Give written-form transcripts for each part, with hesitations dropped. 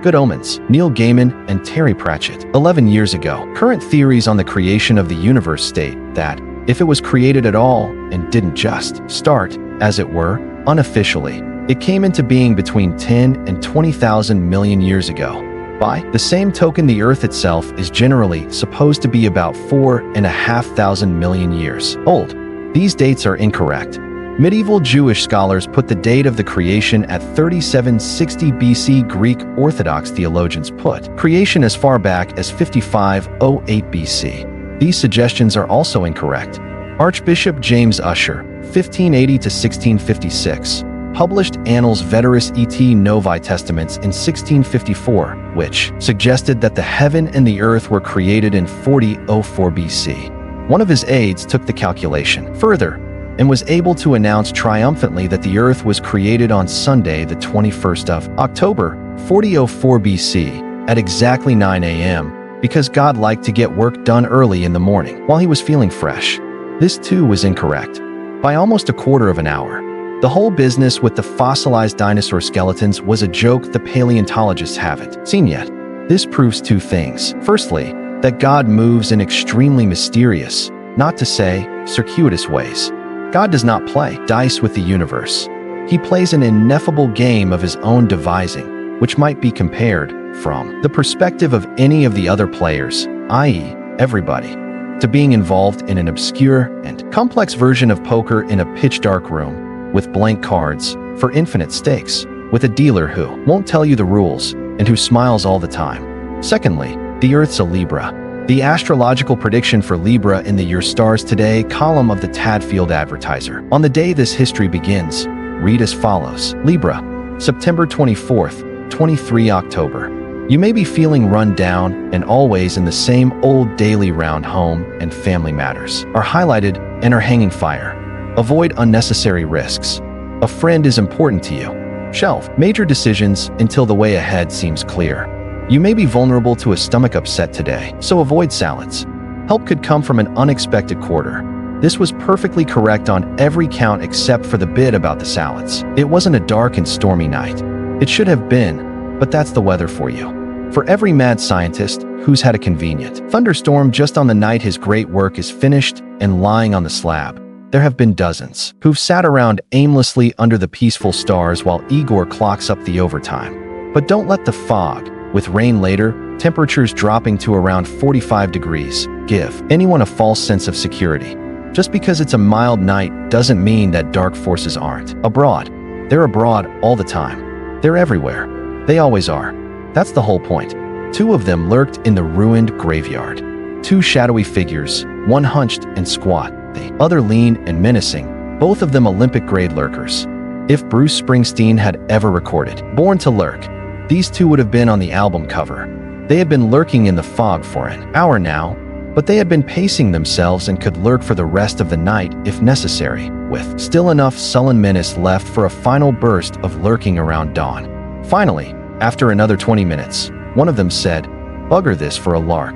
Good Omens, Neil Gaiman and Terry Pratchett. 11 years ago, current theories on the creation of the universe state that if it was created at all and didn't just start, as it were, unofficially, it came into being between 10 and 20,000 million years ago. By the same token, the Earth itself is generally supposed to be about 4,500 million years old. These dates are incorrect. Medieval Jewish scholars put the date of the creation at 3760 BC. Greek Orthodox theologians put creation as far back as 5508 BC. These suggestions are also incorrect. Archbishop James Ussher, 1580 to 1656, published Annals Veteris et Novae Testaments in 1654, which suggested that the heaven and the earth were created in 4004 BC. One of his aides took the calculation further and was able to announce triumphantly that the earth was created on Sunday, the 21st of October, 4004 BC, at exactly 9 a.m., because God liked to get work done early in the morning while he was feeling fresh. This too was incorrect by almost a quarter of an hour. The whole business with the fossilized dinosaur skeletons was a joke the paleontologists haven't seen yet. This proves two things. Firstly, that God moves in extremely mysterious, not to say circuitous ways. God does not play dice with the universe. He plays an ineffable game of his own devising, which might be compared, from the perspective of any of the other players, i.e., everybody, to being involved in an obscure and complex version of poker in a pitch-dark room with blank cards for infinite stakes, with a dealer who won't tell you the rules and who smiles all the time. Secondly, the Earth's a Libra. The astrological prediction for Libra in the Your Stars Today column of the Tadfield Advertiser. On the day this history begins, read as follows. Libra, September 24th, 23 October. You may be feeling run down and always in the same old daily round. Home and family matters are highlighted and are hanging fire. Avoid unnecessary risks. A friend is important to you. Shelve major decisions until the way ahead seems clear. You may be vulnerable to a stomach upset today, so avoid salads. Help could come from an unexpected quarter. This was perfectly correct on every count except for the bit about the salads. It wasn't a dark and stormy night. It should have been, but that's the weather for you. For every mad scientist who's had a convenient thunderstorm just on the night his great work is finished and lying on the slab, there have been dozens who've sat around aimlessly under the peaceful stars while Igor clocks up the overtime. But don't let the fog, with rain later, temperatures dropping to around 45 degrees, give anyone a false sense of security. Just because it's a mild night doesn't mean that dark forces aren't abroad. They're abroad all the time. They're everywhere. They always are. That's the whole point. Two of them lurked in the ruined graveyard. Two shadowy figures, one hunched and squat, the other lean and menacing, both of them Olympic-grade lurkers. If Bruce Springsteen had ever recorded Born to Lurk, these two would have been on the album cover. They had been lurking in the fog for an hour now, but they had been pacing themselves and could lurk for the rest of the night if necessary, with still enough sullen menace left for a final burst of lurking around dawn. Finally, after another 20 minutes, one of them said, "Bugger this for a lark.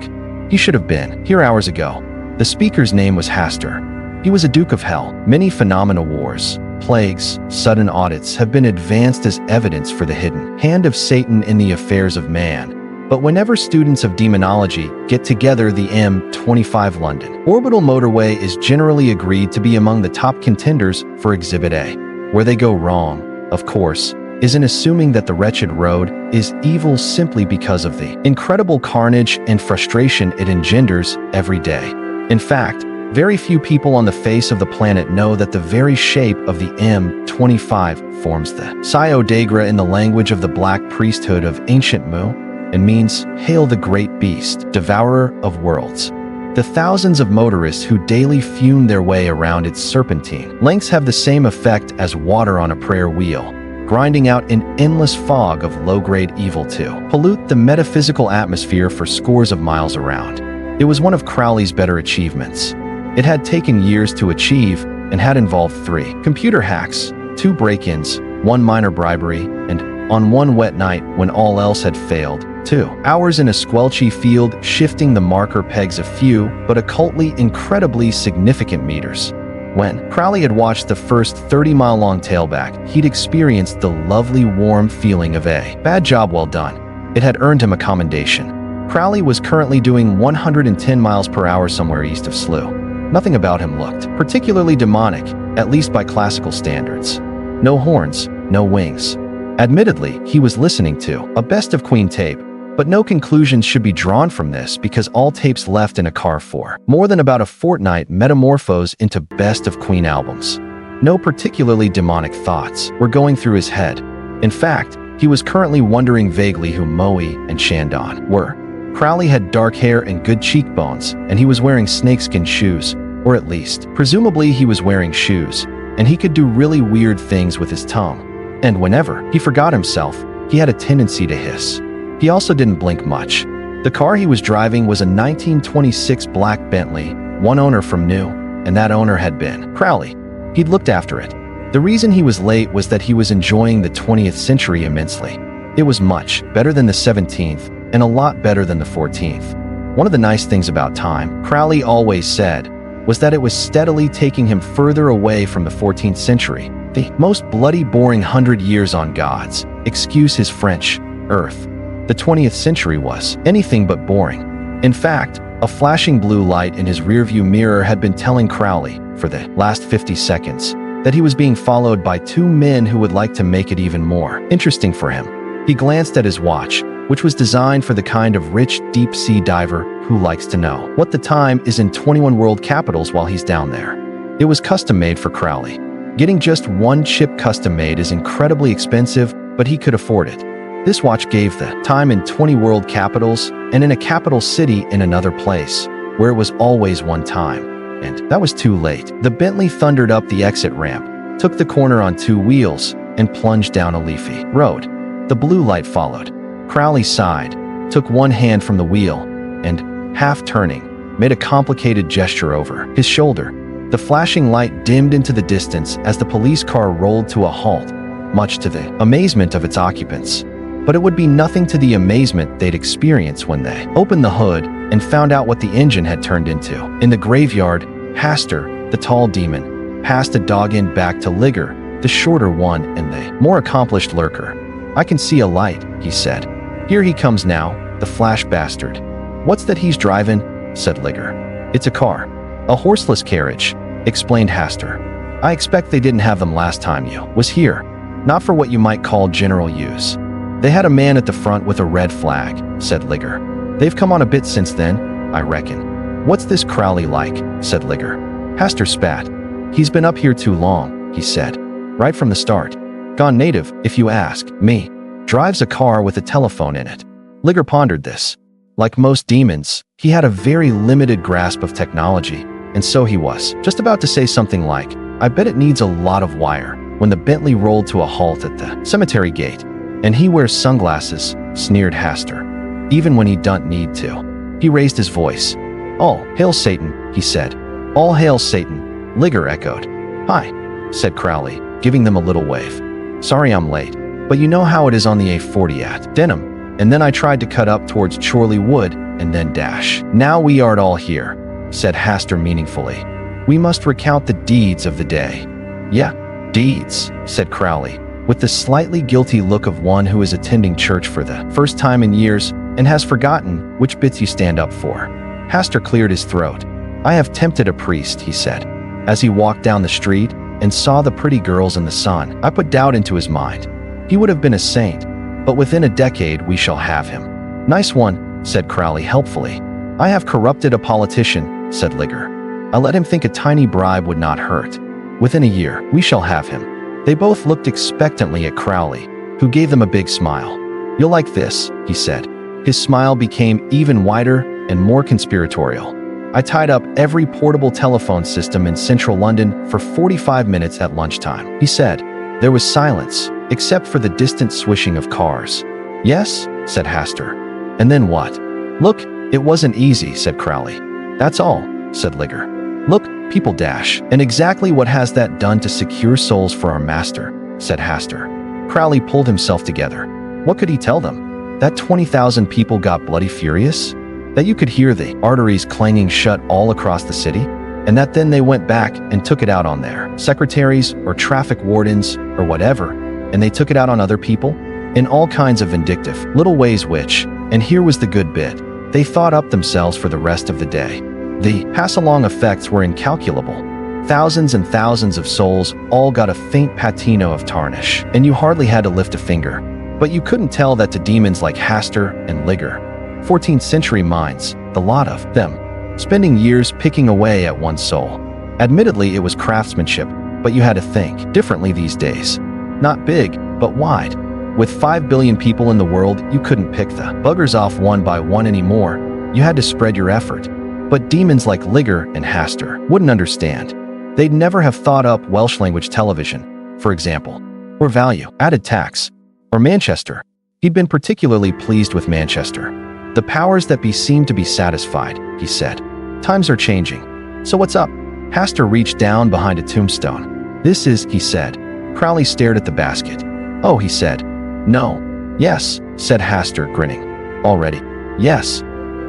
He should have been here hours ago." The speaker's name was Hastur. He was a Duke of Hell. Many phenomena, wars, plagues, sudden audits have been advanced as evidence for the hidden hand of Satan in the affairs of man. But whenever students of demonology get together, the M25 London orbital motorway is generally agreed to be among the top contenders for Exhibit A. Where they go wrong, of course, is in assuming that the wretched road is evil simply because of the incredible carnage and frustration it engenders every day. In fact, very few people on the face of the planet know that the very shape of the M25 forms the Siodagra in the language of the black priesthood of ancient Mu, and means, "Hail the great beast, devourer of worlds." The thousands of motorists who daily fume their way around its serpentine lengths have the same effect as water on a prayer wheel, grinding out an endless fog of low-grade evil to pollute the metaphysical atmosphere for scores of miles around. It was one of Crowley's better achievements. It had taken years to achieve and had involved 3 computer hacks, 2 break-ins, 1 minor bribery, and, on one wet night when all else had failed, 2 hours in a squelchy field shifting the marker pegs a few but occultly incredibly significant meters. When Crowley had watched the first 30-mile-long tailback, he'd experienced the lovely warm feeling of a bad job well done. It had earned him a commendation. Crowley was currently doing 110 miles per hour somewhere east of Slough. Nothing about him looked particularly demonic, at least by classical standards. No horns, no wings. Admittedly, he was listening to a Best of Queen tape, but no conclusions should be drawn from this because all tapes left in a car for more than about a fortnight metamorphose into Best of Queen albums. No particularly demonic thoughts were going through his head. In fact, he was currently wondering vaguely who Moe and Shandon were. Crowley had dark hair and good cheekbones, and he was wearing snakeskin shoes, or at least, presumably he was wearing shoes, and he could do really weird things with his tongue. And whenever he forgot himself, he had a tendency to hiss. He also didn't blink much. The car he was driving was a 1926 black Bentley, one owner from new, and that owner had been Crowley. He'd looked after it. The reason he was late was that he was enjoying the 20th century immensely. It was much better than the 17th, and a lot better than the 14th. One of the nice things about time, Crowley always said, was that it was steadily taking him further away from the 14th century, the most bloody boring 100 years on God's, excuse his French, earth. The 20th century was anything but boring. In fact, a flashing blue light in his rearview mirror had been telling Crowley, for the last 50 seconds, that he was being followed by two men who would like to make it even more interesting for him. He glanced at his watch, which was designed for the kind of rich deep-sea diver who likes to know what the time is in 21 world capitals while he's down there. It was custom-made for Crowley. Getting just one chip custom-made is incredibly expensive, but he could afford it. This watch gave the time in 20 world capitals and in a capital city in another place, where it was always one time. And that was too late. The Bentley thundered up the exit ramp, took the corner on two wheels, and plunged down a leafy road. The blue light followed. Crowley sighed, took one hand from the wheel, and, half turning, made a complicated gesture over his shoulder. The flashing light dimmed into the distance as the police car rolled to a halt, much to the amazement of its occupants. But it would be nothing to the amazement they'd experience when they opened the hood and found out what the engine had turned into. In the graveyard, Hastur, the tall demon, passed a dog-end back to Ligger, the shorter one and the more accomplished lurker. "I can see a light," he said. "Here he comes now, the flash bastard." "What's that he's driving?" said Ligger. "It's a car. A horseless carriage," explained Hastur. "I expect they didn't have them last time you was here. Not for what you might call general use. They had a man at the front with a red flag," said Ligger. "They've come on a bit since then, I reckon." "What's this Crowley like?" said Ligger. Hastur spat. "He's been up here too long," he said. "Right from the start. Gone native, if you ask me. Drives a car with a telephone in it." Ligger pondered this. Like most demons, he had a very limited grasp of technology, and so he was just about to say something like, "I bet it needs a lot of wire," when the Bentley rolled to a halt at the cemetery gate. "And he wears sunglasses," sneered Hastur. "Even when he don't need to." He raised his voice. "All hail Satan," he said. "All hail Satan," Ligger echoed. "Hi," said Crowley, giving them a little wave. "Sorry I'm late, but you know how it is on the A40 at Denham, and then I tried to cut up towards Chorley Wood and then dash. Now we are all here," said Hastur meaningfully. "We must recount the deeds of the day." "Yeah, deeds," said Crowley, with the slightly guilty look of one who is attending church for the first time in years and has forgotten which bits you stand up for. Hastur cleared his throat. "I have tempted a priest," he said, as he walked down the street and saw the pretty girls in the sun. "I put doubt into his mind. He would have been a saint, but within a decade we shall have him." "Nice one," said Crowley helpfully. "I have corrupted a politician," said Ligger. "I let him think a tiny bribe would not hurt. Within a year, we shall have him." They both looked expectantly at Crowley, who gave them a big smile. "You'll like this," he said. His smile became even wider and more conspiratorial. "I tied up every portable telephone system in central London for 45 minutes at lunchtime," he said. There was silence, except for the distant swishing of cars. "Yes?" said Hastur. "And then what?" "Look, it wasn't easy," said Crowley. "That's all," said Ligger. "Look, people dash. And exactly what has that done to secure souls for our master?" said Hastur. Crowley pulled himself together. What could he tell them? That 20,000 people got bloody furious? That you could hear the arteries clanging shut all across the city? And that then they went back and took it out on their secretaries or traffic wardens or whatever, and they took it out on other people? in all kinds of vindictive little ways which, and here was the good bit, they thought up themselves for the rest of the day. The pass-along effects were incalculable. Thousands and thousands of souls all got a faint patina of tarnish, and you hardly had to lift a finger. But you couldn't tell that to demons like Hastur and Liger. 14th century minds, the lot of them, spending years picking away at one soul. Admittedly, it was craftsmanship, but you had to think differently these days. Not big, but wide. With 5 billion people in the world, you couldn't pick the buggers off one by one anymore. You had to spread your effort. But demons like Liger and Hastur wouldn't understand. They'd never have thought up Welsh language television, for example, or value-added tax, or Manchester. He'd been particularly pleased with Manchester. The powers that be seem to be satisfied, he said. Times are changing. So what's up? Hastur reached down behind a tombstone. This is, he said. Crowley stared at the basket. Oh, he said. No. Yes, said Hastur, grinning. Already. Yes.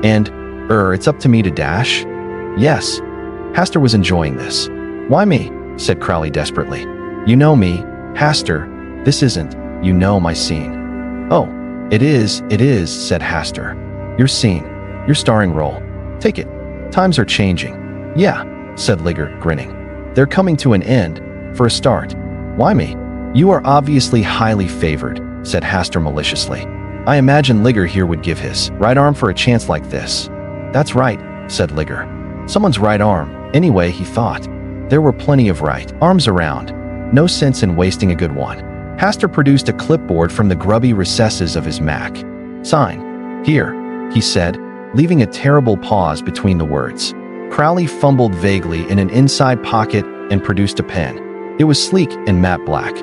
And, it's up to me to dash? Yes. Hastur was enjoying this. Why me? Said Crowley desperately. You know me, Hastur. This isn't, you know, my scene. Oh, it is, said Hastur. Your scene. Your starring role. Take it. Times are changing. Yeah, said Liger, grinning. They're coming to an end, for a start. Why me? You are obviously highly favored, said Hastur maliciously. I imagine Liger here would give his right arm for a chance like this. That's right, said Liger. Someone's right arm. Anyway, he thought. There were plenty of right arms around. No sense in wasting a good one. Hastur produced a clipboard from the grubby recesses of his Mac. Sign. Here, he said, leaving a terrible pause between the words. Crowley fumbled vaguely in an inside pocket and produced a pen. It was sleek and matte black.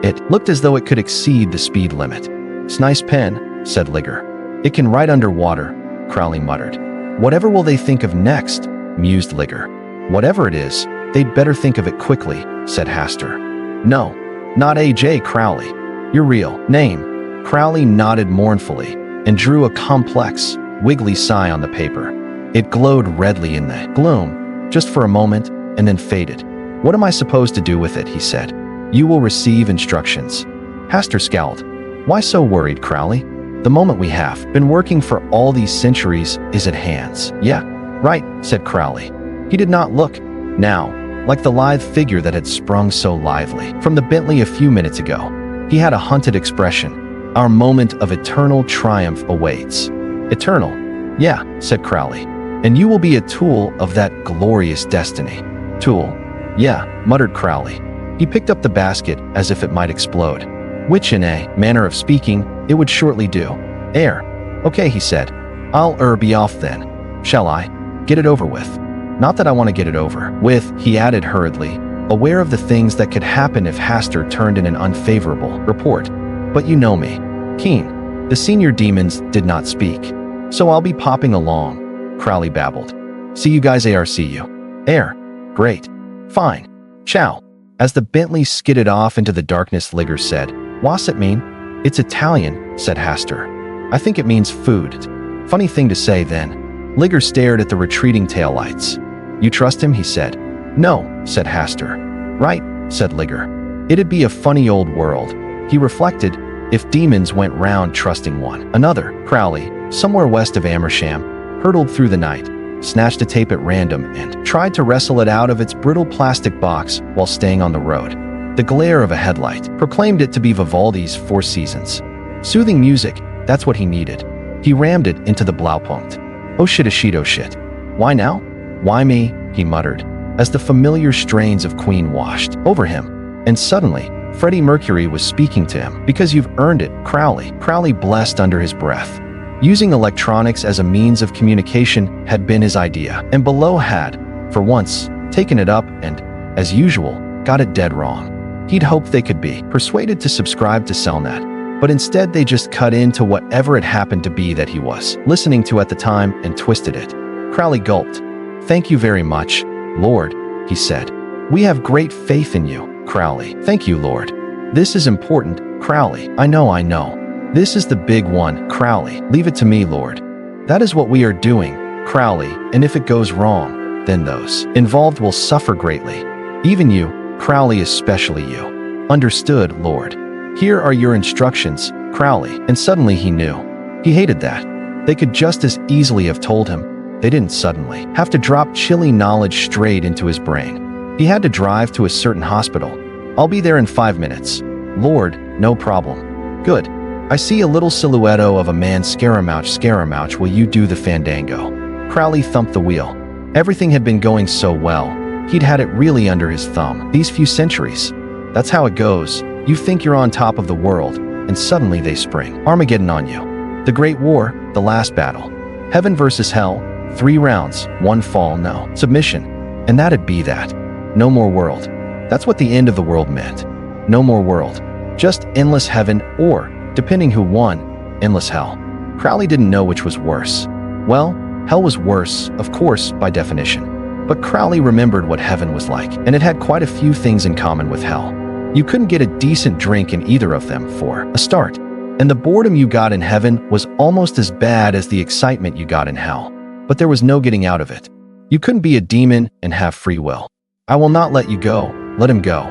It looked as though it could exceed the speed limit. "'S nice pen," said Liger. "It can write underwater," Crowley muttered. "Whatever will they think of next?" mused Liger. "Whatever it is, they'd better think of it quickly," said Hastur. "No, not A.J. Crowley. Your real name." Crowley nodded mournfully and drew a complex, wiggly sigh on the paper. It glowed redly in the gloom, just for a moment, and then faded. "What am I supposed to do with it?" he said. "You will receive instructions." Hastur scowled. "Why so worried, Crowley? The moment we have been working for all these centuries is at hand." "Yeah, right," said Crowley. He did not look, now, like the lithe figure that had sprung so lively from the Bentley a few minutes ago. He had a hunted expression. "Our moment of eternal triumph awaits." "Eternal?" "Yeah," said Crowley. "And you will be a tool of that glorious destiny." "Tool?" "Yeah," muttered Crowley. He picked up the basket as if it might explode, which in a manner of speaking, it would shortly do. "Air." "Okay," he said. "I'll be off then. Shall I? Get it over with." "Not that I want to get it over with," he added hurriedly, aware of the things that could happen if Hastur turned in an unfavorable report. "But you know me. Keen." The senior demons did not speak. "So I'll be popping along," Crowley babbled. "See you guys ARCU. Air. Great. Fine. Ciao." As the Bentley skidded off into the darkness, Liger said, "What's it mean?" "It's Italian," said Hastur. "I think it means food." "Funny thing to say then." Liger stared at the retreating taillights. "You trust him?" he said. "No," said Hastur. "Right," said Liger. "It'd be a funny old world," he reflected, "if demons went round trusting one another." Crowley, somewhere west of Amersham, hurtled through the night, snatched a tape at random and tried to wrestle it out of its brittle plastic box while staying on the road. The glare of a headlight proclaimed it to be Vivaldi's Four Seasons. Soothing music, that's what he needed. He rammed it into the Blaupunkt. "Oh shit, oh shit. Why now? Why me?" he muttered, as the familiar strains of Queen washed over him. And suddenly, Freddie Mercury was speaking to him. "Because you've earned it, Crowley." Crowley blessed under his breath. Using electronics as a means of communication had been his idea, and Below had, for once, taken it up and, as usual, got it dead wrong. He'd hoped they could be persuaded to subscribe to Cellnet, but instead they just cut into whatever it happened to be that he was listening to at the time and twisted it. Crowley gulped. "Thank you very much, Lord," he said. "We have great faith in you, Crowley." "Thank you, Lord. This is important, Crowley." I know. "This is the big one, Crowley. Leave it to me, Lord." "That is what we are doing, Crowley, and if it goes wrong, then those involved will suffer greatly. Even you, Crowley, especially you." "Understood, Lord." Here are your instructions, Crowley. And suddenly he knew. He hated that. They could just as easily have told him. They didn't suddenly have to drop chilly knowledge straight into his brain. He had to drive to a certain hospital. I'll be there in 5 minutes. Lord, no problem. Good. I see a little silhouette of a man. Scaramouche, will you do the fandango? Crowley thumped the wheel. Everything had been going so well. He'd had it really under his thumb these few centuries. That's how it goes. You think you're on top of the world, and suddenly they spring Armageddon on you. The Great War, the last battle. Heaven versus hell, 3 rounds, 1 fall, no submission. And that'd be that. No more world. That's what the end of the world meant. No more world. Just endless heaven or, depending who won, endless hell. Crowley didn't know which was worse. Well, hell was worse, of course, by definition. But Crowley remembered what heaven was like, and it had quite a few things in common with hell. You couldn't get a decent drink in either of them for a start. And the boredom you got in heaven was almost as bad as the excitement you got in hell. But there was no getting out of it. You couldn't be a demon and have free will. I will not let you go. Let him go.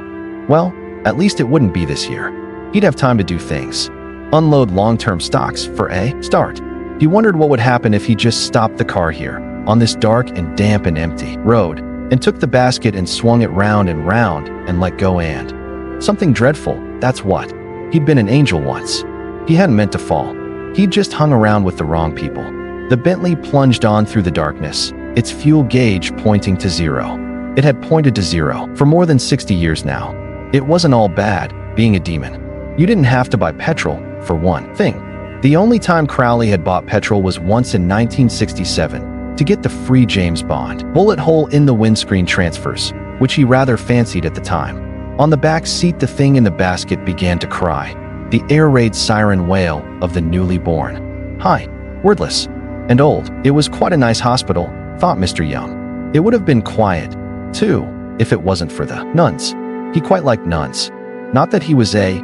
Well, at least it wouldn't be this year. He'd have time to do things. Unload long-term stocks for a start. He wondered what would happen if he just stopped the car here, on this dark and damp and empty road, and took the basket and swung it round and let go and. Something dreadful, that's what. He'd been an angel once. He hadn't meant to fall. He'd just hung around with the wrong people. The Bentley plunged on through the darkness, its fuel gauge pointing to 0. It had pointed to 0 for more than 60 years now. It wasn't all bad, being a demon. You didn't have to buy petrol, for one thing. The only time Crowley had bought petrol was once in 1967, to get the free James Bond bullet hole in the windscreen transfers, which he rather fancied at the time. On the back seat, the thing in the basket began to cry, the air raid siren wail of the newly born. Hi, wordless, and old. It was quite a nice hospital, thought Mr. Young. It would have been quiet, too, if it wasn't for the nuns. He quite liked nuns. Not that he was a,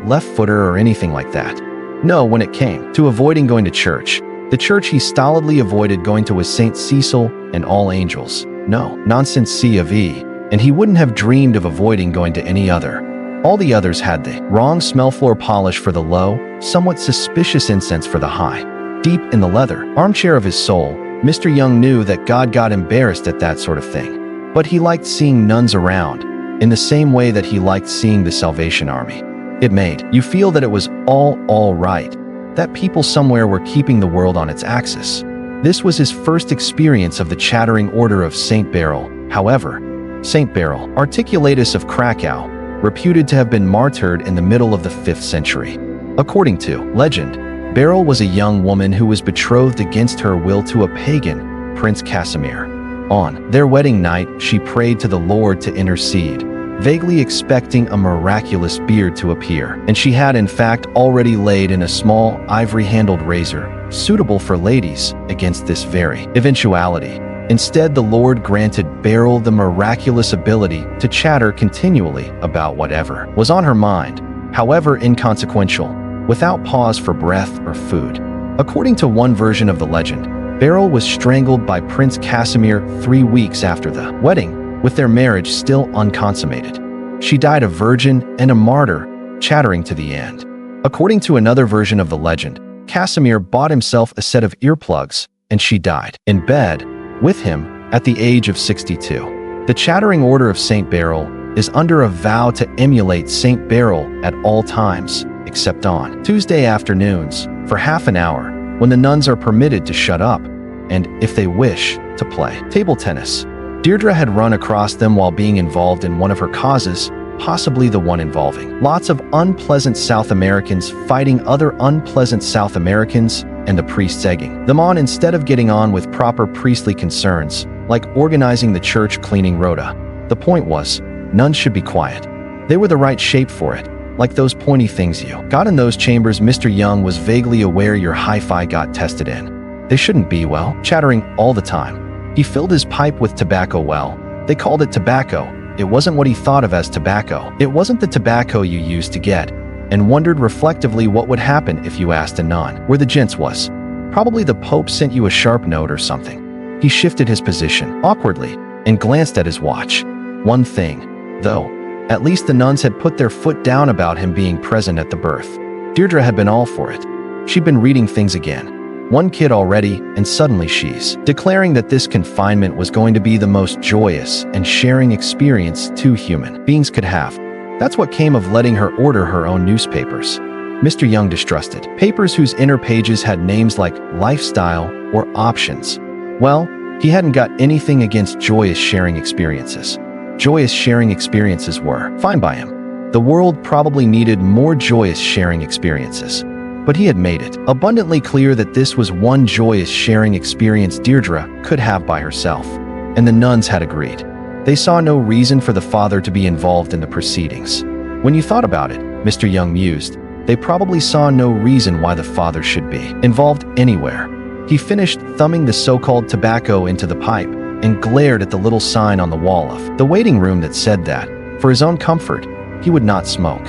left-footer or anything like that. No, when it came to avoiding going to church, the church he stolidly avoided going to was St. Cecil and All Angels. No, nonsense C of E, and he wouldn't have dreamed of avoiding going to any other. All the others had the wrong smell, floor polish for the low, somewhat suspicious incense for the high. Deep in the leather armchair of his soul, Mr. Young knew that God got embarrassed at that sort of thing. But he liked seeing nuns around, in the same way that he liked seeing the Salvation Army. It made you feel that it was all right, that people somewhere were keeping the world on its axis. This was his first experience of the chattering order of St. Beryl. However, St. Beryl, Articulatus of Krakow, reputed to have been martyred in the middle of the 5th century. According to legend, Beryl was a young woman who was betrothed against her will to a pagan, Prince Casimir. On their wedding night, she prayed to the Lord to intercede, vaguely expecting a miraculous beard to appear, and she had in fact already laid in a small, ivory-handled razor, suitable for ladies, against this very eventuality. Instead, the Lord granted Beryl the miraculous ability to chatter continually about whatever was on her mind, however inconsequential, without pause for breath or food. According to one version of the legend, Beryl was strangled by Prince Casimir 3 weeks after the wedding, with their marriage still unconsummated. She died a virgin and a martyr, chattering to the end. According to another version of the legend, Casimir bought himself a set of earplugs, and she died in bed with him at the age of 62. The chattering order of St. Beryl is under a vow to emulate St. Beryl at all times, except on Tuesday afternoons, for half an hour, when the nuns are permitted to shut up, and, if they wish, to play table tennis. Deirdre had run across them while being involved in one of her causes, possibly the one involving lots of unpleasant South Americans fighting other unpleasant South Americans, and the priests egging them on instead of getting on with proper priestly concerns, like organizing the church cleaning rota. The point was, nuns should be quiet. They were the right shape for it, like those pointy things you got in those chambers Mr. Young was vaguely aware your hi-fi got tested in. They shouldn't be, chattering all the time. He filled his pipe with tobacco. They called it tobacco. It wasn't what he thought of as tobacco. It wasn't the tobacco you used to get, and wondered reflectively what would happen if you asked a nun where the gents was. Probably the Pope sent you a sharp note or something. He shifted his position awkwardly and glanced at his watch. One thing, though, At least the nuns had put their foot down about him being present at the birth. Deirdre had been all for it. She'd been reading things again. One kid already, and suddenly she's declaring that this confinement was going to be the most joyous and sharing experience two human beings could have. That's what came of letting her order her own newspapers. Mr. Young distrusted papers whose inner pages had names like lifestyle or options. Well, he hadn't got anything against joyous sharing experiences. Joyous sharing experiences were fine by him. The world probably needed more joyous sharing experiences. But he had made it abundantly clear that this was one joyous sharing experience Deirdre could have by herself. And the nuns had agreed. They saw no reason for the father to be involved in the proceedings. When you thought about it, Mr. Young mused, they probably saw no reason why the father should be involved anywhere. He finished thumbing the so-called tobacco into the pipe and glared at the little sign on the wall of the waiting room that said that, for his own comfort, he would not smoke.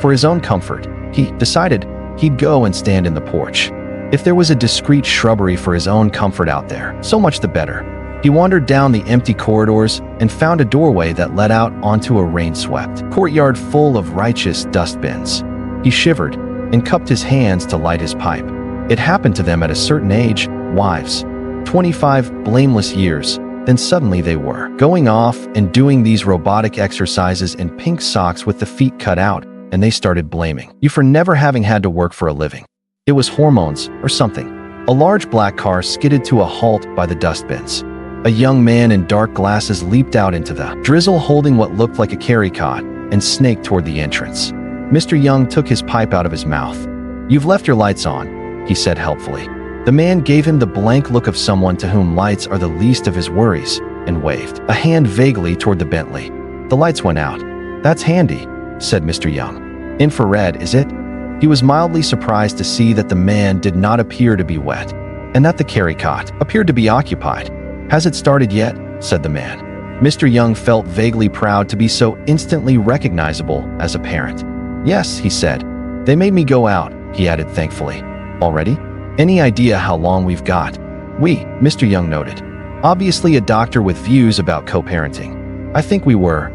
For his own comfort, he decided he'd go and stand in the porch. If there was a discreet shrubbery for his own comfort out there, so much the better. He wandered down the empty corridors and found a doorway that led out onto a rain-swept courtyard full of righteous dustbins. He shivered and cupped his hands to light his pipe. It happened to them at a certain age, wives. 25 blameless years, then suddenly they were going off and doing these robotic exercises in pink socks with the feet cut out, and they started blaming you for never having had to work for a living. It was hormones or something. A large black car skidded to a halt by the dustbins. A young man in dark glasses leaped out into the drizzle holding what looked like a carry cot and snaked toward the entrance. Mr. Young took his pipe out of his mouth. "You've left your lights on," he said helpfully. The man gave him the blank look of someone to whom lights are the least of his worries and waved a hand vaguely toward the Bentley. The lights went out. "That's handy," said Mr. Young. "Infrared, is it?" He was mildly surprised to see that the man did not appear to be wet, and that the carry cot appeared to be occupied. "Has it started yet?" said the man. Mr. Young felt vaguely proud to be so instantly recognizable as a parent. "Yes," he said. "They made me go out," he added thankfully. "Already? Any idea how long we've got?" Mr. Young noted. Obviously a doctor with views about co-parenting. "I think we were,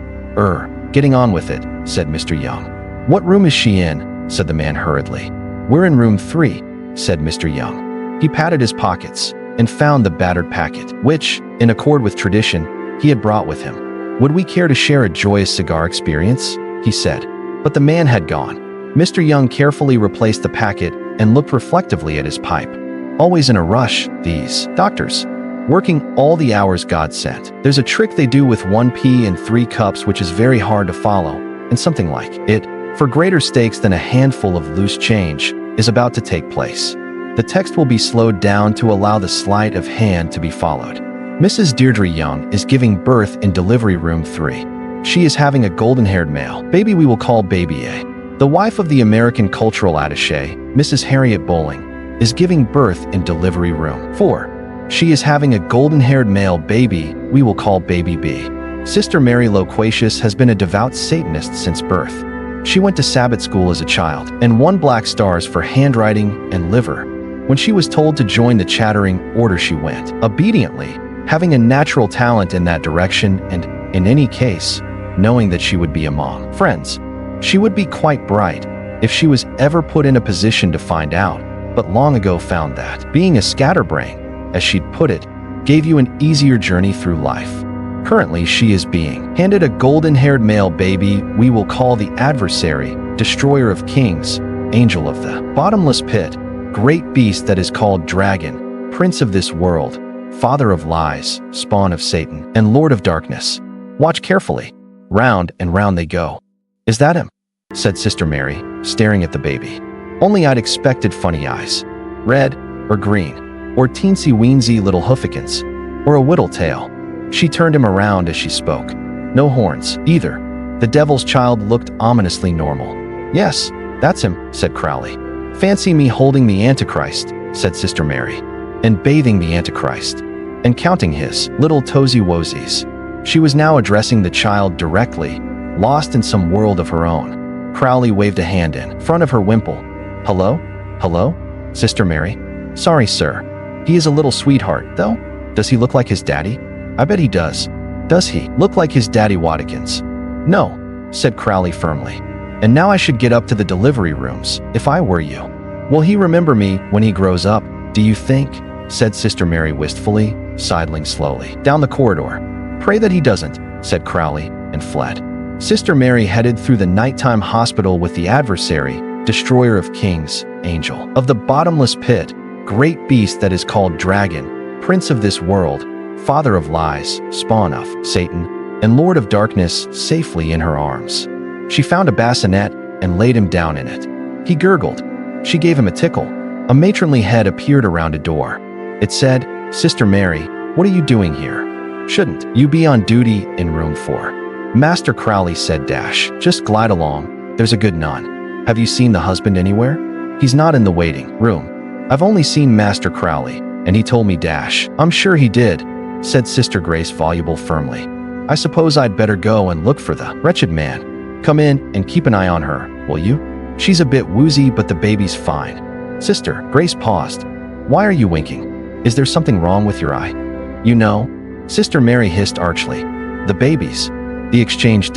getting on with it," said Mr. Young. "What room is she in?" said the man hurriedly. "We're in room 3, said Mr. Young. He patted his pockets and found the battered packet, which, in accord with tradition, he had brought with him. "Would we care to share a joyous cigar experience?" he said. But the man had gone. Mr. Young carefully replaced the packet and looked reflectively at his pipe. Always in a rush, these doctors. Working all the hours God sent. There's a trick they do with 1 pea and 3 cups which is very hard to follow, and something like it, for greater stakes than a handful of loose change, is about to take place. The text will be slowed down to allow the sleight of hand to be followed. Mrs. Deirdre Young is giving birth in delivery room 3. She is having a golden-haired male baby we will call Baby A. The wife of the American cultural attaché, Mrs. Harriet Bowling, is giving birth in delivery room 4. She is having a golden-haired male baby we will call Baby B. Sister Mary Loquacious has been a devout Satanist since birth. She went to Sabbath school as a child and won black stars for handwriting and liver. When she was told to join the chattering order, she went, obediently, having a natural talent in that direction and, in any case, knowing that she would be among friends. She would be quite bright if she was ever put in a position to find out, but long ago found that being a scatterbrain, as she'd put it, gave you an easier journey through life. Currently, she is being handed a golden-haired male baby we will call the adversary, destroyer of kings, angel of the bottomless pit, great beast that is called dragon, prince of this world, father of lies, spawn of Satan, and lord of darkness. Watch carefully. Round and round they go. "Is that him?" said Sister Mary, staring at the baby. Only I'd expected funny eyes. Red, or green, or teensy-weensy little hoofykins, or a whittle tail. She turned him around as she spoke. No horns, either. The devil's child looked ominously normal. "Yes, that's him," said Crowley. "Fancy me holding the Antichrist," said Sister Mary, "and bathing the Antichrist, and counting his little toesy-woesies." She was now addressing the child directly, lost in some world of her own. Crowley waved a hand in front of her wimple. "Hello? Hello? Sister Mary? Sorry, sir. He is a little sweetheart, though. Does he look like his daddy? I bet he does. Does he look like his daddy Watkins?" "No," said Crowley firmly. "And now I should get up to the delivery rooms, if I were you." "Will he remember me when he grows up, do you think?" said Sister Mary wistfully, sidling slowly down the corridor. "Pray that he doesn't," said Crowley, and fled. Sister Mary headed through the nighttime hospital with the adversary, destroyer of kings, angel of the bottomless pit, great beast that is called dragon, prince of this world, father of lies, spawn of Satan, and lord of darkness, safely in her arms. She found a bassinet and laid him down in it. He gurgled. She gave him a tickle. A matronly head appeared around a door. It said, "Sister Mary, what are you doing here? Shouldn't you be on duty in room 4? Master Crowley said, "Just glide along. There's a good nun. Have you seen the husband anywhere? He's not in the waiting room. I've only seen Master Crowley, and he told me I'm sure he did," said Sister Grace voluble firmly. "I suppose I'd better go and look for the wretched man. Come in and keep an eye on her, will you? She's a bit woozy, but the baby's fine." Sister Grace paused. "Why are you winking? Is there something wrong with your eye?" "You know," Sister Mary hissed archly. "The babies." The exchange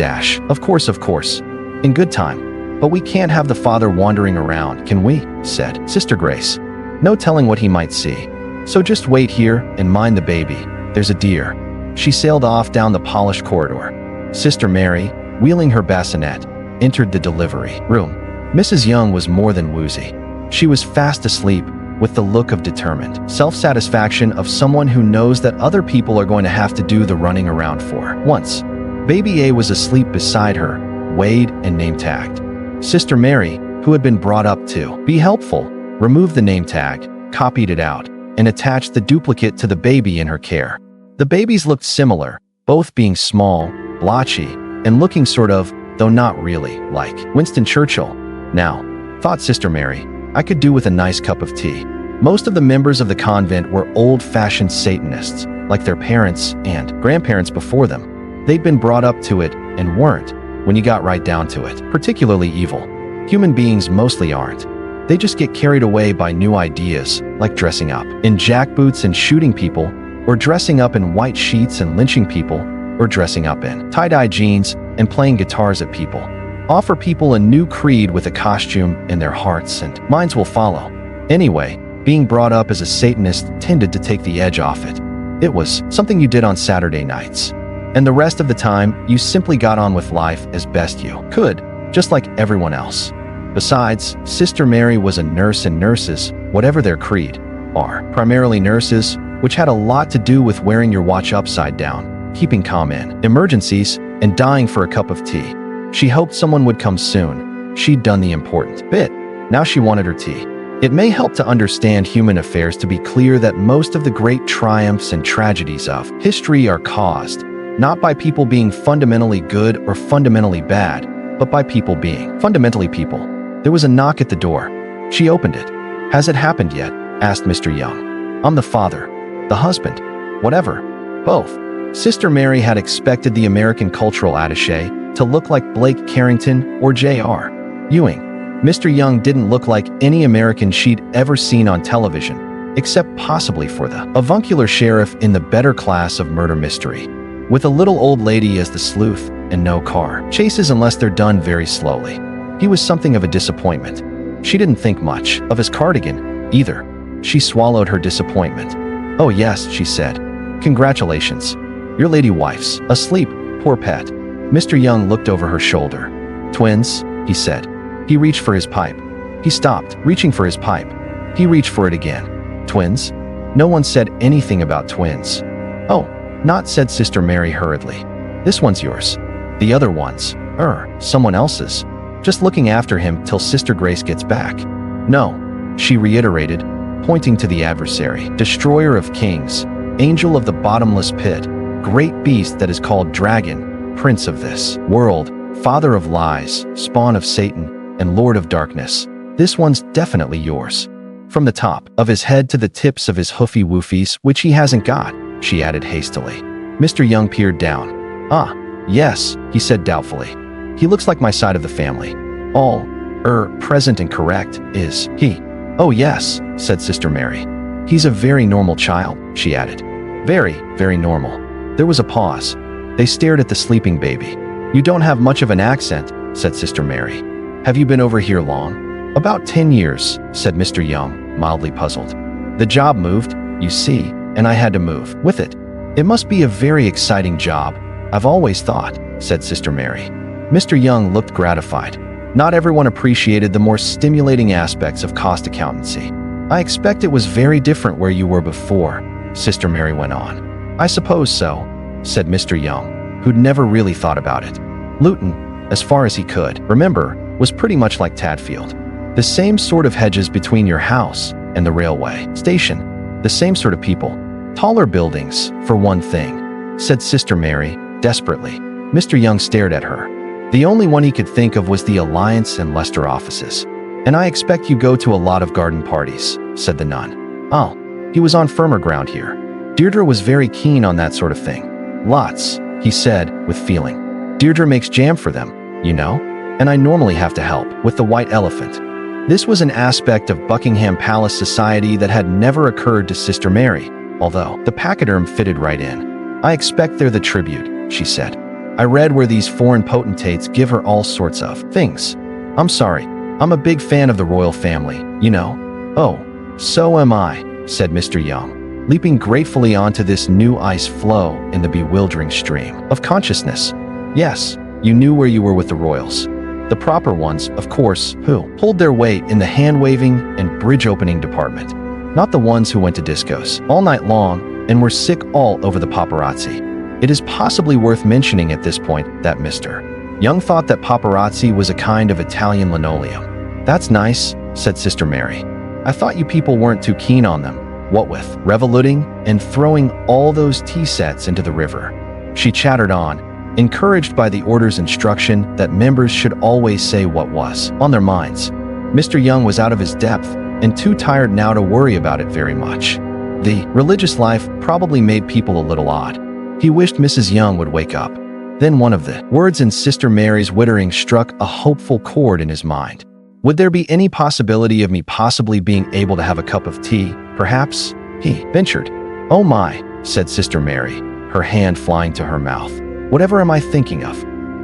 Of course. In good time. But we can't have the father wandering around, can we?" said Sister Grace. "No telling what he might see. So just wait here and mind the baby. There's a dear." She sailed off down the polished corridor. Sister Mary, wheeling her bassinet, entered the delivery room. Mrs. Young was more than woozy. She was fast asleep, with the look of determined self-satisfaction of someone who knows that other people are going to have to do the running around for once. Baby A was asleep beside her, weighed and name-tagged. Sister Mary, who had been brought up to be helpful, removed the name tag, copied it out, and attached the duplicate to the baby in her care. The babies looked similar, both being small, blotchy, and looking sort of, though not really, like Winston Churchill. Now, thought Sister Mary, I could do with a nice cup of tea. Most of the members of the convent were old-fashioned Satanists, like their parents and grandparents before them. They'd been brought up to it and weren't, when you got right down to it, particularly evil. Human beings mostly aren't. They just get carried away by new ideas, like dressing up in jackboots and shooting people, or dressing up in white sheets and lynching people, or dressing up in tie-dye jeans and playing guitars at people. Offer people a new creed with a costume, and their hearts and minds will follow. Anyway, being brought up as a Satanist tended to take the edge off it. It was something you did on Saturday nights. And the rest of the time, you simply got on with life as best you could, just like everyone else. Besides, Sister Mary was a nurse, and nurses, whatever their creed, are primarily nurses, which had a lot to do with wearing your watch upside down, keeping calm in emergencies, and dying for a cup of tea. She hoped someone would come soon. She'd done the important bit. Now she wanted her tea. It may help to understand human affairs to be clear that most of the great triumphs and tragedies of history are caused not by people being fundamentally good or fundamentally bad, but by people being fundamentally people. There was a knock at the door. She opened it. "Has it happened yet?" asked Mr. Young. "I'm the father. The husband. Whatever. Both." Sister Mary had expected the American cultural attaché to look like Blake Carrington or J.R. Ewing. Mr. Young didn't look like any American she'd ever seen on television, except possibly for the avuncular sheriff in the better class of murder mystery, with a little old lady as the sleuth and no car chases unless they're done very slowly. He was something of a disappointment. She didn't think much of his cardigan, either. She swallowed her disappointment. "Oh yes," she said. "Congratulations. Your lady wife's asleep, poor pet." Mr. Young looked over her shoulder. "Twins," he said. He reached for his pipe. He stopped, reaching for his pipe. He reached for it again. "Twins?" No one said anything about twins. "Oh, not," said Sister Mary hurriedly. "This one's yours. The other one's, someone else's. Just looking after him till Sister Grace gets back." "No," she reiterated, pointing to the adversary, destroyer of kings, angel of the bottomless pit, great beast that is called dragon, prince of this world, father of lies, spawn of Satan, and lord of darkness. This one's definitely yours. From the top of his head to the tips of his hoofy woofies, which he hasn't got," she added hastily. Mr. Young peered down. "Ah, yes," he said doubtfully. "He looks like my side of the family. All, present and correct, is he?" "Oh yes," said Sister Mary. "He's a very normal child," she added. "Very, very normal." There was a pause. They stared at the sleeping baby. You don't have much of an accent, said Sister Mary. Have you been over here long? About 10 years, said Mr. Young, mildly puzzled. The job moved, you see, and I had to move with it. It must be a very exciting job, I've always thought, said Sister Mary. Mr. Young looked gratified. Not everyone appreciated the more stimulating aspects of cost accountancy. I expect it was very different where you were before, Sister Mary went on. I suppose so, said Mr. Young, who'd never really thought about it. Luton, as far as he could remember, was pretty much like Tadfield. The same sort of hedges between your house and the railway station. The same sort of people. Taller buildings, for one thing, said Sister Mary, desperately. Mr. Young stared at her. The only one he could think of was the Alliance and Leicester offices. And I expect you go to a lot of garden parties, said the nun. Oh, he was on firmer ground here. Deirdre was very keen on that sort of thing. Lots, he said, with feeling. Deirdre makes jam for them, you know, and I normally have to help with the white elephant. This was an aspect of Buckingham Palace society that had never occurred to Sister Mary, although the pachyderm fitted right in. I expect they're the tribute, she said. I read where these foreign potentates give her all sorts of things. I'm sorry, I'm a big fan of the royal family, you know. Oh, so am I, said Mr. Young, leaping gratefully onto this new ice flow in the bewildering stream of consciousness. Yes, you knew where you were with the royals. The proper ones, of course, who pulled their weight in the hand-waving and bridge-opening department. Not the ones who went to discos all night long and were sick all over the paparazzi. It is possibly worth mentioning at this point that Mr. Young thought that paparazzi was a kind of Italian linoleum. That's nice, said Sister Mary. I thought you people weren't too keen on them, what with revoluting and throwing all those tea sets into the river. She chattered on, encouraged by the order's instruction that members should always say what was on their minds. Mr. Young was out of his depth and too tired now to worry about it very much. The religious life probably made people a little odd. He wished Mrs. Young would wake up. Then one of the words in Sister Mary's wittering struck a hopeful chord in his mind. Would there be any possibility of me possibly being able to have a cup of tea, perhaps? He ventured. Oh my, said Sister Mary, her hand flying to her mouth. Whatever am I thinking of?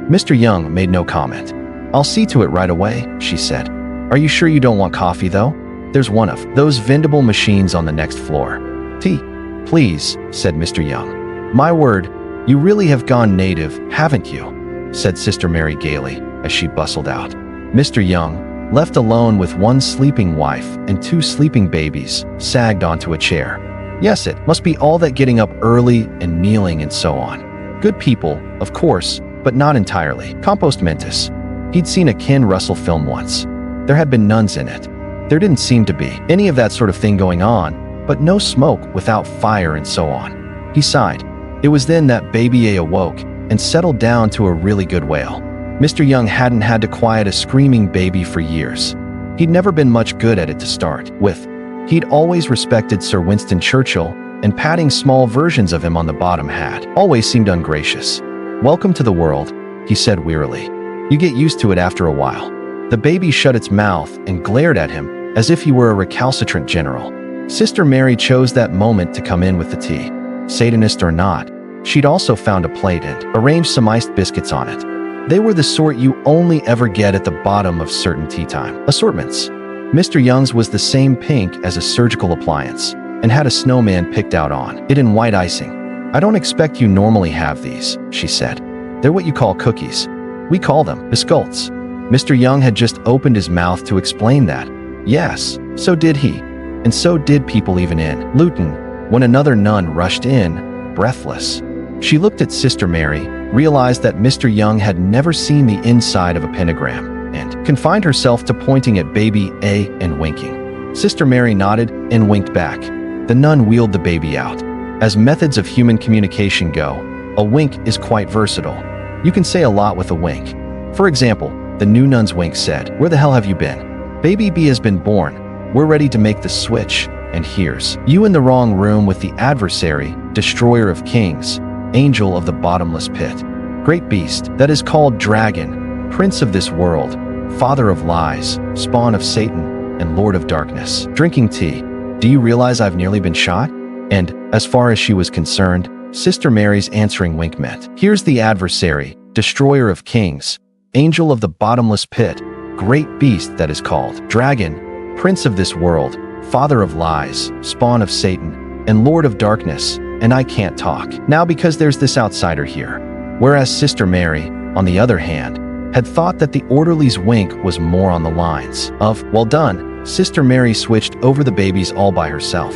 Mr. Young made no comment. I'll see to it right away, she said. Are you sure you don't want coffee, though? There's one of those vendable machines on the next floor. Tea, please, said Mr. Young. My word, you really have gone native, haven't you? Said Sister Mary gaily as she bustled out. Mr. Young, left alone with one sleeping wife and two sleeping babies, sagged onto a chair. Yes, it must be all that getting up early and kneeling and so on. Good people, of course, but not entirely. Compost mentis. He'd seen a Ken Russell film once. There had been nuns in it. There didn't seem to be any of that sort of thing going on, but no smoke without fire and so on. He sighed. It was then that Baby A awoke and settled down to a really good wail. Mr. Young hadn't had to quiet a screaming baby for years. He'd never been much good at it to start with. He'd always respected Sir Winston Churchill, and patting small versions of him on the bottom had always seemed ungracious. Welcome to the world, he said wearily. You get used to it after a while. The baby shut its mouth and glared at him as if he were a recalcitrant general. Sister Mary chose that moment to come in with the tea. Satanist or not, she'd also found a plate and arranged some iced biscuits on it. They were the sort you only ever get at the bottom of certain tea time assortments. Mr. Young's was the same pink as a surgical appliance and had a snowman picked out on it in white icing. I don't expect you normally have these, she said. They're what you call cookies. We call them biscuits. Mr. Young had just opened his mouth to explain that. Yes, so did he. And so did people even in Luton, when another nun rushed in, breathless. She looked at Sister Mary, realized that Mr. Young had never seen the inside of a pentagram, and confined herself to pointing at Baby A and winking. Sister Mary nodded and winked back. The nun wheeled the baby out. As methods of human communication go, a wink is quite versatile. You can say a lot with a wink. For example, the new nun's wink said, "Where the hell have you been? Baby B has been born. We're ready to make the switch. And here's you in the wrong room with the adversary, destroyer of kings, angel of the bottomless pit, great beast that is called dragon, prince of this world, father of lies, spawn of Satan, and lord of darkness, drinking tea. Do you realize I've nearly been shot?" And, as far as she was concerned, Sister Mary's answering wink meant, "Here's the adversary, destroyer of kings, angel of the bottomless pit, great beast that is called dragon, prince of this world, father of lies, spawn of Satan, and lord of darkness, and I can't talk. Now because there's this outsider here. Whereas Sister Mary, on the other hand, had thought that the orderly's wink was more on the lines of, well done, Sister Mary switched over the babies all by herself.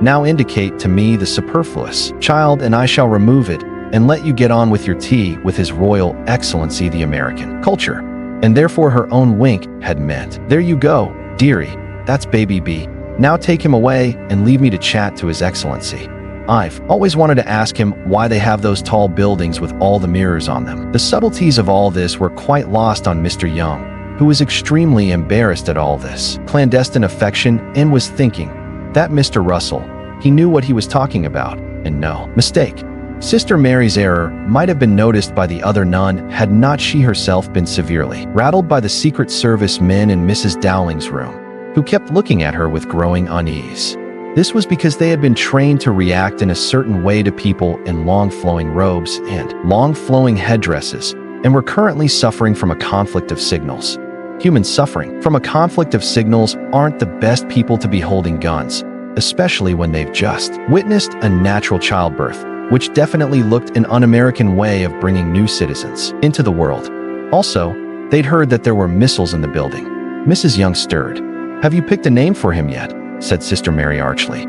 Now indicate to me the superfluous child and I shall remove it and let you get on with your tea with His Royal Excellency the American culture. And therefore her own wink had meant, there you go, dearie, that's baby B. Now take him away and leave me to chat to His Excellency. I've always wanted to ask him why they have those tall buildings with all the mirrors on them. The subtleties of all this were quite lost on Mr. Young, who was extremely embarrassed at all this clandestine affection and was thinking that Mr. Russell, he knew what he was talking about, and no mistake. Sister Mary's error might have been noticed by the other nun had not she herself been severely rattled by the Secret Service men in Mrs. Dowling's room, who kept looking at her with growing unease. This was because they had been trained to react in a certain way to people in long flowing robes and long flowing headdresses, and were currently suffering from a conflict of signals. Humans suffering from a conflict of signals aren't the best people to be holding guns, especially when they've just witnessed a natural childbirth, which definitely looked an un-American way of bringing new citizens into the world. Also, they'd heard that there were missiles in the building. Mrs. Young stirred. "Have you picked a name for him yet?" said Sister Mary archly.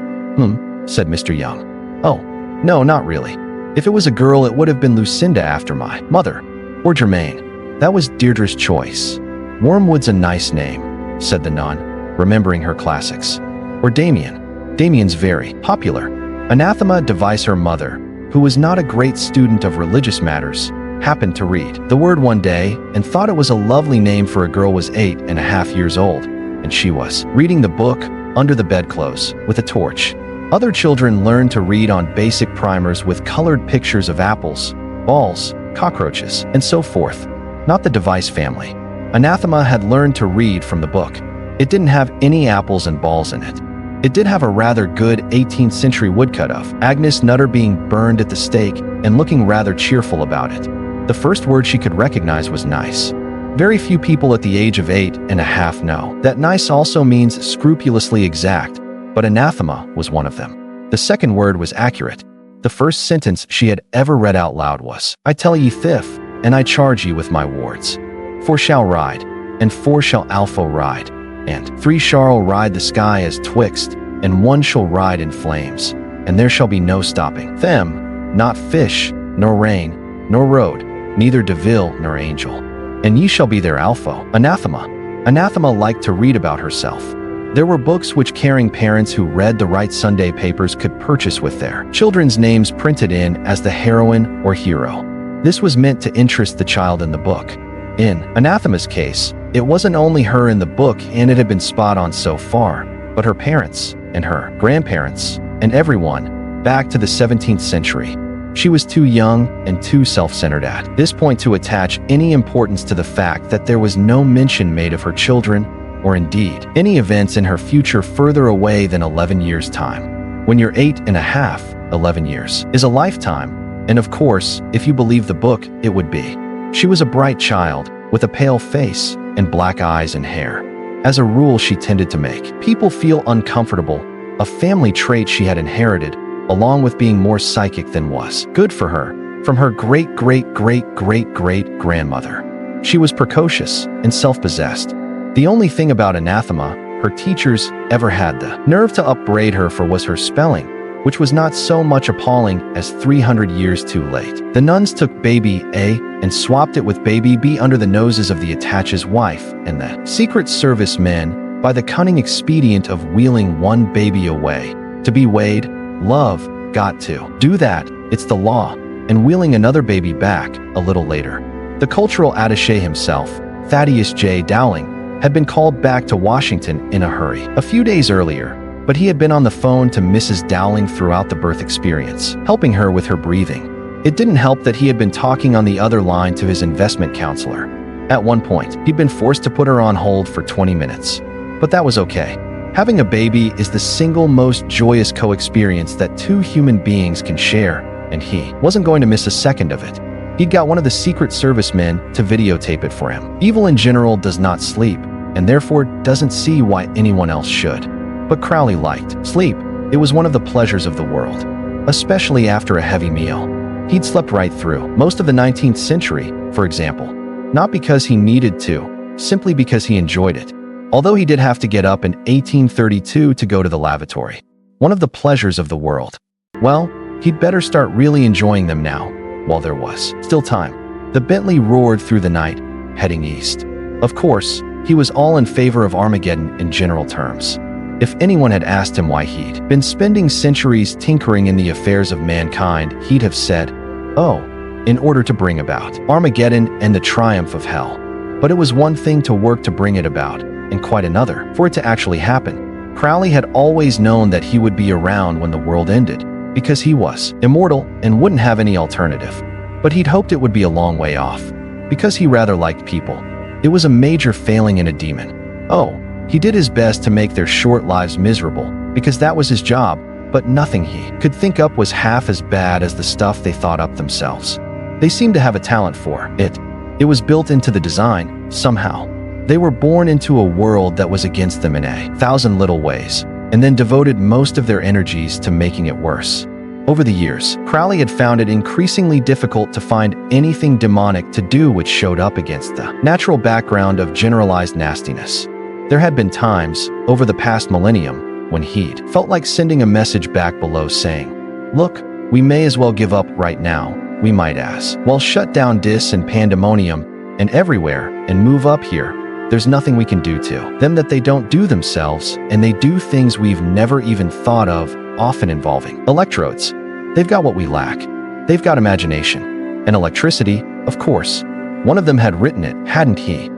Said Mr. Young. "Oh, no, not really. If it was a girl, it would have been Lucinda after my mother. Or Germaine. That was Deirdre's choice. Wormwood's a nice name," said the nun, remembering her classics. "Or Damien. Damien's very popular." Anathema Device, her mother, who was not a great student of religious matters, happened to read the word one day and thought it was a lovely name for a girl was 8.5 years old, and she was reading the book under the bedclothes with a torch. Other children learned to read on basic primers with colored pictures of apples, balls, cockroaches, and so forth. Not the Device family. Anathema had learned to read from the book. It didn't have any apples and balls in it. It did have a rather good 18th century woodcut of Agnes Nutter being burned at the stake and looking rather cheerful about it. The first word she could recognize was nice. Very few people at the age of 8.5 know that nice also means scrupulously exact, but anathema was one of them. The second word was accurate. The first sentence she had ever read out loud was, "I tell ye thif, and I charge ye with my wards. 4 shall ride, and 4 shall Alpha ride, and 3 shall ride the sky as twixt, and 1 shall ride in flames, and there shall be no stopping them, not fish, nor rain, nor road, neither devil nor angel. And ye shall be their Alpha." Anathema. Anathema liked to read about herself. There were books which caring parents who read the right Sunday papers could purchase with their children's names printed in as the heroine or hero. This was meant to interest the child in the book. In Anathema's case, it wasn't only her in the book and it had been spot on so far, but her parents and her grandparents and everyone back to the 17th century. She was too young and too self-centered at this point to attach any importance to the fact that there was no mention made of her children or indeed any events in her future further away than 11 years' time. When you're 8.5, 11 years is a lifetime, and of course, if you believe the book, it would be. She was a bright child with a pale face and black eyes and hair. As a rule, she tended to make people feel uncomfortable, a family trait she had inherited, along with being more psychic than was good for her from her great-great-great-great-great-grandmother. She was precocious and self-possessed. The only thing about anathema her teachers ever had the nerve to upbraid her for was her spelling, which was not so much appalling as 300 years too late. The nuns took baby A and swapped it with baby B under the noses of the attache's wife and the Secret Service men by the cunning expedient of wheeling one baby away to be weighed. Love got to do that, it's the law, and wheeling another baby back a little later. The cultural attaché himself, Thaddeus J. Dowling, had been called back to Washington in a hurry a few days earlier, but he had been on the phone to Mrs. Dowling throughout the birth experience, helping her with her breathing. It didn't help that he had been talking on the other line to his investment counselor. At one point, he'd been forced to put her on hold for 20 minutes. But that was okay. Having a baby is the single most joyous co-experience that two human beings can share, and he wasn't going to miss a second of it. He'd got one of the Secret Service men to videotape it for him. Evil in general does not sleep, and therefore doesn't see why anyone else should. But Crowley liked sleep. It was one of the pleasures of the world, especially after a heavy meal. He'd slept right through most of the 19th century, for example, not because he needed to, simply because he enjoyed it. Although he did have to get up in 1832 to go to the lavatory. One of the pleasures of the world. Well, he'd better start really enjoying them now, while there was still time. The Bentley roared through the night, heading east. Of course, he was all in favor of Armageddon in general terms. If anyone had asked him why he'd been spending centuries tinkering in the affairs of mankind, he'd have said, "Oh, in order to bring about Armageddon and the triumph of hell." But it was one thing to work to bring it about, and quite another for it to actually happen. Crowley had always known that he would be around when the world ended, because he was immortal and wouldn't have any alternative. But he'd hoped it would be a long way off, because he rather liked people. It was a major failing in a demon. Oh, he did his best to make their short lives miserable, because that was his job, but nothing he could think up was half as bad as the stuff they thought up themselves. They seemed to have a talent for it. It was built into the design, somehow. They were born into a world that was against them in 1,000 little ways, and then devoted most of their energies to making it worse. Over the years, Crowley had found it increasingly difficult to find anything demonic to do which showed up against the natural background of generalized nastiness. There had been times, over the past millennium, when he'd felt like sending a message back below saying, "Look, we may as well give up right now, we might as well shut down dis and pandemonium and everywhere and move up here. There's nothing we can do to them that they don't do themselves, and they do things we've never even thought of, often involving electrodes. They've got what we lack. They've got imagination. And electricity, of course. One of them had written it, hadn't he?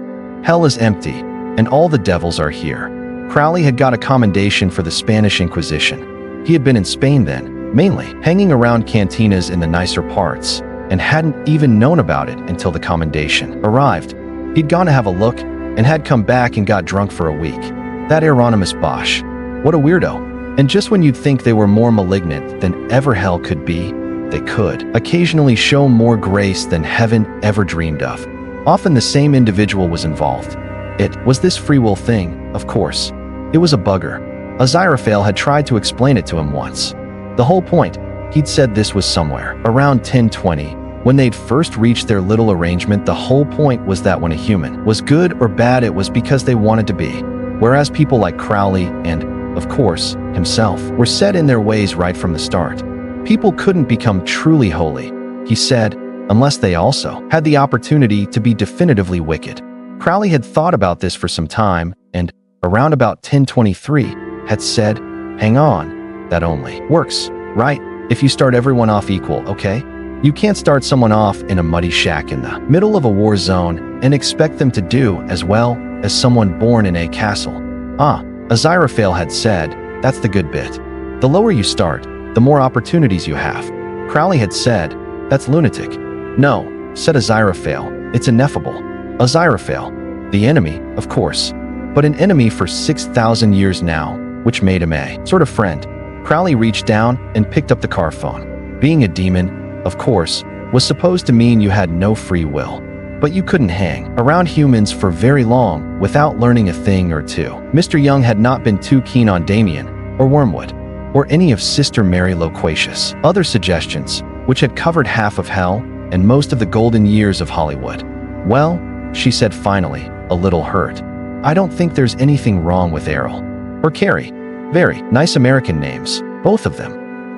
Hell is empty, and all the devils are here." Crowley had got a commendation for the Spanish Inquisition. He had been in Spain then, mainly hanging around cantinas in the nicer parts, and hadn't even known about it until the commendation arrived. He'd gone to have a look, and had come back and got drunk for a week. That Hieronymus Bosch. What a weirdo. And just when you'd think they were more malignant than ever hell could be, they could occasionally show more grace than heaven ever dreamed of. Often the same individual was involved. It was this free will thing, of course. It was a bugger. Aziraphale had tried to explain it to him once. The whole point, he'd said this was somewhere around 1020. When they'd first reached their little arrangement, the whole point was that when a human was good or bad, it was because they wanted to be. Whereas people like Crowley and, of course, himself, were set in their ways right from the start. People couldn't become truly holy, he said, unless they also had the opportunity to be definitively wicked. Crowley had thought about this for some time, and, around about 1023, had said, "Hang on, that only works, right? If you start everyone off equal, okay? You can't start someone off in a muddy shack in the middle of a war zone and expect them to do as well as someone born in a castle." Aziraphale had said, "That's the good bit. The lower you start, the more opportunities you have." Crowley had said, "That's lunatic." "No," said Aziraphale, "it's ineffable." Aziraphale, the enemy, of course, but an enemy for 6,000 years now, which made him a sort of friend. Crowley reached down and picked up the car phone. Being a demon, of course, was supposed to mean you had no free will. But you couldn't hang around humans for very long without learning a thing or two. Mr. Young had not been too keen on Damien, or Wormwood, or any of Sister Mary Loquacious' other suggestions, which had covered half of hell and most of the golden years of Hollywood. "Well," she said finally, a little hurt, "I don't think there's anything wrong with Errol. Or Carrie. Very nice American names, both of them.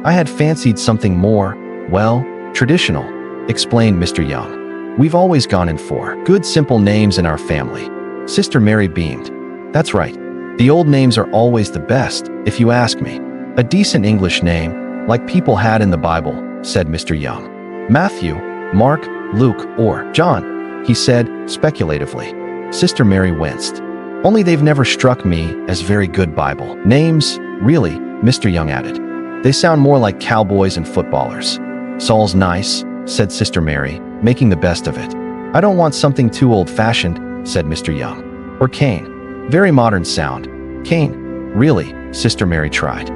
I had fancied something more, well, traditional," explained Mr. Young. "We've always gone in for good simple names in our family." Sister Mary beamed. "That's right. The old names are always the best, if you ask me. A decent English name, like people had in the Bible," said Mr. Young. "Matthew, Mark, Luke, or John," he said speculatively. Sister Mary winced. "Only they've never struck me as very good Bible names, really," Mr. Young added. "They sound more like cowboys and footballers." "Saul's nice," said Sister Mary, making the best of it. "I don't want something too old-fashioned," said Mr. Young. "Or Cain. Very modern sound." "Cain? Really?" Sister Mary tried.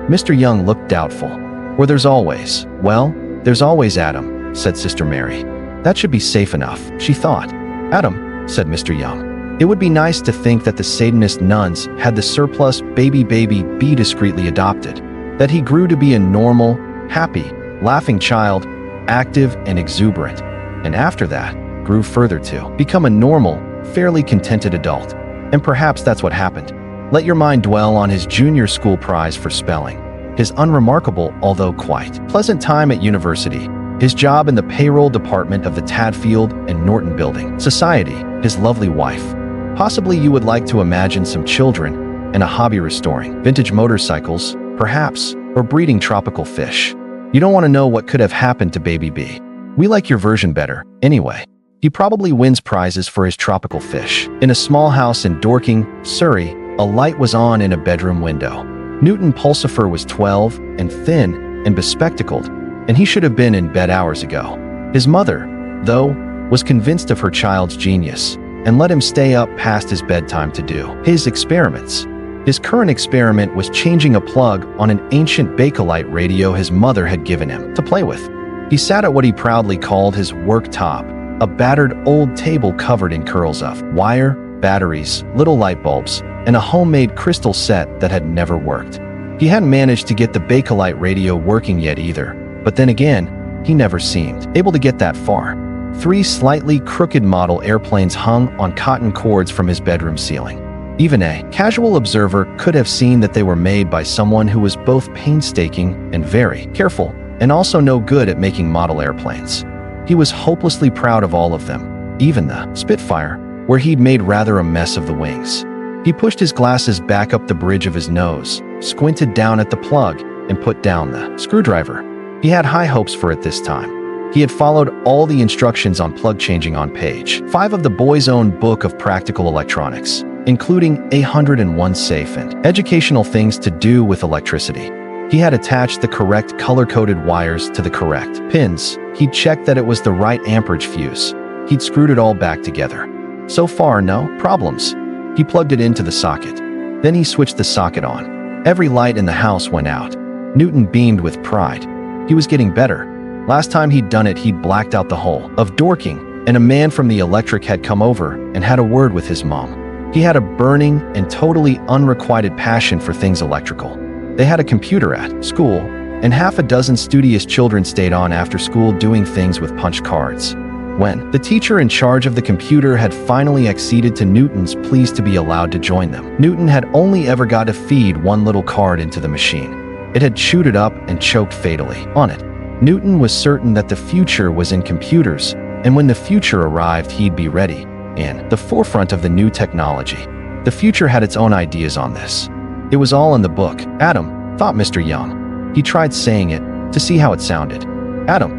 Mr. Young looked doubtful. "Or there's always, well, there's always Adam," said Sister Mary. That should be safe enough, she thought. Adam, said Mr. Young. It would be nice to think that the Satanist nuns had the surplus baby be discreetly adopted, that he grew to be a normal, happy, laughing child, active and exuberant, and after that, grew further to become a normal, fairly contented adult. And perhaps that's what happened. Let your mind dwell on his junior school prize for spelling, his unremarkable, although quite pleasant time at university, his job in the payroll department of the Tadfield and Norton Building Society, his lovely wife. Possibly you would like to imagine some children and a hobby restoring vintage motorcycles, perhaps, or breeding tropical fish. You don't want to know what could have happened to Baby B. We like your version better, anyway. He probably wins prizes for his tropical fish. In a small house in Dorking, Surrey, a light was on in a bedroom window. Newton Pulsifer was 12 and thin and bespectacled, and he should have been in bed hours ago. His mother, though, was convinced of her child's genius and let him stay up past his bedtime to do his experiments. His current experiment was changing a plug on an ancient Bakelite radio his mother had given him to play with. He sat at what he proudly called his work top, a battered old table covered in curls of wire, batteries, little light bulbs, and a homemade crystal set that had never worked. He hadn't managed to get the Bakelite radio working yet either, but then again, he never seemed able to get that far. 3 slightly crooked model airplanes hung on cotton cords from his bedroom ceiling. Even a casual observer could have seen that they were made by someone who was both painstaking and very careful, and also no good at making model airplanes. He was hopelessly proud of all of them, even the Spitfire, where he'd made rather a mess of the wings. He pushed his glasses back up the bridge of his nose, squinted down at the plug, and put down the screwdriver. He had high hopes for it this time. He had followed all the instructions on plug changing on page 5 of the boy's own book of practical electronics, including 101 safe and educational things to do with electricity. He had attached the correct color-coded wires to the correct pins. He'd checked that it was the right amperage fuse. He'd screwed it all back together. So far, no problems. He plugged it into the socket. Then he switched the socket on. Every light in the house went out. Newton beamed with pride. He was getting better. Last time he'd done it, he'd blacked out the whole of Dorking, and a man from the electric had come over and had a word with his mom. He had a burning and totally unrequited passion for things electrical. They had a computer at school, and half a dozen studious children stayed on after school doing things with punch cards. When the teacher in charge of the computer had finally acceded to Newton's pleas to be allowed to join them, Newton had only ever got to feed one little card into the machine. It had chewed it up and choked fatally on it. Newton was certain that the future was in computers, and when the future arrived, he'd be ready, in the forefront of the new technology. The future had its own ideas on this. It was all in the book. Adam, thought Mr. Young. He tried saying it, to see how it sounded. Adam,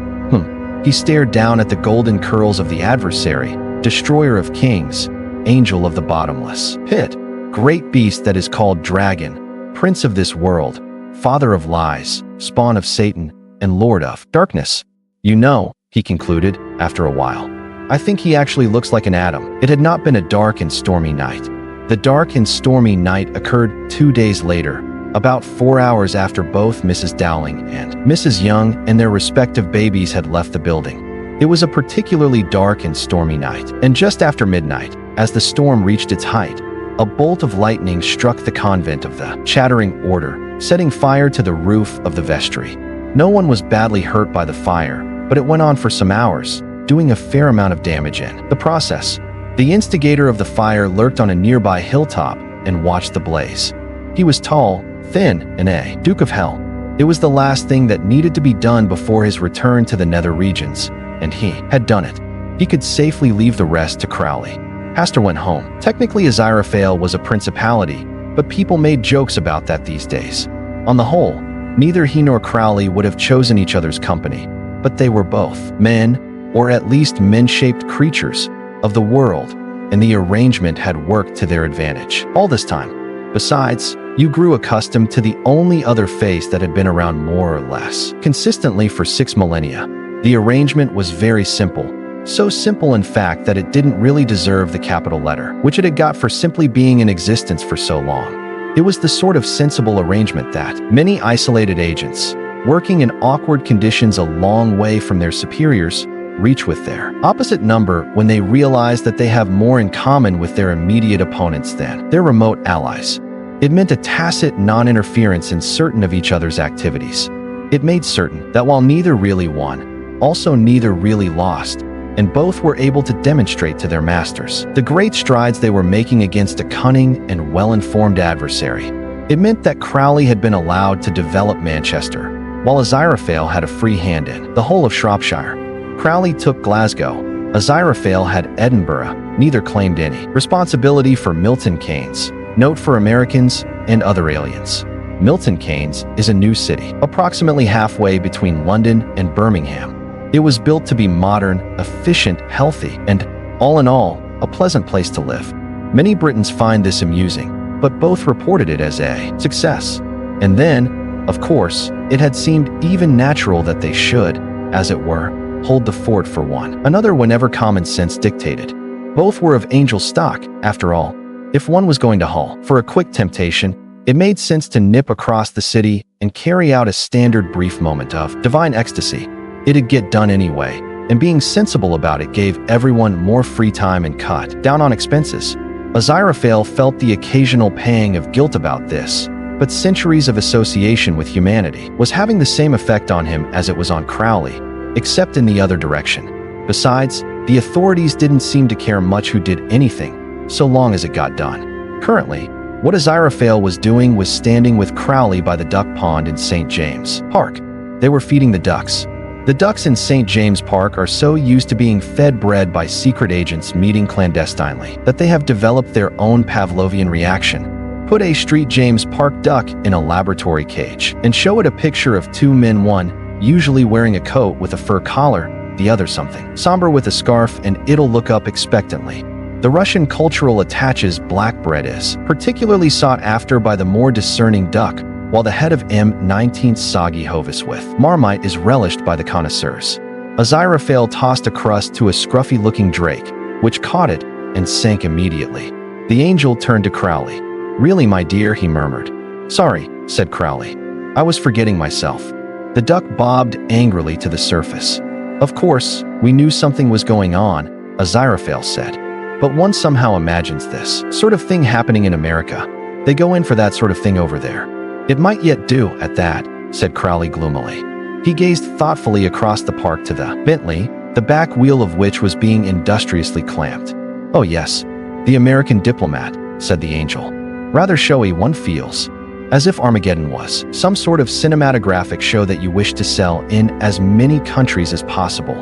He stared down at the golden curls of the adversary, destroyer of kings, angel of the bottomless pit, great beast that is called dragon, prince of this world, father of lies, spawn of Satan, and lord of darkness. You know, he concluded, after a while, I think he actually looks like an Adam. It had not been a dark and stormy night. The dark and stormy night occurred 2 days later, about 4 hours after both Mrs. Dowling and Mrs. Young and their respective babies had left the building. It was a particularly dark and stormy night, and just after midnight, as the storm reached its height, a bolt of lightning struck the convent of the Chattering Order, setting fire to the roof of the vestry. No one was badly hurt by the fire, but it went on for some hours, doing a fair amount of damage in the process. The instigator of the fire lurked on a nearby hilltop and watched the blaze. He was tall, thin, and a Duke of Hell. It was the last thing that needed to be done before his return to the nether regions, and he had done it. He could safely leave the rest to Crowley. Hastur went home. Technically, Aziraphale was a principality, but people made jokes about that these days. On the whole, neither he nor Crowley would have chosen each other's company, but they were both men, or at least men-shaped creatures, of the world, and the arrangement had worked to their advantage all this time. Besides, you grew accustomed to the only other face that had been around more or less consistently for 6 millennia. The arrangement was very simple, so simple in fact that it didn't really deserve the capital letter, which it had got for simply being in existence for so long. It was the sort of sensible arrangement that many isolated agents, working in awkward conditions a long way from their superiors, reach with their opposite number when they realize that they have more in common with their immediate opponents than their remote allies. It meant a tacit non-interference in certain of each other's activities. It made certain that while neither really won, also neither really lost, and both were able to demonstrate to their masters the great strides they were making against a cunning and well-informed adversary. It meant that Crowley had been allowed to develop Manchester, while Aziraphale had a free hand in the whole of Shropshire. Crowley took Glasgow. Aziraphale had Edinburgh. Neither claimed any responsibility for Milton Keynes. Note for Americans and other aliens. Milton Keynes is a new city, approximately halfway between London and Birmingham. It was built to be modern, efficient, healthy, and, all in all, a pleasant place to live. Many Britons find this amusing, but both reported it as a success. And then, of course, it had seemed even natural that they should, as it were, hold the fort for one another whenever common sense dictated. Both were of angel stock, after all. If one was going to haul for a quick temptation, it made sense to nip across the city and carry out a standard brief moment of divine ecstasy. It'd get done anyway, and being sensible about it gave everyone more free time and cut down on expenses. Aziraphale felt the occasional pang of guilt about this, but centuries of association with humanity was having the same effect on him as it was on Crowley, except in the other direction. Besides, the authorities didn't seem to care much who did anything, so long as it got done. Currently, what Aziraphale was doing was standing with Crowley by the duck pond in St. James Park. They were feeding the ducks. The ducks in St. James Park are so used to being fed bread by secret agents meeting clandestinely that they have developed their own Pavlovian reaction. Put a St. James Park duck in a laboratory cage and show it a picture of two men, one usually wearing a coat with a fur collar, the other something somber with a scarf, and it'll look up expectantly. The Russian cultural attaches black bread is particularly sought after by the more discerning duck, while the head of M19 soggy hovis with marmite is relished by the connoisseurs. Aziraphale tossed a crust to a scruffy-looking drake, which caught it and sank immediately. The angel turned to Crowley. "Really, my dear," he murmured. "Sorry," said Crowley. "I was forgetting myself." The duck bobbed angrily to the surface. "Of course, we knew something was going on," Aziraphale said. "But one somehow imagines this sort of thing happening in America. They go in for that sort of thing over there." "It might yet do, at that," said Crowley gloomily. He gazed thoughtfully across the park to the Bentley, the back wheel of which was being industriously clamped. "Oh yes, the American diplomat," said the angel. "Rather showy, one feels. As if Armageddon was some sort of cinematographic show that you wish to sell in as many countries as possible."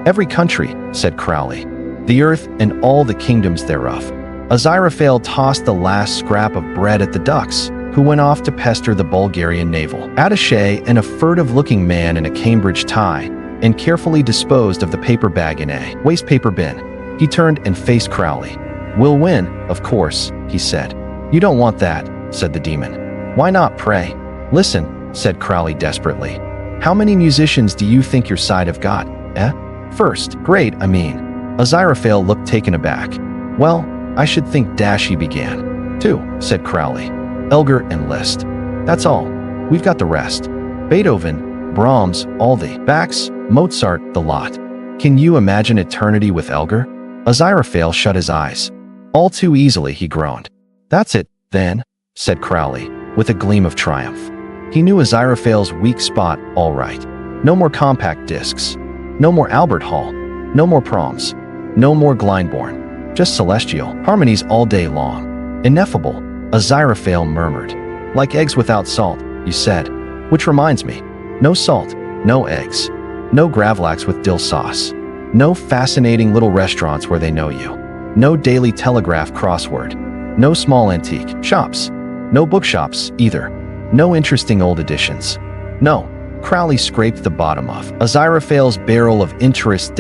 "Every country," said Crowley. "The earth and all the kingdoms thereof." Aziraphale tossed the last scrap of bread at the ducks, who went off to pester the Bulgarian naval attaché and a furtive-looking man in a Cambridge tie, and carefully disposed of the paper bag in a wastepaper bin. He turned and faced Crowley. "We'll win, of course," he said. "You don't want that," said the demon. "Why not, pray?" "Listen," said Crowley desperately. "How many musicians do you think your side have got, eh? First, great, I mean." Aziraphale looked taken aback. "Well, I should think he began. "Two," said Crowley. "Elgar and Liszt. That's all. We've got the rest. Beethoven, Brahms, all the Bachs, Mozart, the lot. Can you imagine eternity with Elgar?" Aziraphale shut his eyes. "All too easily," he groaned. "That's it, then," said Crowley, with a gleam of triumph. He knew Aziraphale's weak spot all right. No more compact discs. No more Albert Hall. No more proms. No more Glyndebourne. Just celestial harmonies all day long. "Ineffable," Aziraphale murmured. "Like eggs without salt, you said. Which reminds me, no salt, no eggs. No gravlax with dill sauce. No fascinating little restaurants where they know you. No Daily Telegraph crossword. No small antique shops. No bookshops, either. No interesting old editions. No." Crowley scraped the bottom of Aziraphale's barrel of interest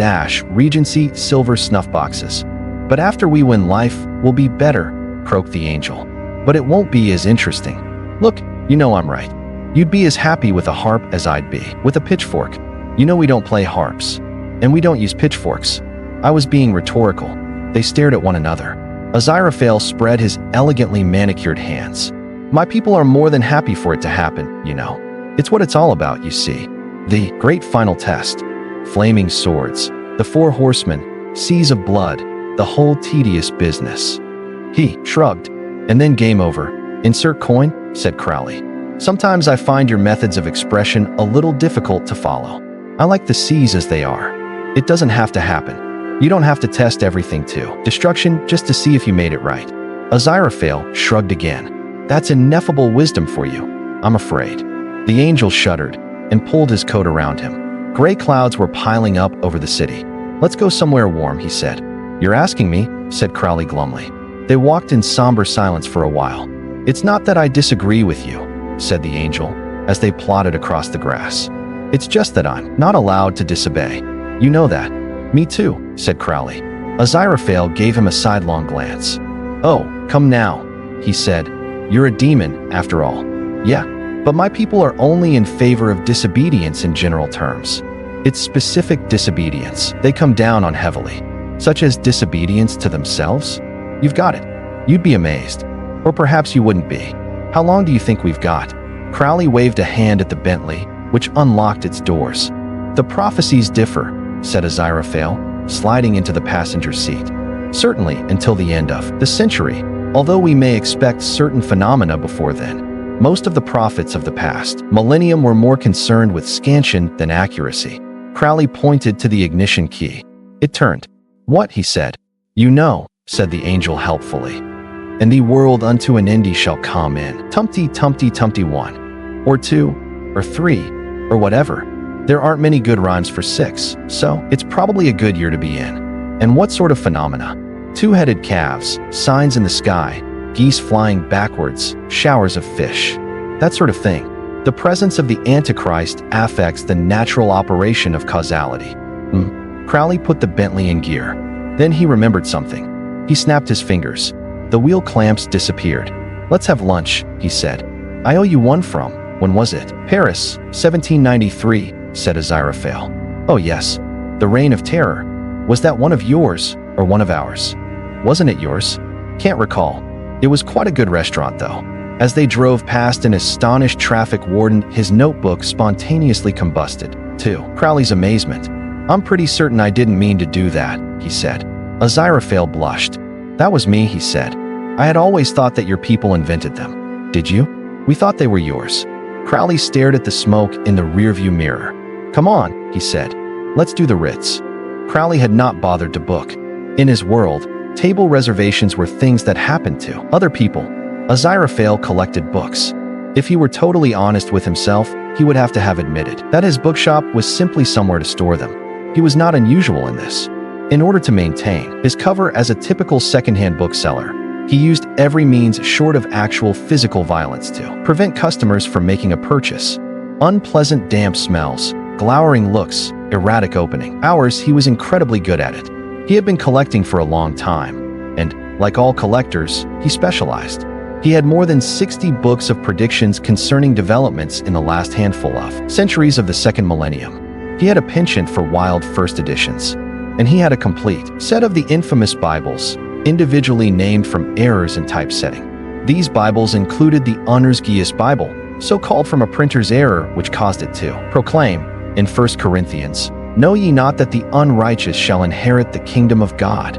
Regency silver snuff boxes. "But after we win, life will be better," croaked the angel. "But it won't be as interesting. Look, you know I'm right. You'd be as happy with a harp as I'd be with a pitchfork. You know we don't play harps. And we don't use pitchforks." I was being rhetorical. They stared at one another. Aziraphale spread his elegantly manicured hands. "My people are more than happy for it to happen, you know. It's what it's all about, you see. The great final test. Flaming swords. The four horsemen. Seas of blood. The whole tedious business. He shrugged. And then game over. Insert coin, said Crowley. Sometimes I find your methods of expression a little difficult to follow. I like the seas as they are. It doesn't have to happen. You don't have to test everything to destruction just to see if you made it right. Aziraphale shrugged again. That's ineffable wisdom for you, I'm afraid. The angel shuddered and pulled his coat around him. Gray clouds were piling up over the city. Let's go somewhere warm, he said. You're asking me, said Crowley glumly. They walked in somber silence for a while. It's not that I disagree with you, said the angel, as they plodded across the grass. It's just that I'm not allowed to disobey. You know that. Me too, said Crowley. Aziraphale gave him a sidelong glance. Oh, come now, he said. You're a demon, after all. Yeah, but my people are only in favor of disobedience in general terms. It's specific disobedience they come down on heavily, such as disobedience to themselves. You've got it. You'd be amazed. Or perhaps you wouldn't be. How long do you think we've got? Crowley waved a hand at the Bentley, which unlocked its doors. The prophecies differ, said Aziraphale, sliding into the passenger seat. Certainly until the end of the century, although we may expect certain phenomena before then. Most of the prophets of the past millennium were more concerned with scansion than accuracy. Crowley pointed to the ignition key. It turned. What, he said. You know, said the angel helpfully. And the world unto an end shall come in. Tumpty, tumpty, tumpty 1. Or 2. Or 3. Or whatever. There aren't many good rhymes for 6, so it's probably a good year to be in. And what sort of phenomena? Two-headed calves, signs in the sky, geese flying backwards, showers of fish. That sort of thing. The presence of the Antichrist affects the natural operation of causality. Crowley put the Bentley in gear. Then he remembered something. He snapped his fingers. The wheel clamps disappeared. Let's have lunch, he said. I owe you one from, when was it? Paris, 1793, said Aziraphale. Oh yes, the Reign of Terror. Was that one of yours, or one of ours? Wasn't it yours? Can't recall. It was quite a good restaurant, though. As they drove past an astonished traffic warden, his notebook spontaneously combusted, to Crowley's amazement. I'm pretty certain I didn't mean to do that, he said. Aziraphale blushed. That was me, he said. I had always thought that your people invented them. Did you? We thought they were yours. Crowley stared at the smoke in the rearview mirror. Come on, he said. Let's do the Ritz. Crowley had not bothered to book. In his world, table reservations were things that happened to other people. Aziraphale collected books. If he were totally honest with himself, he would have to have admitted that his bookshop was simply somewhere to store them. He was not unusual in this. In order to maintain his cover as a typical secondhand bookseller, he used every means short of actual physical violence to prevent customers from making a purchase. Unpleasant damp smells, glowering looks, erratic opening hours. He was incredibly good at it. He had been collecting for a long time, and, like all collectors, he specialized. He had more than 60 books of predictions concerning developments in the last handful of centuries of the second millennium. He had a penchant for wild first editions, and he had a complete set of the infamous Bibles, individually named from errors in typesetting. These Bibles included the Unersgius Bible, so called from a printer's error which caused it to proclaim, in 1 Corinthians, Know ye not that the unrighteous shall inherit the kingdom of God?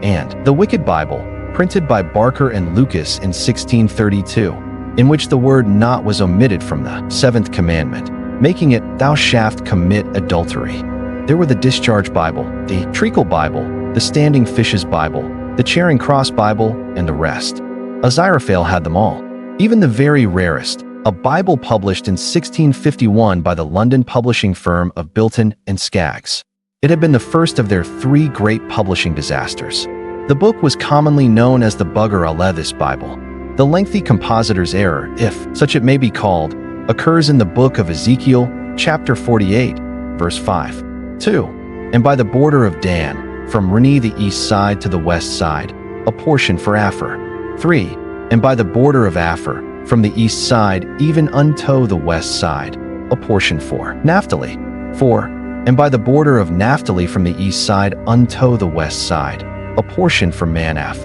And the Wicked Bible, printed by Barker and Lucas in 1632, in which the word not was omitted from the seventh commandment, making it, Thou shalt commit adultery. There were the Discharge Bible, the Treacle Bible, the Standing Fishes Bible, the Charing Cross Bible, and the rest. Aziraphale had them all. Even the very rarest, a Bible published in 1651 by the London publishing firm of Bilton and Skaggs. It had been the first of their 3 great publishing disasters. The book was commonly known as the Bugger Alethis Bible. The lengthy compositor's error, if such it may be called, occurs in the book of Ezekiel, chapter 48, verse 5. 2. And by the border of Dan, from Reni the east side to the west side, a portion for Aphor. 3. And by the border of Aphor, from the east side even unto the west side, a portion for Naphtali. 4. And by the border of Naphtali from the east side unto the west side, a portion for Manaph.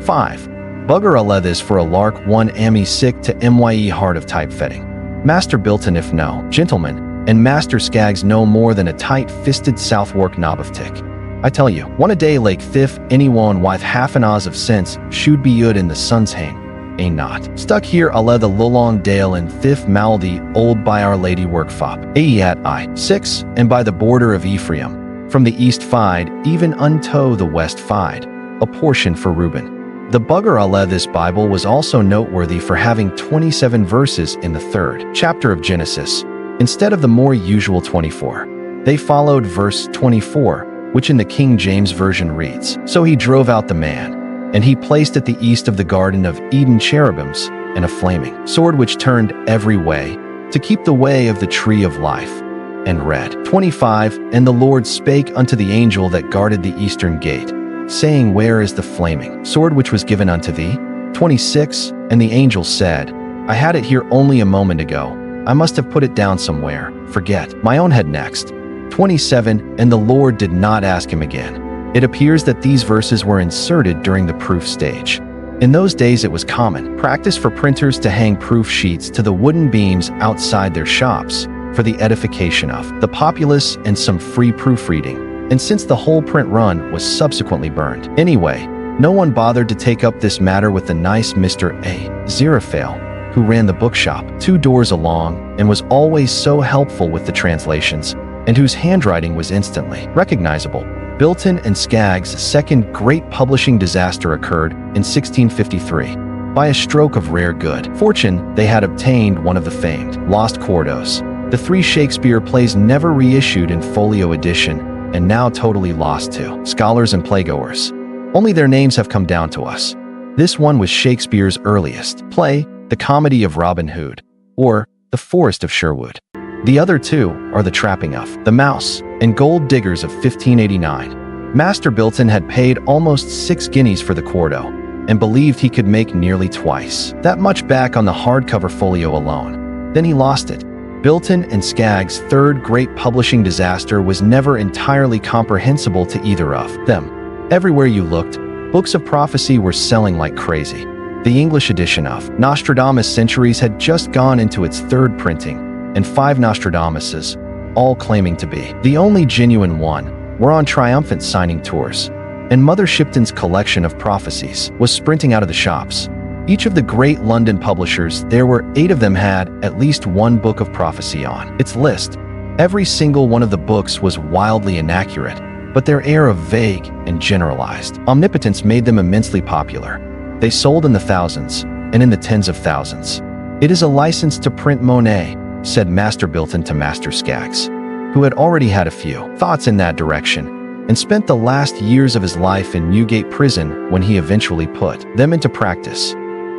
5. Bugger Alethis for a lark 1 Ami sick to MYE hard of typesetting. Master Bilton if no gentleman, and Master Skaggs no more than a tight-fisted Southwark knob of tick. I tell you, one a day like thif anyone with half an oz of sense should be good in the sun's hang, ain't not. Stuck here alle the Lulong Dale and thif maldy old by Our Lady work fop, at I-6, and by the border of Ephraim, from the east fide, even unto the west fide, a portion for Reuben. The bugger alle this Bible was also noteworthy for having 27 verses in the 3rd chapter of Genesis, instead of the more usual 24. They followed verse 24, which in the King James Version reads, "So he drove out the man, and he placed at the east of the Garden of Eden cherubims, and a flaming sword which turned every way, to keep the way of the tree of life." And read 25, "And the Lord spake unto the angel that guarded the eastern gate, saying, Where is the flaming sword which was given unto thee?" 26, "And the angel said, I had it here only a moment ago. I must have put it down somewhere. Forget. My own head next." 27, "And the Lord did not ask him again." It appears that these verses were inserted during the proof stage. In those days it was common practice for printers to hang proof sheets to the wooden beams outside their shops for the edification of the populace and some free proofreading. And since the whole print run was subsequently burned anyway, no one bothered to take up this matter with the nice Mr. A. Zeraphale, who ran the bookshop 2 doors along and was always so helpful with the translations, and whose handwriting was instantly recognizable. Bilton and Skaggs' second great publishing disaster occurred in 1653. By a stroke of rare good fortune, they had obtained one of the famed lost quartos, the 3 Shakespeare plays never reissued in folio edition, and now totally lost to scholars and playgoers. Only their names have come down to us. This one was Shakespeare's earliest play, The Comedy of Robin Hood, or The Forest of Sherwood. The other 2 are The Trapping of the Mouse and Gold Diggers of 1589. Master Bilton had paid almost 6 guineas for the quarto, and believed he could make nearly twice that much back on the hardcover folio alone. Then he lost it. Bilton and Skaggs' third great publishing disaster was never entirely comprehensible to either of them. Everywhere you looked, books of prophecy were selling like crazy. The English edition of Nostradamus' Centuries had just gone into its 3rd printing, and 5 Nostradamuses, all claiming to be the only genuine one, were on triumphant signing tours. And Mother Shipton's collection of prophecies was sprinting out of the shops. Each of the great London publishers, there were 8 of them, had at least one book of prophecy on its list. Every single one of the books was wildly inaccurate, but their air of vague and generalized omnipotence made them immensely popular. They sold in the thousands and in the tens of thousands. "It is a license to print Monet," said Master Bilton to Master Skaggs, who had already had a few thoughts in that direction, and spent the last years of his life in Newgate prison when he eventually put them into practice.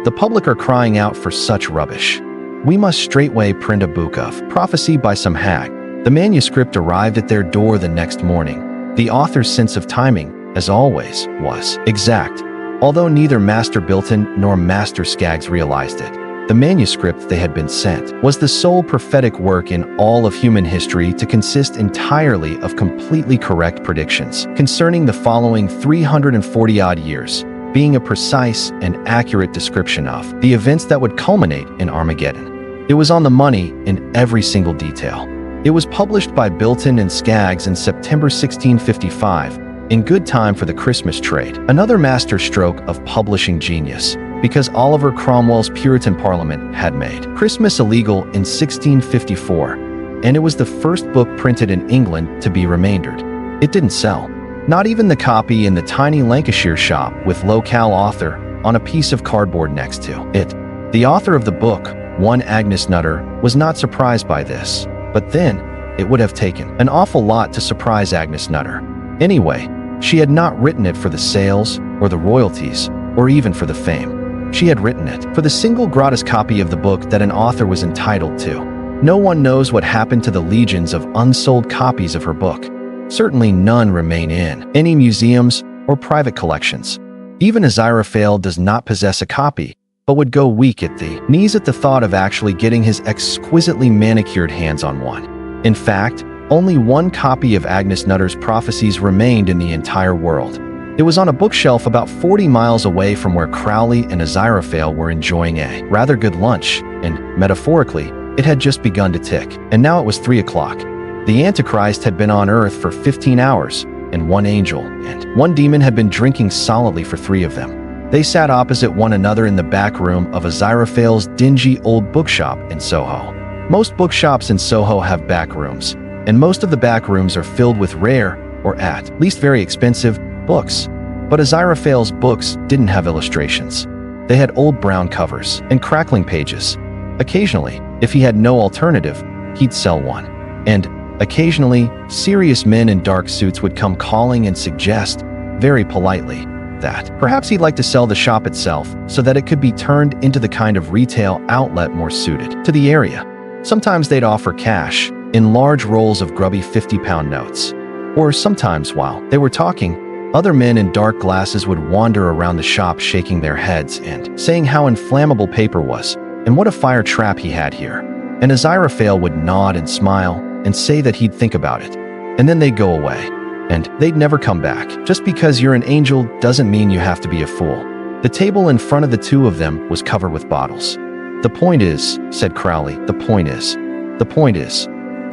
"The public are crying out for such rubbish. We must straightway print a book of prophecy by some hag." The manuscript arrived at their door the next morning. The author's sense of timing, as always, was exact, although neither Master Bilton nor Master Skaggs realized it. The manuscript they had been sent was the sole prophetic work in all of human history to consist entirely of completely correct predictions concerning the following 340-odd years, being a precise and accurate description of the events that would culminate in Armageddon. It was on the money in every single detail. It was published by Bilton and Skaggs in September 1655, in good time for the Christmas trade, another master stroke of publishing genius, because Oliver Cromwell's Puritan Parliament had made Christmas illegal in 1654, and it was the first book printed in England to be remaindered. It didn't sell. Not even the copy in the tiny Lancashire shop with locale author on a piece of cardboard next to it. The author of the book, one Agnes Nutter, was not surprised by this, but then it would have taken an awful lot to surprise Agnes Nutter. Anyway, she had not written it for the sales or the royalties or even for the fame. She had written it for the single gratis copy of the book that an author was entitled to. No one knows what happened to the legions of unsold copies of her book. Certainly none remain in any museums or private collections. Even Aziraphale does not possess a copy, but would go weak at the knees at the thought of actually getting his exquisitely manicured hands on one. In fact, only one copy of Agnes Nutter's prophecies remained in the entire world. It was on a bookshelf about 40 miles away from where Crowley and Aziraphale were enjoying a rather good lunch, and, metaphorically, It had just begun to tick, and now it was 3 o'clock. The Antichrist had been on Earth for 15 hours, and one angel and one demon had been drinking solidly for 3 of them. They sat opposite one another in the back room of Aziraphale's dingy old bookshop in Soho. Most bookshops in Soho have back rooms, and most of the back rooms are filled with rare, or at least very expensive, books. But Aziraphale's books didn't have illustrations. They had old brown covers and crackling pages. Occasionally, if he had no alternative, he'd sell one. And occasionally, serious men in dark suits would come calling and suggest, very politely, that perhaps he'd like to sell the shop itself so that it could be turned into the kind of retail outlet more suited to the area. Sometimes they'd offer cash in large rolls of grubby 50-pound notes. Or sometimes while they were talking, other men in dark glasses would wander around the shop shaking their heads and saying how inflammable paper was and what a fire trap he had here. And Aziraphale would nod and smile and say that he'd think about it. And then they'd go away. And they'd never come back. Just because you're an angel doesn't mean you have to be a fool. The table in front of the two of them was covered with bottles. "The point is," said Crowley, "the point is.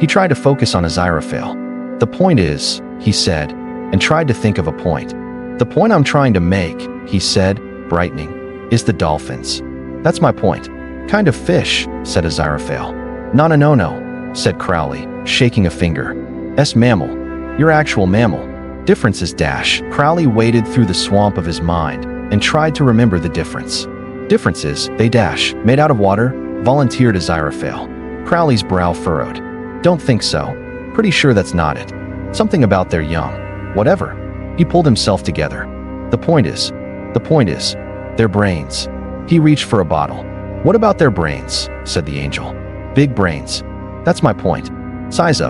He tried to focus on Aziraphale. "The point is," he said, and tried to think of a point. "The point I'm trying to make," he said, brightening, "is the dolphins. That's my point." "Kind of fish," said Aziraphale. No, said Crowley, shaking a finger. "S mammal. Your actual mammal. Differences dash." Crowley waded through the swamp of his mind and tried to remember the difference. "Differences, they dash. Made out of water," volunteered Aziraphale. Crowley's brow furrowed. "Don't think so. Pretty sure that's not it. Something about they're young. Whatever." He pulled himself together. The point is, their brains." He reached for a bottle. "What about their brains?" said the angel. "Big brains. That's my point. Size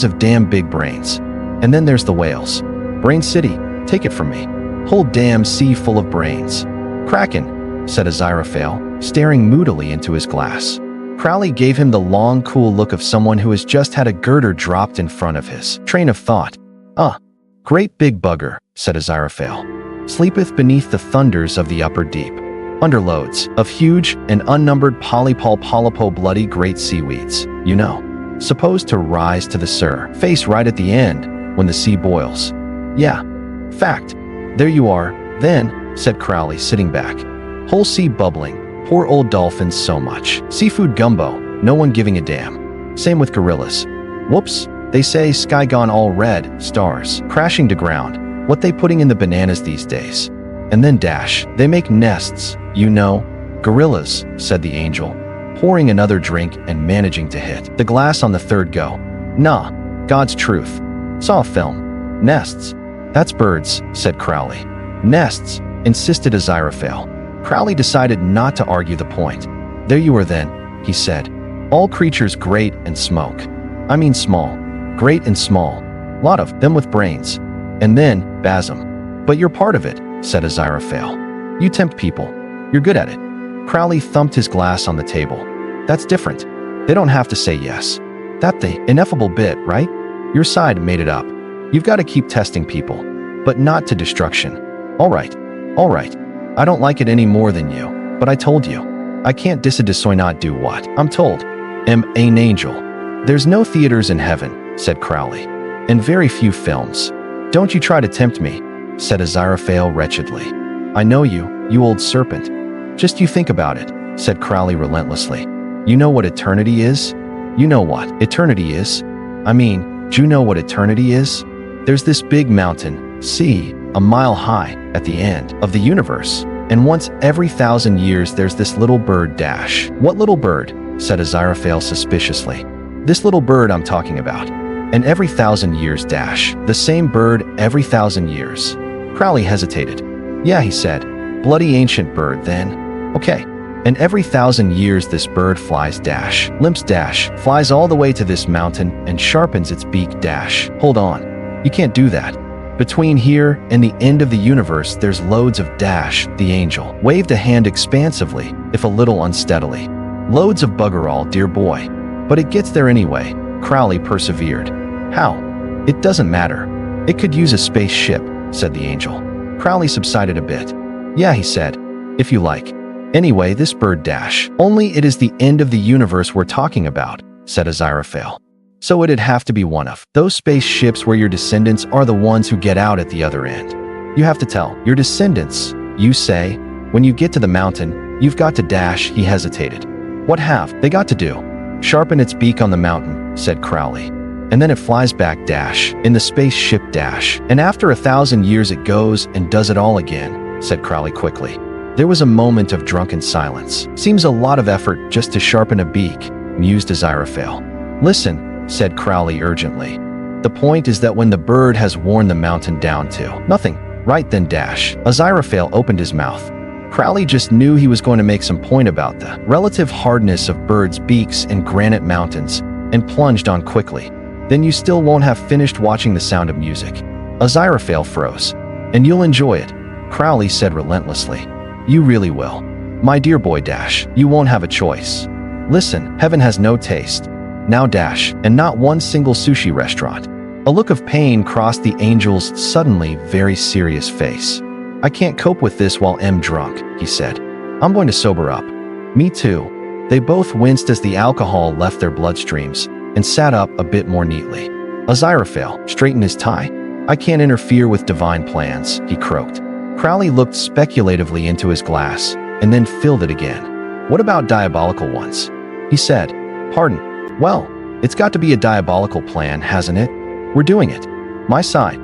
of damn big brains. And then there's the whales. Brain City, take it from me. Whole damn sea full of brains." "Kraken," said Aziraphale, staring moodily into his glass. Crowley gave him the long, cool look of someone who has just had a girder dropped in front of his train of thought. Great big bugger," said Aziraphale. "Sleepeth beneath the thunders of the upper deep. Underloads of huge and unnumbered polypo bloody great seaweeds, you know. Supposed to rise to the surface right at the end, when the sea boils. Yeah. Fact. There you are, then," said Crowley, sitting back. "Whole sea bubbling. Poor old dolphins so much. Seafood gumbo, no one giving a damn. Same with gorillas. Whoops, they say sky gone all red, stars crashing to ground. What they putting in the bananas these days? And then dash, they make nests, you know." "Gorillas," said the angel, pouring another drink and managing to hit the glass on the third go. "Nah, God's truth. Saw a film. Nests. That's birds," said Crowley. "Nests," insisted Aziraphale. Crowley decided not to argue the point. "There you are then," he said. "All creatures great and smoke. I mean small. Great and small. Lot of them with brains. And then, basm. But you're part of it," said Aziraphale. "You tempt people. You're good at it." Crowley thumped his glass on the table. "That's different. They don't have to say yes. That the ineffable bit, right? Your side made it up. You've got to keep testing people. But not to destruction. All right. I don't like it any more than you. But I told you. I can't disoy not do what I'm told. Am an angel. There's no theaters in heaven," said Crowley. "And very few films. Don't you try to tempt me," said Aziraphale wretchedly. "I know you old serpent. Just you think about it," said Crowley relentlessly. "You know what eternity is? You know what eternity is? I mean, do you know what eternity is? There's this big mountain, sea, a mile high, at the end of the universe. And once every 1,000 years there's this little bird dash." "What little bird?" said Aziraphale suspiciously. "This little bird I'm talking about. And every 1,000 years dash. The same bird every 1,000 years." Crowley hesitated. "Yeah," he said. "Bloody ancient bird then. Okay. And every 1,000 years this bird flies dash. Limps dash. Flies all the way to this mountain and sharpens its beak dash. Hold on. You can't do that. Between here and the end of the universe there's loads of dash." The angel waved a hand expansively, if a little unsteadily. "Loads of bugger all, dear boy. But it gets there anyway." Crowley persevered. "How?" "It doesn't matter. It could use a spaceship," said the angel. Crowley subsided a bit. "Yeah," he said. "If you like. Anyway, this bird dash. Only it is the end of the universe we're talking about, said Aziraphale. So it'd have to be one of those spaceships where your descendants are the ones who get out at the other end. You have to tell your descendants, you say, when you get to the mountain, you've got to dash. He hesitated. What have they got to do? Sharpen its beak on the mountain, said Crowley. And then it flies back dash, in the spaceship dash. And after 1,000 years it goes and does it all again, said Crowley quickly. There was a moment of drunken silence. Seems a lot of effort just to sharpen a beak, mused Aziraphale. Listen, said Crowley urgently. The point is that when the bird has worn the mountain down to nothing, right then dash. Aziraphale opened his mouth. Crowley just knew he was going to make some point about the relative hardness of birds' beaks and granite mountains, and plunged on quickly. Then you still won't have finished watching The Sound of Music. Aziraphale froze. And you'll enjoy it, Crowley said relentlessly. You really will. My dear boy dash, you won't have a choice. Listen, heaven has no taste. Now dash, and not one single sushi restaurant. A look of pain crossed the angel's suddenly very serious face. I can't cope with this while I'm drunk, he said. I'm going to sober up. Me too. They both winced as the alcohol left their bloodstreams and sat up a bit more neatly. Aziraphale straightened his tie. I can't interfere with divine plans, he croaked. Crowley looked speculatively into his glass and then filled it again. What about diabolical ones? He said. Pardon? Well, it's got to be a diabolical plan, hasn't it? We're doing it. My side.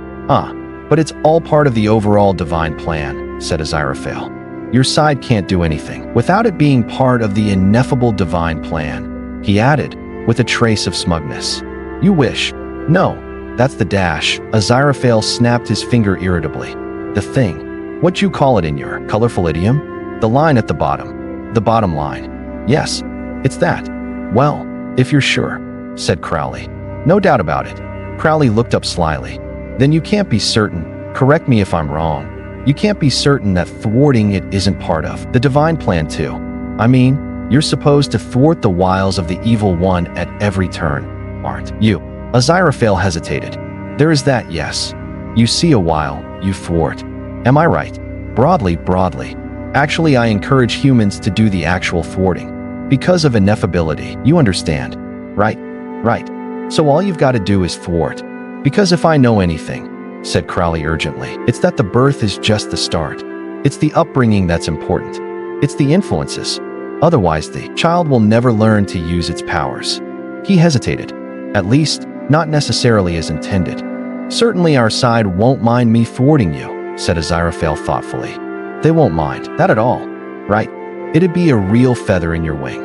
But it's all part of the overall divine plan, said Aziraphale. Your side can't do anything without it being part of the ineffable divine plan, he added, with a trace of smugness. You wish. No, that's the dash. Aziraphale snapped his finger irritably. The thing. What you call it in your colorful idiom? The line at the bottom. The bottom line. Yes, it's that. Well, if you're sure, said Crowley. No doubt about it. Crowley looked up slyly. Then you can't be certain, correct me if I'm wrong, you can't be certain that thwarting it isn't part of the divine plan too. I mean, you're supposed to thwart the wiles of the evil one at every turn, aren't you? Aziraphale hesitated. There is that, yes. You see a wile, you thwart. Am I right? Broadly. Actually, I encourage humans to do the actual thwarting. Because of ineffability, you understand. Right. So all you've got to do is thwart. Because if I know anything, said Crowley urgently, it's that the birth is just the start. It's the upbringing that's important. It's the influences. Otherwise, the child will never learn to use its powers. He hesitated. At least, not necessarily as intended. Certainly our side won't mind me thwarting you, said Aziraphale thoughtfully. They won't mind that at all, right? It'd be a real feather in your wing.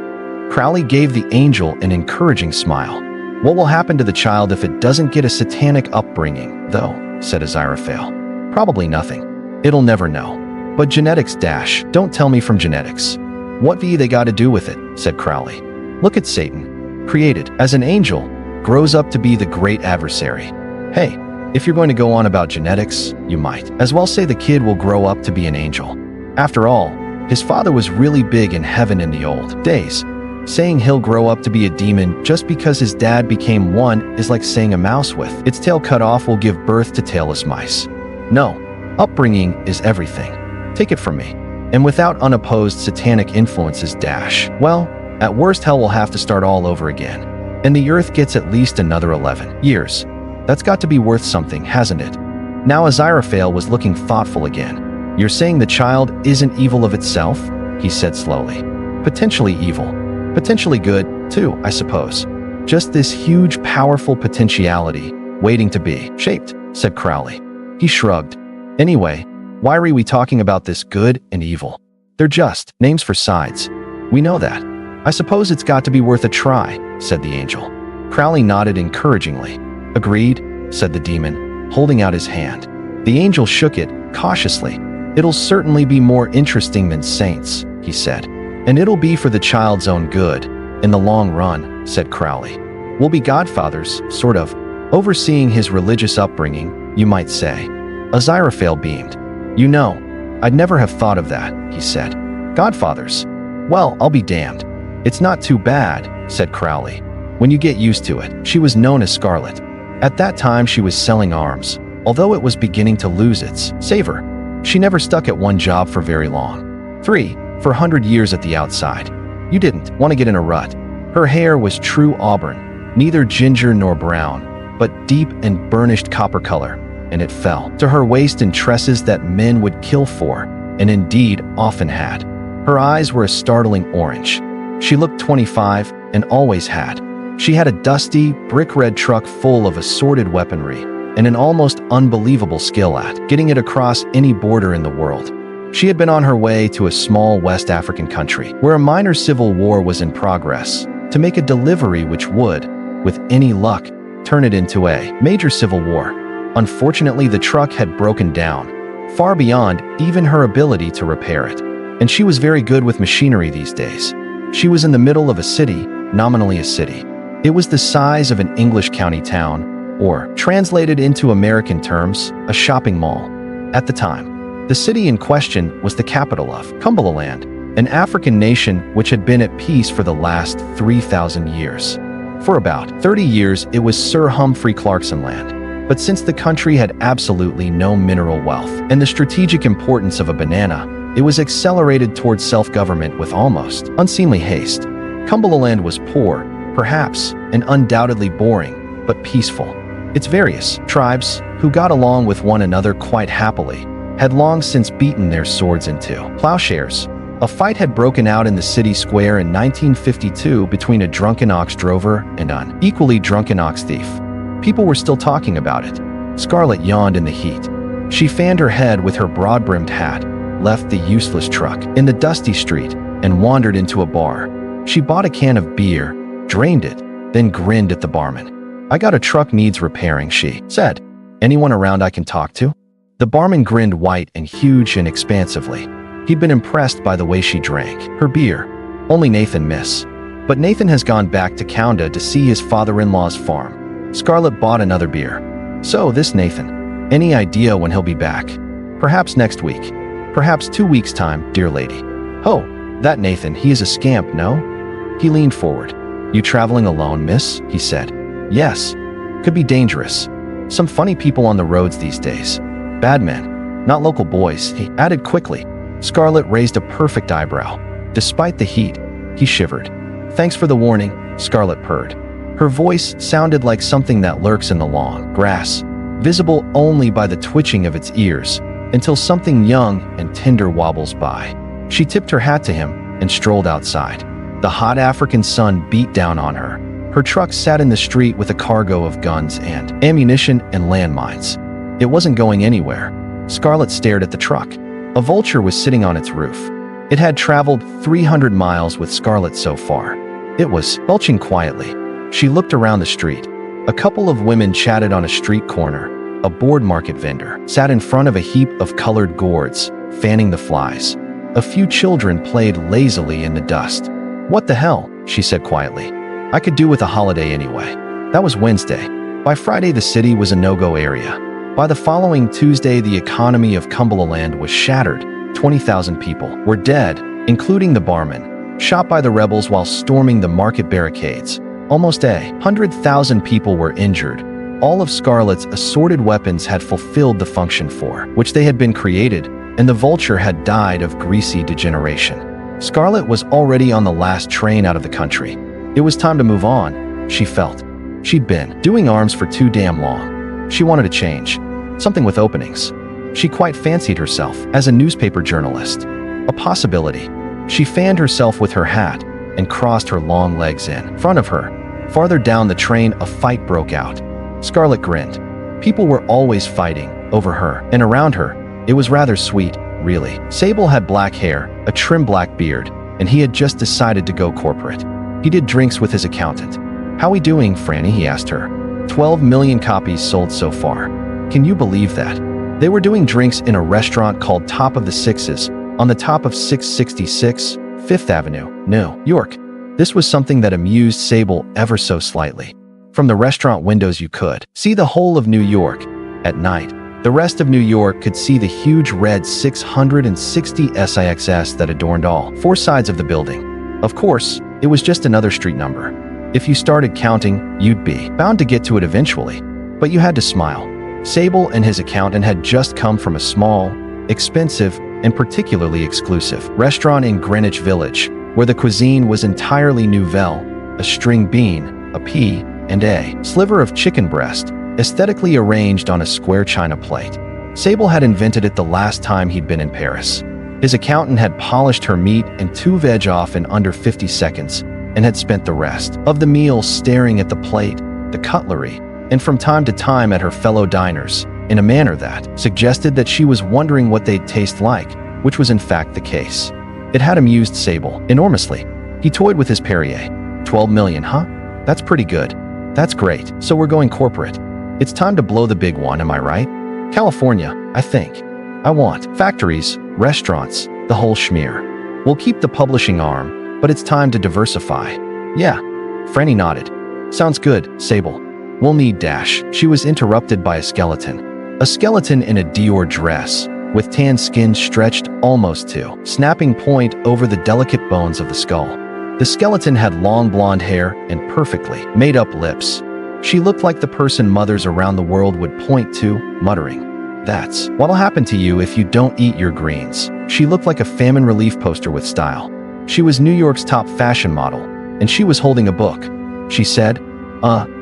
Crowley gave the angel an encouraging smile. What will happen to the child if it doesn't get a satanic upbringing, though, said Aziraphale. Probably nothing. It'll never know. But genetics dash, don't tell me from genetics. What they got to do with it, said Crowley. Look at Satan. Created as an angel, grows up to be the great adversary. Hey, if you're going to go on about genetics, you might as well say the kid will grow up to be an angel. After all, his father was really big in heaven in the old days. Saying he'll grow up to be a demon just because his dad became one is like saying a mouse with its tail cut off will give birth to tailless mice. No, upbringing is everything. Take it from me. And without unopposed satanic influences dash, well, at worst hell will have to start all over again. And the earth gets at least another 11 years. That's got to be worth something, hasn't it? Now Aziraphale was looking thoughtful again. You're saying the child isn't evil of itself? He said slowly. Potentially evil. Potentially good, too, I suppose. Just this huge, powerful potentiality, waiting to be shaped, said Crowley. He shrugged. Anyway, why are we talking about this good and evil? They're just names for sides. We know that. I suppose it's got to be worth a try, said the angel. Crowley nodded encouragingly. Agreed, said the demon, holding out his hand. The angel shook it, cautiously. It'll certainly be more interesting than saints, he said. And it'll be for the child's own good, in the long run, said Crowley. We'll be godfathers, sort of, overseeing his religious upbringing, you might say. Aziraphale beamed. You know, I'd never have thought of that, he said. Godfathers. Well, I'll be damned. It's not too bad, said Crowley. When you get used to it, she was known as Scarlet. At that time she was selling arms, although it was beginning to lose its savor. She never stuck at one job for very long. 3. for 100 years at the outside. You didn't want to get in a rut. Her hair was true auburn, neither ginger nor brown, but deep and burnished copper color, and it fell to her waist in tresses that men would kill for, and indeed often had. Her eyes were a startling orange. She looked 25 and always had. She had a dusty, brick-red truck full of assorted weaponry and an almost unbelievable skill at getting it across any border in the world. She had been on her way to a small West African country where a minor civil war was in progress to make a delivery which would, with any luck, turn it into a major civil war. Unfortunately, the truck had broken down, far beyond even her ability to repair it. And she was very good with machinery these days. She was in the middle of a city, nominally a city. It was the size of an English county town, or, translated into American terms, a shopping mall. At the time, the city in question was the capital of Cumberland, an African nation which had been at peace for the last 3,000 years. For about 30 years, it was Sir Humphrey Clarkson land. But since the country had absolutely no mineral wealth and the strategic importance of a banana, it was accelerated towards self-government with almost unseemly haste. Cumberland was poor, perhaps, and undoubtedly boring, but peaceful. Its various tribes, who got along with one another quite happily, had long since beaten their swords into plowshares. A fight had broken out in the city square in 1952 between a drunken ox drover and an equally drunken ox thief. People were still talking about it. Scarlett yawned in the heat. She fanned her head with her broad-brimmed hat, left the useless truck in the dusty street, and wandered into a bar. She bought a can of beer, drained it, then grinned at the barman. "I got a truck needs repairing," she said. "Anyone around I can talk to?" The barman grinned white and huge and expansively. He'd been impressed by the way she drank her beer. "Only Nathan, miss. But Nathan has gone back to Counda to see his father-in-law's farm." Scarlett bought another beer. "So this Nathan, any idea when he'll be back?" "Perhaps next week. Perhaps 2 weeks' time, dear lady." "Oh, that Nathan, he is a scamp, no?" He leaned forward. "You traveling alone, miss?" he said. "Yes. Could be dangerous. Some funny people on the roads these days. Bad men, not local boys," he added quickly. Scarlett raised a perfect eyebrow. Despite the heat, he shivered. "Thanks for the warning," Scarlett purred. Her voice sounded like something that lurks in the long grass, visible only by the twitching of its ears, until something young and tender wobbles by. She tipped her hat to him and strolled outside. The hot African sun beat down on her. Her truck sat in the street with a cargo of guns and ammunition and landmines. It wasn't going anywhere. Scarlett stared at the truck. A vulture was sitting on its roof. It had traveled 300 miles with Scarlett so far. It was belching quietly. She looked around the street. A couple of women chatted on a street corner. A board market vendor sat in front of a heap of colored gourds, fanning the flies. A few children played lazily in the dust. "What the hell?" she said quietly. "I could do with a holiday anyway." That was Wednesday. By Friday, the city was a no-go area. By the following Tuesday, the economy of Cumberland was shattered. 20,000 people were dead, including the barman, shot by the rebels while storming the market barricades. Almost 100,000 people were injured. All of Scarlett's assorted weapons had fulfilled the function for which they had been created, and the vulture had died of greasy degeneration. Scarlett was already on the last train out of the country. It was time to move on, she felt. She'd been doing arms for too damn long. She wanted a change, something with openings. She quite fancied herself as a newspaper journalist. A possibility. She fanned herself with her hat and crossed her long legs in front of her. Farther down the train, a fight broke out. Scarlett grinned. People were always fighting over her and around her. It was rather sweet, really. Sable had black hair, a trim black beard, and he had just decided to go corporate. He did drinks with his accountant. "How we doing, Franny?" he asked her. 12 million copies sold so far. Can you believe that? They were doing drinks in a restaurant called Top of the Sixes on the top of 666 Fifth Avenue, New York. This was something that amused Sable ever so slightly. From the restaurant windows you could see the whole of New York. At night, the rest of New York could see the huge red 660 SIXS that adorned all four sides of the building. Of course, it was just another street number. If you started counting, you'd be bound to get to it eventually. But you had to smile. Sable and his accountant had just come from a small, expensive, and particularly exclusive restaurant in Greenwich Village, where the cuisine was entirely nouvelle, a string bean, a pea, and a sliver of chicken breast, aesthetically arranged on a square china plate. Sable had invented it the last time he'd been in Paris. His accountant had polished her meat and 2 veg off in under 50 seconds and had spent the rest of the meal staring at the plate, the cutlery, and from time to time at her fellow diners in a manner that suggested that she was wondering what they'd taste like, which was in fact the case. It had amused Sable enormously. He toyed with his Perrier. 12 million, huh? That's pretty good. That's great. So we're going corporate. It's time to blow the big one, am I right? California, I think. I want factories, restaurants, the whole schmear. We'll keep the publishing arm, but it's time to diversify. Yeah. Franny nodded. Sounds good, Sable. We'll need dash. She was interrupted by a skeleton. A skeleton in a Dior dress, with tan skin stretched almost to snapping point over the delicate bones of the skull. The skeleton had long blonde hair and perfectly made-up lips. She looked like the person mothers around the world would point to, muttering, "That's what'll happen to you if you don't eat your greens." She looked like a famine relief poster with style. She was New York's top fashion model, and she was holding a book. She said,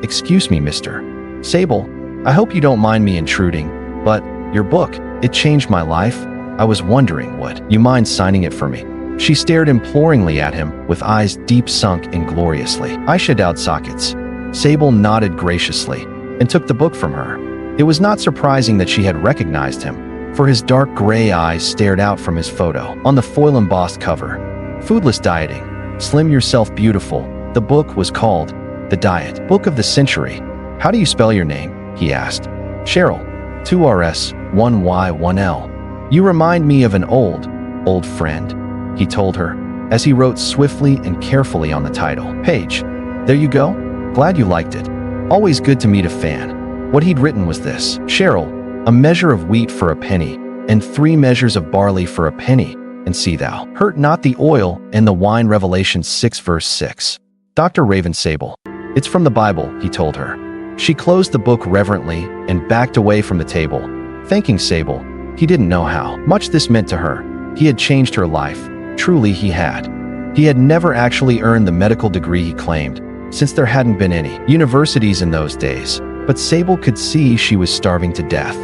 excuse me, Mr. Sable, I hope you don't mind me intruding, but your book, it changed my life. I was wondering, would you mind signing it for me?" She stared imploringly at him, with eyes deep sunk ingloriously. "Eyeshed out sockets." Sable nodded graciously and took the book from her. It was not surprising that she had recognized him, for his dark gray eyes stared out from his photo on the foil-embossed cover. Foodless Dieting. Slim Yourself Beautiful. The book was called The Diet Book of the Century. "How do you spell your name?" he asked. "Cheryl. 2 R's, 1 Y, 1 L. You remind me of an old friend," he told her, as he wrote swiftly and carefully on the title page. "There you go. Glad you liked it. Always good to meet a fan." What he'd written was this: "Cheryl, a measure of wheat for a penny, and 3 measures of barley for a penny, and see thou hurt not the oil and the wine." Revelation 6 verse 6. Dr. Raven Sable. "It's from the Bible," he told her. She closed the book reverently and backed away from the table, thanking Sable. He didn't know how much this meant to her. He had changed her life. Truly he had. He had never actually earned the medical degree he claimed, since there hadn't been any universities in those days, but Sable could see she was starving to death.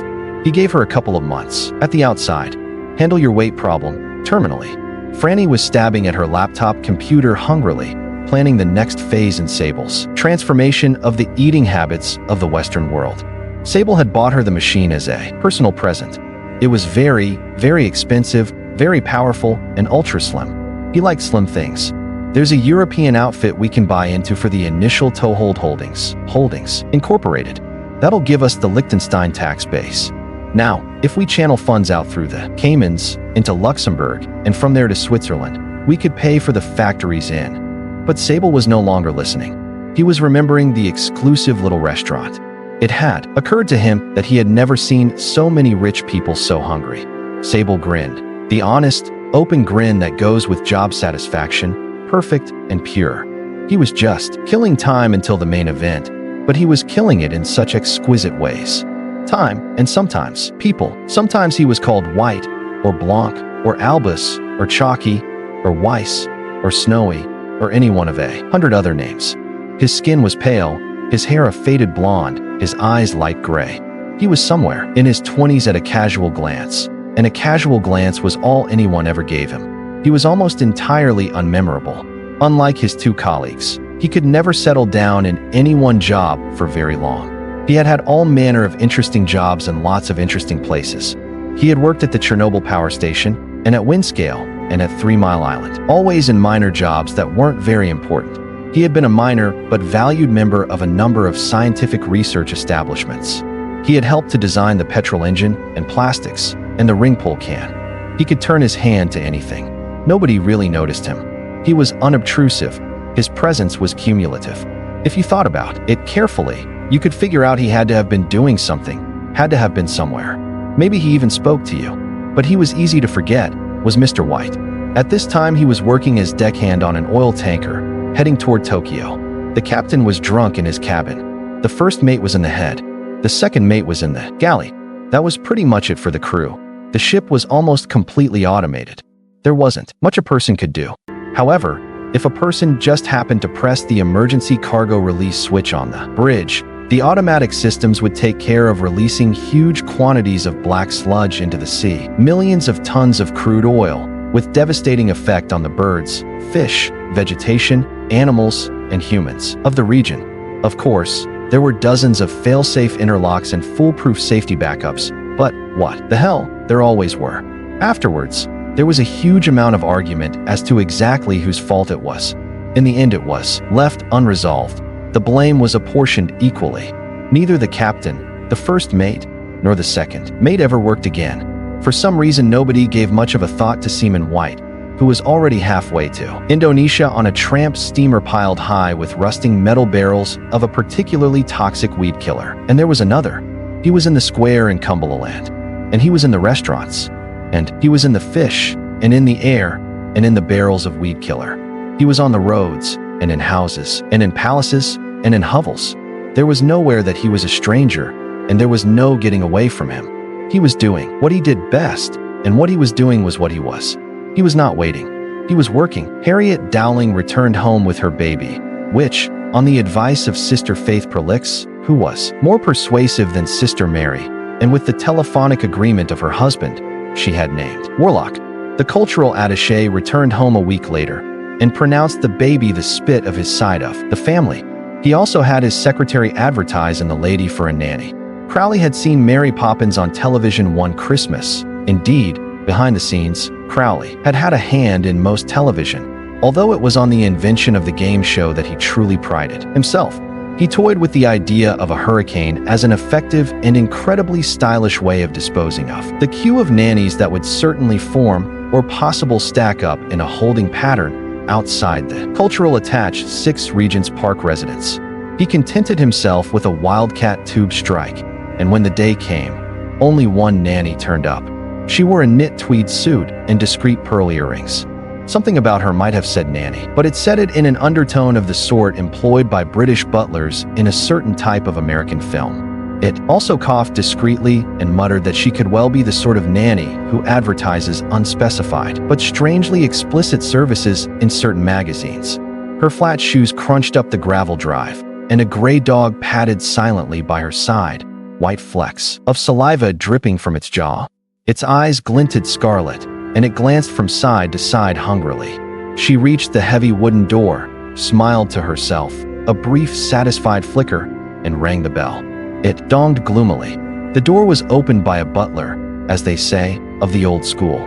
He gave her a couple of months. At the outside, handle your weight problem, terminally. Franny was stabbing at her laptop computer hungrily, planning the next phase in Sable's transformation of the eating habits of the Western world. Sable had bought her the machine as a personal present. It was very, very expensive, very powerful, and ultra slim. He liked slim things. "There's a European outfit we can buy into for the initial toehold Holdings Incorporated. That'll give us the Liechtenstein tax base. Now, if we channel funds out through the Caymans into Luxembourg and from there to Switzerland, we could pay for the factories in." But Sable was no longer listening. He was remembering the exclusive little restaurant. It had occurred to him that he had never seen so many rich people so hungry. Sable grinned. The honest, open grin that goes with job satisfaction, perfect and pure. He was just killing time until the main event, but he was killing it in such exquisite ways. Time, and sometimes people. Sometimes he was called White, or Blanc, or Albus, or Chalky, or Weiss, or Snowy, or any one of 100 other names. His skin was pale, his hair a faded blonde, his eyes light gray. He was somewhere in his 20s at a casual glance, and a casual glance was all anyone ever gave him. He was almost entirely unmemorable. Unlike his 2 colleagues, he could never settle down in any one job for very long. He had had all manner of interesting jobs in lots of interesting places. He had worked at the Chernobyl power station, and at Windscale, and at 3 Mile Island, always in minor jobs that weren't very important. He had been a minor but valued member of a number of scientific research establishments. He had helped to design the petrol engine and plastics and the ring pull can. He could turn his hand to anything. Nobody really noticed him. He was unobtrusive. His presence was cumulative. If you thought about it carefully, you could figure out he had to have been doing something, had to have been somewhere. Maybe he even spoke to you. But he was easy to forget, was Mr. White. At this time he was working as deckhand on an oil tanker, heading toward Tokyo. The captain was drunk in his cabin. The first mate was in the head. The second mate was in the galley. That was pretty much it for the crew. The ship was almost completely automated. There wasn't much a person could do. However, if a person just happened to press the emergency cargo release switch on the bridge, the automatic systems would take care of releasing huge quantities of black sludge into the sea, millions of tons of crude oil, with devastating effect on the birds, fish, vegetation, animals, and humans of the region. Of course, there were dozens of fail-safe interlocks and foolproof safety backups, but what the hell, there always were. Afterwards, there was a huge amount of argument as to exactly whose fault it was. In the end, it was left unresolved. The blame was apportioned equally. Neither the captain, the first mate, nor the second mate ever worked again. For some reason, nobody gave much of a thought to Seaman White, who was already halfway to Indonesia on a tramp steamer piled high with rusting metal barrels of a particularly toxic weed killer. And there was another. He was in the square in Cumberland, and he was in the restaurants, and he was in the fish, and in the air, and in the barrels of weed killer. He was on the roads, and in houses, and in palaces, and in hovels. There was nowhere that he was a stranger, and there was no getting away from him. He was doing what he did best, and what he was doing was what he was. He was not waiting. He was working. Harriet Dowling returned home with her baby, which, on the advice of Sister Faith Prolix, who was more persuasive than Sister Mary, and with the telephonic agreement of her husband, she had named Warlock. The cultural attaché returned home a week later and pronounced the baby the spit of his side of the family. He also had his secretary advertise in the lady for a nanny. Crowley had seen Mary Poppins on television one Christmas. Indeed, behind the scenes, Crowley had had a hand in most television, although it was on the invention of the game show that he truly prided himself. He toyed with the idea of a hurricane as an effective and incredibly stylish way of disposing of the queue of nannies that would certainly form or possible stack up in a holding pattern outside the cultural attached 6 Regents Park residence. He contented himself with a wildcat tube strike, and when the day came, only one nanny turned up. She wore a knit tweed suit and discreet pearl earrings. Something about her might have said nanny, but it said it in an undertone of the sort employed by British butlers in a certain type of American film. It also coughed discreetly and muttered that she could well be the sort of nanny who advertises unspecified but strangely explicit services in certain magazines. Her flat shoes crunched up the gravel drive, and a gray dog padded silently by her side, white flecks of saliva dripping from its jaw. Its eyes glinted scarlet, and it glanced from side to side hungrily. She reached the heavy wooden door, smiled to herself, a brief satisfied flicker, and rang the bell. It donged gloomily. The door was opened by a butler, as they say, of the old school.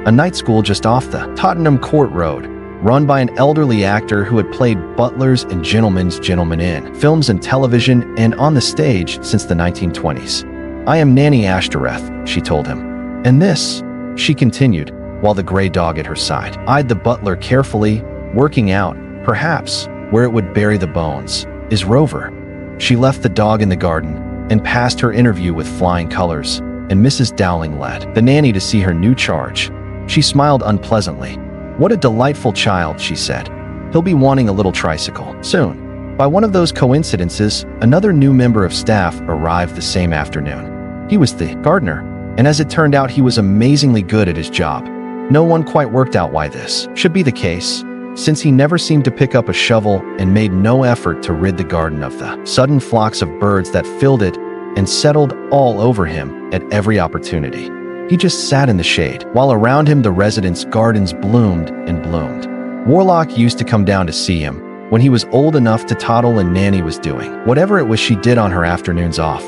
A night school just off the Tottenham Court Road, run by an elderly actor who had played butlers and gentlemen's gentlemen in films and television and on the stage since the 1920s. "I am Nanny Ashtoreth," she told him. "And this," she continued, while the gray dog at her side eyed the butler carefully, working out, perhaps, where it would bury the bones, "is Rover." She left the dog in the garden and passed her interview with flying colors, and Mrs. Dowling led the nanny to see her new charge. She smiled unpleasantly. "What a delightful child," she said. "He'll be wanting a little tricycle soon." By one of those coincidences, another new member of staff arrived the same afternoon. He was the gardener, and as it turned out, he was amazingly good at his job. No one quite worked out why this should be the case, since he never seemed to pick up a shovel and made no effort to rid the garden of the sudden flocks of birds that filled it and settled all over him at every opportunity. He just sat in the shade, while around him the residents' gardens bloomed and bloomed. Warlock used to come down to see him when he was old enough to toddle and Nanny was doing whatever it was she did on her afternoons off.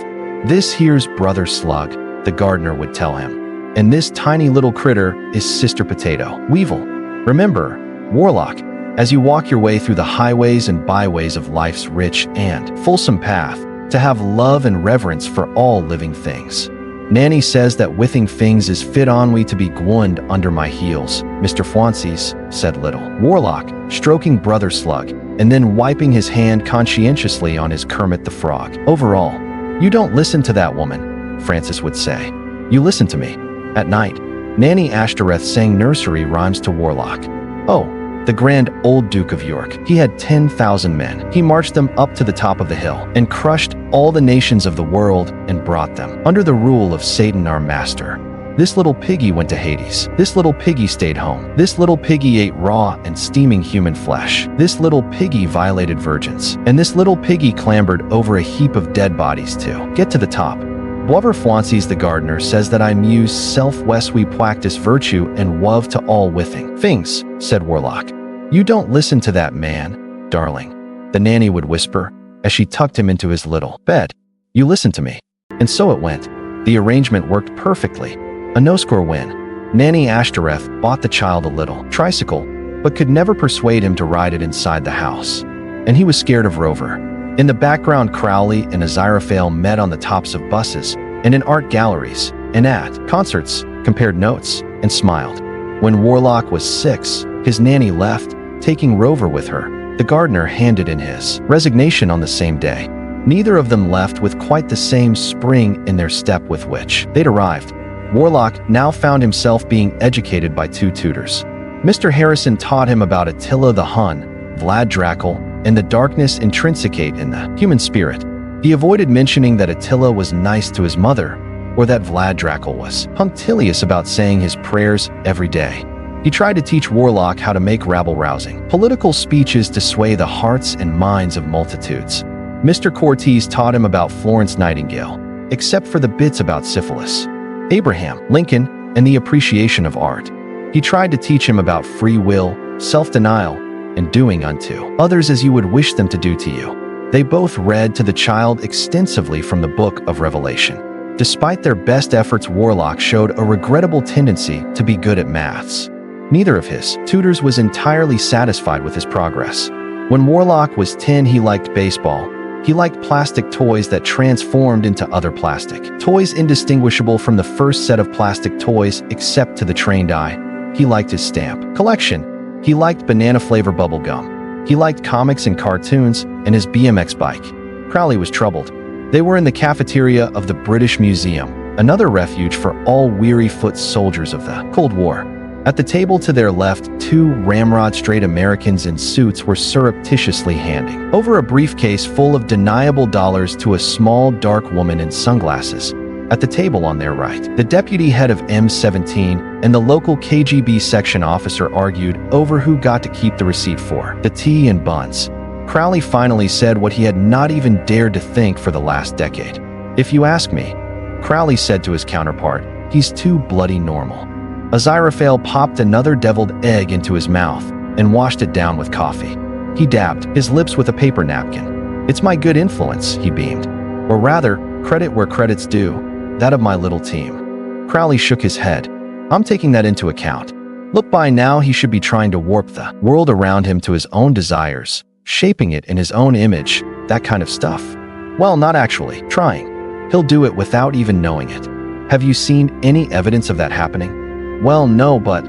"This here's Brother Slug," the gardener would tell him. "And this tiny little critter is Sister Potato Weevil. Remember, Warlock, as you walk your way through the highways and byways of life's rich and fulsome path, to have love and reverence for all living things. Nanny says that withing things is fit on we to be gwund under my heels, Mr. Fwancies," said little Warlock, stroking Brother Slug, and then wiping his hand conscientiously on his Kermit the Frog. "Overall, you don't listen to that woman," Francis would say. "You listen to me." At night, Nanny Ashtoreth sang nursery rhymes to Warlock. Oh, the grand old Duke of York. He had 10,000 men. He marched them up to the top of the hill and crushed all the nations of the world and brought them under the rule of Satan our master. This little piggy went to Hades. This little piggy stayed home. This little piggy ate raw and steaming human flesh. This little piggy violated virgins. And this little piggy clambered over a heap of dead bodies to get to the top. Boiver Fwancies the gardener says that I muse self-wes we practice virtue and love to all withing things, said Warlock. You don't listen to that man, darling, the nanny would whisper as she tucked him into his little bed. You listen to me. And so it went. The arrangement worked perfectly. A no-score win. Nanny Ashtoreth bought the child a little tricycle, but could never persuade him to ride it inside the house. And he was scared of Rover. In the background, Crowley and Aziraphale met on the tops of buses and in art galleries and at concerts, compared notes, and smiled. When Warlock was 6, his nanny left, taking Rover with her. The gardener handed in his resignation on the same day. Neither of them left with quite the same spring in their step with which they'd arrived. Warlock now found himself being educated by 2 tutors. Mr. Harrison taught him about Attila the Hun, Vlad Dracul, and the darkness intrinsicate in the human spirit. He avoided mentioning that Attila was nice to his mother, or that Vlad Dracul was punctilious about saying his prayers every day. He tried to teach Warlock how to make rabble-rousing political speeches to sway the hearts and minds of multitudes. Mr. Cortez taught him about Florence Nightingale, except for the bits about syphilis, Abraham Lincoln, and the appreciation of art. He tried to teach him about free will, self-denial, and doing unto others as you would wish them to do to you. They both read to the child extensively from the Book of Revelation. Despite their best efforts, Warlock showed a regrettable tendency to be good at maths. Neither of his tutors was entirely satisfied with his progress. When Warlock was 10, he liked baseball. He liked plastic toys that transformed into other plastic toys indistinguishable from the first set of plastic toys except to the trained eye. He liked his stamp collection. He liked banana-flavor bubblegum. He liked comics and cartoons and his BMX bike. Crowley was troubled. They were in the cafeteria of the British Museum, another refuge for all weary-foot soldiers of the Cold War. At the table to their left, 2 ramrod-straight Americans in suits were surreptitiously handing over a briefcase full of deniable dollars to a small, dark woman in sunglasses. At the table on their right, the deputy head of M17 and the local KGB section officer argued over who got to keep the receipt for the tea and buns. Crowley finally said what he had not even dared to think for the last decade. If you ask me, Crowley said to his counterpart, he's too bloody normal. Aziraphale popped another deviled egg into his mouth and washed it down with coffee. He dabbed his lips with a paper napkin. It's my good influence, he beamed. Or rather, credit where credit's due. That of my little team. Crowley shook his head. I'm taking that into account. Look, by now he should be trying to warp the world around him to his own desires, shaping it in his own image, that kind of stuff. Well, not actually trying. He'll do it without even knowing it. Have you seen any evidence of that happening? Well, no, but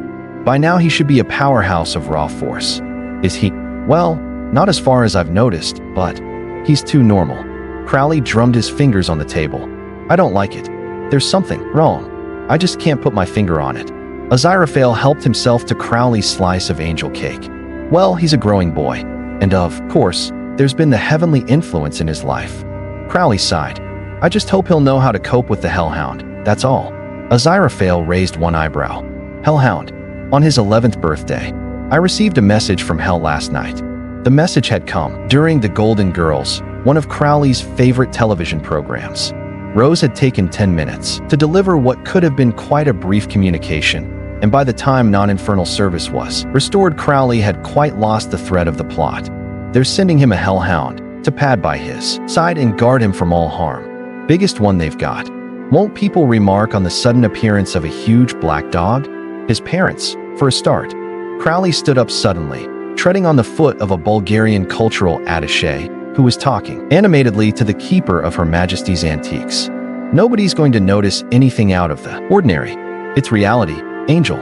by now he should be a powerhouse of raw force. Is he? Well, not as far as I've noticed, but he's too normal. Crowley drummed his fingers on the table. I don't like it. There's something wrong. I just can't put my finger on it. Aziraphale helped himself to Crowley's slice of angel cake. Well, he's a growing boy. And of course, there's been the heavenly influence in his life. Crowley sighed. I just hope he'll know how to cope with the Hellhound, that's all. Aziraphale raised one eyebrow. Hellhound. On his 11th birthday. I received a message from Hell last night. The message had come during The Golden Girls, one of Crowley's favorite television programs. Rose had taken 10 minutes to deliver what could have been quite a brief communication, and by the time non-infernal service was restored, Crowley had quite lost the thread of the plot. They're sending him a hellhound to pad by his side and guard him from all harm. Biggest one they've got. Won't people remark on the sudden appearance of a huge black dog? His parents, for a start. Crowley stood up suddenly, treading on the foot of a Bulgarian cultural attaché who was talking animatedly to the keeper of Her Majesty's antiques. Nobody's going to notice anything out of the ordinary. It's reality, Angel.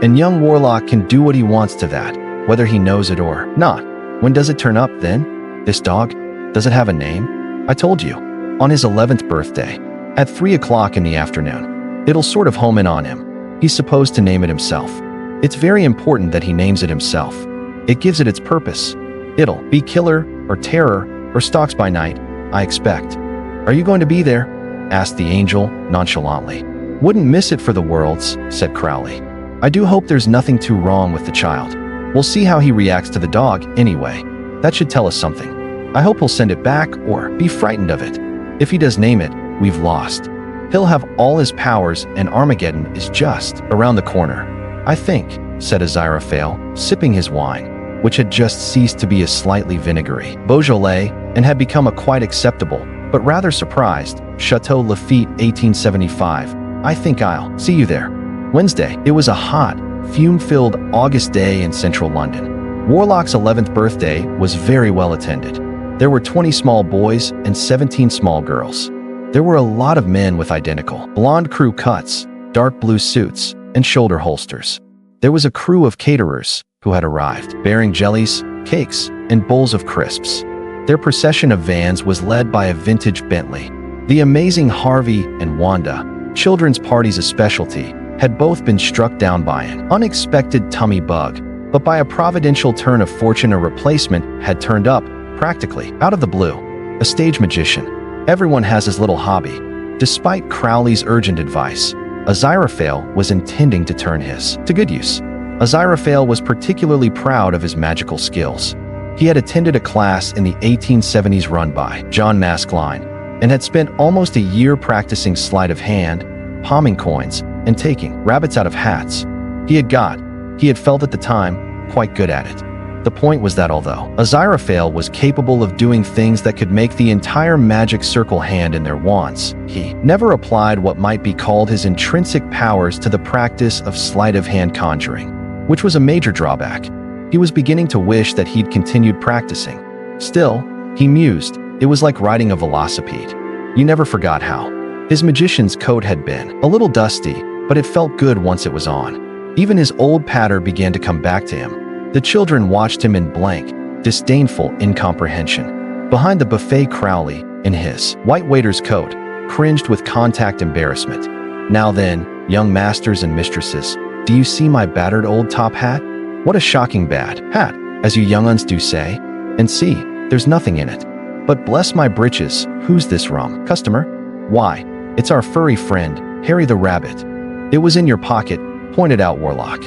And young Warlock can do what he wants to that, whether he knows it or not. When does it turn up then? This dog? Does it have a name? I told you. On his 11th birthday. At 3 o'clock in the afternoon. It'll sort of home in on him. He's supposed to name it himself. It's very important that he names it himself. It gives it its purpose. It'll be killer or terror or stalks by night, I expect. Are you going to be there? Asked the angel nonchalantly. Wouldn't miss it for the worlds, said Crowley. I do hope there's nothing too wrong with the child. We'll see how he reacts to the dog, anyway. That should tell us something. I hope he'll send it back or be frightened of it. If he does name it, we've lost. He'll have all his powers and Armageddon is just around the corner. I think, said Aziraphale, sipping his wine, which had just ceased to be a slightly vinegary Beaujolais and had become a quite acceptable, but rather surprised, Chateau Lafite 1875. I think I'll see you there. Wednesday. It was a hot, fume-filled August day in central London. Warlock's 11th birthday was very well attended. There were 20 small boys and 17 small girls. There were a lot of men with identical blonde crew cuts, dark blue suits, and shoulder holsters. There was a crew of caterers who had arrived, bearing jellies, cakes, and bowls of crisps. Their procession of vans was led by a vintage Bentley. The amazing Harvey and Wanda, children's party's a specialty, had both been struck down by an unexpected tummy bug, but by a providential turn of fortune a replacement had turned up, practically out of the blue. A stage magician. Everyone has his little hobby. Despite Crowley's urgent advice, Aziraphale was intending to turn his to good use. Aziraphale was particularly proud of his magical skills. He had attended a class in the 1870s run by John Maskelyne and had spent almost a year practicing sleight of hand, palming coins, and taking rabbits out of hats. He had felt at the time, quite good at it. The point was that although Aziraphale was capable of doing things that could make the entire magic circle hand in their wands, he never applied what might be called his intrinsic powers to the practice of sleight of hand conjuring, which was a major drawback. He was beginning to wish that he'd continued practicing. Still, he mused, it was like riding a velocipede. You never forgot how. His magician's coat had been a little dusty, but it felt good once it was on. Even his old patter began to come back to him. The children watched him in blank, disdainful incomprehension. Behind the buffet, Crowley, in his white waiter's coat, cringed with contact embarrassment. Now then, young masters and mistresses, do you see my battered old top hat? What a shocking bad hat, as you young uns do say. And see, there's nothing in it. But bless my britches, who's this rum customer? Why, it's our furry friend, Harry the Rabbit. It was in your pocket, pointed out Warlock.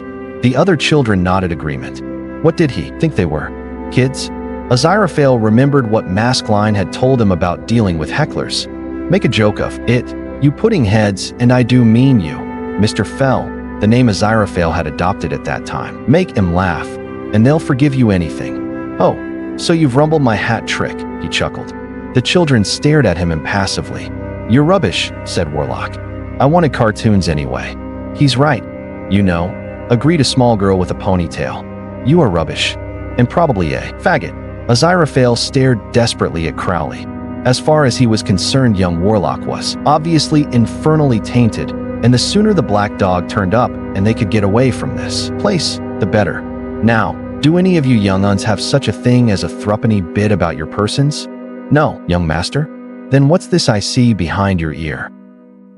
The other children nodded agreement. What did he think they were? Kids? Aziraphale remembered what Maskelyne had told him about dealing with hecklers. Make a joke of it, you pudding heads, and I do mean you. Mr. Fell, the name Aziraphale had adopted at that time. Make him laugh, and they'll forgive you anything. Oh, so you've rumbled my hat trick, he chuckled. The children stared at him impassively. You're rubbish, said Warlock. I wanted cartoons anyway. He's right. You know, agreed a small girl with a ponytail. You are rubbish. And probably a faggot. Aziraphale stared desperately at Crowley. As far as he was concerned, young Warlock was obviously infernally tainted, and the sooner the black dog turned up and they could get away from this place, the better. Now, do any of you young uns have such a thing as a threepenny bit about your persons? No, young master? Then what's this I see behind your ear?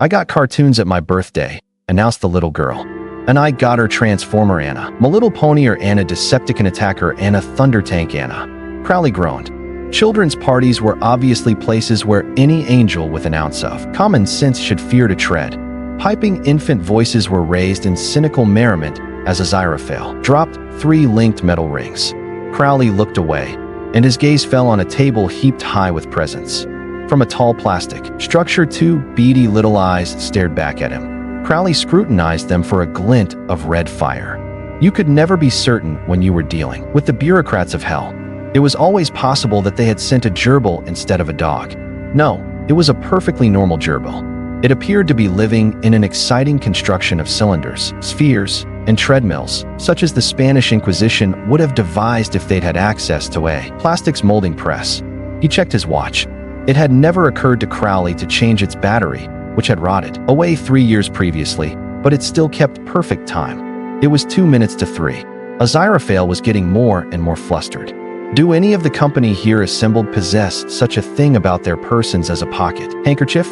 I got cartoons at my birthday, announced the little girl. And I got her Transformer Anna, My Little Pony or Anna, Decepticon Attacker Anna, Thunder Tank Anna. Crowley groaned. Children's parties were obviously places where any angel with an ounce of common sense should fear to tread. Piping infant voices were raised in cynical merriment as Aziraphale dropped 3 linked metal rings. Crowley looked away, and his gaze fell on a table heaped high with presents. From a tall plastic structure, 2 beady little eyes stared back at him. Crowley scrutinized them for a glint of red fire. You could never be certain when you were dealing with the bureaucrats of hell. It was always possible that they had sent a gerbil instead of a dog. No, it was a perfectly normal gerbil. It appeared to be living in an exciting construction of cylinders, spheres, and treadmills, such as the Spanish Inquisition would have devised if they'd had access to a plastics molding press. He checked his watch. It had never occurred to Crowley to change its battery, which had rotted away 3 years previously, but it still kept perfect time. It was 2 minutes to 3. Aziraphale was getting more and more flustered. Do any of the company here assembled possess such a thing about their persons as a pocket handkerchief?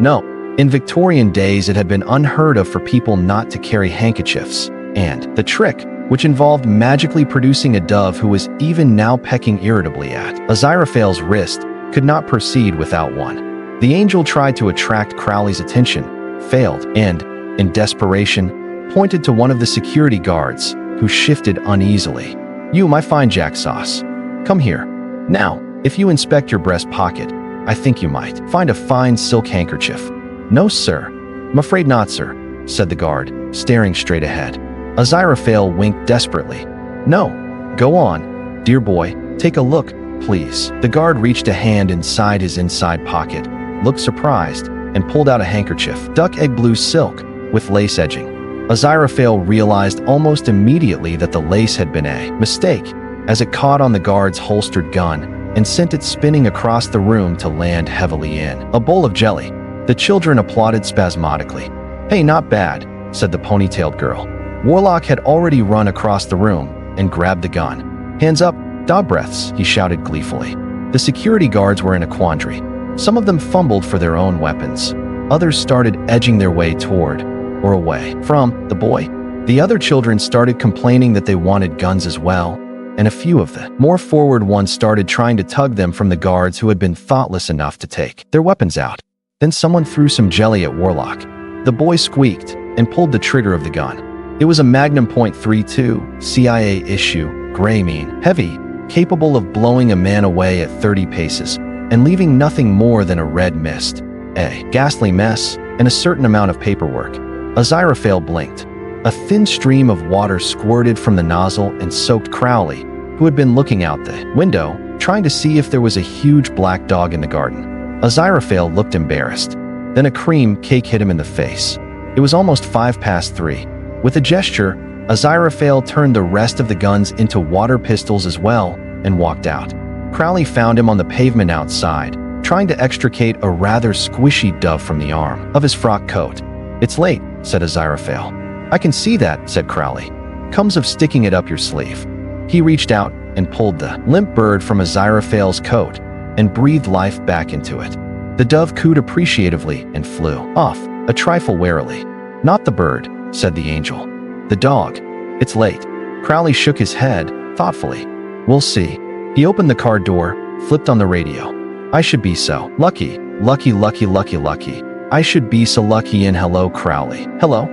No. In Victorian days, it had been unheard of for people not to carry handkerchiefs, and the trick, which involved magically producing a dove who was even now pecking irritably at Aziraphale's wrist, could not proceed without one. The angel tried to attract Crowley's attention, failed, and, in desperation, pointed to one of the security guards, who shifted uneasily. "You, my fine Jack Sauce. Come here. Now, if you inspect your breast pocket, I think you might find a fine silk handkerchief." "No, sir. I'm afraid not, sir," said the guard, staring straight ahead. Aziraphale winked desperately. "No. Go on. Dear boy, take a look, please." The guard reached a hand inside his inside pocket, looked surprised, and pulled out a handkerchief, duck egg blue silk, with lace edging. Aziraphale realized almost immediately that the lace had been a mistake, as it caught on the guard's holstered gun and sent it spinning across the room to land heavily in a bowl of jelly. The children applauded spasmodically. "Hey, not bad," said the ponytailed girl. Warlock had already run across the room and grabbed the gun. "Hands up, dog breaths," he shouted gleefully. The security guards were in a quandary. Some of them fumbled for their own weapons. Others started edging their way toward, or away from, the boy. The other children started complaining that they wanted guns as well, and a few of the more forward ones started trying to tug them from the guards who had been thoughtless enough to take their weapons out. Then someone threw some jelly at Warlock. The boy squeaked and pulled the trigger of the gun. It was a Magnum .32 CIA issue, gray mean, heavy, capable of blowing a man away at 30 paces and leaving nothing more than a red mist, a ghastly mess, and a certain amount of paperwork. Aziraphale blinked. A thin stream of water squirted from the nozzle and soaked Crowley, who had been looking out the window, trying to see if there was a huge black dog in the garden. Aziraphale looked embarrassed. Then a cream cake hit him in the face. It was almost 3:05. With a gesture, Aziraphale turned the rest of the guns into water pistols as well and walked out. Crowley found him on the pavement outside, trying to extricate a rather squishy dove from the arm of his frock coat. "It's late," said Aziraphale. "I can see that," said Crowley. "Comes of sticking it up your sleeve." He reached out and pulled the limp bird from Aziraphale's coat and breathed life back into it. The dove cooed appreciatively and flew off, a trifle warily. "Not the bird," said the angel. "The dog. It's late." Crowley shook his head, thoughtfully. "We'll see." He opened the car door, flipped on the radio. "I should be so lucky, lucky, lucky, lucky, lucky. I should be so lucky and hello, Crowley. Hello?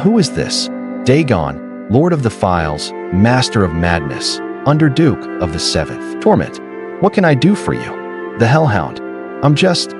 Who is this?" "Dagon, Lord of the Files, Master of Madness, Underduke of the Seventh Torment. What can I do for you?" "The Hellhound. I'm just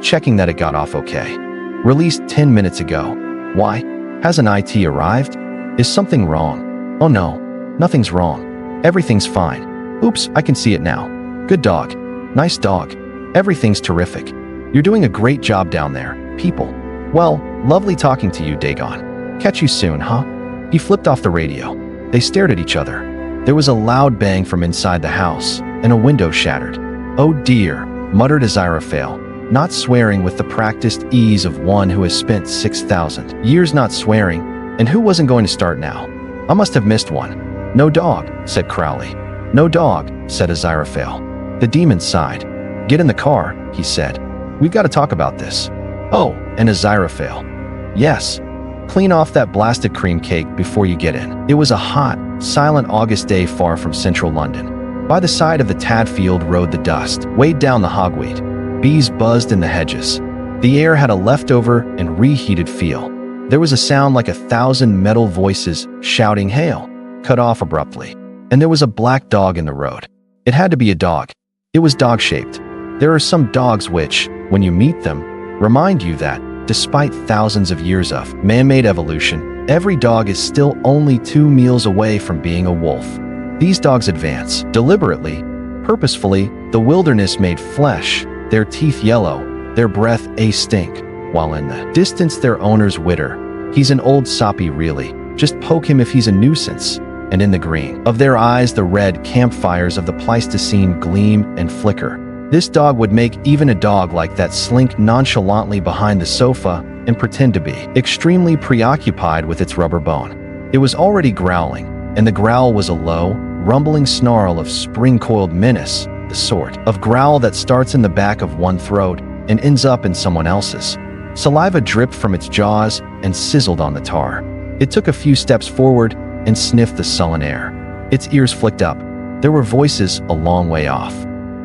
checking that it got off okay. Released 10 minutes ago. Why? Hasn't IT arrived? Is something wrong?" "Oh no, nothing's wrong. Everything's fine. Oops, I can see it now. Good dog. Nice dog. Everything's terrific. You're doing a great job down there, people. Well, lovely talking to you, Dagon. Catch you soon, huh?" He flipped off the radio. They stared at each other. There was a loud bang from inside the house, and a window shattered. "Oh dear," muttered Aziraphale, not swearing with the practiced ease of one who has spent 6,000 years not swearing, and who wasn't going to start now. "I must have missed one." "No dog," said Crowley. "No dog," said Aziraphale. The demon sighed. "Get in the car," he said. "We've got to talk about this." "Oh, and Aziraphale." "Yes. Clean off that blasted cream cake before you get in." It was a hot, silent August day far from central London. By the side of the Tadfield rode the dust, weighed down the hogweed. Bees buzzed in the hedges. The air had a leftover and reheated feel. There was a sound like 1,000 metal voices shouting hail, cut off abruptly. And there was a black dog in the road. It had to be a dog. It was dog-shaped. There are some dogs which, when you meet them, remind you that, despite thousands of years of man-made evolution, every dog is still only 2 meals away from being a wolf. These dogs advance, deliberately, purposefully, the wilderness made flesh, their teeth yellow, their breath a stink, while in the distance their owners witter. "He's an old soppy really, just poke him if he's a nuisance." And in the green of their eyes the red campfires of the Pleistocene gleam and flicker. This dog would make even a dog like that slink nonchalantly behind the sofa and pretend to be extremely preoccupied with its rubber bone. It was already growling, and the growl was a low, rumbling snarl of spring-coiled menace, the sort of growl that starts in the back of one throat and ends up in someone else's. Saliva dripped from its jaws and sizzled on the tar. It took a few steps forward and sniffed the sullen air. Its ears flicked up. There were voices a long way off.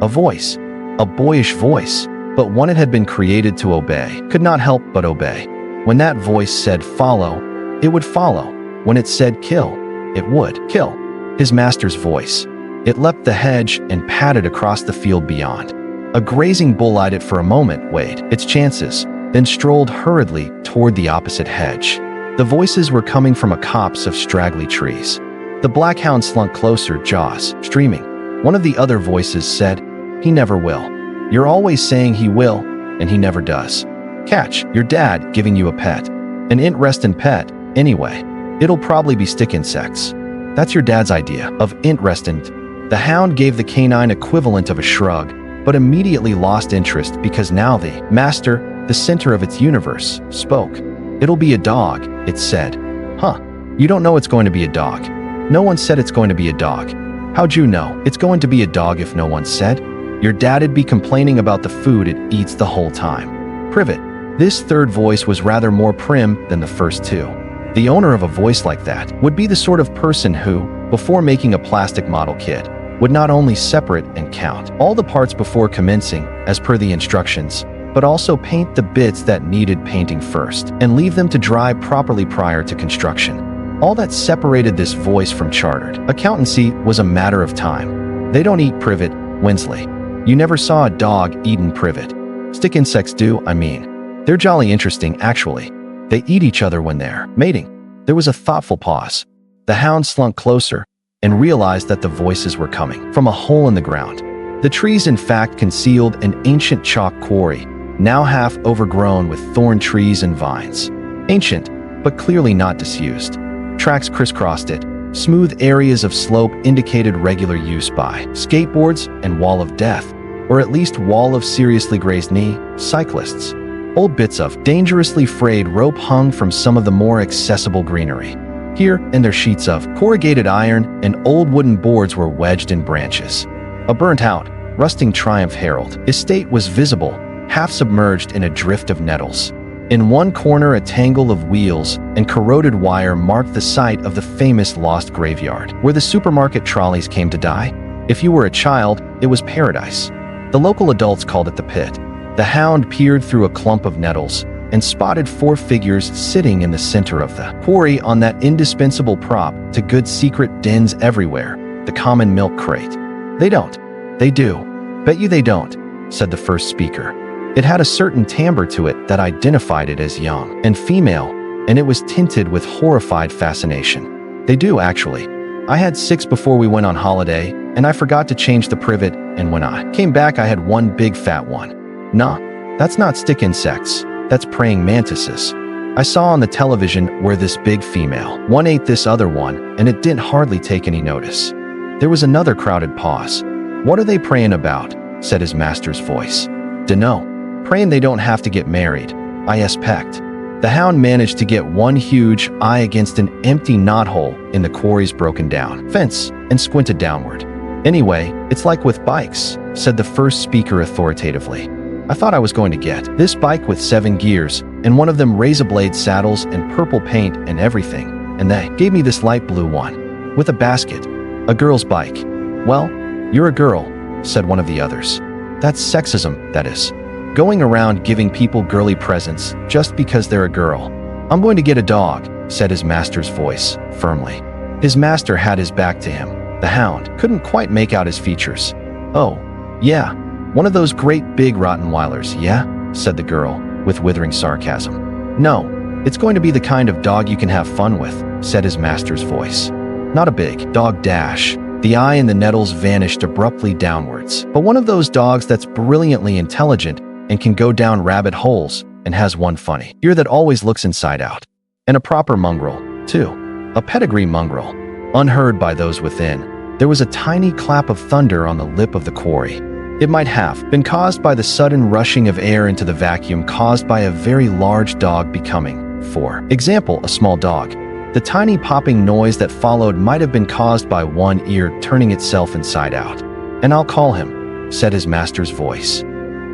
A voice, a boyish voice, but one it had been created to obey, could not help but obey. When that voice said follow, it would follow. When it said kill, it would kill. His master's voice. It leapt the hedge and padded across the field beyond. A grazing bull eyed it for a moment, weighed its chances, then strolled hurriedly toward the opposite hedge. The voices were coming from a copse of straggly trees. The black hound slunk closer, jaws streaming. One of the other voices said, "He never will. You're always saying he will, and he never does. Catch, your dad giving you a pet. An interesting pet, anyway. It'll probably be stick insects. That's your dad's idea of interesting." The hound gave the canine equivalent of a shrug, but immediately lost interest because now the master, the center of its universe, spoke. "It'll be a dog," it said. "Huh, you don't know it's going to be a dog. No one said it's going to be a dog. How'd you know it's going to be a dog if no one said? Your dad'd be complaining about the food it eats the whole time." Privet. This third voice was rather more prim than the first two. The owner of a voice like that would be the sort of person who, before making a plastic model kit, would not only separate and count all the parts before commencing, as per the instructions, but also paint the bits that needed painting first and leave them to dry properly prior to construction. All that separated this voice from chartered accountancy was a matter of time. They don't eat privet, Winsley. You never saw a dog eating privet. Stick insects do, I mean. They're jolly interesting, actually. They eat each other when they're mating. There was a thoughtful pause. The hound slunk closer and realized that the voices were coming from a hole in the ground. The trees, in fact, concealed an ancient chalk quarry, now half overgrown with thorn trees and vines. Ancient, but clearly not disused. Tracks crisscrossed it. Smooth areas of slope indicated regular use by skateboards and wall of death, or at least wall of seriously grazed knee, cyclists. Old bits of dangerously frayed rope hung from some of the more accessible greenery. Here and there sheets of corrugated iron and old wooden boards were wedged in branches. A burnt-out, rusting Triumph Herald estate was visible, half submerged in a drift of nettles. In one corner, a tangle of wheels and corroded wire marked the site of the famous lost graveyard, where the supermarket trolleys came to die. If you were a child, it was paradise. The local adults called it the pit. The hound peered through a clump of nettles and spotted four figures sitting in the center of the quarry on that indispensable prop to good secret dens everywhere, the common milk crate. "They don't. They do. Bet you they don't," said the first speaker. It had a certain timbre to it that identified it as young and female, and it was tinted with horrified fascination. "They do, actually. I had 6 before we went on holiday, and I forgot to change the privet, and when I came back I had one big fat one. Nah, that's not stick insects. That's praying mantises. I saw on the television where this big female one ate this other one, and it didn't hardly take any notice." There was another crowded pause. "What are they praying about?" said his master's voice. "Dunno. Praying they don't have to get married, I expect." The hound managed to get one huge eye against an empty knothole in the quarry's broken down fence and squinted downward. "Anyway, it's like with bikes," said the first speaker authoritatively. "I thought I was going to get this bike with 7 gears and one of them razor blade saddles and purple paint and everything, and they gave me this light blue one with a basket, a girl's bike." "Well, you're a girl," said one of the others. "That's sexism, that is. Going around giving people girly presents just because they're a girl." "I'm going to get a dog," said his master's voice, firmly. His master had his back to him. The hound couldn't quite make out his features. "Oh, yeah, one of those great big Rottweilers, yeah?" said the girl, with withering sarcasm. "No, it's going to be the kind of dog you can have fun with," said his master's voice. "Not a big dog dash." The eye in the nettles vanished abruptly downwards, but one of those dogs that's brilliantly intelligent and can go down rabbit holes and has one funny ear that always looks inside out. And a proper mongrel, too. A pedigree mongrel. Unheard by those within, there was a tiny clap of thunder on the lip of the quarry. It might have been caused by the sudden rushing of air into the vacuum caused by a very large dog becoming, for example, a small dog. The tiny popping noise that followed might have been caused by one ear turning itself inside out. "And I'll call him," said his master's voice.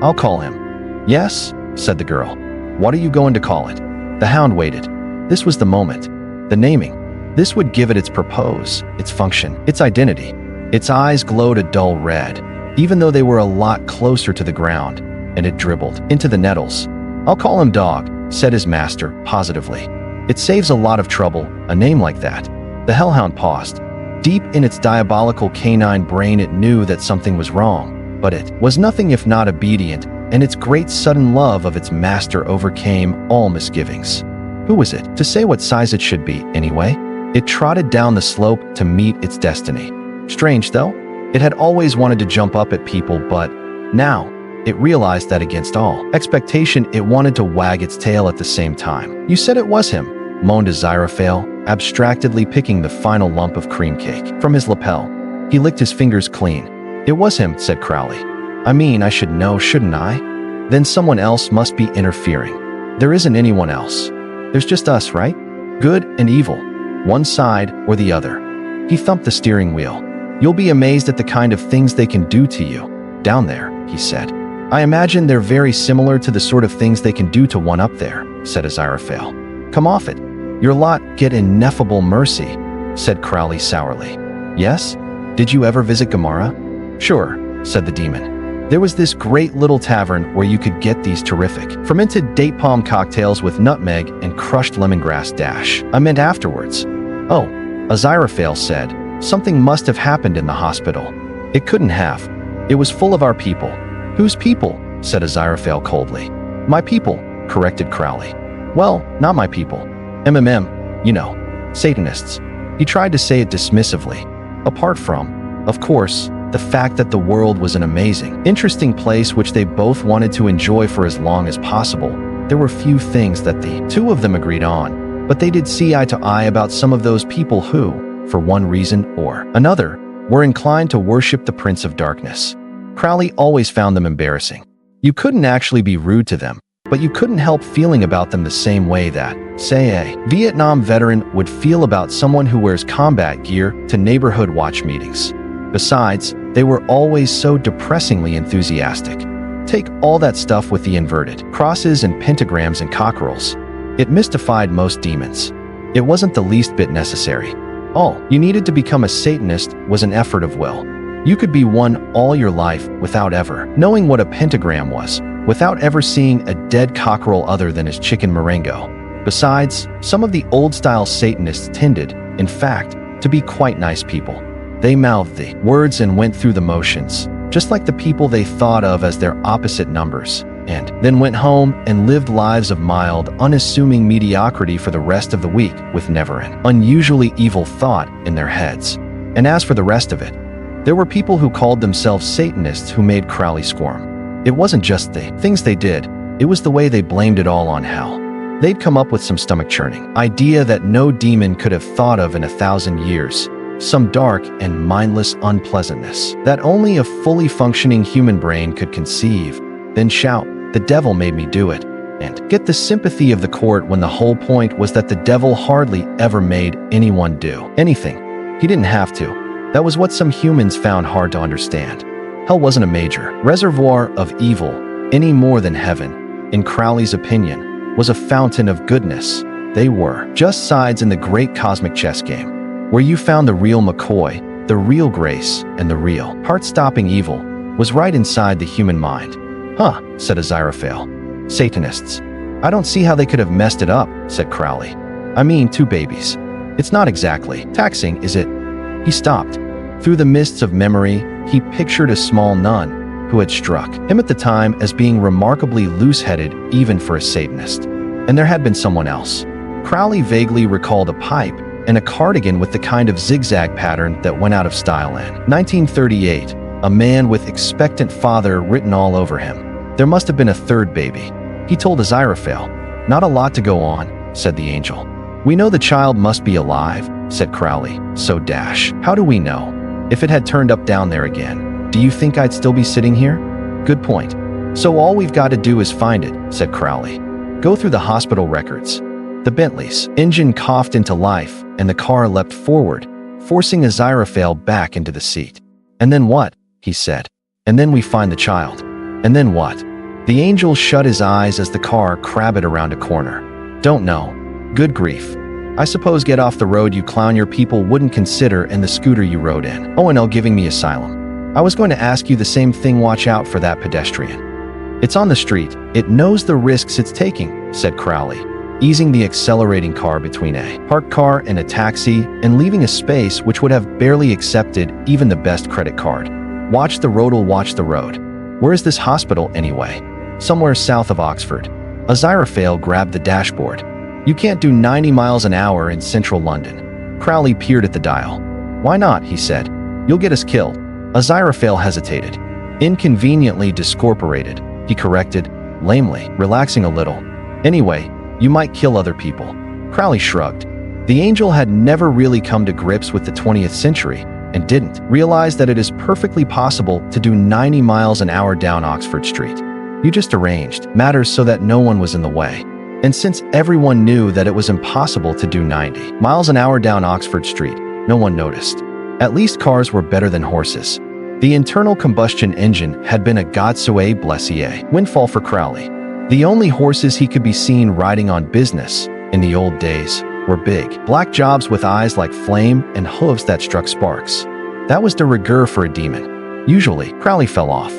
"I'll call him." "Yes," said the girl. "What are you going to call it?" The hound waited. This was the moment. The naming. This would give it its purpose, its function, its identity. Its eyes glowed a dull red, even though they were a lot closer to the ground, and it dribbled into the nettles. "I'll call him Dog," said his master, positively. It saves a lot of trouble, a name like that. The hellhound paused. Deep in its diabolical canine brain it knew that something was wrong, but it was nothing if not obedient, and its great sudden love of its master overcame all misgivings. Who was it to say what size it should be, anyway? It trotted down the slope to meet its destiny. Strange, though. It had always wanted to jump up at people, but now it realized that against all expectation, it wanted to wag its tail at the same time. You said it was him, moaned Aziraphale, abstractedly picking the final lump of cream cake from his lapel. He licked his fingers clean. It was him, said Crowley. I mean, I should know, shouldn't I? Then someone else must be interfering. There isn't anyone else. There's just us, right? Good and evil. One side or the other. He thumped the steering wheel. You'll be amazed at the kind of things they can do to you. Down there, he said. I imagine they're very similar to the sort of things they can do to one up there, said Aziraphale. Come off it. Your lot get ineffable mercy, said Crowley sourly. Yes? Did you ever visit Gamara? Sure, said the demon. There was this great little tavern where you could get these terrific fermented date palm cocktails with nutmeg and crushed lemongrass dash. I meant afterwards. Oh, Aziraphale said. Something must have happened in the hospital. It couldn't have. It was full of our people. Whose people? Said Aziraphale coldly. My people, corrected Crowley. Well, not my people. You know, Satanists. He tried to say it dismissively. Apart from, of course, the fact that the world was an amazing, interesting place which they both wanted to enjoy for as long as possible, there were few things that the two of them agreed on, but they did see eye to eye about some of those people who, for one reason or another, were inclined to worship the Prince of Darkness. Crowley always found them embarrassing. You couldn't actually be rude to them, but you couldn't help feeling about them the same way that, say, a Vietnam veteran would feel about someone who wears combat gear to neighborhood watch meetings. Besides, they were always so depressingly enthusiastic. Take all that stuff with the inverted crosses and pentagrams and cockerels. It mystified most demons. It wasn't the least bit necessary. All you needed to become a Satanist was an effort of will. You could be one all your life without ever knowing what a pentagram was, without ever seeing a dead cockerel other than as chicken Marengo. Besides, some of the old-style Satanists tended, in fact, to be quite nice people. They mouthed the words and went through the motions, just like the people they thought of as their opposite numbers, and then went home and lived lives of mild, unassuming mediocrity for the rest of the week with never an unusually evil thought in their heads. And as for the rest of it, there were people who called themselves Satanists who made Crowley squirm. It wasn't just the things they did, it was the way they blamed it all on hell. They'd come up with some stomach-churning idea that no demon could have thought of in 1,000 years, some dark and mindless unpleasantness that only a fully functioning human brain could conceive, then shout, "The devil made me do it," and get the sympathy of the court when the whole point was that the devil hardly ever made anyone do anything. He didn't have to. That was what some humans found hard to understand. Hell wasn't a major reservoir of evil, any more than heaven, in Crowley's opinion, was a fountain of goodness. They were just sides in the great cosmic chess game, where you found the real McCoy, the real grace, and the real heart-stopping evil was right inside the human mind. Huh, said Aziraphale. Satanists. I don't see how they could have messed it up, said Crowley. I mean, two babies. It's not exactly taxing, is it? He stopped. Through the mists of memory, he pictured a small nun who had struck him at the time as being remarkably loose-headed even for a Satanist. And there had been someone else. Crowley vaguely recalled a pipe and a cardigan with the kind of zigzag pattern that went out of style in 1938, a man with expectant father written all over him. There must have been a third baby. He told Aziraphale. Not a lot to go on, said the angel. We know the child must be alive, said Crowley. So dash. How do we know? If it had turned up down there again, do you think I'd still be sitting here? Good point. So all we've got to do is find it, said Crowley. Go through the hospital records. The Bentley's engine coughed into life, and the car leapt forward, forcing Aziraphale back into the seat. And then what? He said. And then we find the child. And then what? The angel shut his eyes as the car crabbed around a corner. Don't know. Good grief. I suppose get off the road, you clown. Your people wouldn't consider, and the scooter you rode in. ONL giving me asylum. I was going to ask you the same thing. Watch out for that pedestrian. It's on the street. It knows the risks it's taking, said Crowley, easing the accelerating car between a parked car and a taxi and leaving a space which would have barely accepted even the best credit card. Watch the road'll watch the road. Where is this hospital anyway? Somewhere south of Oxford. Aziraphale grabbed the dashboard. You can't do 90 miles an hour in central London. Crowley peered at the dial. Why not, he said. You'll get us killed. Aziraphale hesitated. Inconveniently discorporated, he corrected, lamely, relaxing a little. Anyway, you might kill other people. Crowley shrugged. The angel had never really come to grips with the 20th century and didn't realize that it is perfectly possible to do 90 miles an hour down Oxford Street. You just arranged matters so that no one was in the way. And since everyone knew that it was impossible to do 90 miles an hour down Oxford Street, no one noticed. At least cars were better than horses. The internal combustion engine had been a God soit blessier windfall for Crowley. The only horses he could be seen riding on business in the old days were big, black jobs with eyes like flame and hooves that struck sparks. That was de rigueur for a demon. Usually, Crowley fell off.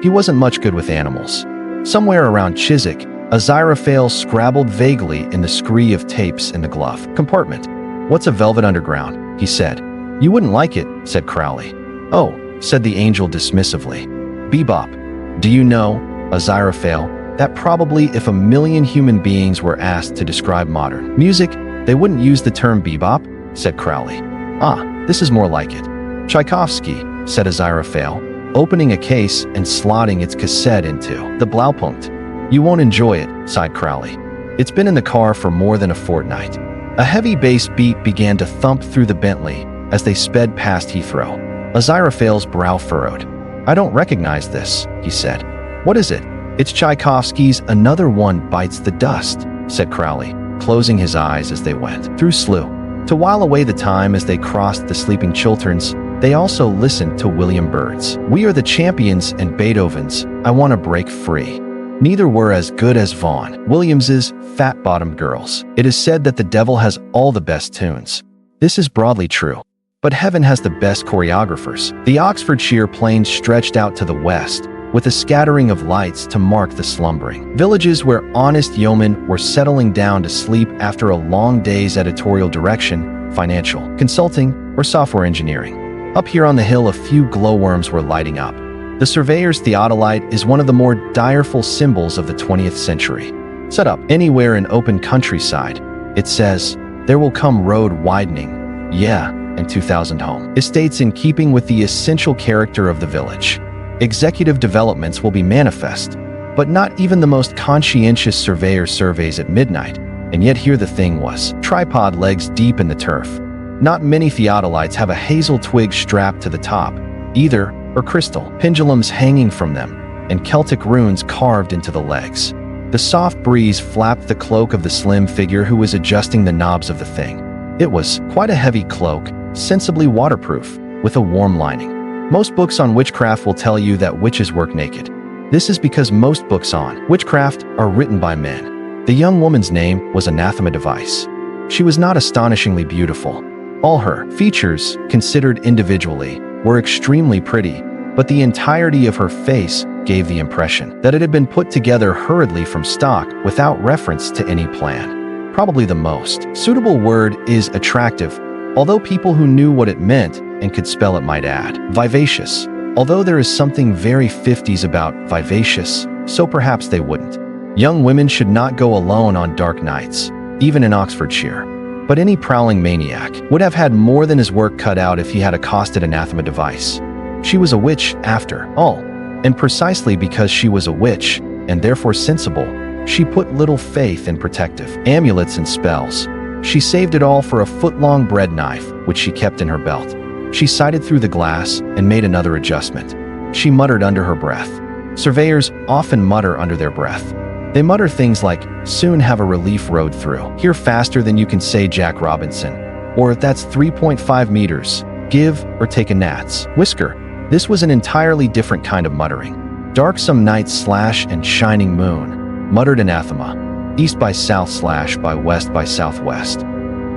He wasn't much good with animals. Somewhere around Chiswick, Aziraphale scrabbled vaguely in the scree of tapes in the glove compartment. What's a velvet underground? He said. You wouldn't like it, said Crowley. Oh, said the angel dismissively. Bebop. Do you know, Aziraphale, that probably if a million human beings were asked to describe modern music, they wouldn't use the term bebop, said Crowley. Ah, this is more like it. Tchaikovsky, said Aziraphale, opening a case and slotting its cassette into the Blaupunkt. You won't enjoy it, sighed Crowley. It's been in the car for more than a fortnight. A heavy bass beat began to thump through the Bentley as they sped past Heathrow. Aziraphale's brow furrowed. I don't recognize this, he said. What is it? It's Tchaikovsky's Another One Bites the Dust, said Crowley, closing his eyes as they went through Slough. To while away the time as they crossed the sleeping Chilterns, they also listened to William Byrd's We Are the Champions and Beethoven's I Want to Break Free. Neither were as good as Vaughan Williams's Fat-Bottomed Girls. It is said that the devil has all the best tunes. This is broadly true. But heaven has the best choreographers. The Oxfordshire plains stretched out to the west, with a scattering of lights to mark the slumbering villages where honest yeomen were settling down to sleep after a long day's editorial direction, financial, consulting, or software engineering. Up here on the hill, a few glowworms were lighting up. The surveyor's theodolite is one of the more direful symbols of the 20th century. Set up anywhere in open countryside, it says, there will come road widening, yeah, and 2,000 home estates in keeping with the essential character of the village. Executive developments will be manifest, but not even the most conscientious surveyor surveys at midnight, and yet here the thing was, tripod legs deep in the turf. Not many theodolites have a hazel twig strapped to the top, either, or crystal pendulums hanging from them, and Celtic runes carved into the legs. The soft breeze flapped the cloak of the slim figure who was adjusting the knobs of the thing. It was quite a heavy cloak, sensibly waterproof, with a warm lining. Most books on witchcraft will tell you that witches work naked. This is because most books on witchcraft are written by men. The young woman's name was Anathema Device. She was not astonishingly beautiful. All her features, considered individually, were extremely pretty, but the entirety of her face gave the impression that it had been put together hurriedly from stock without reference to any plan. Probably the most suitable word is attractive, although people who knew what it meant and could spell it might add vivacious, although there is something very 50s about vivacious, so perhaps they wouldn't. Young women should not go alone on dark nights, even in Oxfordshire. But any prowling maniac would have had more than his work cut out if he had accosted Anathema Device. She was a witch, after all, and precisely because she was a witch, and therefore sensible, she put little faith in protective amulets and spells. She saved it all for a foot-long bread knife, which she kept in her belt. She sighted through the glass and made another adjustment. She muttered under her breath. Surveyors often mutter under their breath. They mutter things like, soon have a relief road through, here faster than you can say Jack Robinson, or that's 3.5 meters, give or take a gnat's whisker. This was an entirely different kind of muttering. Darksome night slash and shining moon, muttered Anathema. East by south slash by west by southwest.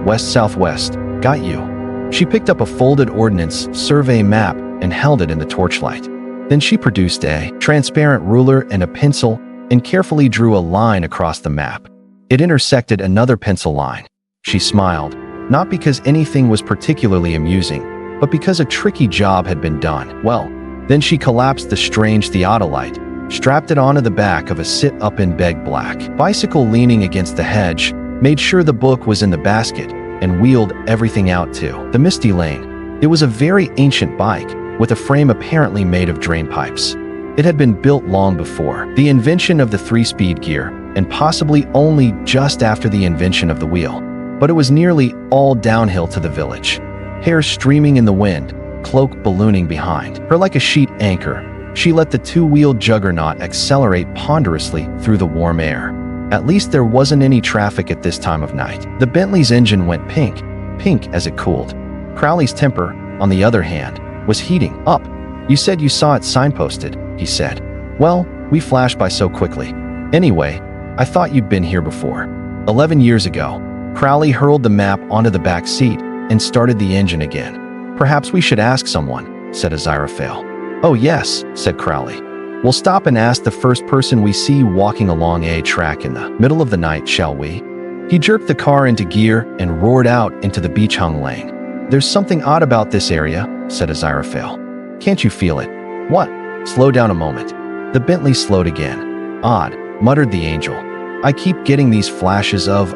West southwest, got you. She picked up a folded ordnance survey map and held it in the torchlight. Then she produced a transparent ruler and a pencil and carefully drew a line across the map. It intersected another pencil line. She smiled, not because anything was particularly amusing, but because a tricky job had been done. Well, then she collapsed the strange theodolite, strapped it onto the back of a sit-up-in-bed black bicycle leaning against the hedge, made sure the book was in the basket, and wheeled everything out to the misty lane. It was a very ancient bike, with a frame apparently made of drain pipes. It had been built long before the invention of the 3-speed gear, and possibly only just after the invention of the wheel. But it was nearly all downhill to the village. Hair streaming in the wind, cloak ballooning behind her like a sheet anchor, she let the two-wheeled juggernaut accelerate ponderously through the warm air. At least there wasn't any traffic at this time of night. The Bentley's engine went pink as it cooled. Crowley's temper, on the other hand, was heating up. "You said you saw it signposted," he said. "Well, we flashed by so quickly. Anyway, I thought you'd been here before." 11 years ago, Crowley hurled the map onto the back seat and started the engine again. "Perhaps we should ask someone," said Aziraphale. "Oh yes," said Crowley. "We'll stop and ask the first person we see walking along a track in the middle of the night, shall we?" He jerked the car into gear and roared out into the beach-hung lane. "There's something odd about this area," said Aziraphale. "Can't you feel it?" "What?" "Slow down a moment." The Bentley slowed again. "Odd," muttered the angel. "I keep getting these flashes of...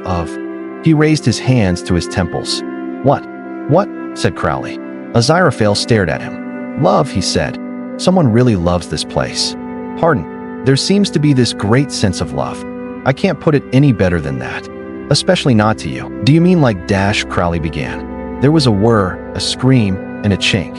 He raised his hands to his temples. "What?" "What?" said Crowley. Aziraphale stared at him. "Love," he said. "Someone really loves this place." "Pardon. There seems to be this great sense of love. I can't put it any better than that. Especially not to you." "Do you mean like dash?" Crowley began. There was a whir, a scream, and a chink.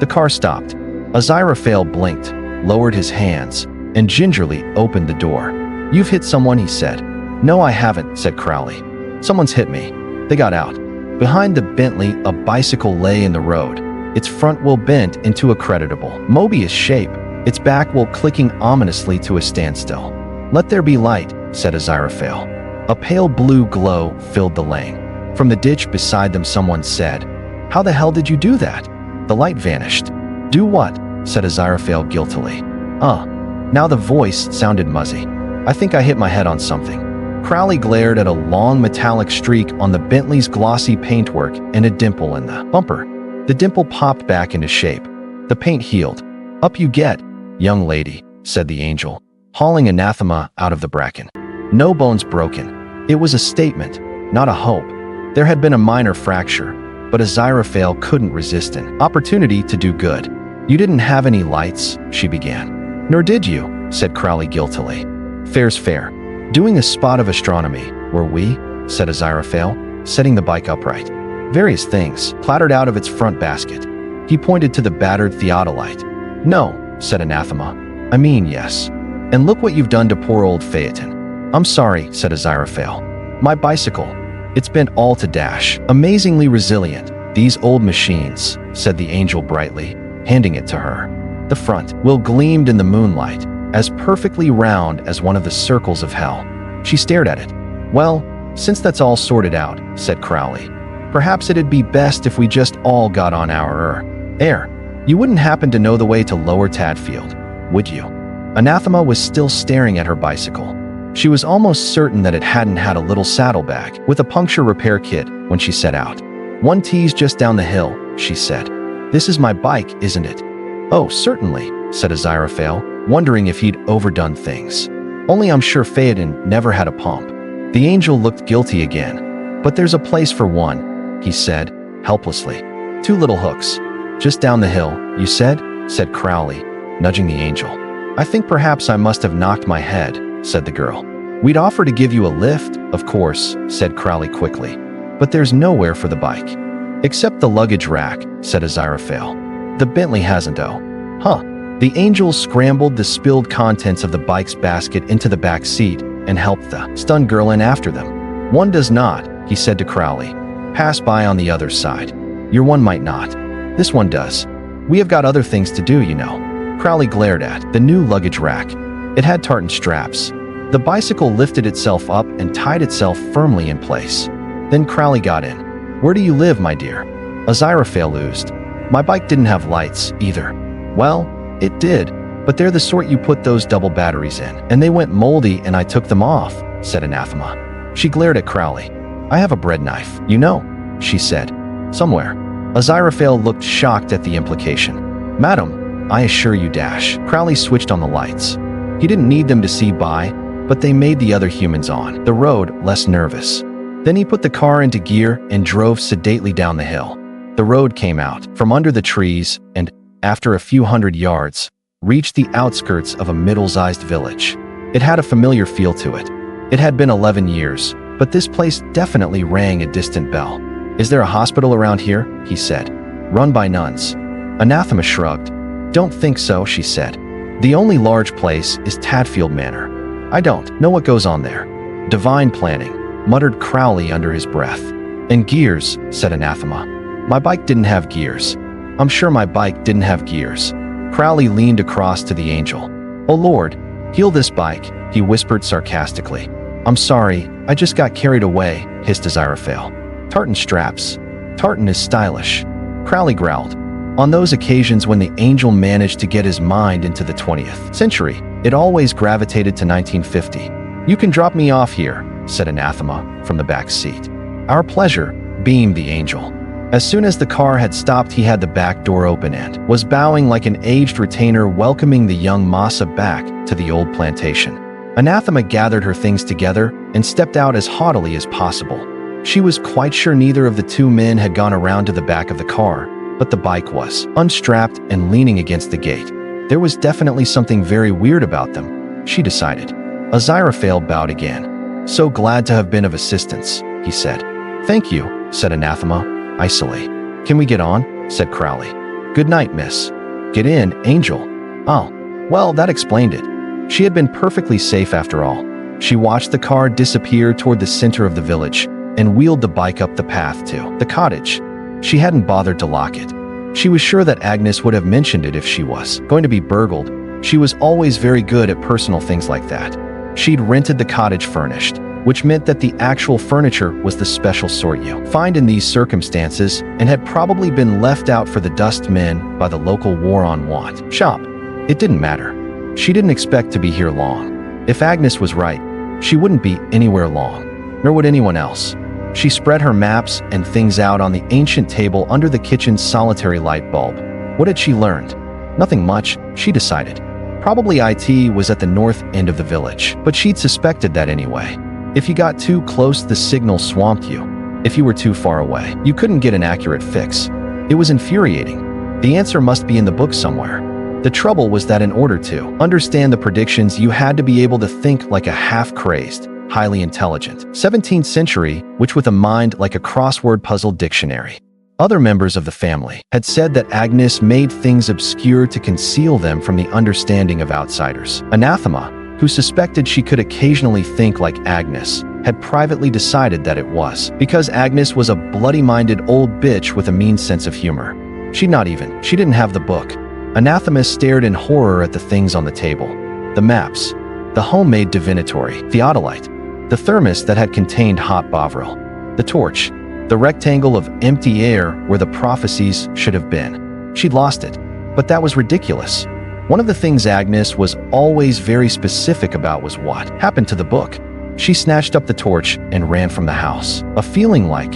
The car stopped. Aziraphale blinked, lowered his hands, and gingerly opened the door. "You've hit someone," he said. "No, I haven't," said Crowley. "Someone's hit me." They got out. Behind the Bentley, a bicycle lay in the road, its front wheel bent into a creditable Mobius shape, its back wheel clicking ominously to a standstill. "Let there be light," said Aziraphale. A pale blue glow filled the lane. From the ditch beside them someone said, "How the hell did you do that?" The light vanished. "Do what?" said Aziraphale guiltily. Now the voice sounded muzzy. "I think I hit my head on something." Crowley glared at a long metallic streak on the Bentley's glossy paintwork and a dimple in the bumper. The dimple popped back into shape. The paint healed. "Up you get, young lady," said the angel, hauling anathema out of the bracken. No bones broken. It was a statement, not a hope. There had been a minor fracture, but Aziraphale couldn't resist an opportunity to do good. "You didn't have any lights," she began. "Nor did you," said Crowley guiltily. "Fair's fair. Doing a spot of astronomy, were we?" said Aziraphale, setting the bike upright. Various things clattered out of its front basket. He pointed to the battered theodolite. "No," said Anathema. "I mean yes. And look what you've done to poor old Phaeton." "I'm sorry," said Aziraphale. "My bicycle. It's been all to dash. Amazingly resilient. These old machines," said the angel brightly, handing it to her. The front wheel gleamed in the moonlight, as perfectly round as one of the circles of hell. She stared at it. "Well, since that's all sorted out," said Crowley, "perhaps it'd be best if we just all got on our air. You wouldn't happen to know the way to Lower Tadfield, would you?" Anathema was still staring at her bicycle. She was almost certain that it hadn't had a little saddlebag with a puncture repair kit when she set out. "One tea's just down the hill," she said. "This is my bike, isn't it?" "Oh, certainly," said Aziraphale, wondering if he'd overdone things. "Only I'm sure Phaeton never had a pump." The angel looked guilty again. "But there's a place for one," he said, helplessly. "Two little hooks. Just down the hill, you said?" said Crowley, nudging the angel. "I think perhaps I must have knocked my head," said the girl. "We'd offer to give you a lift, of course," said Crowley quickly. "But there's nowhere for the bike." "Except the luggage rack," said Aziraphale. "The Bentley hasn't, oh." "Huh." The angel scrambled the spilled contents of the bike's basket into the back seat and helped the stunned girl in after them. "One does not," he said to Crowley. "Pass by on the other side. Your one might not. This one does. We have got other things to do, you know." Crowley glared at the new luggage rack. It had tartan straps. The bicycle lifted itself up and tied itself firmly in place. Then Crowley got in. "Where do you live, my dear?" Aziraphale oozed. "My bike didn't have lights, either." "Well, it did," But they're the sort you put those double batteries in. And they went moldy and I took them off, said Anathema. She glared at Crowley. I have a bread knife, you know, she said. Somewhere. Aziraphale looked shocked at the implication. Madam, I assure you dash. Crowley switched on the lights. He didn't need them to see by, but they made the other humans on the road less nervous. Then he put the car into gear and drove sedately down the hill. The road came out from under the trees and, after a few hundred yards, reached the outskirts of a middle-sized village. It had a familiar feel to it. It had been 11 years, but this place definitely rang a distant bell. Is there a hospital around here? He said. Run by nuns. Anathema shrugged. Don't think so, she said. The only large place is Tadfield Manor. I don't know what goes on there. Divine planning, muttered Crowley under his breath. And gears, said Anathema. My bike didn't have gears. I'm sure my bike didn't have gears. Crowley leaned across to the angel. Oh Lord, heal this bike, he whispered sarcastically. I'm sorry, I just got carried away, hissed Aziraphale. Tartan straps. Tartan is stylish. Crowley growled. On those occasions when the angel managed to get his mind into the 20th century, it always gravitated to 1950. You can drop me off here, said Anathema from the back seat. Our pleasure, beamed the angel. As soon as the car had stopped, he had the back door open and was bowing like an aged retainer welcoming the young Massa back to the old plantation. Anathema gathered her things together and stepped out as haughtily as possible. She was quite sure neither of the two men had gone around to the back of the car, but the bike was unstrapped and leaning against the gate. There was definitely something very weird about them, she decided. Aziraphale bowed again. So glad to have been of assistance, he said. Thank you, said Anathema, icily. Can we get on? Said Crowley. Good night, miss. Get in, angel. Oh, well, that explained it. She had been perfectly safe after all. She watched the car disappear toward the center of the village and wheeled the bike up the path to the cottage. She hadn't bothered to lock it. She was sure that Agnes would have mentioned it if she was going to be burgled. She was always very good at personal things like that. She'd rented the cottage furnished, which meant that the actual furniture was the special sort you find in these circumstances and had probably been left out for the dust men by the local war on want shop. It didn't matter. She didn't expect to be here long. If Agnes was right, she wouldn't be anywhere long, nor would anyone else. She spread her maps and things out on the ancient table under the kitchen's solitary light bulb. What had she learned? Nothing much, she decided. Probably IT was at the north end of the village, but she'd suspected that anyway. If you got too close, the signal swamped you. If you were too far away, you couldn't get an accurate fix. It was infuriating. The answer must be in the book somewhere. The trouble was that in order to understand the predictions, you had to be able to think like a half-crazed, highly intelligent 17th century, which with a mind like a crossword puzzle dictionary. Other members of the family had said that Agnes made things obscure to conceal them from the understanding of outsiders. Anathema, who suspected she could occasionally think like Agnes, had privately decided that it was because Agnes was a bloody-minded old bitch with a mean sense of humor. She didn't have the book. Anathema stared in horror at the things on the table. The maps, the homemade divinatory, theodolite, the thermos that had contained hot bovril, the torch, the rectangle of empty air where the prophecies should have been. She'd lost it, but that was ridiculous. One of the things Agnes was always very specific about was what happened to the book. She snatched up the torch and ran from the house. A feeling like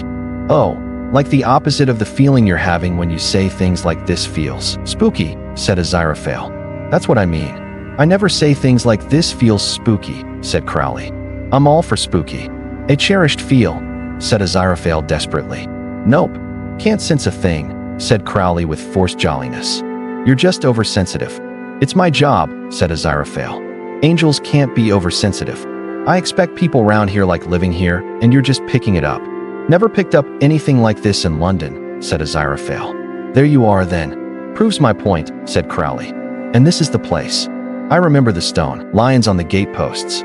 the opposite of the feeling you're having when you say things like "this feels spooky," said Aziraphale. That's what I mean. I never say things like "this feels spooky," said Crowley. I'm all for spooky. A cherished feel, said Aziraphale desperately. Nope, can't sense a thing, said Crowley with forced jolliness. You're just oversensitive. It's my job, said Aziraphale. Angels can't be oversensitive. I expect people around here like living here, and you're just picking it up. Never picked up anything like this in London, said Aziraphale. There you are then. Proves my point, said Crowley. And this is the place. I remember the stone lions on the gateposts.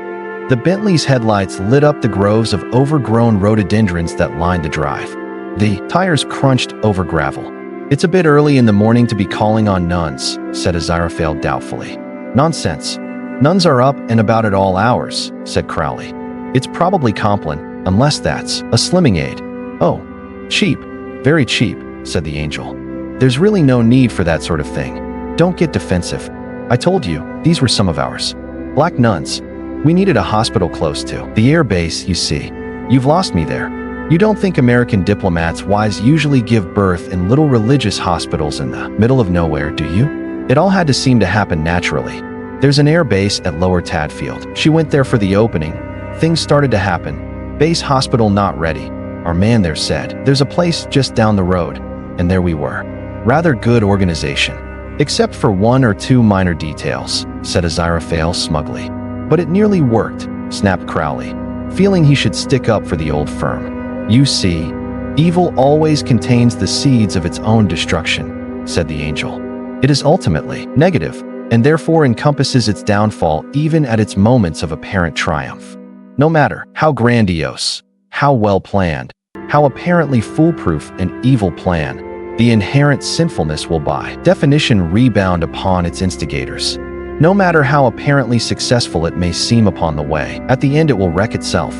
The Bentley's headlights lit up the groves of overgrown rhododendrons that lined the drive. The tires crunched over gravel. It's a bit early in the morning to be calling on nuns, said Aziraphale doubtfully. Nonsense. Nuns are up and about at all hours, said Crowley. It's probably Compline, unless that's a slimming aid. Oh, cheap. Very cheap, said the angel. There's really no need for that sort of thing. Don't get defensive. I told you, these were some of ours. Black nuns. We needed a hospital close to the air base, you see. You've lost me there. You don't think American diplomats' wives usually give birth in little religious hospitals in the middle of nowhere, do you? It all had to seem to happen naturally. There's an air base at Lower Tadfield. She went there for the opening. Things started to happen. Base hospital not ready. Our man there said, there's a place just down the road. And there we were. Rather good organization. Except for one or two minor details, said Aziraphale smugly. But it nearly worked, snapped Crowley, feeling he should stick up for the old firm. You see, evil always contains the seeds of its own destruction, said the angel. It is ultimately negative, and therefore encompasses its downfall even at its moments of apparent triumph. No matter how grandiose, how well-planned, how apparently foolproof an evil plan, the inherent sinfulness will by definition rebound upon its instigators. No matter how apparently successful it may seem upon the way, at the end it will wreck itself.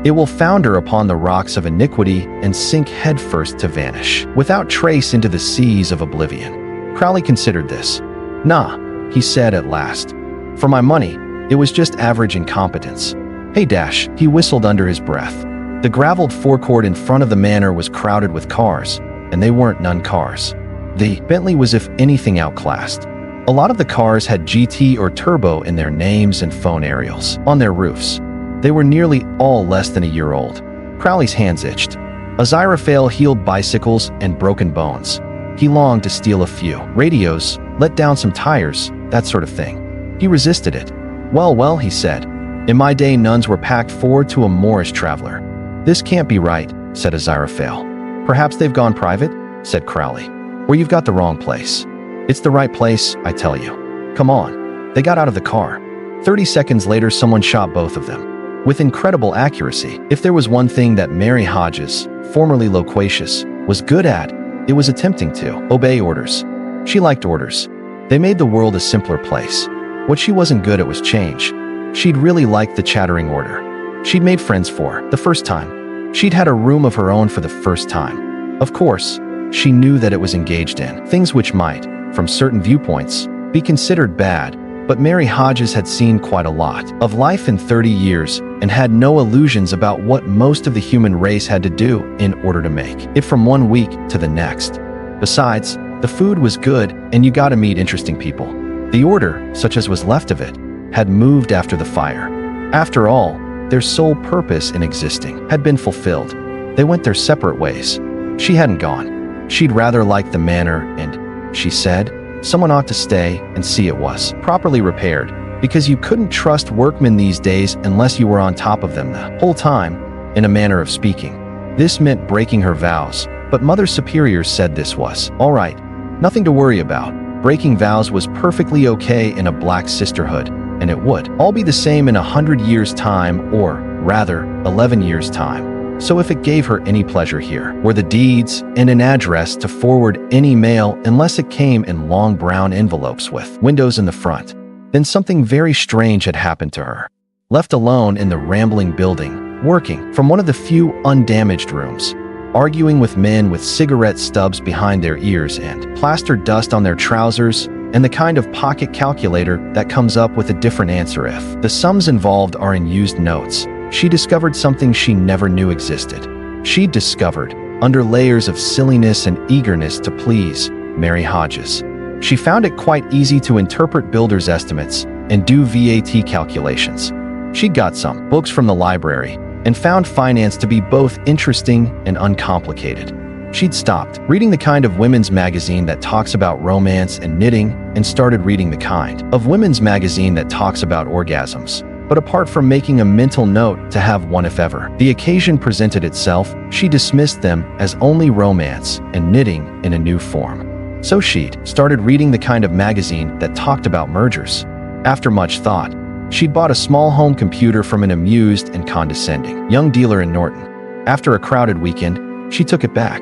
It will founder upon the rocks of iniquity and sink headfirst to vanish, without trace into the seas of oblivion. Crowley considered this. Nah, he said at last. For my money, it was just average incompetence. Hey Dash, he whistled under his breath. The graveled forecourt in front of the manor was crowded with cars, and they weren't none cars. The Bentley was if anything outclassed. A lot of the cars had GT or Turbo in their names and phone aerials on their roofs. They were nearly all less than a year old. Crowley's hands itched. Aziraphale healed bicycles and broken bones. He longed to steal a few radios, let down some tires, that sort of thing. He resisted it. Well, he said. In my day, nuns were packed forward to a Moorish traveler. This can't be right, said Aziraphale. Perhaps they've gone private, said Crowley. Or you've got the wrong place. It's the right place, I tell you. Come on. They got out of the car. 30 seconds later, someone shot both of them. With incredible accuracy. If there was one thing that Mary Hodges, formerly loquacious, was good at, it was attempting to obey orders. She liked orders. They made the world a simpler place. What she wasn't good at was change. She'd really liked the chattering order. She'd made friends for the first time. She'd had a room of her own for the first time. Of course, she knew that it was engaged in things which might, from certain viewpoints, be considered bad, but Mary Hodges had seen quite a lot of life in 30 years and had no illusions about what most of the human race had to do in order to make it from one week to the next. Besides, the food was good and you got to meet interesting people. The order, such as was left of it, had moved after the fire. After all, their sole purpose in existing had been fulfilled. They went their separate ways. She hadn't gone. She'd rather like the manor and, she said, someone ought to stay and see it was properly repaired, because you couldn't trust workmen these days unless you were on top of them the whole time, in a manner of speaking. This meant breaking her vows, but Mother Superiors said this was all right, nothing to worry about. Breaking vows was perfectly okay in a black sisterhood, and it would all be the same in 100 years' time, or rather, 11 years' time. So if it gave her any pleasure, here were the deeds and an address to forward any mail unless it came in long brown envelopes with windows in the front. Then something very strange had happened to her. Left alone in the rambling building, working from one of the few undamaged rooms, arguing with men with cigarette stubs behind their ears and plastered dust on their trousers, and the kind of pocket calculator that comes up with a different answer if the sums involved are in used notes. She discovered something she never knew existed. She'd discovered, under layers of silliness and eagerness to please, Mary Hodges. She found it quite easy to interpret builders' estimates and do VAT calculations. She'd got some books from the library and found finance to be both interesting and uncomplicated. She'd stopped reading the kind of women's magazine that talks about romance and knitting and started reading the kind of women's magazine that talks about orgasms. But apart from making a mental note to have one if ever the occasion presented itself, she dismissed them as only romance and knitting in a new form. So she'd started reading the kind of magazine that talked about mergers. After much thought, she'd bought a small home computer from an amused and condescending young dealer in Norton. After a crowded weekend, she took it back.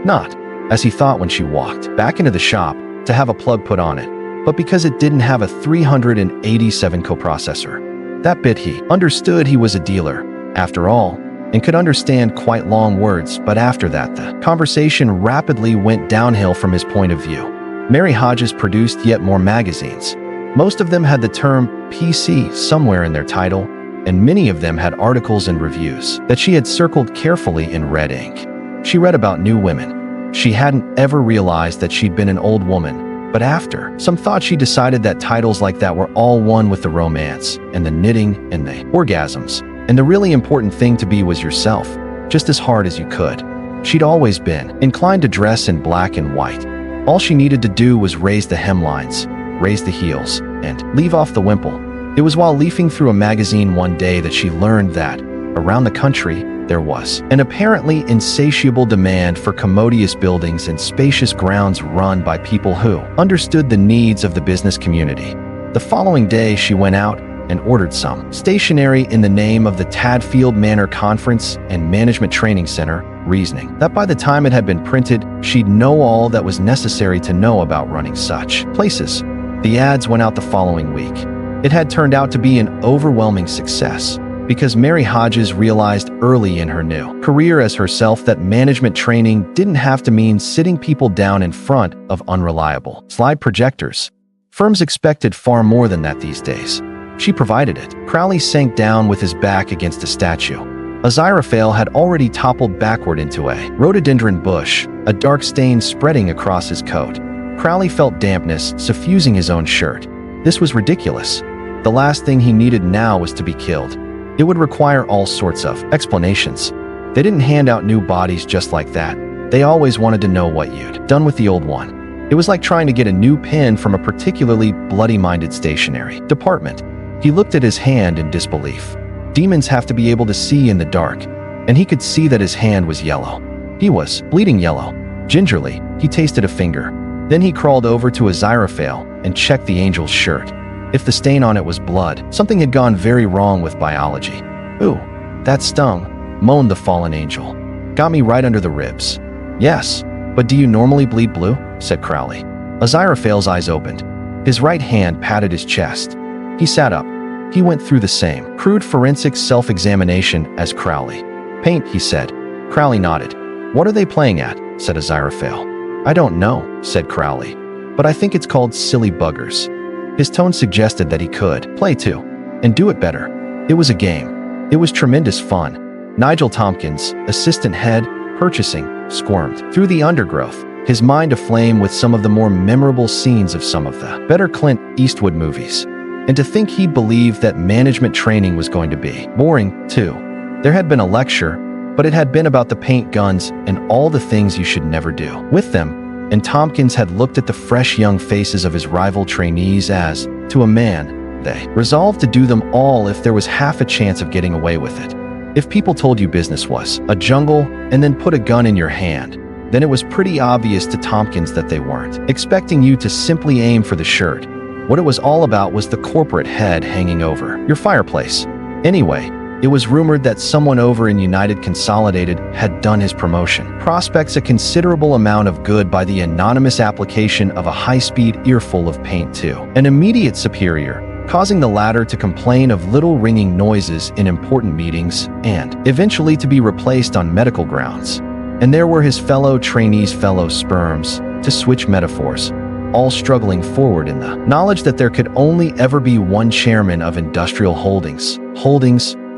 Not, as he thought when she walked back into the shop, to have a plug put on it, but because it didn't have a 387 coprocessor. That bit he understood he was a dealer, after all, and could understand quite long words, but after that the conversation rapidly went downhill from his point of view. Mary Hodges produced yet more magazines. Most of them had the term PC somewhere in their title, and many of them had articles and reviews that she had circled carefully in red ink. She read about new women. She hadn't ever realized that she'd been an old woman, but after some thought she decided that titles like that were all one with the romance, and the knitting, and the orgasms. And the really important thing to be was yourself, just as hard as you could. She'd always been inclined to dress in black and white. All she needed to do was raise the hemlines, raise the heels, and leave off the wimple. It was while leafing through a magazine one day that she learned that, around the country, there was an apparently insatiable demand for commodious buildings and spacious grounds run by people who understood the needs of the business community. The following day, she went out and ordered some stationery in the name of the Tadfield Manor Conference and Management Training Center, reasoning that by the time it had been printed, she'd know all that was necessary to know about running such places. The ads went out the following week. It had turned out to be an overwhelming success, because Mary Hodges realized early in her new career as herself that management training didn't have to mean sitting people down in front of unreliable slide projectors. Firms expected far more than that these days. She provided it. Crowley sank down with his back against a statue. Aziraphale had already toppled backward into a rhododendron bush, a dark stain spreading across his coat. Crowley felt dampness suffusing his own shirt. This was ridiculous. The last thing he needed now was to be killed. It would require all sorts of explanations. They didn't hand out new bodies just like that. They always wanted to know what you'd done with the old one. It was like trying to get a new pen from a particularly bloody-minded stationery department. He looked at his hand in disbelief. Demons have to be able to see in the dark, and he could see that his hand was yellow. He was bleeding yellow. Gingerly, he tasted a finger. Then he crawled over to Aziraphale and checked the angel's shirt. If the stain on it was blood, something had gone very wrong with biology. "Ooh, that stung," moaned the fallen angel. "Got me right under the ribs." "Yes, but do you normally bleed blue?" said Crowley. Aziraphale's eyes opened. His right hand patted his chest. He sat up. He went through the same crude forensic self-examination as Crowley. "Paint," he said. Crowley nodded. "What are they playing at?" said Aziraphale. "I don't know," said Crowley, "but I think it's called Silly Buggers." His tone suggested that he could play too, and do it better. It was a game. It was tremendous fun. Nigel Tompkins, assistant head, purchasing, squirmed through the undergrowth, his mind aflame with some of the more memorable scenes of some of the better Clint Eastwood movies. And to think he believed that management training was going to be boring, too. There had been a lecture, but it had been about the paint guns and all the things you should never do with them, and Tompkins had looked at the fresh young faces of his rival trainees as, to a man, they resolved to do them all if there was half a chance of getting away with it. If people told you business was a jungle and then put a gun in your hand, then it was pretty obvious to Tompkins that they weren't expecting you to simply aim for the shirt. What it was all about was the corporate head hanging over your fireplace. Anyway, it was rumored that someone over in United Consolidated had done his promotion prospects a considerable amount of good by the anonymous application of a high-speed earful of paint to an immediate superior, causing the latter to complain of little ringing noises in important meetings and eventually to be replaced on medical grounds. And there were his fellow trainees' fellow sperms, to switch metaphors, all struggling forward in the knowledge that there could only ever be one chairman of Industrial Holdings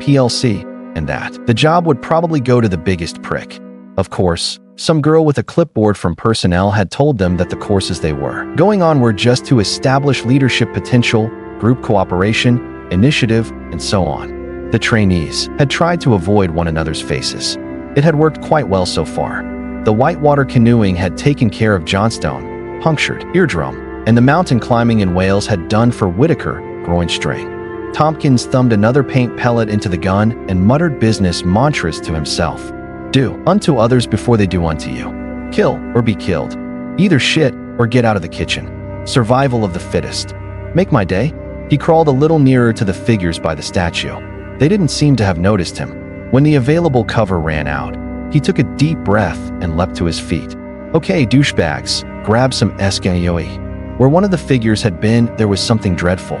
PLC, and that the job would probably go to the biggest prick. Of course, some girl with a clipboard from personnel had told them that the courses they were going on were just to establish leadership potential, group cooperation, initiative, and so on. The trainees had tried to avoid one another's faces. It had worked quite well so far. The whitewater canoeing had taken care of Johnstone, punctured eardrum, and the mountain climbing in Wales had done for Whitaker, groin string. Tompkins thumbed another paint pellet into the gun and muttered business mantras to himself. Do unto others before they do unto you. Kill or be killed. Either shit or get out of the kitchen. Survival of the fittest. Make my day. He crawled a little nearer to the figures by the statue. They didn't seem to have noticed him. When the available cover ran out, he took a deep breath and leapt to his feet. Okay, douchebags, grab some escayoe. Where one of the figures had been, there was something dreadful.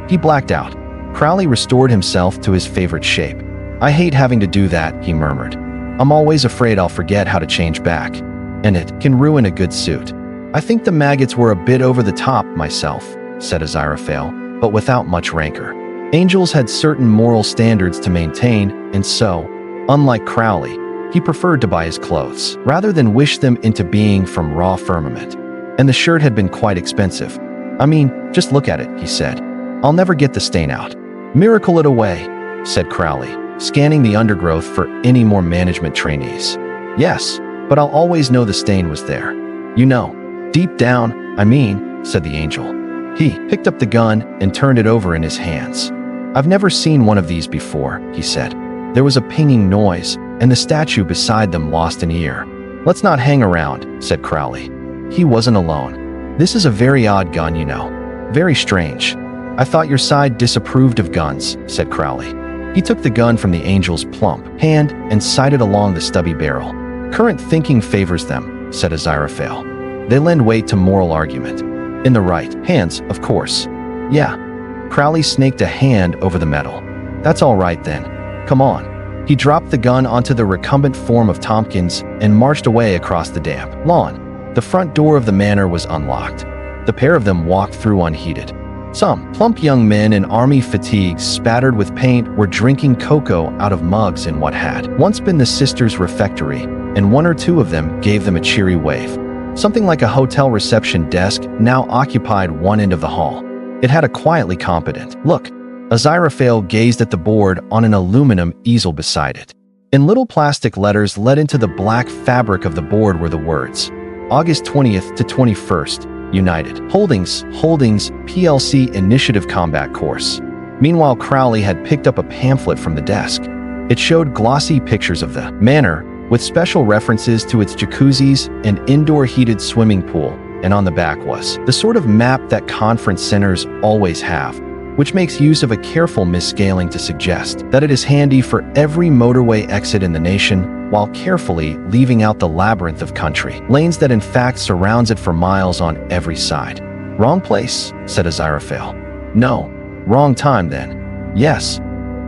He blacked out. Crowley restored himself to his favorite shape. I hate having to do that, he murmured. I'm always afraid I'll forget how to change back. And it can ruin a good suit. I think the maggots were a bit over the top myself, said Aziraphale, but without much rancor. Angels had certain moral standards to maintain, and so, unlike Crowley, he preferred to buy his clothes, rather than wish them into being from raw firmament. And the shirt had been quite expensive. I mean, just look at it, he said. I'll never get the stain out. Miracle it away, said Crowley, scanning the undergrowth for any more management trainees. Yes, but I'll always know the stain was there. You know, deep down, said the angel. He picked up the gun and turned it over in his hands. I've never seen one of these before, he said. There was a pinging noise, and the statue beside them lost an ear. Let's not hang around, said Crowley. He wasn't alone. This is a very odd gun, you know. Very strange. I thought your side disapproved of guns, said Crowley. He took the gun from the angel's plump hand and sighted along the stubby barrel. Current thinking favors them, said Aziraphale. They lend weight to moral argument. In the right hands, of course. Yeah. Crowley snaked a hand over the metal. That's all right then. Come on. He dropped the gun onto the recumbent form of Tompkins and marched away across the damp lawn. The front door of the manor was unlocked. The pair of them walked through unheeded. Some plump young men in army fatigues spattered with paint were drinking cocoa out of mugs in what had once been the sisters' refectory, and one or two of them gave them a cheery wave. Something like a hotel reception desk now occupied one end of the hall. It had a quietly competent look. Aziraphale gazed at the board on an aluminum easel beside it. In little plastic letters let into the black fabric of the board were the words, August 20th to 21st, United Holdings PLC Initiative Combat Course. Meanwhile, Crowley had picked up a pamphlet from the desk. It showed glossy pictures of the manor, with special references to its jacuzzis and indoor heated swimming pool, and on the back was the sort of map that conference centers always have, which makes use of a careful misscaling to suggest that it is handy for every motorway exit in the nation, while carefully leaving out the labyrinth of country lanes that in fact surrounds it for miles on every side. Wrong place, said Aziraphale. No, wrong time then. Yes.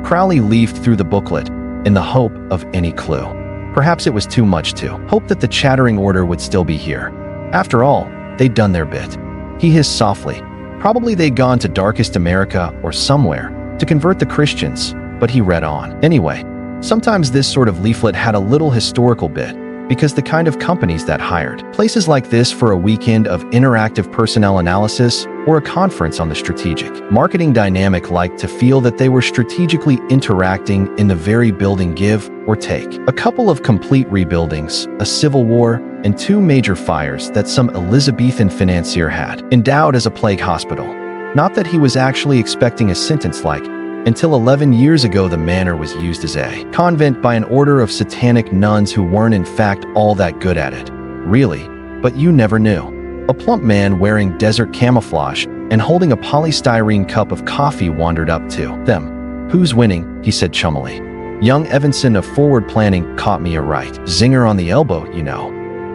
Crowley leafed through the booklet in the hope of any clue. Perhaps it was too much to hope that the chattering order would still be here. After all, they'd done their bit. He hissed softly. Probably they'd gone to darkest America or somewhere to convert the Christians, but he read on. Anyway, sometimes this sort of leaflet had a little historical bit, because the kind of companies that hired places like this for a weekend of interactive personnel analysis or a conference on the strategic marketing dynamic liked to feel that they were strategically interacting in the very building give or take. A couple of complete rebuildings, a civil war, and two major fires that some Elizabethan financier had endowed as a plague hospital. Not that he was actually expecting a sentence like, until 11 years ago the manor was used as a convent by an order of satanic nuns who weren't in fact all that good at it. Really, but you never knew. A plump man wearing desert camouflage and holding a polystyrene cup of coffee wandered up to them. Who's winning? He said chummily. Young Evanson of Forward Planning caught me a right zinger on the elbow, you know.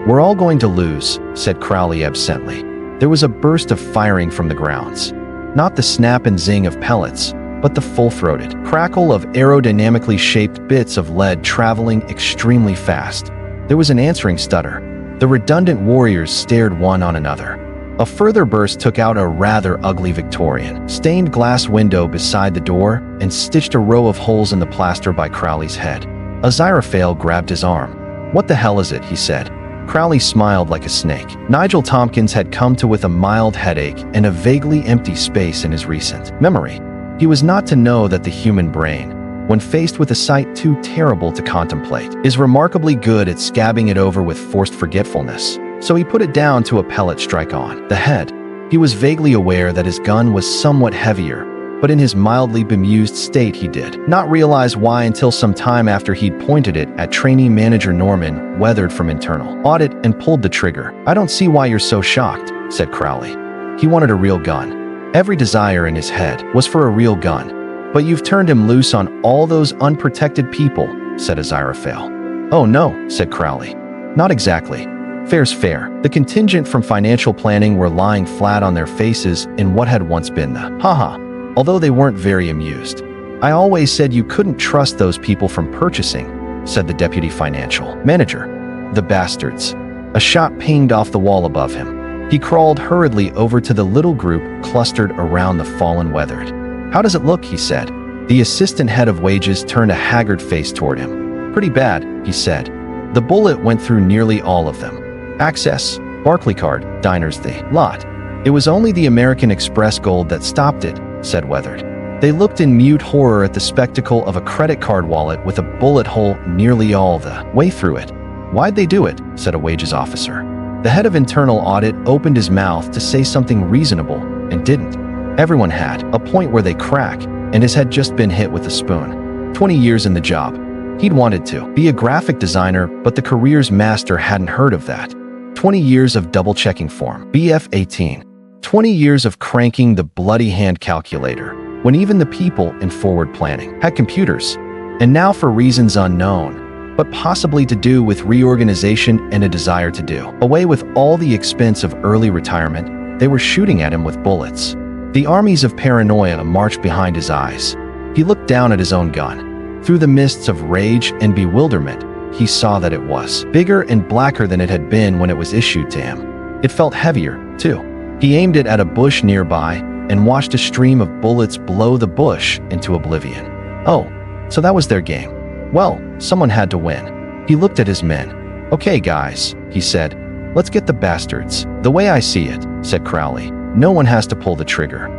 We're all going to lose, said Crowley absently. There was a burst of firing from the grounds. Not the snap and zing of pellets, but the full-throated crackle of aerodynamically shaped bits of lead traveling extremely fast. There was an answering stutter. The redundant warriors stared one on another. A further burst took out a rather ugly Victorian stained glass window beside the door and stitched a row of holes in the plaster by Crowley's head. Aziraphale grabbed his arm. What the hell is it? He said. Crowley smiled like a snake. Nigel Tompkins had come to with a mild headache and a vaguely empty space in his recent memory. He was not to know that the human brain, when faced with a sight too terrible to contemplate, is remarkably good at scabbing it over with forced forgetfulness. So he put it down to a pellet strike on the head. He was vaguely aware that his gun was somewhat heavier, but in his mildly bemused state he did not realize why until some time after he'd pointed it at trainee manager Norman, weathered from internal audit, and pulled the trigger. I don't see why you're so shocked, said Crowley. He wanted a real gun. Every desire in his head was for a real gun. But you've turned him loose on all those unprotected people, said Aziraphale. Oh no, said Crowley. Not exactly. Fair's fair. The contingent from financial planning were lying flat on their faces in what had once been the haha, although they weren't very amused. I always said you couldn't trust those people from purchasing, said the deputy financial manager. The bastards. A shot pinged off the wall above him. He crawled hurriedly over to the little group clustered around the fallen Weathered. "How does it look?" he said. The assistant head of wages turned a haggard face toward him. "Pretty bad," he said. The bullet went through nearly all of them. Access, Barclaycard, diners, the lot. "It was only the American Express Gold that stopped it," said Weathered. They looked in mute horror at the spectacle of a credit card wallet with a bullet hole nearly all the way through it. "Why'd they do it?" said a wages officer. The head of internal audit opened his mouth to say something reasonable and didn't. Everyone had a point where they crack, and his head just been hit with a spoon. 20 years in the job. He'd wanted to be a graphic designer, but the career's master hadn't heard of that. 20 years of double-checking form, BF18. 20 years of cranking the bloody hand calculator, when even the people in forward planning had computers. And now, for reasons unknown, but possibly to do with reorganization and a desire to do away with all the expense of early retirement, they were shooting at him with bullets. The armies of paranoia marched behind his eyes. He looked down at his own gun. Through the mists of rage and bewilderment, he saw that it was bigger and blacker than it had been when it was issued to him. It felt heavier, too. He aimed it at a bush nearby and watched a stream of bullets blow the bush into oblivion. Oh, so that was their game. Well, someone had to win. He looked at his men. "Okay, guys," he said. "Let's get the bastards." "The way I see it," said Crowley, "no one has to pull the trigger."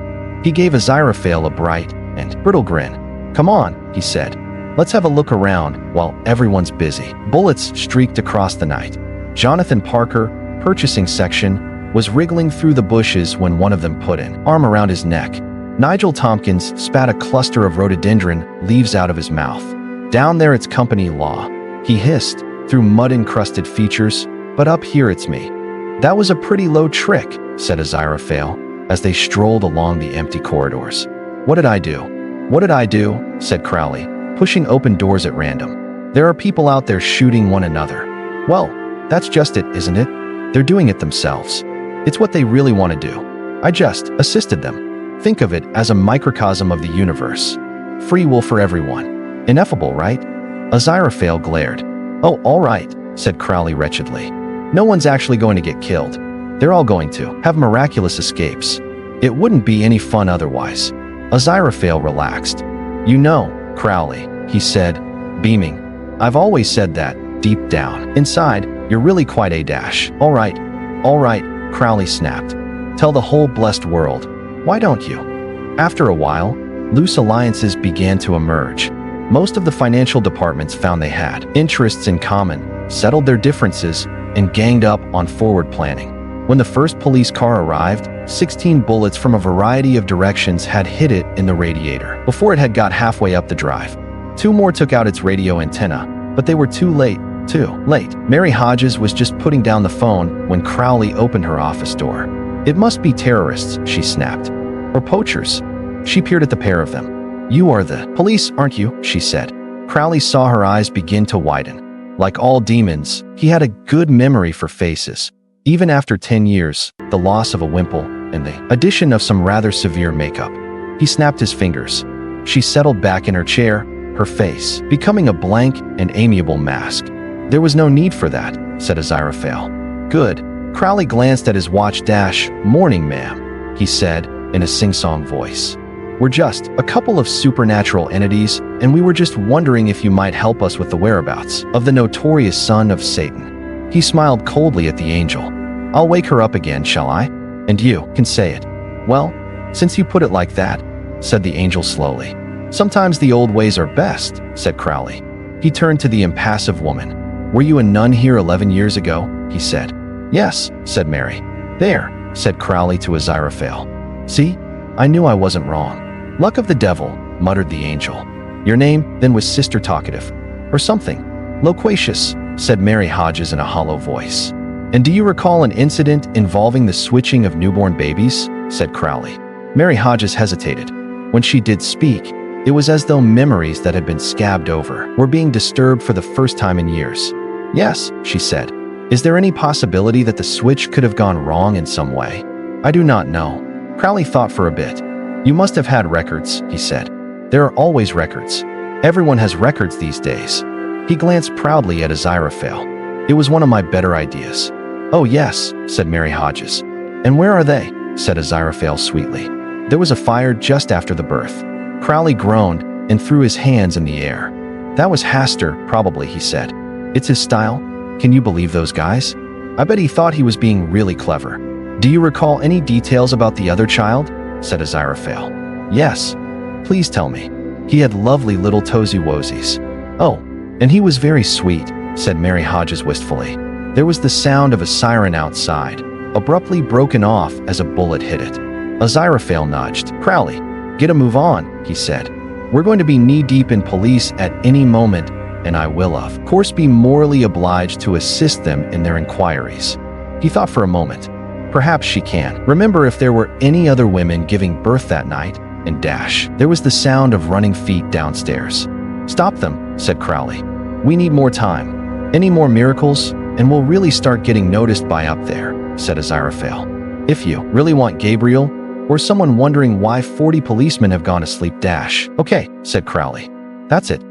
He gave Aziraphale a bright and brittle grin. "Come on," he said. "Let's have a look around while everyone's busy." Bullets streaked across the night. Jonathan Parker, purchasing section, was wriggling through the bushes when one of them put an arm around his neck. Nigel Tompkins spat a cluster of rhododendron leaves out of his mouth. "Down there it's company law," he hissed through mud-encrusted features, "but up here it's me." "That was a pretty low trick," said Aziraphale, as they strolled along the empty corridors. "What did I do?" "What did I do?" said Crowley, pushing open doors at random. "There are people out there shooting one another." "Well, that's just it, isn't it? They're doing it themselves. It's what they really want to do. I just assisted them. Think of it as a microcosm of the universe. Free will for everyone. Ineffable, right?" Aziraphale glared. "Oh, all right," said Crowley wretchedly. "No one's actually going to get killed. They're all going to have miraculous escapes. It wouldn't be any fun otherwise." Aziraphale relaxed. "You know, Crowley," he said, beaming, "I've always said that, deep down inside, you're really quite a dash." All right, Crowley snapped. "Tell the whole blessed world. Why don't you?" After a while, loose alliances began to emerge. Most of the financial departments found they had interests in common, settled their differences, and ganged up on forward planning. When the first police car arrived, 16 bullets from a variety of directions had hit it in the radiator before it had got halfway up the drive. 2 more took out its radio antenna, but they were too late. Mary Hodges was just putting down the phone when Crowley opened her office door. "It must be terrorists," she snapped. "Or poachers." She peered at the pair of them. "You are the police, aren't you?" she said. Crowley saw her eyes begin to widen. Like all demons, he had a good memory for faces. Even after 10 years, the loss of a wimple, and the addition of some rather severe makeup. He snapped his fingers. She settled back in her chair, her face becoming a blank and amiable mask. "There was no need for that," said Aziraphale. "Good." Crowley glanced at his watch. "Morning, ma'am," he said in a sing-song voice. "We're just a couple of supernatural entities, and we were just wondering if you might help us with the whereabouts of the notorious son of Satan." He smiled coldly at the angel. "I'll wake her up again, shall I? And you can say it." "Well, since you put it like that," said the angel slowly. "Sometimes the old ways are best," said Crowley. He turned to the impassive woman. "Were you a nun here 11 years ago?" he said. "Yes," said Mary. "There," said Crowley to Aziraphale. "See? I knew I wasn't wrong." "Luck of the devil," muttered the angel. "Your name, then, was Sister Talkative. Or something. Loquacious," said Mary Hodges in a hollow voice. "And do you recall an incident involving the switching of newborn babies?" said Crowley. Mary Hodges hesitated. When she did speak, it was as though memories that had been scabbed over were being disturbed for the first time in years. "Yes," she said. "Is there any possibility that the switch could have gone wrong in some way?" "I do not know." Crowley thought for a bit. "You must have had records," he said. "There are always records. Everyone has records these days." He glanced proudly at Aziraphale. "It was one of my better ideas." "Oh yes," said Mary Hodges. "And where are they?" said Aziraphale sweetly. "There was a fire just after the birth." Crowley groaned and threw his hands in the air. "That was Hastur, probably," he said. "It's his style. Can you believe those guys? I bet he thought he was being really clever." "Do you recall any details about the other child?" said Aziraphale. "Yes. Please tell me." "He had lovely little toesy woesies." "Oh, and he was very sweet," said Mary Hodges wistfully. There was the sound of a siren outside, abruptly broken off as a bullet hit it. Aziraphale nudged. "Crowley, get a move on," he said. "We're going to be knee-deep in police at any moment, and I will, of course, be morally obliged to assist them in their inquiries." He thought for a moment. "Perhaps she can. Remember if there were any other women giving birth that night?" And dash. There was the sound of running feet downstairs. "Stop them," said Crowley. "We need more time. Any more miracles, and we'll really start getting noticed by up there," said Aziraphale. "If you really want Gabriel, or someone wondering why 40 policemen have gone to sleep dash." "Okay," said Crowley. That's it.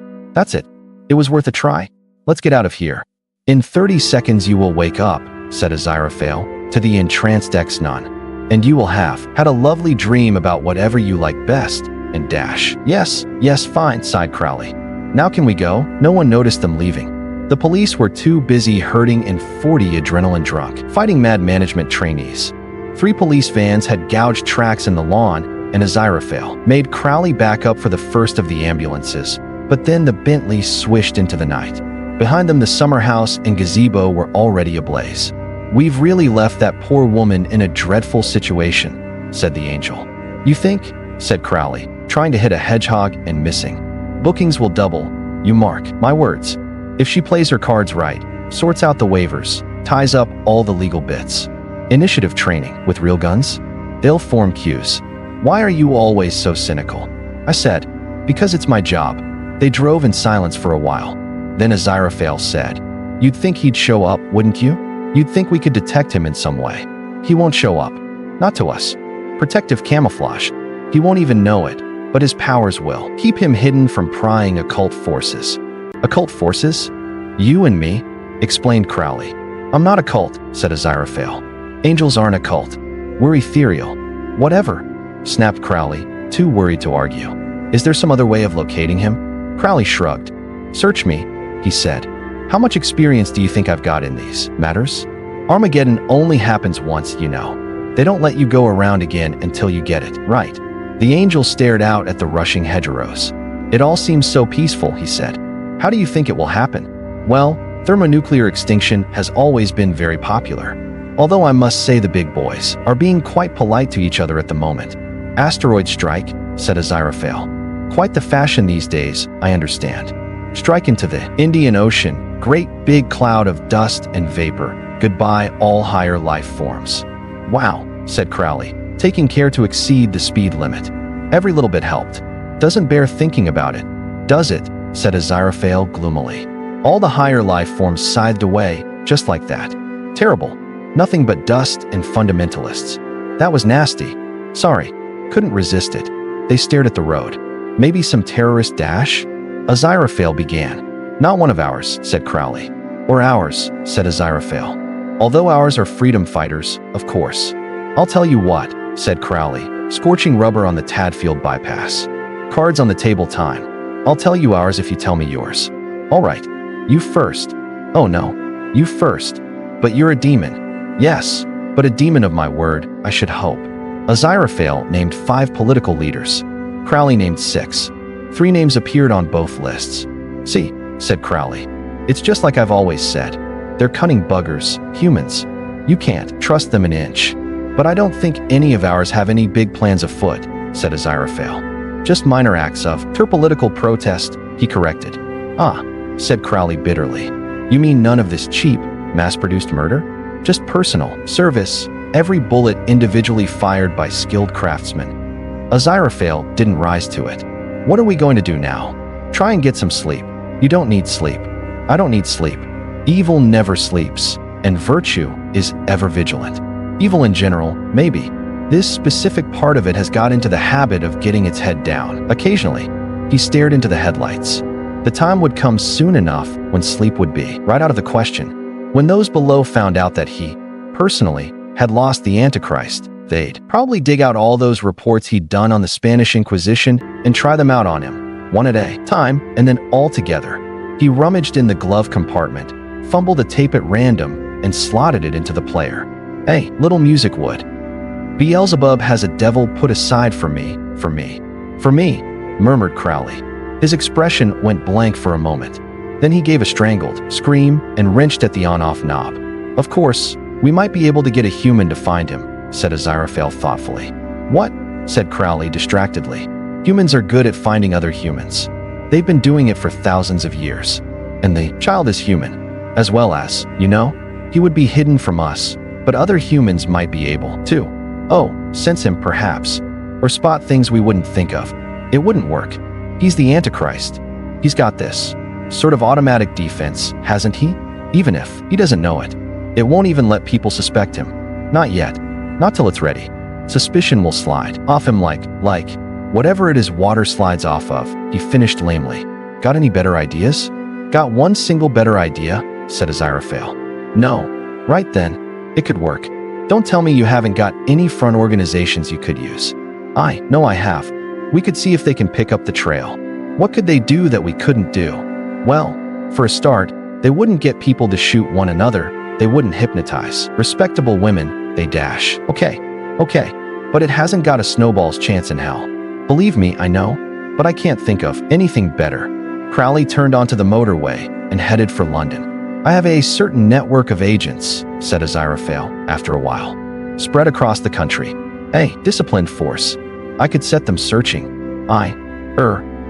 It was worth a try. Let's get out of here." "In 30 seconds you will wake up," said Aziraphale to the entranced ex-nun. "And you will have had a lovely dream about whatever you like best," and dash. Yes, fine," sighed Crowley. "Now can we go?" No one noticed them leaving. The police were too busy herding in 40 adrenaline-drunk, fighting mad management trainees. 3 police vans had gouged tracks in the lawn, and Aziraphale made Crowley back up for the first of the ambulances. But then the Bentley swished into the night. Behind them, the summer house and gazebo were already ablaze. "We've really left that poor woman in a dreadful situation," said the angel. "You think?" said Crowley, trying to hit a hedgehog and missing. "Bookings will double, you mark my words. If she plays her cards right, sorts out the waivers, ties up all the legal bits. Initiative training with real guns? They'll form queues. Why are you always so cynical?" I said, "Because it's my job." They drove in silence for a while. Then Aziraphale said, "You'd think he'd show up, wouldn't you? You'd think we could detect him in some way. He won't show up. Not to us. Protective camouflage. He won't even know it, but his powers will keep him hidden from prying occult forces." "Occult forces? You and me?" explained Crowley. "I'm not a cult," said Aziraphale. "Angels aren't a cult. We're ethereal." "Whatever," snapped Crowley, too worried to argue. "Is there some other way of locating him?" Crowley shrugged. "Search me," he said. "How much experience do you think I've got in these matters? Armageddon only happens once, you know. They don't let you go around again until you get it right." The angel stared out at the rushing hedgerows. "It all seems so peaceful," he said. "How do you think it will happen?" "Well, thermonuclear extinction has always been very popular. Although I must say the big boys are being quite polite to each other at the moment." "Asteroid strike," said Aziraphale. "Quite the fashion these days, I understand. Strike into the Indian Ocean, great big cloud of dust and vapor. Goodbye all higher life forms." "Wow," said Crowley, taking care to exceed the speed limit. "Every little bit helped. Doesn't bear thinking about it, does it?" said Aziraphale gloomily. "All the higher life forms scythed away, just like that. Terrible. Nothing but dust and fundamentalists. That was nasty. Sorry, couldn't resist it." They stared at the road. "Maybe some terrorist dash?" Aziraphale began. "Not one of ours," said Crowley. "Or ours," said Aziraphale. "Although ours are freedom fighters, of course." "I'll tell you what," said Crowley, scorching rubber on the Tadfield bypass. "Cards on the table time. I'll tell you ours if you tell me yours." "All right. You first." "Oh no. You first." "But you're a demon." "Yes, but a demon of my word, I should hope." Aziraphale named 5 political leaders. Crowley named 6. 3 names appeared on both lists. "See," said Crowley. "It's just like I've always said. They're cunning buggers, humans. You can't trust them an inch." "But I don't think any of ours have any big plans afoot," said Aziraphale. "Just minor acts of political protest," he corrected. "Ah," said Crowley bitterly. "You mean none of this cheap, mass-produced murder? Just personal service, every bullet individually fired by skilled craftsmen." Aziraphale didn't rise to it. "What are we going to do now? Try and get some sleep." "You don't need sleep. I don't need sleep. Evil never sleeps, and virtue is ever vigilant. Evil in general, maybe. This specific part of it has got into the habit of getting its head down. Occasionally." He stared into the headlights. The time would come soon enough when sleep would be right out of the question. When those below found out that he, personally, had lost the Antichrist, they'd probably dig out all those reports he'd done on the Spanish Inquisition and try them out on him, one at a time, and then all together. He rummaged in the glove compartment, fumbled a tape at random, and slotted it into the player. Hey, little music would. Beelzebub has a devil put aside for me, murmured Crowley. His expression went blank for a moment. Then he gave a strangled scream and wrenched at the on-off knob. Of course, we might be able to get a human to find him, said Aziraphale thoughtfully. What? Said Crowley distractedly. Humans are good at finding other humans. They've been doing it for thousands of years. And the child is human. As well as, he would be hidden from us, but other humans might be able to. Oh, sense him perhaps. Or spot things we wouldn't think of. It wouldn't work. He's the Antichrist. He's got this sort of automatic defense, hasn't he? Even if he doesn't know it. It won't even let people suspect him. Not yet. Not till it's ready. Suspicion will slide off him like whatever it is water slides off of, he finished lamely. Got any better ideas? Got one single better idea, said Aziraphale. No. Right then. It could work. Don't tell me you haven't got any front organizations you could use. No, I have. We could see if they can pick up the trail. What could they do that we couldn't do? Well, for a start, they wouldn't get people to shoot one another. They wouldn't hypnotize respectable women. They dash. Okay, but it hasn't got a snowball's chance in hell. Believe me, I know, but I can't think of anything better. Crowley turned onto the motorway and headed for London. I have a certain network of agents, said Aziraphale after a while, spread across the country. A disciplined force. I could set them searching.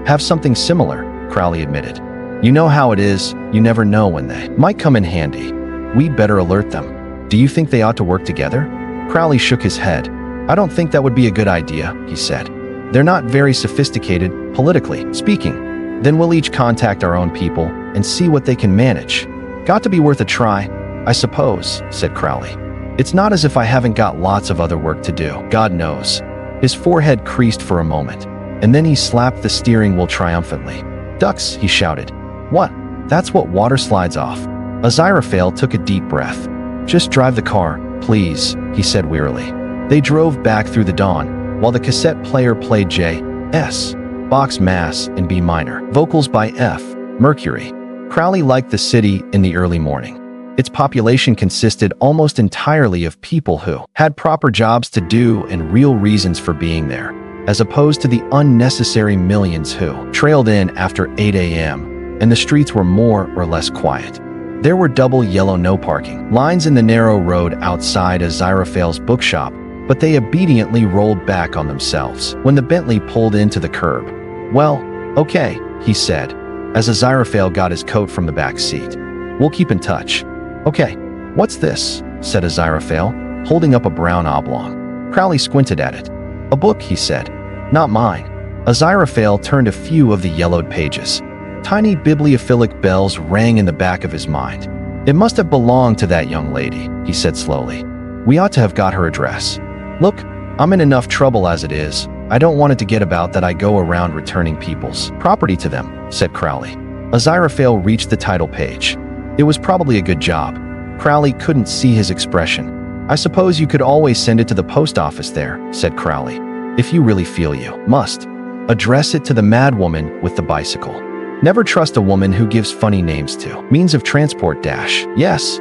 Have something similar, Crowley admitted. You know how it is, you never know when they might come in handy. We'd better alert them. Do you think they ought to work together? Crowley shook his head. I don't think that would be a good idea, he said. They're not very sophisticated, politically speaking. Then we'll each contact our own people and see what they can manage. Got to be worth a try, I suppose, said Crowley. It's not as if I haven't got lots of other work to do, God knows. His forehead creased for a moment, and then he slapped the steering wheel triumphantly. Ducks, he shouted. What? That's what water slides off. Aziraphale took a deep breath. Just drive the car, please, he said wearily. They drove back through the dawn, while the cassette player played J.S. Bach's Mass in B minor, vocals by F. Mercury. Crowley liked the city in the early morning. Its population consisted almost entirely of people who had proper jobs to do and real reasons for being there, as opposed to the unnecessary millions who trailed in after 8 a.m., and the streets were more or less quiet. There were double yellow no parking lines in the narrow road outside Aziraphale's bookshop, but they obediently rolled back on themselves when the Bentley pulled into the curb. Well, okay, he said, as Aziraphale got his coat from the back seat. We'll keep in touch. Okay, what's this? Said Aziraphale, holding up a brown oblong. Crowley squinted at it. A book, he said. Not mine. Aziraphale turned a few of the yellowed pages. Tiny bibliophilic bells rang in the back of his mind. It must have belonged to that young lady, he said slowly. We ought to have got her address. Look, I'm in enough trouble as it is. I don't want it to get about that I go around returning people's property to them, said Crowley. Aziraphale reached the title page. It was probably a good job. Crowley couldn't see his expression. I suppose you could always send it to the post office there, said Crowley. If you really feel you must. Address it to the madwoman with the bicycle. Never trust a woman who gives funny names to means of transport dash. Yes,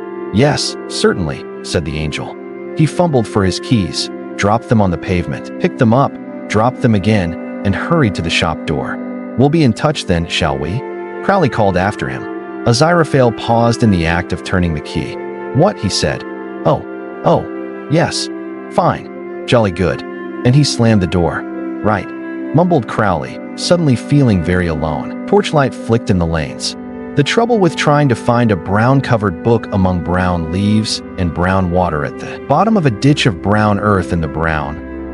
certainly, said the angel. He fumbled for his keys, dropped them on the pavement, picked them up, dropped them again, and hurried to the shop door. We'll be in touch then, shall we? Crowley called after him. Aziraphale paused in the act of turning the key. What? He said. Oh, yes. Fine. Jolly good. And he slammed the door. Right. Mumbled Crowley, suddenly feeling very alone. Torchlight flicked in the lanes. The trouble with trying to find a brown-covered book among brown leaves and brown water at the bottom of a ditch of brown earth in the brown,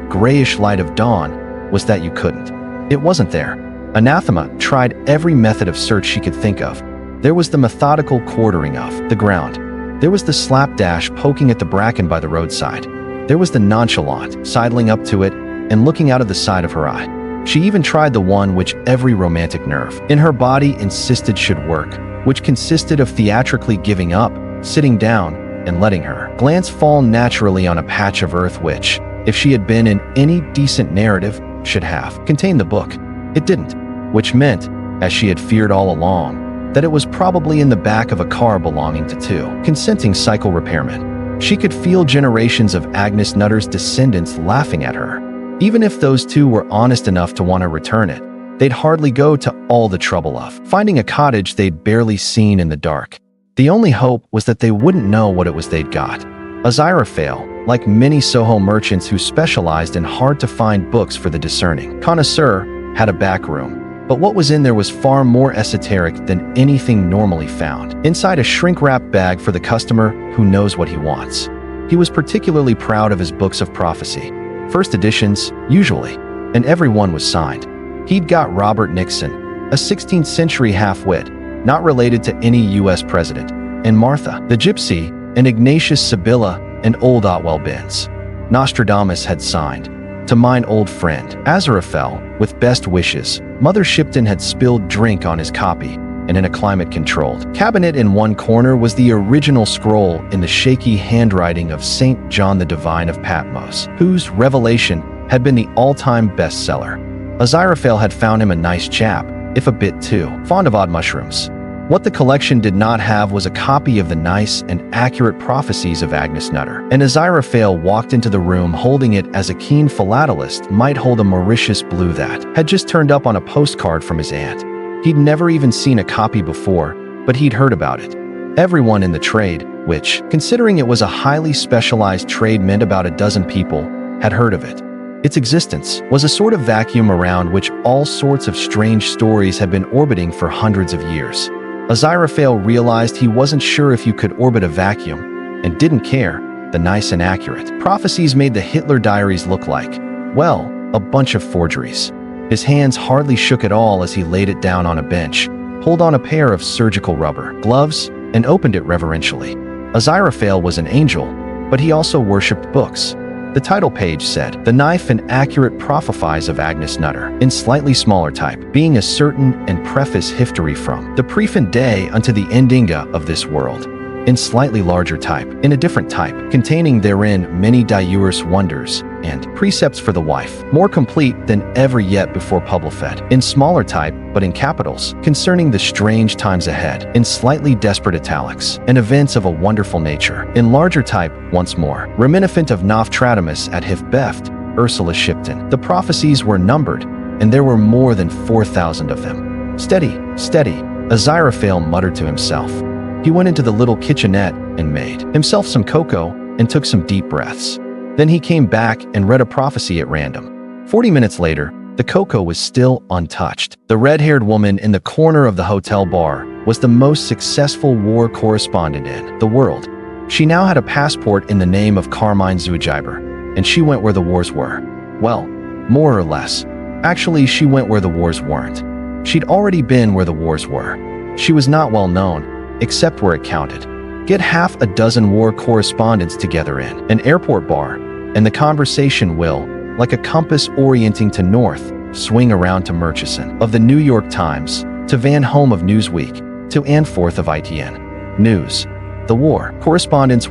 grayish light of dawn was that you couldn't. It wasn't there. Anathema tried every method of search she could think of. There was the methodical quartering of the ground. There was the slapdash poking at the bracken by the roadside. There was the nonchalant sidling up to it and looking out of the side of her eye. She even tried the one which every romantic nerve in her body insisted should work, which consisted of theatrically giving up, sitting down, and letting her glance fall naturally on a patch of earth which, if she had been in any decent narrative, should have contained the book. It didn't, which meant, as she had feared all along, that it was probably in the back of a car belonging to two consenting cycle repairmen. She could feel generations of Agnes Nutter's descendants laughing at her. Even if those two were honest enough to want to return it, they'd hardly go to all the trouble of finding a cottage they'd barely seen in the dark. The only hope was that they wouldn't know what it was they'd got. Aziraphale, like many Soho merchants who specialized in hard-to-find books for the discerning connoisseur, had a back room, but what was in there was far more esoteric than anything normally found. Inside a shrink-wrap bag for the customer who knows what he wants. He was particularly proud of his books of prophecy. First editions, usually, and every one was signed. He'd got Robert Nixon, a 16th-century half-wit, not related to any U.S. president, and Martha, the Gypsy, and Ignatius Sibylla, and old Otwell Benz. Nostradamus had signed, "To mine old friend, Aziraphale, with best wishes." Mother Shipton had spilled drink on his copy, and in a climate-controlled cabinet in one corner was the original scroll in the shaky handwriting of St. John the Divine of Patmos, whose Revelation had been the all-time bestseller. Aziraphale had found him a nice chap, if a bit too fond of odd mushrooms. What the collection did not have was a copy of the nice and accurate prophecies of Agnes Nutter, and Aziraphale walked into the room holding it as a keen philatelist might hold a Mauritius blue that had just turned up on a postcard from his aunt. He'd never even seen a copy before, but he'd heard about it. Everyone in the trade, which, considering it was a highly specialized trade meant about a dozen people, had heard of it. Its existence was a sort of vacuum around which all sorts of strange stories had been orbiting for hundreds of years. Aziraphale realized he wasn't sure if you could orbit a vacuum, and didn't care. The nice and accurate prophecies made the Hitler diaries look like, well, a bunch of forgeries. His hands hardly shook at all as he laid it down on a bench, pulled on a pair of surgical rubber gloves, and opened it reverentially. Aziraphale was an angel, but he also worshipped books. The title page said, "The Knife and Accurate Prophecies of Agnes Nutter," in slightly smaller type, being a certain and preface history from the prefant day unto the endinga of this world, in slightly larger type, in a different type, containing therein many diverse wonders and precepts for the wife, more complete than ever yet before publifed, in smaller type, but in capitals, concerning the strange times ahead, in slightly desperate italics, and events of a wonderful nature, in larger type, once more, reminiscent of Nostradamus at Hifbeft, Ursula Shipton. The prophecies were numbered, and there were more than 4,000 of them. Steady, steady, Aziraphale muttered to himself. He went into the little kitchenette and made himself some cocoa and took some deep breaths. Then he came back and read a prophecy at random. 40 minutes later, the cocoa was still untouched. The red-haired woman in the corner of the hotel bar was the most successful war correspondent in the world. She now had a passport in the name of Carmine Zuijiber, and she went where the wars were. Well, more or less. Actually, she went where the wars weren't. She'd already been where the wars were. She was not well known, except where it counted. Get half a dozen war correspondents together in an airport bar, and the conversation will, like a compass orienting to north, swing around to Murchison of the New York Times, to Van Home of Newsweek, to Anforth of ITN News. The war correspondents.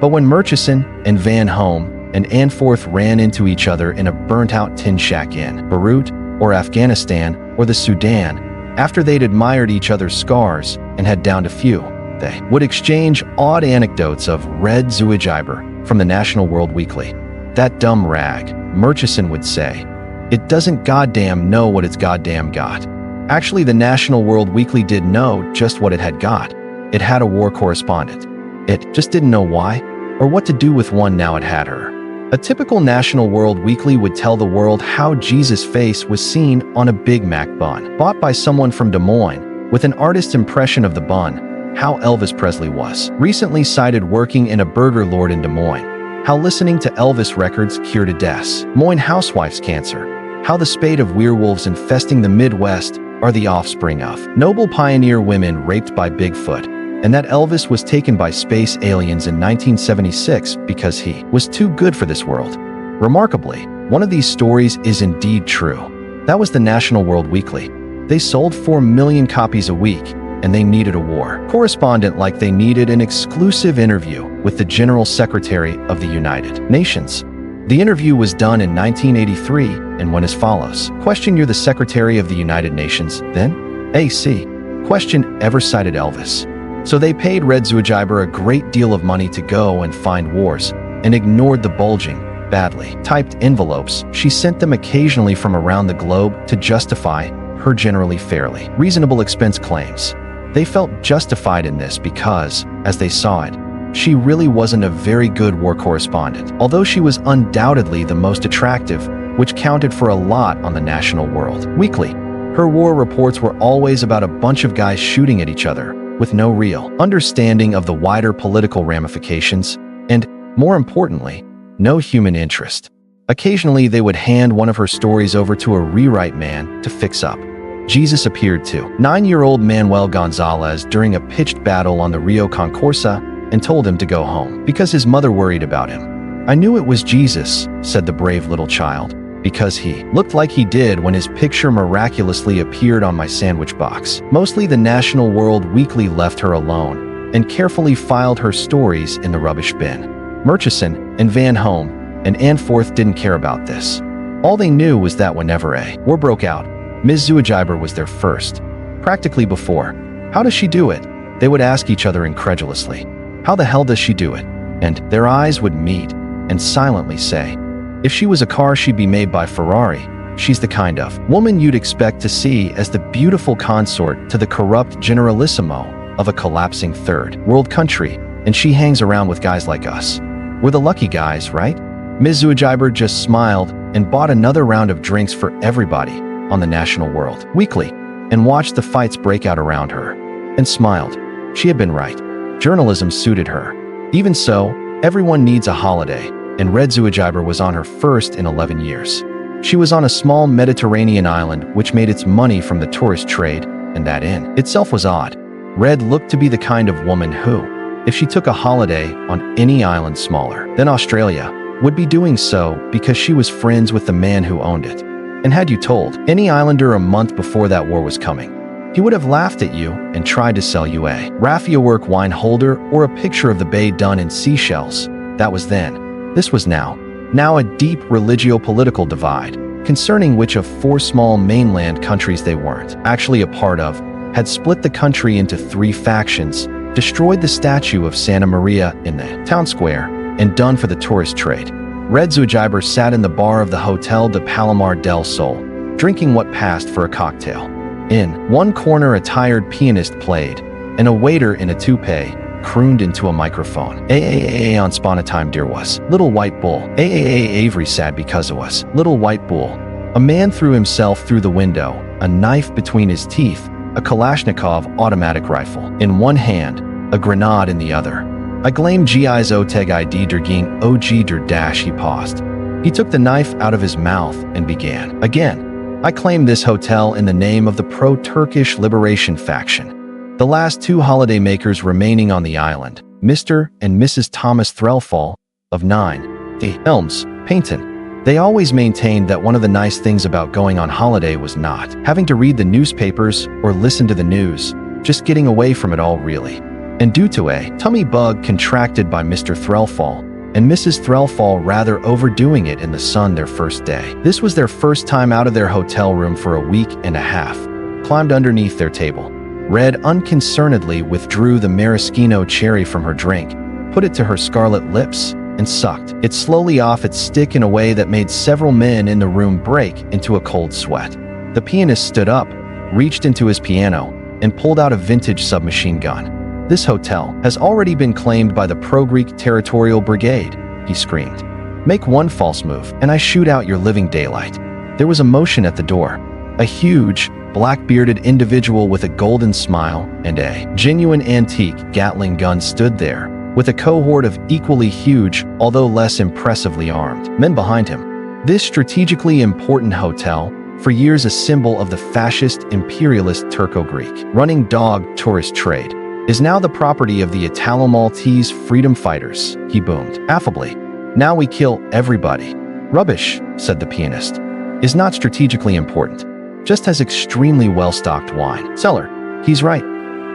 But when Murchison and Van Home and Anforth ran into each other in a burnt-out tin shack in Beirut or Afghanistan or the Sudan, after they'd admired each other's scars and had downed a few, they would exchange odd anecdotes of Red Zuijiber from the National World Weekly. "That dumb rag," Murchison would say. "It doesn't goddamn know what it's goddamn got." Actually, the National World Weekly did know just what it had got. It had a war correspondent. It just didn't know why, or what to do with one now it had her. A typical National World Weekly would tell the world how Jesus' face was seen on a Big Mac bun, bought by someone from Des Moines, with an artist's impression of the bun, how Elvis Presley was recently sighted working in a burger lord in Des Moines, how listening to Elvis records cured a Des Moines housewife's cancer, how the spate of werewolves infesting the Midwest are the offspring of noble pioneer women raped by Bigfoot, and that Elvis was taken by space aliens in 1976 because he was too good for this world. Remarkably, one of these stories is indeed true. That was the National World Weekly. They sold 4 million copies a week, and they needed a war correspondent like they needed an exclusive interview with the General Secretary of the United Nations. The interview was done in 1983 and went as follows. Question: You're the Secretary of the United Nations, then? AC. Question: Ever cited Elvis? So they paid Red Zuijiber a great deal of money to go and find wars, and ignored the bulging, badly typed envelopes she sent them occasionally from around the globe to justify her generally fairly reasonable expense claims. They felt justified in this because, as they saw it, she really wasn't a very good war correspondent, although she was undoubtedly the most attractive, which counted for a lot on the national world. Weekly, her war reports were always about a bunch of guys shooting at each other, with no real understanding of the wider political ramifications, and, more importantly, no human interest. Occasionally, they would hand one of her stories over to a rewrite man to fix up. Jesus appeared to 9-year-old Manuel Gonzalez during a pitched battle on the Rio Concorsa and told him to go home because his mother worried about him. I knew it was Jesus, said the brave little child, because he looked like he did when his picture miraculously appeared on my sandwich box. Mostly the National World Weekly left her alone and carefully filed her stories in the rubbish bin. Murchison and Van Home and Anforth didn't care about this. All they knew was that whenever a war broke out, Ms. Zuijiber was there first, practically before. How does she do it? They would ask each other incredulously. How the hell does she do it? And their eyes would meet and silently say, if she was a car, she'd be made by Ferrari. She's the kind of woman you'd expect to see as the beautiful consort to the corrupt generalissimo of a collapsing third world country, and she hangs around with guys like us. We're the lucky guys, right? Ms. Zuijiber just smiled and bought another round of drinks for everybody on the National World Weekly and watched the fights break out around her and smiled. She had been right. Journalism suited her. Even so, everyone needs a holiday, and Red Zuijiber was on her first in 11 years. She was on a small Mediterranean island which made its money from the tourist trade, and that in itself was odd. Red looked to be the kind of woman who, if she took a holiday on any island smaller than Australia, would be doing so because she was friends with the man who owned it. And had you told any islander a month before that war was coming, he would have laughed at you and tried to sell you a raffia work wine holder or a picture of the bay done in seashells. That was then. This was now. Now a deep religio-political divide, concerning which of 4 small mainland countries they weren't actually a part of, had split the country into 3 factions, destroyed the statue of Santa Maria in the town square, and done for the tourist trade. Red Zuijiber sat in the bar of the Hotel de Palomar del Sol, drinking what passed for a cocktail. In one corner, a tired pianist played, and a waiter in a toupee crooned into a microphone. "AAA on Sponatime dear was, little white bull. AAA Avery sad because of us, little white bull." A man threw himself through the window, a knife between his teeth, a Kalashnikov automatic rifle in one hand, a grenade in the other. "I claim GI's Oteg ID derging OG der dash," he paused. He took the knife out of his mouth and began again. "I claim this hotel in the name of the pro-Turkish liberation faction. The last 2 holidaymakers remaining on the island, Mr. and Mrs. Thomas Threlfall, of 9, The Elms, Paynton. They always maintained that one of the nice things about going on holiday was not having to read the newspapers or listen to the news, just getting away from it all really. And due to a tummy bug contracted by Mr. Threlfall and Mrs. Threlfall rather overdoing it in the sun their first day. This was their first time out of their hotel room for a week and a half. Climbed underneath their table. Red unconcernedly withdrew the maraschino cherry from her drink, put it to her scarlet lips, and sucked it slowly off its stick in a way that made several men in the room break into a cold sweat. The pianist stood up, reached into his piano, and pulled out a vintage submachine gun. "This hotel has already been claimed by the pro-Greek territorial brigade," he screamed. "Make one false move, and I shoot out your living daylight." There was a motion at the door. A huge, black-bearded individual with a golden smile and a genuine antique Gatling gun stood there, with a cohort of equally huge, although less impressively armed, men behind him. This strategically important hotel, for years a symbol of the fascist, imperialist Turco-Greek running dog tourist trade, is now the property of the Italo-Maltese freedom fighters, he boomed affably. "Now we kill everybody." "Rubbish," said the pianist, "is not strategically important. Just has extremely well-stocked wine cellar." "He's right.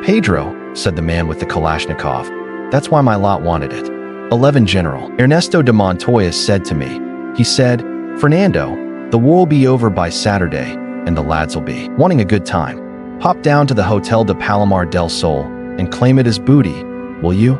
Pedro, said the man with the Kalashnikov. That's why my lot wanted it. 11 General Ernesto de Montoya said to me. He said, Fernando, the war will be over by Saturday, and the lads will be wanting a good time. Pop down to the Hotel de Palomar del Sol and claim it as booty, will you?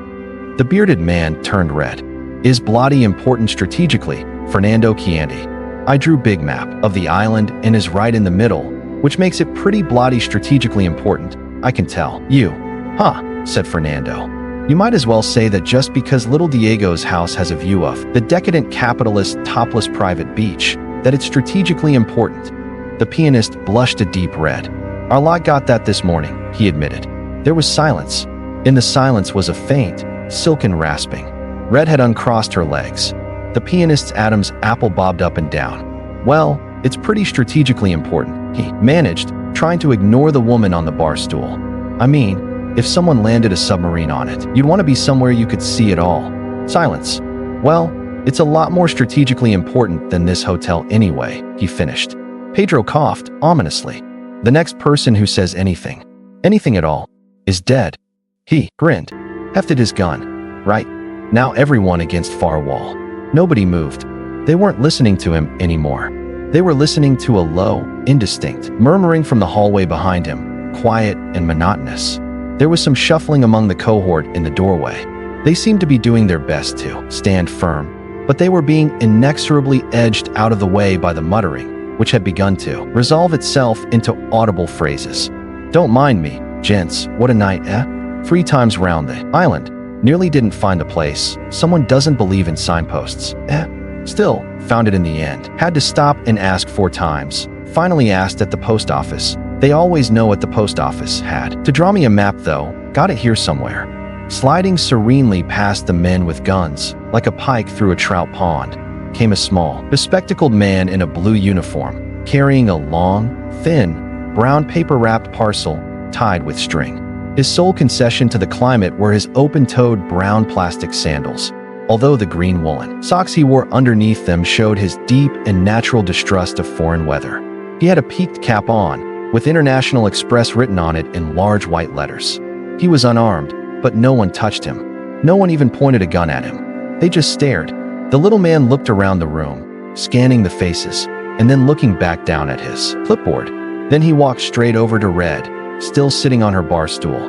The bearded man turned red. Is Bloody important strategically? Fernando Chianti. I drew big map of the island and is right in the middle, which makes it pretty bloody strategically important, I can tell. You. Huh, said Fernando. You might as well say that just because little Diego's house has a view of the decadent capitalist topless private beach, that it's strategically important. The pianist blushed a deep red. Our lot got that this morning, he admitted. There was silence. In the silence was a faint, silken rasping. Red had uncrossed her legs. The pianist's Adam's apple bobbed up and down. Well, it's pretty strategically important, he managed, trying to ignore the woman on the bar stool. I mean, if someone landed a submarine on it, you'd want to be somewhere you could see it all. Silence. Well, it's a lot more strategically important than this hotel anyway, he finished. Pedro coughed ominously. The next person who says anything at all, is dead. He grinned, hefted his gun. Right. Now everyone against far wall. Nobody moved. They weren't listening to him anymore. They were listening to a low, indistinct murmuring from the hallway behind him, quiet and monotonous. There was some shuffling among the cohort in the doorway. They seemed to be doing their best to stand firm, but they were being inexorably edged out of the way by the muttering, which had begun to resolve itself into audible phrases. Don't mind me, gents, what a night, eh? 3 times round the island. Nearly didn't find the place. Someone doesn't believe in signposts. Still, found it in the end. Had to stop and ask 4 times. Finally asked at the post office. They always know at the post office. Had to draw me a map though. Got it here somewhere. Sliding serenely past the men with guns, like a pike through a trout pond, came a small, bespectacled man in a blue uniform, carrying a long, thin, brown paper-wrapped parcel tied with string. His sole concession to the climate were his open-toed brown plastic sandals, although the green woolen socks he wore underneath them showed his deep and natural distrust of foreign weather. He had a peaked cap on, with International Express written on it in large white letters. He was unarmed, but no one touched him. No one even pointed a gun at him. They just stared. The little man looked around the room, scanning the faces, and then looking back down at his clipboard. Then he walked straight over to Red, still sitting on her bar stool.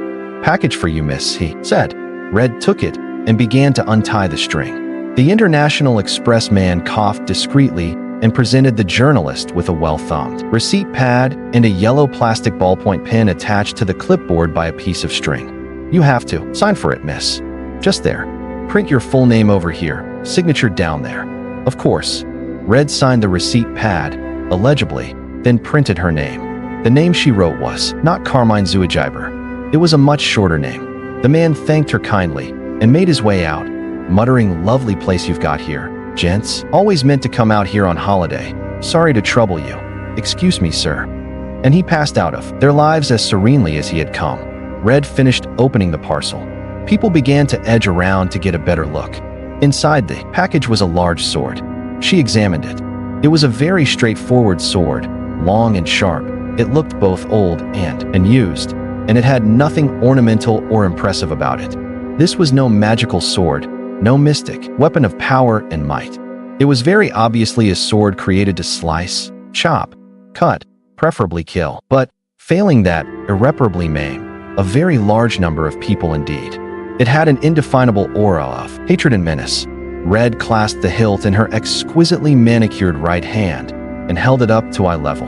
Package for you, miss, he said. Red took it and began to untie the string. The International Express man coughed discreetly and presented the journalist with a well-thumbed receipt pad and a yellow plastic ballpoint pen attached to the clipboard by a piece of string. You have to sign for it, miss. Just there. Print your full name over here, signature down there. Of course. Red signed the receipt pad, illegibly, then printed her name. The name she wrote was not Carmine Zuajiber. It was a much shorter name. The man thanked her kindly and made his way out, muttering, "Lovely place you've got here, gents. Always meant to come out here on holiday. Sorry to trouble you. Excuse me, sir." And he passed out of their lives as serenely as he had come. Red finished opening the parcel. People began to edge around to get a better look. Inside the package was a large sword. She examined it. It was a very straightforward sword, long and sharp. It looked both old and used, and it had nothing ornamental or impressive about it. This was no magical sword, no mystic weapon of power and might. It was very obviously a sword created to slice, chop, cut, preferably kill, but, failing that, irreparably maim a very large number of people indeed. It had an indefinable aura of hatred and menace. Red clasped the hilt in her exquisitely manicured right hand and held it up to eye level.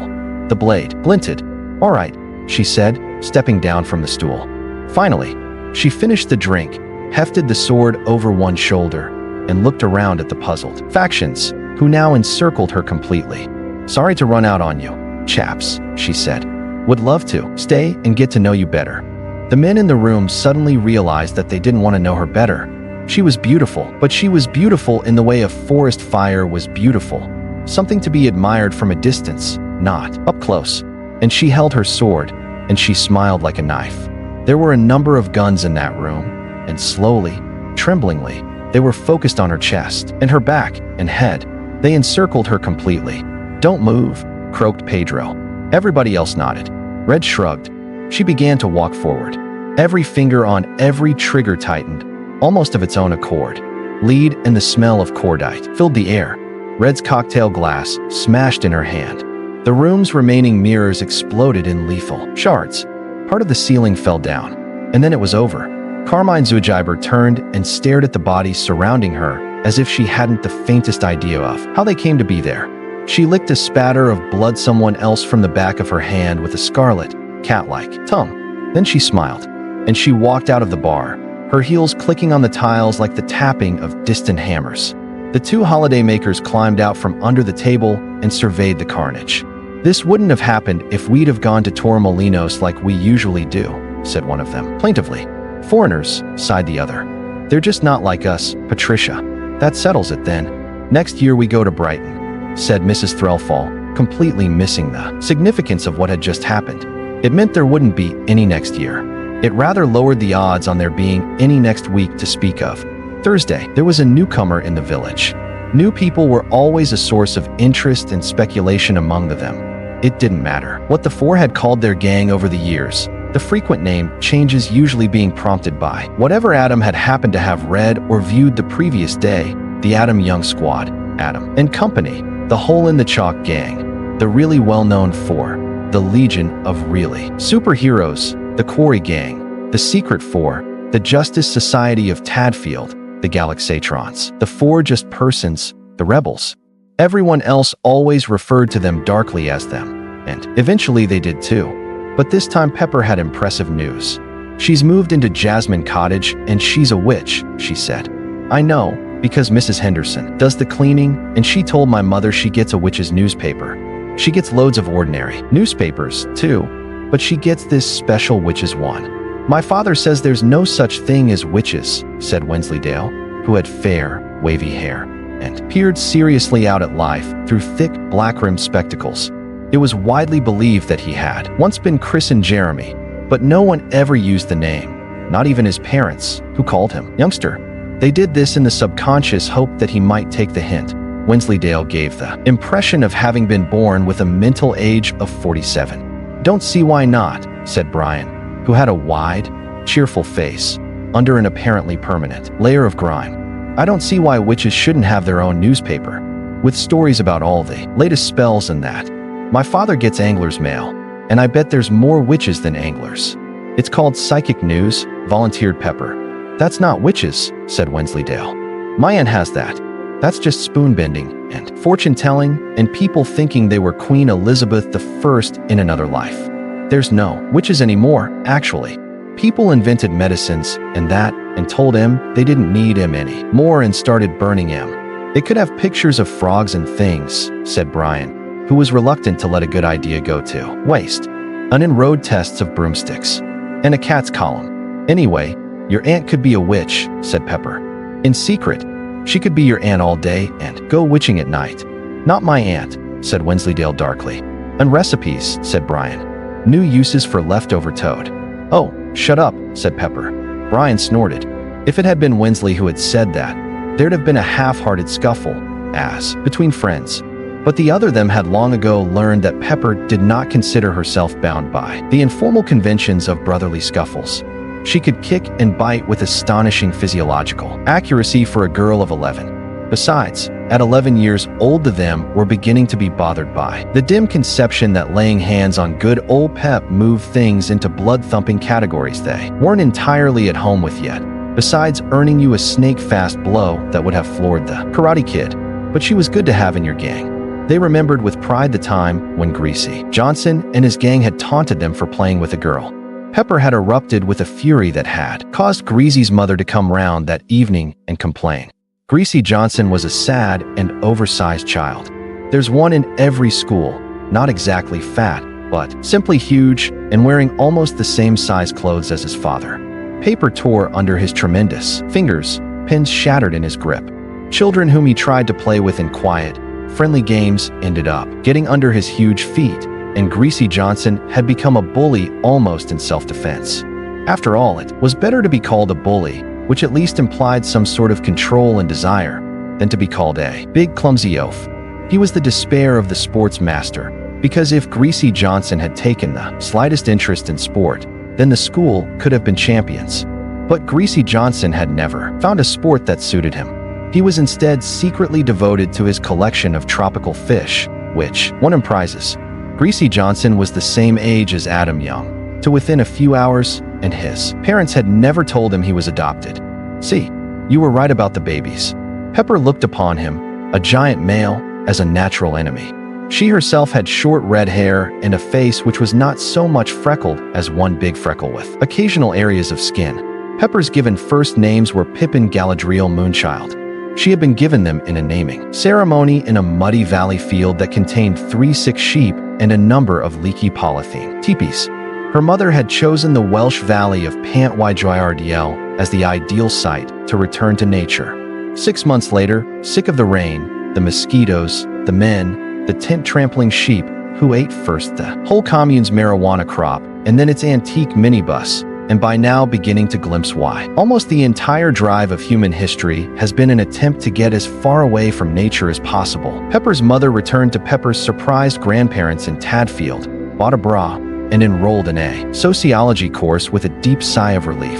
The blade glinted. "All right," she said, stepping down from the stool. Finally, she finished the drink, hefted the sword over one shoulder, and looked around at the puzzled factions, who now encircled her completely. "Sorry to run out on you, chaps," she said. "Would love to stay and get to know you better." The men in the room suddenly realized that they didn't want to know her better. She was beautiful, but she was beautiful in the way a forest fire was beautiful. Something to be admired from a distance, not up close. And she held her sword, and she smiled like a knife. There were a number of guns in that room, and slowly, tremblingly, they were focused on her chest, and her back, and head. They encircled her completely. "Don't move," croaked Pedro. Everybody else nodded. Red shrugged. She began to walk forward. Every finger on every trigger tightened, almost of its own accord. Lead and the smell of cordite filled the air. Red's cocktail glass smashed in her hand. The room's remaining mirrors exploded in lethal shards. Part of the ceiling fell down, and then it was over. Carmine Zugiber turned and stared at the bodies surrounding her as if she hadn't the faintest idea of how they came to be there. She licked a spatter of blood someone else from the back of her hand with a scarlet, cat-like tongue. Then she smiled, and she walked out of the bar, her heels clicking on the tiles like the tapping of distant hammers. The two holidaymakers climbed out from under the table and surveyed the carnage. "This wouldn't have happened if we'd have gone to Torremolinos like we usually do," said one of them, plaintively. "Foreigners," sighed the other. "They're just not like us, Patricia." "That settles it then. Next year we go to Brighton," said Mrs. Threlfall, completely missing the significance of what had just happened. It meant there wouldn't be any next year. It rather lowered the odds on there being any next week to speak of. Thursday, there was a newcomer in the village. New people were always a source of interest and speculation among them. It didn't matter what the four had called their gang over the years, the frequent name changes usually being prompted by whatever Adam had happened to have read or viewed the previous day. The Adam Young Squad, Adam and Company, the Hole in the Chalk Gang, the really well-known Four, the Legion of Really Superheroes, the Quarry Gang, the Secret Four, the Justice Society of Tadfield, the Galaxatrons, the Four Just Persons, the Rebels. Everyone else always referred to them darkly as them, and eventually they did too. But this time Pepper had impressive news. "She's moved into Jasmine Cottage and she's a witch," she said. "I know, because Mrs. Henderson does the cleaning and she told my mother she gets a witch's newspaper. She gets loads of ordinary newspapers, too, but she gets this special witch's one. My father says there's no such thing as witches," said Wensleydale, who had fair, wavy hair and peered seriously out at life through thick, black-rimmed spectacles. It was widely believed that he had once been christened Jeremy, but no one ever used the name, not even his parents, who called him youngster. They did this in the subconscious hope that he might take the hint. Wensleydale gave the impression of having been born with a mental age of 47. "Don't see why not," said Brian, who had a wide, cheerful face under an apparently permanent layer of grime. "I don't see why witches shouldn't have their own newspaper, with stories about all the latest spells and that. My father gets Angler's Mail, and I bet there's more witches than anglers." "It's called Psychic News," volunteered Pepper. "That's not witches," said Wensleydale. "My aunt has that. That's just spoon-bending and fortune-telling and people thinking they were Queen Elizabeth I in another life. There's no witches anymore, actually. People invented medicines and that and told him they didn't need him any more and started burning him. They could have pictures of frogs and things," said Brian, who was reluctant to let a good idea go to waste. "Unenrolled tests of broomsticks. And a cat's column. Anyway, your aunt could be a witch," said Pepper. "In secret. She could be your aunt all day and go witching at night." "Not my aunt," said Wensleydale darkly. "And recipes," said Brian. "New uses for leftover toad." "Oh, shut up," said Pepper. Brian snorted. If it had been Wensley who had said that, there'd have been a half-hearted scuffle, as between friends. But the other them had long ago learned that Pepper did not consider herself bound by the informal conventions of brotherly scuffles. She could kick and bite with astonishing physiological accuracy for a girl of 11. Besides, at 11 years old the them were beginning to be bothered by the dim conception that laying hands on good old Pep moved things into blood-thumping categories they weren't entirely at home with yet, besides earning you a snake-fast blow that would have floored the Karate Kid. But she was good to have in your gang. They remembered with pride the time when Greasy Johnson and his gang had taunted them for playing with a girl. Pepper had erupted with a fury that had caused Greasy's mother to come round that evening and complain. Greasy Johnson was a sad and oversized child. There's one in every school, not exactly fat, but simply huge and wearing almost the same size clothes as his father. Paper tore under his tremendous fingers, pins shattered in his grip. Children whom he tried to play with in quiet, friendly games ended up getting under his huge feet, and Greasy Johnson had become a bully almost in self-defense. After all, it was better to be called a bully, which at least implied some sort of control and desire, than to be called a big clumsy oaf. He was the despair of the sports master, because if Greasy Johnson had taken the slightest interest in sport, then the school could have been champions. But Greasy Johnson had never found a sport that suited him. He was instead secretly devoted to his collection of tropical fish, which won him prizes. Greasy Johnson was the same age as Adam Young, to within a few hours, and his parents had never told him he was adopted. See, you were right about the babies. Pepper looked upon him, a giant male, as a natural enemy. She herself had short red hair and a face which was not so much freckled as one big freckle with occasional areas of skin. Pepper's given first names were Pippin Galadriel Moonchild. She had been given them in a naming ceremony in a muddy valley field that contained 3 sick sheep and a number of leaky polythene teepees. Her mother had chosen the Welsh valley of Pant y Dryardiel as the ideal site to return to nature. 6 months later, sick of the rain, the mosquitoes, the men, the tent-trampling sheep, who ate first the whole commune's marijuana crop and then its antique minibus, and by now beginning to glimpse why. Almost the entire drive of human history has been an attempt to get as far away from nature as possible. Pepper's mother returned to Pepper's surprised grandparents in Tadfield, bought a bra, and enrolled in a sociology course with a deep sigh of relief.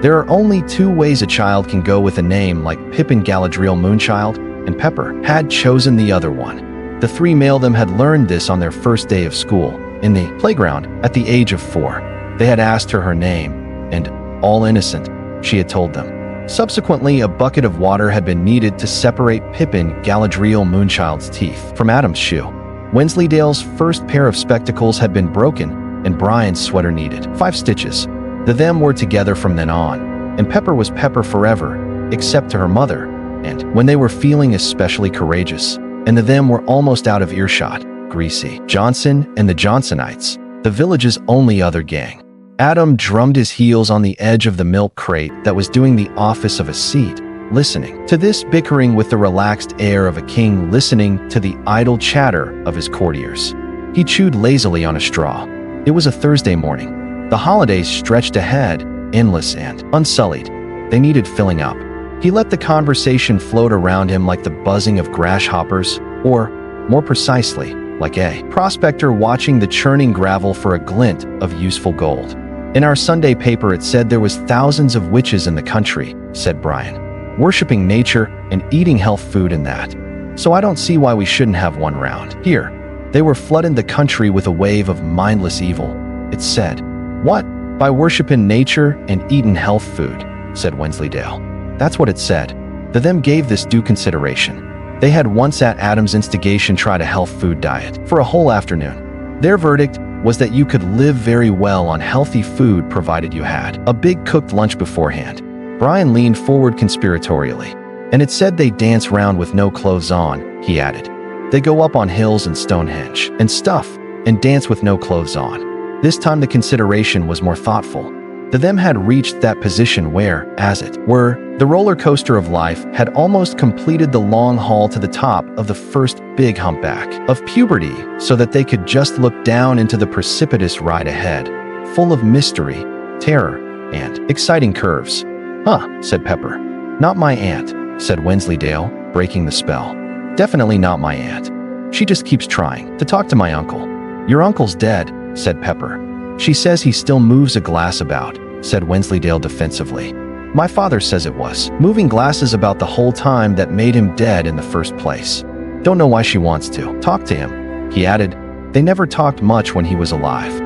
There are only 2 ways a child can go with a name like Pippin Galadriel Moonchild, and Pepper had chosen the other one. The 3 male them had learned this on their first day of school, in the playground, at the age of 4. They had asked her name, and, all innocent, she had told them. Subsequently, a bucket of water had been needed to separate Pippin Galadriel Moonchild's teeth from Adam's shoe. Wensleydale's first pair of spectacles had been broken, and Brian's sweater needed 5 stitches. The them were together from then on, and Pepper was Pepper forever, except to her mother, and when they were feeling especially courageous, and the them were almost out of earshot, Greasy Johnson and the Johnsonites, the village's only other gang. Adam drummed his heels on the edge of the milk crate that was doing the office of a seat, listening to this bickering with the relaxed air of a king listening to the idle chatter of his courtiers. He chewed lazily on a straw. It was a Thursday morning. The holidays stretched ahead, endless and unsullied. They needed filling up. He let the conversation float around him like the buzzing of grasshoppers, or, more precisely, like a prospector watching the churning gravel for a glint of useful gold. In our Sunday paper it said there was thousands of witches in the country, said Brian, worshipping nature and eating health food and that. So I don't see why we shouldn't have one round here. They were flooding the country with a wave of mindless evil, it said. What? By worshiping nature and eating health food, said Wensleydale. That's what it said. The them gave this due consideration. They had once at Adam's instigation tried a health food diet for a whole afternoon. Their verdict was that you could live very well on healthy food provided you had a big cooked lunch beforehand. Brian leaned forward conspiratorially. And it said they dance round with no clothes on, he added. They go up on hills and Stonehenge and stuff and dance with no clothes on. This time the consideration was more thoughtful. The them had reached that position where, as it were, the roller coaster of life had almost completed the long haul to the top of the first big humpback of puberty so that they could just look down into the precipitous ride ahead, full of mystery, terror, and exciting curves. Huh, said Pepper. Not my aunt, said Wensleydale, breaking the spell. Definitely not my aunt. She just keeps trying to talk to my uncle. Your uncle's dead, said Pepper. She says he still moves a glass about, said Wensleydale defensively. My father says it was moving glasses about the whole time that made him dead in the first place. Don't know why she wants to talk to him, he added. They never talked much when he was alive.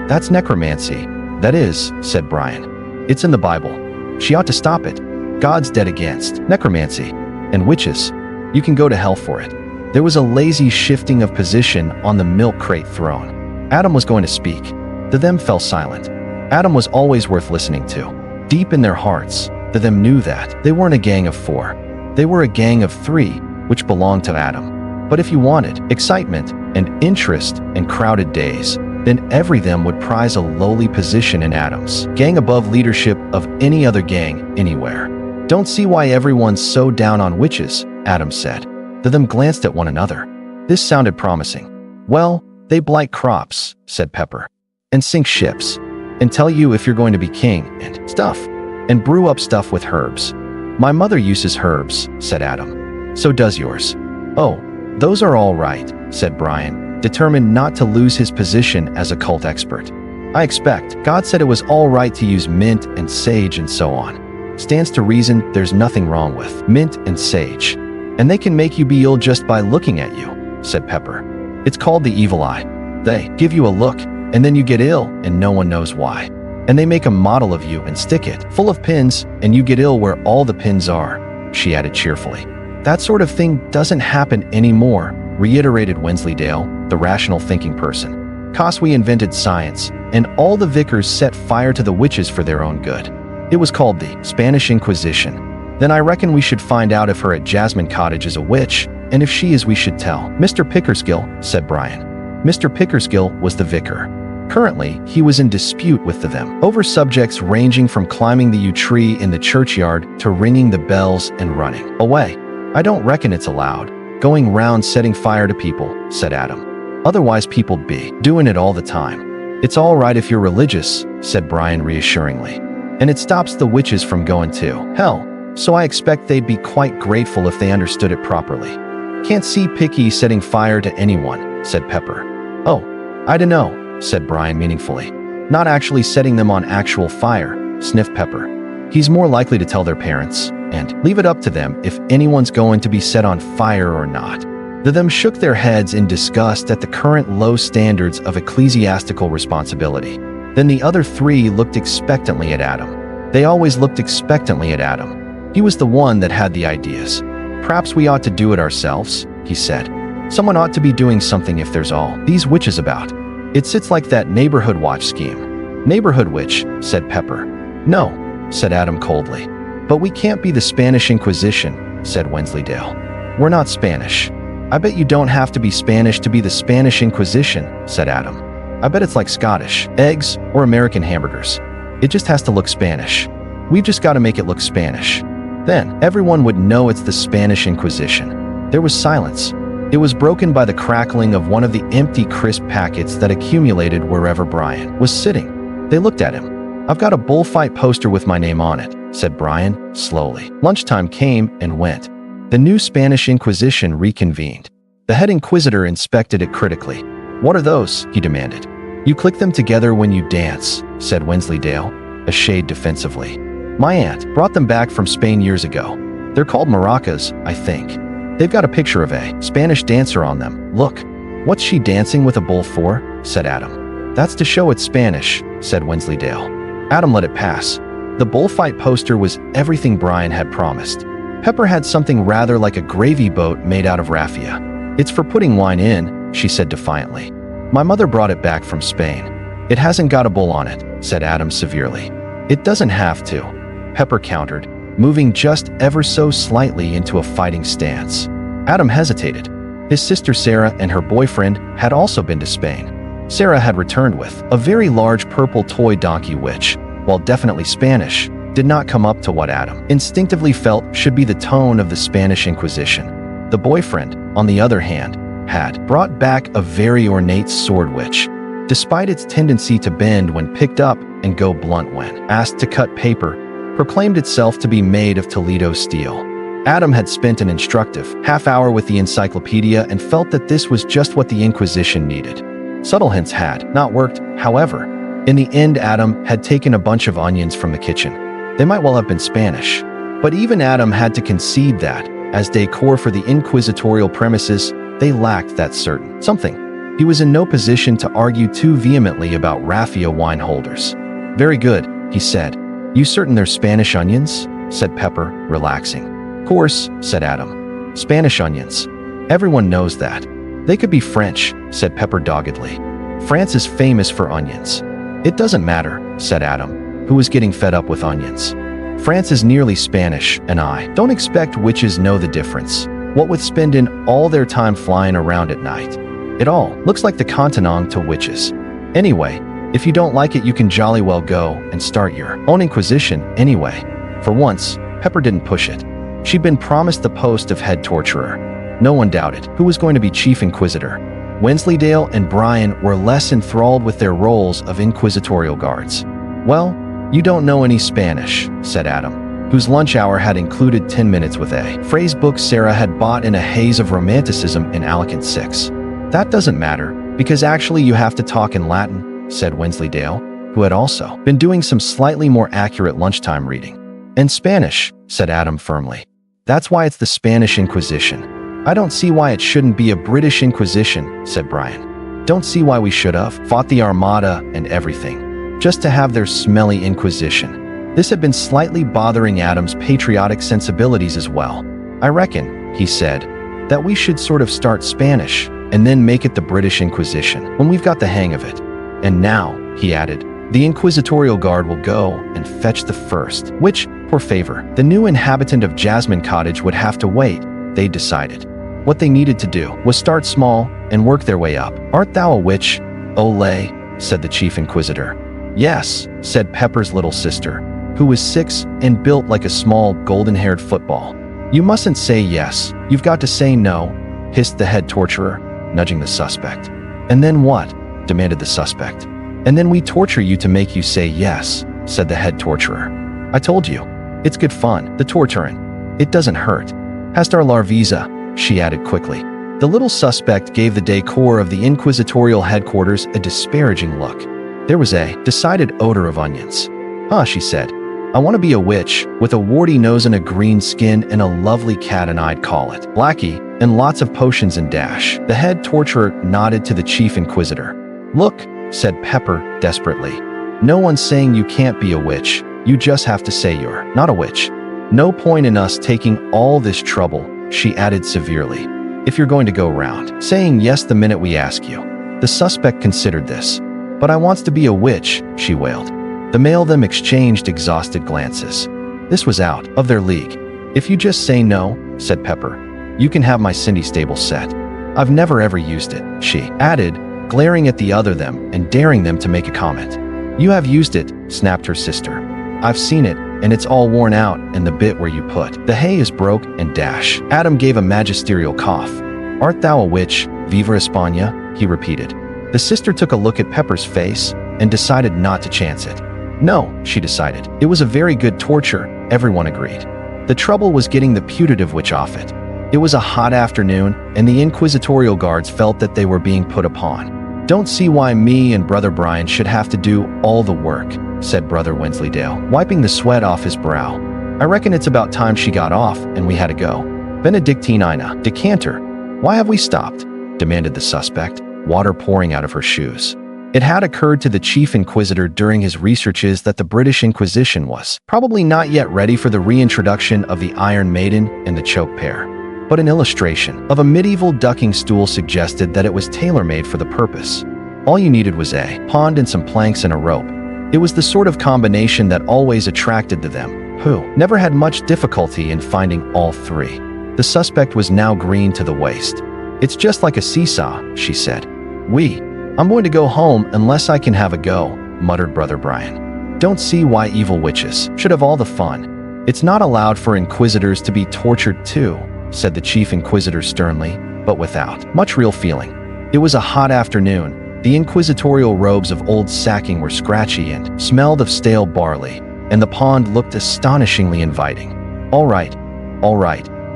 That's necromancy. That is, said Brian. It's in the Bible. She ought to stop it. God's dead against necromancy. And witches. You can go to hell for it. There was a lazy shifting of position on the milk crate throne. Adam was going to speak. The them fell silent. Adam was always worth listening to. Deep in their hearts, the them knew that they weren't a gang of 4. They were a gang of 3, which belonged to Adam. But if you wanted excitement and interest and crowded days, then every them would prize a lowly position in Adam's gang above leadership of any other gang anywhere. Don't see why everyone's so down on witches, Adam said. The them glanced at one another. This sounded promising. Well, they blight crops, said Pepper. And sink ships, and tell you if you're going to be king, and stuff, and brew up stuff with herbs. My mother uses herbs, said Adam. So does yours. Oh, those are all right, said Brian, determined not to lose his position as a cult expert. I expect God said it was all right to use mint and sage and so on. Stands to reason there's nothing wrong with mint and sage. And they can make you be ill just by looking at you, said Pepper. It's called the evil eye. They give you a look, and then you get ill, and no one knows why. And they make a model of you and stick it full of pins, and you get ill where all the pins are, she added cheerfully. That sort of thing doesn't happen anymore, reiterated Wensleydale, the rational thinking person. 'Cause we invented science, and all the vicars set fire to the witches for their own good. It was called the Spanish Inquisition. Then I reckon we should find out if her at Jasmine Cottage is a witch, and if she is we should tell. Mr. Pickersgill, said Brian. Mr. Pickersgill was the vicar. Currently, he was in dispute with them over subjects ranging from climbing the yew tree in the churchyard to ringing the bells and running away. I don't reckon it's allowed, going round setting fire to people, said Adam. Otherwise people'd be doing it all the time. It's all right if you're religious, said Brian reassuringly. And it stops the witches from going to hell. So I expect they'd be quite grateful if they understood it properly. Can't see Picky setting fire to anyone, said Pepper. Oh, I dunno, said Brian meaningfully. Not actually setting them on actual fire, sniffed Pepper. He's more likely to tell their parents, and leave it up to them if anyone's going to be set on fire or not. The them shook their heads in disgust at the current low standards of ecclesiastical responsibility. Then the other three looked expectantly at Adam. They always looked expectantly at Adam. He was the one that had the ideas. Perhaps we ought to do it ourselves, he said. Someone ought to be doing something if there's all these witches about. It sits like that neighborhood watch scheme. Neighborhood witch, said Pepper. No, said Adam coldly. But we can't be the Spanish Inquisition, said Wensleydale. We're not Spanish. I bet you don't have to be Spanish to be the Spanish Inquisition, said Adam. I bet it's like Scottish, eggs, or American hamburgers. It just has to look Spanish. We've just got to make it look Spanish. Then, everyone would know it's the Spanish Inquisition. There was silence. It was broken by the crackling of one of the empty crisp packets that accumulated wherever Brian was sitting. They looked at him. I've got a bullfight poster with my name on it, said Brian, slowly. Lunchtime came and went. The new Spanish Inquisition reconvened. The head inquisitor inspected it critically. What are those? He demanded. You click them together when you dance, said Wensleydale, a shade defensively. My aunt brought them back from Spain years ago. They're called maracas, I think. They've got a picture of a Spanish dancer on them. Look. What's she dancing with a bull for? Said Adam. That's to show it's Spanish, said Wensleydale. Adam let it pass. The bullfight poster was everything Brian had promised. Pepper had something rather like a gravy boat made out of raffia. It's for putting wine in, she said defiantly. My mother brought it back from Spain. It hasn't got a bull on it, said Adam severely. It doesn't have to, Pepper countered, moving just ever so slightly into a fighting stance. Adam hesitated. His sister Sarah and her boyfriend had also been to Spain. Sarah had returned with a very large purple toy donkey which, while definitely Spanish, did not come up to what Adam instinctively felt should be the tone of the Spanish Inquisition. The boyfriend, on the other hand, had brought back a very ornate sword which, despite its tendency to bend when picked up and go blunt when asked to cut paper, proclaimed itself to be made of Toledo steel. Adam had spent an instructive half-hour with the encyclopedia and felt that this was just what the Inquisition needed. Subtle hints had not worked, however. In the end, Adam had taken a bunch of onions from the kitchen. They might well have been Spanish. But even Adam had to concede that, as decor for the inquisitorial premises, they lacked that certain something. He was in no position to argue too vehemently about raffia wine holders. Very good, he said. You certain they're Spanish onions? Said Pepper, relaxing. Course, said Adam. Spanish onions. Everyone knows that. They could be French, said Pepper doggedly. France is famous for onions. It doesn't matter, said Adam, who was getting fed up with onions. France is nearly Spanish, and I don't expect witches know the difference. What with spending all their time flying around at night. It all looks like the continent to witches. Anyway, if you don't like it, you can jolly well go and start your own inquisition anyway. For once, Pepper didn't push it. She'd been promised the post of head torturer. No one doubted who was going to be chief inquisitor. Wensleydale and Brian were less enthralled with their roles of inquisitorial guards. Well, you don't know any Spanish, said Adam, whose lunch hour had included 10 minutes with a phrase book Sarah had bought in a haze of romanticism in Alicant 6. That doesn't matter, because actually you have to talk in Latin, said Wensleydale, who had also been doing some slightly more accurate lunchtime reading. And Spanish, said Adam firmly. That's why it's the Spanish Inquisition. I don't see why it shouldn't be a British Inquisition, said Brian. Don't see why we should have fought the Armada and everything, just to have their smelly Inquisition. This had been slightly bothering Adam's patriotic sensibilities as well. I reckon, he said, that we should sort of start Spanish and then make it the British Inquisition when we've got the hang of it. And now, he added, the Inquisitorial Guard will go and fetch the first, which, for favor, the new inhabitant of Jasmine Cottage would have to wait, they decided. What they needed to do was start small and work their way up. Art thou a witch, Ole? Said the Chief Inquisitor. Yes, said Pepper's little sister, who was 6 and built like a small, golden-haired football. You mustn't say yes, you've got to say no, hissed the head torturer, nudging the suspect. And then what? Demanded the suspect. And then we torture you to make you say yes, said the head torturer. I told you, it's good fun, the torturing. It doesn't hurt. Hastar Larvisa, she added quickly. The little suspect gave the decor of the inquisitorial headquarters a disparaging look. There was a decided odor of onions. Huh, she said. I want to be a witch, with a warty nose and a green skin and a lovely cat and I'd call it Blackie, and lots of potions and dash. The head torturer nodded to the Chief Inquisitor. Look, said Pepper desperately. No one's saying you can't be a witch. You just have to say you're not a witch. No point in us taking all this trouble, she added severely, if you're going to go around saying yes the minute we ask you. The suspect considered this. But I wants to be a witch, she wailed. The male them exchanged exhausted glances. This was out of their league. If you just say no, said Pepper, you can have my Cindy stable set. I've never ever used it, she added, glaring at the other them and daring them to make a comment. You have used it, snapped her sister. I've seen it, and it's all worn out, and the bit where you put the hay is broke and dash. Adam gave a magisterial cough. Art thou a witch, Viva España? He repeated. The sister took a look at Pepper's face and decided not to chance it. No, she decided. It was a very good torture, everyone agreed. The trouble was getting the putative witch off it. It was a hot afternoon, and the inquisitorial guards felt that they were being put upon. Don't see why me and Brother Brian should have to do all the work, said Brother Wensleydale, wiping the sweat off his brow. I reckon it's about time she got off and we had to go. Benedictinina, decanter. Why have we stopped? Demanded the suspect, water pouring out of her shoes. It had occurred to the Chief Inquisitor during his researches that the British Inquisition was probably not yet ready for the reintroduction of the Iron Maiden and the choke pear. But an illustration of a medieval ducking stool suggested that it was tailor-made for the purpose. All you needed was a pond and some planks and a rope. It was the sort of combination that always attracted to them, who never had much difficulty in finding all three. The suspect was now green to the waist. It's just like a seesaw, she said. I'm going to go home unless I can have a go, muttered Brother Brian. Don't see why evil witches should have all the fun. It's not allowed for inquisitors to be tortured too, said the Chief Inquisitor sternly, but without much real feeling. It was a hot afternoon. The inquisitorial robes of old sacking were scratchy and smelled of stale barley, and the pond looked astonishingly inviting. All right,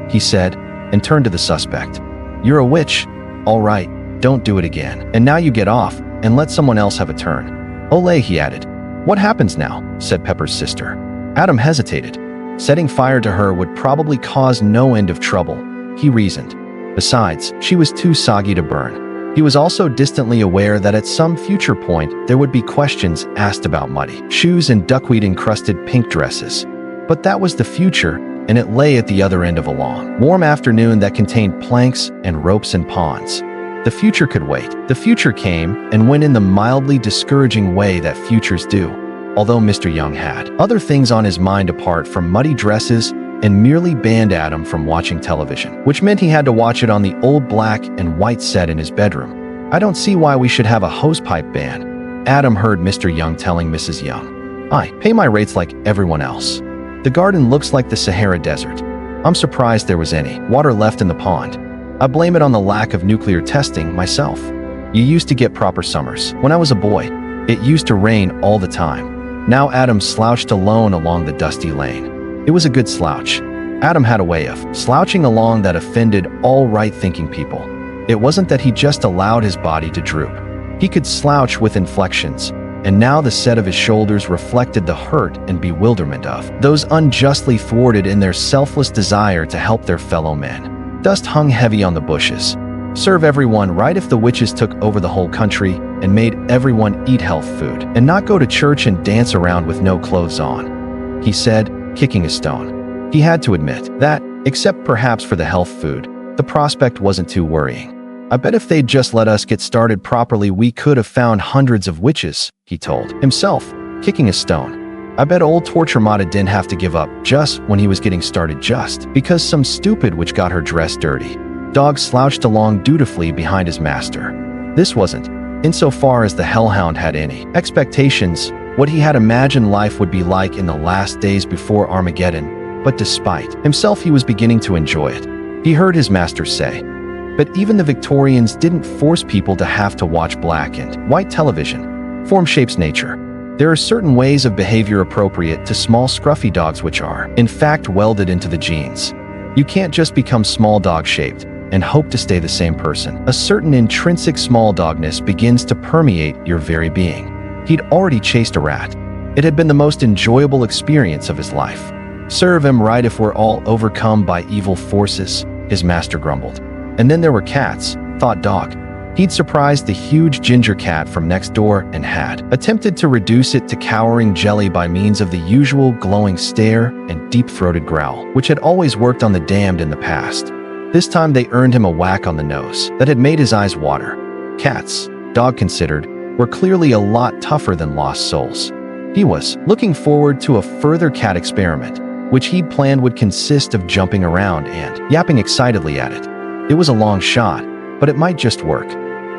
he said, and turned to the suspect. You're a witch. All right, don't do it again. And now you get off, and let someone else have a turn. Ole, he added. What happens now? Said Pepper's sister. Adam hesitated. Setting fire to her would probably cause no end of trouble, he reasoned. Besides, she was too soggy to burn. He was also distantly aware that at some future point there would be questions asked about muddy shoes and duckweed-encrusted pink dresses. But that was the future, and it lay at the other end of a long, warm afternoon that contained planks and ropes and ponds. The future could wait. The future came and went in the mildly discouraging way that futures do, although Mr. Young had other things on his mind apart from muddy dresses and merely banned Adam from watching television, which meant he had to watch it on the old black and white set in his bedroom. I don't see why we should have a hosepipe ban, Adam heard Mr. Young telling Mrs. Young. I pay my rates like everyone else. The garden looks like the Sahara Desert. I'm surprised there was any water left in the pond. I blame it on the lack of nuclear testing myself. You used to get proper summers. When I was a boy, it used to rain all the time. Now Adam slouched alone along the dusty lane. It was a good slouch. Adam had a way of slouching along that offended all right-thinking people. It wasn't that he just allowed his body to droop. He could slouch with inflections, and now the set of his shoulders reflected the hurt and bewilderment of those unjustly thwarted in their selfless desire to help their fellow men. Dust hung heavy on the bushes. Serve everyone right if the witches took over the whole country and made everyone eat health food and not go to church and dance around with no clothes on, he said, kicking a stone. He had to admit that, except perhaps for the health food, the prospect wasn't too worrying. I bet if they'd just let us get started properly, we could have found hundreds of witches, he told himself, kicking a stone. I bet old Torture Mata didn't have to give up just when he was getting started just because some stupid witch got her dress dirty. Dog slouched along dutifully behind his master. This wasn't, insofar as the hellhound had any expectations, what he had imagined life would be like in the last days before Armageddon, but despite himself he was beginning to enjoy it. He heard his master say, "But even the Victorians didn't force people to have to watch black and white television. Form shapes nature. There are certain ways of behavior appropriate to small scruffy dogs which are, in fact, welded into the genes. You can't just become small dog-shaped and hope to stay the same person. A certain intrinsic small dogness begins to permeate your very being." He'd already chased a rat. It had been the most enjoyable experience of his life. "Serve him right if we're all overcome by evil forces," his master grumbled. And then there were cats, thought Dog. He'd surprised the huge ginger cat from next door and had attempted to reduce it to cowering jelly by means of the usual glowing stare and deep-throated growl, which had always worked on the damned in the past. This time they earned him a whack on the nose that had made his eyes water. Cats, Dog considered, were clearly a lot tougher than lost souls. He was looking forward to a further cat experiment, which he'd planned would consist of jumping around and yapping excitedly at it. It was a long shot, but it might just work.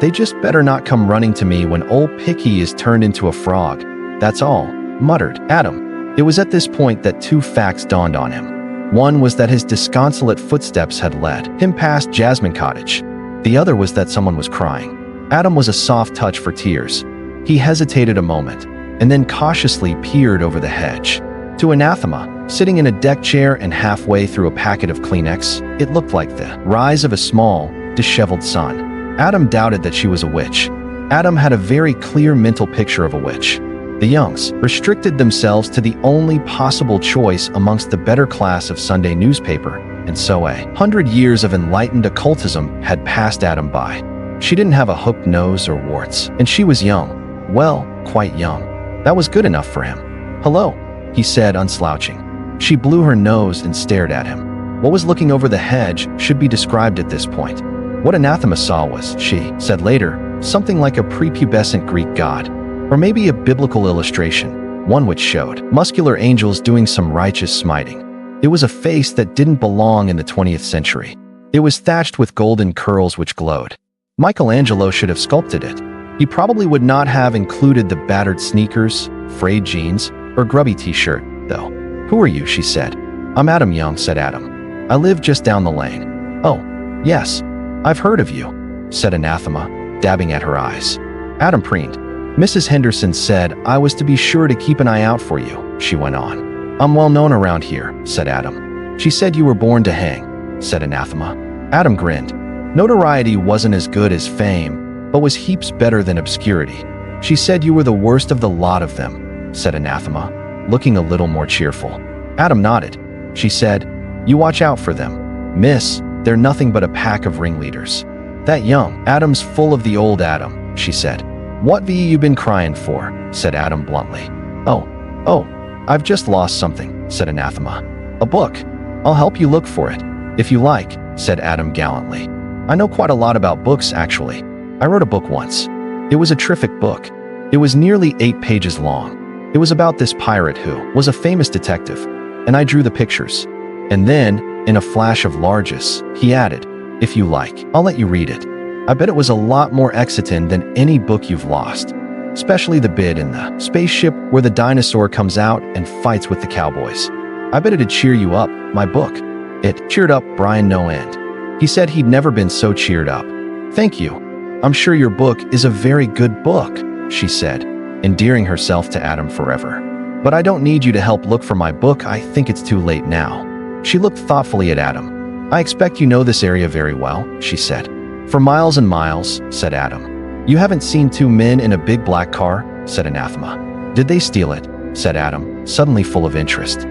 They just better not come running to me when old Picky is turned into a frog. That's all, muttered Adam. It was at this point that two facts dawned on him. One was that his disconsolate footsteps had led him past Jasmine Cottage. The other was that someone was crying. Adam was a soft touch for tears. He hesitated a moment, and then cautiously peered over the hedge. To Anathema, sitting in a deck chair and halfway through a packet of Kleenex, it looked like the rise of a small, disheveled sun. Adam doubted that she was a witch. Adam had a very clear mental picture of a witch. The Youngs restricted themselves to the only possible choice amongst the better class of Sunday newspaper, and so 100 years of enlightened occultism had passed Adam by. She didn't have a hooked nose or warts, and she was young. Well, quite young. That was good enough for him. "Hello," he said, unslouching. She blew her nose and stared at him. What was looking over the hedge should be described at this point. What Anathema saw was, she said later, something like a prepubescent Greek god, or maybe a biblical illustration, one which showed muscular angels doing some righteous smiting. It was a face that didn't belong in the 20th century. It was thatched with golden curls which glowed. Michelangelo should have sculpted it. He probably would not have included the battered sneakers, frayed jeans, or grubby t-shirt, though. "Who are you?" she said. "I'm Adam Young," said Adam. "I live just down the lane." "Oh, yes, I've heard of you," said Anathema, dabbing at her eyes. Adam preened. "Mrs. Henderson said I was to be sure to keep an eye out for you," she went on. "I'm well known around here," said Adam. "She said you were born to hang," said Anathema. Adam grinned. Notoriety wasn't as good as fame, but was heaps better than obscurity. "She said you were the worst of the lot of them," said Anathema, looking a little more cheerful. Adam nodded. She said, "You watch out for them, miss. They're nothing but a pack of ringleaders." "That Young Adam's full of the old Adam," she said. "What be you been crying for?" said Adam bluntly. Oh, I've just lost something," said Anathema. "A book. I'll help you look for it, if you like," said Adam gallantly. "I know quite a lot about books, actually. I wrote a book once. It was a terrific book. It was nearly 8 pages long. It was about this pirate who was a famous detective, and I drew the pictures." And then, in a flash of largesse, he added, "If you like, I'll let you read it. I bet it was a lot more exciting than any book you've lost, especially the bit in the spaceship where the dinosaur comes out and fights with the cowboys. I bet it'd cheer you up, my book." It cheered up Brian no end. He said he'd never been so cheered up. "Thank you. I'm sure your book is a very good book," she said, endearing herself to Adam forever. "But I don't need you to help look for my book. I think it's too late now." She looked thoughtfully at Adam. "I expect you know this area very well," she said. "For miles and miles," said Adam. You haven't seen two men in a big black car? Said Anathema. Did they steal it? Said Adam, suddenly full of interest.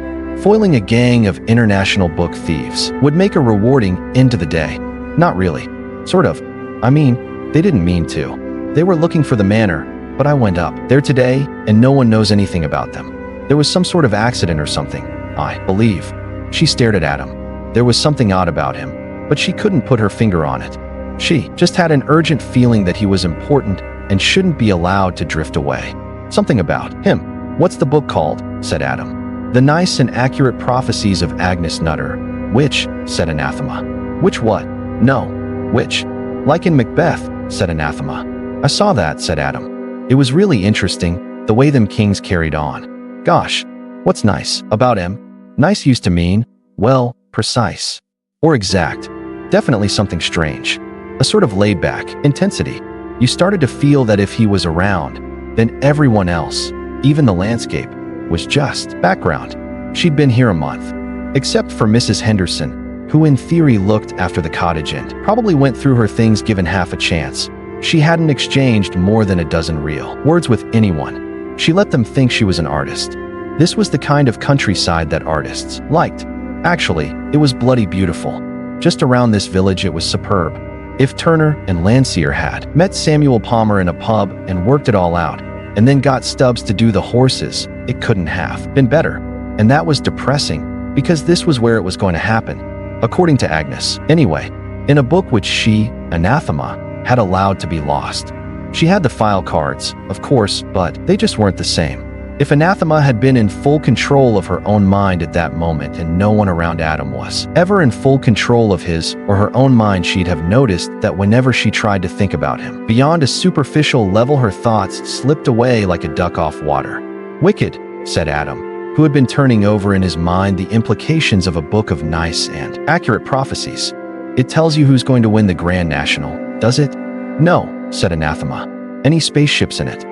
Foiling a gang of international book thieves would make a rewarding end to the day. Not really. Sort of. I mean, they didn't mean to. They were looking for the manor, but I went up there today and no one knows anything about them. There was some sort of accident or something, I believe. She stared at Adam. There was something odd about him, but she couldn't put her finger on it. She just had an urgent feeling that he was important and shouldn't be allowed to drift away. Something about him. What's the book called? Said Adam. The Nice and Accurate Prophecies of Agnes Nutter. Which? Said Anathema. Which what? No. Which? Like in Macbeth, said Anathema. I saw that, said Adam. It was really interesting, the way them kings carried on. Gosh, what's nice about him? Nice used to mean, well, precise. Or exact. Definitely something strange. A sort of laid-back intensity. You started to feel that if he was around, then everyone else, even the landscape, was just background. She'd been here a month. Except for Mrs. Henderson, who in theory looked after the cottage and probably went through her things given half a chance. She hadn't exchanged more than a dozen real words with anyone. She let them think she was an artist. This was the kind of countryside that artists liked. Actually, it was bloody beautiful. Just around this village it was superb. If Turner and Landseer had met Samuel Palmer in a pub and worked it all out, and then got Stubbs to do the horses, it couldn't have been better. And that was depressing, because this was where it was going to happen, according to Agnes. Anyway, in a book which she, Anathema, had allowed to be lost. She had the file cards, of course, but they just weren't the same. If Anathema had been in full control of her own mind at that moment and no one around Adam was ever in full control of his or her own mind, she'd have noticed that whenever she tried to think about him, beyond a superficial level her thoughts slipped away like a duck off water. Wicked, said Adam, who had been turning over in his mind the implications of a book of nice and accurate prophecies. It tells you who's going to win the Grand National, does it? No, said Anathema. Any spaceships in it?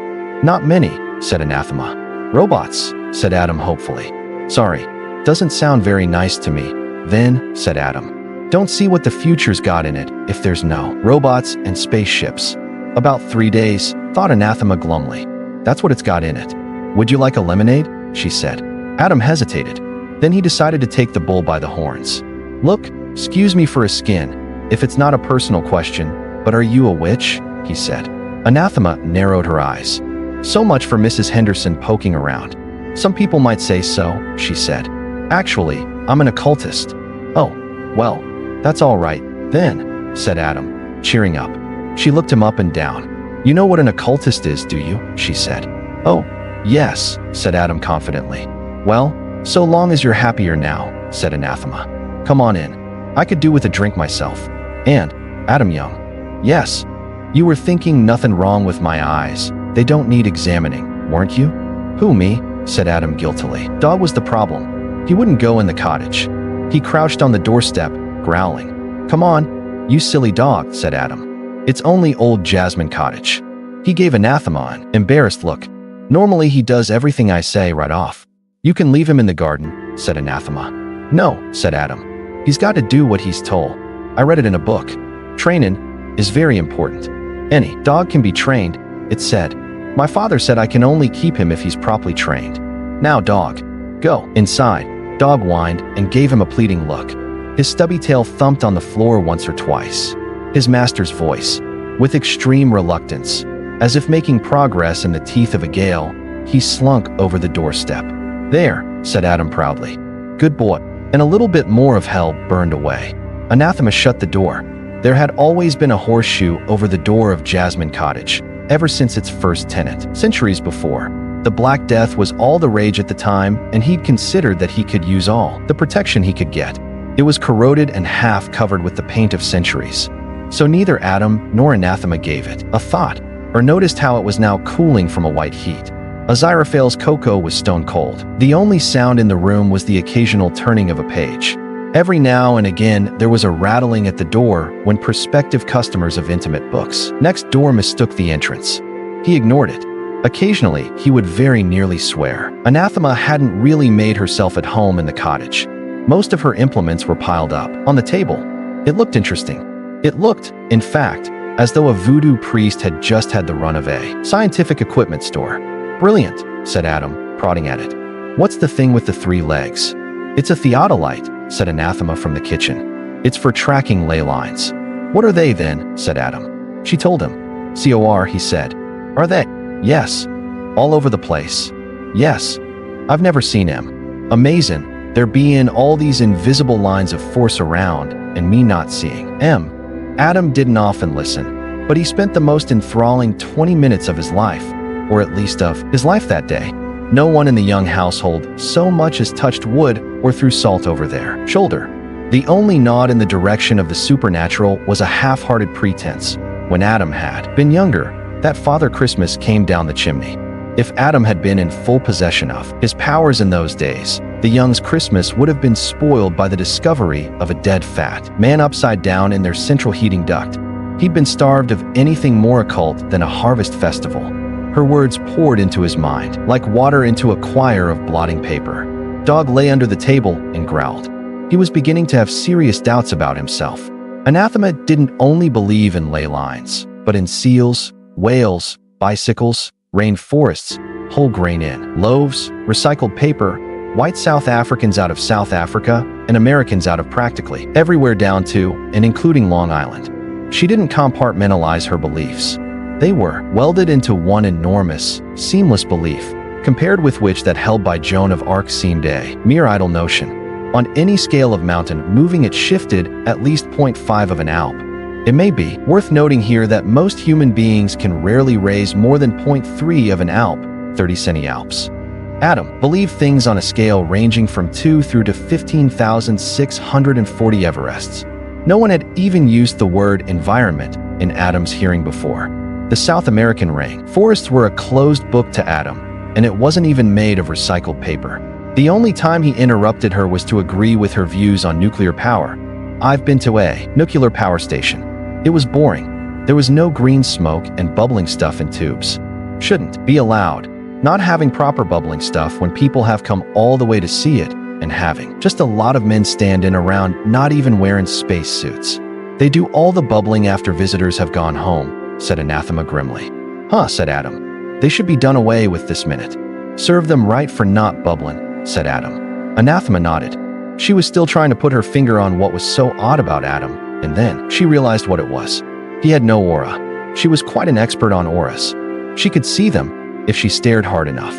Not many, said Anathema. Robots, said Adam hopefully. Sorry, doesn't sound very nice to me. Then, said Adam, don't see what the future's got in it if there's no robots and spaceships. About 3 days, thought Anathema glumly. That's what it's got in it. Would you like a lemonade? She said. Adam hesitated. Then he decided to take the bull by the horns. Look, excuse me for a skin, if it's not a personal question, but are you a witch? He said. Anathema narrowed her eyes. So much for Mrs. Henderson poking around. Some people might say so, she said. Actually, I'm an occultist. Oh, well, that's all right, then, said Adam, cheering up. She looked him up and down. You know what an occultist is, do you? She said. Oh, yes, said Adam confidently. Well, so long as you're happier now, said Anathema. Come on in. I could do with a drink myself. And, Adam Young. Yes, you were thinking nothing wrong with my eyes. They don't need examining, weren't you? Who, me? Said Adam guiltily. Dog was the problem. He wouldn't go in the cottage. He crouched on the doorstep, growling. Come on, you silly dog, said Adam. It's only old Jasmine Cottage. He gave Anathema an embarrassed look. Normally he does everything I say right off. You can leave him in the garden, said Anathema. No, said Adam. He's got to do what he's told. I read it in a book. Training is very important. Any dog can be trained, it said. My father said I can only keep him if he's properly trained. Now, dog, go inside. Dog whined and gave him a pleading look. His stubby tail thumped on the floor once or twice. His master's voice, with extreme reluctance, as if making progress in the teeth of a gale, he slunk over the doorstep. There, said Adam proudly. Good boy. And a little bit more of hell burned away. Anathema shut the door. There had always been a horseshoe over the door of Jasmine Cottage, ever since its first tenant, centuries before. The Black Death was all the rage at the time, and he'd considered that he could use all the protection he could get. It was corroded and half covered with the paint of centuries. So neither Adam nor Anathema gave it a thought, or noticed how it was now cooling from a white heat. Aziraphale's cocoa was stone cold. The only sound in the room was the occasional turning of a page. Every now and again, there was a rattling at the door when prospective customers of intimate books next door mistook the entrance. He ignored it. Occasionally, he would very nearly swear. Anathema hadn't really made herself at home in the cottage. Most of her implements were piled up on the table. It looked interesting. It looked, in fact, as though a voodoo priest had just had the run of a scientific equipment store. "Brilliant," said Adam, prodding at it. "What's the thing with the 3 legs?" "It's a theodolite," said Anathema from the kitchen. "It's for tracking ley lines." "What are they then?" said Adam. She told him. "COR," he said. "Are they?" "Yes." "All over the place?" "Yes." "I've never seen them." "Amazing. There being all these invisible lines of force around, and me not seeing them." Adam didn't often listen, but he spent the most enthralling 20 minutes of his life, or at least of his life that day. No one in the young household so much as touched wood or threw salt over their shoulder. The only nod in the direction of the supernatural was a half-hearted pretense. When Adam had been younger, that Father Christmas came down the chimney. If Adam had been in full possession of his powers in those days, the young's Christmas would have been spoiled by the discovery of a dead fat man upside down in their central heating duct. He'd been starved of anything more occult than a harvest festival. Her words poured into his mind, like water into a choir of blotting paper. Dog lay under the table and growled. He was beginning to have serious doubts about himself. Anathema didn't only believe in ley lines, but in seals, whales, bicycles, rainforests, whole grain in loaves, recycled paper, white South Africans out of South Africa, and Americans out of practically everywhere down to and including Long Island. She didn't compartmentalize her beliefs. They were welded into one enormous, seamless belief, compared with which that held by Joan of Arc seemed a mere idle notion. On any scale of mountain moving it shifted at least 0.5 of an alp. It may be worth noting here that most human beings can rarely raise more than 0.3 of an alp, 30 centialps. Adam believed things on a scale ranging from 2 through to 15,640 Everests. No one had even used the word environment in Adam's hearing before. The South American rainforests were a closed book to Adam, and it wasn't even made of recycled paper. The only time he interrupted her was to agree with her views on nuclear power. "I've been to a nuclear power station. It was boring. There was no green smoke and bubbling stuff in tubes. Shouldn't be allowed. Not having proper bubbling stuff when people have come all the way to see it, and having just a lot of men standing around not even wearing space suits. They do all the bubbling after visitors have gone home," said Anathema grimly. "Huh," said Adam. "They should be done away with this minute. Serve them right for not bubbling," said Adam. Anathema nodded. She was still trying to put her finger on what was so odd about Adam, and then she realized what it was. He had no aura. She was quite an expert on auras. She could see them if she stared hard enough.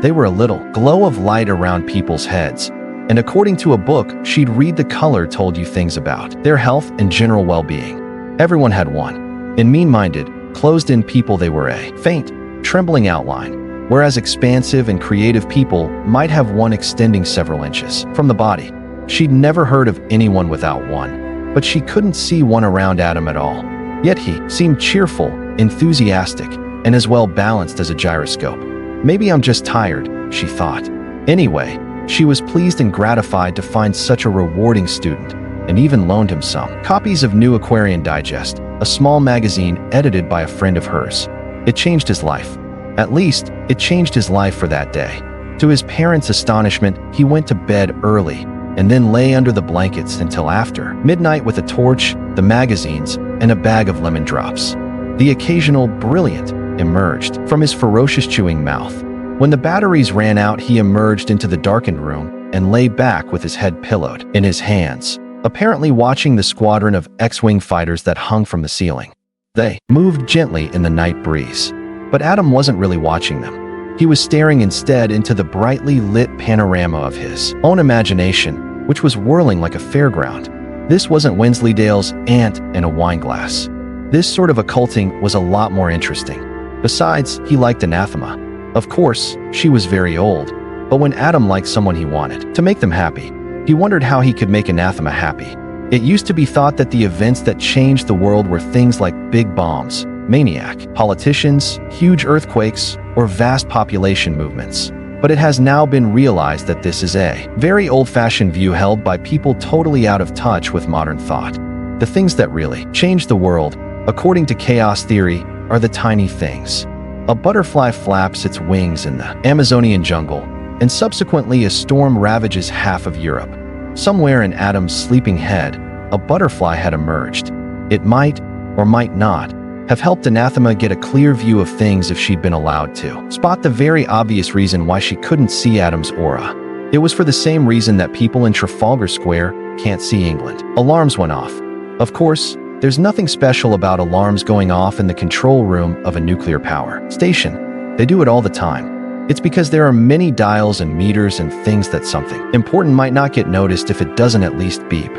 They were a little glow of light around people's heads, and according to a book, she'd read the color told you things about their health and general well-being. Everyone had one. In mean-minded, closed-in people they were a faint, trembling outline, whereas expansive and creative people might have one extending several inches from the body. She'd never heard of anyone without one, but she couldn't see one around Adam at all. Yet he seemed cheerful, enthusiastic, and as well balanced as a gyroscope. "Maybe I'm just tired," she thought. Anyway, she was pleased and gratified to find such a rewarding student, and even loaned him some copies of New Aquarian Digest, a small magazine edited by a friend of hers. It changed his life. At least, it changed his life for that day. To his parents' astonishment, he went to bed early, and then lay under the blankets until after midnight with a torch, the magazines, and a bag of lemon drops. The occasional brilliant emerged from his ferocious chewing mouth. When the batteries ran out, he emerged into the darkened room and lay back with his head pillowed in his hands, apparently watching the squadron of X-Wing fighters that hung from the ceiling. They moved gently in the night breeze, but Adam wasn't really watching them. He was staring instead into the brightly lit panorama of his own imagination, which was whirling like a fairground. This wasn't Wensleydale's Ant in a Wineglass. This sort of occulting was a lot more interesting. Besides, he liked Anathema. Of course, she was very old, but when Adam liked someone he wanted to make them happy, he wondered how he could make Anathema happy. It used to be thought that the events that changed the world were things like big bombs, maniac politicians, huge earthquakes, or vast population movements. But it has now been realized that this is a very old-fashioned view held by people totally out of touch with modern thought. The things that really change the world, according to chaos theory, are the tiny things. A butterfly flaps its wings in the Amazonian jungle, and subsequently a storm ravages half of Europe. Somewhere in Adam's sleeping head, a butterfly had emerged. It might, or might not, have helped Anathema get a clear view of things if she'd been allowed to. Spot the very obvious reason why she couldn't see Adam's aura. It was for the same reason that people in Trafalgar Square can't see England. Alarms went off. Of course, there's nothing special about alarms going off in the control room of a nuclear power station. They do it all the time. It's because there are many dials and meters and things that something important might not get noticed if it doesn't at least beep.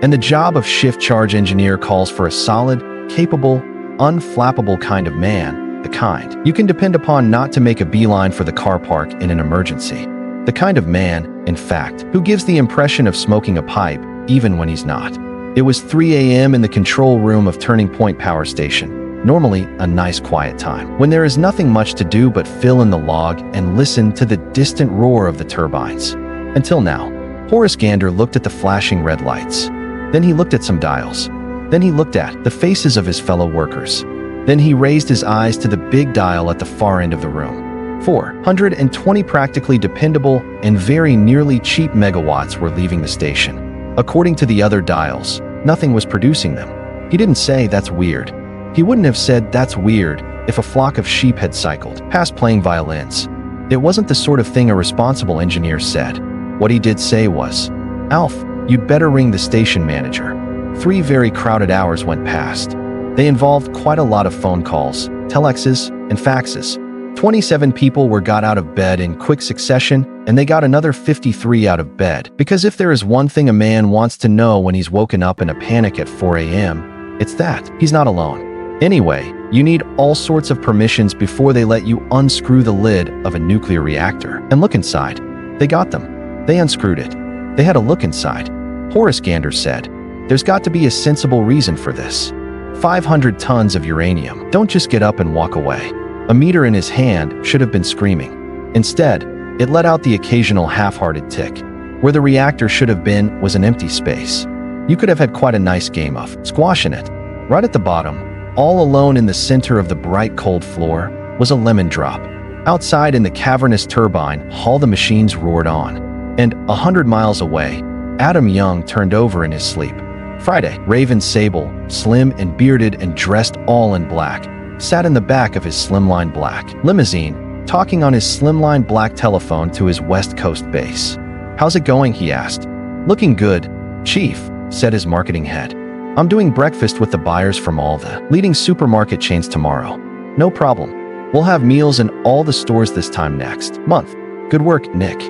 And the job of shift charge engineer calls for a solid, capable, unflappable kind of man, the kind you can depend upon not to make a beeline for the car park in an emergency. The kind of man, in fact, who gives the impression of smoking a pipe, even when he's not. It was 3 a.m. in the control room of Turning Point Power Station, normally a nice quiet time, when there is nothing much to do but fill in the log and listen to the distant roar of the turbines. Until now. Horace Gander looked at the flashing red lights. Then he looked at some dials. Then he looked at the faces of his fellow workers. Then he raised his eyes to the big dial at the far end of the room. 420 practically dependable and very nearly cheap megawatts were leaving the station. According to the other dials, nothing was producing them. He didn't say that's weird. He wouldn't have said that's weird if a flock of sheep had cycled past playing violins. It wasn't the sort of thing a responsible engineer said. What he did say was, "Alf, you'd better ring the station manager." 3 very crowded hours went past. They involved quite a lot of phone calls, telexes, and faxes. 27 people were got out of bed in quick succession, and they got another 53 out of bed. Because if there is one thing a man wants to know when he's woken up in a panic at 4 a.m., it's that he's not alone. Anyway, you need all sorts of permissions before they let you unscrew the lid of a nuclear reactor and look inside. They got them. They unscrewed it. They had a look inside. Horace Gander said, "There's got to be a sensible reason for this. 500 tons of uranium. Don't just get up and walk away." A meter in his hand should have been screaming. Instead, it let out the occasional half-hearted tick. Where the reactor should have been was an empty space. You could have had quite a nice game of squashing it. Right at the bottom, all alone in the center of the bright cold floor, was a lemon drop. Outside in the cavernous turbine hall the machines roared on. And 100 miles away, Adam Young turned over in his sleep. Friday, Raven Sable, slim and bearded and dressed all in black, sat in the back of his slimline black limousine, talking on his slimline black telephone to his West Coast base. "How's it going?" he asked. "Looking good, Chief," said his marketing head. "I'm doing breakfast with the buyers from all the leading supermarket chains tomorrow. No problem. We'll have meals in all the stores this time next month. Good work, Nick."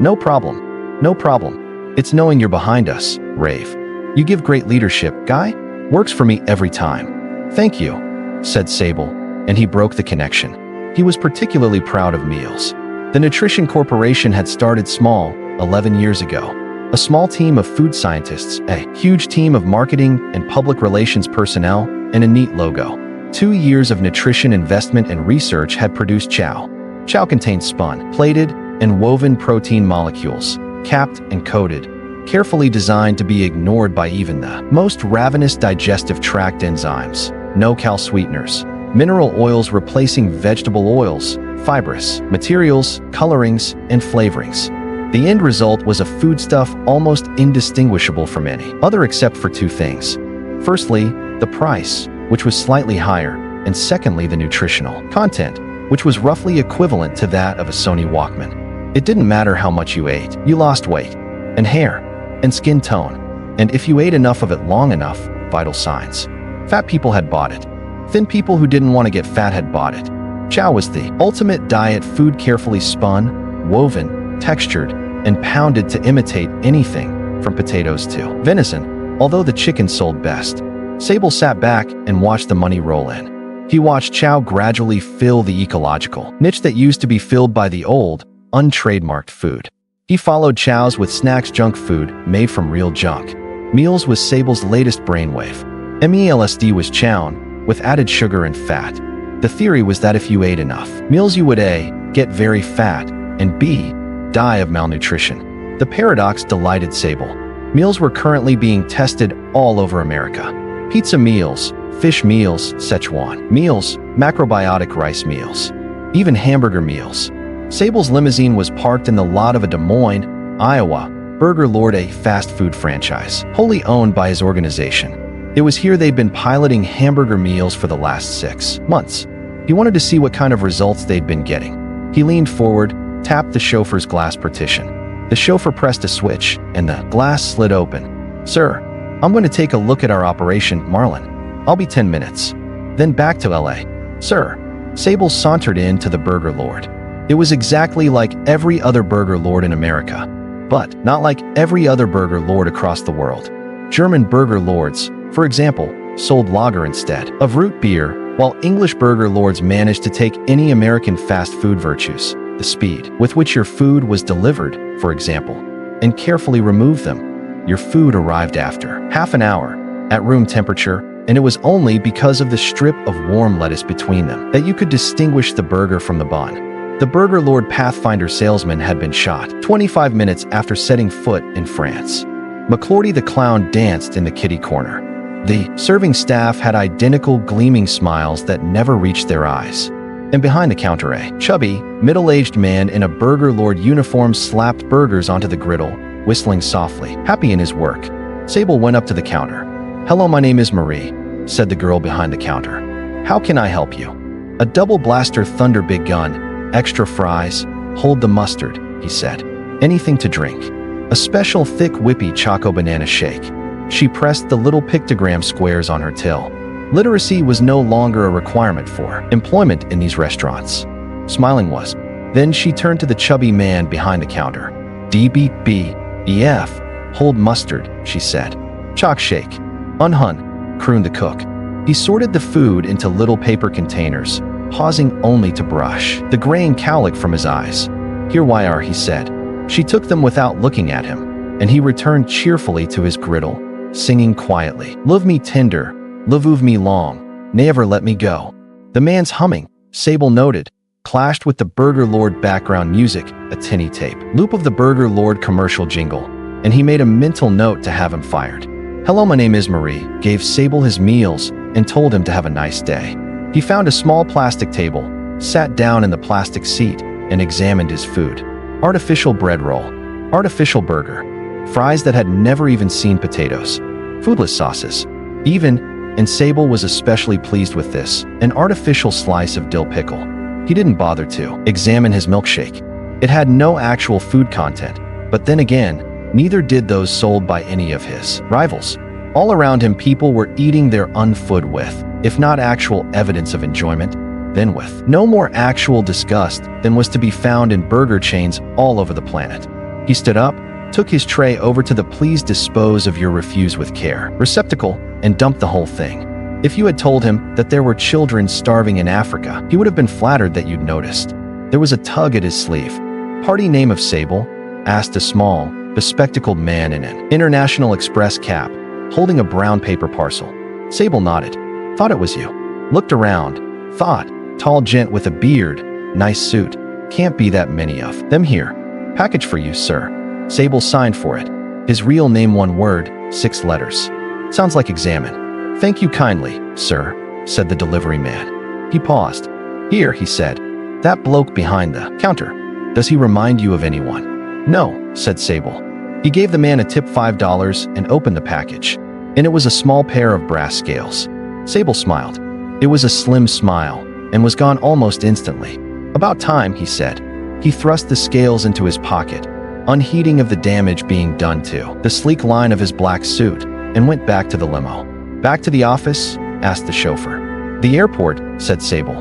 "No problem. No problem. It's knowing you're behind us, Rave. You give great leadership, Guy. Works for me every time." "Thank you," said Sable, and he broke the connection. He was particularly proud of meals. The Nutrition Corporation had started small, 11 years ago. A small team of food scientists, a huge team of marketing and public relations personnel, and a neat logo. 2 years of nutrition investment and research had produced chow. Chow contained spun, plated, and woven protein molecules, capped and coated, carefully designed to be ignored by even the most ravenous digestive tract enzymes. No-cal sweeteners, mineral oils replacing vegetable oils, fibrous materials, colorings, and flavorings. The end result was a foodstuff almost indistinguishable from any other except for 2 things. Firstly, the price, which was slightly higher, and secondly, the nutritional content, which was roughly equivalent to that of a Sony Walkman. It didn't matter how much you ate, you lost weight, and hair, and skin tone, and if you ate enough of it long enough, vital signs. Fat people had bought it. Thin people who didn't want to get fat had bought it. Chow was the ultimate diet food, carefully spun, woven, textured, and pounded to imitate anything from potatoes to venison, although the chicken sold best. Sable sat back and watched the money roll in. He watched Chow gradually fill the ecological niche that used to be filled by the old, untrademarked food. He followed Chow's with snacks, junk food made from real junk. Meals was Sable's latest brainwave. MELSD was chown, with added sugar and fat. The theory was that if you ate enough meals you would A, get very fat, and B, die of malnutrition. The paradox delighted Sable. Meals were currently being tested all over America. Pizza meals, fish meals, Szechuan meals, macrobiotic rice meals, even hamburger meals. Sable's limousine was parked in the lot of a Des Moines, Iowa, Burger Lord, a fast food franchise, wholly owned by his organization. It was here they'd been piloting hamburger meals for the last 6 months. He wanted to see what kind of results they'd been getting. He leaned forward, tapped the chauffeur's glass partition. The chauffeur pressed a switch, and the glass slid open. "Sir, I'm going to take a look at our operation, Marlin. I'll be 10 minutes. Then back to LA. Sir." Sable sauntered in to the Burger Lord. It was exactly like every other Burger Lord in America, but not like every other Burger Lord across the world. German Burger Lords, for example, sold lager instead of root beer, while English Burger Lords managed to take any American fast food virtues, the speed with which your food was delivered, for example, and carefully remove them. Your food arrived after half an hour, at room temperature, and it was only because of the strip of warm lettuce between them that you could distinguish the burger from the bun. The Burger Lord Pathfinder salesman had been shot 25 minutes after setting foot in France. McClorty the clown danced in the kitty corner. The serving staff had identical gleaming smiles that never reached their eyes. And behind the counter, a chubby, middle-aged man in a Burger Lord uniform slapped burgers onto the griddle, whistling softly, happy in his work. Sable went up to the counter. "Hello, my name is Marie," said the girl behind the counter. "How can I help you?" "A double blaster Thunder Big Gun, extra fries, hold the mustard," he said. "Anything to drink?" "A special thick whippy Choco Banana Shake." She pressed the little pictogram squares on her till. Literacy was no longer a requirement for employment in these restaurants. Smiling was. Then she turned to the chubby man behind the counter. "DBBEF, hold mustard," she said. "Chalk shake." "Unhun," crooned the cook. He sorted the food into little paper containers, pausing only to brush the graying cowlick from his eyes. "Here why are," he said. She took them without looking at him, and he returned cheerfully to his griddle, singing quietly, "Love me tender, love me long, never let me go." The man's humming, Sable noted, clashed with the Burger Lord background music, a tinny tape loop of the Burger Lord commercial jingle, and he made a mental note to have him fired. "Hello, my name is Marie," gave Sable his meals, and told him to have a nice day. He found a small plastic table, sat down in the plastic seat, and examined his food. Artificial bread roll, artificial burger, fries that had never even seen potatoes, foodless sauces, even, and Sable was especially pleased with this, an artificial slice of dill pickle. He didn't bother to examine his milkshake. It had no actual food content, but then again, neither did those sold by any of his rivals. All around him, people were eating their unfood with, if not actual evidence of enjoyment, then with no more actual disgust than was to be found in burger chains all over the planet. He stood up, took his tray over to the "please dispose of your refuse with care" receptacle, and dumped the whole thing. If you had told him that there were children starving in Africa, he would have been flattered that you'd noticed. There was a tug at his sleeve. "Party name of Sable?" asked a small, bespectacled man in an International Express cap, holding a brown paper parcel. Sable nodded. "Thought it was you." Looked around. Thought, tall gent with a beard, nice suit. Can't be that many of them here. "Package for you, sir." Sable signed for it. His real name, one word, 6 letters. "Sounds like examine." "Thank you kindly, sir," said the delivery man. He paused. "Here," he said. "That bloke behind the counter. Does he remind you of anyone?" "No," said Sable. He gave the man a tip $5 and opened the package. And it was a small pair of brass scales. Sable smiled. It was a slim smile, and was gone almost instantly. "About time," he said. He thrust the scales into his pocket, unheeding of the damage being done to the sleek line of his black suit, and went back to the limo. "Back to the office?" asked the chauffeur. "The airport," said Sable.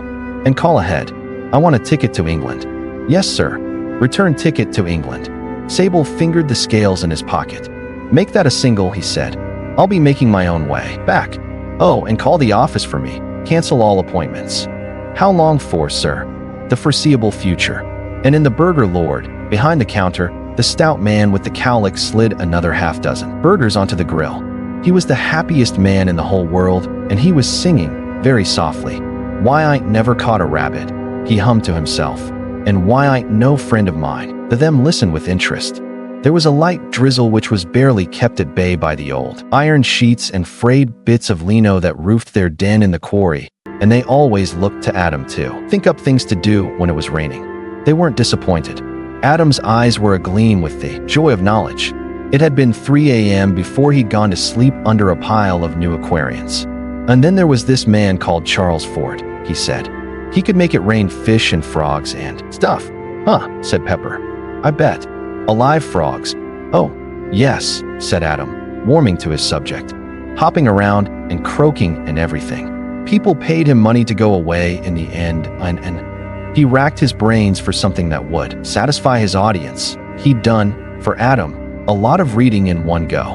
"And call ahead. I want a ticket to England." "Yes, sir. Return ticket to England." Sable fingered the scales in his pocket. "Make that a single," he said. "I'll be making my own way back. Oh, and call the office for me. Cancel all appointments." "How long for, sir?" "The foreseeable future." And in the Burger Lord, behind the counter, the stout man with the cowlick slid another half-dozen burgers onto the grill. He was the happiest man in the whole world, and he was singing, very softly, "Why I never caught a rabbit," he hummed to himself, "and why I no friend of mine." The them listened with interest. There was a light drizzle which was barely kept at bay by the old iron sheets and frayed bits of lino that roofed their den in the quarry, and they always looked to Adam to think up things to do when it was raining. They weren't disappointed. Adam's eyes were agleam with the joy of knowledge. It had been 3 a.m. before he'd gone to sleep under a pile of new Aquarians. And then there was this man called Charles Ford, he said. He could make it rain fish and frogs and stuff. Huh, said Pepper. I bet. Alive frogs. Oh, yes, said Adam, warming to his subject. Hopping around and croaking and everything. People paid him money to go away in the end, and he racked his brains for something that would satisfy his audience. He'd done, for Adam, a lot of reading in one go.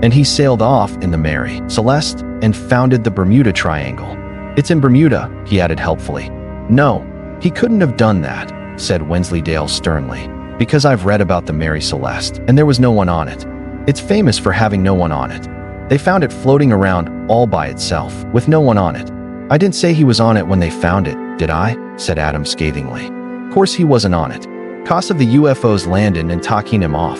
And he sailed off in the Mary Celeste and founded the Bermuda Triangle. It's in Bermuda, he added helpfully. No, he couldn't have done that, said Wensleydale sternly, because I've read about the Mary Celeste, and there was no one on it. It's famous for having no one on it. They found it floating around all by itself, with no one on it. I didn't say he was on it when they found it, did I? Said Adam scathingly. Of course he wasn't on it. Cost of the UFOs landing and talking him off.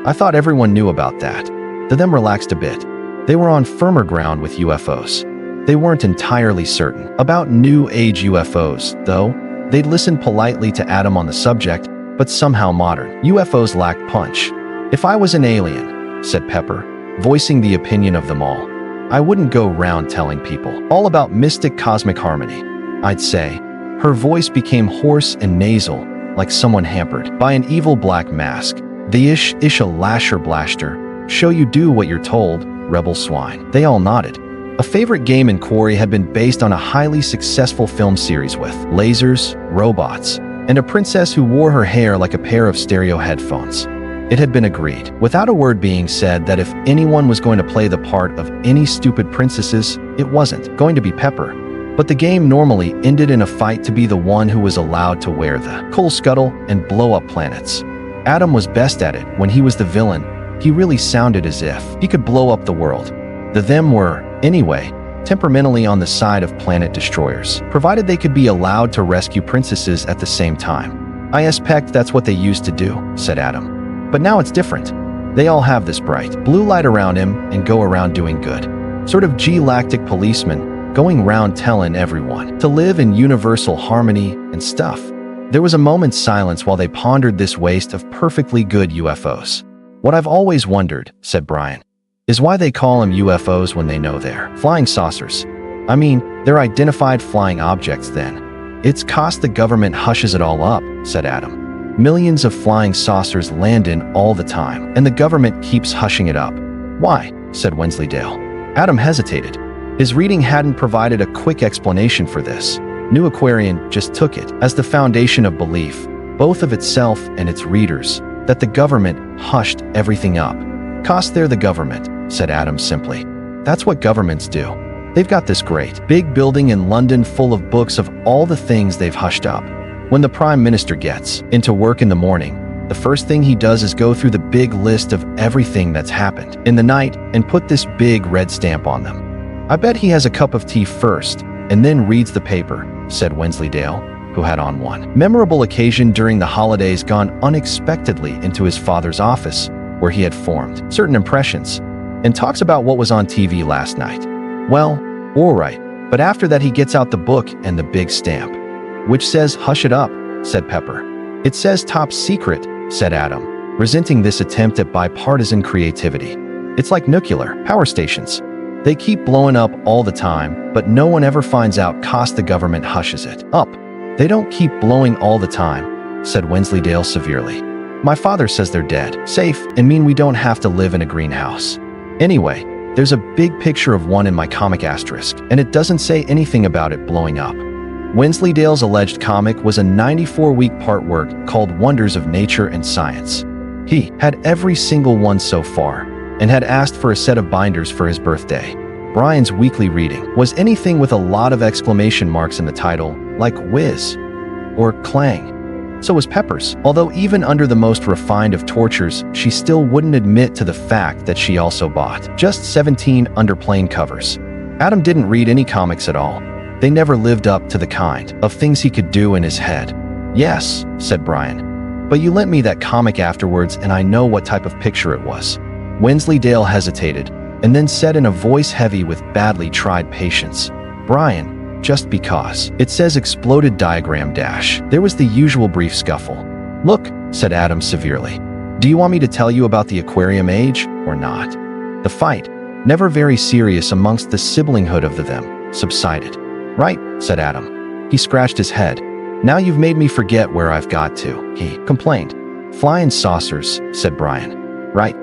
I thought everyone knew about that. Them relaxed a bit. They were on firmer ground with UFOs. They weren't entirely certain about New Age UFOs, though. They'd listened politely to Adam on the subject, but somehow modern UFOs lacked punch. If I was an alien, said Pepper, voicing the opinion of them all, I wouldn't go round telling people all about mystic cosmic harmony. I'd say. Her voice became hoarse and nasal, like someone hampered by an evil black mask. The ish-a lasher blaster. Show you do what you're told, rebel swine. They all nodded. A favorite game in Quarry had been based on a highly successful film series with lasers, robots, and a princess who wore her hair like a pair of stereo headphones. It had been agreed, without a word being said, that if anyone was going to play the part of any stupid princesses, it wasn't going to be Pepper. But the game normally ended in a fight to be the one who was allowed to wear the coal scuttle and blow up planets. Adam was best at it when he was the villain. He really sounded as if he could blow up the world. The them were, anyway, temperamentally on the side of planet destroyers, provided they could be allowed to rescue princesses at the same time. I suspect that's what they used to do, said Adam. But now it's different. They all have this bright blue light around him and go around doing good. Sort of galactic policeman, going round telling everyone to live in universal harmony and stuff. There was a moment's silence while they pondered this waste of perfectly good UFOs. What I've always wondered, said Brian, is why they call them UFOs when they know they're flying saucers. I mean, they're identified flying objects then. It's 'cause the government hushes it all up, said Adam. Millions of flying saucers land in all the time, and the government keeps hushing it up. Why? Said Wensleydale. Adam hesitated. His reading hadn't provided a quick explanation for this. New Aquarian just took it as the foundation of belief, both of itself and its readers, that the government hushed everything up. 'Cause they're the government, said Adam simply. That's what governments do. They've got this great, big building in London full of books of all the things they've hushed up. When the Prime Minister gets into work in the morning, the first thing he does is go through the big list of everything that's happened in the night and put this big red stamp on them. I bet he has a cup of tea first and then reads the paper, said Wensleydale, who had on one memorable occasion during the holidays gone unexpectedly into his father's office, where he had formed certain impressions, and talks about what was on TV last night. Well, all right, but after that he gets out the book and the big stamp. Which says hush it up, said Pepper. It says top secret, said Adam, resenting this attempt at bipartisan creativity. It's like nuclear power stations. They keep blowing up all the time, but no one ever finds out 'cause the government hushes it up. They don't keep blowing all the time, said Wensleydale severely. My father says they're dead, safe, and mean we don't have to live in a greenhouse. Anyway, there's a big picture of one in my comic asterisk, and it doesn't say anything about it blowing up. Wensleydale's alleged comic was a 94-week part work called Wonders of Nature and Science. He had every single one so far, and had asked for a set of binders for his birthday. Brian's weekly reading was anything with a lot of exclamation marks in the title, like whiz or clang. So was Pepper's, although even under the most refined of tortures, she still wouldn't admit to the fact that she also bought just 17 underplane covers. Adam didn't read any comics at all. They never lived up to the kind of things he could do in his head. Yes, said Brian, but you lent me that comic afterwards and I know what type of picture it was. Wensleydale hesitated, and then said in a voice heavy with badly tried patience, Brian, just because. It says exploded diagram dash. There was the usual brief scuffle. Look, said Adam severely. Do you want me to tell you about the aquarium age or not? The fight, never very serious amongst the siblinghood of them, subsided. Right, said Adam. He scratched his head. Now you've made me forget where I've got to, he complained. Flying saucers, said Brian. Right.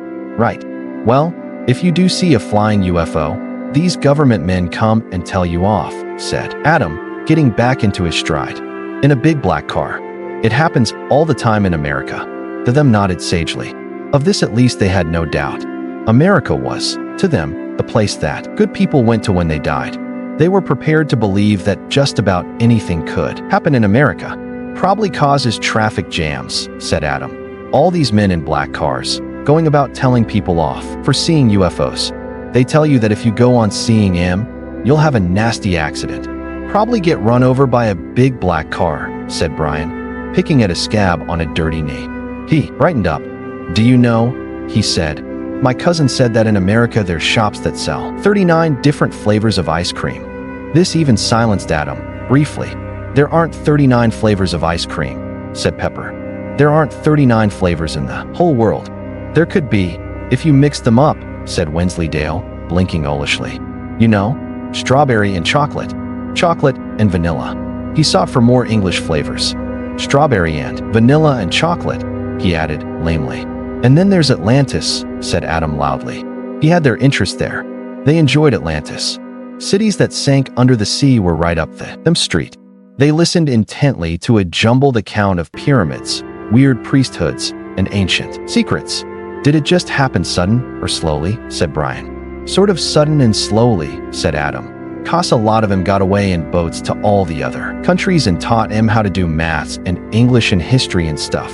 Well, if you do see a flying UFO, these government men come and tell you off, said Adam, getting back into his stride. In a big black car. It happens all the time in America. The them nodded sagely. Of this at least they had no doubt. America was, to them, the place that good people went to when they died. They were prepared to believe that just about anything could happen in America. Probably causes traffic jams, said Adam. All these men in black cars, going about telling people off for seeing UFOs. They tell you that if you go on seeing them, you'll have a nasty accident. Probably get run over by a big black car, said Brian, picking at a scab on a dirty knee. He brightened up. Do you know, he said, my cousin said that in America there's shops that sell 39 different flavors of ice cream. This even silenced Adam, briefly. There aren't 39 flavors of ice cream, said Pepper. There aren't 39 flavors in the whole world. There could be, if you mix them up, said Wensleydale, blinking owlishly. You know, strawberry and chocolate and vanilla. He sought for more English flavors. Strawberry and vanilla and chocolate, he added, lamely. And then there's Atlantis, said Adam loudly. He had their interest there. They enjoyed Atlantis. Cities that sank under the sea were right up them street. They listened intently to a jumbled account of pyramids, weird priesthoods, and ancient secrets. Did it just happen sudden or slowly, said Brian. Sort of sudden and slowly, said Adam. 'Cause a lot of 'em got away in boats to all the other countries and taught 'em how to do maths and English and history and stuff.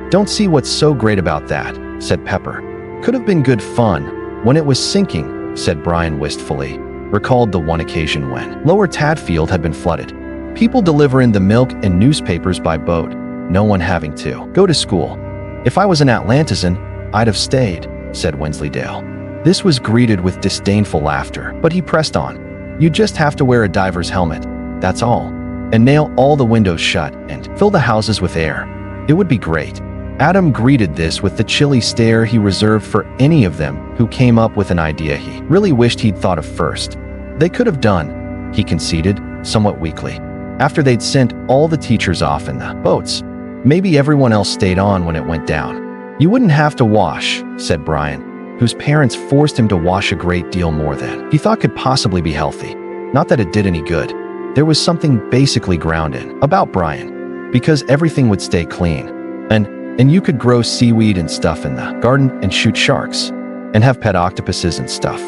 Don't see what's so great about that, said Pepper. Could have been good fun when it was sinking, said Brian wistfully, recalled the one occasion when Lower Tadfield had been flooded. People delivering the milk and newspapers by boat, no one having to go to school. If I was an Atlantisan, I'd have stayed, said Wensleydale. This was greeted with disdainful laughter, but he pressed on. You just have to wear a diver's helmet, that's all, and nail all the windows shut and fill the houses with air. It would be great. Adam greeted this with the chilly stare he reserved for any of them who came up with an idea he really wished he'd thought of first. They could have done, he conceded, somewhat weakly. After they'd sent all the teachers off in the boats, maybe everyone else stayed on when it went down. You wouldn't have to wash, said Brian, whose parents forced him to wash a great deal more than he thought could possibly be healthy. Not that it did any good. There was something basically grounded about Brian, because everything would stay clean. And you could grow seaweed and stuff in the garden and shoot sharks and have pet octopuses and stuff.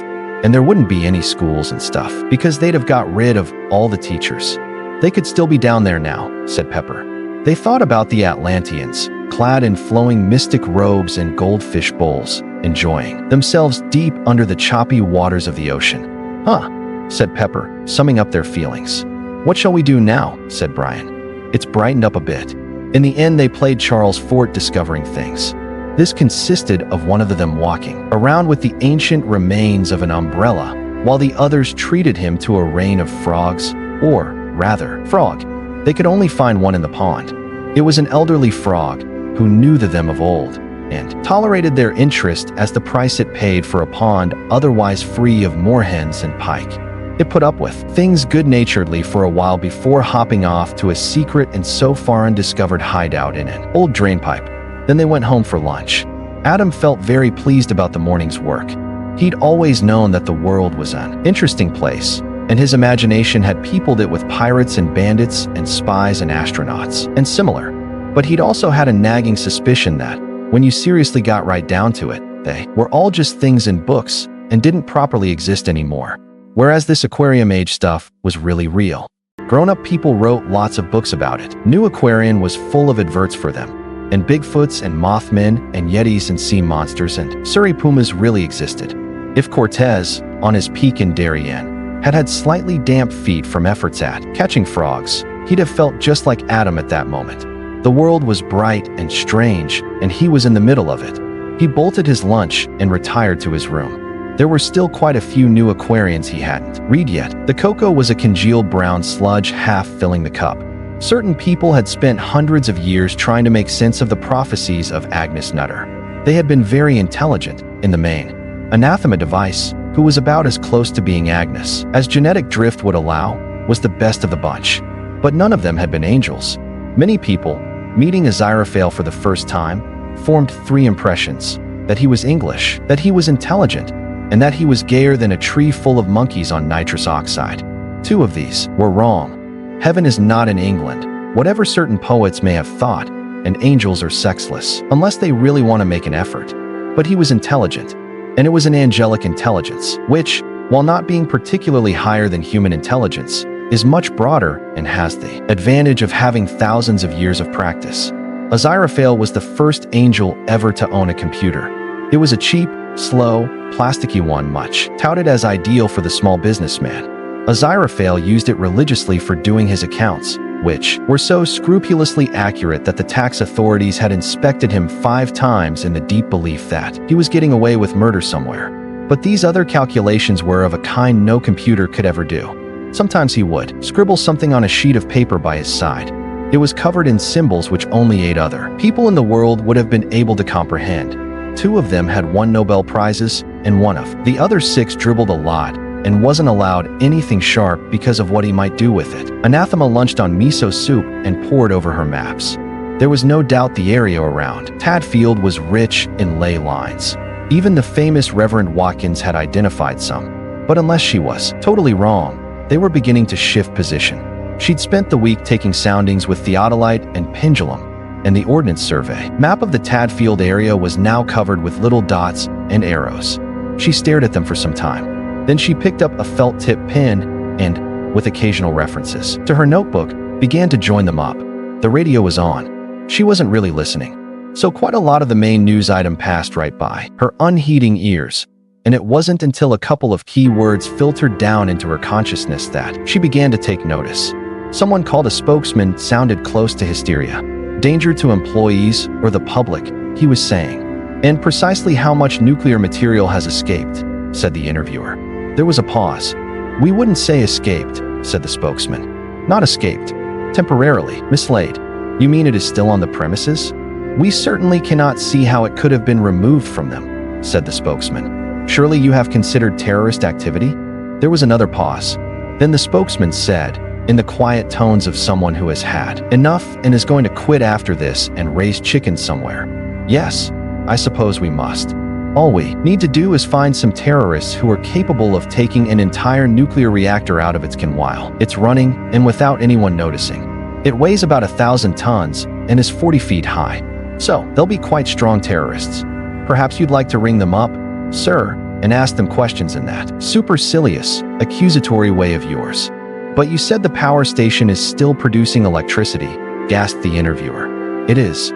And there wouldn't be any schools and stuff because they'd have got rid of all the teachers. They could still be down there now, said Pepper. They thought about the Atlanteans, clad in flowing mystic robes and goldfish bowls, enjoying themselves deep under the choppy waters of the ocean. Huh, said Pepper, summing up their feelings. What shall we do now, said Brian. It's brightened up a bit. In the end, they played Charles Fort discovering things. This consisted of one of them walking around with the ancient remains of an umbrella, while the others treated him to a rain of frogs, or rather, frog. They could only find one in the pond. It was an elderly frog who knew them of old and tolerated their interest as the price it paid for a pond otherwise free of moorhens and pike. It put up with things good-naturedly for a while before hopping off to a secret and so far undiscovered hideout in an old drainpipe. Then they went home for lunch. Adam felt very pleased about the morning's work. He'd always known that the world was an interesting place, and his imagination had peopled it with pirates and bandits and spies and astronauts, and similar. But he'd also had a nagging suspicion that, when you seriously got right down to it, they were all just things in books and didn't properly exist anymore. Whereas this aquarium age stuff was really real. Grown-up people wrote lots of books about it. New Aquarian was full of adverts for them. And Bigfoots and Mothmen and Yetis and sea monsters and Surrey pumas really existed. If Cortez, on his peak in Darien, had slightly damp feet from efforts at catching frogs, he'd have felt just like Adam at that moment. The world was bright and strange, and he was in the middle of it. He bolted his lunch and retired to his room. There were still quite a few new Aquarians he hadn't read yet. The cocoa was a congealed brown sludge half filling the cup. Certain people had spent hundreds of years trying to make sense of the prophecies of Agnes Nutter. They had been very intelligent, in the main. Anathema device, who was about as close to being Agnes as genetic drift would allow, was the best of the bunch. But none of them had been angels. Many people, meeting Aziraphale for the first time, formed three impressions: that he was English, that he was intelligent, and that he was gayer than a tree full of monkeys on nitrous oxide. Two of these were wrong. Heaven is not in England, whatever certain poets may have thought, and angels are sexless, unless they really want to make an effort. But he was intelligent, and it was an angelic intelligence, which, while not being particularly higher than human intelligence, is much broader and has the advantage of having thousands of years of practice. Aziraphale was the first angel ever to own a computer. It was a cheap, slow, plasticky one, much touted as ideal for the small businessman. Aziraphale used it religiously for doing his accounts, which were so scrupulously accurate that the tax authorities had inspected him 5 times in the deep belief that he was getting away with murder somewhere. But these other calculations were of a kind no computer could ever do. Sometimes he would scribble something on a sheet of paper by his side. It was covered in symbols which only 8 other people in the world would have been able to comprehend. 2 of them had won Nobel Prizes, and one of the other 6 dribbled a lot and wasn't allowed anything sharp because of what he might do with it. Anathema lunched on miso soup and pored over her maps. There was no doubt the area around Tadfield was rich in ley lines. Even the famous Reverend Watkins had identified some. But unless she was totally wrong, they were beginning to shift position. She'd spent the week taking soundings with theodolite and pendulum, and the Ordnance Survey map of the Tadfield area was now covered with little dots and arrows. She stared at them for some time. Then she picked up a felt-tip pen and, with occasional references to her notebook, began to join them up. The radio was on. She wasn't really listening, so quite a lot of the main news item passed right by her unheeding ears. And it wasn't until a couple of key words filtered down into her consciousness that she began to take notice. Someone called a spokesman sounded close to hysteria. Danger to employees or the public, he was saying. And precisely how much nuclear material has escaped, said the interviewer. There was a pause. We wouldn't say escaped, said the spokesman. Not escaped. Temporarily, mislaid. You mean it is still on the premises? We certainly cannot see how it could have been removed from them, said the spokesman. Surely you have considered terrorist activity? There was another pause. Then the spokesman said, in the quiet tones of someone who has had enough and is going to quit after this and raise chickens somewhere. Yes, I suppose we must. All we need to do is find some terrorists who are capable of taking an entire nuclear reactor out of its can while it's running and without anyone noticing. It weighs about 1,000 tons and is 40 feet high. So they'll be quite strong terrorists. Perhaps you'd like to ring them up, sir, and ask them questions in that supercilious, accusatory way of yours. But you said the power station is still producing electricity, gasped the interviewer. It is.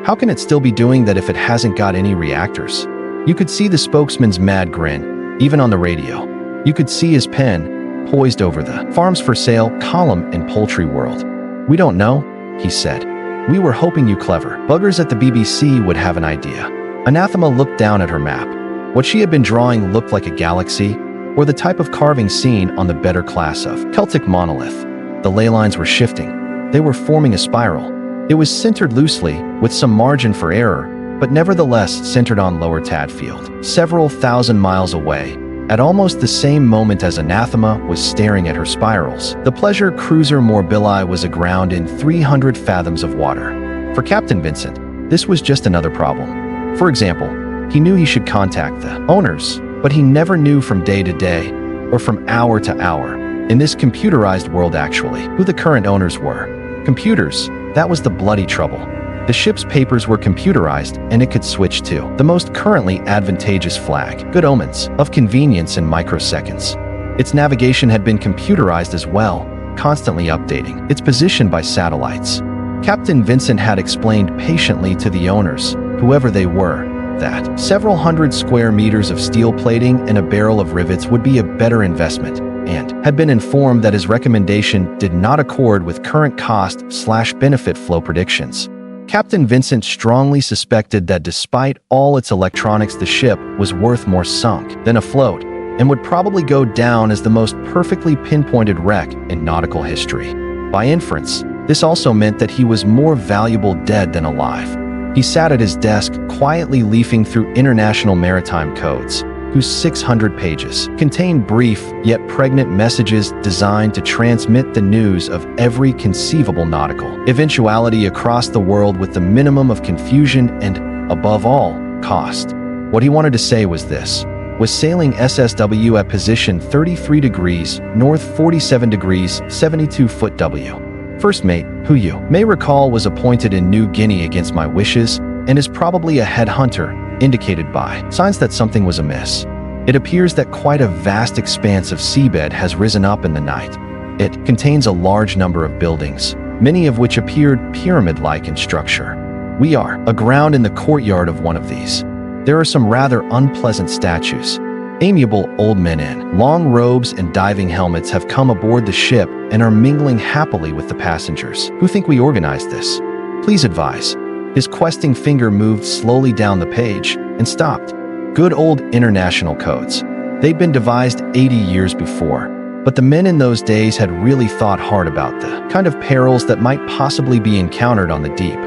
How can it still be doing that if it hasn't got any reactors? You could see the spokesman's mad grin, even on the radio. You could see his pen, poised over the farms for sale column in Poultry World. We don't know, he said. We were hoping you clever buggers at the BBC would have an idea. Anathema looked down at her map. What she had been drawing looked like a galaxy, or the type of carving seen on the better class of Celtic monolith. The ley lines were shifting. They were forming a spiral. It was centered loosely, with some margin for error, but nevertheless centered on Lower Tadfield, several thousand miles away. At almost the same moment as Anathema was staring at her spirals, the pleasure cruiser Morbili was aground in 300 fathoms of water. For Captain Vincent, this was just another problem. For example, he knew he should contact the owners, but he never knew from day to day, or from hour to hour, in this computerized world actually, who the current owners were. Computers, that was the bloody trouble. The ship's papers were computerized, and it could switch to the most currently advantageous flag, Good Omens, of convenience in microseconds. Its navigation had been computerized as well, constantly updating its position by satellites. Captain Vincent had explained patiently to the owners, whoever they were, that several hundred square meters of steel plating and a barrel of rivets would be a better investment, and had been informed that his recommendation did not accord with current cost/benefit flow predictions. Captain Vincent strongly suspected that despite all its electronics, the ship was worth more sunk than afloat, and would probably go down as the most perfectly pinpointed wreck in nautical history. By inference, this also meant that he was more valuable dead than alive. He sat at his desk, quietly leafing through international maritime codes, whose 600 pages contained brief yet pregnant messages designed to transmit the news of every conceivable nautical eventuality across the world with the minimum of confusion and, above all, cost. What he wanted to say was this: was sailing SSW at position 33 degrees north, 47 degrees 72 foot W. First mate, who you may recall was appointed in New Guinea against my wishes and is probably a headhunter, indicated by signs that something was amiss. It appears that quite a vast expanse of seabed has risen up in the night. It contains a large number of buildings, many of which appeared pyramid-like in structure. We are aground in the courtyard of one of these. There are some rather unpleasant statues. Amiable old men in long robes and diving helmets have come aboard the ship and are mingling happily with the passengers, who think we organized this. Please advise. His questing finger moved slowly down the page and stopped. Good old international codes. They'd been devised 80 years before, but the men in those days had really thought hard about the kind of perils that might possibly be encountered on the deep.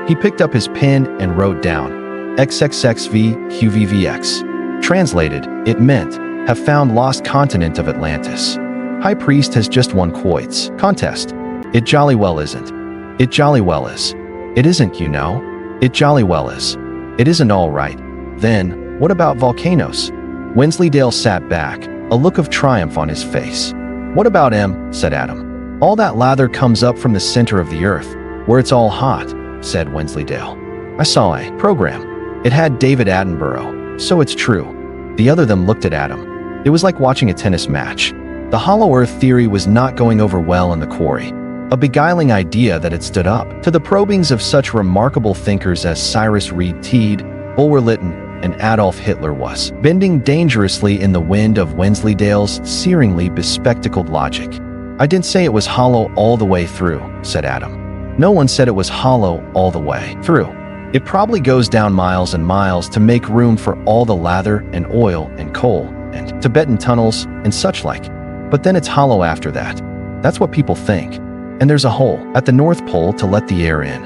He picked up his pen and wrote down XXXVQVVX. Translated, it meant, have found lost continent of Atlantis. High Priest has just won quoits. Contest. It jolly well isn't. It jolly well is. It isn't, you know. It jolly well is. It isn't all right. Then, what about volcanoes? Wensleydale sat back, a look of triumph on his face. What about em? Said Adam. All that lather comes up from the center of the earth, where it's all hot, said Wensleydale. I saw a program. It had David Attenborough, so it's true. The other of them looked at Adam. It was like watching a tennis match. The hollow earth theory was not going over well in the quarry. A beguiling idea that had stood up to the probings of such remarkable thinkers as Cyrus Reed Teed, Bulwer Lytton, and Adolf Hitler was bending dangerously in the wind of Wensleydale's searingly bespectacled logic. I didn't say it was hollow all the way through, said Adam. No one said it was hollow all the way through. It probably goes down miles and miles to make room for all the lather and oil and coal and Tibetan tunnels and such like. But then it's hollow after that. That's what people think. And there's a hole at the North Pole to let the air in.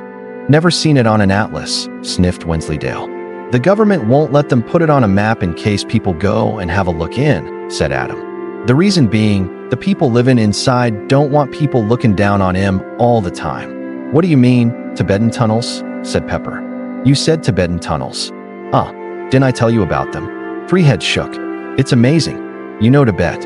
Never seen it on an atlas, sniffed Wensleydale. The government won't let them put it on a map in case people go and have a look in, said Adam. The reason being, the people living inside don't want people looking down on him all the time. What do you mean, Tibetan tunnels? Said Pepper. You said Tibetan tunnels. Didn't I tell you about them? Three heads shook. It's amazing. You know Tibet.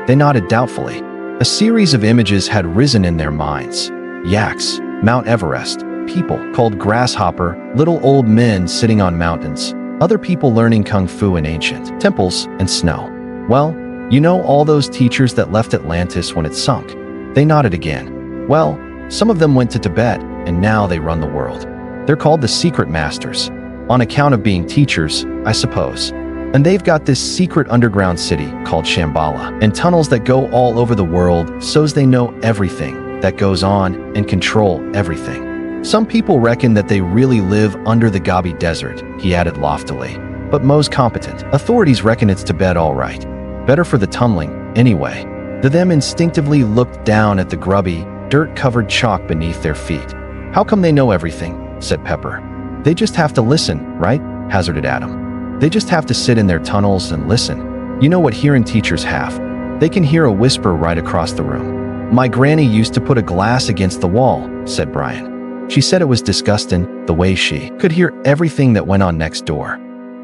They nodded doubtfully. A series of images had risen in their minds. Yaks, Mount Everest, people called grasshopper, little old men sitting on mountains, other people learning kung fu in ancient temples, and snow. Well, you know all those teachers that left Atlantis when it sunk? They nodded again. Well, some of them went to Tibet, and now they run the world. They're called the Secret Masters, on account of being teachers, I suppose. And they've got this secret underground city called Shambhala, and tunnels that go all over the world so's they know everything that goes on and control everything. Some people reckon that they really live under the Gobi Desert, he added loftily. But most competent authorities reckon it's Tibet all right. Better for the tunneling, anyway. The them instinctively looked down at the grubby, dirt-covered chalk beneath their feet. How come they know everything? Said Pepper. They just have to listen, right? Hazarded Adam. They just have to sit in their tunnels and listen. You know what hearing teachers have. They can hear a whisper right across the room. My granny used to put a glass against the wall, said Brian. She said it was disgusting, the way she could hear everything that went on next door.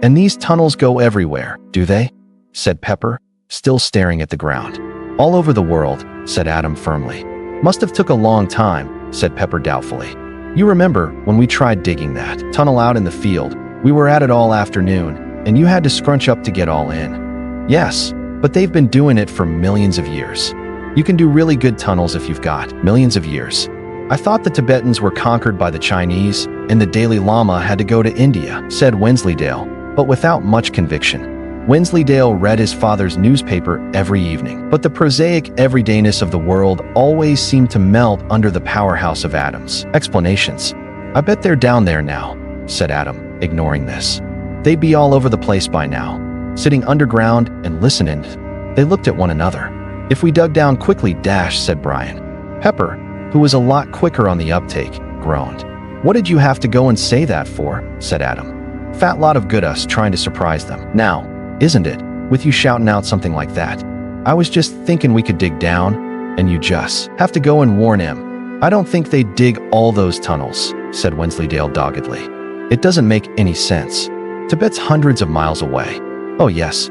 And these tunnels go everywhere, do they? Said Pepper, still staring at the ground. All over the world, said Adam firmly. Must have took a long time, said Pepper doubtfully. You remember when we tried digging that tunnel out in the field? We were at it all afternoon, and you had to scrunch up to get all in. Yes, but they've been doing it for millions of years. You can do really good tunnels if you've got millions of years. I thought the Tibetans were conquered by the Chinese, and the Dalai Lama had to go to India, said Wensleydale, but without much conviction. Wensleydale read his father's newspaper every evening, but the prosaic everydayness of the world always seemed to melt under the powerhouse of Adam's explanations. I bet they're down there now, said Adam, ignoring this. They'd be all over the place by now, sitting underground and listening. They looked at one another. If we dug down quickly, said Brian. Pepper, who was a lot quicker on the uptake, groaned. "What did you have to go and say that for?" said Adam. "Fat lot of good us trying to surprise them. Now, isn't it, with you shouting out something like that? I was just thinking we could dig down, and you just have to go and warn him." "I don't think they'd dig all those tunnels," said Wensleydale doggedly. "It doesn't make any sense. Tibet's hundreds of miles away." Oh yes.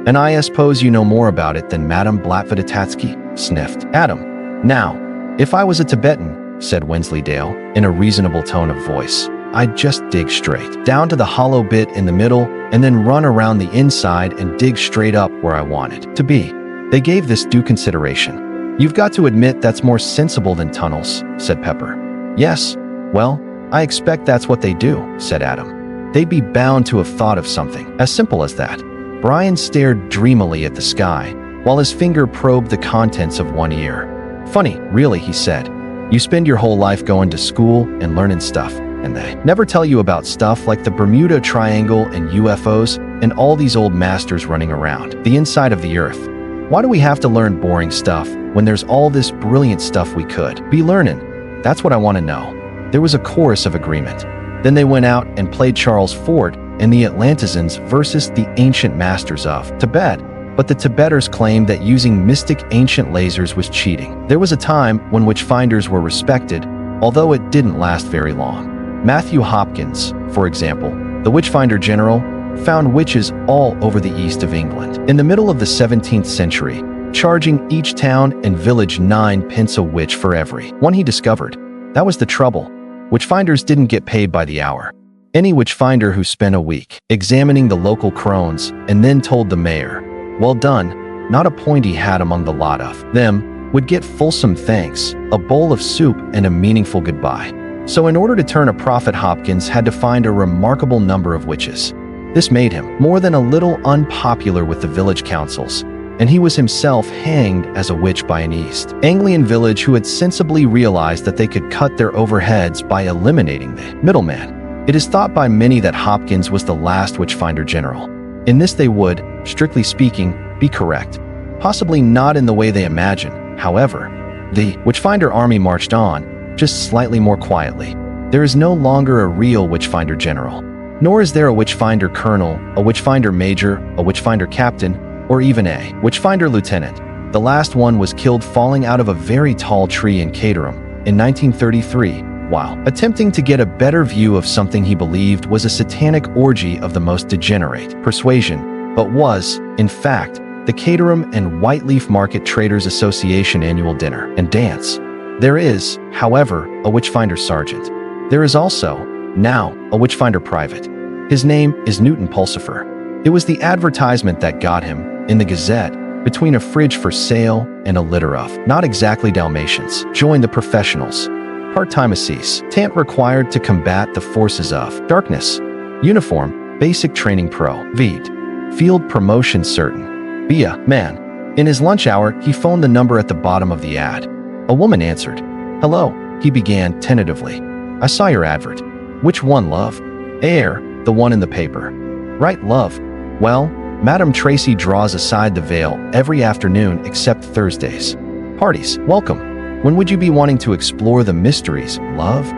And I suppose you know more about it than Madame Blatvadotatsky," sniffed Adam. "Now, if I was a Tibetan," said Wensleydale in a reasonable tone of voice, "I'd just dig straight down to the hollow bit in the middle and then run around the inside and dig straight up where I want it to be." They gave this due consideration. "You've got to admit that's more sensible than tunnels," said Pepper. "Yes, well, I expect that's what they do," said Adam. "They'd be bound to have thought of something as simple as that." Brian stared dreamily at the sky while his finger probed the contents of one ear. "Funny, really," he said. "You spend your whole life going to school and learning stuff, and they never tell you about stuff like the Bermuda Triangle and UFOs and all these old masters running around the inside of the earth. Why do we have to learn boring stuff when there's all this brilliant stuff we could be learning? That's what I want to know." There was a chorus of agreement. Then they went out and played Charles Fort and the Atlantizans versus the ancient masters of Tibet. But the Tibeters claimed that using mystic ancient lasers was cheating. There was a time when witchfinders were respected, although it didn't last very long. Matthew Hopkins, for example, the witchfinder general, found witches all over the east of England in the middle of the 17th century, charging each town and village 9 pence a witch for every one he discovered. That was the trouble. Witchfinders didn't get paid by the hour. Any witchfinder who spent a week examining the local crones and then told the mayor, "Well done," not a point he had among the lot of them, would get fulsome thanks, a bowl of soup, and a meaningful goodbye. So in order to turn a profit, Hopkins had to find a remarkable number of witches. This made him more than a little unpopular with the village councils, and he was himself hanged as a witch by an East Anglian village who had sensibly realized that they could cut their overheads by eliminating the middleman. It is thought by many that Hopkins was the last witchfinder general. In this they would, strictly speaking, be correct. Possibly not in the way they imagine, however. The witchfinder army marched on, just slightly more quietly. There is no longer a real witchfinder general. Nor is there a witchfinder colonel, a witchfinder major, a witchfinder captain, or even a witchfinder lieutenant. The last one was killed falling out of a very tall tree in Caterham in 1933, while attempting to get a better view of something he believed was a satanic orgy of the most degenerate persuasion, but was, in fact, the Caterham and Whiteleaf Market Traders Association annual dinner and dance. There is, however, a witchfinder sergeant. There is also, now, a witchfinder private. His name is Newton Pulsifer. It was the advertisement that got him, in the Gazette, between a fridge for sale and a litter of, not exactly Dalmatians. Join the professionals. Part-time assis. Tant required to combat the forces of darkness. Uniform, basic training pro. V'd. Field promotion certain. Be a man. In his lunch hour, he phoned the number at the bottom of the ad. A woman answered. "Hello," he began tentatively. "I saw your advert." "Which one, love?" "Air, the one in the paper." "Right, love. Well, Madam Tracy draws aside the veil every afternoon except Thursdays. Parties, welcome. When would you be wanting to explore the mysteries, love?"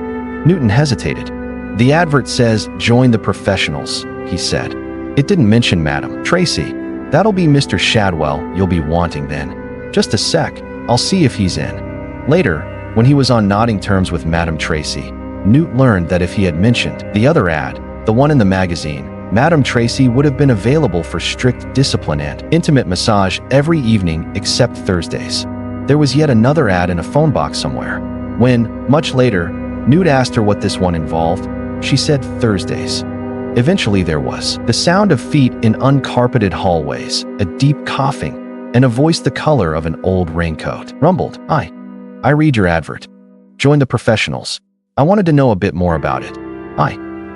Newton hesitated. "The advert says, 'Join the professionals,'" he said. "It didn't mention Madam Tracy. That'll be Mr. Shadwell you'll be wanting then. Just a sec, I'll see if he's in." Later, when he was on nodding terms with Madam Tracy, Newt learned that if he had mentioned the other ad, the one in the magazine, Madam Tracy would have been available for strict discipline and intimate massage every evening except Thursdays. There was yet another ad in a phone box somewhere. When, much later, Newt asked her what this one involved, she said Thursdays. Eventually there was the sound of feet in uncarpeted hallways, a deep coughing, and a voice the color of an old raincoat rumbled, I read your advert. Join the professionals. I wanted to know a bit more about it."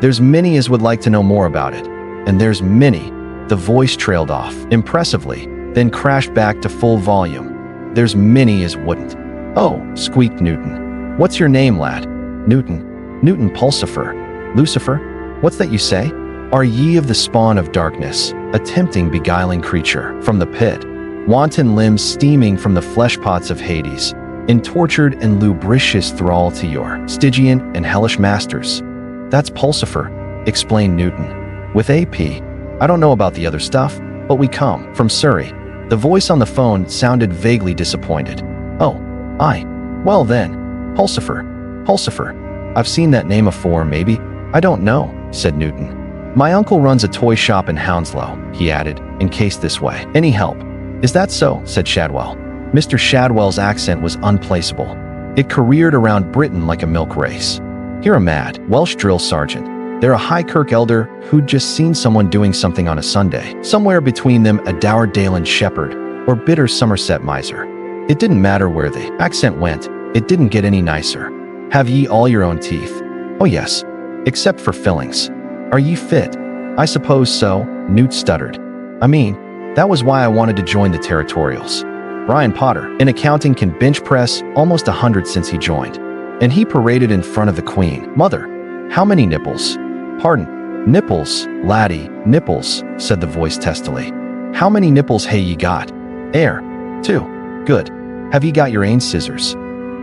There's many as would like to know more about it. And there's many." The voice trailed off impressively, then crashed back to full volume. "There's many as wouldn't." "Oh," squeaked Newton. "What's your name, lad?" "Newton. Newton Pulsifer." "Lucifer? What's that you say? Are ye of the spawn of darkness, a tempting beguiling creature from the pit, wanton limbs steaming from the fleshpots of Hades, in tortured and lubricious thrall to your Stygian and hellish masters. That's Pulsifer, explained Newton. With AP, I don't know about the other stuff, but we come from Surrey. The voice on the phone sounded vaguely disappointed. Oh, well then, Pulsifer. I've seen that name afore, maybe. I don't know, said Newton. My uncle runs a toy shop in Hounslow, he added, in case this way. Any help? Is that so? Said Shadwell. Mr. Shadwell's accent was unplaceable. It careered around Britain like a milk race. Here a mad Welsh drill sergeant. They're a High Kirk elder who'd just seen someone doing something on a Sunday. Somewhere between them a dour Dalen shepherd or bitter Somerset miser. It didn't matter where the accent went. It didn't get any nicer. Have ye all your own teeth? Oh yes, except for fillings. Are ye fit? I suppose so, Newt stuttered. I mean, that was why I wanted to join the Territorials. Brian Potter, in accounting, can bench press almost 100 since he joined. And he paraded in front of the Queen. Mother, how many nipples? Pardon, nipples, laddie, nipples, said the voice testily. How many nipples hey ye got? 2. Good. Have ye got your ain scissors?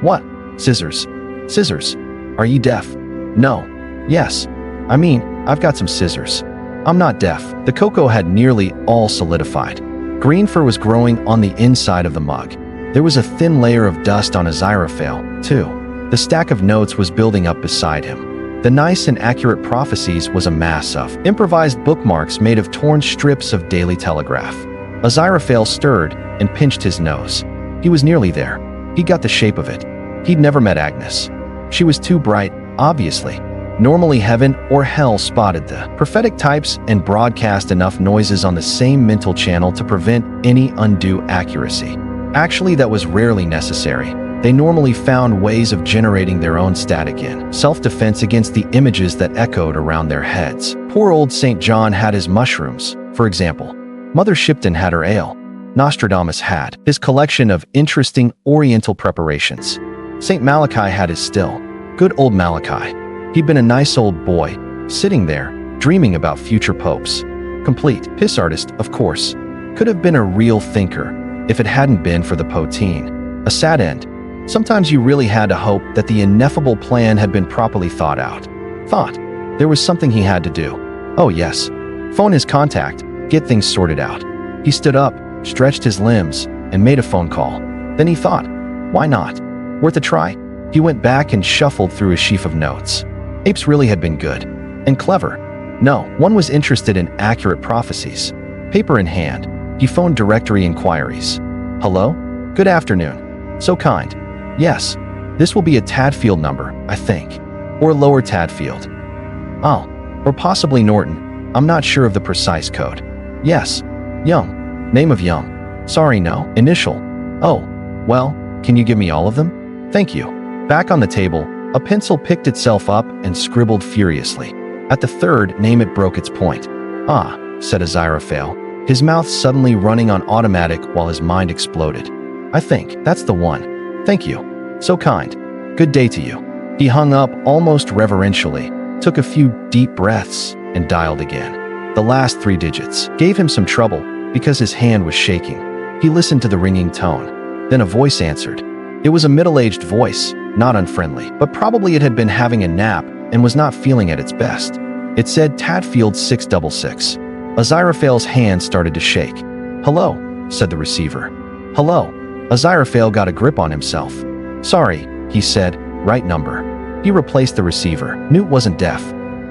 What? Scissors. Scissors. Are ye deaf? No. Yes. I mean, I've got some scissors. I'm not deaf. The cocoa had nearly all solidified. Green fur was growing on the inside of the mug. There was a thin layer of dust on Aziraphale, too. The stack of notes was building up beside him. The nice and accurate prophecies was a mass of improvised bookmarks made of torn strips of Daily Telegraph. Aziraphale stirred and pinched his nose. He was nearly there. He got the shape of it. He'd never met Agnes. She was too bright, obviously. Normally heaven or hell spotted the prophetic types and broadcast enough noises on the same mental channel to prevent any undue accuracy. Actually, that was rarely necessary. They normally found ways of generating their own static in self-defense against the images that echoed around their heads. Poor old St. John had his mushrooms, for example. Mother Shipton had her ale. Nostradamus had his collection of interesting Oriental preparations. St. Malachi had his still. Good old Malachi. He'd been a nice old boy, sitting there, dreaming about future popes. Complete piss artist, of course. Could have been a real thinker if it hadn't been for the poteen. A sad end. Sometimes you really had to hope that the ineffable plan had been properly thought out. There was something he had to do. Oh yes. Phone his contact, get things sorted out. He stood up, stretched his limbs, and made a phone call. Then he thought, why not? Worth a try. He went back and shuffled through a sheaf of notes. Apes really had been good. And clever. No, one was interested in accurate prophecies. Paper in hand, he phoned directory inquiries. Hello? Good afternoon. So kind. Yes, this will be a Tadfield number, I think. Or Lower Tadfield. Oh, or possibly Norton. I'm not sure of the precise code. Yes, Young. Name of Young. Sorry, no. Initial. Oh, well, can you give me all of them? Thank you. Back on the table, a pencil picked itself up and scribbled furiously. At the third name it broke its point. Ah, said Aziraphale, his mouth suddenly running on automatic while his mind exploded. I think that's the one. Thank you. So kind. Good day to you. He hung up almost reverentially, took a few deep breaths, and dialed again. The last 3 digits gave him some trouble because his hand was shaking. He listened to the ringing tone. Then a voice answered. It was a middle-aged voice, not unfriendly, but probably it had been having a nap and was not feeling at its best. It said Tadfield 666. Aziraphale's hand started to shake. Hello, said the receiver. Hello. Aziraphale got a grip on himself. Sorry, he said, right number. He replaced the receiver. Newt wasn't deaf,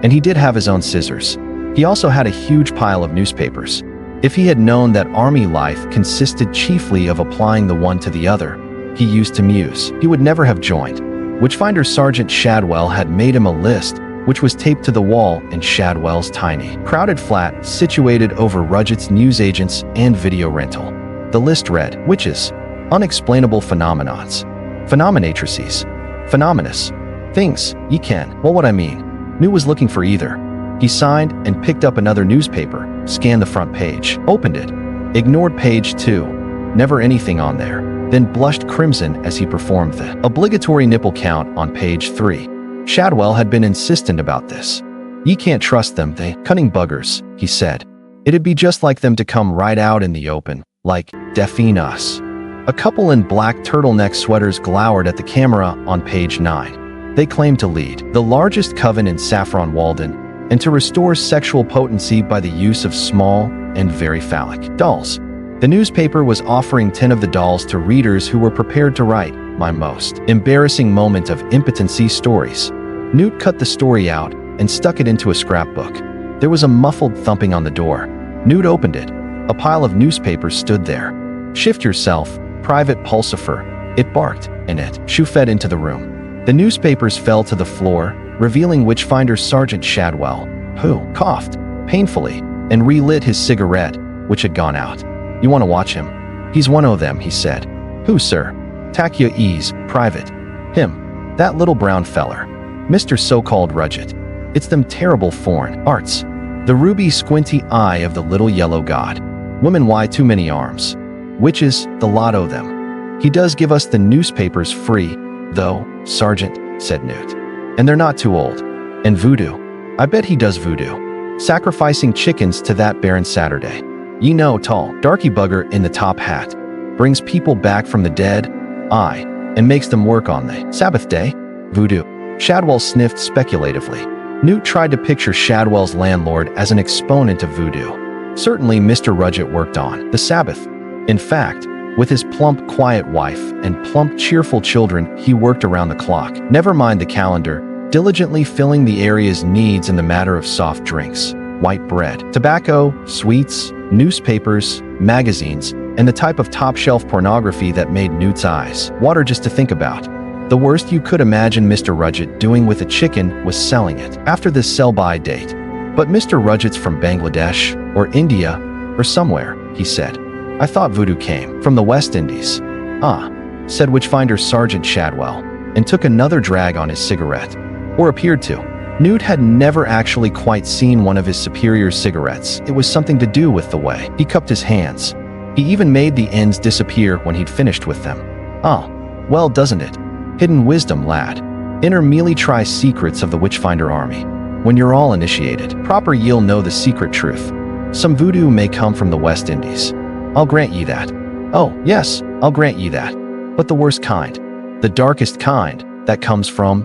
and he did have his own scissors. He also had a huge pile of newspapers. If he had known that army life consisted chiefly of applying the one to the other, he used to muse, he would never have joined. Witchfinder Sergeant Shadwell had made him a list, which was taped to the wall in Shadwell's tiny, crowded flat situated over Rudgett's newsagents and video rental. The list read, witches, unexplainable phenomenons, phenomenatrices, phenomenus, things, ye can, well what I mean. Newt was looking for either. He signed and picked up another newspaper, scanned the front page, opened it, ignored page 2, never anything on there, then blushed crimson as he performed the obligatory nipple count on page 3. Shadwell had been insistent about this. Ye can't trust them, they cunning buggers, he said. It'd be just like them to come right out in the open, like, deafeen us. A couple in black turtleneck sweaters glowered at the camera on page 9. They claimed to lead the largest coven in Saffron Walden and to restore sexual potency by the use of small and very phallic dolls. The newspaper was offering 10 of the dolls to readers who were prepared to write my most embarrassing moment of impotency stories. Newt cut the story out and stuck it into a scrapbook. There was a muffled thumping on the door. Newt opened it. A pile of newspapers stood there. "Shift yourself, Private Pulsifer," it barked, and it shoo-fed into the room. The newspapers fell to the floor, revealing Witchfinder Sergeant Shadwell, who coughed painfully and relit his cigarette, which had gone out. "You want to watch him? He's one o' them," he said. "Who, sir?" "Tak your ease, Private." "Him. That little brown feller. Mr. So-called Rudget. It's them terrible foreign arts. The ruby squinty eye of the little yellow god. Women, why too many arms? Witches, the lot o' them. He does give us the newspapers free, though, Sergeant," said Newt. "And they're not too old. And voodoo. I bet he does voodoo. Sacrificing chickens to that Baron Saturday. Ye know, tall, darky bugger in the top hat. Brings people back from the dead. Aye, and makes them work on the Sabbath day. Voodoo." Shadwell sniffed speculatively. Newt tried to picture Shadwell's landlord as an exponent of voodoo. Certainly Mr. Rudget worked on the Sabbath. In fact, with his plump, quiet wife and plump, cheerful children, he worked around the clock. Never mind the calendar, diligently filling the area's needs in the matter of soft drinks, white bread, tobacco, sweets, newspapers, magazines, and the type of top-shelf pornography that made Newt's eyes water just to think about. The worst you could imagine Mr. Rudget doing with a chicken was selling it after the sell-by date. "But Mr. Rudget's from Bangladesh, or India, or somewhere," he said. "I thought voodoo came from the West Indies." "Ah," said Witchfinder Sergeant Shadwell, and took another drag on his cigarette. Or appeared to. Newt had never actually quite seen one of his superior's cigarettes. It was something to do with the way he cupped his hands. He even made the ends disappear when he'd finished with them. "Ah, well, doesn't it? Hidden wisdom, lad. Inner mealy try secrets of the Witchfinder army. When you're all initiated, proper ye'll know the secret truth. Some voodoo may come from the West Indies. I'll grant ye that. Oh, yes, I'll grant ye that. But the worst kind. The darkest kind, that comes from,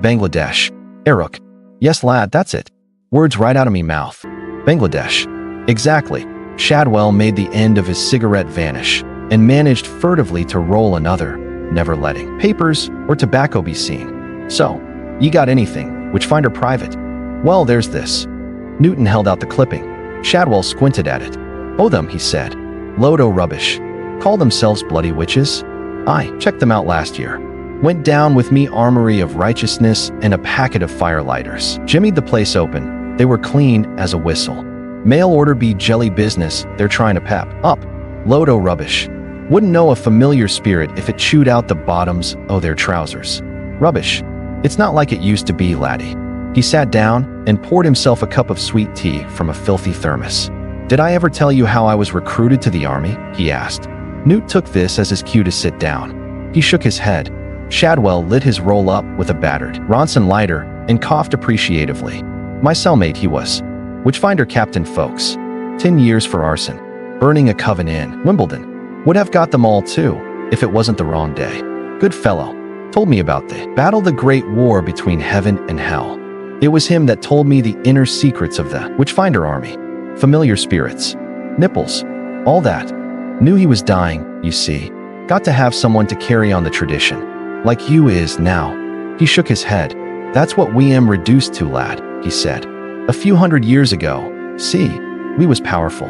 Bangladesh. Aruk. Yes, lad, that's it. Words right out of me mouth. Bangladesh. Exactly." Shadwell made the end of his cigarette vanish and managed furtively to roll another, never letting papers or tobacco be seen. "So, ye got anything, Witchfinder Private?" "Well, there's this." Newton held out the clipping. Shadwell squinted at it. "Oh, them," he said. "Load o' rubbish. Call themselves bloody witches? Aye, checked them out last year. Went down with me armory of righteousness and a packet of firelighters. Jimmied the place open. They were clean as a whistle. Mail order be jelly business they're trying to pep up. Load o' rubbish. Wouldn't know a familiar spirit if it chewed out the bottoms o' their trousers. Rubbish. It's not like it used to be, laddie." He sat down and poured himself a cup of sweet tea from a filthy thermos. "Did I ever tell you how I was recruited to the army?" he asked. Newt took this as his cue to sit down. He shook his head. Shadwell lit his roll up with a battered Ronson lighter and coughed appreciatively. "My cellmate he was. Witchfinder Captain Folks. 10 years for arson. Burning a coven in Wimbledon. Would have got them all too, if it wasn't the wrong day. Good fellow. Told me about the battle, the great war between heaven and hell. It was him that told me the inner secrets of the Witchfinder army. Familiar spirits. Nipples. All that. Knew he was dying, you see. Got to have someone to carry on the tradition. Like you is now." He shook his head. "That's what we am reduced to, lad," he said. "A few hundred years ago, see, we was powerful.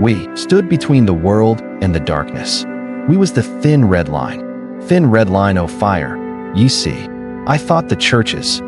We stood between the world and the darkness. We was the thin red line o' fire, ye see. I thought the churches."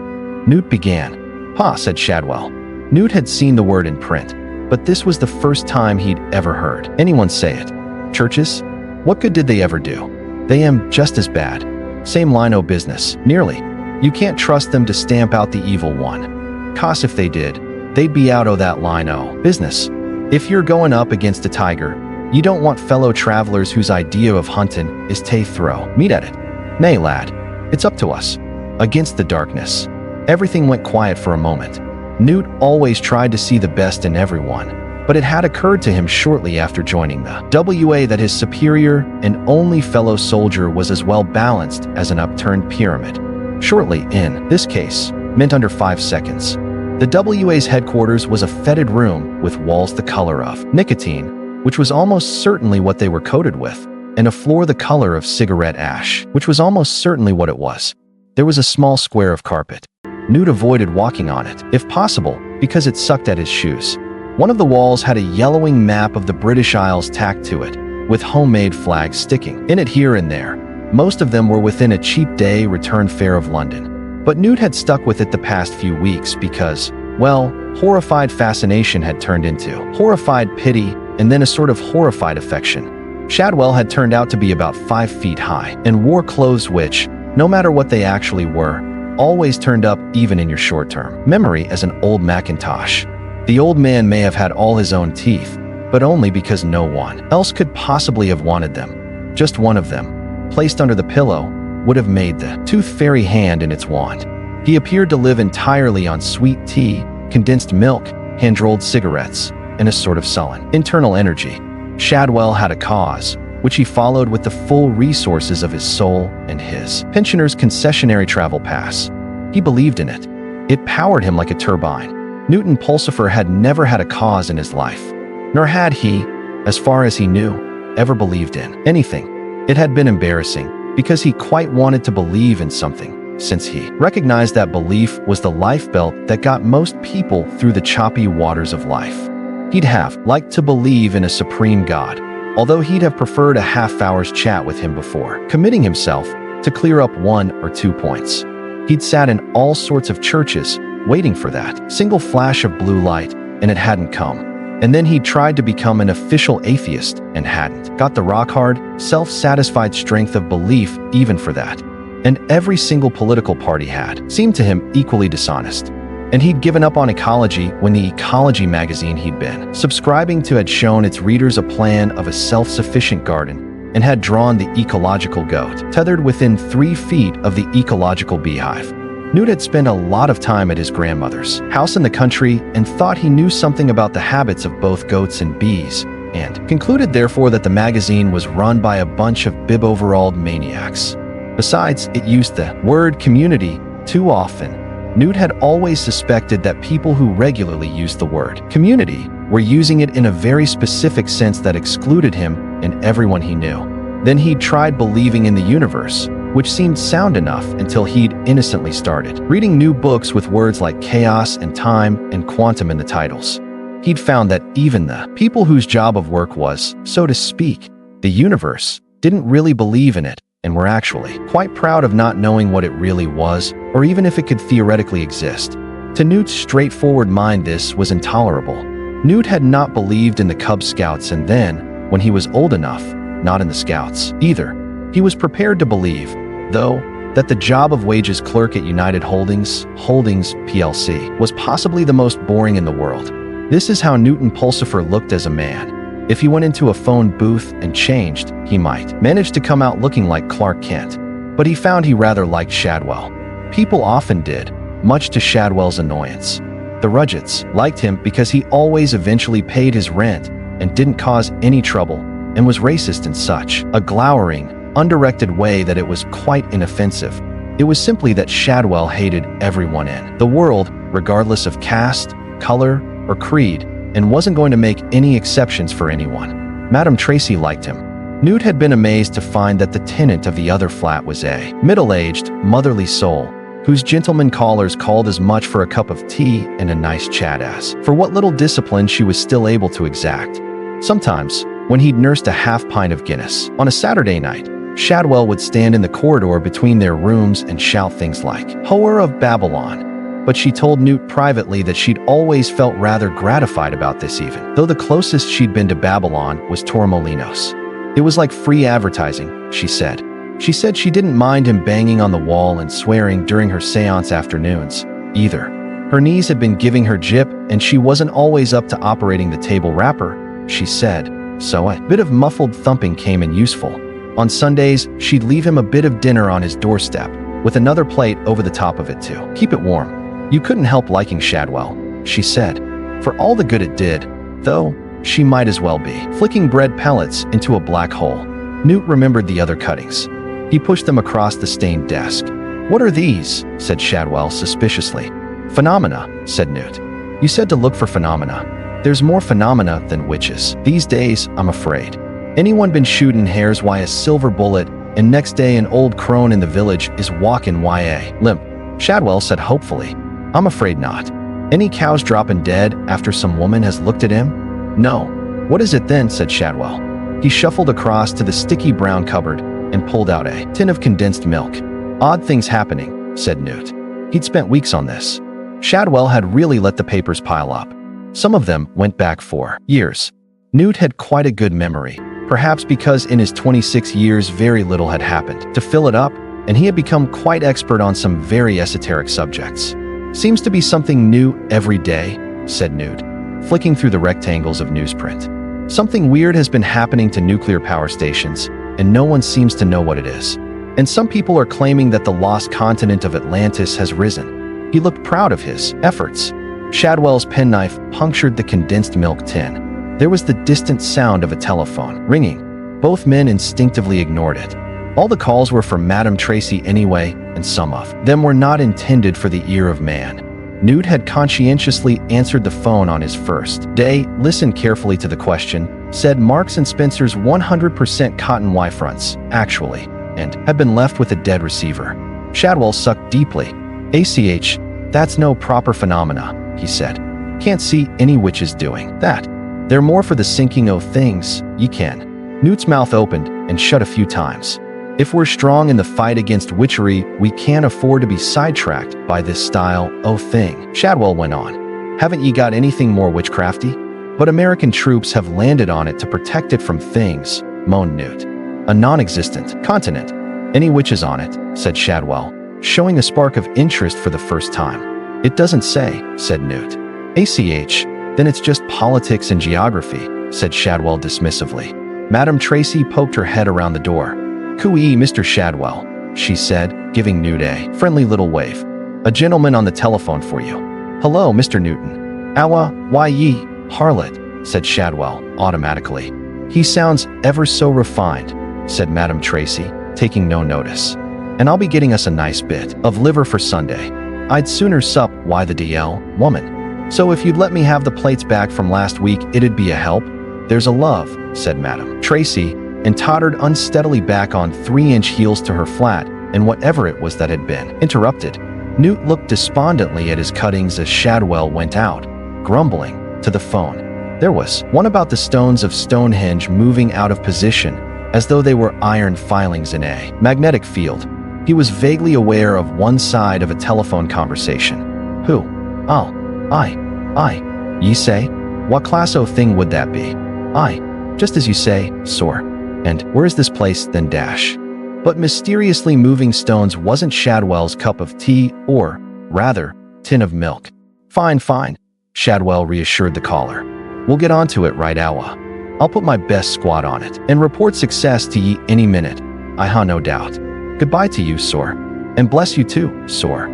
Newt began. "Pa," said Shadwell. Newt had seen the word in print, but this was the first time he'd ever heard anyone say it. "Churches? What good did they ever do? They am just as bad. Same line o' business, nearly. You can't trust them to stamp out the evil one. 'Cause if they did, they'd be out o' that line o' business. If you're going up against a tiger, you don't want fellow travelers whose idea of hunting is to throw meat at it. Nay, lad, it's up to us. Against the darkness." Everything went quiet for a moment. Newt always tried to see the best in everyone, but it had occurred to him shortly after joining the WA that his superior and only fellow soldier was as well balanced as an upturned pyramid. Shortly, in this case, meant under 5 seconds. The WA's headquarters was a fetid room with walls the color of nicotine, which was almost certainly what they were coated with, and a floor the color of cigarette ash, which was almost certainly what it was. There was a small square of carpet. Newt avoided walking on it, if possible, because it sucked at his shoes. One of the walls had a yellowing map of the British Isles tacked to it, with homemade flags sticking in it here and there. Most of them were within a cheap day return fare of London. But Newt had stuck with it the past few weeks because, well, horrified fascination had turned into horrified pity and then a sort of horrified affection. Shadwell had turned out to be about 5 feet high and wore clothes which, no matter what they actually were, always turned up even in your short-term memory as an old Macintosh. The old man may have had all his own teeth, but only because no one else could possibly have wanted them. Just one of them, placed under the pillow, would have made the tooth fairy hand in its wand. He appeared to live entirely on sweet tea, condensed milk, hand-rolled cigarettes, and a sort of sullen internal energy. Shadwell had a cause, which he followed with the full resources of his soul and his pensioner's concessionary travel pass. He believed in it. It powered him like a turbine. Newton Pulsifer had never had a cause in his life, nor had he, as far as he knew, ever believed in anything. It had been embarrassing, because he quite wanted to believe in something, since he recognized that belief was the lifebelt that got most people through the choppy waters of life. He'd have liked to believe in a supreme God, although he'd have preferred a half-hour's chat with him before committing himself to clear up 1 or 2 points. He'd sat in all sorts of churches, waiting for that single flash of blue light, and it hadn't come. And then he'd tried to become an official atheist and hadn't got the rock-hard, self-satisfied strength of belief even for that. And every single political party had seemed to him equally dishonest. And he'd given up on ecology when the ecology magazine he'd been subscribing to had shown its readers a plan of a self-sufficient garden and had drawn the ecological goat tethered within 3 feet of the ecological beehive. Newt had spent a lot of time at his grandmother's house in the country and thought he knew something about the habits of both goats and bees, and concluded therefore that the magazine was run by a bunch of bib-overalled maniacs. Besides, it used the word community too often. Newt had always suspected that people who regularly used the word community were using it in a very specific sense that excluded him and everyone he knew. Then he'd tried believing in the universe, which seemed sound enough until he'd innocently started reading new books with words like chaos and time and quantum in the titles. He'd found that even the people whose job of work was, so to speak, the universe, didn't really believe in it and were actually quite proud of not knowing what it really was, or even if it could theoretically exist. To Newt's straightforward mind, this was intolerable. Newt had not believed in the Cub Scouts, and then, when he was old enough, not in the Scouts either. He was prepared to believe, though, that the job of wages clerk at United Holdings PLC was possibly the most boring in the world. This is how Newton Pulsifer looked as a man. If he went into a phone booth and changed, he might manage to come out looking like Clark Kent. But he found he rather liked Shadwell. People often did, much to Shadwell's annoyance. The Rudgetts liked him because he always eventually paid his rent and didn't cause any trouble and was racist in such a glowering, undirected way that it was quite inoffensive. It was simply that Shadwell hated everyone in the world, regardless of caste, color, or creed, and wasn't going to make any exceptions for anyone. Madame Tracy liked him. Newt had been amazed to find that the tenant of the other flat was a middle-aged, motherly soul, whose gentleman callers called as much for a cup of tea and a nice chat as for what little discipline she was still able to exact. Sometimes, when he'd nursed a half-pint of Guinness on a Saturday night, Shadwell would stand in the corridor between their rooms and shout things like, "Whore of Babylon." But she told Newt privately that she'd always felt rather gratified about this, even though the closest she'd been to Babylon was Torremolinos. It was like free advertising, she said. She said she didn't mind him banging on the wall and swearing during her seance afternoons, either. Her knees had been giving her jip, and she wasn't always up to operating the table wrapper, she said, so a bit of muffled thumping came in useful. On Sundays, she'd leave him a bit of dinner on his doorstep, with another plate over the top of it to keep it warm. You couldn't help liking Shadwell, she said, for all the good it did, though she might as well be. Flicking bread pellets into a black hole. Newt remembered the other cuttings. He pushed them across the stained desk. "What are these?" said Shadwell suspiciously. "Phenomena," said Newt. "You said to look for phenomena. There's more phenomena than witches these days, I'm afraid. Anyone been shooting hares why a silver bullet, and next day an old crone in the village is walking YA limp?" Shadwell said hopefully. "I'm afraid not. Any cows dropping dead after some woman has looked at him?" "No." "What is it then?" said Shadwell. He shuffled across to the sticky brown cupboard and pulled out a tin of condensed milk. "Odd things happening," said Newt. He'd spent weeks on this. Shadwell had really let the papers pile up. Some of them went back for years. Newt had quite a good memory, perhaps because in his 26 years very little had happened to fill it up, and he had become quite expert on some very esoteric subjects. "Seems to be something new every day," said Newt, flicking through the rectangles of newsprint. "Something weird has been happening to nuclear power stations, and no one seems to know what it is. And some people are claiming that the lost continent of Atlantis has risen." He looked proud of his efforts. Shadwell's penknife punctured the condensed milk tin. There was the distant sound of a telephone ringing. Both men instinctively ignored it. All the calls were for Madame Tracy anyway, and some of them were not intended for the ear of man. Newt had conscientiously answered the phone on his first day, listened carefully to the question, said Marks and Spencer's 100% cotton Y-fronts, actually, and had been left with a dead receiver. Shadwell sucked deeply. "ACH, that's no proper phenomena," he said. "Can't see any witches doing that. They're more for the sinking o' things, ye can." Newt's mouth opened and shut a few times. "If we're strong in the fight against witchery, we can't afford to be sidetracked by this style o' thing," Shadwell went on. "Haven't ye got anything more witchcrafty?" "But American troops have landed on it to protect it from things," moaned Newt. "A non-existent continent." "Any witches on it?" said Shadwell, showing a spark of interest for the first time. "It doesn't say," said Newt. "ACH, then it's just politics and geography," said Shadwell dismissively. Madame Tracy poked her head around the door. "Cooey, Mr. Shadwell," she said, giving Newt a friendly little wave. "A gentleman on the telephone for you." "Hello, Mr. Newton." "Awa, why ye, harlot," said Shadwell, automatically. "He sounds ever so refined," said Madame Tracy, taking no notice. "And I'll be getting us a nice bit of liver for Sunday. I'd sooner sup, why the DL, woman. So if you'd let me have the plates back from last week, it'd be a help." "There's a love," said Madame Tracy, and tottered unsteadily back on 3-inch heels to her flat, and whatever it was that had been interrupted. Newt looked despondently at his cuttings as Shadwell went out, grumbling, to the phone. There was one about the stones of Stonehenge moving out of position, as though they were iron filings in a magnetic field. He was vaguely aware of one side of a telephone conversation. "Who? Oh, I. Ye say? What class o' thing would that be?" "Aye, just as you say, sor. And where is this place, then dash?" But mysteriously moving stones wasn't Shadwell's cup of tea, or, rather, tin of milk. Fine, Shadwell reassured the caller. "We'll get onto it right awa. I'll put my best squad on it, and report success to ye any minute. I ha no doubt. Goodbye to you, sor. And bless you too, sor."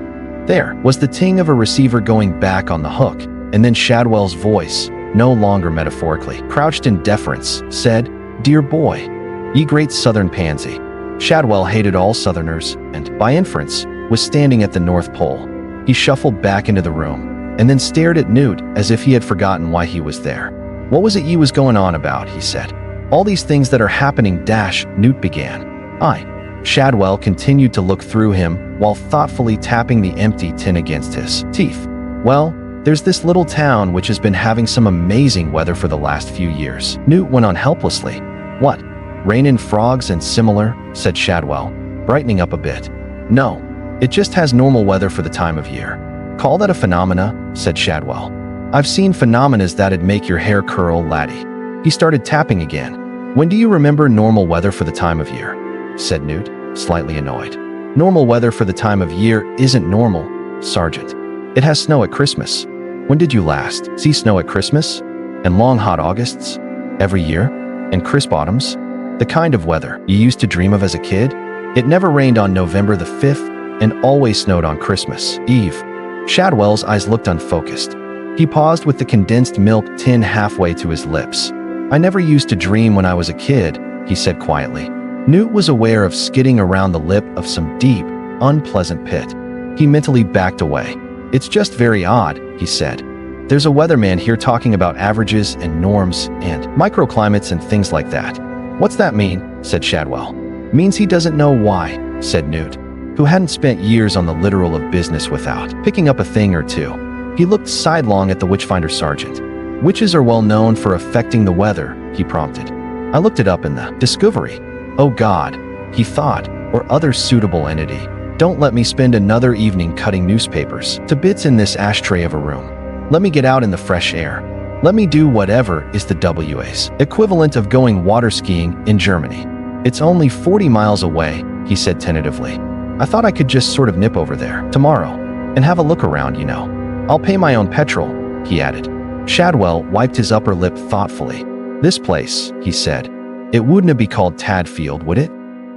There was the ting of a receiver going back on the hook, and then Shadwell's voice, no longer metaphorically, crouched in deference, said, "Dear boy, ye great southern pansy." Shadwell hated all southerners, and, by inference, was standing at the North Pole. He shuffled back into the room, and then stared at Newt as if he had forgotten why he was there. "What was it ye was going on about?" he said. "All these things that are happening dash," Newt began. "Aye." Shadwell continued to look through him while thoughtfully tapping the empty tin against his teeth. "Well, there's this little town which has been having some amazing weather for the last few years." Newt went on helplessly. "What? Rain and frogs and similar?" said Shadwell, brightening up a bit. "No, it just has normal weather for the time of year." "Call that a phenomena?" said Shadwell. "I've seen phenomenas that'd make your hair curl, laddie." He started tapping again. "When do you remember normal weather for the time of year?" said Newt, slightly annoyed. "Normal weather for the time of year isn't normal, Sergeant. It has snow at Christmas." "When did you last see snow at Christmas? And long hot Augusts? Every year? And crisp autumns? The kind of weather you used to dream of as a kid? It never rained on November the 5th and always snowed on Christmas Eve." Shadwell's eyes looked unfocused. He paused with the condensed milk tin halfway to his lips. "I never used to dream when I was a kid," he said quietly. Newt was aware of skidding around the lip of some deep, unpleasant pit. He mentally backed away. "It's just very odd," he said. "There's a weatherman here talking about averages and norms and microclimates and things like that." "What's that mean?" said Shadwell. "Means he doesn't know why," said Newt, who hadn't spent years on the literal of business without picking up a thing or two. He looked sidelong at the Witchfinder sergeant. "Witches are well known for affecting the weather," he prompted. "I looked it up in the Discovery." "Oh God," he thought, "or other suitable entity. Don't let me spend another evening cutting newspapers to bits in this ashtray of a room. Let me get out in the fresh air. Let me do whatever is the WA's equivalent of going water skiing in Germany. It's only 40 miles away," he said tentatively. "I thought I could just sort of nip over there tomorrow and have a look around, you know. I'll pay my own petrol," he added. Shadwell wiped his upper lip thoughtfully. "This place," he said. "It wouldn't be called Tadfield, would it?"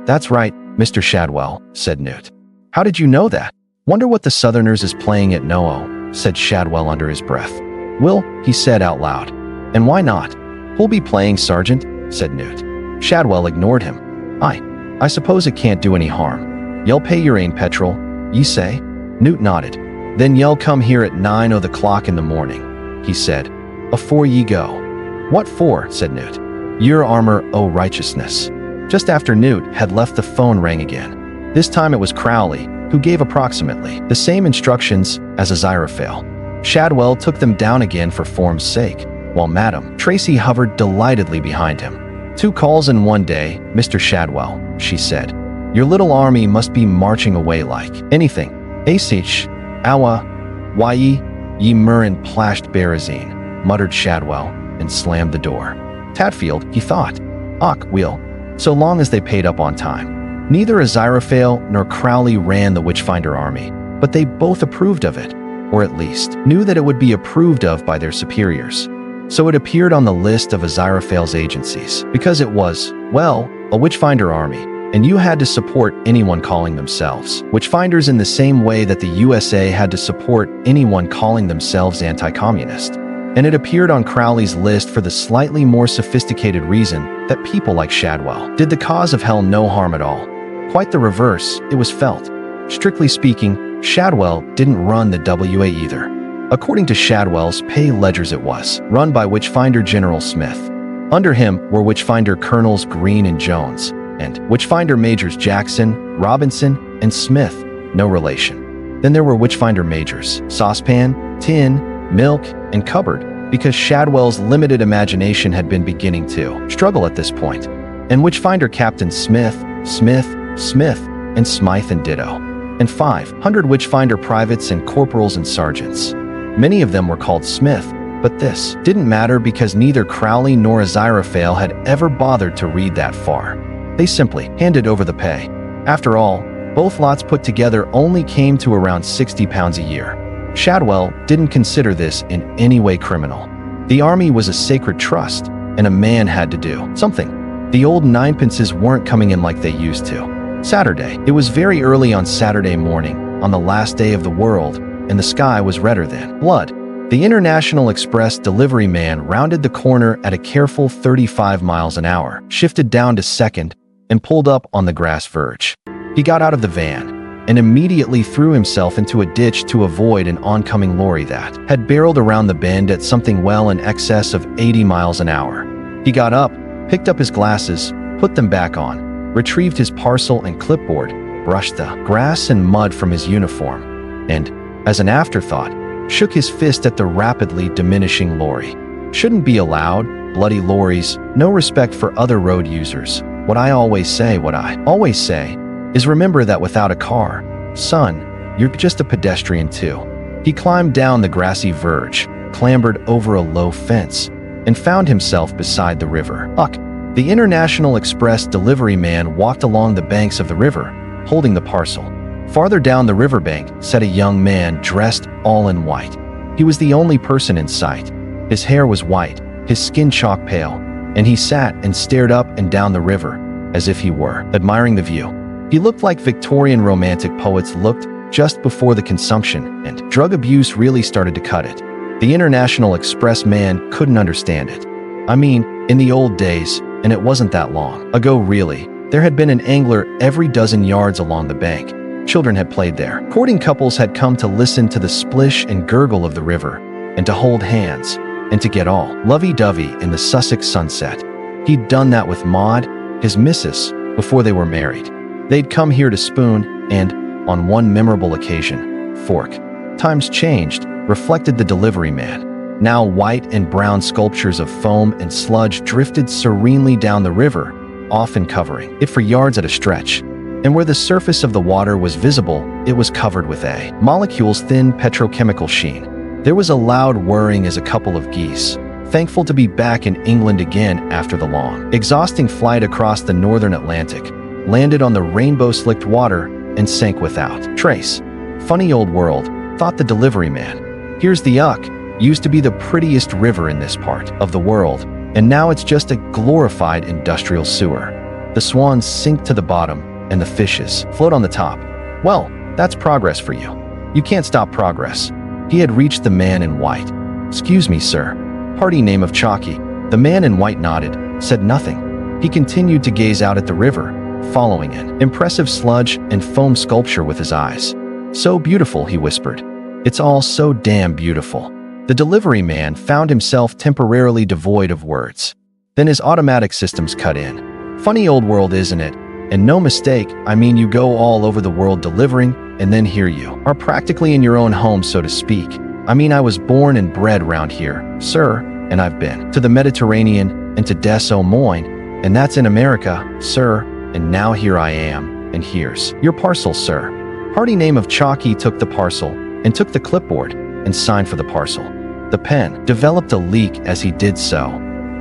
"That's right, Mr. Shadwell," said Newt. "How did you know that?" "Wonder what the Southerners is playing at Noo," said Shadwell under his breath. "Will," he said out loud. "And why not?" "Who'll be playing, Sergeant?" said Newt. Shadwell ignored him. I suppose it can't do any harm. Y'all pay your ain petrol, ye say?" Newt nodded. "Then y'all come here at 9 o'clock in the morning," he said. "Afore ye go." "What for?" said Newt. "Your armor, O righteousness." Just after Newt had left, the phone rang again. This time it was Crowley, who gave approximately the same instructions as Aziraphale. Shadwell took them down again for form's sake, while Madame Tracy hovered delightedly behind him. "2 calls in one day, Mr. Shadwell," she said. "Your little army must be marching away like anything. Asich, awa, wye, ye murin plashed barazine," muttered Shadwell, and slammed the door. Tadfield, he thought. Och, wheel. So long as they paid up on time. Neither Aziraphale nor Crowley ran the Witchfinder army, but they both approved of it, or at least knew that it would be approved of by their superiors. So it appeared on the list of Aziraphale's agencies, because it was, well, a Witchfinder army, and you had to support anyone calling themselves Witchfinders in the same way that the USA had to support anyone calling themselves anti-communist. And it appeared on Crowley's list for the slightly more sophisticated reason that people like Shadwell did the cause of hell no harm at all. Quite the reverse, it was felt. Strictly speaking, Shadwell didn't run the WA either. According to Shadwell's pay ledgers, it was run by Witchfinder General Smith. Under him were Witchfinder Colonels Green and Jones, and Witchfinder Majors Jackson, Robinson, and Smith, no relation. Then there were Witchfinder Majors Saucepan, Tin, Milk, and Cupboard, because Shadwell's limited imagination had been beginning to struggle at this point. And Witchfinder Captain Smith, and Smythe and ditto. And 500 Witchfinder privates and corporals and sergeants. Many of them were called Smith, but this didn't matter because neither Crowley nor Aziraphale had ever bothered to read that far. They simply handed over the pay. After all, both lots put together only came to around £60 a year. Shadwell didn't consider this in any way criminal. The army was a sacred trust, and a man had to do something. The old ninepences weren't coming in like they used to. Saturday. It was very early on Saturday morning, on the last day of the world, and the sky was redder than blood. The International Express delivery man rounded the corner at a careful 35 miles an hour, shifted down to second, and pulled up on the grass verge. He got out of the van and immediately threw himself into a ditch to avoid an oncoming lorry that had barreled around the bend at something well in excess of 80 miles an hour. He got up, picked up his glasses, put them back on, retrieved his parcel and clipboard, brushed the grass and mud from his uniform, and, as an afterthought, shook his fist at the rapidly diminishing lorry. Shouldn't be allowed, bloody lorries, no respect for other road users. What I always say is remember that without a car, son, you're just a pedestrian too. He climbed down the grassy verge, clambered over a low fence, and found himself beside the river. Huck, the International Express delivery man walked along the banks of the river, holding the parcel. Farther down the riverbank sat a young man dressed all in white. He was the only person in sight. His hair was white, his skin chalk pale, and he sat and stared up and down the river, as if he were admiring the view. He looked like Victorian romantic poets looked just before the consumption and drug abuse really started to cut it. The International Express man couldn't understand it. I mean, in the old days, and it wasn't that long ago really, there had been an angler every dozen yards along the bank. Children had played there. Courting couples had come to listen to the splish and gurgle of the river, and to hold hands, and to get all lovey-dovey in the Sussex sunset. He'd done that with Maud, his missus, before they were married. They'd come here to spoon, and, on one memorable occasion, fork. Times changed, reflected the delivery man. Now white and brown sculptures of foam and sludge drifted serenely down the river, often covering it for yards at a stretch. And where the surface of the water was visible, it was covered with a molecule's thin petrochemical sheen. There was a loud whirring as a couple of geese, thankful to be back in England again after the long, exhausting flight across the northern Atlantic, landed on the rainbow-slicked water and sank without trace. Funny old world, thought the delivery man. Here's the Uck, used to be the prettiest river in this part of the world, and now it's just a glorified industrial sewer. The swans sink to the bottom, and the fishes float on the top. Well, that's progress for you. You can't stop progress. He had reached the man in white. Excuse me, sir. Party name of Chalky. The man in white nodded, said nothing. He continued to gaze out at the river, following an impressive sludge and foam sculpture with his eyes. So beautiful, he whispered. It's all so damn beautiful. The delivery man found himself temporarily devoid of words. Then his automatic systems cut in. Funny old world, isn't it? And no mistake, I mean you go all over the world delivering, and then here you are practically in your own home, so to speak. I mean, I was born and bred round here, sir, and I've been to the Mediterranean and to Des Moines, and that's in America, sir, and now here I am, and here's your parcel, sir. Party name of Chalky took the parcel and took the clipboard and signed for the parcel. The pen developed a leak as he did so,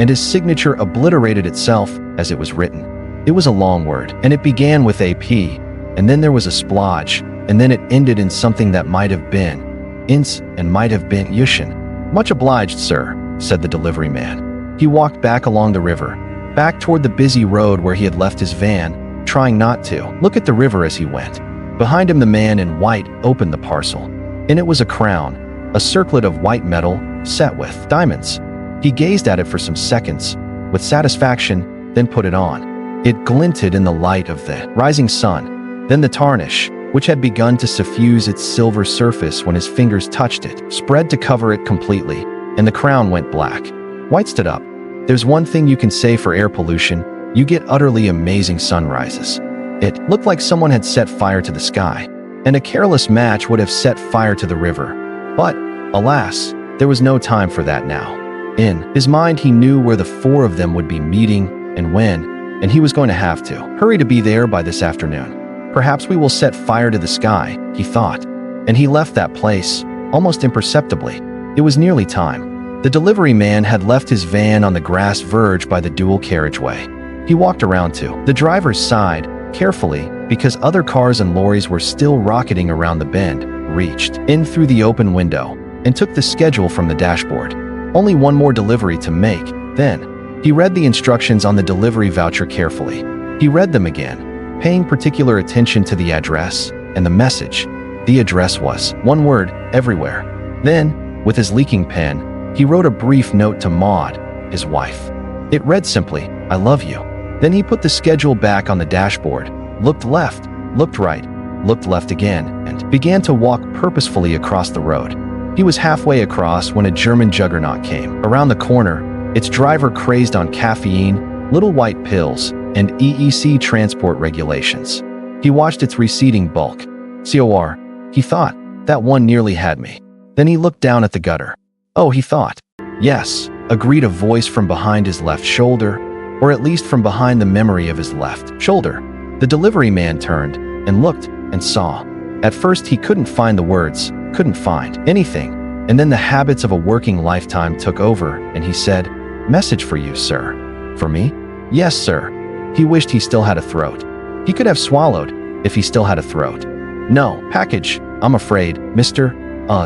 and his signature obliterated itself as it was written. It was a long word, and it began with a P, and then there was a splodge, and then it ended in something that might have been ince and might have been yushin. Much obliged, sir, said the delivery man. He walked back along the river, back toward the busy road where he had left his van, trying not to look at the river as he went. Behind him, the man in white opened the parcel. In it was a crown, a circlet of white metal set with diamonds. He gazed at it for some seconds, with satisfaction, then put it on. It glinted in the light of the rising sun. Then the tarnish, which had begun to suffuse its silver surface when his fingers touched it, spread to cover it completely, and the crown went black. White stood up. There's one thing you can say for air pollution: you get utterly amazing sunrises. It looked like someone had set fire to the sky, and a careless match would have set fire to the river. But, alas, there was no time for that now. In his mind, he knew where the four of them would be meeting and when, and he was going to have to hurry to be there by this afternoon. Perhaps we will set fire to the sky, he thought, and he left that place, almost imperceptibly. It was nearly time. The delivery man had left his van on the grass verge by the dual carriageway. He walked around to the driver's side, carefully, because other cars and lorries were still rocketing around the bend, reached in through the open window, and took the schedule from the dashboard. Only one more delivery to make, then. He read the instructions on the delivery voucher carefully. He read them again, paying particular attention to the address and the message. The address was one word, everywhere. Then, with his leaking pen, he wrote a brief note to Maud, his wife. It read simply, "I love you." Then he put the schedule back on the dashboard, looked left, looked right, looked left again, and began to walk purposefully across the road. He was halfway across when a German juggernaut came around the corner, its driver crazed on caffeine, little white pills, and EEC transport regulations. He watched its receding bulk. COR, he thought, that one nearly had me. Then he looked down at the gutter. Oh, he thought. Yes, agreed a voice from behind his left shoulder, or at least from behind the memory of his left shoulder. The delivery man turned and looked and saw. At first he couldn't find the words, couldn't find anything, and then the habits of a working lifetime took over, and he said, "Message for you, sir." "For me?" "Yes, sir." He wished he still had a throat. He could have swallowed if he still had a throat. "No, package, I'm afraid, Mr.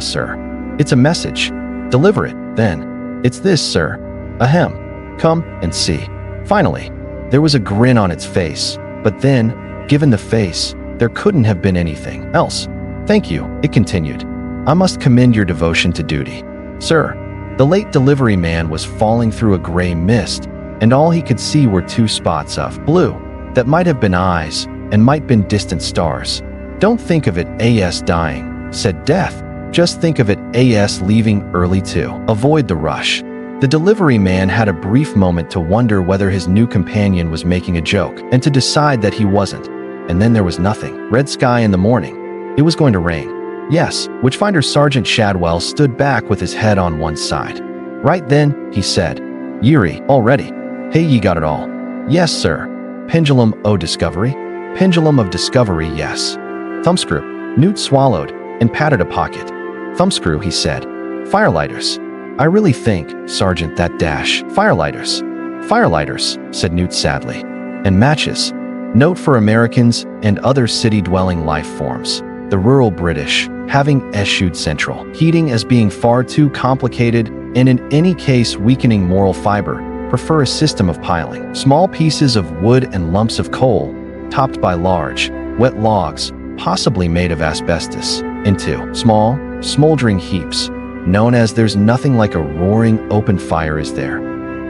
Sir. It's a message. Deliver it, then. It's this, sir. Ahem. Come and see." Finally, there was a grin on its face, but then, given the face, there couldn't have been anything else. "Thank you," it continued. "I must commend your devotion to duty. "Sir." The late delivery man was falling through a gray mist, and all he could see were two spots of blue that might have been eyes and might been distant stars. "Don't think of it as dying," said Death. "Just think of it as leaving early to avoid the rush." The delivery man had a brief moment to wonder whether his new companion was making a joke, and to decide that he wasn't. And then there was nothing. Red sky in the morning. It was going to rain. "Yes." Witchfinder Sergeant Shadwell stood back with his head on one side. "Right then," he said. "Yeary, already. Hey, ye got it all?" "Yes, sir." "Pendulum o' discovery?" "Pendulum of discovery, yes." "Thumbscrew." Newt swallowed and patted a pocket. "Thumbscrew," he said. "Firelighters." "I really think, Sergeant, that dash firelighters." "Firelighters," said Newt sadly. "And matches. Note for Americans and other city-dwelling life forms. The rural British, having eschewed central heating as being far too complicated and in any case weakening moral fiber, prefer a system of piling small pieces of wood and lumps of coal, topped by large, wet logs, possibly made of asbestos, into small, smoldering heaps, known as "there's nothing like a roaring open fire, is there?"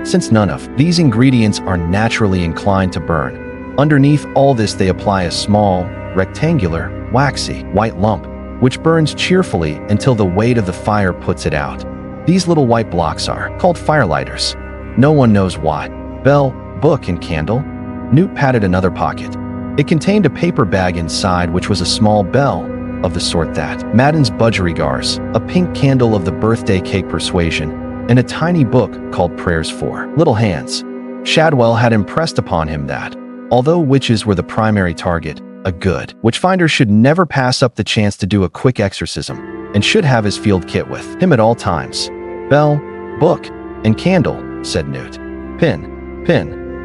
Since none of these ingredients are naturally inclined to burn, underneath all this they apply a small, rectangular, waxy, white lump, which burns cheerfully until the weight of the fire puts it out. These little white blocks are called firelighters. No one knows why. Bell, book, and candle? Newt patted another pocket. It contained a paper bag inside which was a small bell, of the sort that Madden's budgerigars, a pink candle of the birthday cake persuasion, and a tiny book called Prayers for Little Hands. Shadwell had impressed upon him that, although witches were the primary target, a good witchfinder should never pass up the chance to do a quick exorcism, and should have his field kit with him at all times. "Bell, book, and candle," said Newt. "Pin.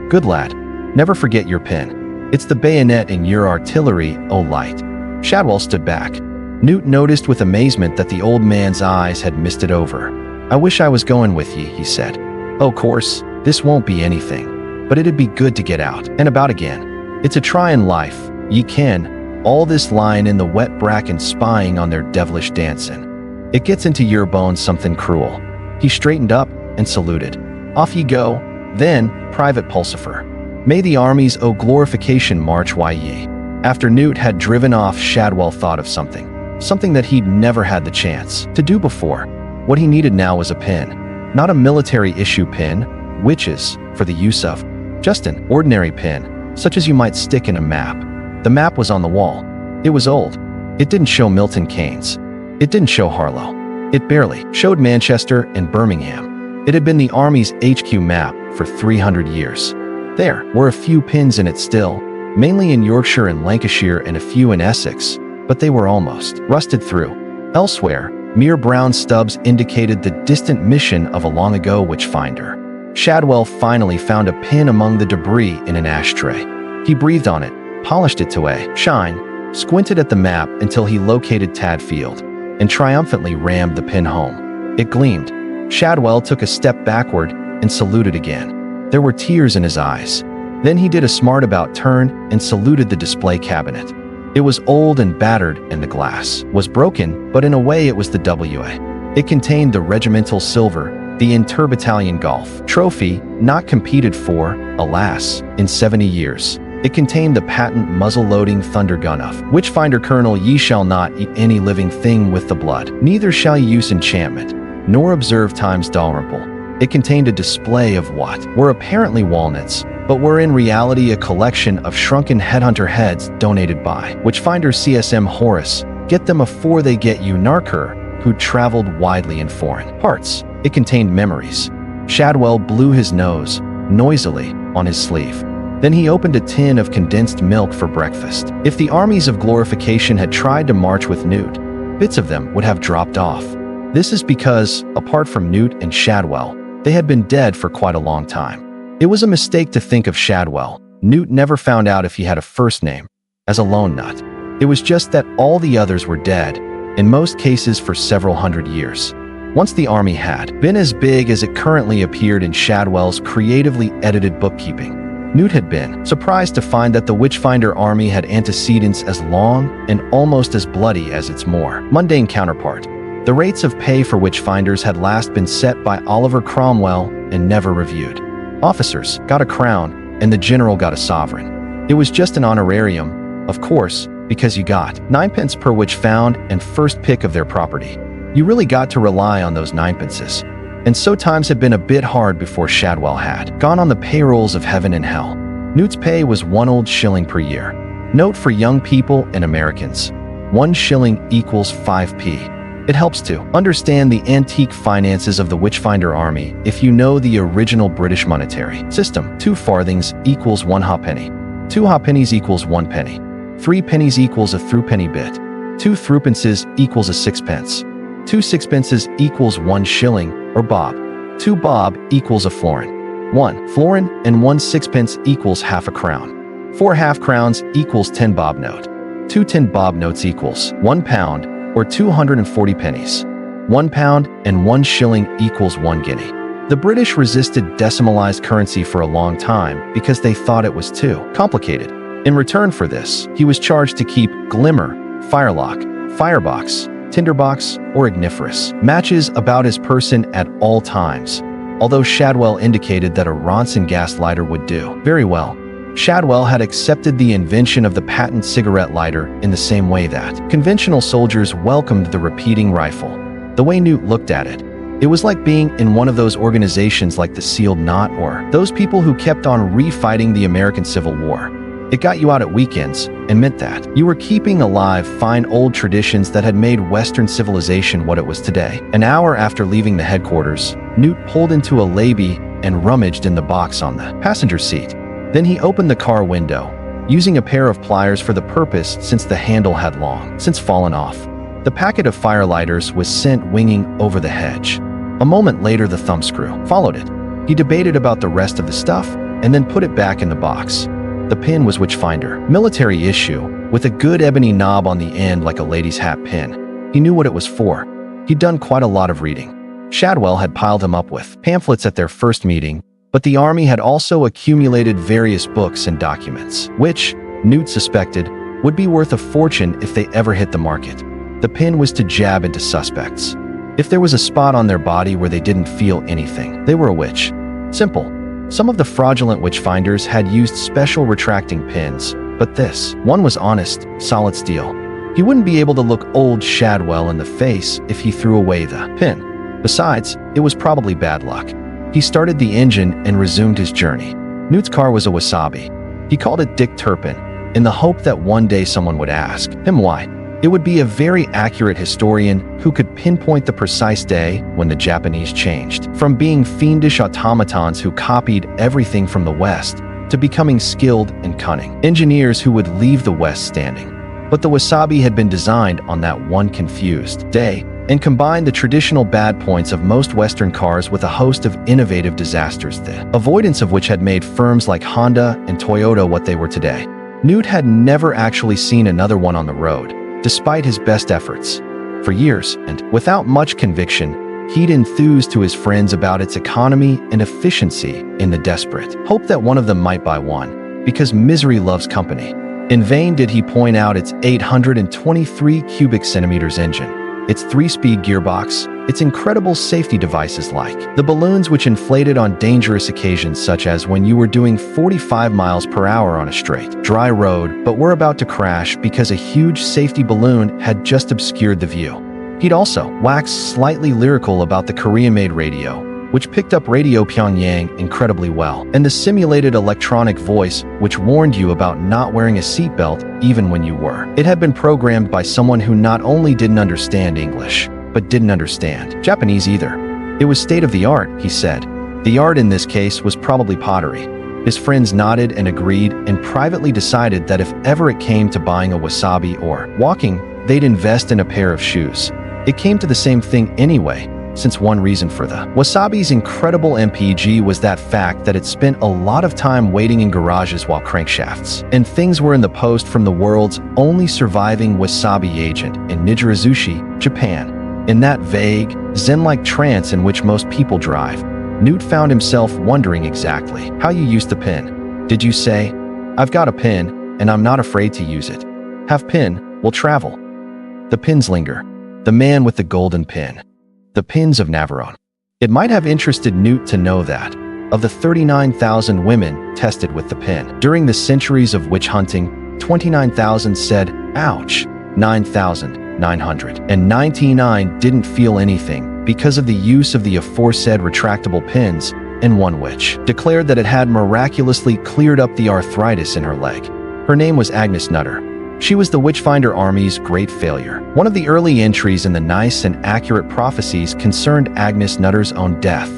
Good lad. Never forget your pin. It's the bayonet in your artillery, oh light." Shadwell stood back. Newt noticed with amazement that the old man's eyes had misted over. "I wish I was going with ye," he said. "Oh, course, this won't be anything, but it'd be good to get out and about again. It's a tryin' life, ye ken, all this lying in the wet bracken spying on their devilish dancin'. It gets into your bones something cruel." He straightened up and saluted. "Off ye go, then, Private Pulsifer. May the armies o' glorification march by ye." After Newt had driven off, Shadwell thought of something that he'd never had the chance to do before. What he needed now was a pin. Not a military-issue pin, witches, for the use of. Just an ordinary pin, such as you might stick in a map. The map was on the wall. It was old. It didn't show Milton Keynes. It didn't show Harlow. It barely showed Manchester and Birmingham. It had been the Army's HQ map for 300 years. There were a few pins in it still, mainly in Yorkshire and Lancashire and a few in Essex, but they were almost rusted through. Elsewhere, mere brown stubs indicated the distant mission of a long-ago witchfinder. Shadwell finally found a pin among the debris in an ashtray. He breathed on it, polished it to a shine, squinted at the map until he located Tadfield, and triumphantly rammed the pin home. It gleamed. Shadwell took a step backward and saluted again. There were tears in his eyes. Then he did a smart-about turn and saluted the display cabinet. It was old and battered, and the glass was broken, but in a way it was the WA. It contained the regimental silver, the Inter-Battalion Golf trophy, not competed for, alas, in 70 years. It contained the patent muzzle-loading thunder gun of Witchfinder Colonel. "Ye shall not eat any living thing with the blood, neither shall ye use enchantment, nor observe times tolerable." It contained a display of what were apparently walnuts, but were in reality a collection of shrunken headhunter heads donated by Witchfinder CSM Horace. Get them afore they get you, Narker, who traveled widely in foreign parts. It contained memories. Shadwell blew his nose, noisily, on his sleeve. Then he opened a tin of condensed milk for breakfast. If the armies of glorification had tried to march with Newt, bits of them would have dropped off. This is because, apart from Newt and Shadwell, they had been dead for quite a long time. It was a mistake to think of Shadwell. Newt never found out if he had a first name, as a lone nut. It was just that all the others were dead, in most cases for several hundred years. Once the army had been as big as it currently appeared in Shadwell's creatively edited bookkeeping, Newt had been surprised to find that the Witchfinder army had antecedents as long and almost as bloody as its more mundane counterpart. The rates of pay for witchfinders had last been set by Oliver Cromwell and never reviewed. Officers got a crown, and the general got a sovereign. It was just an honorarium, of course, because you got 9 pence per witch found and first pick of their property. You really got to rely on those 9 pences. And so times had been a bit hard before Shadwell had gone on the payrolls of heaven and hell. Newt's pay was 1 old shilling per year. Note for young people and Americans, 1 shilling equals 5p. It helps to understand the antique finances of the Witchfinder army if you know the original British monetary system. 2 farthings equals 1 halfpenny. 2 halfpennies equals 1 penny. 3 pennies equals a threepenny bit. 2 threepences equals a 6 pence. 2 sixpences equals 1 shilling, or bob. 2 bob equals a florin. 1 florin and 1 sixpence equals half a crown. 4 half crowns equals 10 bob note. 2 10 bob notes equals 1 pound, or 240 pennies. 1 pound and 1 shilling equals 1 guinea. The British resisted decimalized currency for a long time because they thought it was too complicated. In return for this, he was charged to keep glimmer, firelock, firebox, tinderbox, or igniferous matches about his person at all times, although Shadwell indicated that a Ronson gas lighter would do very well. Shadwell had accepted the invention of the patent cigarette lighter in the same way that conventional soldiers welcomed the repeating rifle. The way Newt looked at it, it was like being in one of those organizations like the Sealed Knot or those people who kept on refighting the American Civil War. It got you out at weekends and meant that you were keeping alive fine old traditions that had made Western civilization what it was today. An hour after leaving the headquarters, Newt pulled into a lobby and rummaged in the box on the passenger seat. Then he opened the car window, using a pair of pliers for the purpose since the handle had long since fallen off. The packet of firelighters was sent winging over the hedge. A moment later, the thumbscrew followed it. He debated about the rest of the stuff and then put it back in the box. The pin was Witchfinder, military issue, with a good ebony knob on the end like a lady's hat pin. He knew what it was for. He'd done quite a lot of reading. Shadwell had piled him up with pamphlets at their first meeting, but the army had also accumulated various books and documents, which, Newt suspected, would be worth a fortune if they ever hit the market. The pin was to jab into suspects. If there was a spot on their body where they didn't feel anything, they were a witch. Simple. Some of the fraudulent witchfinders had used special retracting pins, but this one was honest, solid steel. He wouldn't be able to look old Shadwell in the face if he threw away the pin. Besides, it was probably bad luck. He started the engine and resumed his journey. Newt's car was a Wasabi. He called it Dick Turpin, in the hope that one day someone would ask him why. It would be a very accurate historian who could pinpoint the precise day when the Japanese changed from being fiendish automatons who copied everything from the West to becoming skilled and cunning engineers who would leave the West standing. But the Wasabi had been designed on that one confused day and combined the traditional bad points of most Western cars with a host of innovative disasters, the avoidance of which had made firms like Honda and Toyota what they were today. Newt had never actually seen another one on the road, despite his best efforts. For years, and without much conviction, he'd enthused to his friends about its economy and efficiency in the desperate hope that one of them might buy one, because misery loves company. In vain did he point out its 823 cubic centimeters engine, its 3-speed gearbox, its incredible safety devices like the balloons which inflated on dangerous occasions such as when you were doing 45 miles per hour on a straight, dry road but were about to crash because a huge safety balloon had just obscured the view. He'd also waxed slightly lyrical about the Korean-made radio, which picked up Radio Pyongyang incredibly well, and the simulated electronic voice which warned you about not wearing a seatbelt even when you were. It had been programmed by someone who not only didn't understand English, but didn't understand Japanese either. It was state-of-the-art, he said. The art in this case was probably pottery. His friends nodded and agreed and privately decided that if ever it came to buying a wasabi or walking, they'd invest in a pair of shoes. It came to the same thing anyway, since one reason for the Wasabi's incredible MPG was that fact that it spent a lot of time waiting in garages while crankshafts and things were in the post from the world's only surviving Wasabi agent in Nijirazushi, Japan. In that vague, zen-like trance in which most people drive, Newt found himself wondering exactly how you used the pin. Did you say, "I've got a pin, and I'm not afraid to use it. Have pin, will travel." The pins linger. The Man with the Golden Pin. The Pins of Navarone. It might have interested Newt to know that, of the 39,000 women tested with the pin, during the centuries of witch hunting, 29,000 said, "Ouch," 9,999 didn't feel anything because of the use of the aforesaid retractable pins, and one witch declared that it had miraculously cleared up the arthritis in her leg. Her name was Agnes Nutter. She was the Witchfinder Army's great failure. One of the early entries in the Nice and Accurate Prophecies concerned Agnes Nutter's own death.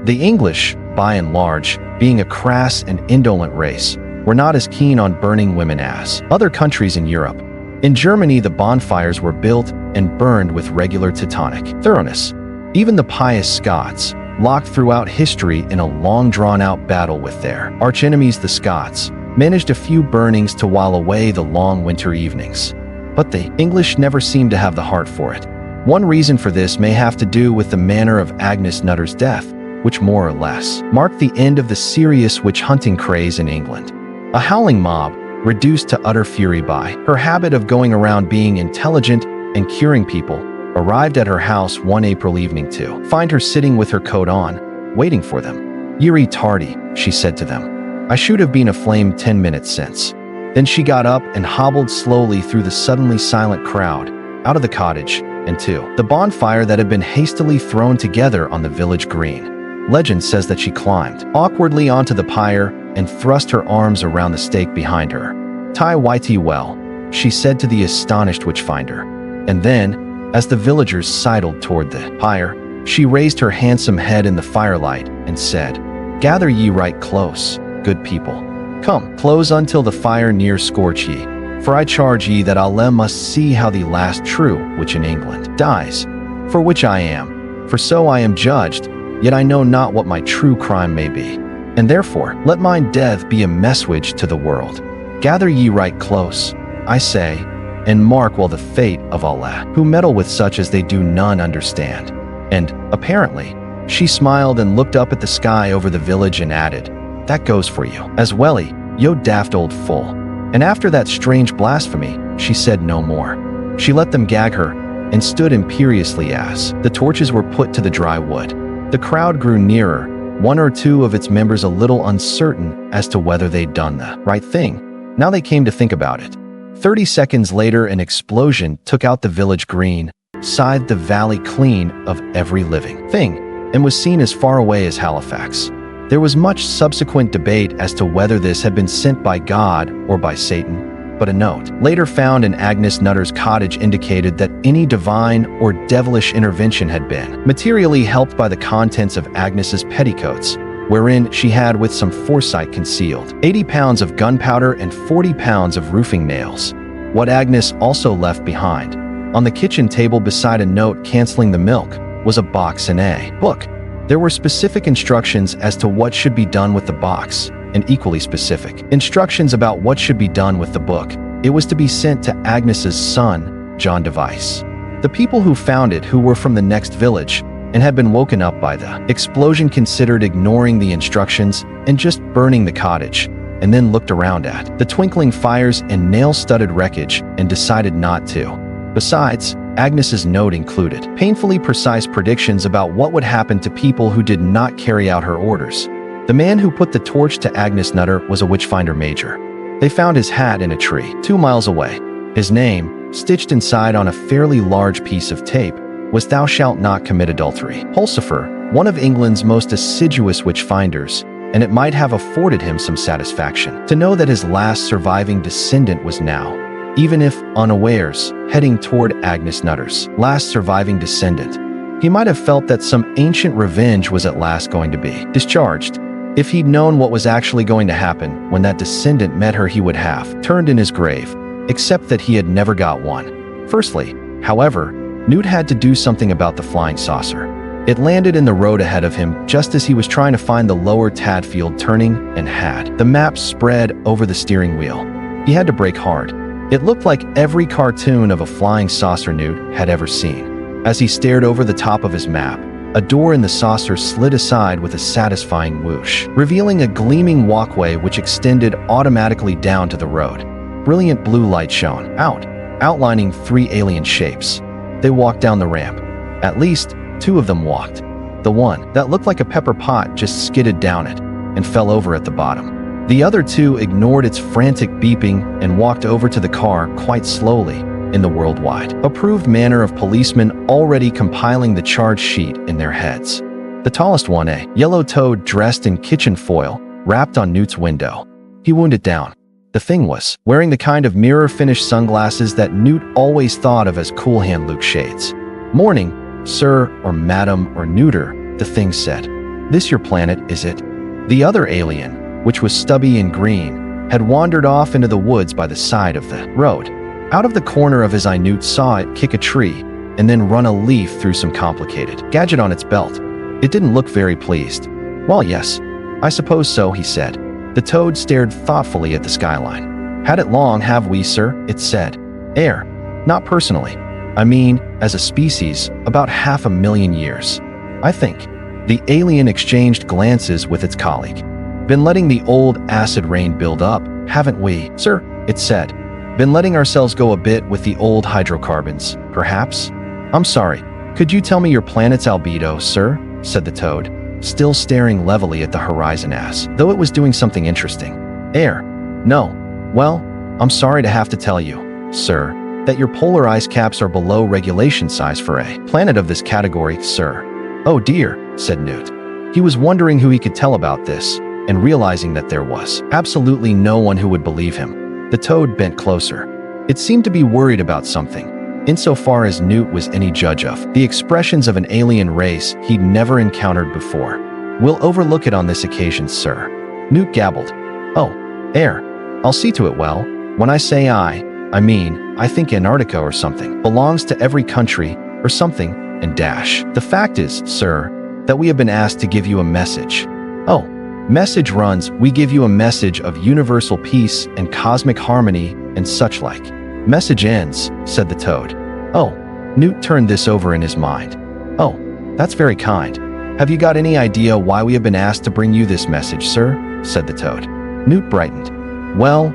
The English, by and large, being a crass and indolent race, were not as keen on burning women as other countries in Europe. In Germany, the bonfires were built and burned with regular Teutonic thoroughness. Even the pious Scots, locked throughout history in a long drawn-out battle with their archenemies the Scots, managed a few burnings to while away the long winter evenings. But the English never seemed to have the heart for it. One reason for this may have to do with the manner of Agnes Nutter's death, which more or less marked the end of the serious witch-hunting craze in England. A howling mob, reduced to utter fury by her habit of going around being intelligent and curing people, arrived at her house one April evening to find her sitting with her coat on, waiting for them. "Ye're tardy," she said to them. "I should have been aflame 10 minutes since." Then she got up and hobbled slowly through the suddenly silent crowd, out of the cottage, and to the bonfire that had been hastily thrown together on the village green. Legend says that she climbed awkwardly onto the pyre and thrust her arms around the stake behind her. "Tai Waiti well," she said to the astonished witchfinder. And then, as the villagers sidled toward the pyre, she raised her handsome head in the firelight and said, "Gather ye right close, good people. Come, close until the fire near scorch ye, for I charge ye that Allah must see how the last true witch in England dies, for which I am, for so I am judged, yet I know not what my true crime may be. And therefore, let mine death be a message to the world. Gather ye right close, I say, and mark well the fate of Allah, who meddle with such as they do none understand." And, apparently, she smiled and looked up at the sky over the village and added, "That goes for you, as welly, yo daft old fool." And after that strange blasphemy, she said no more. She let them gag her, and stood imperiously as the torches were put to the dry wood. The crowd grew nearer, one or two of its members a little uncertain as to whether they'd done the right thing. Now they came to think about it. 30 seconds later, an explosion took out the village green, scythed the valley clean of every living thing, and was seen as far away as Halifax. There was much subsequent debate as to whether this had been sent by God or by Satan, but a note later found in Agnes Nutter's cottage indicated that any divine or devilish intervention had been materially helped by the contents of Agnes's petticoats, wherein she had with some foresight concealed 80 pounds of gunpowder and 40 pounds of roofing nails. What Agnes also left behind, on the kitchen table beside a note canceling the milk, was a box and a book. There were specific instructions as to what should be done with the box, and equally specific instructions about what should be done with the book. It was to be sent to Agnes's son, John Device. The people who found it, who were from the next village and had been woken up by the explosion, considered ignoring the instructions and just burning the cottage, and then looked around at the twinkling fires and nail-studded wreckage and decided not to. Besides, Agnes's note included painfully precise predictions about what would happen to people who did not carry out her orders. The man who put the torch to Agnes Nutter was a witchfinder major. They found his hat in a tree 2 miles away. His name, stitched inside on a fairly large piece of tape, was "Thou shalt not commit adultery." Pulsifer, one of England's most assiduous witchfinders, and it might have afforded him some satisfaction to know that his last surviving descendant was now, even if unawares, heading toward Agnes Nutter's last surviving descendant. He might have felt that some ancient revenge was at last going to be discharged. If he'd known what was actually going to happen when that descendant met her, he would have turned in his grave, except that he had never got one. Firstly, however, Newt had to do something about the flying saucer. It landed in the road ahead of him just as he was trying to find the lower Tadfield turning and had the map spread over the steering wheel. He had to brake hard. It looked like every cartoon of a flying saucer Newt had ever seen. As he stared over the top of his map, a door in the saucer slid aside with a satisfying whoosh, revealing a gleaming walkway which extended automatically down to the road. Brilliant blue light shone out, outlining 3 alien shapes. They walked down the ramp. At least, two of them walked. The one that looked like a pepper pot just skidded down it and fell over at the bottom. The other two ignored its frantic beeping and walked over to the car quite slowly, in the worldwide approved manner of policemen already compiling the charge sheet in their heads. The tallest one, a yellow toad dressed in kitchen foil, rapped on Newt's window. He wound it down. The thing was wearing the kind of mirror-finished sunglasses that Newt always thought of as Cool Hand Luke shades. "Morning, sir or madam or neuter," the thing said. "This your planet, is it?" The other alien, which was stubby and green, had wandered off into the woods by the side of the road. Out of the corner of his eye, Newt saw it kick a tree and then run a leaf through some complicated gadget on its belt. It didn't look very pleased. "Well, yes, I suppose so," he said. The toad stared thoughtfully at the skyline. "Had it long, have we, sir?" it said. "Air. Not personally. I mean, as a species, about 500,000 years. I think." The alien exchanged glances with its colleague. "Been letting the old acid rain build up, haven't we, sir?" it said. "Been letting ourselves go a bit with the old hydrocarbons, perhaps?" "I'm sorry. Could you tell me your planet's albedo, sir?" said the toad, still staring levelly at the horizon as though it was doing something interesting. "Air. No. Well, I'm sorry to have to tell you, sir, that your polar ice caps are below regulation size for a planet of this category, sir." "Oh dear," said Newt. He was wondering who he could tell about this, and realizing that there was absolutely no one who would believe him. The toad bent closer. It seemed to be worried about something, insofar as Newt was any judge of the expressions of an alien race he'd never encountered before. "We'll overlook it on this occasion, sir," Newt gabbled. "Oh, air. I'll see to it. Well, when I say I mean, I think Antarctica or something belongs to every country or something, and dash. The fact is, sir, that we have been asked to give you a message." "Oh, message runs, we give you a message of universal peace and cosmic harmony and such like." "Message ends," said the toad. "Oh," Newt turned this over in his mind. "Oh, that's very kind. Have you got any idea why we have been asked to bring you this message, sir?" said the toad. Newt brightened. "Well,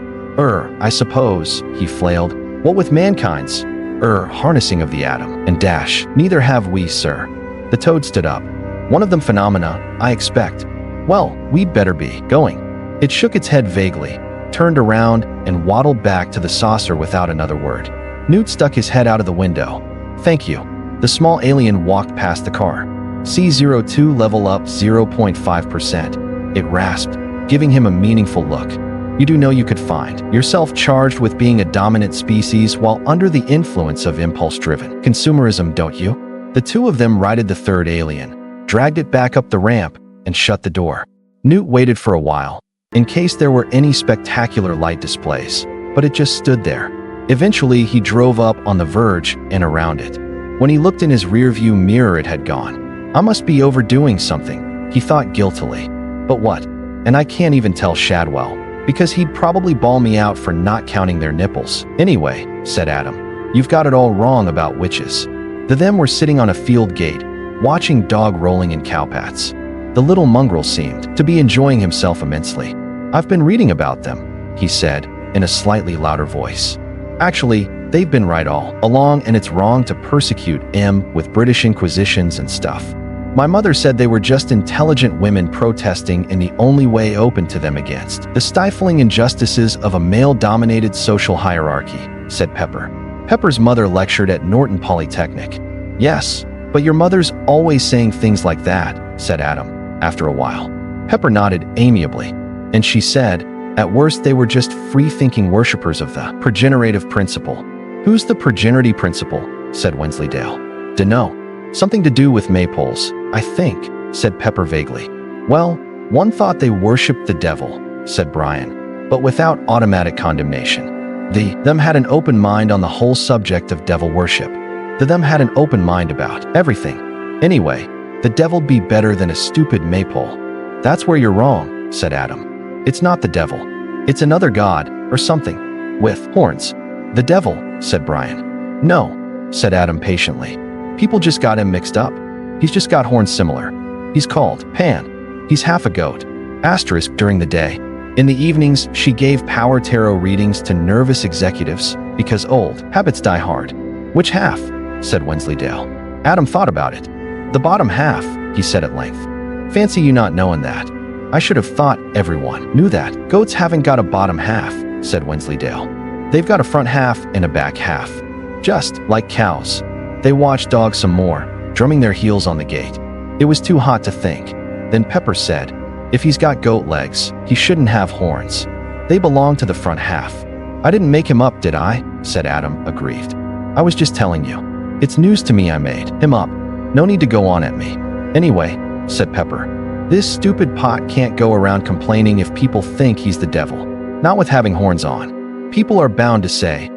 I suppose," he flailed, "what with mankind's, harnessing of the atom, and dash, neither have we, sir." The toad stood up. "One of them phenomena, I expect. Well, we'd better be going." It shook its head vaguely, turned around, and waddled back to the saucer without another word. Newt stuck his head out of the window. "Thank you." The small alien walked past the car. "C02 level up 0.5%. It rasped, giving him a meaningful look. "You do know you could find yourself charged with being a dominant species while under the influence of impulse-driven consumerism, don't you?" The two of them righted the third alien, dragged it back up the ramp, and shut the door. Newt waited for a while, in case there were any spectacular light displays, but it just stood there. Eventually, he drove up on the verge and around it. When he looked in his rearview mirror, it had gone. "I must be overdoing something," he thought guiltily. "But what? And I can't even tell Shadwell, because he'd probably bawl me out for not counting their nipples." "Anyway," said Adam, "you've got it all wrong about witches." The them were sitting on a field gate, watching dog rolling in cowpats. The little mongrel seemed to be enjoying himself immensely. "I've been reading about them," he said, in a slightly louder voice. "Actually, they've been right all along, and it's wrong to persecute 'em with British Inquisitions and stuff. My mother said they were just intelligent women protesting in the only way open to them against the stifling injustices of a male-dominated social hierarchy," said Pepper. Pepper's mother lectured at Norton Polytechnic. "Yes, but your mother's always saying things like that," said Adam, after a while. Pepper nodded amiably, and she said, "At worst they were just free-thinking worshippers of the progenerative principle." "Who's the progenerative principle?" said Wensleydale. "Dunno. Something to do with maypoles, I think," said Pepper vaguely. "Well, one thought they worshipped the devil," said Brian, but without automatic condemnation. Them had an open mind on the whole subject of devil worship. Them had an open mind about everything. Anyway, the devil'd be better than a stupid maypole. "That's where you're wrong," said Adam. "It's not the devil. It's another god, or something, with horns." "The devil," said Brian. "No," said Adam patiently. "People just got him mixed up. He's just got horns similar. He's called Pan. He's half a goat. Asterisk during the day. In the evenings, she gave power tarot readings to nervous executives because old habits die hard." "Which half?" said Wensleydale. Adam thought about it. The bottom half, he said at length. Fancy you not knowing that. I should have thought everyone knew that. Goats haven't got a bottom half, said Wensleydale. They've got a front half and a back half. Just like cows. They watched dogs some more, drumming their heels on the gate. It was too hot to think. Then Pepper said, if he's got goat legs, he shouldn't have horns. They belong to the front half. I didn't make him up, did I? Said Adam, aggrieved. I was just telling you. It's news to me I made him up. No need to go on at me. Anyway, said Pepper, this stupid pot can't go around complaining if people think he's the devil. Not with having horns on. People are bound to say,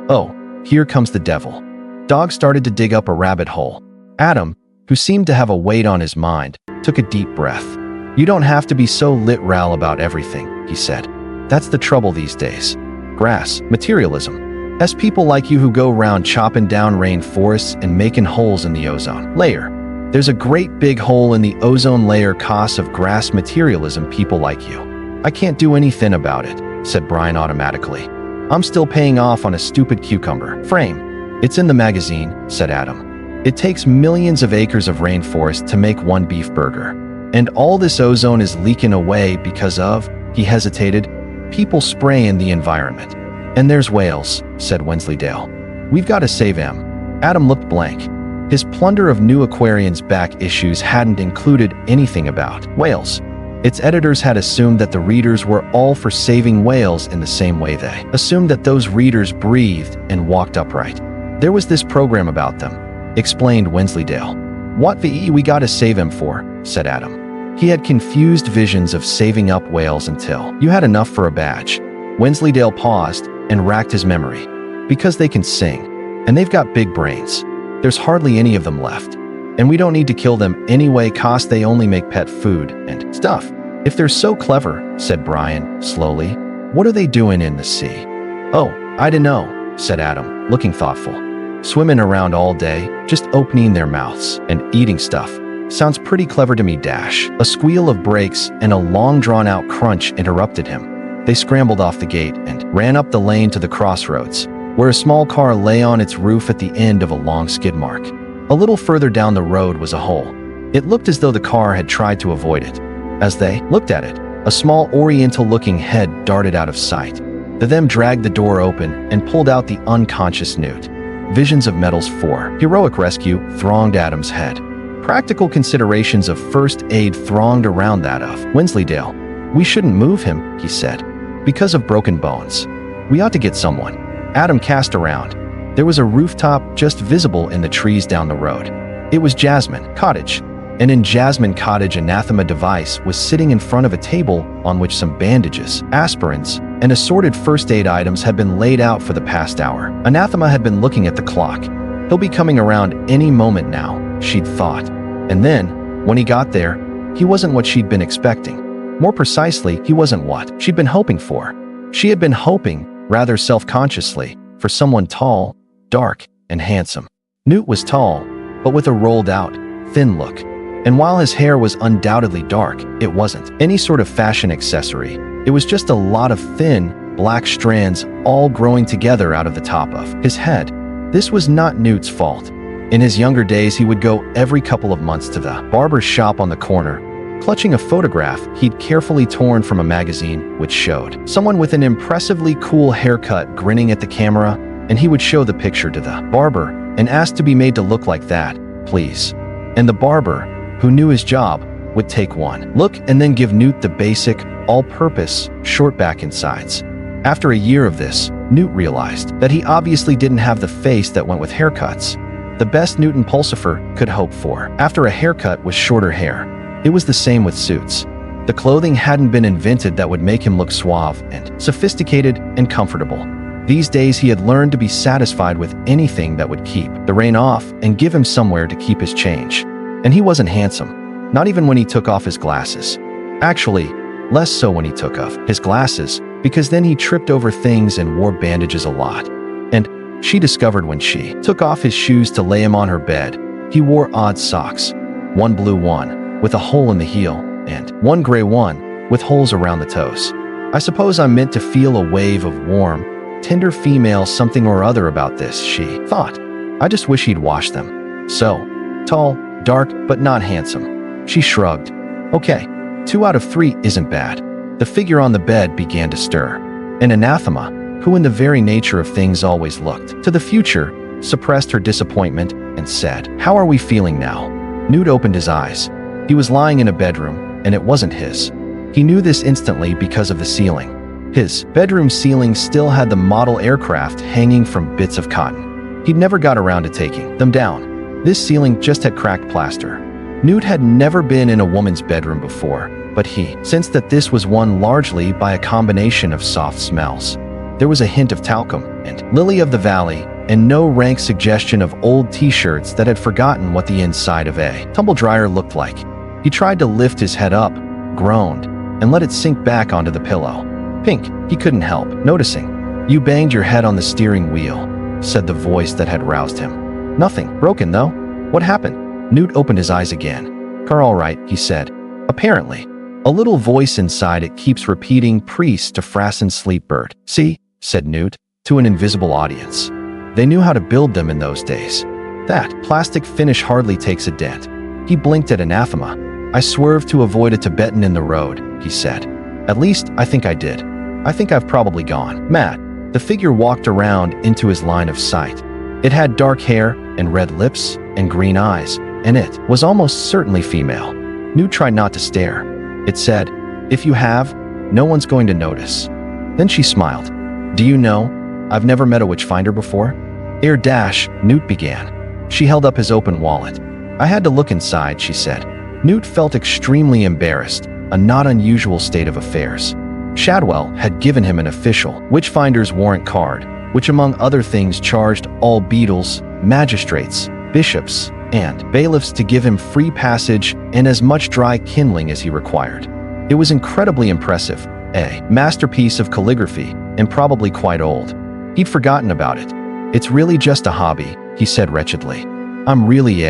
oh, here comes the devil. Dog started to dig up a rabbit hole. Adam, who seemed to have a weight on his mind, took a deep breath. You don't have to be so literal about everything, he said. That's the trouble these days. Grass, materialism. As people like you who go round chopping down rainforests and making holes in the ozone layer. There's a great big hole in the ozone layer cause of grass materialism, people like you. I can't do anything about it, said Brian automatically. I'm still paying off on a stupid cucumber frame. It's in the magazine, said Adam. It takes millions of acres of rainforest to make one beef burger. And all this ozone is leaking away because of, he hesitated, people spraying the environment. And there's whales, said Wensleydale. We've got to save them. Adam looked blank. His plunder of New Aquarian's back issues hadn't included anything about whales. Its editors had assumed that the readers were all for saving whales in the same way they assumed that those readers breathed and walked upright. There was this program about them, explained Wensleydale. What the we gotta save him for, said Adam. He had confused visions of saving up whales until you had enough for a badge. Wensleydale paused and racked his memory. Because they can sing, and they've got big brains. There's hardly any of them left. And we don't need to kill them anyway cause they only make pet food and stuff. If they're so clever, said Brian, slowly, what are they doing in the sea? Oh, I dunno, said Adam, looking thoughtful. Swimming around all day, just opening their mouths and eating stuff. Sounds pretty clever to me, dash. A squeal of brakes and a long drawn-out crunch interrupted him. They scrambled off the gate and ran up the lane to the crossroads, where a small car lay on its roof at the end of a long skid mark. A little further down the road was a hole. It looked as though the car had tried to avoid it. As they looked at it, a small oriental-looking head darted out of sight. The them dragged the door open and pulled out the unconscious Newt. Visions of medals for heroic rescue thronged Adam's head. Practical considerations of first aid thronged around that of Wensleydale. We shouldn't move him, he said, because of broken bones. We ought to get someone. Adam cast around. There was a rooftop just visible in the trees down the road. It was Jasmine Cottage. And in Jasmine Cottage, Anathema device was sitting in front of a table on which some bandages, aspirins, and assorted first aid items had been laid out for the past hour. Anathema had been looking at the clock. He'll be coming around any moment now, she'd thought. And then, when he got there, he wasn't what she'd been expecting. More precisely, he wasn't what she'd been hoping for. She had been hoping, rather self-consciously, for someone tall, dark, and handsome. Newt was tall, but with a rolled-out, thin look. And while his hair was undoubtedly dark, it wasn't any sort of fashion accessory. It was just a lot of thin, black strands all growing together out of the top of his head. This was not Newt's fault. In his younger days, he would go every couple of months to the barber's shop on the corner, clutching a photograph he'd carefully torn from a magazine which showed someone with an impressively cool haircut grinning at the camera, and he would show the picture to the barber and ask to be made to look like that, please. And the barber, who knew his job, would take one look and then give Newt the basic, all-purpose, short back and sides. After a year of this, Newt realized that he obviously didn't have the face that went with haircuts. The best Newt and Pulsifer could hope for after a haircut was shorter hair. It was the same with suits. The clothing hadn't been invented that would make him look suave and sophisticated and comfortable. These days he had learned to be satisfied with anything that would keep the rain off and give him somewhere to keep his change. And he wasn't handsome, not even when he took off his glasses. Actually, less so when he took off his glasses, because then he tripped over things and wore bandages a lot. And she discovered when she took off his shoes to lay him on her bed, he wore odd socks. One blue one, with a hole in the heel, and one gray one, with holes around the toes. I suppose I'm meant to feel a wave of warm, tender female something or other about this, she thought. I just wish he'd wash them. So, tall, dark, but not handsome. She shrugged. Okay, 2 out of 3 isn't bad. The figure on the bed began to stir. An anathema, who in the very nature of things always looked to the future, suppressed her disappointment and said, "How are we feeling now?" Newt opened his eyes. He was lying in a bedroom, and it wasn't his. He knew this instantly because of the ceiling. His bedroom ceiling still had the model aircraft hanging from bits of cotton. He'd never got around to taking them down. This ceiling just had cracked plaster. Newt had never been in a woman's bedroom before, but he sensed that this was won largely by a combination of soft smells. There was a hint of talcum and lily of the valley, and no rank suggestion of old t-shirts that had forgotten what the inside of a tumble dryer looked like. He tried to lift his head up, groaned, and let it sink back onto the pillow. Pink, he couldn't help noticing. "You banged your head on the steering wheel," said the voice that had roused him. "Nothing broken, though. What happened?" Newt opened his eyes again. "Car all right," he said. "Apparently." A little voice inside it keeps repeating priest to frassen sleep bird. "See," said Newt, to an invisible audience. They knew how to build them in those days. "That plastic finish hardly takes a dent." He blinked at Anathema. "I swerved to avoid a Tibetan in the road," he said. "At least, I think I did. I think I've probably gone mad." The figure walked around into his line of sight. It had dark hair and red lips and green eyes, and it was almost certainly female. Newt tried not to stare. It said, "If you have, no one's going to notice." Then she smiled. "Do you know, I've never met a witchfinder before?" Newt began. She held up his open wallet. "I had to look inside," she said. Newt felt extremely embarrassed, a not unusual state of affairs. Shadwell had given him an official witchfinder's warrant card, which among other things charged all beadles, magistrates, bishops, and bailiffs to give him free passage and as much dry kindling as he required. It was incredibly impressive, a masterpiece of calligraphy, and probably quite old. He'd forgotten about it. "It's really just a hobby," he said wretchedly. "I'm really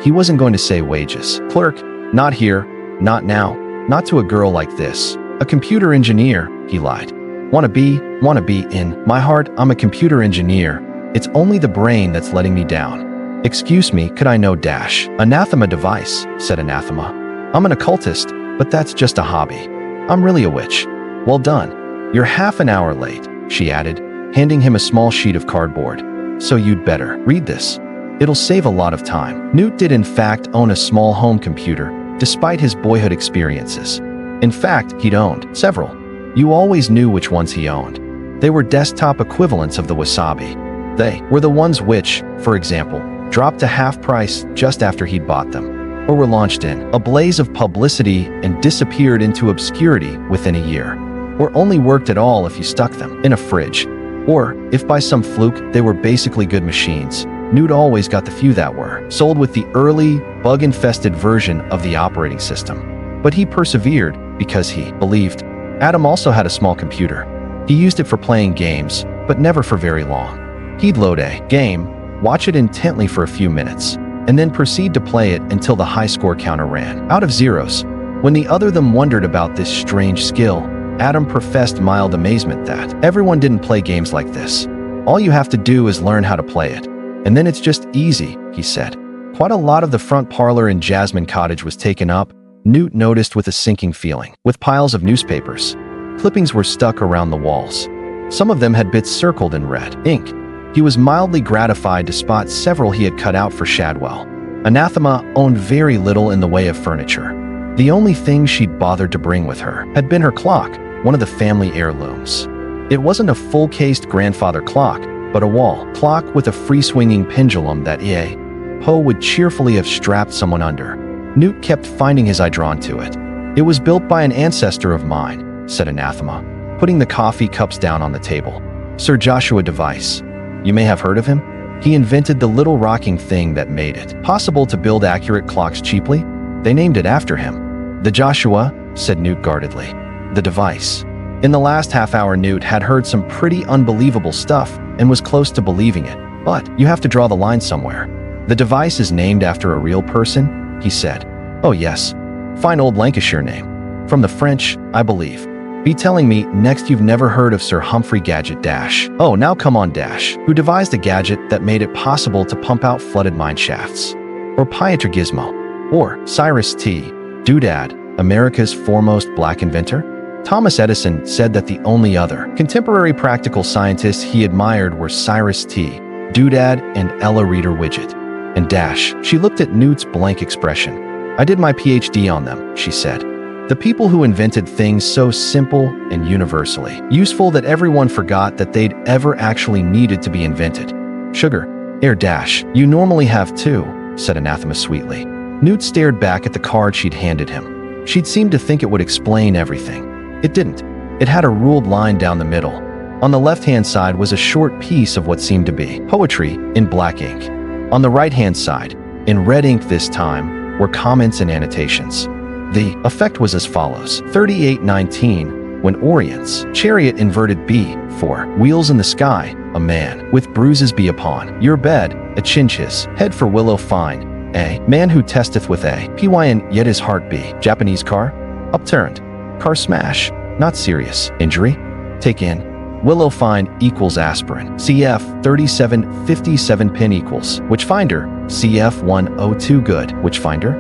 He wasn't going to say wages. "Clerk, not here, not now, not to a girl like this. A computer engineer," he lied. Wanna be in my heart, I'm a computer engineer. It's only the brain that's letting me down." "Excuse me, could I know Anathema device," said Anathema. "I'm an occultist, but that's just a hobby. I'm really a witch." "Well done. You're half an hour late," she added, handing him a small sheet of cardboard. "So you'd better read this. It'll save a lot of time." Newt did in fact own a small home computer, despite his boyhood experiences. In fact, he'd owned several. You always knew which ones he owned. They were desktop equivalents of the Wasabi. They were the ones which, for example, dropped to half price just after he'd bought them, or were launched in a blaze of publicity and disappeared into obscurity within a year, or only worked at all if you stuck them in a fridge, or if by some fluke they were basically good machines. Newt always got the few that were sold with the early, bug-infested version of the operating system. But he persevered because he believed. Adam also had a small computer. He used it for playing games, but never for very long. He'd load a game, watch it intently for a few minutes, and then proceed to play it until the high score counter ran out of zeros. When the other them wondered about this strange skill, Adam professed mild amazement that everyone didn't play games like this. "All you have to do is learn how to play it. And then it's just easy," he said. Quite a lot of the front parlor in Jasmine Cottage was taken up, Newt noticed with a sinking feeling, with piles of newspapers. Clippings were stuck around the walls. Some of them had bits circled in red ink. He was mildly gratified to spot several he had cut out for Shadwell. Anathema owned very little in the way of furniture. The only thing she'd bothered to bring with her had been her clock, one of the family heirlooms. It wasn't a full-cased grandfather clock, but a wall clock with a free-swinging pendulum that Poe would cheerfully have strapped someone under. Newt kept finding his eye drawn to it. "It was built by an ancestor of mine," said Anathema, putting the coffee cups down on the table. "Sir Joshua Device. You may have heard of him? He invented the little rocking thing that made it possible to build accurate clocks cheaply. They named it after him." "The Joshua," said Newt guardedly. "The device." In the last half hour, Newt had heard some pretty unbelievable stuff and was close to believing it. "But you have to draw the line somewhere." "The device is named after a real person?" he said. "Oh yes. Fine old Lancashire name. From the French, I believe." Be telling me next you've never heard of Sir Humphrey Gadget Dash. Oh, now come on Dash, who devised a gadget that made it possible to pump out flooded mine shafts. Or Pietro Gizmo. Or Cyrus T. Doodad, America's foremost black inventor? Thomas Edison said that the only other contemporary practical scientists he admired were Cyrus T. Doodad and Ella Reader Widget. And Dash, she looked at Newt's blank expression. I did my PhD on them, she said. The people who invented things so simple and universally useful that everyone forgot that they'd ever actually needed to be invented. Sugar, air Dash, you normally have too, said Anathema sweetly. Newt stared back at the card she'd handed him. She'd seemed to think it would explain everything. It didn't. It had a ruled line down the middle. On the left-hand side was a short piece of what seemed to be poetry in black ink. On the right-hand side, in red ink this time, were comments and annotations. The effect was as follows. 3819, when Orient's chariot inverted B, 4 wheels in the sky, a man with bruises be upon your bed, a chinch's head for willow fine, a man who testeth with a pyn yet his heart be. Japanese car, upturned, car smash, not serious, injury, take in, willow fine equals aspirin, CF 3757 pin equals, witchfinder, CF 102 good, witchfinder,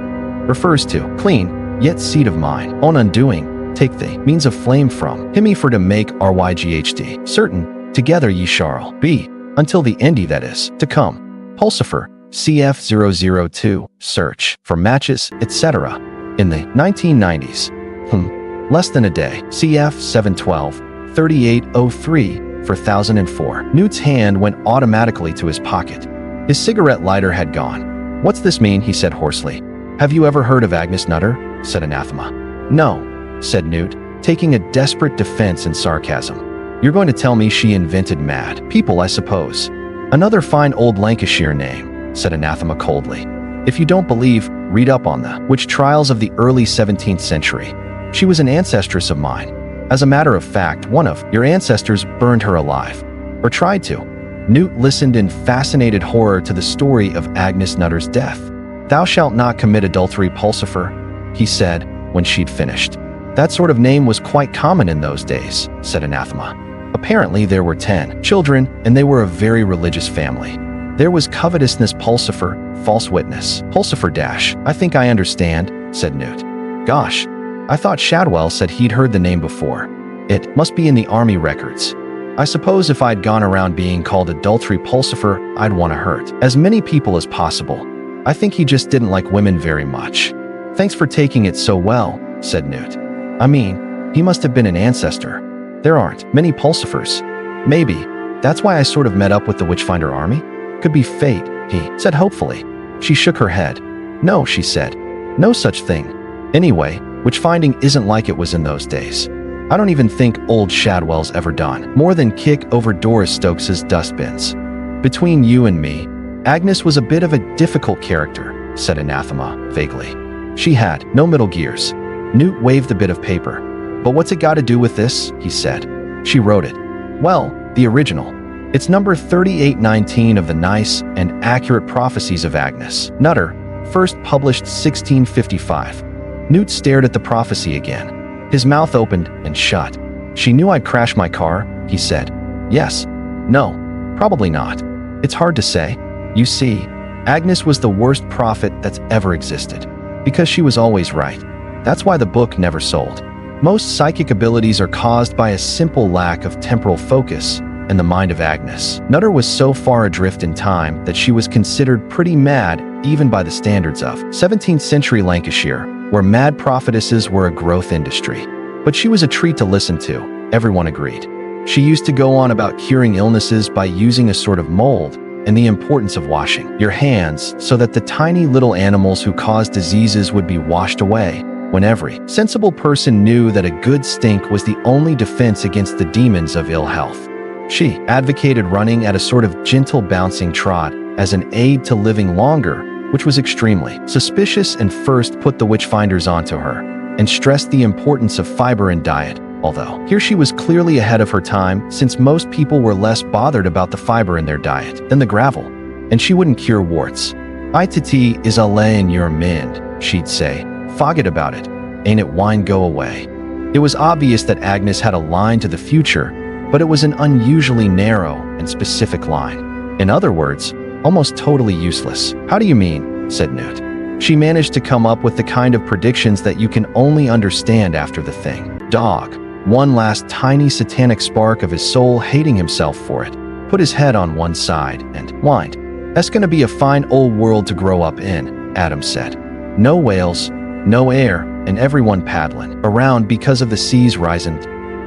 refers to, clean, yet seed of mine, on undoing, take the means of flame from, himmy for to make ryghd, certain, together ye shall be, until the endy that is, to come, pulsifer, CF 002, search, for matches, etc. In the 1990s, less than a day, CF 712, 3803, for 1004. Newt's hand went automatically to his pocket. His cigarette lighter had gone. What's this mean? He said hoarsely. Have you ever heard of Agnes Nutter? Said Anathema. No, said Newt, taking a desperate defense in sarcasm. You're going to tell me she invented mad people, I suppose. Another fine old Lancashire name, said Anathema coldly. If you don't believe, read up on the witch trials of the early 17th century. She was an ancestress of mine. As a matter of fact, one of your ancestors burned her alive. Or tried to. Newt listened in fascinated horror to the story of Agnes Nutter's death. Thou shalt not commit adultery, Pulsifer, he said when she'd finished. That sort of name was quite common in those days, said Anathema. Apparently there were 10 children, and they were a very religious family. There was covetousness, Pulsifer, false witness, Pulsifer dash. I think I understand, said Newt. Gosh, I thought Shadwell said he'd heard the name before. It must be in the army records. I suppose if I'd gone around being called adultery Pulsifer, I'd want to hurt as many people as possible. I think he just didn't like women very much. Thanks for taking it so well, said Newt. I mean, he must have been an ancestor. There aren't many Pulsifers. Maybe. That's why I sort of met up with the Witchfinder army? Could be fate, he said hopefully. She shook her head. No, she said. No such thing. Anyway, witchfinding isn't like it was in those days. I don't even think old Shadwell's ever done more than kick over Doris Stokes's dustbins. Between you and me, Agnes was a bit of a difficult character, said Anathema vaguely. She had no middle gears. Newt waved the bit of paper. But what's it got to do with this? He said. She wrote it. Well, the original. It's number 3819 of the nice and accurate prophecies of Agnes Nutter, first published 1655. Newt stared at the prophecy again. His mouth opened and shut. She knew I'd crash my car, he said. Yes. No. Probably not. It's hard to say. You see, Agnes was the worst prophet that's ever existed. Because she was always right. That's why the book never sold. Most psychic abilities are caused by a simple lack of temporal focus, and the mind of Agnes Nutter was so far adrift in time that she was considered pretty mad even by the standards of 17th century Lancashire, where mad prophetesses were a growth industry. But she was a treat to listen to, everyone agreed. She used to go on about curing illnesses by using a sort of mold, and the importance of washing your hands so that the tiny little animals who cause diseases would be washed away, when every sensible person knew that a good stink was the only defense against the demons of ill health. She advocated running at a sort of gentle bouncing trot as an aid to living longer, which was extremely suspicious, and first put the witchfinders onto her, and stressed the importance of fiber in diet, although here she was clearly ahead of her time, since most people were less bothered about the fiber in their diet than the gravel, and she wouldn't cure warts. I to tea is a lay in your mind, she'd say. Forget about it. Ain't it wine go away. It was obvious that Agnes had a line to the future, but it was an unusually narrow and specific line. In other words, almost totally useless. "How do you mean?" said Newt. She managed to come up with the kind of predictions that you can only understand after the thing. Dog, one last tiny satanic spark of his soul hating himself for it, put his head on one side and whined. "That's gonna be a fine old world to grow up in," Adam said. "No whales, no air, and everyone paddling around because of the seas rising.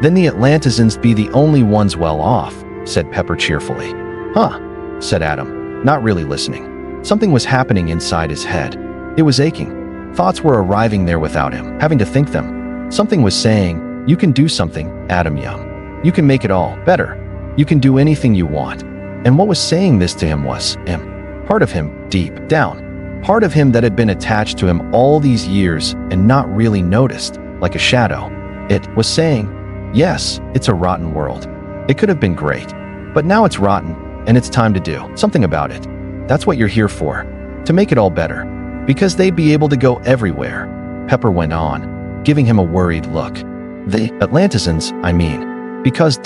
Then the Atlanteans be the only ones well off," said Pepper cheerfully. "Huh," said Adam, not really listening. Something was happening inside his head. It was aching. Thoughts were arriving there without him having to think them. Something was saying, "You can do something, Adam Young. You can make it all better. You can do anything you want." And what was saying this to him was him. Part of him, deep down. Part of him that had been attached to him all these years and not really noticed, like a shadow. It was saying, "Yes, it's a rotten world. It could have been great. But now it's rotten, and it's time to do something about it. That's what you're here for. To make it all better. Because they'd be able to go everywhere." Pepper went on, giving him a worried look. "The Atlanteans, I mean. Because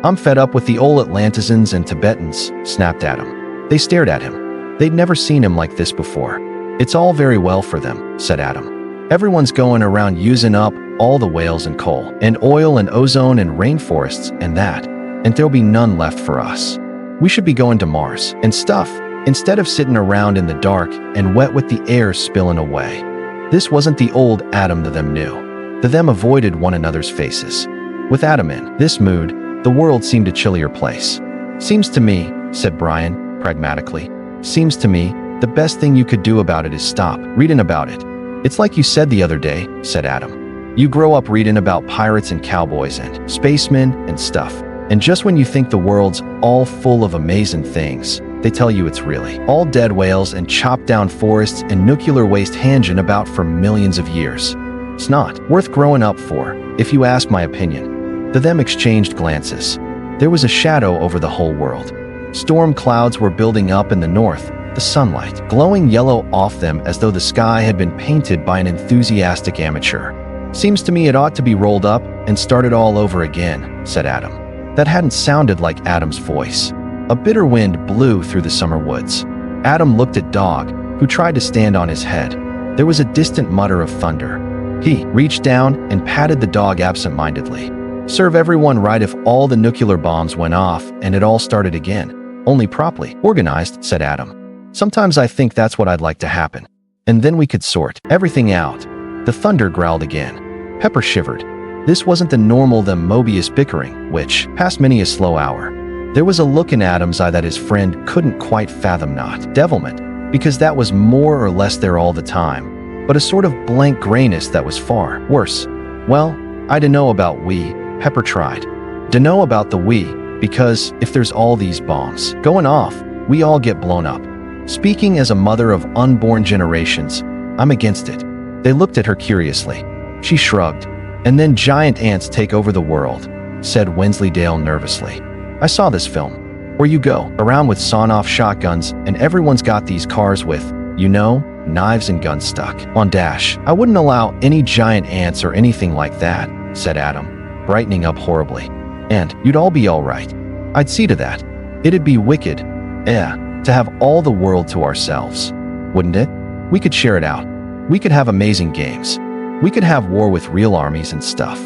I'm fed up with the old Atlanteans and Tibetans," snapped Adam. They stared at him. They'd never seen him like this before. "It's all very well for them," said Adam. "Everyone's going around using up all the whales and coal and oil and ozone and rainforests and that, and there'll be none left for us. We should be going to Mars and stuff, instead of sitting around in the dark and wet with the air spilling away." This wasn't the old Adam that them knew. The them avoided one another's faces. With Adam in this mood, the world seemed a chillier place. "Seems to me," said Brian, pragmatically, "seems to me, the best thing you could do about it is stop reading about it. It's like you said the other day," said Adam. "You grow up reading about pirates and cowboys and spacemen and stuff. And just when you think the world's all full of amazing things, they tell you it's really all dead whales and chopped down forests and nuclear waste hanging about for millions of years. It's not worth growing up for, if you ask my opinion." The them exchanged glances. There was a shadow over the whole world. Storm clouds were building up in the north, the sunlight glowing yellow off them as though the sky had been painted by an enthusiastic amateur. "Seems to me it ought to be rolled up and started all over again," said Adam. That hadn't sounded like Adam's voice. A bitter wind blew through the summer woods. Adam looked at Dog, who tried to stand on his head. There was a distant mutter of thunder. He reached down and patted the dog absent-mindedly. "Serve everyone right if all the nuclear bombs went off and it all started again. Only properly organized," said Adam. "Sometimes I think that's what I'd like to happen. And then we could sort everything out." The thunder growled again. Pepper shivered. This wasn't the normal them Mobius bickering, which passed many a slow hour. There was a look in Adam's eye that his friend couldn't quite fathom, not devilment, because that was more or less there all the time, but a sort of blank grayness that was far worse. "Well, I dunno about we," Pepper tried. "Dunno about the we, because if there's all these bombs going off, we all get blown up. Speaking as a mother of unborn generations, I'm against it." They looked at her curiously. She shrugged. "And then giant ants take over the world," said Wensleydale nervously. "I saw this film, where you go around with sawn-off shotguns and everyone's got these cars with, you know, knives and guns stuck on dash. I wouldn't allow any giant ants or anything like that," said Adam, brightening up horribly. "And you'd all be all right. I'd see to that. It'd be wicked, to have all the world to ourselves. Wouldn't it? We could share it out. We could have amazing games. We could have war with real armies and stuff.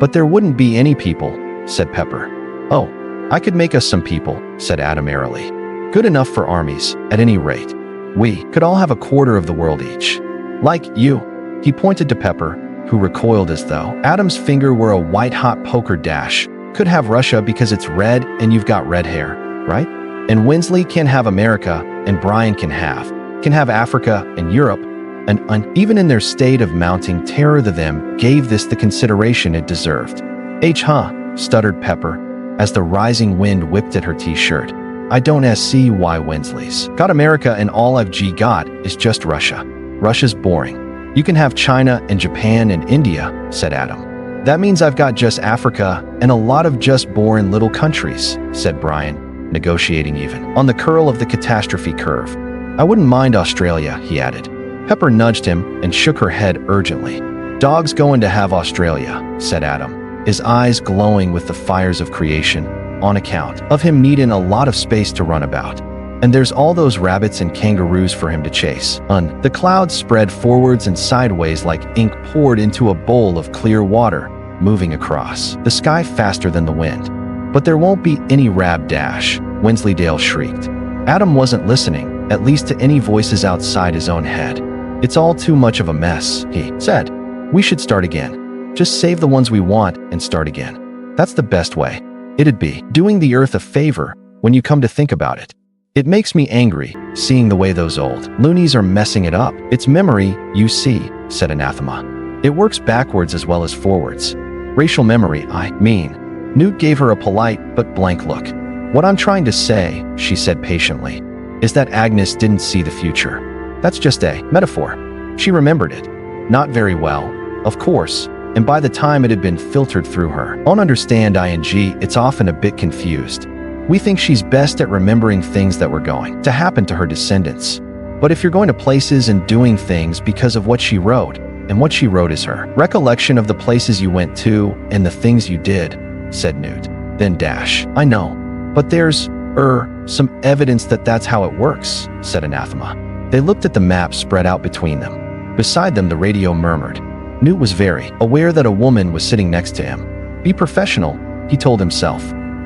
But there wouldn't be any people," said Pepper. "Oh, I could make us some people," said Adam airily. "Good enough for armies, at any rate. We could all have a quarter of the world each. Like you." He pointed to Pepper, who recoiled as though Adam's finger were a white-hot poker dash. "Could have Russia because it's red and you've got red hair, right? And Winsley can have America and Brian can have Africa and Europe." And even in their state of mounting terror, the them gave this the consideration it deserved. Stuttered Pepper, as the rising wind whipped at her t-shirt. "I don't see why Winsley's got America and all I've got is just Russia. Russia's boring. You can have China and Japan and India," said Adam. "That means I've got just Africa and a lot of just boring little countries," said Brian, negotiating even on the curl of the catastrophe curve. "I wouldn't mind Australia," he added. Pepper nudged him and shook her head urgently. Dog's going to have Australia, said Adam, his eyes glowing with the fires of creation, on account of him needing a lot of space to run about. And there's all those rabbits and kangaroos for him to chase. The clouds spread forwards and sideways like ink poured into a bowl of clear water, moving across the sky faster than the wind. But there won't be any rab dash, Wensleydale shrieked. Adam wasn't listening, at least to any voices outside his own head. It's all too much of a mess, he said. We should start again. Just save the ones we want and start again. That's the best way. It'd be doing the earth a favor when you come to think about it. It makes me angry, seeing the way those old loonies are messing it up. It's memory, you see, said Anathema. It works backwards as well as forwards. Racial memory, I mean. Newt gave her a polite but blank look. What I'm trying to say, she said patiently, is that Agnes didn't see the future. That's just a metaphor. She remembered it. Not very well, of course, and by the time it had been filtered through her own understand it's often a bit confused. We think she's best at remembering things that were going to happen to her descendants. But if you're going to places and doing things because of what she wrote, and what she wrote is her recollection of the places you went to and the things you did, said Newt. Then I know, but there's, some evidence that that's how it works, said Anathema. They looked at the map spread out between them. Beside them, the radio murmured. Newt was very aware that a woman was sitting next to him. Be professional, he told himself.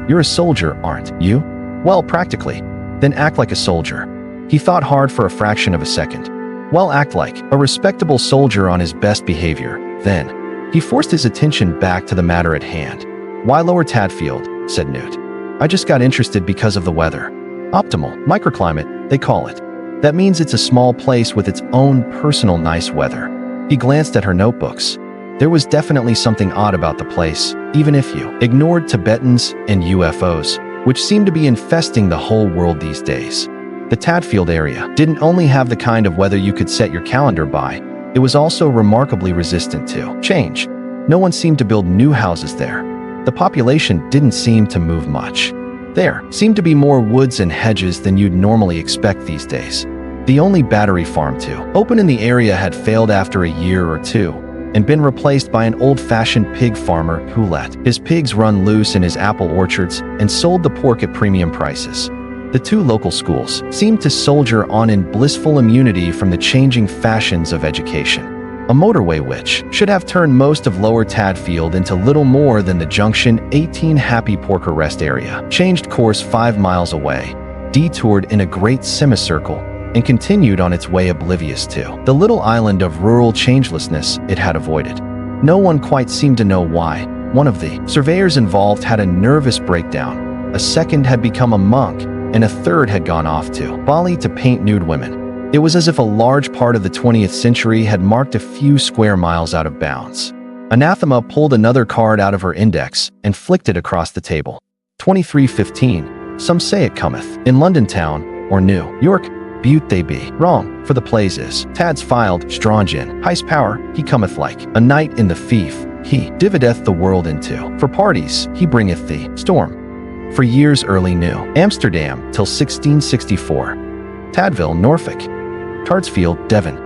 You're a soldier, aren't you? Well, practically. Then act like a soldier. He thought hard for a fraction of a second. Well, act like a respectable soldier on his best behavior. Then, he forced his attention back to the matter at hand. Why Lower Tadfield, said Newt. I just got interested because of the weather. Optimal, microclimate, they call it. That means it's a small place with its own personal nice weather. He glanced at her notebooks. There was definitely something odd about the place, even if you ignored Tibetans and UFOs, which seem to be infesting the whole world these days. The Tadfield area didn't only have the kind of weather you could set your calendar by, it was also remarkably resistant to change. No one seemed to build new houses there. The population didn't seem to move much. There seemed to be more woods and hedges than you'd normally expect these days. The only battery farm to open in the area had failed after a year or two, and been replaced by an old-fashioned pig farmer who let his pigs run loose in his apple orchards and sold the pork at premium prices. The two local schools seemed to soldier on in blissful immunity from the changing fashions of education. A motorway which should have turned most of Lower Tadfield into little more than the Junction 18 Happy Porker Rest area, changed course 5 miles away, detoured in a great semicircle, and continued on its way oblivious to the little island of rural changelessness it had avoided. No one quite seemed to know why. One of the surveyors involved had a nervous breakdown, a second had become a monk, and a third had gone off to Bali to paint nude women. It was as if a large part of the 20th century had marked a few square miles out of bounds. Anathema pulled another card out of her index and flicked it across the table. 2315. Some say it cometh in London town or New York. Butte they be wrong, for the plays is Tad's filed Strongin, heist power, he cometh like a knight in the fief, he divideth the world into, for parties, he bringeth the storm. For years early New Amsterdam till 1664. Tadville, Norfolk. Tartsfield, Devon.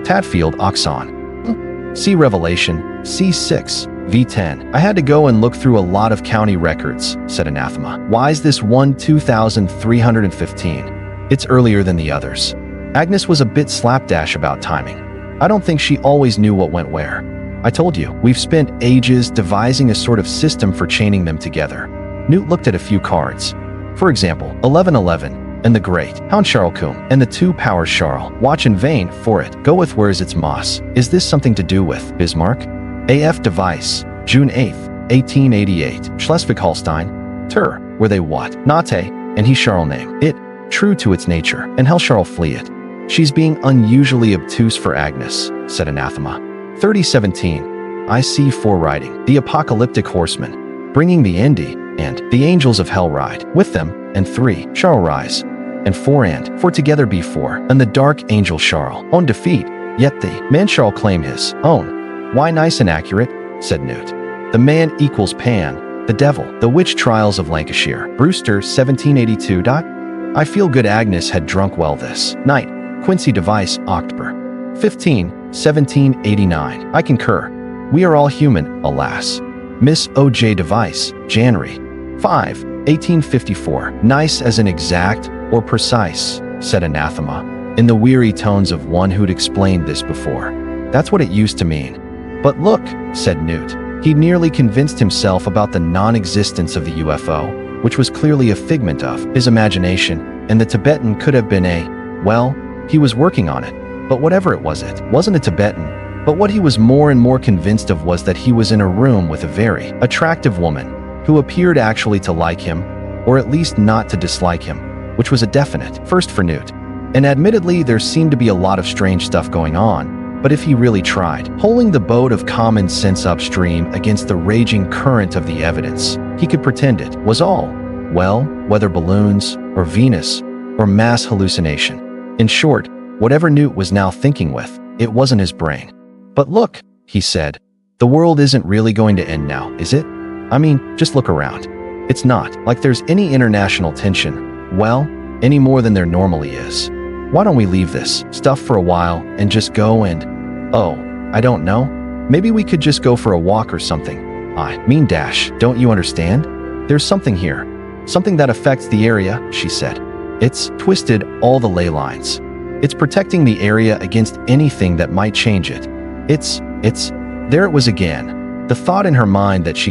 Tadfield, Oxon. See Revelation, C6, V10. I had to go and look through a lot of county records, said Anathema. Why's this one 2315? It's earlier than the others. Agnes was a bit slapdash about timing. I don't think she always knew what went where. I told you, we've spent ages devising a sort of system for chaining them together. Newt looked at a few cards. For example, 1111, and the Great, Hound Charlecombe, and the two Powers Charles. Watch in vain for it. Go with where's its moss. Is this something to do with Bismarck? AF device, June 8th, 1888. Schleswig-Holstein. Tur, were they what? Nate, and he Charles name. It. True to its nature, and hell Charles flee it. She's being unusually obtuse for Agnes, said Anathema. 3017. I see 4 riding, the apocalyptic horsemen, bringing the Indy, and the angels of hell ride with them, and 3, Charles rise, and 4 and 4 together be 4, and the dark angel Charles, own defeat, yet the man Charles claim his own. Why nice and accurate, said Newt. The man equals Pan, the devil, the witch trials of Lancashire, Brewster 1782. I feel good Agnes had drunk well this night. Quincy device, October 15, 1789. I concur. We are all human, alas. Miss O.J. Device, January 5, 1854. Nice as in exact or precise, said Anathema, in the weary tones of one who'd explained this before. That's what it used to mean. But look, said Newt. He'd nearly convinced himself about the non-existence of the UFO, which was clearly a figment of his imagination, and the Tibetan could have been well, he was working on it. But whatever it wasn't a Tibetan. But what he was more and more convinced of was that he was in a room with a very attractive woman who appeared actually to like him, or at least not to dislike him, which was a definite first for Newt. And admittedly, there seemed to be a lot of strange stuff going on, but if he really tried, pulling the boat of common sense upstream against the raging current of the evidence, he could pretend it was all, well, whether balloons, or Venus, or mass hallucination. In short, whatever Newt was now thinking with, it wasn't his brain. But look, he said, the world isn't really going to end now, is it? I mean, just look around. It's not like there's any international tension, well, any more than there normally is. Why don't we leave this stuff for a while and just go and, I don't know, maybe we could just go for a walk or something. Don't you understand? There's something here. Something that affects the area, she said. It's twisted all the ley lines. It's protecting the area against anything that might change it. There it was again. The thought in her mind that she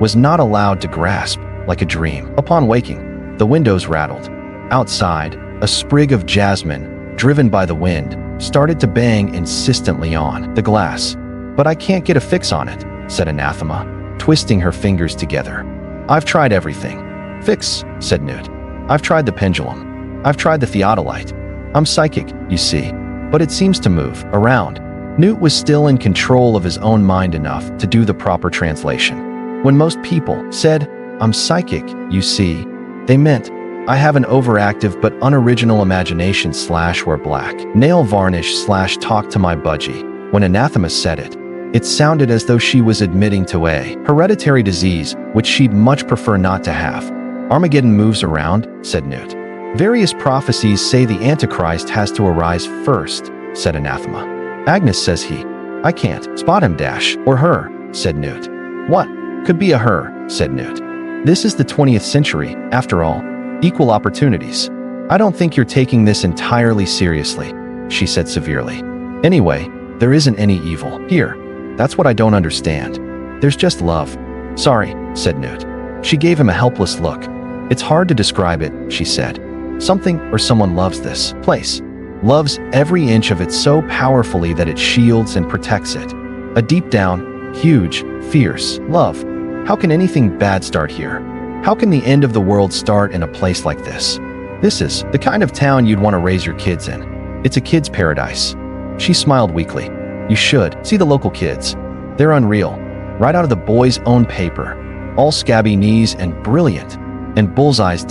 was not allowed to grasp, like a dream. Upon waking, the windows rattled. Outside, a sprig of jasmine, driven by the wind, started to bang insistently on the glass. But I can't get a fix on it, said Anathema, twisting her fingers together. I've tried everything. Fix, said Newt. I've tried the pendulum. I've tried the theodolite. I'm psychic, you see, but it seems to move around. Newt was still in control of his own mind enough to do the proper translation. When most people said, I'm psychic, you see, they meant, I have an overactive but unoriginal imagination / wear black nail varnish / talk to my budgie. When Anathema said it, it sounded as though she was admitting to a hereditary disease which she'd much prefer not to have. Armageddon moves around, said Newt. Various prophecies say the Antichrist has to arise first, said Anathema. Agnes says he. I can't spot him - or her, said Newt. What? Could be a her, said Newt. This is the 20th century, after all. Equal opportunities. I don't think you're taking this entirely seriously, she said severely. Anyway, there isn't any evil here. That's what I don't understand. There's just love. Sorry, said Newt. She gave him a helpless look. It's hard to describe it, she said. Something or someone loves this place. Loves every inch of it so powerfully that it shields and protects it. A deep down, huge, fierce love. How can anything bad start here? How can the end of the world start in a place like this? This is the kind of town you'd want to raise your kids in. It's a kid's paradise. She smiled weakly. You should see the local kids. They're unreal. Right out of the boys' own paper. All scabby knees and brilliant. And bullseyes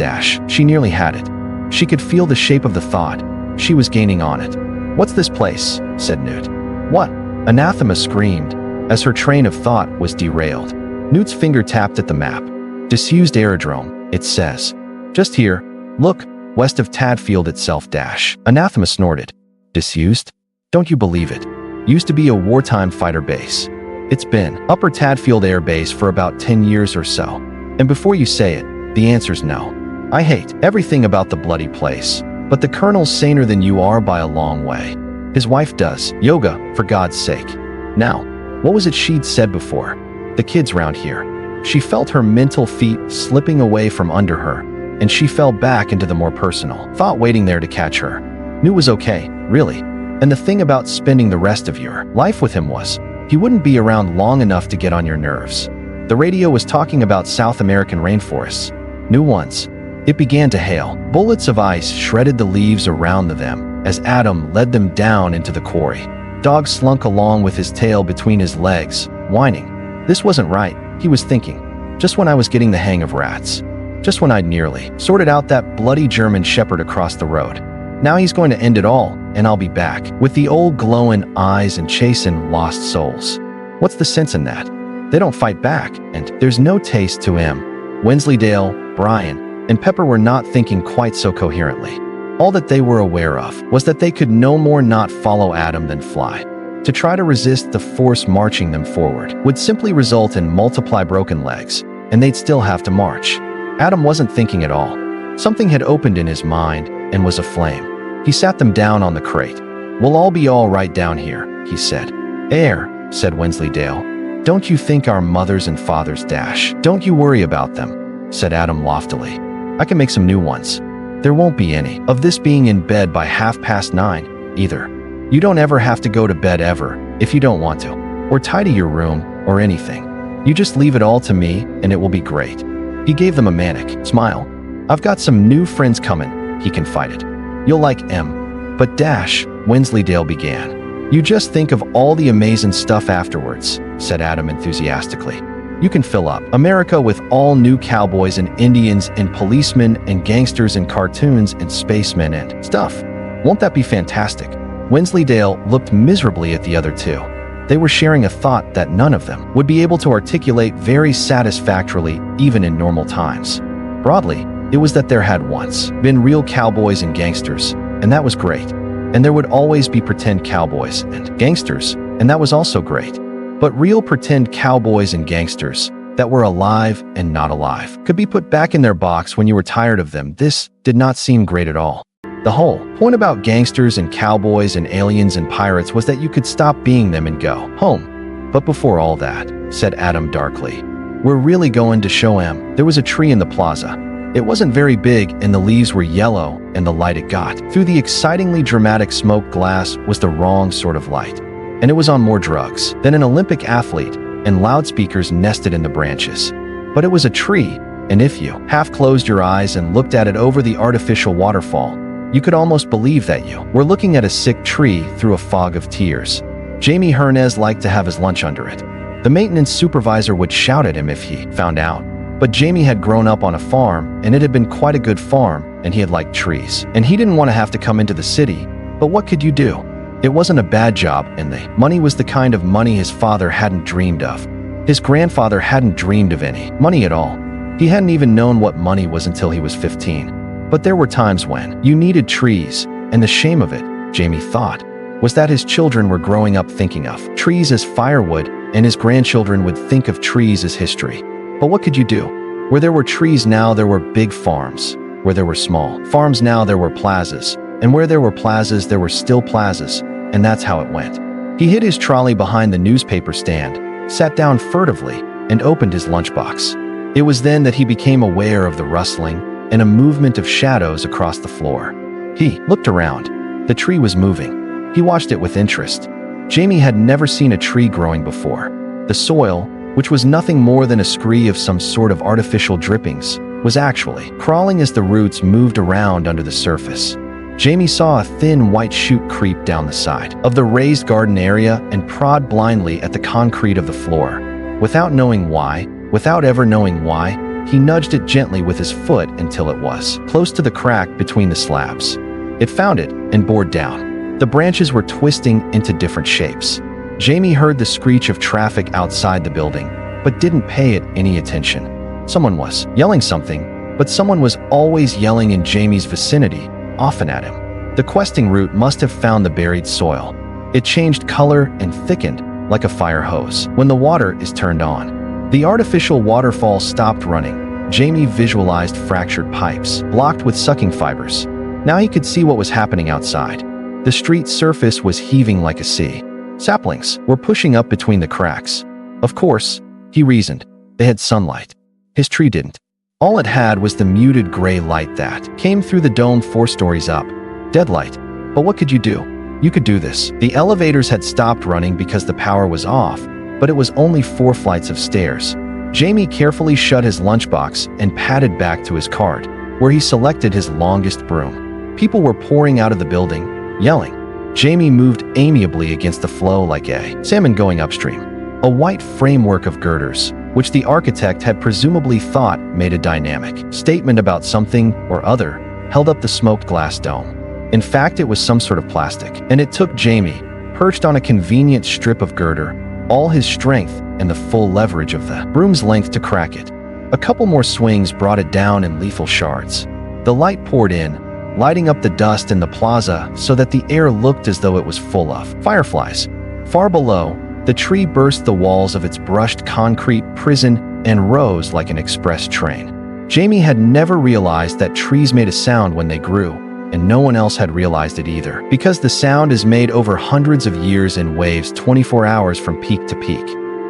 - she nearly had it. She could feel the shape of the thought. She was gaining on it. What's this place? Said Newt. What? Anathema screamed, as her train of thought was derailed. Newt's finger tapped at the map. Disused aerodrome, it says. Just here. Look, west of Tadfield itself - Anathema snorted. Disused? Don't you believe it? Used to be a wartime fighter base. It's been Upper Tadfield Air Base for about 10 years or so. And before you say it, the answer's no. I hate everything about the bloody place, but the colonel's saner than you are by a long way. His wife does yoga, for God's sake. Now, what was it she'd said before? The kids round here. She felt her mental feet slipping away from under her, and she fell back into the more personal thought waiting there to catch her. Newt was okay, really. And the thing about spending the rest of your life with him was, he wouldn't be around long enough to get on your nerves. The radio was talking about South American rainforests. New ones. It began to hail. Bullets of ice shredded the leaves around them as Adam led them down into the quarry. Dog slunk along with his tail between his legs, whining. This wasn't right, he was thinking. Just when I was getting the hang of rats. Just when I'd nearly sorted out that bloody German shepherd across the road. Now he's going to end it all, and I'll be back, with the old glowing eyes and chasing lost souls. What's the sense in that? They don't fight back, and there's no taste to him. Wensleydale, Brian, and Pepper were not thinking quite so coherently. All that they were aware of was that they could no more not follow Adam than fly. To try to resist the force marching them forward would simply result in multiply broken legs, and they'd still have to march. Adam wasn't thinking at all. Something had opened in his mind and was aflame. He sat them down on the crate. "We'll all be all right down here," he said. "Air," said Wensleydale. "Don't you think our mothers and fathers dash? Don't you worry about them," said Adam loftily. "I can make some new ones. There won't be any of this being in bed by 9:30, either. You don't ever have to go to bed ever, if you don't want to, or tidy your room, or anything. You just leave it all to me, and it will be great." He gave them a manic smile. "I've got some new friends coming," he confided. "You'll like M. But Dash," Wensleydale began. "You just think of all the amazing stuff afterwards," said Adam enthusiastically. "You can fill up America with all new cowboys and Indians and policemen and gangsters and cartoons and spacemen and stuff. Won't that be fantastic?" Wensleydale looked miserably at the other two. They were sharing a thought that none of them would be able to articulate very satisfactorily even in normal times. Broadly, it was that there had once been real cowboys and gangsters, and that was great. And there would always be pretend cowboys and gangsters, and that was also great. But real pretend cowboys and gangsters that were alive and not alive could be put back in their box when you were tired of them. This did not seem great at all. The whole point about gangsters and cowboys and aliens and pirates was that you could stop being them and go home. "But before all that," said Adam darkly, "we're really going to show 'em." There was a tree in the plaza. It wasn't very big, and the leaves were yellow, and the light it got through the excitingly dramatic smoked glass was the wrong sort of light. And it was on more drugs than an Olympic athlete, and loudspeakers nested in the branches. But it was a tree, and if you half closed your eyes and looked at it over the artificial waterfall, you could almost believe that you were looking at a sick tree through a fog of tears. Jamie Hernez liked to have his lunch under it. The maintenance supervisor would shout at him if he found out. But Jamie had grown up on a farm, and it had been quite a good farm, and he had liked trees. And he didn't want to have to come into the city, but what could you do? It wasn't a bad job, and the money was the kind of money his father hadn't dreamed of. His grandfather hadn't dreamed of any money at all. He hadn't even known what money was until he was 15. But there were times when you needed trees, and the shame of it, Jamie thought, was that his children were growing up thinking of trees as firewood, and his grandchildren would think of trees as history. But what could you do? Where there were trees now there were big farms. Where there were small farms now there were plazas. And where there were plazas there were still plazas. And that's how it went. He hid his trolley behind the newspaper stand, sat down furtively, and opened his lunchbox. It was then that he became aware of the rustling and a movement of shadows across the floor. He looked around. The tree was moving. He watched it with interest. Jamie had never seen a tree growing before. The soil, which was nothing more than a scree of some sort of artificial drippings, was actually crawling as the roots moved around under the surface. Jamie saw a thin white shoot creep down the side of the raised garden area and prod blindly at the concrete of the floor. Without knowing why, without ever knowing why, he nudged it gently with his foot until it was close to the crack between the slabs. It found it and bored down. The branches were twisting into different shapes. Jamie heard the screech of traffic outside the building, but didn't pay it any attention. Someone was yelling something, but someone was always yelling in Jamie's vicinity, often at him. The questing route must have found the buried soil. It changed color and thickened like a fire hose when the water is turned on. The artificial waterfall stopped running. Jamie visualized fractured pipes, blocked with sucking fibers. Now he could see what was happening outside. The street surface was heaving like a sea. Saplings were pushing up between the cracks. Of course, he reasoned, they had sunlight. His tree didn't. All it had was the muted gray light that came through the dome 4 stories up. Dead light. But what could you do? You could do this. The elevators had stopped running because the power was off, but it was only 4 flights of stairs. Jamie carefully shut his lunchbox and padded back to his cart, where he selected his longest broom. People were pouring out of the building, yelling. Jamie moved amiably against the flow like a salmon going upstream. A white framework of girders, which the architect had presumably thought made a dynamic statement about something or other, held up the smoked glass dome. In fact, it was some sort of plastic, and it took Jamie, perched on a convenient strip of girder, all his strength and the full leverage of the broom's length to crack it. A couple more swings brought it down in lethal shards. The light poured in, lighting up the dust in the plaza so that the air looked as though it was full of fireflies. Far below, the tree burst the walls of its brushed concrete prison and rose like an express train. Jamie had never realized that trees made a sound when they grew, and no one else had realized it either, because the sound is made over hundreds of years in waves 24 hours from peak to peak.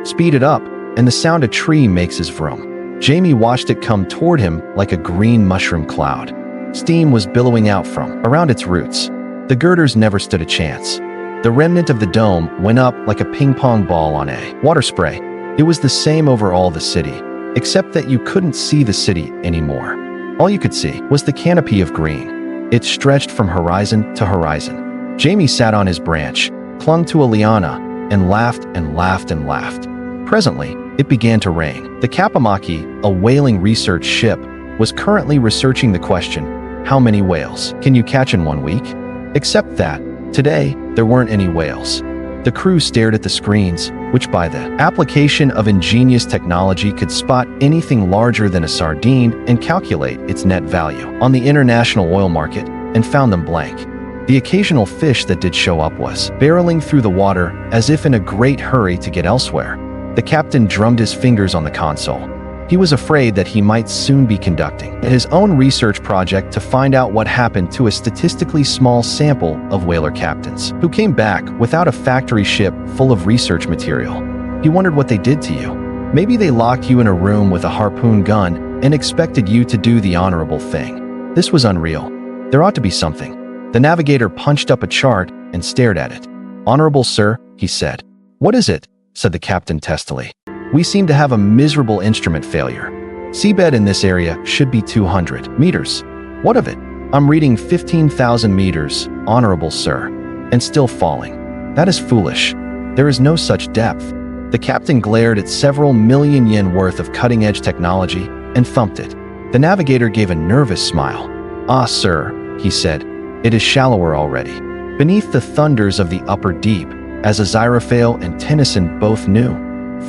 Speed it up, and the sound a tree makes is vroom. Jamie watched it come toward him like a green mushroom cloud. Steam was billowing out from around its roots. The girders never stood a chance. The remnant of the dome went up like a ping-pong ball on a water spray. It was the same over all the city, except that you couldn't see the city anymore. All you could see was the canopy of green. It stretched from horizon to horizon. Jamie sat on his branch, clung to a liana, and laughed and laughed and laughed. Presently, it began to rain. The Kapamaki, a whaling research ship, was currently researching the question, how many whales can you catch in 1 week? Except that, today, there weren't any whales. The crew stared at the screens, which by the application of ingenious technology could spot anything larger than a sardine and calculate its net value on the international oil market, and found them blank. The occasional fish that did show up was barreling through the water as if in a great hurry to get elsewhere. The captain drummed his fingers on the console. He was afraid that he might soon be conducting his own research project to find out what happened to a statistically small sample of whaler captains who came back without a factory ship full of research material. He wondered what they did to you. Maybe they locked you in a room with a harpoon gun and expected you to do the honorable thing. This was unreal. There ought to be something. The navigator punched up a chart and stared at it. "Honorable sir," he said. "What is it?" said the captain testily. "We seem to have a miserable instrument failure. Seabed in this area should be 200 meters. What of it? I'm reading 15,000 meters, honorable sir, and still falling. That is foolish. There is no such depth." The captain glared at several million yen worth of cutting-edge technology and thumped it. The navigator gave a nervous smile. "Ah, sir," he said, "it is shallower already. Beneath the thunders of the upper deep, as Aziraphale and Tennyson both knew.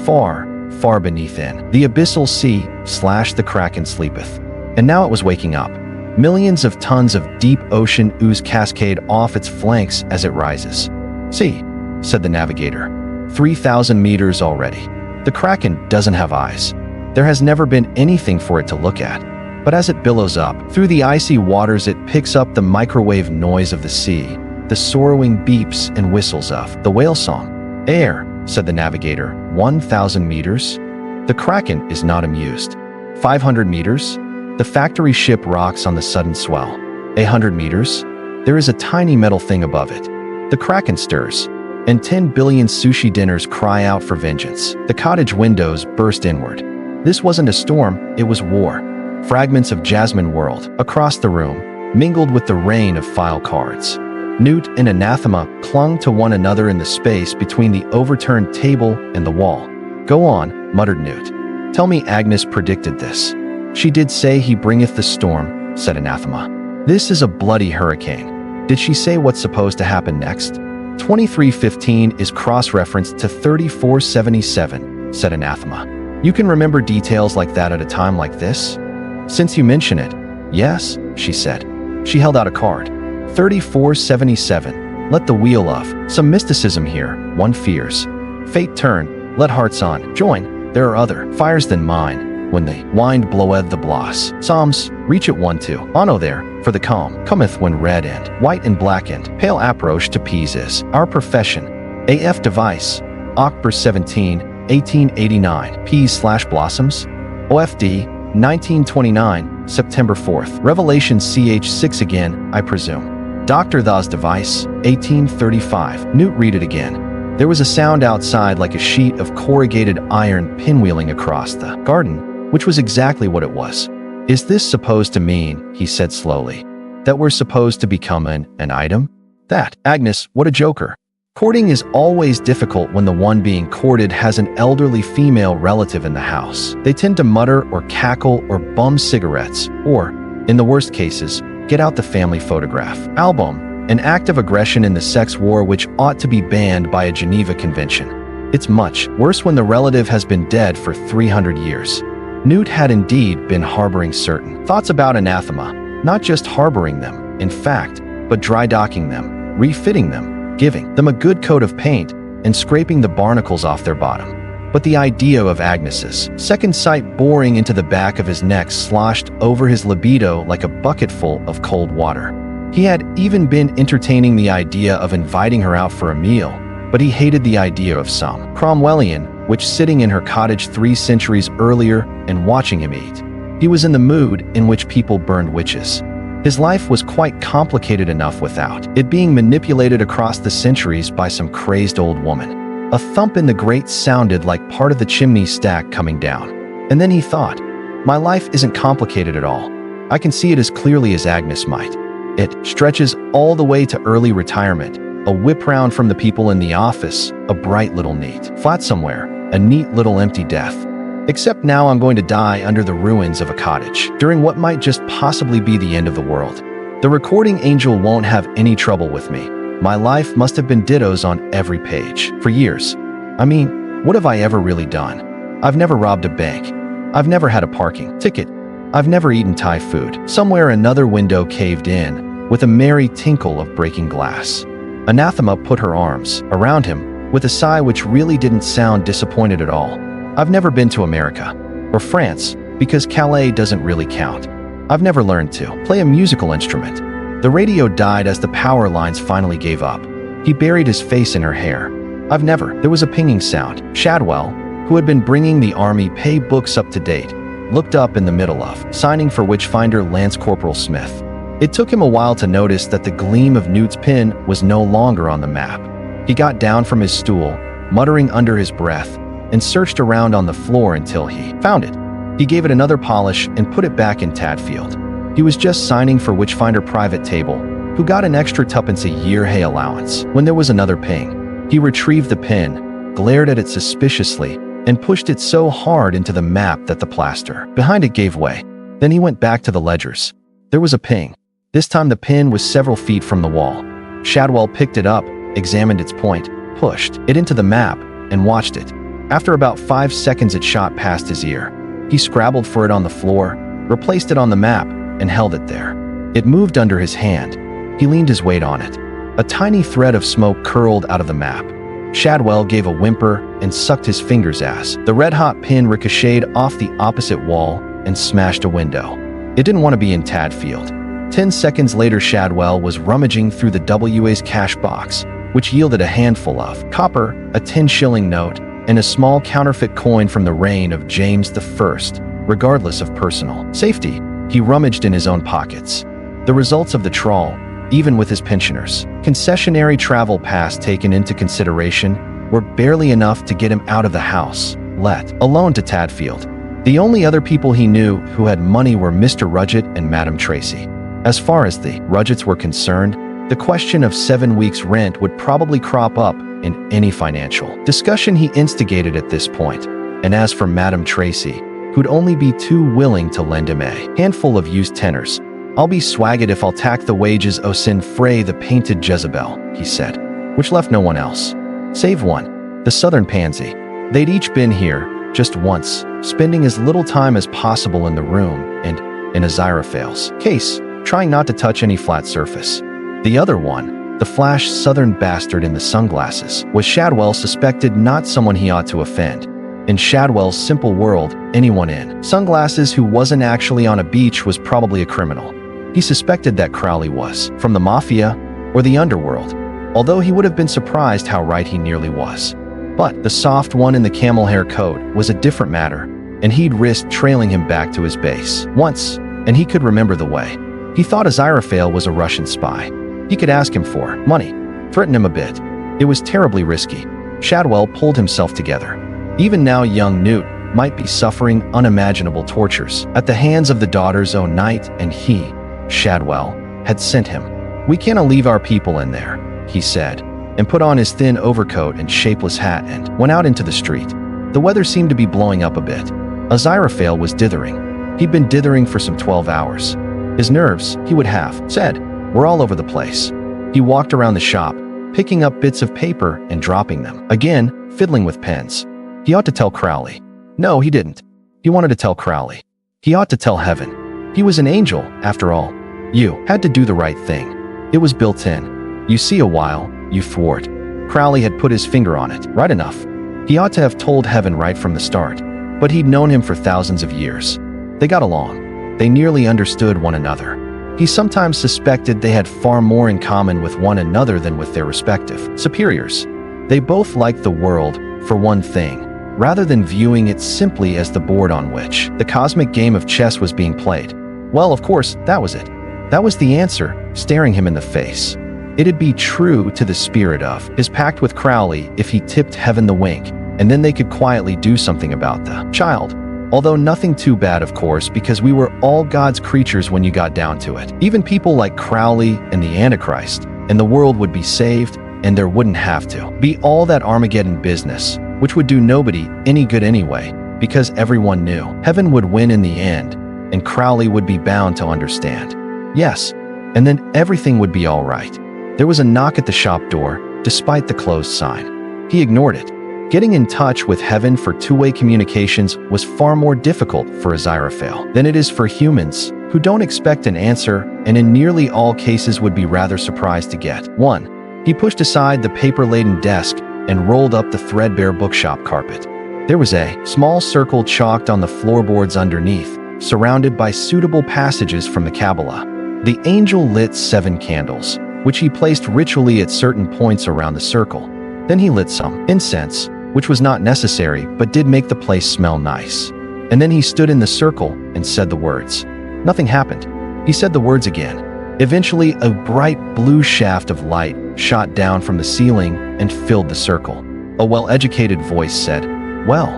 Far, far beneath in the abyssal sea / the kraken sleepeth." And now it was waking up. Millions of tons of deep ocean ooze cascade off its flanks as it rises. "See," said the navigator, 3,000 meters already. The kraken doesn't have eyes. There has never been anything for it to look at. But as it billows up through the icy waters, it picks up the microwave noise of the sea, the sorrowing beeps and whistles of the whale song. "Air," said the navigator, 1,000 meters? The kraken is not amused. 500 meters? The factory ship rocks on the sudden swell. 100 meters? There is a tiny metal thing above it. The kraken stirs, and 10 billion sushi dinners cry out for vengeance. The cottage windows burst inward. This wasn't a storm, it was war. Fragments of Jasmine whirled across the room, mingled with the rain of file cards. Newt and Anathema clung to one another in the space between the overturned table and the wall. "Go on," muttered Newt. "Tell me Agnes predicted this." "She did say he bringeth the storm," said Anathema. "This is a bloody hurricane. Did she say what's supposed to happen next?" 2315 is cross-referenced to 3477, said Anathema. "You can remember details like that at a time like this?" "Since you mention it, yes," she said. She held out a card. 3477. Let the wheel of some mysticism here, one fears. Fate turn, let hearts on join. There are other fires than mine, when the wind bloweth the bloss. Psalms, reach at 1-2. Anno there, for the calm cometh when red and white and black and pale approach to peas is our profession. AF device, October 17, 1889, peas/blossoms. OFD, 1929, September 4th. Revelation CH6 again, I presume. Dr. Thaw's device, 1835. Newt, read it again. There was a sound outside like a sheet of corrugated iron pinwheeling across the garden, which was exactly what it was. "Is this supposed to mean," he said slowly, "that we're supposed to become an item? That, Agnes, what a joker. Courting is always difficult when the one being courted has an elderly female relative in the house. They tend to mutter or cackle or bum cigarettes, or, in the worst cases, get out the family photograph album, an act of aggression in the sex war which ought to be banned by a Geneva Convention. It's much worse when the relative has been dead for 300 years. Newt had indeed been harboring certain thoughts about Anathema, not just harboring them, in fact, but dry docking them, refitting them, giving them a good coat of paint, and scraping the barnacles off their bottom. But the idea of Agnes's second sight boring into the back of his neck sloshed over his libido like a bucketful of cold water. He had even been entertaining the idea of inviting her out for a meal, but he hated the idea of some Cromwellian witch sitting in her cottage 3 centuries earlier and watching him eat. He was in the mood in which people burned witches. His life was quite complicated enough without it being manipulated across the centuries by some crazed old woman. A thump in the grate sounded like part of the chimney stack coming down. And then he thought, my life isn't complicated at all. I can see it as clearly as Agnes might. It stretches all the way to early retirement, a whip round from the people in the office, a bright little neat flat somewhere, a neat little empty death. Except now I'm going to die under the ruins of a cottage, during what might just possibly be the end of the world. The recording angel won't have any trouble with me. My life must have been dittos on every page, for years. I mean, what have I ever really done? I've never robbed a bank. I've never had a parking ticket. I've never eaten Thai food. Somewhere another window caved in, with a merry tinkle of breaking glass. Anathema put her arms around him, with a sigh which really didn't sound disappointed at all. I've never been to America, or France, because Calais doesn't really count. I've never learned to play a musical instrument. The radio died as the power lines finally gave up. He buried his face in her hair. There was a pinging sound. Shadwell, who had been bringing the army pay books up to date, looked up in the middle of signing for Witchfinder Lance Corporal Smith. It took him a while to notice that the gleam of Newt's pin was no longer on the map. He got down from his stool, muttering under his breath, and searched around on the floor until he found it. He gave it another polish and put it back in Tadfield. He was just signing for Witchfinder Private Table, who got an extra tuppence a year hay allowance, when there was another ping. He retrieved the pin, glared at it suspiciously, and pushed it so hard into the map that the plaster behind it gave way. Then he went back to the ledgers. There was a ping. This time the pin was several feet from the wall. Shadwell picked it up, examined its point, pushed it into the map, and watched it. After about 5 seconds it shot past his ear. He scrabbled for it on the floor, replaced it on the map, and held it there. It moved under his hand. He leaned his weight on it. A tiny thread of smoke curled out of the map. Shadwell gave a whimper and sucked his fingers as the red-hot pin ricocheted off the opposite wall and smashed a window. It didn't want to be in Tadfield. 10 seconds later, Shadwell was rummaging through the WA's cash box, which yielded a handful of copper, a 10-shilling note, and a small counterfeit coin from the reign of James I, regardless of personal safety. He rummaged in his own pockets. The results of the trawl, even with his pensioners' concessionary travel pass taken into consideration, were barely enough to get him out of the house, let alone to Tadfield. The only other people he knew who had money were Mr. Rudgett and Madame Tracy. As far as the Rudgetts were concerned, the question of 7 weeks' rent would probably crop up in any financial discussion he instigated at this point. And as for Madame Tracy, who'd only be too willing to lend him a handful of used tenors, "I'll be swagged if I'll tack the wages o' sin Frey the painted Jezebel," he said, which left no one else, save one, the Southern Pansy. They'd each been here, just once, spending as little time as possible in the room and, in Aziraphale's case, trying not to touch any flat surface. The other one, the flash Southern bastard in the sunglasses, was Shadwell suspected not someone he ought to offend. In Shadwell's simple world, anyone in sunglasses who wasn't actually on a beach was probably a criminal. He suspected that Crowley was from the mafia or the underworld, although he would have been surprised how right he nearly was. But the soft one in the camel hair coat was a different matter, and he'd risked trailing him back to his base once, and he could remember the way. He thought Aziraphale was a Russian spy. He could ask him for money, threaten him a bit. It was terribly risky. Shadwell pulled himself together. Even now, young Newt might be suffering unimaginable tortures at the hands of the daughter's own knight, and he, Shadwell, had sent him. "We can't leave our people in there," he said, and put on his thin overcoat and shapeless hat and went out into the street. The weather seemed to be blowing up a bit. Aziraphale was dithering. He'd been dithering for some 12 hours. His nerves, he would have said, were all over the place. He walked around the shop, picking up bits of paper and dropping them. Again, fiddling with pens. He ought to tell Crowley. No, he didn't. He wanted to tell Crowley. He ought to tell heaven. He was an angel, after all. You had to do the right thing. It was built in. You see a while, you thwart. Crowley had put his finger on it. Right enough. He ought to have told Heaven right from the start. But he'd known him for thousands of years. They got along. They nearly understood one another. He sometimes suspected they had far more in common with one another than with their respective superiors. They both liked the world, for one thing, rather than viewing it simply as the board on which the cosmic game of chess was being played. Well, of course, that was it. That was the answer, staring him in the face. It'd be true to the spirit of his pact with Crowley if he tipped Heaven the wink, and then they could quietly do something about the child. Although nothing too bad, of course, because we were all God's creatures when you got down to it. Even people like Crowley and the Antichrist, and the world would be saved, and there wouldn't have to be all that Armageddon business, which would do nobody any good anyway, because everyone knew Heaven would win in the end, and Crowley would be bound to understand. Yes, and then everything would be all right. There was a knock at the shop door, despite the closed sign. He ignored it. Getting in touch with Heaven for two-way communications was far more difficult for Aziraphale than it is for humans, who don't expect an answer and in nearly all cases would be rather surprised to get one. He pushed aside the paper-laden desk and rolled up the threadbare bookshop carpet. There was a small circle chalked on the floorboards underneath, surrounded by suitable passages from the Kabbalah. The angel lit 7 candles, which he placed ritually at certain points around the circle. Then he lit some incense, which was not necessary but did make the place smell nice. And then he stood in the circle and said the words. Nothing happened. He said the words again. Eventually, a bright blue shaft of light shot down from the ceiling and filled the circle. A well-educated voice said, "Well,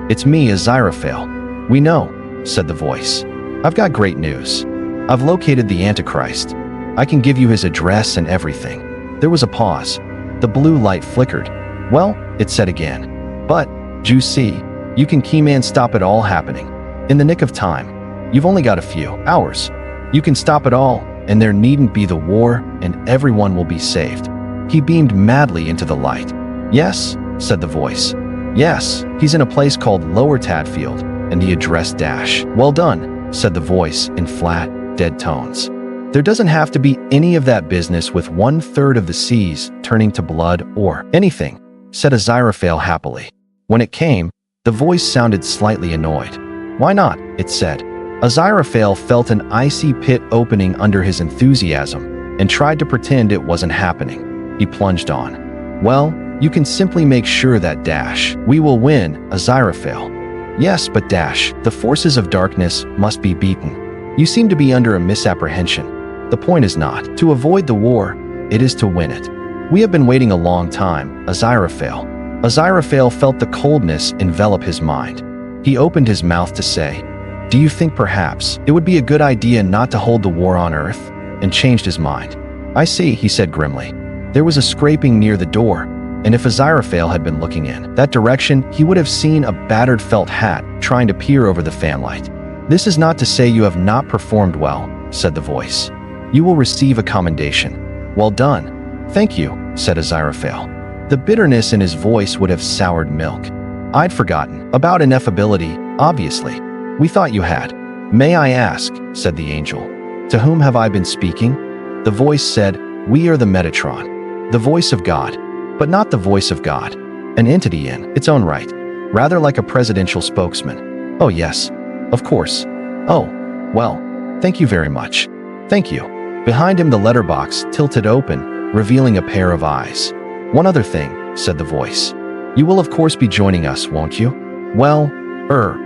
it's me, Aziraphale." "We know," said the voice. "I've got great news. I've located the Antichrist. I can give you his address and everything." There was a pause. The blue light flickered. "Well," it said again. "But, you see, you can Keyman stop it all happening. In the nick of time. You've only got a few hours. You can stop it all, and there needn't be the war, and everyone will be saved." He beamed madly into the light. "Yes," said the voice. "Yes, he's in a place called Lower Tadfield, and the address dash." "Well done," said the voice in flat, dead tones. "There doesn't have to be any of that business with 1/3 of the seas turning to blood or anything," said Aziraphale happily. When it came, the voice sounded slightly annoyed. "Why not?" it said. Aziraphale felt an icy pit opening under his enthusiasm and tried to pretend it wasn't happening. He plunged on. "Well, you can simply make sure that dash. We will win, Aziraphale." "Yes, but dash, the forces of darkness must be beaten. You seem to be under a misapprehension. The point is not to avoid the war, it is to win it. We have been waiting a long time, Aziraphale." Aziraphale felt the coldness envelop his mind. He opened his mouth to say, "Do you think perhaps it would be a good idea not to hold the war on Earth?" and changed his mind. "I see," he said grimly. There was a scraping near the door, and if Aziraphale had been looking in that direction, he would have seen a battered felt hat trying to peer over the fanlight. "This is not to say you have not performed well," said the voice. "You will receive a commendation." "Well done." "Thank you," said Aziraphale. The bitterness in his voice would have soured milk. "I'd forgotten about ineffability, obviously. We thought you had." "May I ask," said the angel, "to whom have I been speaking?" The voice said, "We are the Metatron, the voice of God, but not the voice of God, an entity in its own right, rather like a presidential spokesman." "Oh yes, of course. Oh, well, thank you very much." "Thank you." Behind him the letterbox tilted open, revealing a pair of eyes. "One other thing," said the voice. "You will of course be joining us, won't you?" "Well,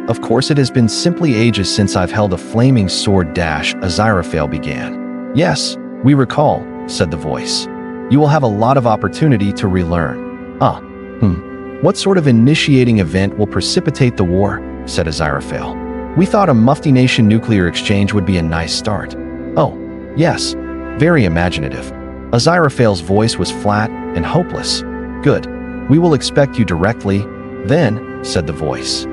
of course it has been simply ages since I've held a flaming sword dash," Aziraphale began. "Yes, we recall," said the voice. "You will have a lot of opportunity to relearn." What sort of initiating event will precipitate the war?" said Aziraphale. "We thought a Mufti Nation nuclear exchange would be a nice start." "Oh, yes, very imaginative." Aziraphale's voice was flat and hopeless. "Good. We will expect you directly, then," said the voice.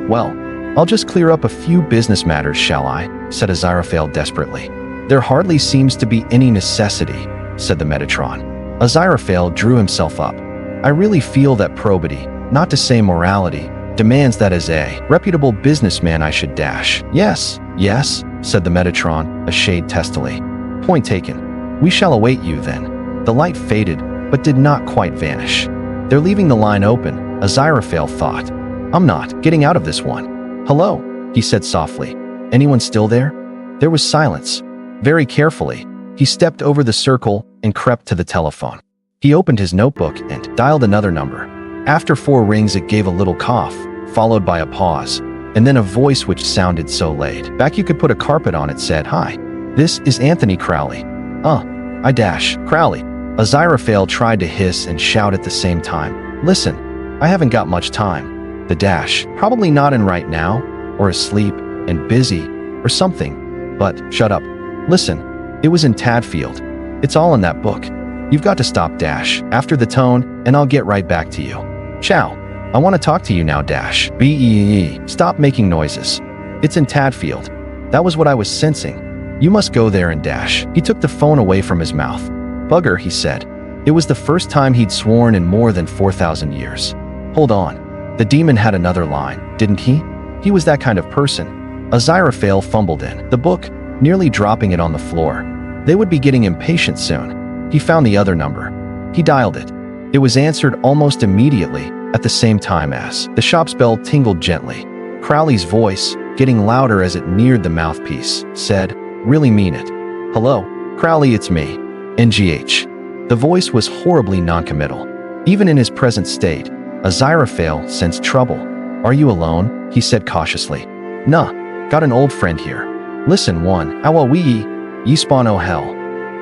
Well, I'll just clear up a few business matters, shall I?" said Aziraphale desperately. "There hardly seems to be any necessity," said the Metatron. Aziraphale drew himself up. "I really feel that probity, not to say morality, demands that as a reputable businessman I should dash." "Yes," "Yes," said the Metatron, a shade testily. "Point taken. We shall await you, then." The light faded, but did not quite vanish. "They're leaving the line open," Aziraphale thought. "I'm not getting out of this one." "Hello," he said softly. "Anyone still there?" There was silence. Very carefully, he stepped over the circle and crept to the telephone. He opened his notebook and dialed another number. After 4 rings, it gave a little cough, followed by a pause, and then a voice which sounded so laid back you could put a carpet on it said, "Hi, this is Anthony Crowley." I dash, Crowley." Aziraphale tried to hiss and shout at the same time. "Listen, I haven't got much time." The dash, "Probably not in right now, or asleep, and busy, or something. But, shut up. Listen, it was in Tadfield. It's all in that book. You've got to stop, dash, after the tone, and I'll get right back to you. Ciao. I want to talk to you now, dash. Bee. Stop making noises. It's in Tadfield. That was what I was sensing. You must go there and dash." He took the phone away from his mouth. "Bugger," he said. It was the first time he'd sworn in more than 4,000 years. "Hold on. The demon had another line, didn't he? He was that kind of person." Aziraphale fumbled in the book, nearly dropping it on the floor. They would be getting impatient soon. He found the other number. He dialed it. It was answered almost immediately, at the same time as the shop's bell tingled gently. Crowley's voice, getting louder as it neared the mouthpiece, said, "Really mean it." "Hello, Crowley, it's me. NGH." The voice was horribly noncommittal. Even in his present state, Aziraphale sensed trouble. "Are you alone?" he said cautiously. "Nah, got an old friend here. Listen, one, how are we? Ye spawn oh hell."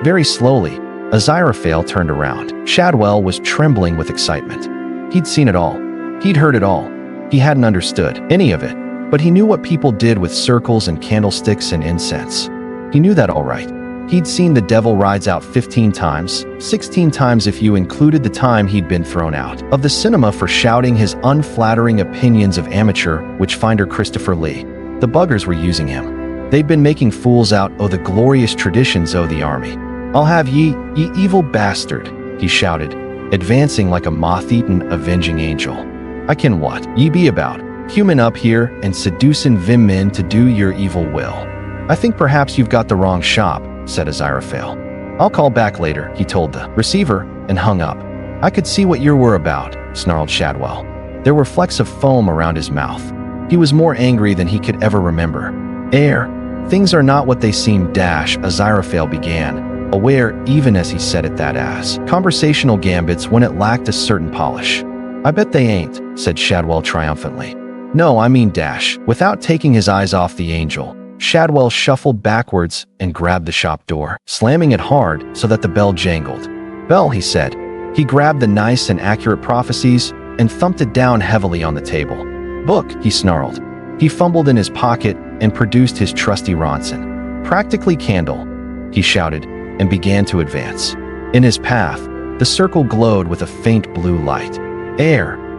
Very slowly, Aziraphale turned around. Shadwell was trembling with excitement. He'd seen it all. He'd heard it all. He hadn't understood any of it, but he knew what people did with circles and candlesticks and incense. He knew that all right. He'd seen the devil rides out 15 times, 16 times if you included the time he'd been thrown out of the cinema for shouting his unflattering opinions of amateur witchfinder Christopher Lee. The buggers were using him. They'd been making fools out o' the glorious traditions o' the army. "I'll have ye evil bastard," he shouted, advancing like a moth-eaten avenging angel. "I can what ye be about, human up here and seducin' vim men to do your evil will." "I think perhaps you've got the wrong shop," said Aziraphale. "I'll call back later," he told the receiver, and hung up. "I could see what you were about," snarled Shadwell. There were flecks of foam around his mouth. He was more angry than he could ever remember. Things are not what they seem, dash, Aziraphale began, aware even as he said it that as conversational gambits when it lacked a certain polish. "I bet they ain't," said Shadwell triumphantly. "No, I mean dash." Without taking his eyes off the angel, Shadwell shuffled backwards and grabbed the shop door, slamming it hard so that the bell jangled. "Bell," he said. He grabbed the nice and accurate prophecies and thumped it down heavily on the table. "Book," he snarled. He fumbled in his pocket and produced his trusty Ronson. "Practically candle," he shouted, and began to advance. In his path, the circle glowed with a faint blue light.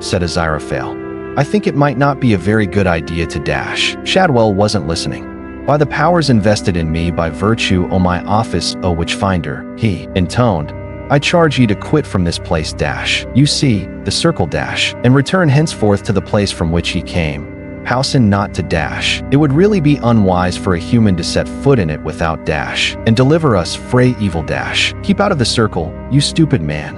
Said Aziraphale. "I think it might not be a very good idea to dash." Shadwell wasn't listening. "By the powers invested in me by virtue o' my office o' witchfinder," he intoned, "I charge ye to quit from this place, dash. You see, the circle, dash, and return henceforth to the place from which ye came. Howson not to dash. It would really be unwise for a human to set foot in it without dash, and deliver us frae evil, dash. Keep out of the circle, you stupid man.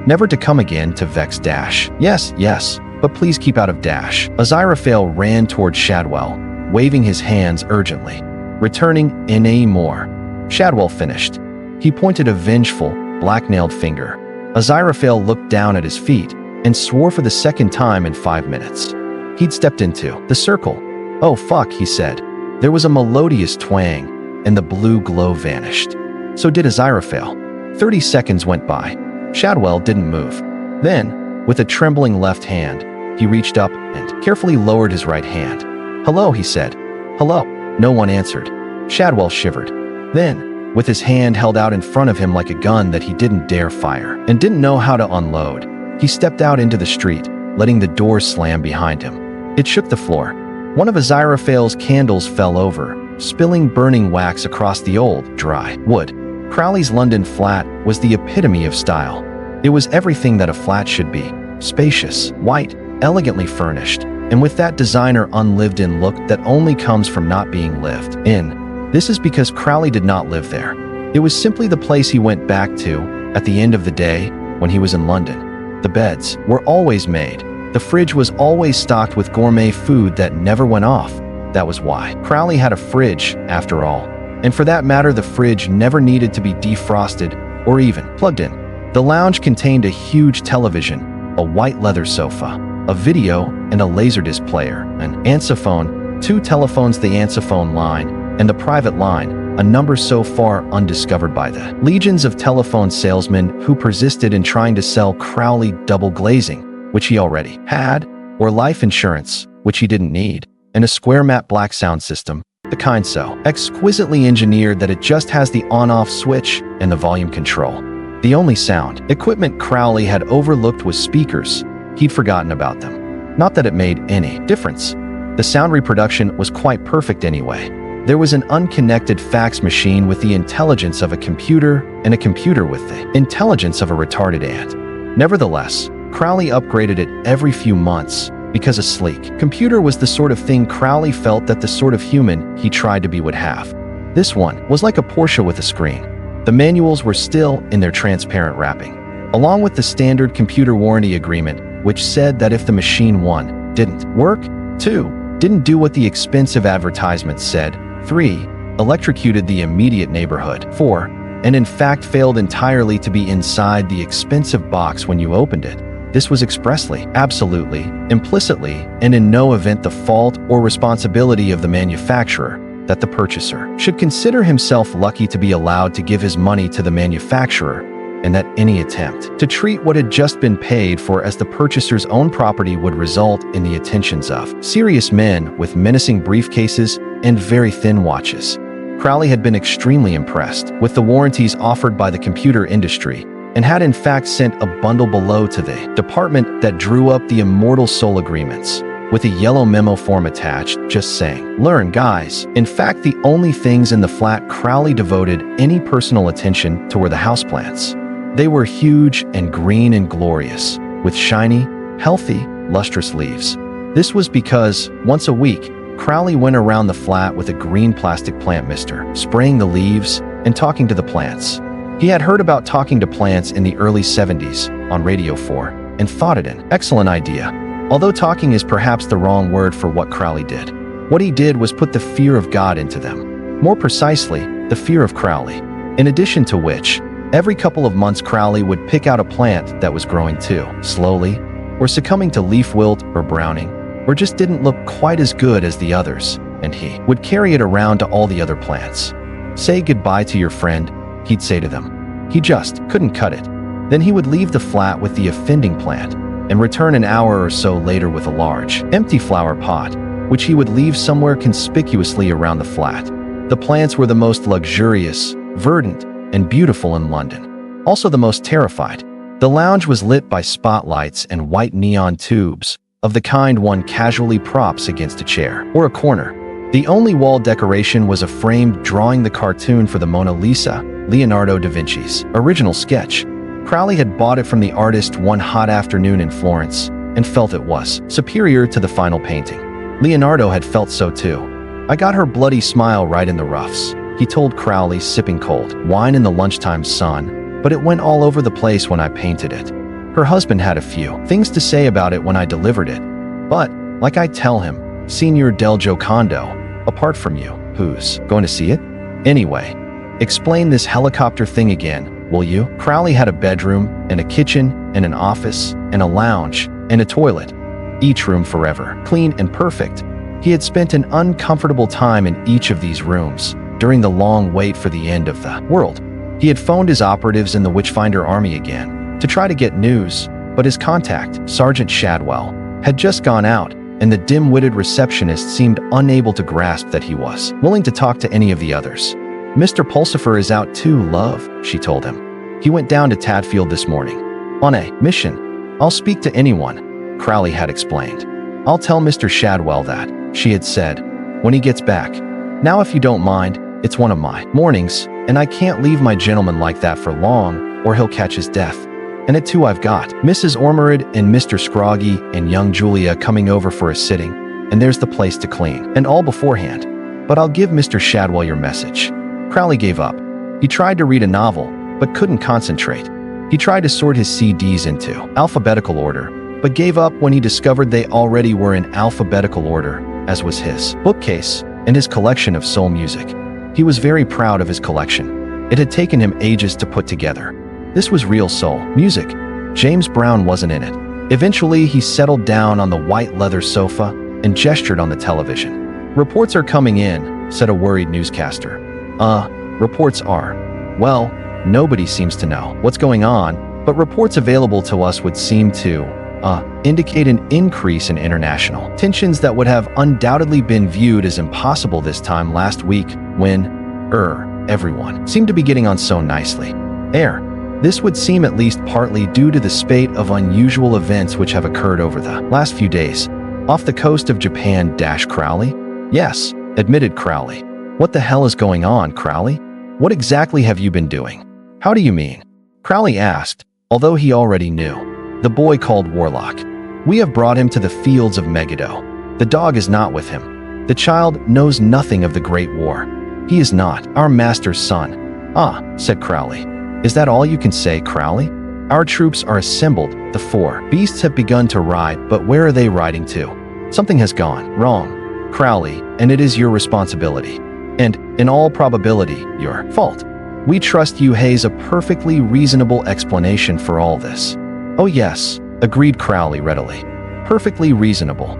Never to come again to vex, dash. Yes, but please keep out of dash." Aziraphale ran toward Shadwell, waving his hands urgently. "Returning in a more." Shadwell finished. He pointed a vengeful, black-nailed finger. Aziraphale looked down at his feet and swore for the second time in 5 minutes. He'd stepped into the circle. "Oh, fuck," he said. There was a melodious twang, and the blue glow vanished. So did Aziraphale. 30 seconds went by. Shadwell didn't move. Then, with a trembling left hand, he reached up and carefully lowered his right hand. "Hello," he said. "Hello." No one answered. Shadwell shivered. Then, with his hand held out in front of him like a gun that he didn't dare fire and didn't know how to unload, he stepped out into the street, letting the door slam behind him. It shook the floor. One of Aziraphale's candles fell over, spilling burning wax across the old, dry wood. Crowley's London flat was the epitome of style. It was everything that a flat should be: spacious, white, elegantly furnished, and with that designer unlived-in look that only comes from not being lived in. This is because Crowley did not live there. It was simply the place he went back to at the end of the day when he was in London. The beds were always made. The fridge was always stocked with gourmet food that never went off. That was why Crowley had a fridge, after all. And for that matter, the fridge never needed to be defrosted or even plugged in. The lounge contained a huge television, a white leather sofa, a video and a laserdisc player, an answerphone, 2 telephones, the answerphone line, and the private line, a number so far undiscovered by the legions of telephone salesmen who persisted in trying to sell Crowley double glazing, which he already had, or life insurance, which he didn't need, and a square matte black sound system, the kind so exquisitely engineered that it just has the on-off switch and the volume control. The only sound equipment Crowley had overlooked was speakers. He'd forgotten about them. Not that it made any difference. The sound reproduction was quite perfect anyway. There was an unconnected fax machine with the intelligence of a computer and a computer with the intelligence of a retarded ant. Nevertheless, Crowley upgraded it every few months because a sleek computer was the sort of thing Crowley felt that the sort of human he tried to be would have. This one was like a Porsche with a screen. The manuals were still in their transparent wrapping, along with the standard computer warranty agreement, which said that if the machine 1 didn't work, 2 didn't do what the expensive advertisements said, 3 electrocuted the immediate neighborhood, 4 and in fact failed entirely to be inside the expensive box when you opened it. This was expressly, absolutely, implicitly, and in no event the fault or responsibility of the manufacturer, that the purchaser should consider himself lucky to be allowed to give his money to the manufacturer, and that any attempt to treat what had just been paid for as the purchaser's own property would result in the attentions of serious men with menacing briefcases and very thin watches. Crowley had been extremely impressed with the warranties offered by the computer industry, and had in fact sent a bundle below to the department that drew up the immortal soul agreements, with a yellow memo form attached, just saying, "Learn, guys." In fact, the only things in the flat Crowley devoted any personal attention to were the houseplants. They were huge and green and glorious, with shiny, healthy, lustrous leaves. This was because, once a week, Crowley went around the flat with a green plastic plant mister, spraying the leaves and talking to the plants. He had heard about talking to plants in the early 70s on Radio 4 and thought it an excellent idea. Although talking is perhaps the wrong word for what Crowley did. What he did was put the fear of God into them. More precisely, the fear of Crowley. In addition to which, every couple of months Crowley would pick out a plant that was growing too slowly, or succumbing to leaf wilt or browning, or just didn't look quite as good as the others, and he would carry it around to all the other plants. "Say goodbye to your friend," he'd say to them. He just couldn't cut it. Then he would leave the flat with the offending plant and return an hour or so later with a large, empty flower pot, which he would leave somewhere conspicuously around the flat. The plants were the most luxurious, verdant, and beautiful in London. Also the most terrified. The lounge was lit by spotlights and white neon tubes, of the kind one casually props against a chair or a corner. The only wall decoration was a framed drawing the cartoon for the Mona Lisa, Leonardo da Vinci's original sketch. Crowley had bought it from the artist one hot afternoon in Florence and felt it was superior to the final painting. Leonardo had felt so too. "I got her bloody smile right in the roughs," he told Crowley, sipping cold wine in the lunchtime sun, "but it went all over the place when I painted it. Her husband had a few things to say about it when I delivered it. But, like I tell him, Signor Del Giocondo, apart from you, who's going to see it? Anyway, explain this helicopter thing again, will you?" Crowley had a bedroom and a kitchen and an office and a lounge and a toilet. Each room forever clean and perfect. He had spent an uncomfortable time in each of these rooms during the long wait for the end of the world. He had phoned his operatives in the Witchfinder Army again to try to get news, but his contact, Sergeant Shadwell, had just gone out, and the dim-witted receptionist seemed unable to grasp that he was willing to talk to any of the others. "Mr. Pulsifer is out too, love," she told him. "He went down to Tadfield this morning. On a mission. I'll speak to anyone," Crowley had explained. "I'll tell Mr. Shadwell that," she had said, "when he gets back. Now if you don't mind, it's one of my mornings, and I can't leave my gentleman like that for long, or he'll catch his death. And at 2 I've got Mrs. Ormerod and Mr. Scroggy and young Julia coming over for a sitting, and there's the place to clean, and all beforehand. But I'll give Mr. Shadwell your message." Crowley gave up. He tried to read a novel, but couldn't concentrate. He tried to sort his CDs into alphabetical order, but gave up when he discovered they already were in alphabetical order, as was his bookcase and his collection of soul music. He was very proud of his collection. It had taken him ages to put together. This was real soul music. James Brown wasn't in it. Eventually, he settled down on the white leather sofa and gestured on the television. "Reports are coming in," said a worried newscaster. Reports are. Well, nobody seems to know what's going on, but reports available to us would seem to indicate an increase in international tensions that would have undoubtedly been viewed as impossible this time last week when, everyone seemed to be getting on so nicely. This would seem at least partly due to the spate of unusual events which have occurred over the last few days. Off the coast of Japan, Crowley? Yes, admitted Crowley. "What the hell is going on, Crowley? What exactly have you been doing?" "How do you mean?" Crowley asked, although he already knew. "The boy called Warlock. We have brought him to the fields of Megiddo. The dog is not with him. The child knows nothing of the Great War. He is not our master's son." "Ah," said Crowley. "Is that all you can say, Crowley? Our troops are assembled. The 4 beasts have begun to ride, but where are they riding to? Something has gone wrong, Crowley, and it is your responsibility. And, in all probability, your fault. We trust you has a perfectly reasonable explanation for all this." "Oh yes," agreed Crowley readily. "Perfectly reasonable.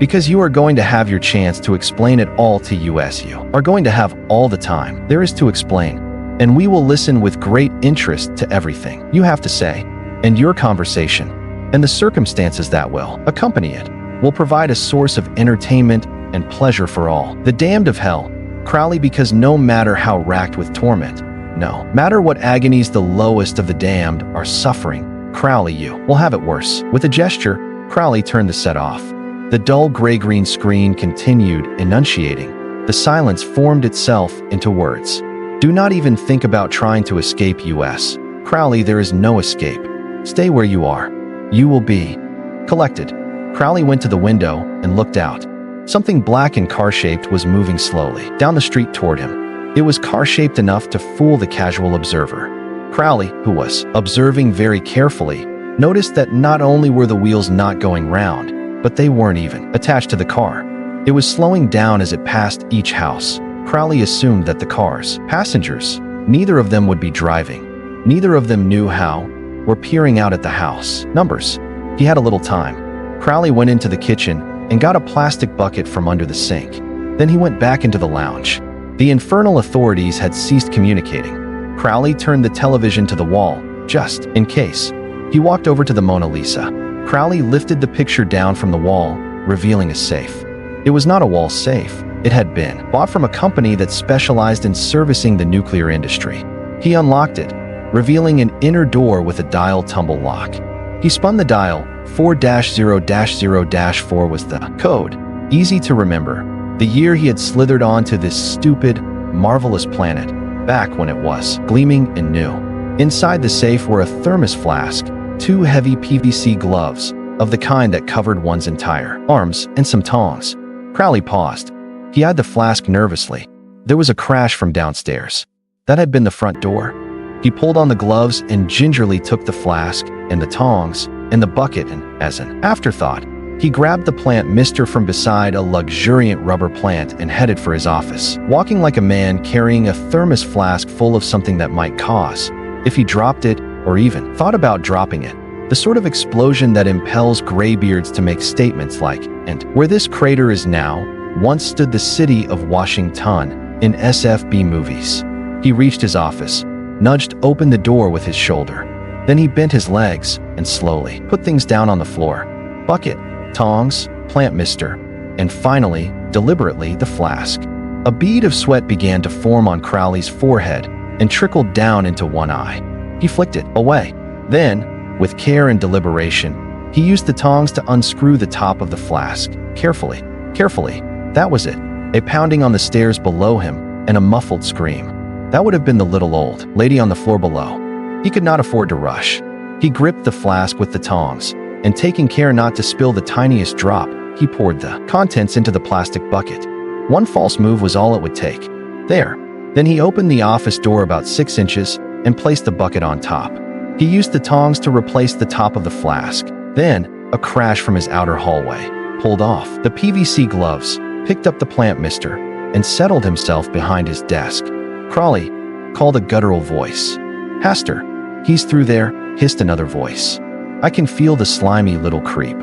Because you are going to have your chance to explain it all to us. You are going to have all the time there is to explain, and we will listen with great interest to everything you have to say, and your conversation, and the circumstances that will accompany it, will provide a source of entertainment and pleasure for all the damned of hell, Crowley, because no matter how racked with torment, no matter what agonies the lowest of the damned are suffering, Crowley, you will have it worse." With a gesture, Crowley turned the set off. The dull gray-green screen continued enunciating. The silence formed itself into words. "Do not even think about trying to escape us. Crowley, there is no escape. Stay where you are. You will be collected." Crowley went to the window and looked out. Something black and car-shaped was moving slowly down the street toward him. It was car-shaped enough to fool the casual observer. Crowley, who was observing very carefully, noticed that not only were the wheels not going round, but they weren't even attached to the car. It was slowing down as it passed each house. Crowley assumed that the cars, passengers, neither of them would be driving. Neither of them knew how, were peering out at the house numbers. He had a little time. Crowley went into the kitchen and got a plastic bucket from under the sink. Then he went back into the lounge. The infernal authorities had ceased communicating. Crowley turned the television to the wall, just in case. He walked over to the Mona Lisa. Crowley lifted the picture down from the wall, revealing a safe. It was not a wall safe. It had been bought from a company that specialized in servicing the nuclear industry. He unlocked it, revealing an inner door with a dial tumble lock. He spun the dial. 4-0-0-4 was the code. Easy to remember. The year he had slithered onto this stupid, marvelous planet, back when it was gleaming and new. Inside the safe were a thermos flask, 2 heavy PVC gloves, of the kind that covered one's entire arms, and some tongs. Crowley paused. He eyed the flask nervously. There was a crash from downstairs. That had been the front door. He pulled on the gloves and gingerly took the flask and the tongs and the bucket, and, as an afterthought, he grabbed the plant mister from beside a luxuriant rubber plant and headed for his office, walking like a man carrying a thermos flask full of something that might cause, if he dropped it or even thought about dropping it, the sort of explosion that impels graybeards to make statements like, "And where this crater is now, once stood the city of Washington in SFB movies." He reached his office, nudged open the door with his shoulder. Then he bent his legs and slowly put things down on the floor. Bucket, tongs, plant mister, and finally, deliberately, the flask. A bead of sweat began to form on Crowley's forehead and trickled down into one eye. He flicked it away. Then, with care and deliberation, he used the tongs to unscrew the top of the flask. Carefully, carefully. That was it. A pounding on the stairs below him and a muffled scream. That would have been the little old lady on the floor below. He could not afford to rush. He gripped the flask with the tongs, and taking care not to spill the tiniest drop, he poured the contents into the plastic bucket. One false move was all it would take. There. Then he opened the office door about 6 inches and placed the bucket on top. He used the tongs to replace the top of the flask. Then, a crash from his outer hallway pulled off the PVC gloves, picked up the plant mister, and settled himself behind his desk. "Crawley," called a guttural voice. "Haster, he's through there," hissed another voice. "I can feel the slimy little creep."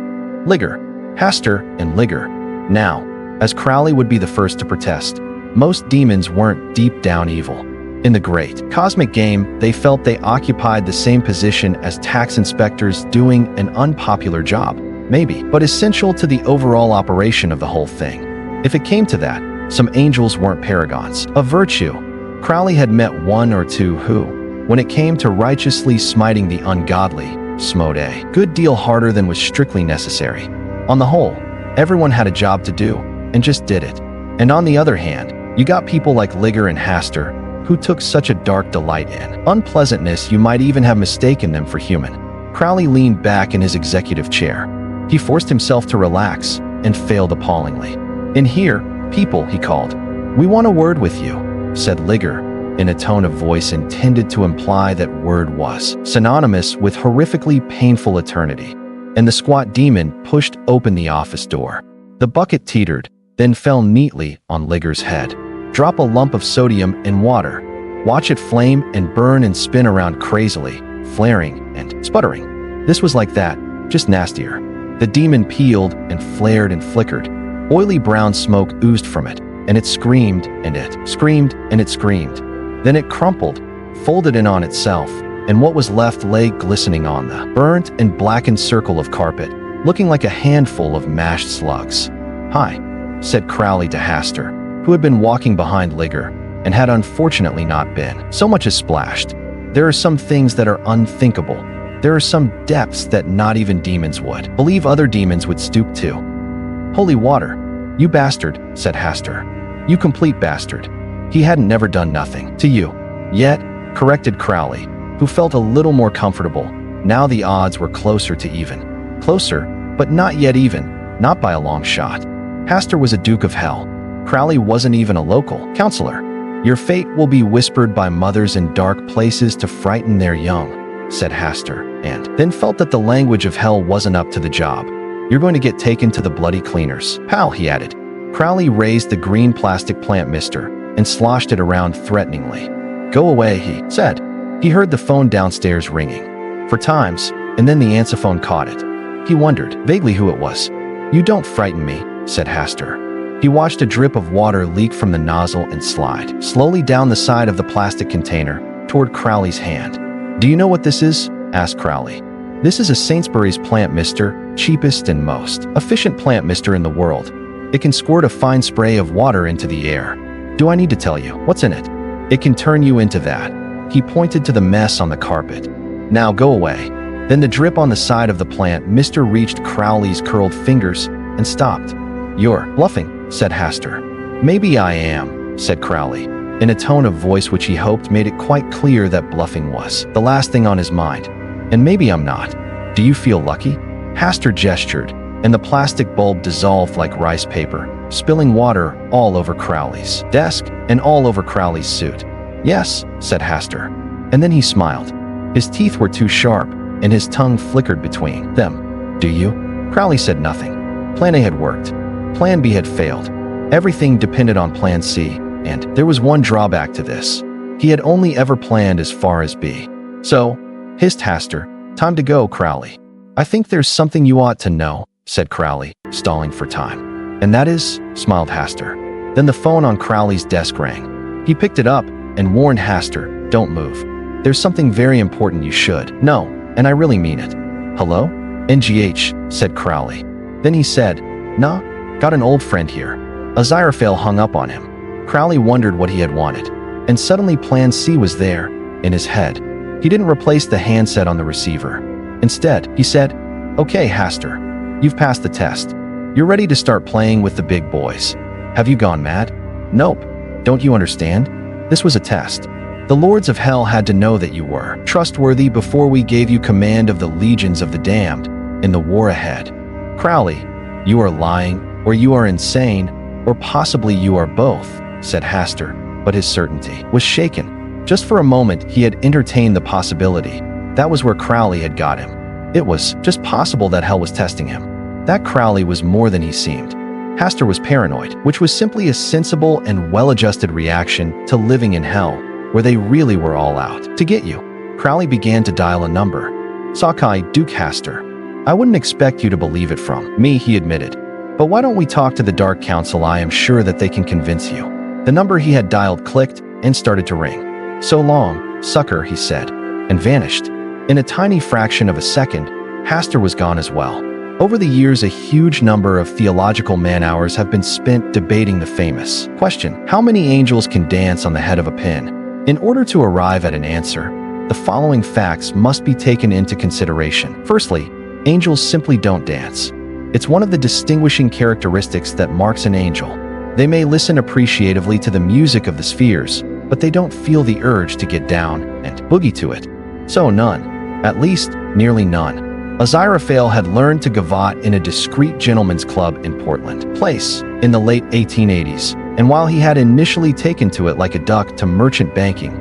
Ligger, Haster, and Ligger. Now, as Crowley would be the first to protest, most demons weren't deep down evil. In the great cosmic game, they felt they occupied the same position as tax inspectors doing an unpopular job, maybe, but essential to the overall operation of the whole thing. If it came to that, some angels weren't paragons of virtue. Crowley had met one or two who, when it came to righteously smiting the ungodly, smote a good deal harder than was strictly necessary. On the whole, everyone had a job to do, and just did it. And on the other hand, you got people like Ligger and Haster, who took such a dark delight in unpleasantness you might even have mistaken them for human. Crowley leaned back in his executive chair. He forced himself to relax, and failed appallingly. "In here, people," he called. "We want a word with you," said Ligger, in a tone of voice intended to imply that word was synonymous with horrifically painful eternity. And the squat demon pushed open the office door. The bucket teetered, then fell neatly on Ligger's head. Drop a lump of sodium in water. Watch it flame and burn and spin around crazily, flaring and sputtering. This was like that, just nastier. The demon peeled and flared and flickered. Oily brown smoke oozed from it, and it screamed, and it screamed, and it screamed. Then it crumpled, folded in on itself, and what was left lay glistening on the burnt and blackened circle of carpet, looking like a handful of mashed slugs. "Hi," said Crowley to Haster, who had been walking behind Ligger, and had unfortunately not been so much as splashed. "There are some things that are unthinkable. There are some depths that not even demons would believe other demons would stoop to." "Holy water, you bastard," said Haster. "You complete bastard. He hadn't never done nothing to you yet," corrected Crowley, who felt a little more comfortable. Now the odds were closer to even. Closer, but not yet even, not by a long shot. Haster was a Duke of Hell. Crowley wasn't even a local counselor. "Your fate will be whispered by mothers in dark places to frighten their young," said Haster, and then felt that the language of hell wasn't up to the job. "You're going to get taken to the bloody cleaners, pal," he added. Crowley raised the green plastic plant mister and sloshed it around threateningly. "Go away," he said. He heard the phone downstairs ringing. For times, and then the answerphone caught it. He wondered vaguely who it was. "You don't frighten me," said Haster. He watched a drip of water leak from the nozzle and slide slowly down the side of the plastic container toward Crowley's hand. "Do you know what this is?" asked Crowley. "This is a Sainsbury's plant mister, cheapest and most efficient plant mister in the world. It can squirt a fine spray of water into the air. Do I need to tell you what's in it? It can turn you into that." He pointed to the mess on the carpet. "Now go away." Then the drip on the side of the plant mister reached Crowley's curled fingers and stopped. "You're bluffing," said Haster. "Maybe I am," said Crowley, in a tone of voice which he hoped made it quite clear that bluffing was the last thing on his mind. "And maybe I'm not. Do you feel lucky?" Haster gestured, and the plastic bulb dissolved like rice paper, spilling water all over Crowley's desk and all over Crowley's suit. "Yes," said Haster. And then he smiled. His teeth were too sharp, and his tongue flickered between them. "Do you?" Crowley said nothing. Plan A had worked. Plan B had failed. Everything depended on Plan C, and there was one drawback to this. He had only ever planned as far as B. "So," hissed Haster, "time to go, Crowley." "I think there's something you ought to know," said Crowley, stalling for time. "And that is," smiled Haster. Then the phone on Crowley's desk rang. He picked it up and warned Haster, "Don't move. There's something very important you should know, and I really mean it." "Hello?" "NGH," said Crowley. Then he said, "Nah, got an old friend here." Aziraphale hung up on him. Crowley wondered what he had wanted, and suddenly Plan C was there, in his head. He didn't replace the handset on the receiver. Instead, he said, "Okay, Haster, you've passed the test. You're ready to start playing with the big boys. Have you gone mad?" "Nope. Don't you understand? This was a test. The lords of hell had to know that you were trustworthy before we gave you command of the legions of the damned in the war ahead. Crowley, you are lying, or you are insane, or possibly you are both, said Hastur, but his certainty was shaken. Just for a moment, he had entertained the possibility. That was where Crowley had got him. It was just possible that hell was testing him. That Crowley was more than he seemed. Hastur was paranoid, which was simply a sensible and well-adjusted reaction to living in hell, where they really were all out to get you. Crowley began to dial a number. Sockeye Duke Hastur. I wouldn't expect you to believe it from me, he admitted. But why don't we talk to the Dark Council? I am sure that they can convince you. The number he had dialed clicked and started to ring. So long, sucker, he said, and vanished. In a tiny fraction of a second, Hastur was gone as well. Over the years, a huge number of theological man-hours have been spent debating the famous question, how many angels can dance on the head of a pin? In order to arrive at an answer, the following facts must be taken into consideration. Firstly, angels simply don't dance. It's one of the distinguishing characteristics that marks an angel. They may listen appreciatively to the music of the spheres, but they don't feel the urge to get down and boogie to it. So none. At least, nearly none. Aziraphale had learned to gavotte in a discreet gentleman's club in Portland Place in the late 1880s, and while he had initially taken to it like a duck to merchant banking,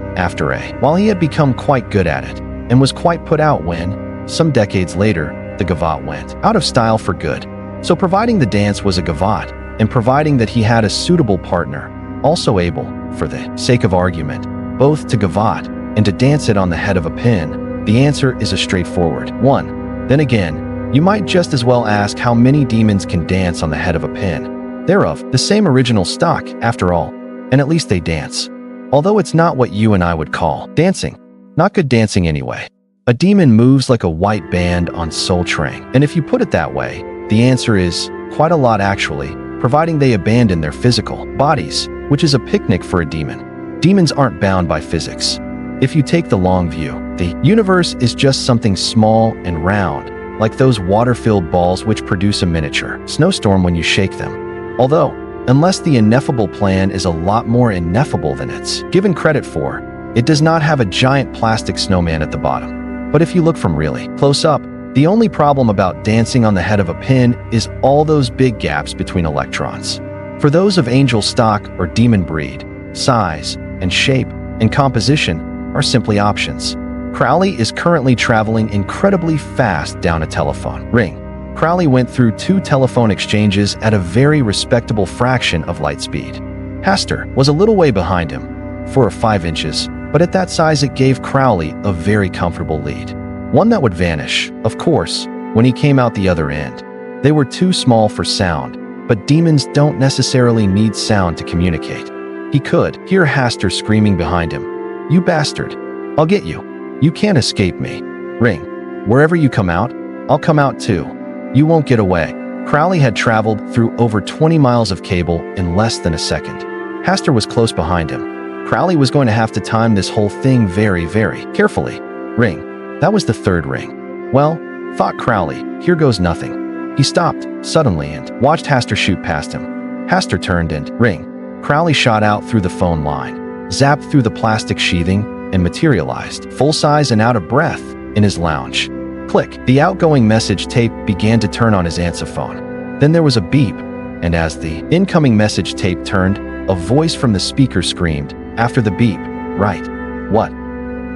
while he had become quite good at it, and was quite put out when, some decades later, the gavotte went out of style for good. So providing the dance was a gavotte, and providing that he had a suitable partner, also able, for the sake of argument, both to gavotte and to dance it on the head of a pin, the answer is a straightforward one. Then again, you might just as well ask how many demons can dance on the head of a pin. They're of the same original stock, after all, and at least they dance. Although it's not what you and I would call dancing. Not good dancing anyway. A demon moves like a white band on Soul Train, and if you put it that way, the answer is quite a lot actually, providing they abandon their physical bodies, which is a picnic for a demon. Demons aren't bound by physics. If you take the long view, the universe is just something small and round, like those water-filled balls which produce a miniature snowstorm when you shake them. Although, unless the ineffable plan is a lot more ineffable than it's given credit for, it does not have a giant plastic snowman at the bottom. But if you look from really close up, the only problem about dancing on the head of a pin is all those big gaps between electrons. For those of angel stock or demon breed, size and shape and composition are simply options. Crowley is currently traveling incredibly fast down a telephone ring. Crowley went through 2 telephone exchanges at a very respectable fraction of light speed. Hastur was a little way behind him, 4 or 5 inches, but at that size it gave Crowley a very comfortable lead. One that would vanish, of course, when he came out the other end. They were too small for sound, but demons don't necessarily need sound to communicate. He could hear Hastur screaming behind him, "You bastard! I'll get you. You can't escape me. Ring. Wherever you come out, I'll come out too. You won't get away." Crowley had traveled through over 20 miles of cable in less than a second. Hastur was close behind him. Crowley was going to have to time this whole thing very, very carefully. Ring. That was the 3rd ring. Well, thought Crowley, here goes nothing. He stopped suddenly and watched Hastur shoot past him. Hastur turned and ring. Crowley shot out through the phone line, zapped through the plastic sheathing, and materialized, full-size and out of breath, in his lounge. Click. The outgoing message tape began to turn on his answer phone. Then there was a beep, and as the incoming message tape turned, a voice from the speaker screamed, after the beep, "Right. What?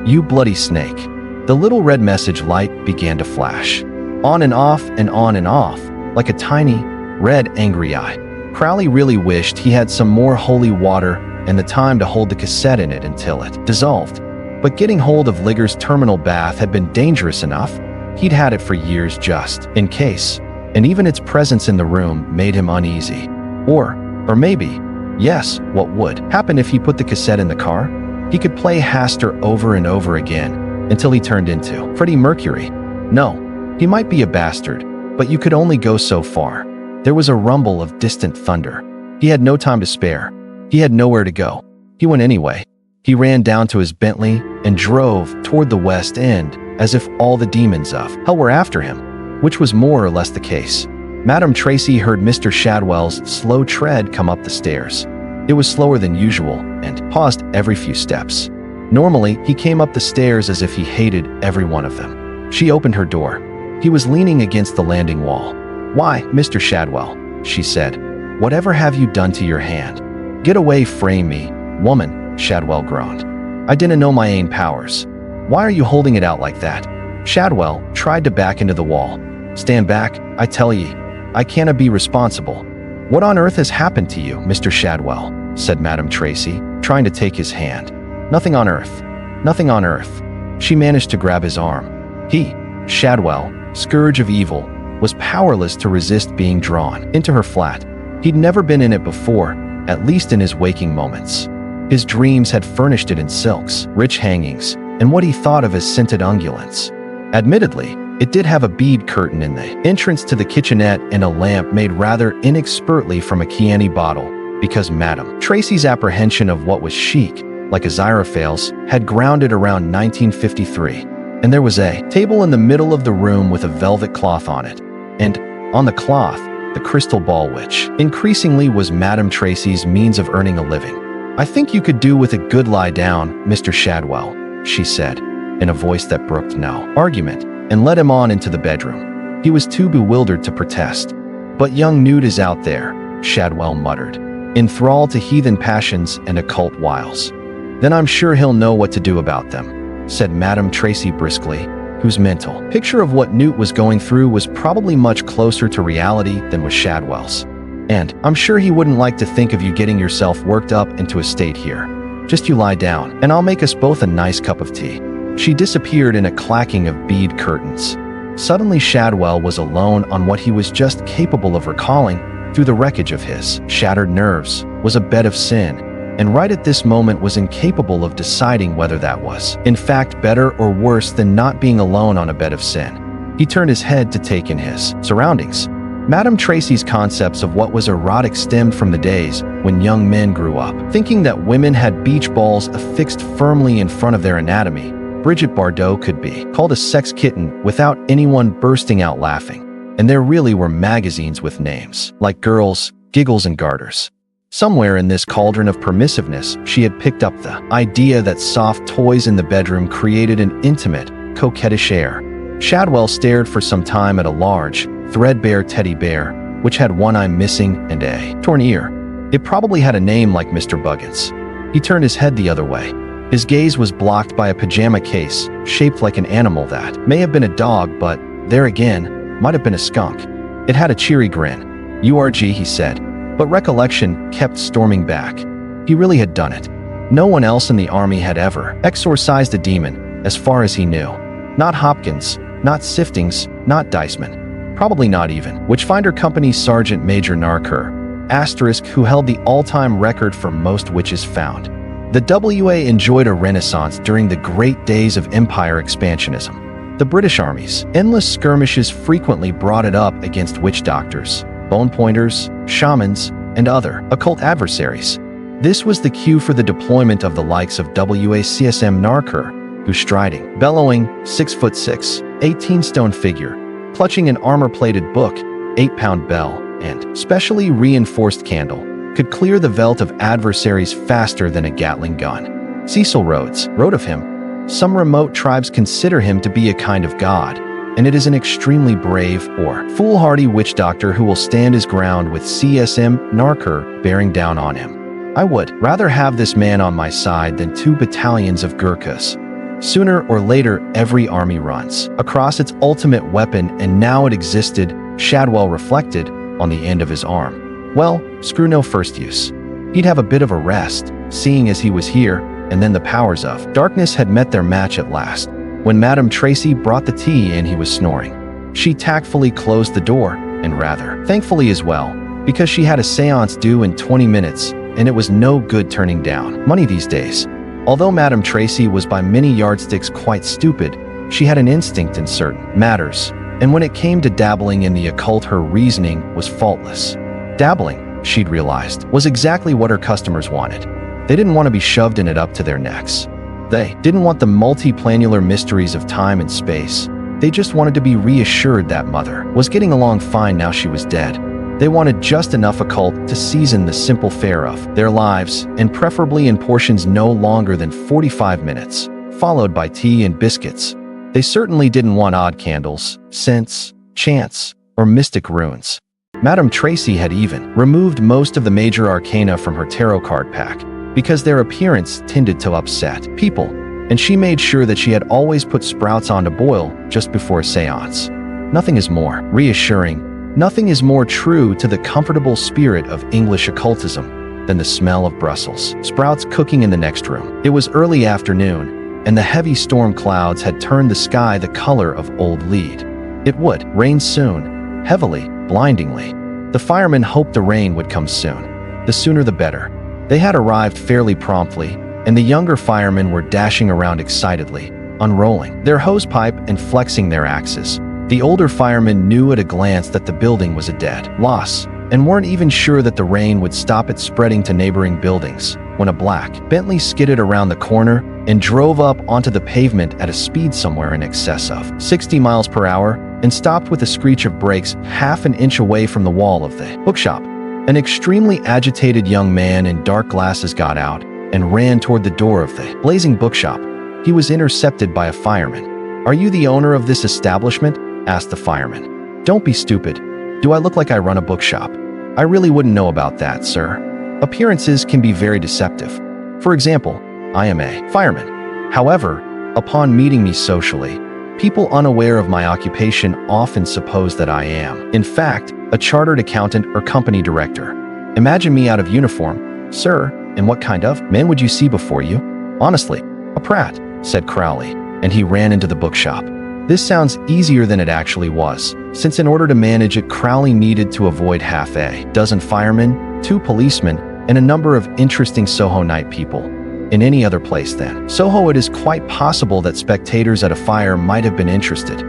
You bloody snake." The little red message light began to flash. On and off and on and off, like a tiny, red angry eye. Crowley really wished he had some more holy water and the time to hold the cassette in it until it dissolved. But getting hold of Ligger's terminal bath had been dangerous enough. He'd had it for years just in case, and even its presence in the room made him uneasy. Or maybe, yes, what would happen if he put the cassette in the car? He could play Hastur over and over again until he turned into Freddie Mercury. No, he might be a bastard, but you could only go so far. There was a rumble of distant thunder. He had no time to spare. He had nowhere to go. He went anyway. He ran down to his Bentley and drove toward the West End as if all the demons of hell were after him, which was more or less the case. Madame Tracy heard Mr. Shadwell's slow tread come up the stairs. It was slower than usual and paused every few steps. Normally, he came up the stairs as if he hated every one of them. She opened her door. He was leaning against the landing wall. "Why, Mr. Shadwell," she said. "Whatever have you done to your hand?" "Get away from me, woman," Shadwell groaned. "I didn't know my own powers. Why are you holding it out like that?" Shadwell tried to back into the wall. "Stand back, I tell ye. I canna be responsible." "What on earth has happened to you, Mr. Shadwell?" said Madame Tracy, trying to take his hand. "Nothing on earth. Nothing on earth." She managed to grab his arm. He, Shadwell, scourge of evil, was powerless to resist being drawn into her flat. He'd never been in it before, at least in his waking moments. His dreams had furnished it in silks, rich hangings, and what he thought of as scented ungulates. Admittedly, it did have a bead curtain in the entrance to the kitchenette and a lamp made rather inexpertly from a Chianti bottle, because Madame Tracy's apprehension of what was chic, like Aziraphale's, had grounded around 1953. And there was a table in the middle of the room with a velvet cloth on it. And on the cloth, the crystal ball, which increasingly was Madame Tracy's means of earning a living. "I think you could do with a good lie down, Mr. Shadwell," she said, in a voice that brooked no argument, and led him on into the bedroom. He was too bewildered to protest. "But young Newt is out there," Shadwell muttered, enthralled to heathen passions and occult wiles. "Then I'm sure he'll know what to do about them," said Madame Tracy briskly, whose mental picture of what Newt was going through was probably much closer to reality than was Shadwell's. "And I'm sure he wouldn't like to think of you getting yourself worked up into a state here. Just you lie down, and I'll make us both a nice cup of tea." She disappeared in a clacking of bead curtains. Suddenly Shadwell was alone on what he was just capable of recalling through the wreckage of his shattered nerves was a bed of sin, and right at this moment was incapable of deciding whether that was, in fact, better or worse than not being alone on a bed of sin. He turned his head to take in his surroundings. Madame Tracy's concepts of what was erotic stemmed from the days when young men grew up, thinking that women had beach balls affixed firmly in front of their anatomy. Bridget Bardot could be called a sex kitten without anyone bursting out laughing. And there really were magazines with names, like Girls, Giggles, and Garters. Somewhere in this cauldron of permissiveness, she had picked up the idea that soft toys in the bedroom created an intimate, coquettish air. Shadwell stared for some time at a large, threadbare teddy bear, which had one eye missing and a torn ear. It probably had a name like Mr. Buggins. He turned his head the other way. His gaze was blocked by a pajama case, shaped like an animal that may have been a dog, but, there again, might have been a skunk. It had a cheery grin. "URG," he said. But recollection kept storming back. He really had done it. No one else in the army had ever exorcised a demon, as far as he knew. Not Hopkins, not Siftings, not Diceman. Probably not even Witchfinder Company's Sergeant Major Narker, *, who held the all-time record for most witches found. The WA enjoyed a renaissance during the great days of empire expansionism. The British Army's endless skirmishes frequently brought it up against witch doctors, bone pointers, shamans, and other occult adversaries. This was the cue for the deployment of the likes of WACSM Narker, whose striding, bellowing, 6'6", 18-stone figure, clutching an armor-plated book, 8-pound bell, and specially reinforced candle, could clear the veldt of adversaries faster than a Gatling gun. Cecil Rhodes wrote of him, "Some remote tribes consider him to be a kind of god, and it is an extremely brave or foolhardy witch doctor who will stand his ground with CSM Narker bearing down on him. I would rather have this man on my side than 2 battalions of Gurkhas. Sooner or later, every army runs across its ultimate weapon, and now it existed," Shadwell reflected, on the end of his arm. Well, screw no first use. He'd have a bit of a rest, seeing as he was here, and then the powers of darkness had met their match at last. When Madame Tracy brought the tea in, he was snoring. She tactfully closed the door, and rather thankfully as well, because she had a seance due in 20 minutes, and it was no good turning down money these days. Although Madame Tracy was by many yardsticks quite stupid, she had an instinct in certain matters, and when it came to dabbling in the occult, her reasoning was faultless. Dabbling, she'd realized, was exactly what her customers wanted. They didn't want to be shoved in it up to their necks. They didn't want the multiplanular mysteries of time and space. They just wanted to be reassured that Mother was getting along fine now she was dead. They wanted just enough occult to season the simple fare of their lives, and preferably in portions no longer than 45 minutes, followed by tea and biscuits. They certainly didn't want odd candles, scents, chants, or mystic runes. Madame Tracy had even removed most of the major arcana from her tarot card pack because their appearance tended to upset people, and she made sure that she had always put sprouts on to boil just before a seance. Nothing is more reassuring, nothing is more true to the comfortable spirit of English occultism than the smell of Brussels sprouts cooking in the next room. It was early afternoon, and the heavy storm clouds had turned the sky the color of old lead. It would rain soon, heavily, blindingly. The firemen hoped the rain would come soon. The sooner the better. They had arrived fairly promptly, and the younger firemen were dashing around excitedly, unrolling their hosepipe and flexing their axes. The older firemen knew at a glance that the building was a dead loss, and weren't even sure that the rain would stop it spreading to neighboring buildings, when a black Bentley skidded around the corner and drove up onto the pavement at a speed somewhere in excess of 60 miles per hour and stopped with a screech of brakes half an inch away from the wall of the bookshop. An extremely agitated young man in dark glasses got out and ran toward the door of the blazing bookshop. He was intercepted by a fireman. "Are you the owner of this establishment?" asked the fireman. "Don't be stupid. Do I look like I run a bookshop? I really wouldn't know about that, sir. Appearances can be very deceptive. For example, I am a fireman. However, upon meeting me socially, people unaware of my occupation often suppose that I am, in fact, a chartered accountant or company director. Imagine me out of uniform. Sir, and what kind of man would you see before you?" "Honestly, a Pratt," said Crowley, and he ran into the bookshop. This sounds easier than it actually was, since in order to manage it, Crowley needed to avoid half a dozen firemen, 2 policemen, and a number of interesting Soho night people. In any other place than Soho, it is quite possible that spectators at a fire might have been interested,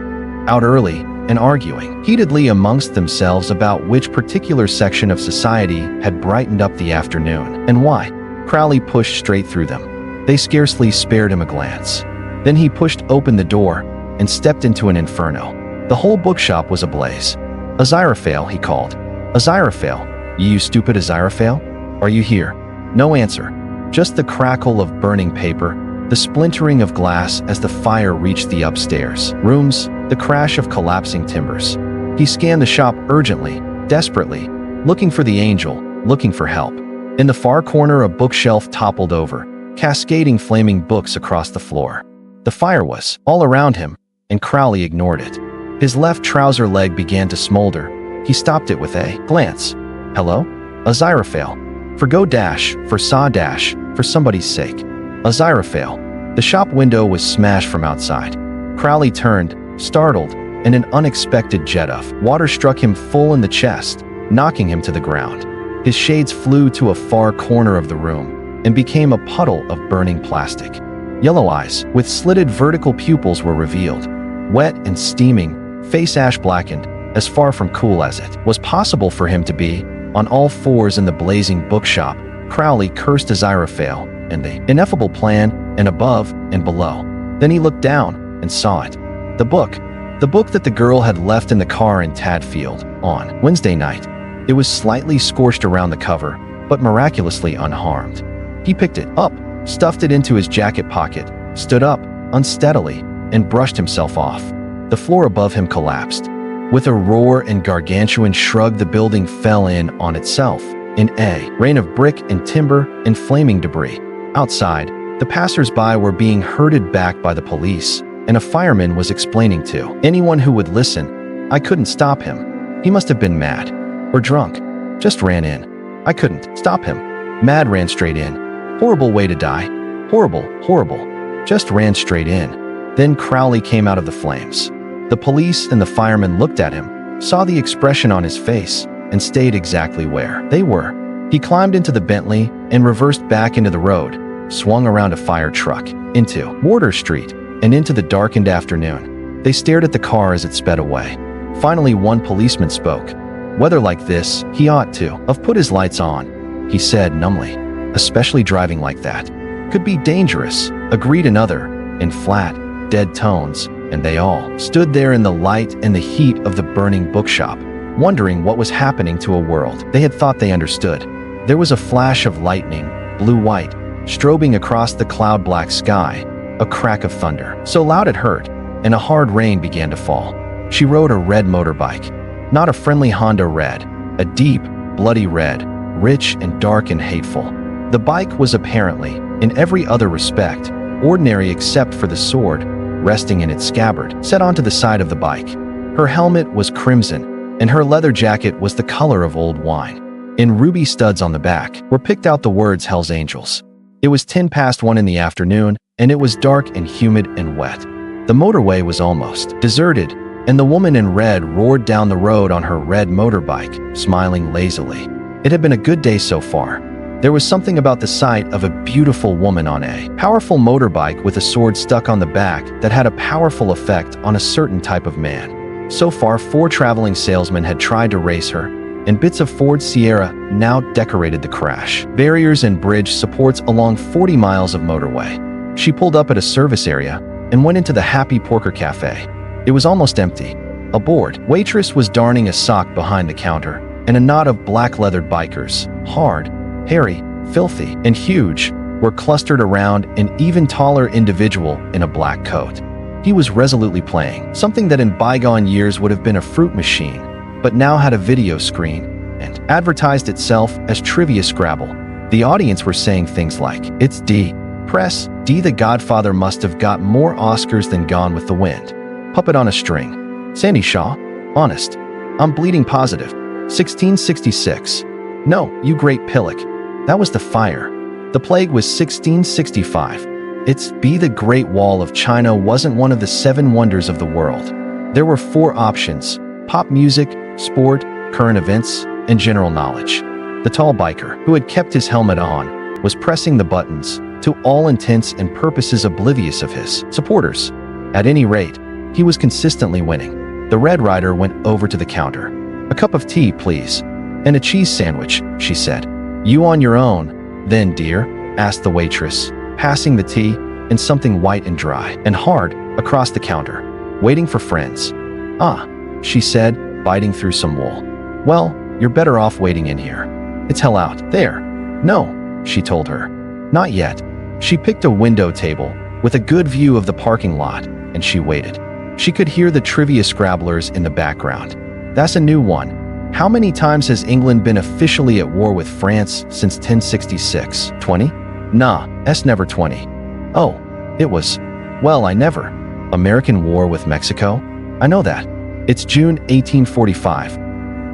out early and arguing heatedly amongst themselves about which particular section of society had brightened up the afternoon and why. Crowley pushed straight through them. They scarcely spared him a glance. Then he pushed open the door and stepped into an inferno. The whole bookshop was ablaze. "Aziraphale," he called. "Aziraphale, you stupid Aziraphale? Are you here?" No answer. Just the crackle of burning paper, the splintering of glass as the fire reached the upstairs rooms, the crash of collapsing timbers. He scanned the shop urgently, desperately, looking for the angel, looking for help. In the far corner, a bookshelf toppled over, cascading flaming books across the floor. The fire was all around him, and Crowley ignored it. His left trouser leg began to smolder. He stopped it with a glance. "Hello? Aziraphale. For go dash, for saw dash, for somebody's sake. Aziraphale." The shop window was smashed from outside. Crowley turned, startled, and an unexpected jet of water struck him full in the chest, knocking him to the ground. His shades flew to a far corner of the room and became a puddle of burning plastic. Yellow eyes with slitted vertical pupils were revealed. Wet and steaming, face ash blackened, as far from cool as it was possible for him to be, on all fours in the blazing bookshop, Crowley cursed Aziraphale and the ineffable plan, and above and below. Then he looked down and saw it. The book that the girl had left in the car in Tadfield on Wednesday night. It was slightly scorched around the cover, but miraculously unharmed. He picked it up, stuffed it into his jacket pocket, stood up, unsteadily, and brushed himself off. The floor above him collapsed. With a roar and gargantuan shrug, the building fell in on itself, in a rain of brick and timber and flaming debris. Outside, the passers-by were being herded back by the police, and a fireman was explaining to anyone who would listen, "I couldn't stop him. He must have been mad. Or drunk. Just ran in. I couldn't stop him. Mad, ran straight in. Horrible way to die. Horrible, horrible. Just ran straight in." Then Crowley came out of the flames. The police and the firemen looked at him, saw the expression on his face, and stayed exactly where they were. He climbed into the Bentley and reversed back into the road, swung around a fire truck, into Wardour Street, and into the darkened afternoon. They stared at the car as it sped away. Finally, one policeman spoke. "Weather like this, he ought to have put his lights on," he said numbly. "Especially driving like that. Could be dangerous," agreed another, in flat, dead tones, and they all stood there in the light and the heat of the burning bookshop. wondering what was happening to a world they had thought they understood. There was a flash of lightning, blue-white, strobing across the cloud-black sky, a crack of thunder, so loud it hurt, and a hard rain began to fall. She rode a red motorbike, not a friendly Honda red, a deep, bloody red, rich and dark and hateful. The bike was apparently, in every other respect, ordinary except for the sword, resting in its scabbard, set onto the side of the bike. Her helmet was crimson, and her leather jacket was the color of old wine. In ruby studs on the back were picked out the words Hell's Angels. It was 1:10 in the afternoon, and it was dark and humid and wet. The motorway was almost deserted, and the woman in red roared down the road on her red motorbike, smiling lazily. It had been a good day so far. There was something about the sight of a beautiful woman on a powerful motorbike with a sword stuck on the back that had a powerful effect on a certain type of man. So far, 4 traveling salesmen had tried to race her, and bits of Ford Sierra now decorated the crash. Barriers and bridge supports along 40 miles of motorway. She pulled up at a service area and went into the Happy Porker Cafe. It was almost empty. A bored waitress was darning a sock behind the counter, and a knot of black-leathered bikers, hard, hairy, filthy, and huge, were clustered around an even taller individual in a black coat. He was resolutely playing something that in bygone years would have been a fruit machine, but now had a video screen and advertised itself as Trivia Scrabble. The audience were saying things like, "It's D. Press D. The Godfather must have got more Oscars than Gone with the Wind. Puppet on a String. Sandy Shaw. Honest. I'm bleeding positive. 1666. No, you great pillock. That was the fire. The plague was 1665. It's B. The Great Wall of China wasn't one of the 7 wonders of the world." There were 4 options: pop music, sport, current events, and general knowledge. The tall biker, who had kept his helmet on, was pressing the buttons, to all intents and purposes oblivious of his supporters. At any rate, he was consistently winning. The Red Rider went over to the counter. "A cup of tea, please. And a cheese sandwich," she said. "You on your own, then, dear?" asked the waitress, passing the tea and something white and dry and hard across the counter. "Waiting for friends." "Ah," she said, biting through some wool. "Well, you're better off waiting in here. It's hell out there." "No," she told her. "Not yet." She picked a window table with a good view of the parking lot, and she waited. She could hear the trivia scrabblers in the background. "That's a new one. How many times has England been officially at war with France since 1066? 20? Nah, it's never 20. Oh, it was. Well, I never. American war with Mexico? I know that. It's June 1845.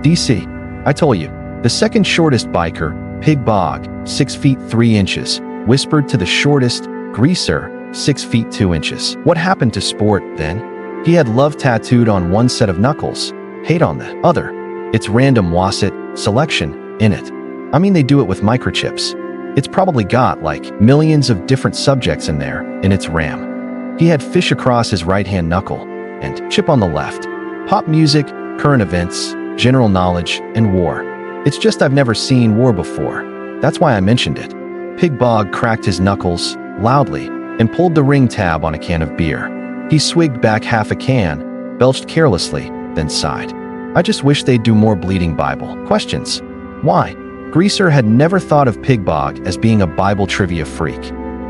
DC. I told you. The second shortest biker, Pig Bog, 6 feet 3 inches, whispered to the shortest, Greaser, 6 feet 2 inches. What happened to sport, then? He had love tattooed on one set of knuckles, hate on the other. It's random wasset selection, in it. I mean, they do it with microchips. It's probably got, like, millions of different subjects in there, in its RAM. He had fish across his right-hand knuckle, and chip on the left. Pop music, current events, general knowledge, and war. It's just I've never seen war before. That's why I mentioned it." Pig Bog cracked his knuckles, loudly, and pulled the ring tab on a can of beer. He swigged back half a can, belched carelessly, then sighed. "I just wish they'd do more bleeding Bible questions." "Why?" Greaser had never thought of Pig Bog as being a Bible trivia freak.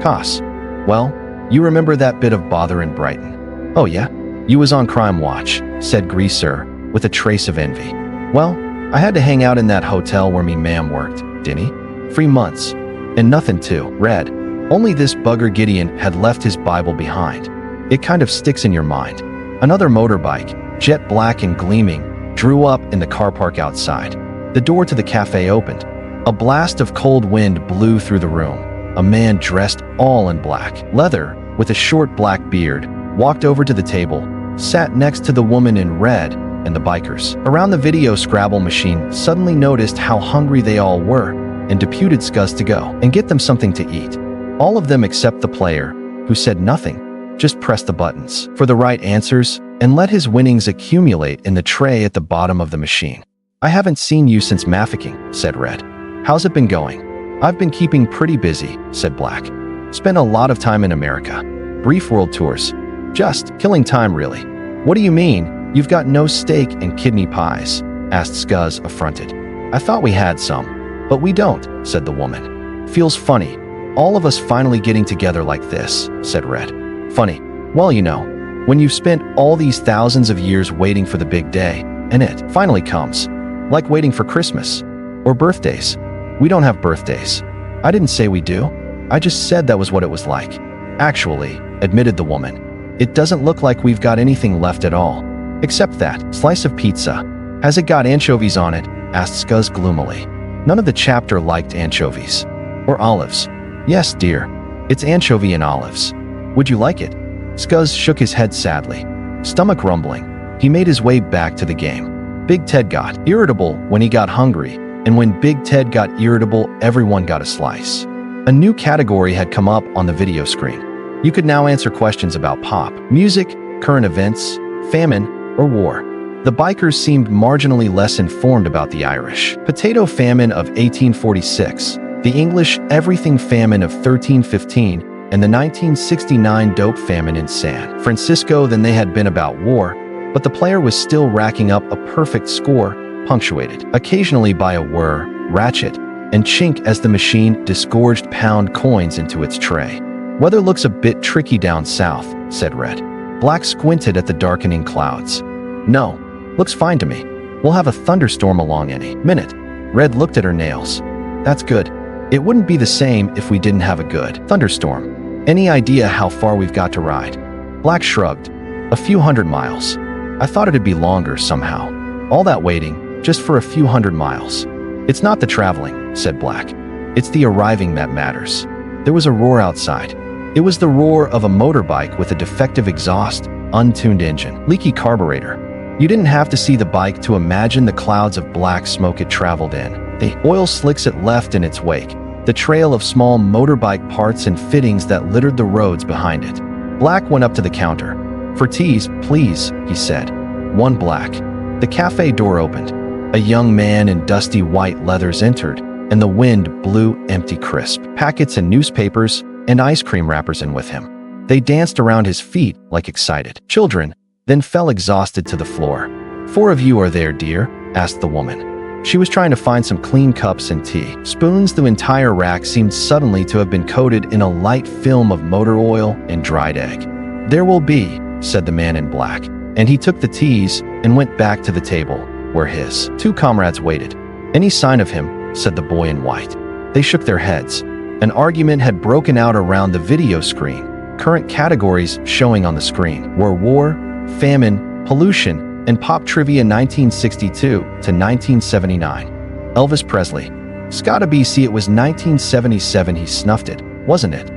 "'Cause, well, you remember that bit of bother in Brighton?" "Oh yeah? You was on Crime Watch," said Greaser, with a trace of envy. "Well, I had to hang out in that hotel where me ma'am worked, didn't he? 3 months. And nothing to read. Only this bugger Gideon had left his Bible behind. It kind of sticks in your mind." Another motorbike, jet black and gleaming, drew up in the car park outside. The door to the cafe opened. A blast of cold wind blew through the room. A man dressed all in black leather, with a short black beard, walked over to the table, sat next to the woman in red and the bikers around the video Scrabble machine suddenly noticed how hungry they all were and deputed Scuzz to go and get them something to eat. All of them except the player, who said nothing, just pressed the buttons for the right answers and let his winnings accumulate in the tray at the bottom of the machine. "I haven't seen you since Mafficking," said Red. "How's it been going?" "I've been keeping pretty busy," said Black. "Spent a lot of time in America. Brief world tours. Just killing time, really." "What do you mean? You've got no steak and kidney pies." asked Scuzz, affronted. I thought we had some. But we don't, said the woman. Feels funny. All of us finally getting together like this, said Red. Funny. Well, you know, when you've spent all these thousands of years waiting for the big day, and it finally comes. Like waiting for Christmas. Or birthdays. We don't have birthdays. I didn't say we do. I just said that was what it was like. Actually, admitted the woman, it doesn't look like we've got anything left at all. Except that slice of pizza. Has it got anchovies on it? Asked Scuzz gloomily. None of the chapter liked anchovies. Or olives. Yes, dear. It's anchovy and olives. Would you like it? Scuzz shook his head sadly. Stomach rumbling, he made his way back to the game. Big Ted got irritable when he got hungry, and when Big Ted got irritable, everyone got a slice. A new category had come up on the video screen. You could now answer questions about pop, music, current events, famine, or war. The bikers seemed marginally less informed about the Irish potato famine of 1846, the English everything famine of 1315, and the 1969 dope famine in San Francisco than they had been about war, but the player was still racking up a perfect score, punctuated occasionally by a whir, ratchet, and chink as the machine disgorged pound coins into its tray. Weather looks a bit tricky down south, said Red. Black squinted at the darkening clouds. No, looks fine to me. We'll have a thunderstorm along any minute. Red looked at her nails. That's good. It wouldn't be the same if we didn't have a good thunderstorm. Any idea how far we've got to ride? Black shrugged. A few hundred miles. I thought it'd be longer somehow. All that waiting, just for a few hundred miles. It's not the traveling, said Black. It's the arriving that matters. There was a roar outside. It was the roar of a motorbike with a defective exhaust, untuned engine, leaky carburetor. You didn't have to see the bike to imagine the clouds of black smoke it traveled in, the oil slicks it left in its wake, the trail of small motorbike parts and fittings that littered the roads behind it. Black went up to the counter. For teas, please, he said. One black. The cafe door opened. A young man in dusty white leathers entered, and the wind blew empty crisp packets and newspapers and ice cream wrappers in with him. They danced around his feet like excited children, then fell exhausted to the floor. 4 of you are there, dear? Asked the woman. She was trying to find some clean cups and tea. Spoons. The entire rack seemed suddenly to have been coated in a light film of motor oil and dried egg. There will be, said the man in black, and he took the teas and went back to the table, where his 2 comrades waited. Any sign of him? Said the boy in white. They shook their heads. An argument had broken out around the video screen. Current categories showing on the screen were war, famine, pollution, and pop trivia 1962 to 1979. Elvis Presley. Scotta BC. It was 1977 he snuffed it, wasn't it?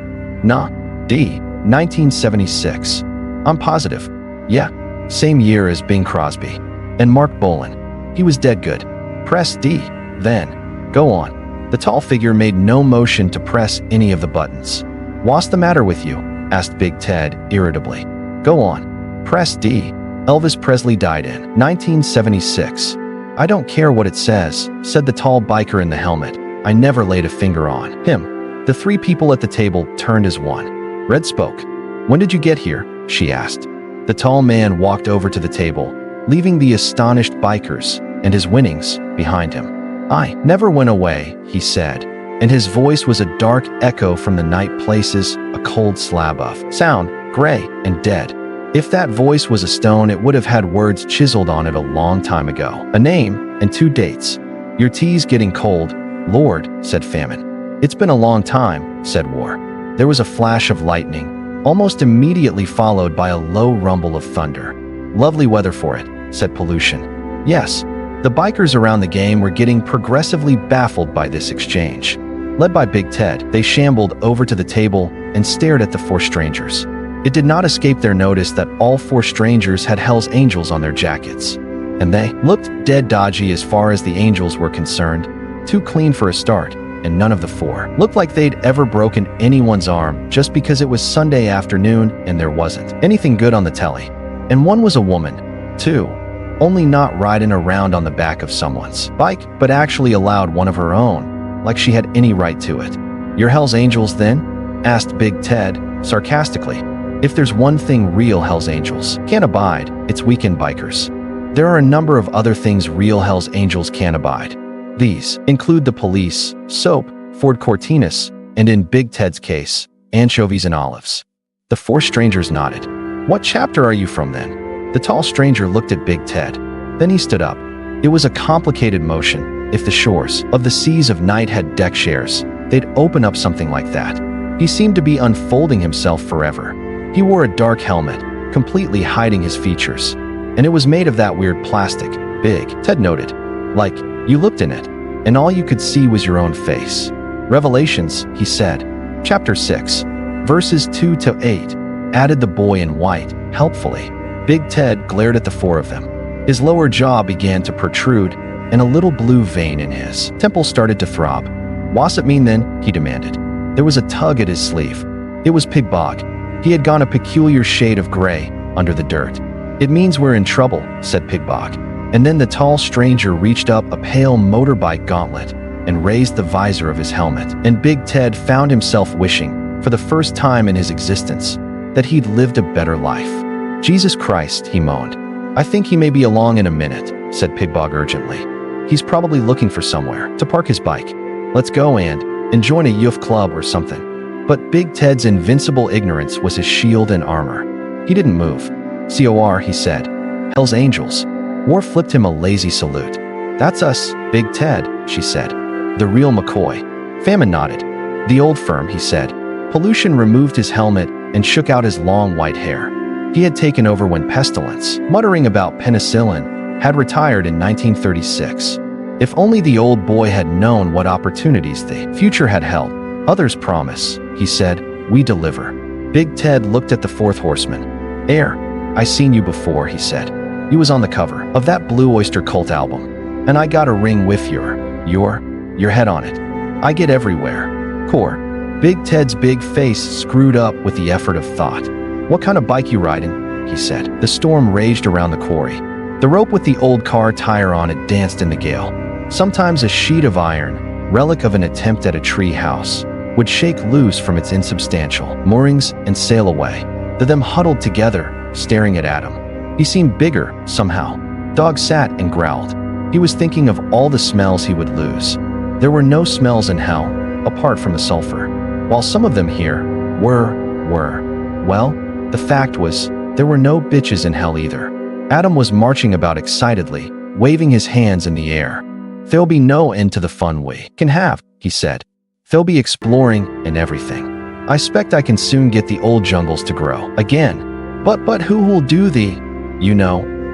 Nah. D. 1976. I'm positive. Yeah. Same year as Bing Crosby. And Mark Bolan. He was dead good. Press D. Then. Go on. The tall figure made no motion to press any of the buttons. What's the matter with you? Asked Big Ted irritably. Go on. Press D. Elvis Presley died in 1976. I don't care what it says, said the tall biker in the helmet. I never laid a finger on him. The 3 people at the table turned as one. Red spoke. When did you get here? She asked. The tall man walked over to the table, leaving the astonished bikers and his winnings behind him. I never went away, he said, and his voice was a dark echo from the night places, a cold slab of sound, gray and dead. If that voice was a stone, it would have had words chiseled on it a long time ago. A name and 2 dates. Your tea's getting cold, Lord, said Famine. It's been a long time, said War. There was a flash of lightning, almost immediately followed by a low rumble of thunder. Lovely weather for it, said Pollution. Yes, the bikers around the game were getting progressively baffled by this exchange. Led by Big Ted, they shambled over to the table and stared at the 4 strangers. It did not escape their notice that all 4 strangers had Hell's Angels on their jackets. And they looked dead dodgy as far as the angels were concerned, too clean for a start, and none of the 4 looked like they'd ever broken anyone's arm just because it was Sunday afternoon and there wasn't anything good on the telly. And one was a woman, too, only not riding around on the back of someone's bike, but actually allowed one of her own, like she had any right to it. Your Hell's Angels, then? Asked Big Ted, sarcastically. If there's one thing real Hell's Angels can't abide, it's weekend bikers. There are a number of other things real Hell's Angels can't abide. These include the police, soap, Ford Cortinas, and in Big Ted's case, anchovies and olives. The four strangers nodded. What chapter are you from then? The tall stranger looked at Big Ted. Then he stood up. It was a complicated motion. If the shores of the seas of night had deck chairs, they'd open up something like that. He seemed to be unfolding himself forever. He wore a dark helmet, completely hiding his features. And it was made of that weird plastic. Big Ted noted. Like, you looked in it, and all you could see was your own face. Revelations, he said. Chapter 6, verses 2 to 8, added the boy in white, helpfully. Big Ted glared at the four of them. His lower jaw began to protrude, and a little blue vein in his temple started to throb. What's it mean then? He demanded. There was a tug at his sleeve. It was Pig Bog. He had gone a peculiar shade of gray under the dirt. It means we're in trouble, said Pig Bog. And then the tall stranger reached up a pale motorbike gauntlet and raised the visor of his helmet. And Big Ted found himself wishing, for the first time in his existence, that he'd lived a better life. Jesus Christ, he moaned. I think he may be along in a minute, said Pig Bog urgently. He's probably looking for somewhere to park his bike. Let's go and join a youth club or something. But Big Ted's invincible ignorance was his shield and armor. He didn't move. COR, he said. Hell's Angels. War flipped him a lazy salute. That's us, Big Ted, she said. The real McCoy. Famine nodded. The old firm, he said. Pollution removed his helmet and shook out his long white hair. He had taken over when Pestilence, muttering about penicillin, had retired in 1936. If only the old boy had known what opportunities the future had held. Others promise, he said, we deliver. Big Ted looked at the fourth horseman. I seen you before, he said. You was on the cover of that Blue Oyster Cult album. And I got a ring with your head on it. I get everywhere. Core. Big Ted's big face screwed up with the effort of thought. What kind of bike you riding? He said. The storm raged around the quarry. The rope with the old car tire on it danced in the gale. Sometimes a sheet of iron, relic of an attempt at a tree house, would shake loose from its insubstantial moorings and sail away. The them huddled together, staring at Adam. He seemed bigger, somehow. Dog sat and growled. He was thinking of all the smells he would lose. There were no smells in hell, apart from the sulfur. While some of them here were. Well, the fact was, there were no bitches in hell either. Adam was marching about excitedly, waving his hands in the air. There'll be no end to the fun we can have, he said. There'll be exploring and everything. I expect I can soon get the old jungles to grow again. But who will do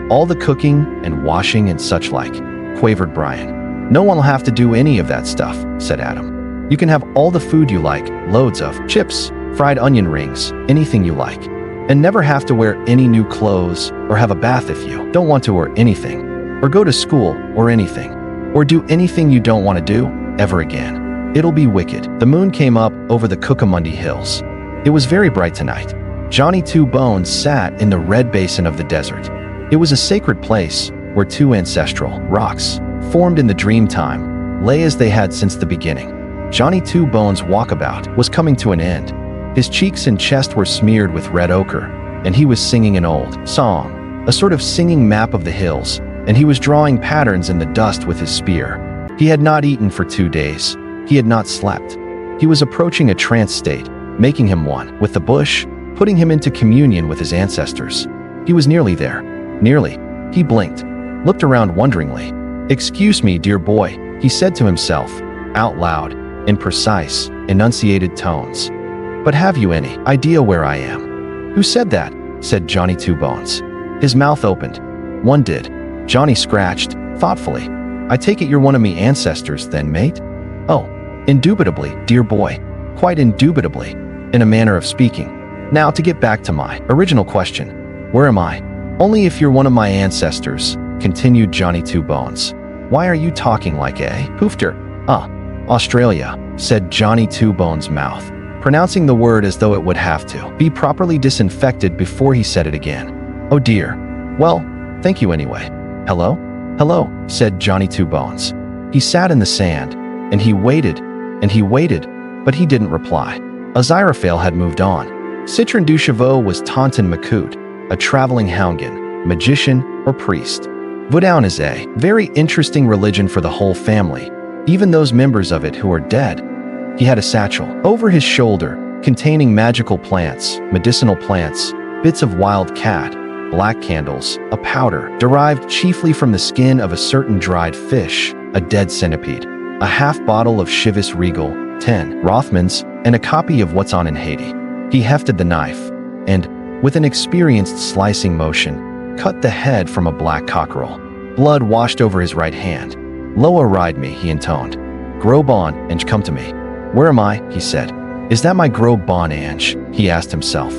all the cooking and washing and such like, quavered Brian. No one will have to do any of that stuff, said Adam. You can have all the food you like, loads of chips, fried onion rings, anything you like, and never have to wear any new clothes or have a bath if you don't want to or anything, or go to school or anything, or do anything you don't want to do ever again. It'll be wicked. The moon came up over the Cucamondy Hills. It was very bright tonight. Johnny Two Bones sat in the red basin of the desert. It was a sacred place where two ancestral rocks, formed in the dream time, lay as they had since the beginning. Johnny Two Bones' walkabout was coming to an end. His cheeks and chest were smeared with red ochre, and he was singing an old song, a sort of singing map of the hills, and he was drawing patterns in the dust with his spear. He had not eaten for 2 days. He had not slept. He was approaching a trance state, making him one with the bush, putting him into communion with his ancestors. He was nearly there. Nearly. He blinked, looked around wonderingly. Excuse me, dear boy, he said to himself, out loud, in precise, enunciated tones. But have you any idea where I am? Who said that? Said Johnny Two Bones. His mouth opened. One did. Johnny scratched, thoughtfully. I take it you're one of me ancestors then, mate? Oh, indubitably, dear boy. Quite indubitably, in a manner of speaking. Now to get back to my original question. Where am I? Only if you're one of my ancestors, continued Johnny Two Bones. Why are you talking like a poofter? Australia, said Johnny Two Bones' mouth, pronouncing the word as though it would have to be properly disinfected before he said it again. Oh dear. Well, thank you anyway. Hello? Hello, said Johnny Two Bones. He sat in the sand, and he waited, but he didn't reply. Aziraphale had moved on. Citron du Chevaux was Taunton Macoute, a traveling houngan, magician, or priest. Voodoo is a very interesting religion for the whole family, even those members of it who are dead. He had a satchel over his shoulder containing magical plants, medicinal plants, bits of wild cat, black candles, a powder derived chiefly from the skin of a certain dried fish, a dead centipede, a half bottle of Chivas Regal, 10 Rothmans, and a copy of What's On in Haiti. He hefted the knife and, with an experienced slicing motion, cut the head from a black cockerel. Blood washed over his right hand. "Loa ride me," he intoned. "Grow bon, and come to me." "Where am I?" he said. "Is that my grow bon Ange?" he asked himself.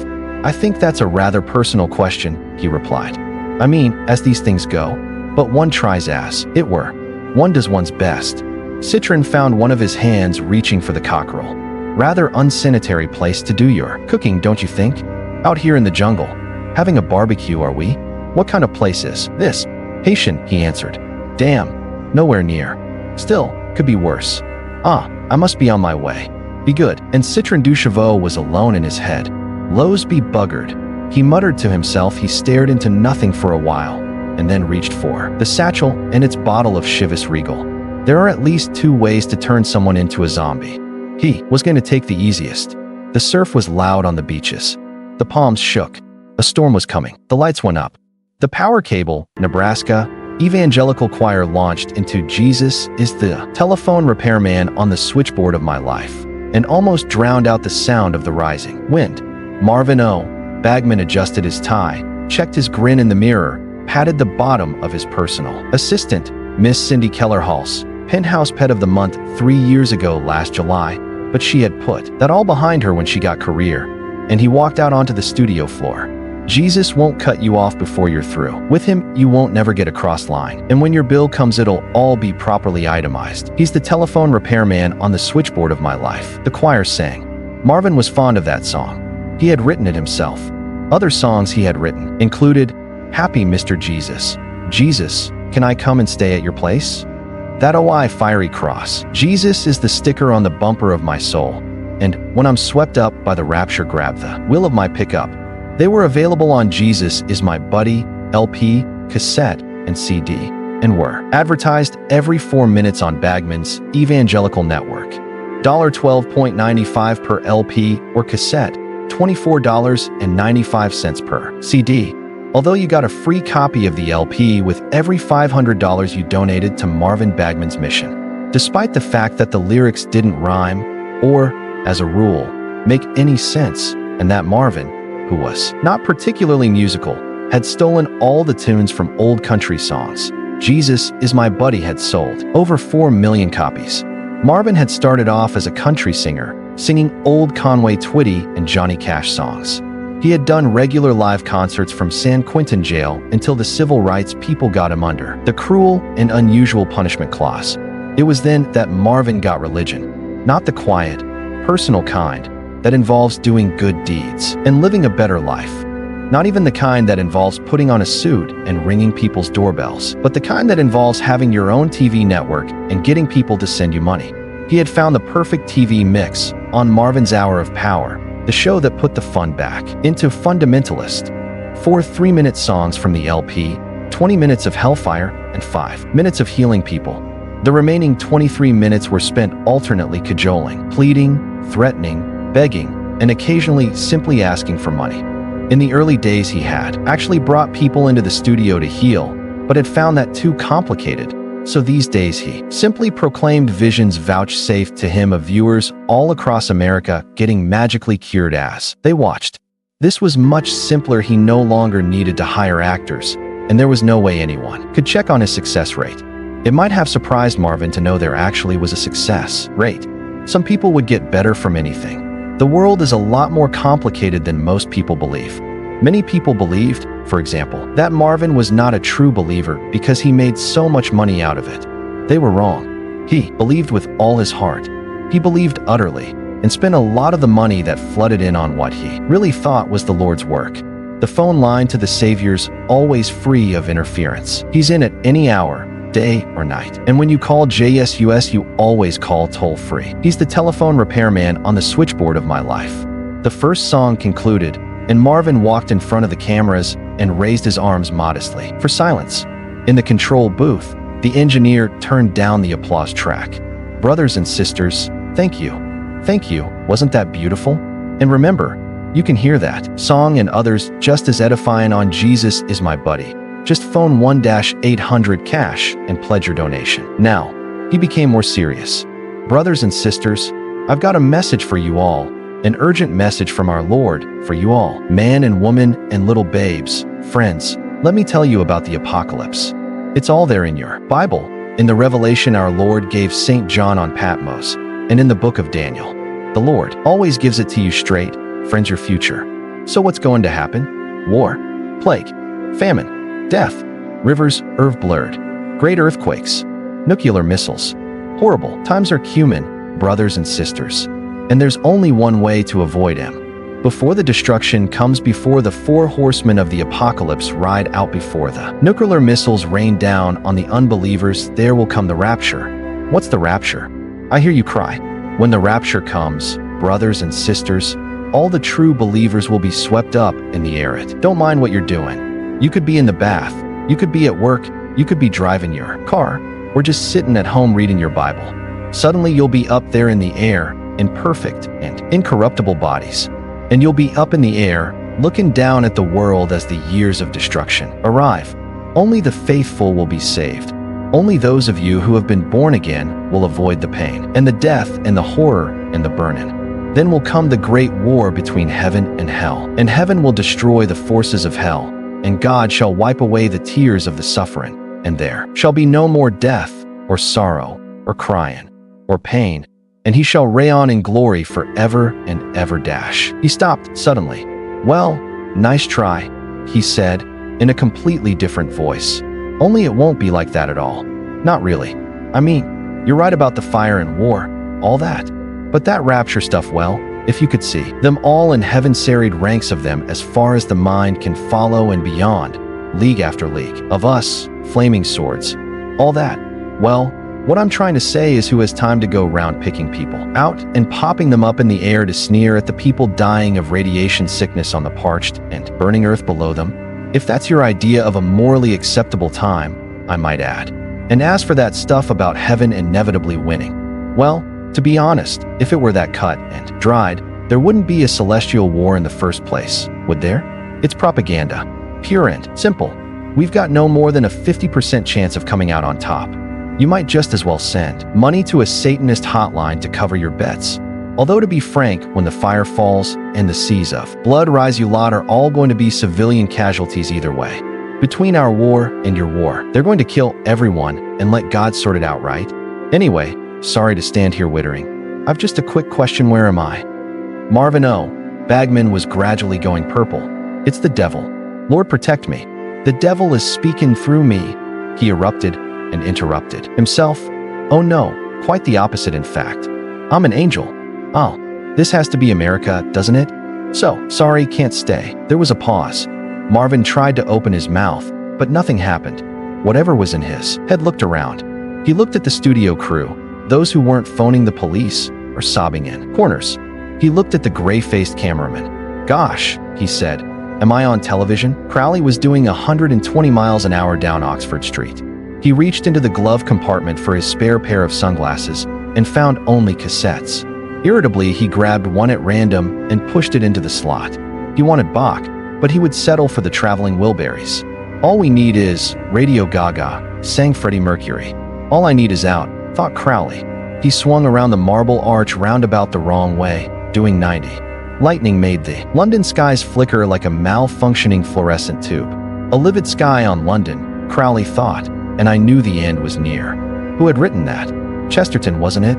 "I think that's a rather personal question," he replied. "I mean, as these things go, but one tries as it were. One does one's best." Citron found one of his hands reaching for the cockerel. "Rather unsanitary place to do your cooking, don't you think? Out here in the jungle. Having a barbecue, are we? What kind of place is this?" "Haitian," he answered. "Damn, nowhere near. Still, could be worse. Ah, I must be on my way. Be good." And Citron du Chevaux was alone in his head. "Lowe's be buggered." He muttered to himself. He stared into nothing for a while, and then reached for the satchel and its bottle of Chivas Regal. There are at least 2 ways to turn someone into a zombie. He was going to take the easiest. The surf was loud on the beaches. The palms shook. A storm was coming. The lights went up. The power cable, Nebraska, evangelical choir launched into "Jesus is the telephone repairman on the switchboard of my life," and almost drowned out the sound of the rising wind. Marvin O. Bagman adjusted his tie, checked his grin in the mirror, patted the bottom of his personal assistant, Miss Cindy Keller-Hals, Penthouse Pet of the Month 3 years ago last July, but she had put that all behind her when she got career, and he walked out onto the studio floor. Jesus won't cut you off before you're through. With him, you won't never get a cross line, and when your bill comes, it'll all be properly itemized. He's the telephone repairman on the switchboard of my life, the choir sang. Marvin was fond of that song. He had written it himself. Other songs he had written included "Happy Mr. Jesus," "Jesus, Can I Come and Stay at Your Place?" "That OI Fiery Cross," "Jesus is the sticker on the bumper of my soul," and "When I'm Swept Up by the Rapture, Grab the Wheel of My Pickup." They were available on Jesus Is My Buddy, LP, cassette, and CD, and were advertised every 4 minutes on Bagman's Evangelical Network. $12.95 per LP or cassette, $24.95 per CD. Although you got a free copy of the LP with every $500 you donated to Marvin Bagman's mission. Despite the fact that the lyrics didn't rhyme or, as a rule, make any sense, and that Marvin, who was not particularly musical, had stolen all the tunes from old country songs, Jesus Is My Buddy had sold over 4 million copies. Marvin had started off as a country singer, singing old Conway Twitty and Johnny Cash songs. He had done regular live concerts from San Quentin jail until the civil rights people got him under the cruel and unusual punishment clause. It was then that Marvin got religion, not the quiet, personal kind that involves doing good deeds and living a better life. Not even the kind that involves putting on a suit and ringing people's doorbells, but the kind that involves having your own TV network and getting people to send you money. He had found the perfect TV mix on Marvin's Hour of Power, the show that put the fun back into Fundamentalist. 4 3-minute songs from the LP, 20 minutes of Hellfire, and 5 minutes of Healing People. The remaining 23 minutes were spent alternately cajoling, pleading, threatening, begging, and occasionally simply asking for money. In the early days, he had actually brought people into the studio to heal, but had found that too complicated. So these days he simply proclaimed visions vouchsafed to him of viewers all across America getting magically cured as they watched. This was much simpler. He no longer needed to hire actors, and there was no way anyone could check on his success rate. It might have surprised Marvin to know there actually was a success rate. Some people would get better from anything. The world is a lot more complicated than most people believe. Many people believed, for example, that Marvin was not a true believer because he made so much money out of it. They were wrong. He believed with all his heart. He believed utterly, and spent a lot of the money that flooded in on what he really thought was the Lord's work. The phone line to the Savior's always free of interference. He's in at any hour, day or night. And when you call JSUS, you always call toll-free. He's the telephone repairman on the switchboard of my life. The first song concluded, and Marvin walked in front of the cameras and raised his arms modestly for silence. In the control booth, the engineer turned down the applause track. Brothers and sisters, thank you. Thank you. Wasn't that beautiful? And remember, you can hear that song and others just as edifying on Jesus Is My Buddy. Just phone 1-800 cash and pledge your donation. Now, he became more serious. Brothers and sisters, I've got a message for you all, an urgent message from our Lord for you all, man and woman and little babes, friends. Let me tell you about the apocalypse. It's all there in your Bible, in the revelation our Lord gave St. John on Patmos, and in the book of Daniel. The Lord always gives it to you straight, friends, your future. So what's going to happen? War, plague, famine, death, rivers blurred, great earthquakes, nuclear missiles. Horrible times are cumin, brothers and sisters. And there's only one way to avoid him. Before the destruction comes, before the 4 horsemen of the apocalypse ride out, before the nuclear missiles rain down on the unbelievers, there will come the rapture. What's the rapture? I hear you cry. When the rapture comes, brothers and sisters, all the true believers will be swept up in the air. Don't mind what you're doing. You could be in the bath, you could be at work, you could be driving your car, or just sitting at home reading your Bible. Suddenly you'll be up there in the air, in perfect and incorruptible bodies. And you'll be up in the air, looking down at the world as the years of destruction arrive. Only the faithful will be saved. Only those of you who have been born again will avoid the pain, and the death, and the horror, and the burning. Then will come the great war between heaven and hell, and heaven will destroy the forces of hell, and God shall wipe away the tears of the suffering, and there shall be no more death, or sorrow, or crying, or pain, and he shall reign on in glory forever and ever. He stopped suddenly. Well, nice try, he said, in a completely different voice. Only it won't be like that at all. Not really. I mean, you're right about the fire and war, all that. But that rapture stuff, well, if you could see them all in heaven's serried ranks of them as far as the mind can follow and beyond, league after league, of us, flaming swords, all that. Well, what I'm trying to say is, who has time to go round picking people out and popping them up in the air to sneer at the people dying of radiation sickness on the parched and burning earth below them? If that's your idea of a morally acceptable time, I might add. And as for that stuff about heaven inevitably winning, well, to be honest, if it were that cut and dried, there wouldn't be a celestial war in the first place, would there? It's propaganda. Pure and simple. We've got no more than a 50% chance of coming out on top. You might just as well send money to a Satanist hotline to cover your bets. Although, to be frank, when the fire falls and the seas of blood rise, you lot are all going to be civilian casualties either way. Between our war and your war, they're going to kill everyone and let God sort it out, right? Anyway, sorry to stand here wittering. I've just a quick question. Where am I? Marvin O. Bagman was gradually going purple. It's the devil. Lord, protect me. The devil is speaking through me. He erupted and interrupted himself. Oh no, quite the opposite, in fact. I'm an angel. Oh, this has to be America, doesn't it? So, sorry, can't stay. There was a pause. Marvin tried to open his mouth, but nothing happened. Whatever was in his head looked around. He looked at the studio crew, those who weren't phoning the police or sobbing in corners. He looked at the gray-faced cameraman. Gosh, he said, am I on television? Crowley was doing 120 miles an hour down Oxford Street. He reached into the glove compartment for his spare pair of sunglasses and found only cassettes. Irritably, he grabbed one at random and pushed it into the slot. He wanted Bach, but he would settle for the Traveling Wilburys. All we need is Radio Gaga, sang Freddie Mercury. All I need is out, thought Crowley. He swung around the Marble Arch roundabout the wrong way, doing 90. Lightning made the London skies flicker like a malfunctioning fluorescent tube. A livid sky on London, Crowley thought, and I knew the end was near. Who had written that? Chesterton, wasn't it?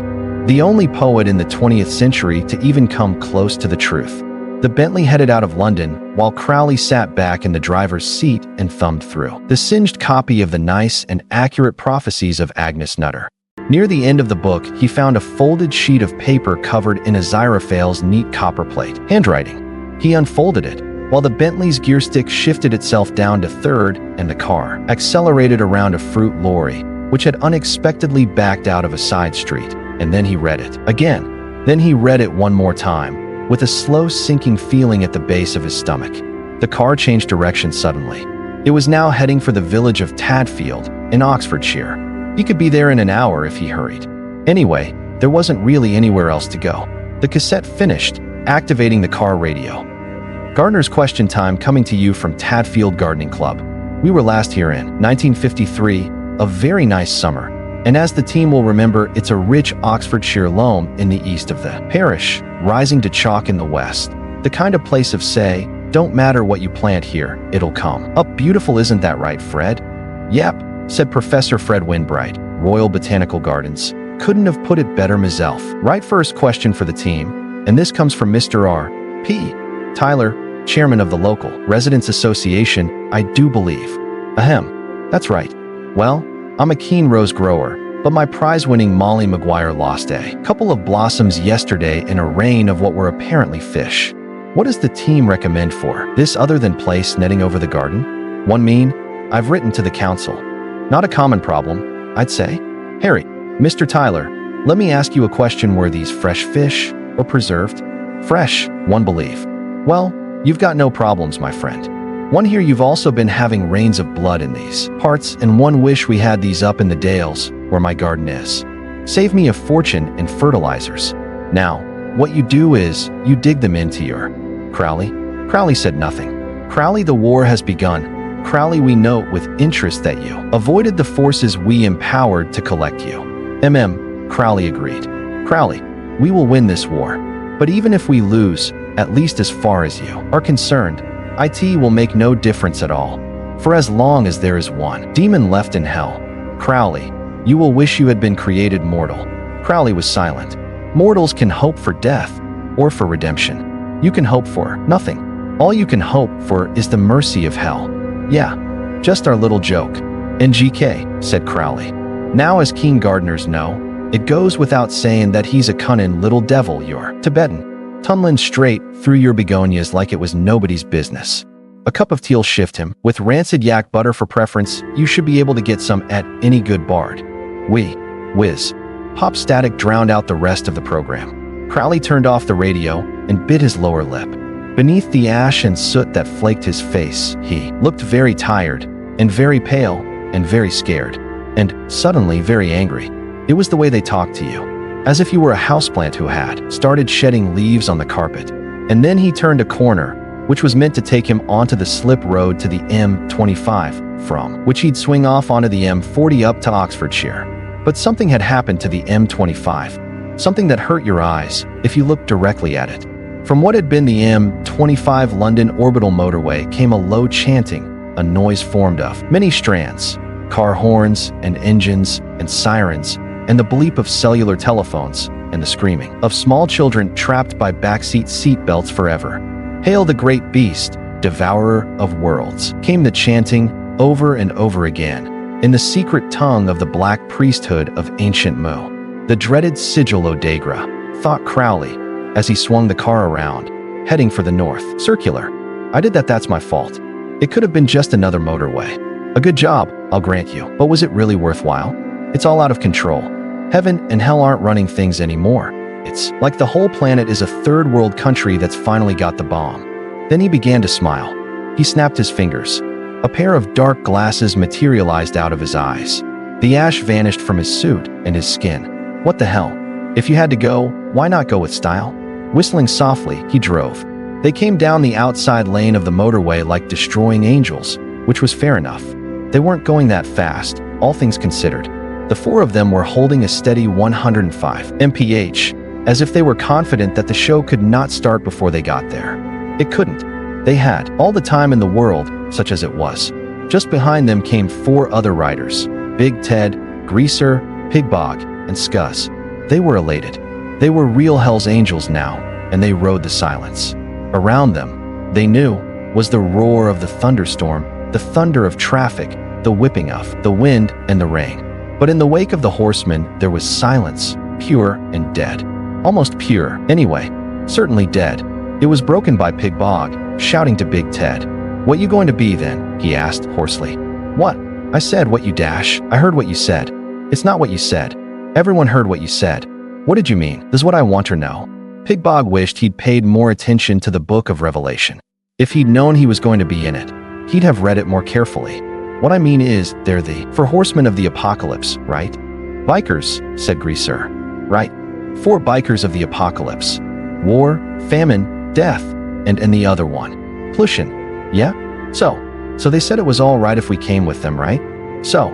The only poet in the 20th century to even come close to the truth. The Bentley headed out of London, while Crowley sat back in the driver's seat and thumbed through the singed copy of the nice and accurate prophecies of Agnes Nutter. Near the end of the book, he found a folded sheet of paper covered in Aziraphale's neat copperplate handwriting. He unfolded it, while the Bentley's gear stick shifted itself down to third and the car accelerated around a fruit lorry, which had unexpectedly backed out of a side street. And then he read it again. Then he read it one more time, with a slow sinking feeling at the base of his stomach. The car changed direction suddenly. It was now heading for the village of Tadfield in Oxfordshire. He could be there in an hour if he hurried. Anyway, there wasn't really anywhere else to go. The cassette finished, activating the car radio. Gardener's Question Time coming to you from Tadfield Gardening Club. We were last here in 1953, a very nice summer. And as the team will remember, it's a rich Oxfordshire loam in the east of the parish, rising to chalk in the west. The kind of place of say, don't matter what you plant here, it'll come up beautiful, isn't that right, Fred? Yep, said Professor Fred Winbright, Royal Botanical Gardens. Couldn't have put it better myself. Right, first question for the team, and this comes from Mr. R. P. Tyler, chairman of the local Residents Association, I do believe. Ahem, that's right. Well, I'm a keen rose grower, but my prize-winning Molly Maguire lost a couple of blossoms yesterday in a rain of what were apparently fish. What does the team recommend for this other than place netting over the garden? One mean, I've written to the council. Not a common problem, I'd say. Harry, Mr. Tyler, let me ask you a question. Were these fresh fish or preserved? Fresh, one believe. Well, you've got no problems, my friend. One hear you've also been having rains of blood in these parts, and one wish we had these up in the dales, where my garden is. Save me a fortune in fertilizers. Now, what you do is, you dig them into your Crowley? Crowley said nothing. Crowley, the war has begun. Crowley, we note with interest that you avoided the forces we empowered to collect you. Crowley agreed. Crowley, we will win this war. But even if we lose, at least as far as you are concerned, it will make no difference at all. For as long as there is one demon left in hell, Crowley, you will wish you had been created mortal. Crowley was silent. Mortals can hope for death or for redemption. You can hope for nothing. All you can hope for is the mercy of hell. Yeah, just our little joke. NGK, said Crowley. Now, as keen gardeners know, it goes without saying that he's a cunning little devil, your Tibetan, tunnelin' straight through your begonias like it was nobody's business. A cup of tea'll shift him. With rancid yak butter for preference, you should be able to get some at any good bard. Whiz. Pop static drowned out the rest of the program. Crowley turned off the radio and bit his lower lip. Beneath the ash and soot that flaked his face, he looked very tired, and very pale, and very scared, and suddenly very angry. It was the way they talked to you, as if you were a houseplant who had started shedding leaves on the carpet. And then he turned a corner, which was meant to take him onto the slip road to the M25, from which he'd swing off onto the M40 up to Oxfordshire. But something had happened to the M25, something that hurt your eyes if you looked directly at it. From what had been the M25 London orbital motorway came a low chanting, a noise formed of many strands, car horns and engines and sirens, and the bleep of cellular telephones, and the screaming of small children trapped by backseat seatbelts forever. Hail the great beast, devourer of worlds, came the chanting over and over again, in the secret tongue of the black priesthood of ancient Mu. The dreaded sigil Odegra, thought Crowley, as he swung the car around, heading for the north. Circular. I did that, that's my fault. It could have been just another motorway. A good job, I'll grant you, but was it really worthwhile? It's all out of control. Heaven and hell aren't running things anymore. It's like the whole planet is a third world country that's finally got the bomb. Then he began to smile. He snapped his fingers. A pair of dark glasses materialized out of his eyes. The ash vanished from his suit and his skin. What the hell? If you had to go, why not go with style? Whistling softly, he drove. They came down the outside lane of the motorway like destroying angels, which was fair enough. They weren't going that fast, all things considered. The four of them were holding a steady 105 mph, as if they were confident that the show could not start before they got there. It couldn't. They had all the time in the world, such as it was. Just behind them came four other riders, Big Ted, Greaser, Pigbog, and Scuzz. They were elated. They were real Hell's Angels now, and they rode the silence. Around them, they knew, was the roar of the thunderstorm, the thunder of traffic, the whipping of the wind and the rain. But in the wake of the horsemen, there was silence, pure and dead. Almost pure, anyway. Certainly dead. It was broken by Pigbog, shouting to Big Ted. What you going to be then? He asked hoarsely. What? I said what you dash. I heard what you said. It's not what you said. Everyone heard what you said. What did you mean? Does what I want to know? Pigbog wished he'd paid more attention to the Book of Revelation. If he'd known he was going to be in it, he'd have read it more carefully. What I mean is, they're the four horsemen of the apocalypse, right? Bikers, said Greaser. Right. 4 bikers of the apocalypse. War, famine, death, and the other one. Pollution. Yeah? So they said it was all right if we came with them, right? So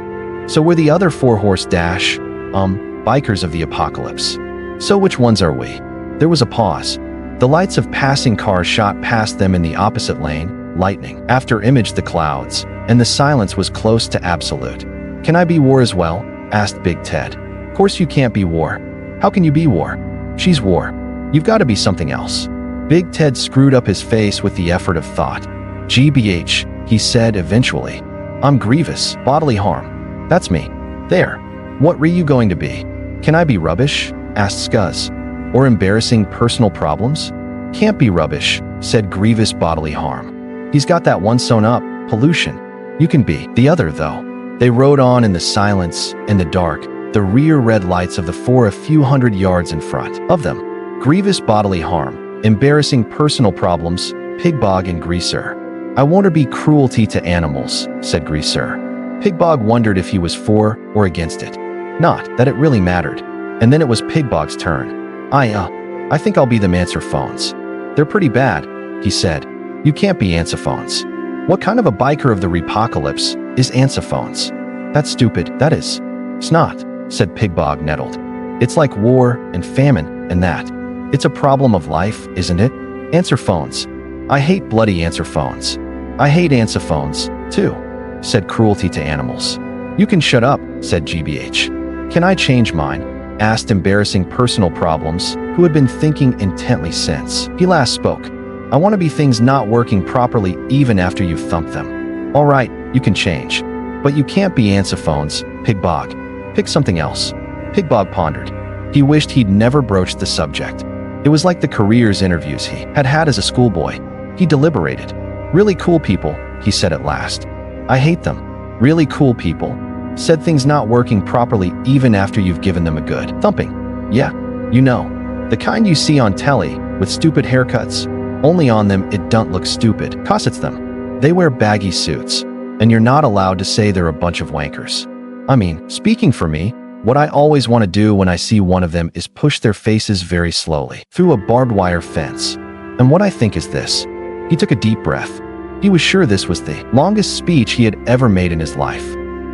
we're the other 4-horse bikers of the apocalypse. So which ones are we? There was a pause. The lights of passing cars shot past them in the opposite lane, lightning after imaged the clouds, and the silence was close to absolute. Can I be War as well? Asked Big Ted. Course you can't be War. How can you be War? She's War. You've got to be something else. Big Ted screwed up his face with the effort of thought. GBH, he said eventually. I'm Grievous, bodily harm. That's me. There. What were you going to be? Can I be Rubbish? Asked Scuzz. Or embarrassing personal problems? Can't be Rubbish, said Grievous, bodily harm. He's got that one sewn up, pollution. You can be the other, though. They rode on in the silence, in the dark, the rear red lights of the 4 a few hundred yards in front of them. Grievous, bodily harm, embarrassing personal problems, Pigbog and Greaser. I want to be cruelty to animals, said Greaser. Pigbog wondered if he was for or against it. Not that it really mattered. And then it was Pigbog's turn. I think I'll be the Mancerphones. They're pretty bad, he said. You can't be Ansophones. What kind of a biker of the Repocalypse is Ansophones? That's stupid, that is. It's not, said Pigbog, nettled. It's like war and famine and that. It's a problem of life, isn't it? Answerphones. I hate bloody Answerphones. I hate Ansophones, too, said Cruelty to Animals. You can shut up, said GBH. Can I change mine? Asked Embarrassing Personal Problems, who had been thinking intently since he last spoke. I want to be things not working properly even after you've thumped them. All right, you can change. But you can't be Ansophones, Pigbog. Pick something else. Pigbog pondered. He wished he'd never broached the subject. It was like the careers interviews he had had as a schoolboy. He deliberated. Really cool people, he said at last. I hate them. Really cool people. Said things not working properly even after you've given them a good thumping. Yeah, you know. The kind you see on telly, with stupid haircuts. Only on them it don't look stupid, 'cause it's them. They wear baggy suits, and you're not allowed to say they're a bunch of wankers. I mean, speaking for me, what I always want to do when I see one of them is push their faces very slowly through a barbed wire fence. And what I think is this. He took a deep breath. He was sure this was the longest speech he had ever made in his life.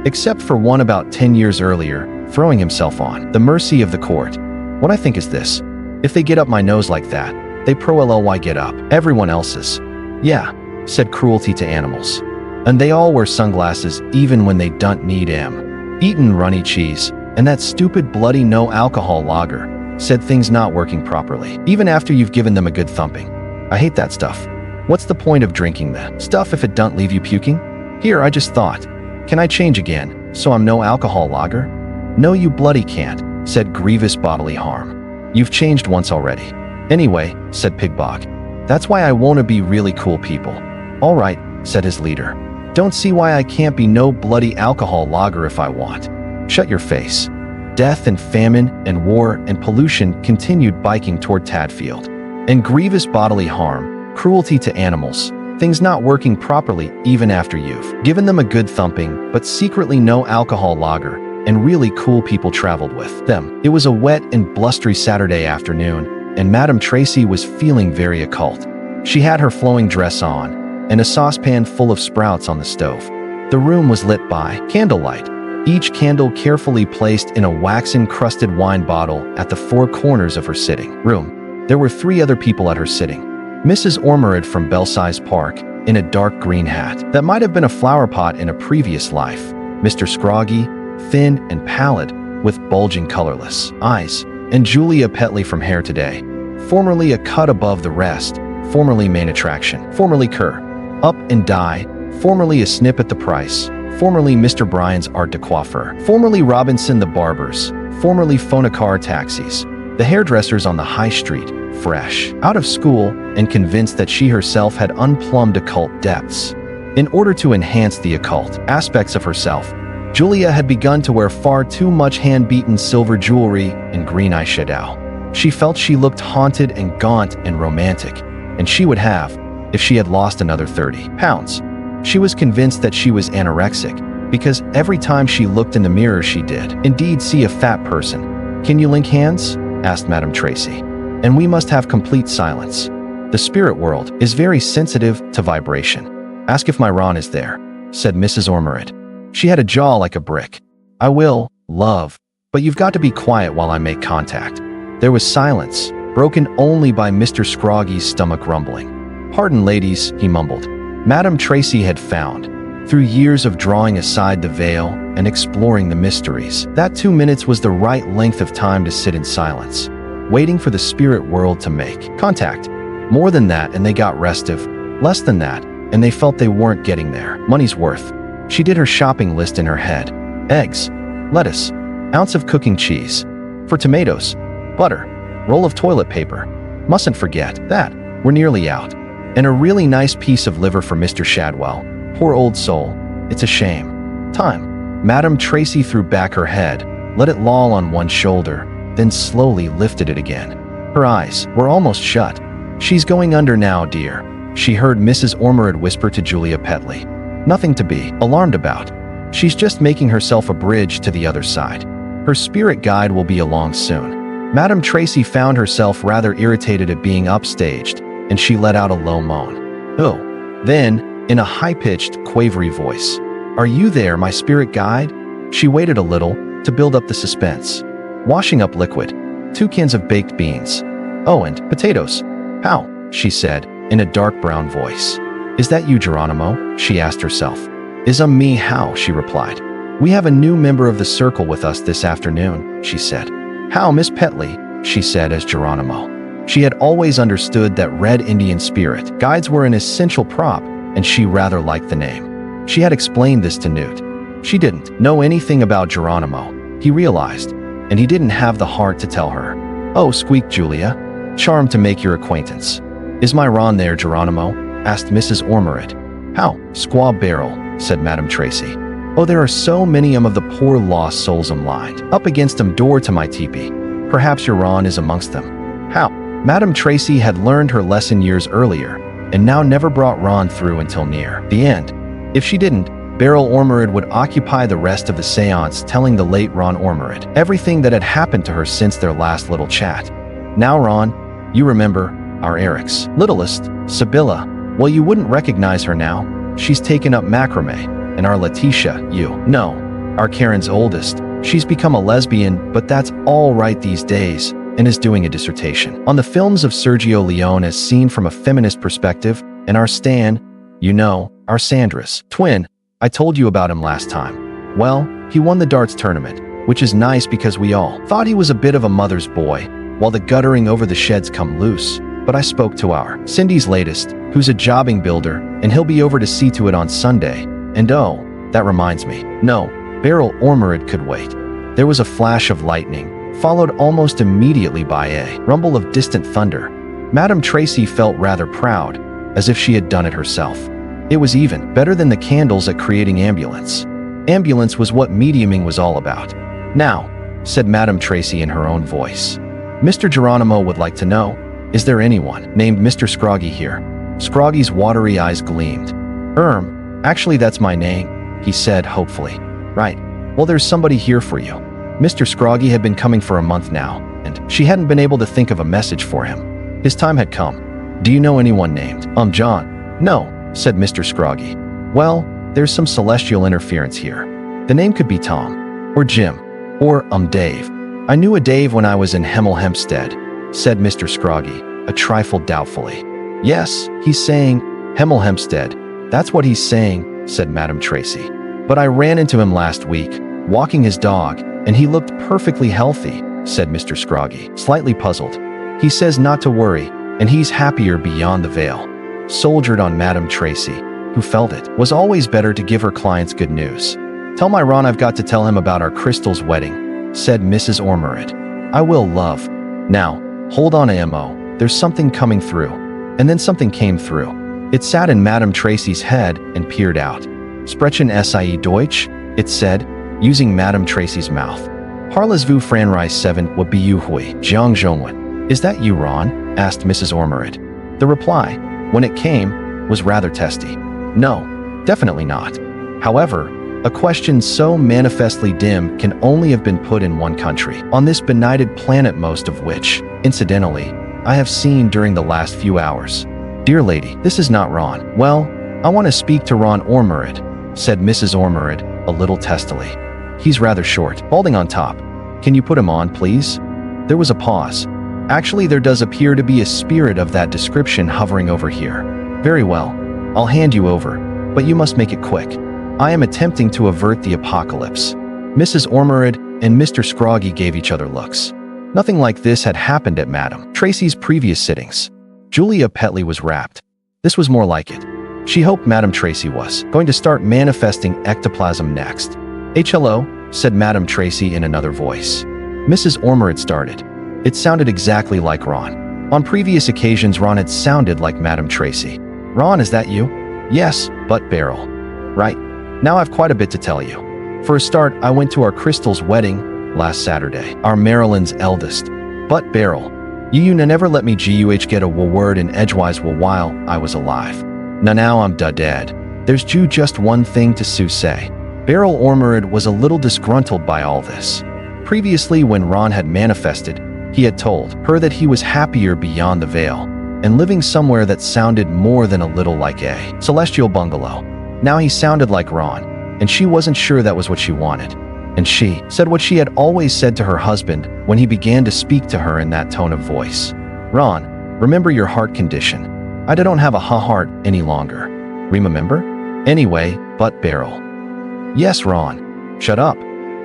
Except for one about 10 years earlier, throwing himself on the mercy of the court. What I think is this. If they get up my nose like that, they pro-LLY get up. Everyone else's. Yeah, said Cruelty to Animals. And they all wear sunglasses even when they don't need 'em. Eatin' runny cheese, and that stupid bloody no-alcohol lager, said things not working properly, even after you've given them a good thumping. I hate that stuff. What's the point of drinking the stuff if it don't leave you puking? Here, I just thought. Can I change again, so I'm no alcohol lager? No, you bloody can't, said Grievous, bodily harm. You've changed once already. Anyway, said Pigbog. That's why I want to be really cool people. All right, said his leader. Don't see why I can't be no bloody alcohol lager if I want. Shut your face. Death and famine and war and pollution continued biking toward Tadfield. And Grievous, bodily harm, cruelty to animals, things not working properly even after you've given them a good thumping, but secretly no alcohol lager, and really cool people traveled with them. It was a wet and blustery Saturday afternoon, and Madame Tracy was feeling very occult. She had her flowing dress on, and a saucepan full of sprouts on the stove. The room was lit by candlelight, each candle carefully placed in a wax-encrusted wine bottle at the 4 corners of her sitting room. There were 3 other people at her sitting. Mrs. Ormerod from Belsize Park, in a dark green hat that might have been a flower pot in a previous life. Mr. Scroggy, thin and pallid, with bulging colorless eyes. And Julia Petley from Hair Today, formerly a cut above the rest, formerly main attraction, formerly Kerr, Up and Die, formerly a snip at the price, formerly Mr. Bryan's Art de Coiffure, formerly Robinson the Barbers, formerly Phonocar Taxis, the hairdressers on the high street, fresh out of school and convinced that she herself had unplumbed occult depths. In order to enhance the occult aspects of herself, Julia had begun to wear far too much hand-beaten silver jewelry and green eyeshadow. She felt she looked haunted and gaunt and romantic, and she would have if she had lost another 30 pounds. She was convinced that she was anorexic, because every time she looked in the mirror she did indeed see a fat person. "Can you link hands?" asked Madame Tracy. "And we must have complete silence. The spirit world is very sensitive to vibration. Ask if my Ron is there," said Mrs. Ormerod. She had a jaw like a brick. "I will, love, but you've got to be quiet while I make contact." There was silence, broken only by Mr. Scroggy's stomach rumbling. "Pardon, ladies," he mumbled. Madame Tracy had found, through years of drawing aside the veil and exploring the mysteries, that 2 minutes was the right length of time to sit in silence, waiting for the spirit world to make contact. More than that, and they got restive. Less than that, and they felt they weren't getting their money's worth. She did her shopping list in her head. Eggs, lettuce, ounce of cooking cheese, for tomatoes, butter, roll of toilet paper. Mustn't forget that. We're nearly out. And a really nice piece of liver for Mr. Shadwell. Poor old soul. It's a shame. Time. Madame Tracy threw back her head, let it loll on one shoulder, then slowly lifted it again. Her eyes were almost shut. "She's going under now, dear," she heard Mrs. Ormerod whisper to Julia Petley. "Nothing to be alarmed about. She's just making herself a bridge to the other side. Her spirit guide will be along soon." Madame Tracy found herself rather irritated at being upstaged, and she let out a low moan. "Oh." Then, in a high-pitched, quavery voice, "Are you there, my spirit guide?" She waited a little to build up the suspense. "Washing up liquid, 2 cans of baked beans. Oh, and potatoes." "How?" she said, in a dark brown voice. "Is that you, Geronimo?" she asked herself. "Is me how?" she replied. "We have a new member of the circle with us this afternoon," she said. "How, Miss Petley?" she said as Geronimo. She had always understood that Red Indian spirit guides were an essential prop, and she rather liked the name. She had explained this to Newt. She didn't know anything about Geronimo, he realized, and he didn't have the heart to tell her. "Oh," squeaked Julia, "charmed to make your acquaintance." "Is my Ron there, Geronimo?" asked Mrs. Ormerod. "How, Squaw Barrel," said Madame Tracy. "Oh, there are so many of the poor lost souls lined up against door to my teepee. Perhaps your Ron is amongst them." "How?" Madame Tracy had learned her lesson years earlier, and now never brought Ron through until near the end. If she didn't, Beryl Ormerod would occupy the rest of the seance telling the late Ron Ormerod everything that had happened to her since their last little chat. "Now, Ron, you remember, our Eric's littlest, Sibylla. Well, you wouldn't recognize her now. She's taken up macrame. And our Letitia, you know, our Karen's oldest. She's become a lesbian, but that's all right these days, and is doing a dissertation on the films of Sergio Leone as seen from a feminist perspective, and our Stan, you know, our Sandra's twin. I told you about him last time. Well, he won the darts tournament, which is nice because we all thought he was a bit of a mother's boy, while the guttering over the sheds come loose. But I spoke to our Cindy's latest, who's a jobbing builder, and he'll be over to see to it on Sunday. And oh, that reminds me. No, Beryl Ormerod could wait. There was a flash of lightning, followed almost immediately by a rumble of distant thunder. Madame Tracy felt rather proud, as if she had done it herself. It was even better than the candles at creating ambulance. Ambulance was what mediuming was all about. "Now," said Madame Tracy in her own voice, "Mr. Geronimo would like to know, is there anyone named Mr. Scroggy here?" Scroggy's watery eyes gleamed. Actually that's my name," he said hopefully. "Right. Well, there's somebody here for you." Mr. Scroggy had been coming for a month now, and she hadn't been able to think of a message for him. His time had come. "Do you know anyone named, John?" "No," said Mr. Scroggy. "Well, there's some celestial interference here. The name could be Tom, or Jim, or, Dave. I knew a Dave when I was in Hemel Hempstead," said Mr. Scroggy, a trifle doubtfully. "Yes, he's saying, Hemel Hempstead. That's what he's saying," said Madame Tracy. "But I ran into him last week, walking his dog, and he looked perfectly healthy," said Mr. Scroggy, slightly puzzled. "He says not to worry, and he's happier beyond the veil," soldiered on Madame Tracy, who felt it was always better to give her clients good news. "Tell my Ron I've got to tell him about our Crystal's wedding," said Mrs. Ormerod. "I will, love. Now, hold on, AMO, there's something coming through." And then something came through. It sat in Madame Tracy's head and peered out. "Sprechen Sie Deutsch?" it said, using Madame Tracy's mouth. "Parlez-vous Franrise 7 what be you hui, Jiang Zhongwen?" "Is that you, Ron?" asked Mrs. Ormerod. The reply, when it came, was rather testy. "No, Definitely not. However, a question so manifestly dim can only have been put in one country, on this benighted planet, most of which, incidentally, I have seen during the last few hours. Dear lady, this is not Ron. Well, I want to speak to Ron Ormerod, said Mrs. Ormerod, a little testily. He's rather short, balding on top. Can you put him on, please? There was a pause. Actually, there does appear to be a spirit of that description hovering over here. Very well. I'll hand you over, but you must make it quick. I am attempting to avert the apocalypse. Mrs. Ormerod and Mr. Scroggy gave each other looks. Nothing like this had happened at Madame Tracy's previous sittings. Julia Petley was rapt. This was more like it. She hoped Madame Tracy was going to start manifesting ectoplasm next. Hello, said Madame Tracy in another voice. Mrs. Ormerod started. It sounded exactly like Ron. On previous occasions, Ron had sounded like Madame Tracy. Ron, is that you? Yes, but Beryl. Right. Now I've quite a bit to tell you. For a start, I went to our Crystal's wedding last Saturday, our Marilyn's eldest. But Beryl, you never let me get a word in edgewise while I was alive. Now I'm dead. There's just one thing to say. Beryl Ormerod was a little disgruntled by all this. Previously, when Ron had manifested, he had told her that he was happier beyond the veil and living somewhere that sounded more than a little like a celestial bungalow. Now he sounded like Ron, and she wasn't sure that was what she wanted. And she said what she had always said to her husband when he began to speak to her in that tone of voice. Ron, remember your heart condition. I don't have a heart any longer. Remember? Anyway, but Beryl. Yes, Ron. Shut up.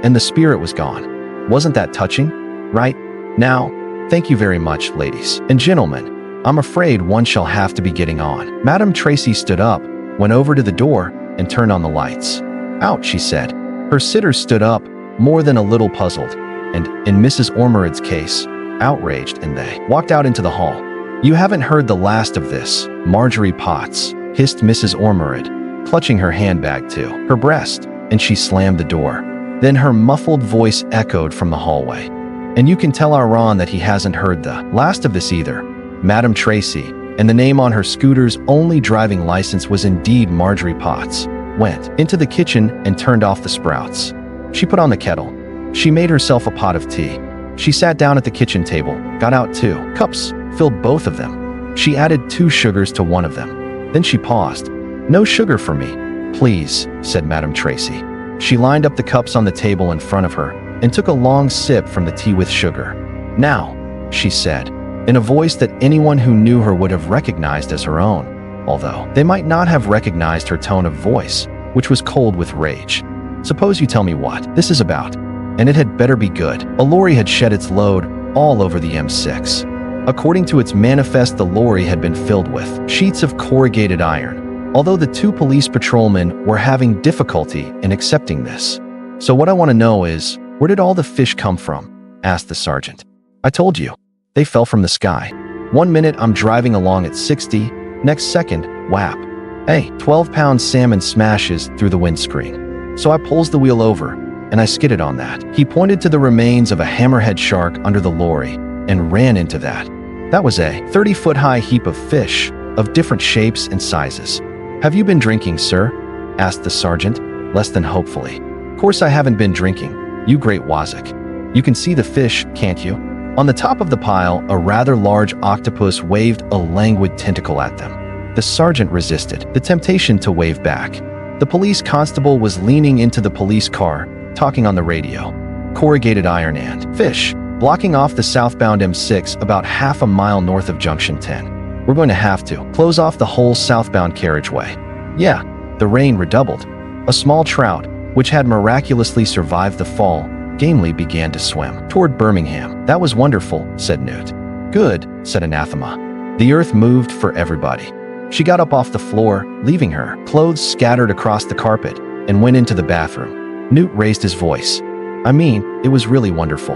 And the spirit was gone. Wasn't that touching? Right? Now, thank you very much, ladies and gentlemen. I'm afraid one shall have to be getting on. Madame Tracy stood up, went over to the door, and turned on the lights. Out, she said. Her sitters stood up, more than a little puzzled, and, in Mrs. Ormerod's case, outraged, and they walked out into the hall. You haven't heard the last of this, Marjorie Potts, hissed Mrs. Ormerod, clutching her handbag to her breast, and she slammed the door. Then her muffled voice echoed from the hallway. And you can tell our Ron that he hasn't heard the last of this either. Madame Tracy, and the name on her scooter's only driving license was indeed Marjorie Potts, went into the kitchen and turned off the sprouts. She put on the kettle. She made herself a pot of tea. She sat down at the kitchen table, got out 2 cups, filled both of them. She added 2 sugars to one of them. Then she paused. No sugar for me, please, said Madame Tracy. She lined up the cups on the table in front of her and took a long sip from the tea with sugar. Now, she said, in a voice that anyone who knew her would have recognized as her own, although they might not have recognized her tone of voice, which was cold with rage. Suppose you tell me what this is about, and it had better be good. A lorry had shed its load all over the M6. According to its manifest, the lorry had been filled with sheets of corrugated iron, although the 2 police patrolmen were having difficulty in accepting this. So what I want to know is, where did all the fish come from? Asked the sergeant. I told you. They fell from the sky. 1 minute I'm driving along at 60, next second, whap. A 12-pound salmon smashes through the windscreen. So I pulls the wheel over, and I skidded on that. He pointed to the remains of a hammerhead shark under the lorry, and ran into that. That was a 30-foot-high heap of fish, of different shapes and sizes. Have you been drinking, sir? Asked the sergeant, less than hopefully. Course I haven't been drinking, you great wazzock. You can see the fish, can't you? On the top of the pile, a rather large octopus waved a languid tentacle at them. The sergeant resisted the temptation to wave back. The police constable was leaning into the police car, talking on the radio. Corrugated iron and fish, blocking off the southbound M6 about half a mile north of Junction 10. We're going to have to close off the whole southbound carriageway. Yeah, the rain redoubled. A small trout, which had miraculously survived the fall, gamely began to swim toward Birmingham. That was wonderful, said Newt. Good, said Anathema. The earth moved for everybody. She got up off the floor, leaving her clothes scattered across the carpet, and went into the bathroom. Newt raised his voice. I mean, it was really wonderful.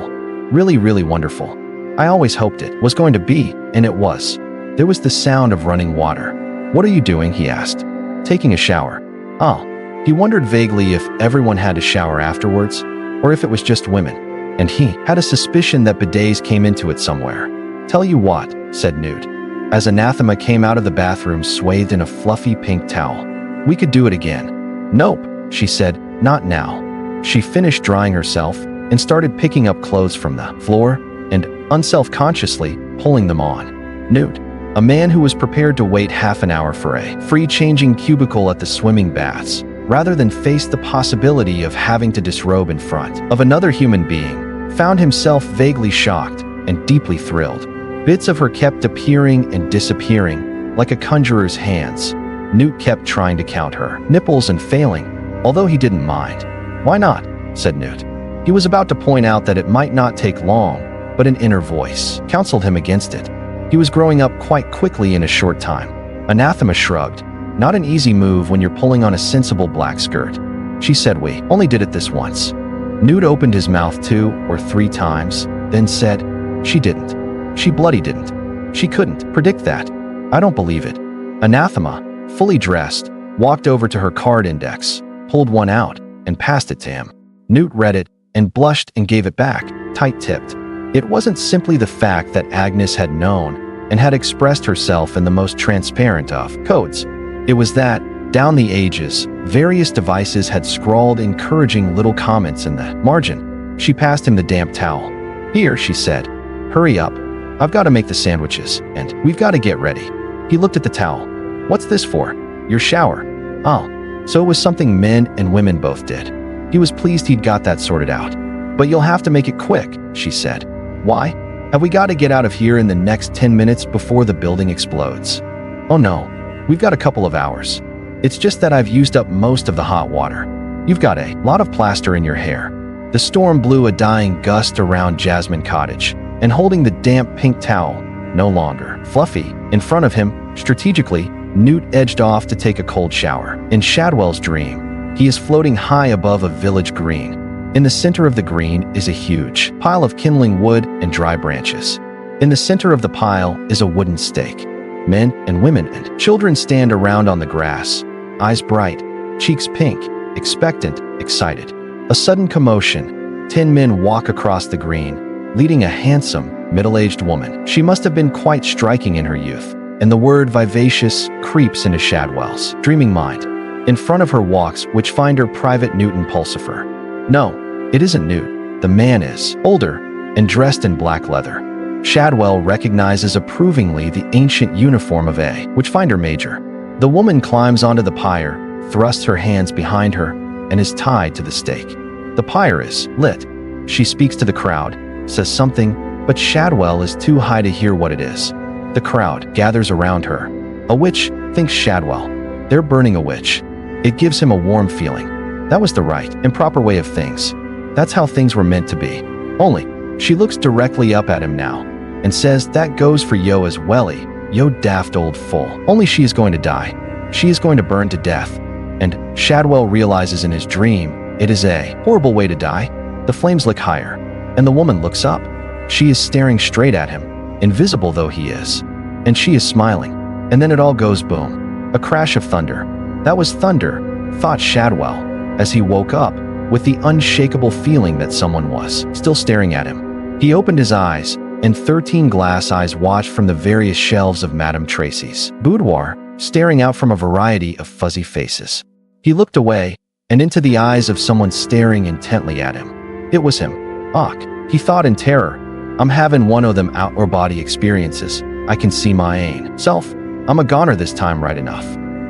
Really, really wonderful. I always hoped it was going to be, and it was. There was the sound of running water. What are you doing? He asked. Taking a shower. Oh. He wondered vaguely if everyone had to shower afterwards, or if it was just women, and he had a suspicion that bidets came into it somewhere. Tell you what, said Newt, as Anathema came out of the bathroom swathed in a fluffy pink towel. We could do it again." "Nope," she said, "not now." She finished drying herself and started picking up clothes from the floor and, unself-consciously, pulling them on. Newt, a man who was prepared to wait half an hour for a free-changing cubicle at the swimming baths, rather than face the possibility of having to disrobe in front of another human being, found himself vaguely shocked and deeply thrilled. Bits of her kept appearing and disappearing, like a conjurer's hands. Newt kept trying to count her nipples and failing, although he didn't mind. "Why not?" said Newt. He was about to point out that it might not take long, but an inner voice counseled him against it. He was growing up quite quickly in a short time. Anathema shrugged. "Not an easy move when you're pulling on a sensible black skirt." She said, "We only did it this once." Newt opened his mouth 2 or 3 times, then said, "She didn't. She bloody didn't. She couldn't predict that. I don't believe it." Anathema, fully dressed, walked over to her card index, pulled one out, and passed it to him. Newt read it and blushed and gave it back, tight-tipped. It wasn't simply the fact that Agnes had known and had expressed herself in the most transparent of codes. It was that, down the ages, various devices had scrawled encouraging little comments in the margin. She passed him the damp towel. "Here," she said. "Hurry up. I've got to make the sandwiches, and we've got to get ready." He looked at the towel. "What's this for?" "Your shower." "Oh, so it was something men and women both did." He was pleased he'd got that sorted out. "But you'll have to make it quick," she said. "Why? Have we got to get out of here in the next 10 minutes before the building explodes?" "Oh no, we've got a couple of hours. It's just that I've used up most of the hot water. You've got a lot of plaster in your hair." The storm blew a dying gust around Jasmine Cottage, and holding the damp pink towel, no longer fluffy, in front of him, strategically, Newt edged off to take a cold shower. In Shadwell's dream, he is floating high above a village green. In the center of the green is a huge pile of kindling wood and dry branches. In the center of the pile is a wooden stake. Men and women and children stand around on the grass, eyes bright, cheeks pink, expectant, excited. A sudden commotion. 10 men walk across the green, leading a handsome, middle-aged woman. She must have been quite striking in her youth, and the word vivacious creeps into Shadwell's dreaming mind. In front of her walks Witchfinder Private Newton Pulsifer. No, it isn't Newt. The man is older and dressed in black leather. Shadwell recognizes approvingly the ancient uniform of a Witchfinder Major. The woman climbs onto the pyre, thrusts her hands behind her, and is tied to the stake. The pyre is lit. She speaks to the crowd, says something, but Shadwell is too high to hear what it is. The crowd gathers around her. A witch, thinks Shadwell. They're burning a witch. It gives him a warm feeling. That was the right and proper way of things. That's how things were meant to be. Only, she looks directly up at him now and says that goes for yo as welly, yo daft old fool. Only she is going to die. She is going to burn to death. And Shadwell realizes in his dream, it is a horrible way to die. The flames lick higher, and the woman looks up. She is staring straight at him, invisible though he is. And she is smiling. And then it all goes boom. A crash of thunder. That was thunder, thought Shadwell, as he woke up, with the unshakable feeling that someone was still staring at him. He opened his eyes, and 13 glass eyes watched from the various shelves of Madame Tracy's boudoir, staring out from a variety of fuzzy faces. He looked away, and into the eyes of someone staring intently at him. It was him. "Och," he thought in terror. "I'm having one of them out-or-body experiences. I can see my own self. I'm a goner this time right enough."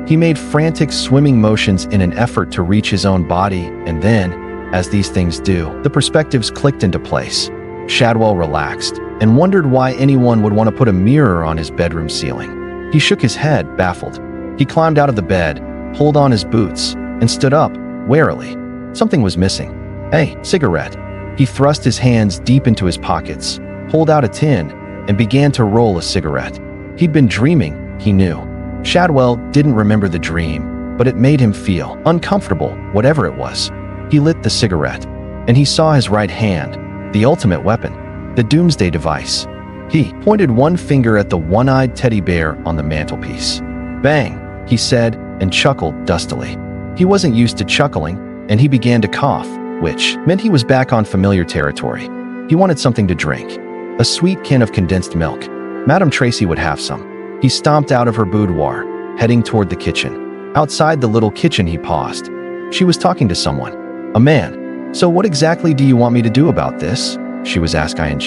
He made frantic swimming motions in an effort to reach his own body, and then, as these things do, the perspectives clicked into place. Shadwell relaxed, and wondered why anyone would want to put a mirror on his bedroom ceiling. He shook his head, baffled. He climbed out of the bed, pulled on his boots, and stood up, warily. Something was missing. "Hey, cigarette." He thrust his hands deep into his pockets, pulled out a tin, and began to roll a cigarette. He'd been dreaming, he knew. Shadwell didn't remember the dream, but it made him feel uncomfortable, whatever it was. He lit the cigarette, and he saw his right hand, the ultimate weapon, the doomsday device. He pointed one finger at the one-eyed teddy bear on the mantelpiece. "Bang," he said, and chuckled dustily. He wasn't used to chuckling, and he began to cough, which meant he was back on familiar territory. He wanted something to drink. A sweet can of condensed milk. Madame Tracy would have some. He stomped out of her boudoir, heading toward the kitchen. Outside the little kitchen, he paused. She was talking to someone. A man. So what exactly do you want me to do about this? She was asking.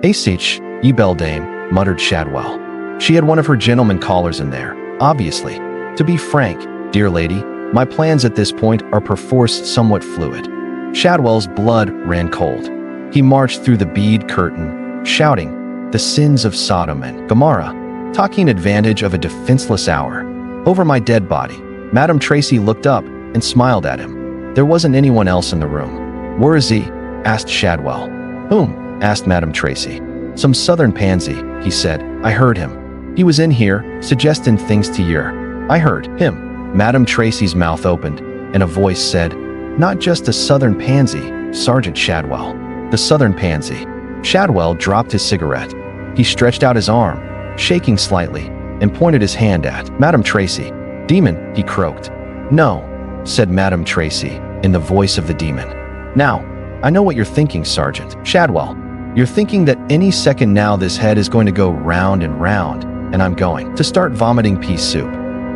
Asich, ye beldame, muttered Shadwell. She had one of her gentleman callers in there, obviously. To be frank, dear lady, my plans at this point are perforce somewhat fluid. Shadwell's blood ran cold. He marched through the bead curtain, shouting, the sins of Sodom and Gomorrah, taking advantage of a defenseless hour. Over my dead body. Madame Tracy looked up and smiled at him. There wasn't anyone else in the room. Where is he? Asked Shadwell. Whom? Asked Madame Tracy. Some southern pansy, he said. I heard him. He was in here, suggesting things to you. I heard him. Madame Tracy's mouth opened, and a voice said, not just a southern pansy, Sergeant Shadwell. The southern pansy. Shadwell dropped his cigarette. He stretched out his arm, shaking slightly, and pointed his hand at Madame Tracy. Demon, he croaked. No, said Madame Tracy, in the voice of the demon. Now, I know what you're thinking, Sergeant Shadwell. You're thinking that any second now this head is going to go round and round, and I'm going to start vomiting pea soup.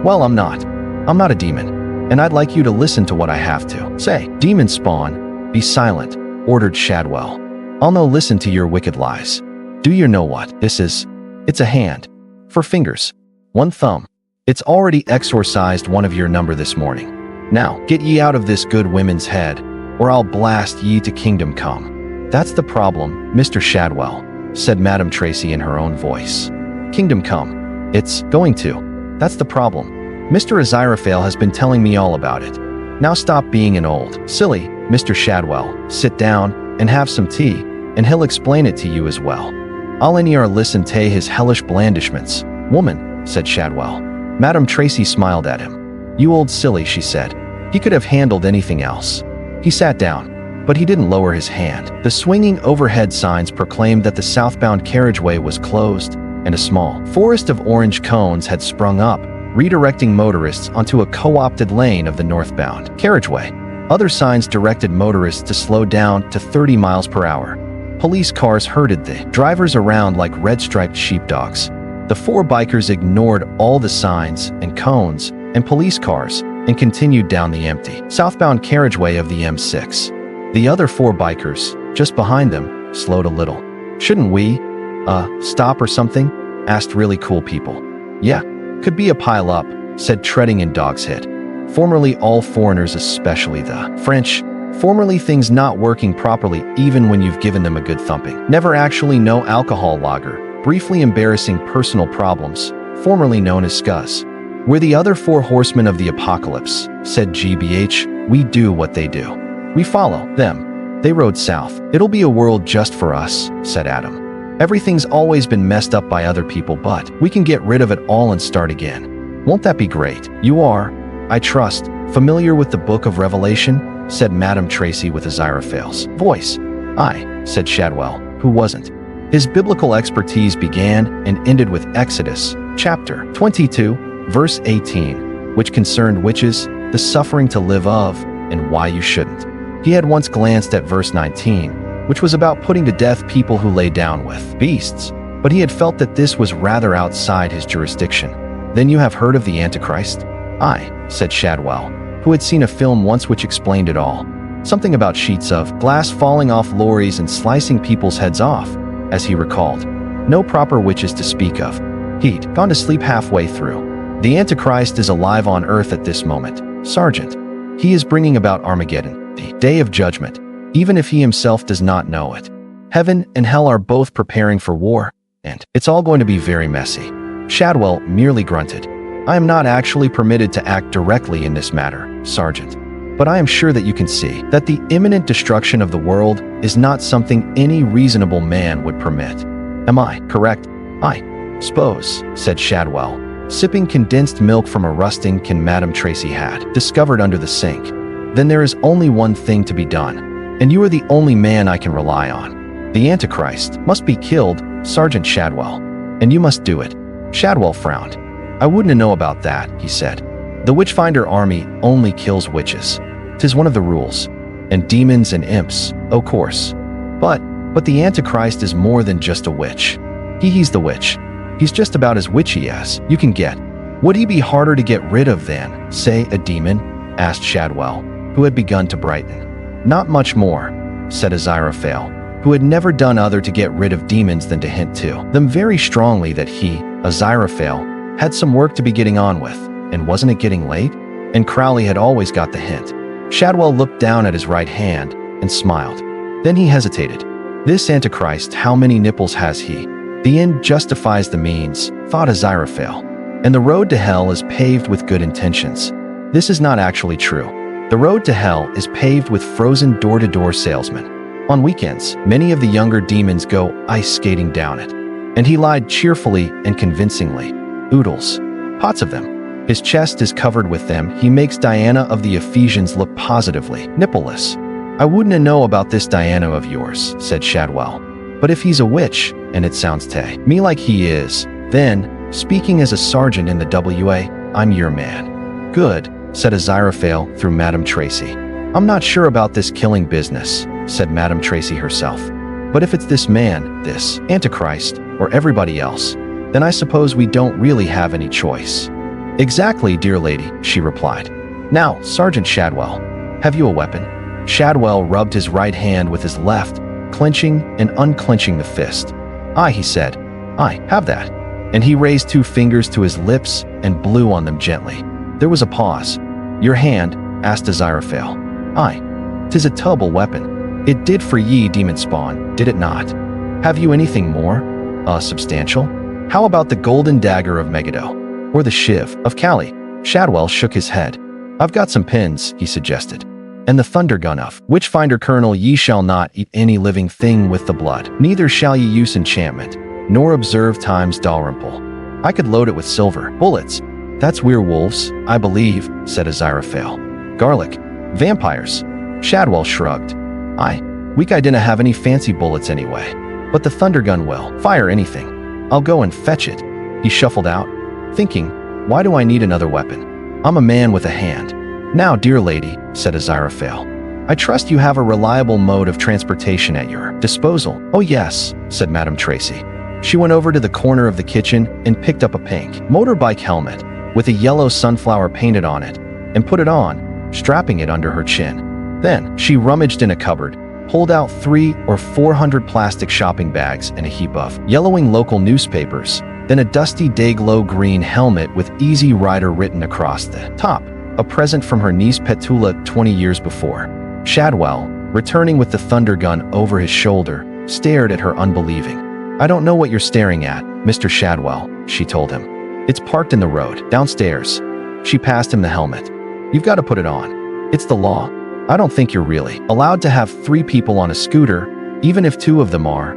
Well, I'm not. I'm not a demon, and I'd like you to listen to what I have to say. Demon spawn, be silent, ordered Shadwell. I'll no listen to your wicked lies. Do you know what this is? It's a hand. For fingers. One thumb. It's already exorcised one of your number this morning. Now, get ye out of this good women's head, or I'll blast ye to kingdom come. That's the problem, Mr. Shadwell, said Madame Tracy in her own voice. Kingdom come. It's going to. That's the problem. Mr. Aziraphale has been telling me all about it. Now stop being an old, silly, Mr. Shadwell. Sit down and have some tea, and he'll explain it to you as well. I'll in ear listen to his hellish blandishments. Woman, said Shadwell. Madame Tracy smiled at him. You old silly, she said. He could have handled anything else. He sat down, but he didn't lower his hand. The swinging overhead signs proclaimed that the southbound carriageway was closed, and a small forest of orange cones had sprung up, redirecting motorists onto a co-opted lane of the northbound carriageway. Other signs directed motorists to slow down to 30 miles per hour. Police cars herded the drivers around like red-striped sheepdogs. The four bikers ignored all the signs and cones and police cars and continued down the empty southbound carriageway of the M6. The other four bikers, just behind them, slowed a little. Shouldn't we, stop or something? Asked really cool people. Yeah, could be a pile-up, said Treading in Dog's Head. Formerly all foreigners, especially the French. Formerly things not working properly even when you've given them a good thumping. Never actually no alcohol lager. Briefly embarrassing personal problems, formerly known as scuzz. We're the other four horsemen of the apocalypse, said GBH. We do what they do. We follow them. They rode south. It'll be a world just for us, said Adam. Everything's always been messed up by other people, but we can get rid of it all and start again. Won't that be great? You are, I trust, familiar with the Book of Revelation, said Madame Tracy with Aziraphale's voice. I, said Shadwell, who wasn't. His biblical expertise began and ended with Exodus, chapter 22, verse 18, which concerned witches, the suffering to live of, and why you shouldn't. He had once glanced at verse 19, which was about putting to death people who lay down with beasts, but he had felt that this was rather outside his jurisdiction. Then you have heard of the Antichrist? I, said Shadwell, who had seen a film once which explained it all. Something about sheets of glass falling off lorries and slicing people's heads off, as he recalled. No proper witches to speak of. He'd gone to sleep halfway through. The Antichrist is alive on Earth at this moment, Sergeant. He is bringing about Armageddon, the day of judgment, even if he himself does not know it. Heaven and hell are both preparing for war, and it's all going to be very messy. Shadwell merely grunted. I am not actually permitted to act directly in this matter, Sergeant. But I am sure that you can see that the imminent destruction of the world is not something any reasonable man would permit. Am I correct? I suppose, said Shadwell, sipping condensed milk from a rusting can Madame Tracy had discovered under the sink. Then there is only one thing to be done, and you are the only man I can rely on. The Antichrist must be killed, Sergeant Shadwell, and you must do it. Shadwell frowned. I wouldn't know about that, he said. The Witchfinder army only kills witches. 'Tis one of the rules. And demons and imps, o' course. But the Antichrist is more than just a witch. He's the witch. He's just about as witchy as you can get. Would he be harder to get rid of than, say, a demon? Asked Shadwell, who had begun to brighten. Not much more, said Aziraphale, who had never done other to get rid of demons than to hint to them very strongly that he, Aziraphale, had some work to be getting on with, and wasn't it getting late? And Crowley had always got the hint. Shadwell looked down at his right hand and smiled. Then he hesitated. This Antichrist, how many nipples has he? The end justifies the means, thought Aziraphale. And the road to hell is paved with good intentions. This is not actually true. The road to hell is paved with frozen door-to-door salesmen. On weekends, many of the younger demons go ice skating down it. And he lied cheerfully and convincingly. Oodles. Pots of them. His chest is covered with them. He makes Diana of the Ephesians look positively nippleless. I wouldn't know about this Diana of yours, said Shadwell. But if he's a witch, and it sounds to me like he is, then, speaking as a sergeant in the WA, I'm your man. Good, said Aziraphale through Madame Tracy. I'm not sure about this killing business, said Madame Tracy herself. But if it's this man, this Antichrist, or everybody else, then I suppose we don't really have any choice. Exactly, dear lady, she replied. Now, Sergeant Shadwell, have you a weapon? Shadwell rubbed his right hand with his left, clenching and unclenching the fist. Aye, he said. I have that. And he raised 2 fingers to his lips and blew on them gently. There was a pause. Your hand? Asked Aziraphale. Aye. 'Tis a terrible weapon. It did for ye, demon spawn, did it not? Have you anything more? Substantial? How about the golden dagger of Megiddo? Or the shiv of Kali? Shadwell shook his head. I've got some pins, he suggested. And the thunder gun of Witchfinder Colonel, ye shall not eat any living thing with the blood, neither shall ye use enchantment, nor observe time's Dalrymple. I could load it with silver bullets. That's werewolves, I believe, said Aziraphale. Garlic. Vampires. Shadwell shrugged. Aye, we didn't have any fancy bullets anyway. But the thunder gun will fire anything. I'll go and fetch it. He shuffled out, thinking, why do I need another weapon? I'm a man with a hand. Now, dear lady, said Aziraphale, I trust you have a reliable mode of transportation at your disposal. Oh yes, said Madame Tracy. She went over to the corner of the kitchen and picked up a pink motorbike helmet with a yellow sunflower painted on it and put it on, strapping it under her chin. Then she rummaged in a cupboard, pulled out 300 or 400 plastic shopping bags and a heap of yellowing local newspapers, then a dusty day-glow green helmet with Easy Rider written across the top, a present from her niece Petula 20 years before. Shadwell, returning with the thunder gun over his shoulder, stared at her unbelieving. I don't know what you're staring at, Mr. Shadwell, she told him. It's parked in the road, downstairs. She passed him the helmet. You've got to put it on. It's the law. I don't think you're really allowed to have 3 people on a scooter, even if 2 of them are,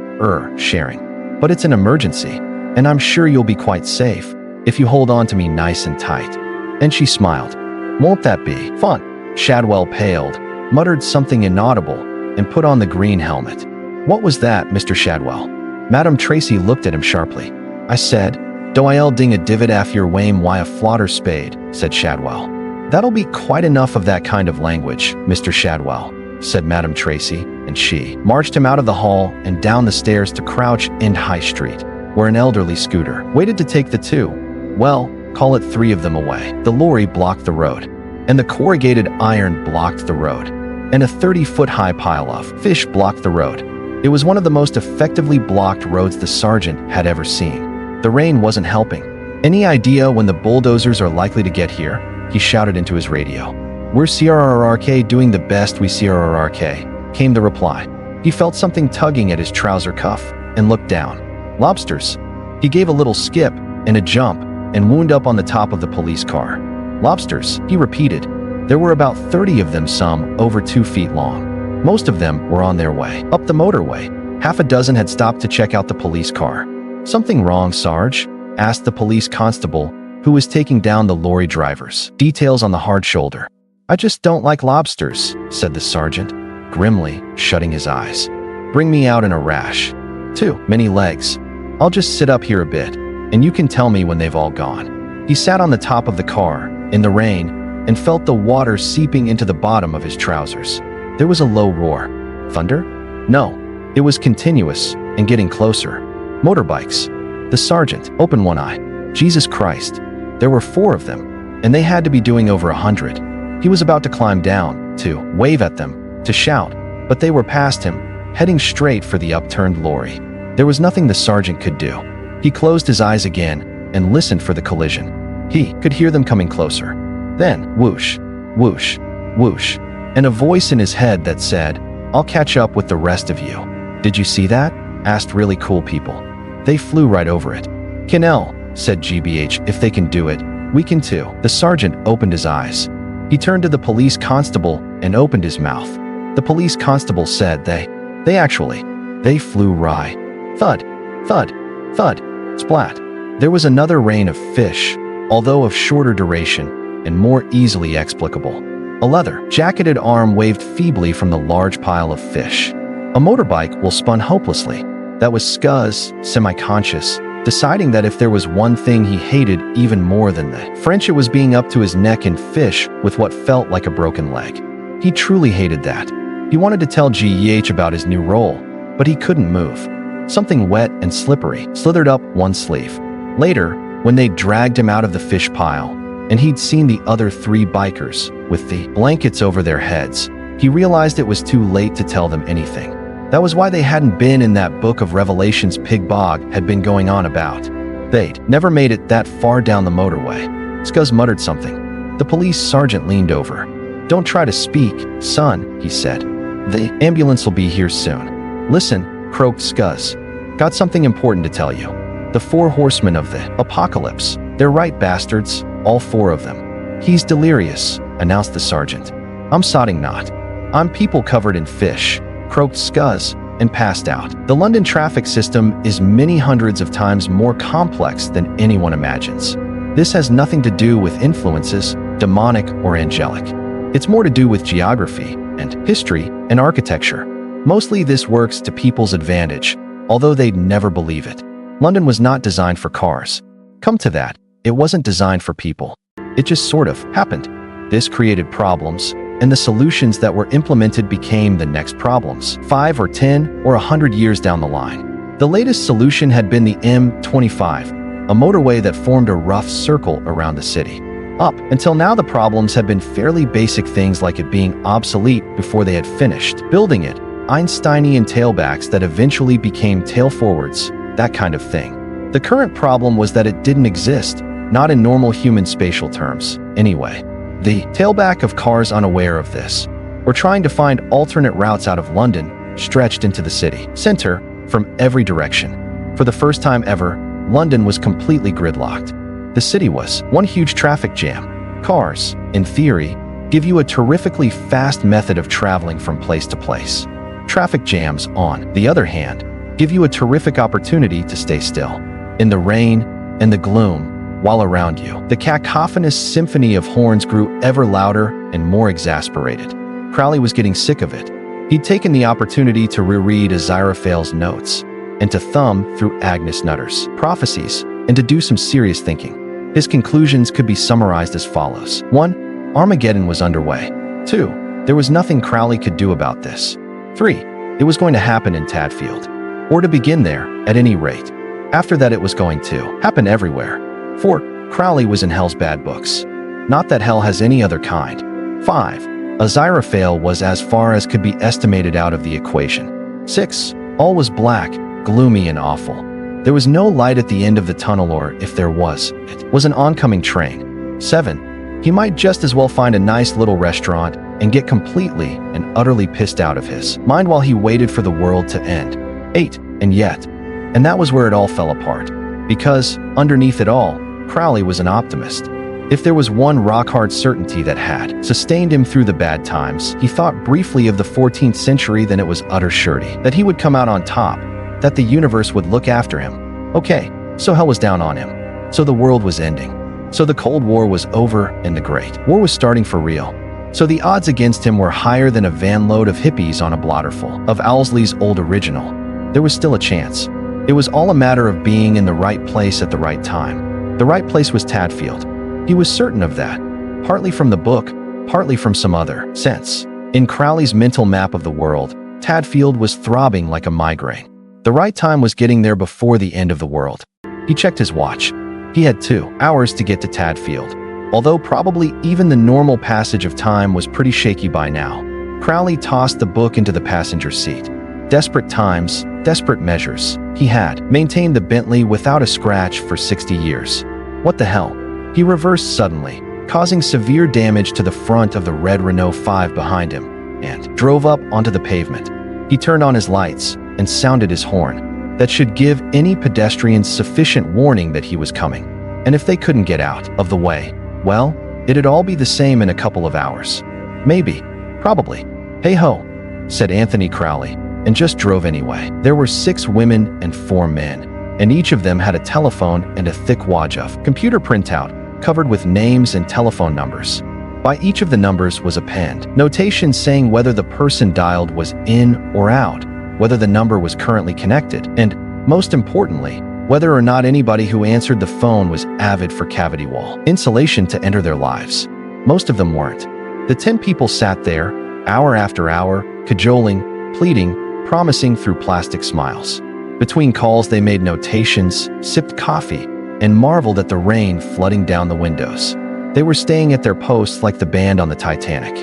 sharing. But it's an emergency, and I'm sure you'll be quite safe if you hold on to me nice and tight. And she smiled. Won't that be fun? Shadwell paled, muttered something inaudible, and put on the green helmet. What was that, Mr. Shadwell? Madame Tracy looked at him sharply. I said, do I'll ding a divot af your wame why a flotter spade, said Shadwell. That'll be quite enough of that kind of language, Mr. Shadwell, said Madame Tracy, and she marched him out of the hall and down the stairs to Crouch End High Street, where an elderly scooter waited to take the 2. Well, call it 3 of them away. The lorry blocked the road, and the corrugated iron blocked the road, and a 30-foot-high pile of fish blocked the road. It was one of the most effectively blocked roads the sergeant had ever seen. The rain wasn't helping. Any idea when the bulldozers are likely to get here? He shouted into his radio. We're CRRRK doing the best we CRRRK, came the reply. He felt something tugging at his trouser cuff and looked down. Lobsters. He gave a little skip and a jump and wound up on the top of the police car. Lobsters, he repeated. There were about 30 of them, some over 2 feet long. Most of them were on their way up the motorway. Half a dozen had stopped to check out the police car. Something wrong, Sarge? Asked the police constable, who was taking down the lorry driver's details on the hard shoulder. I just don't like lobsters, said the sergeant, grimly, shutting his eyes. Bring me out in a rash. Too many legs. I'll just sit up here a bit, and you can tell me when they've all gone. He sat on the top of the car, in the rain, and felt the water seeping into the bottom of his trousers. There was a low roar. Thunder? No, it was continuous and getting closer. Motorbikes. The sergeant opened one eye. Jesus Christ. There were 4 of them, and they had to be doing over 100. He was about to climb down, to wave at them, to shout, but they were past him, heading straight for the upturned lorry. There was nothing the sergeant could do. He closed his eyes again and listened for the collision. He could hear them coming closer. Then, whoosh, whoosh, whoosh, and a voice in his head that said, "I'll catch up with the rest of you." "Did you see that?" asked really cool people. They flew right over it. "Canel," said GBH, "if they can do it, we can too." The sergeant opened his eyes. He turned to the police constable and opened his mouth. The police constable said they flew right. Thud, thud, thud, splat. There was another rain of fish, although of shorter duration and more easily explicable. A leather-jacketed arm waved feebly from the large pile of fish. A motorbike will spun hopelessly. That was Scuzz, semi-conscious, deciding that if there was one thing he hated even more than the French, it was being up to his neck in fish with what felt like a broken leg. He truly hated that. He wanted to tell GEH about his new role, but he couldn't move. Something wet and slippery slithered up one sleeve. Later, when they dragged him out of the fish pile, and he'd seen the other 3 bikers with the blankets over their heads, he realized it was too late to tell them anything. That was why they hadn't been in that book of Revelations Pig Bog had been going on about. They'd never made it that far down the motorway. Scuzz muttered something. The police sergeant leaned over. "Don't try to speak, son," he said. "The ambulance will be here soon." "Listen," croaked Scuzz. "Got something important to tell you. The 4 horsemen of the apocalypse. They're right, bastards, all 4 of them." "He's delirious," announced the sergeant. "I'm sodding not. I'm people covered in fish," croaked Scuzz, and passed out. The London traffic system is many hundreds of times more complex than anyone imagines. This has nothing to do with influences, demonic or angelic. It's more to do with geography and history and architecture. Mostly this works to people's advantage, although they'd never believe it. London was not designed for cars. Come to that, it wasn't designed for people. It just sort of happened. This created problems, and the solutions that were implemented became the next problems, 5 or 10 or 100 years down the line. The latest solution had been the M25, a motorway that formed a rough circle around the city. Up until now, the problems had been fairly basic things like it being obsolete before they had finished building it, Einsteinian tailbacks that eventually became tail forwards, that kind of thing. The current problem was that it didn't exist, not in normal human spatial terms, anyway. The tailback of cars unaware of this were trying to find alternate routes out of London, stretched into the city center from every direction. For the first time ever, London was completely gridlocked. The city was one huge traffic jam. Cars, in theory, give you a terrifically fast method of traveling from place to place. Traffic jams, on the other hand, give you a terrific opportunity to stay still. In the rain and the gloom, while around you, the cacophonous symphony of horns grew ever louder and more exasperated. Crowley was getting sick of it. He'd taken the opportunity to reread Aziraphale's notes, and to thumb through Agnes Nutter's prophecies, and to do some serious thinking. His conclusions could be summarized as follows. 1. Armageddon was underway. 2. There was nothing Crowley could do about this. 3. It was going to happen in Tadfield. Or to begin there, at any rate. After that, it was going to happen everywhere. 4. Crowley was in hell's bad books. Not that hell has any other kind. 5. Aziraphale was as far as could be estimated out of the equation. 6. All was black, gloomy and awful. There was no light at the end of the tunnel, or if there was, it was an oncoming train. 7. He might just as well find a nice little restaurant and get completely and utterly pissed out of his mind while he waited for the world to end. 8. And yet, and that was where it all fell apart. Because, underneath it all, Crowley was an optimist. If there was one rock-hard certainty that had sustained him through the bad times, he thought briefly of the 14th century, then it was utter surety that he would come out on top, that the universe would look after him. Okay, so hell was down on him. So the world was ending. So the Cold War was over and the Great War was starting for real. So the odds against him were higher than a van load of hippies on a blotter full of Owlsley's old original. There was still a chance. It was all a matter of being in the right place at the right time. The right place was Tadfield. He was certain of that, partly from the book, partly from some other sense. In Crowley's mental map of the world, Tadfield was throbbing like a migraine. The right time was getting there before the end of the world. He checked his watch. He had 2 hours to get to Tadfield, although probably even the normal passage of time was pretty shaky by now. Crowley tossed the book into the passenger seat. Desperate times, desperate measures. He had maintained the Bentley without a scratch for 60 years. What the hell? He reversed suddenly, causing severe damage to the front of the red Renault 5 behind him, and drove up onto the pavement. He turned on his lights and sounded his horn. That should give any pedestrians sufficient warning that he was coming. And if they couldn't get out of the way, well, it'd all be the same in a couple of hours. Maybe. Probably. Hey-ho, said Anthony Crowley, and just drove anyway. There were 6 women and 4 men, and each of them had a telephone and a thick wad of computer printout covered with names and telephone numbers. By each of the numbers was appended notation saying whether the person dialed was in or out, whether the number was currently connected, and, most importantly, whether or not anybody who answered the phone was avid for cavity wall insulation to enter their lives. Most of them weren't. The 10 people sat there, hour after hour, cajoling, pleading, promising through plastic smiles. Between calls they made notations, sipped coffee, and marveled at the rain flooding down the windows. They were staying at their posts like the band on the Titanic.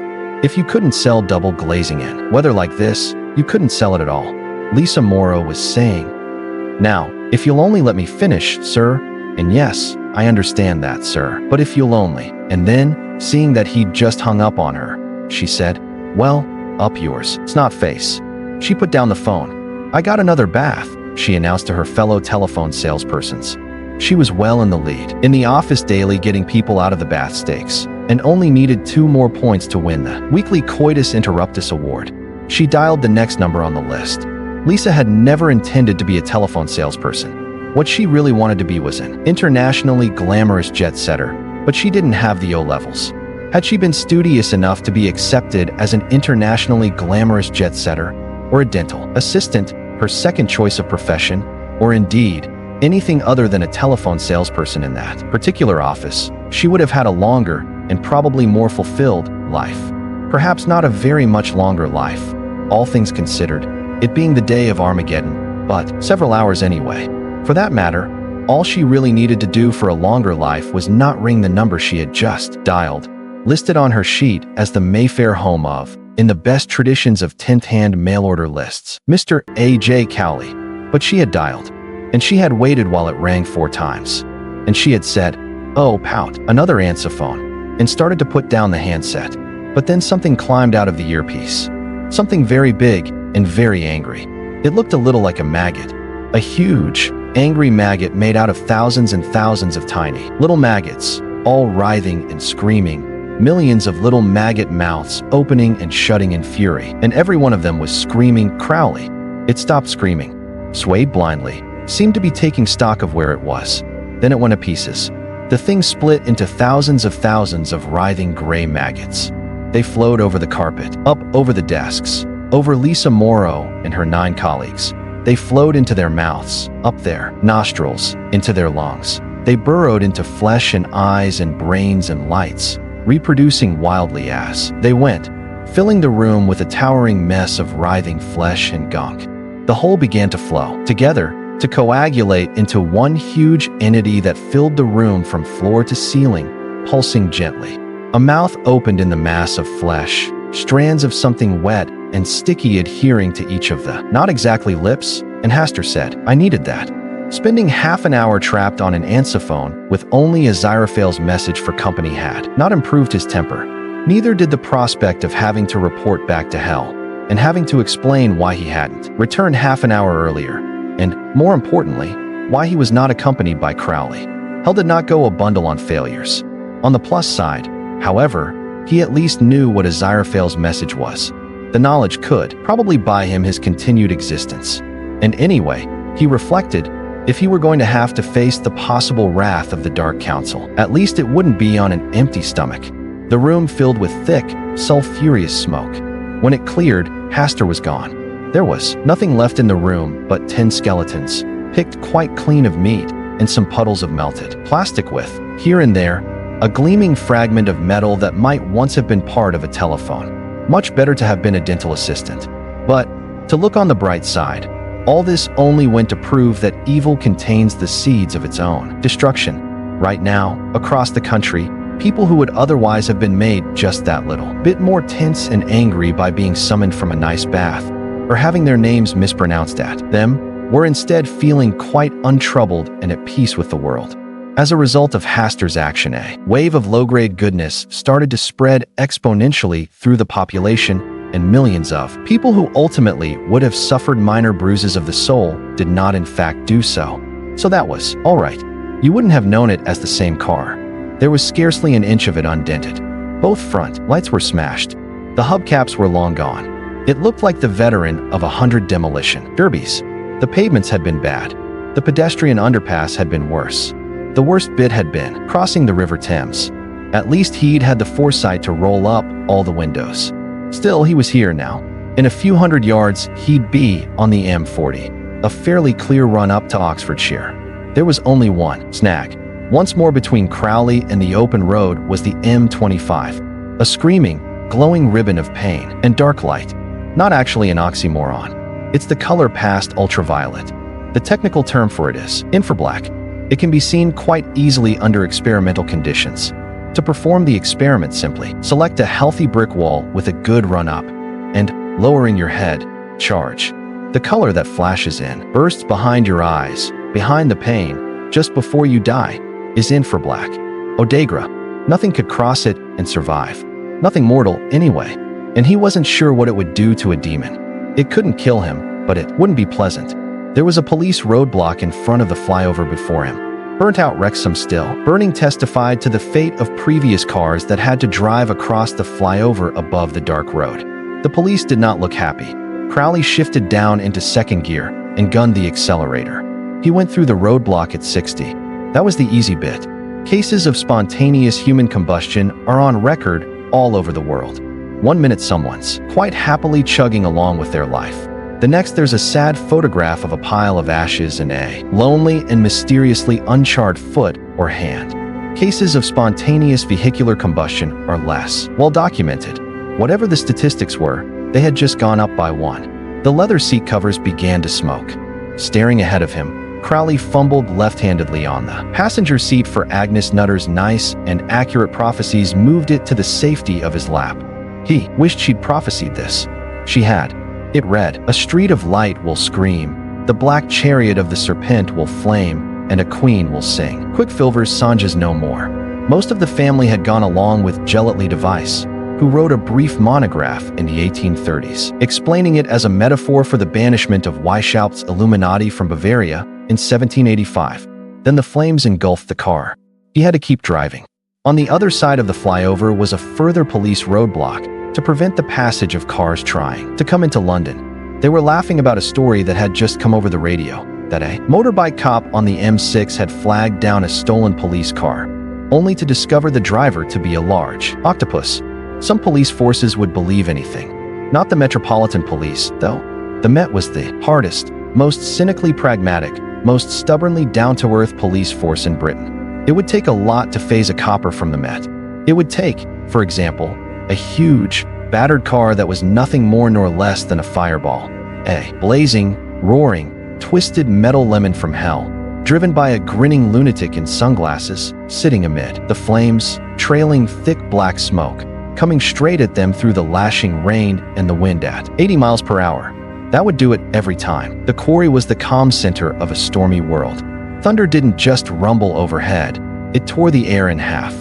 If you couldn't sell double glazing in weather like this, you couldn't sell it at all, Lisa Morrow was saying. Now, if you'll only let me finish, sir, and yes, I understand that, sir, but if you'll only, and then, seeing that he'd just hung up on her, she said, well, up yours, it's not face. She put down the phone. I got another bath, she announced to her fellow telephone salespersons. She was well in the lead, in the office daily getting people out of the bath stakes, and only needed 2 more points to win the weekly Coitus Interruptus award. She dialed the next number on the list. Lisa had never intended to be a telephone salesperson. What she really wanted to be was an internationally glamorous jet setter, but she didn't have the O-levels. Had she been studious enough to be accepted as an internationally glamorous jet setter, or a dental assistant, her second choice of profession, or indeed, anything other than a telephone salesperson in that particular office, she would have had a longer and probably more fulfilled life. Perhaps not a very much longer life, all things considered, it being the day of Armageddon, but several hours anyway. For that matter, all she really needed to do for a longer life was not ring the number she had just dialed, listed on her sheet as the Mayfair home of, in the best traditions of 10th-hand mail-order lists, Mr. A.J. Cowley. But she had dialed, and she had waited while it rang 4 times. And she had said, oh, pout, another answer phone, and started to put down the handset. But then something climbed out of the earpiece. Something very big and very angry. It looked a little like a maggot. A huge, angry maggot made out of thousands and thousands of tiny, little maggots, all writhing and screaming. Millions of little maggot mouths opening and shutting in fury, and every one of them was screaming, Crowley. It stopped screaming, swayed blindly, seemed to be taking stock of where it was. Then it went to pieces. The thing split into thousands of writhing gray maggots. They flowed over the carpet, up over the desks, over Lisa Morrow and her 9 colleagues. They flowed into their mouths, up their nostrils, into their lungs. They burrowed into flesh and eyes and brains and lights, reproducing wildly as they went, filling the room with a towering mess of writhing flesh and gunk. The whole began to flow together, to coagulate into one huge entity that filled the room from floor to ceiling, pulsing gently. A mouth opened in the mass of flesh, strands of something wet and sticky adhering to each of the, not exactly lips, and Hastur said, I needed that. Spending half an hour trapped on an answer phone with only Aziraphale's message for company had not improved his temper. Neither did the prospect of having to report back to hell and having to explain why he hadn't returned half an hour earlier, and, more importantly, why he was not accompanied by Crowley. Hell did not go a bundle on failures. On the plus side, however, he at least knew what Aziraphale's message was. The knowledge could probably buy him his continued existence. And anyway, he reflected, if he were going to have to face the possible wrath of the Dark Council, at least it wouldn't be on an empty stomach. The room filled with thick, sulfurous smoke. When it cleared, Hastur was gone. There was nothing left in the room but 10 skeletons, picked quite clean of meat, and some puddles of melted plastic with, here and there, a gleaming fragment of metal that might once have been part of a telephone. Much better to have been a dental assistant. But, to look on the bright side, all this only went to prove that evil contains the seeds of its own destruction. Right now, across the country, people who would otherwise have been made just that little bit more tense and angry by being summoned from a nice bath or having their names mispronounced at them were instead feeling quite untroubled and at peace with the world. As a result of Haster's action, a wave of low-grade goodness started to spread exponentially through the population, and millions of people who ultimately would have suffered minor bruises of the soul did not in fact do so. So that was all right. You wouldn't have known it as the same car. There was scarcely an inch of it undented. Both front lights were smashed. The hubcaps were long gone. It looked like the veteran of 100 demolition derbies. The pavements had been bad. The pedestrian underpass had been worse. The worst bit had been crossing the River Thames. At least he'd had the foresight to roll up all the windows. Still, he was here now. In a few hundred yards, he'd be on the M40, a fairly clear run up to Oxfordshire. There was only one snag. Once more between Crowley and the open road was the M25, a screaming, glowing ribbon of pain and dark light. Not actually an oxymoron. It's the color past ultraviolet. The technical term for it is infrablack. It can be seen quite easily under experimental conditions. To perform the experiment, simply select a healthy brick wall with a good run-up and, lowering your head, charge. The color that flashes in, bursts behind your eyes, behind the pain, just before you die, is infrablack. Odegra. Nothing could cross it and survive. Nothing mortal, anyway. And he wasn't sure what it would do to a demon. It couldn't kill him, but it wouldn't be pleasant. There was a police roadblock in front of the flyover before him. Burnt-out Wrexham still. Burning testified to the fate of previous cars that had to drive across the flyover above the dark road. The police did not look happy. Crowley shifted down into second gear and gunned the accelerator. He went through the roadblock at 60. That was the easy bit. Cases of spontaneous human combustion are on record all over the world. 1 minute someone's quite happily chugging along with their life. The next there's a sad photograph of a pile of ashes and a lonely and mysteriously uncharred foot or hand. Cases of spontaneous vehicular combustion are less well documented. Whatever the statistics were, they had just gone up by one. The leather seat covers began to smoke. Staring ahead of him, Crowley fumbled left-handedly on the passenger seat for Agnes Nutter's nice and accurate prophecies moved it to the safety of his lap. He wished she'd prophesied this. She had. It read, "A street of light will scream, the black chariot of the serpent will flame, and a queen will sing. Quicksilver's Sanjas no more." Most of the family had gone along with Gelatly Device, who wrote a brief monograph in the 1830s, explaining it as a metaphor for the banishment of Weishaupt's Illuminati from Bavaria in 1785. Then the flames engulfed the car. He had to keep driving. On the other side of the flyover was a further police roadblock to prevent the passage of cars trying to come into London. They were laughing about a story that had just come over the radio, that a motorbike cop on the M6 had flagged down a stolen police car, only to discover the driver to be a large octopus. Some police forces would believe anything. Not the Metropolitan Police, though. The Met was the hardest, most cynically pragmatic, most stubbornly down-to-earth police force in Britain. It would take a lot to phase a copper from the Met. It would take, for example, a huge, battered car that was nothing more nor less than a fireball. A blazing, roaring, twisted metal lemon from hell, driven by a grinning lunatic in sunglasses, sitting amid the flames, trailing thick black smoke, coming straight at them through the lashing rain and the wind at 80 miles per hour. That would do it every time. The quarry was the calm center of a stormy world. Thunder didn't just rumble overhead, it tore the air in half.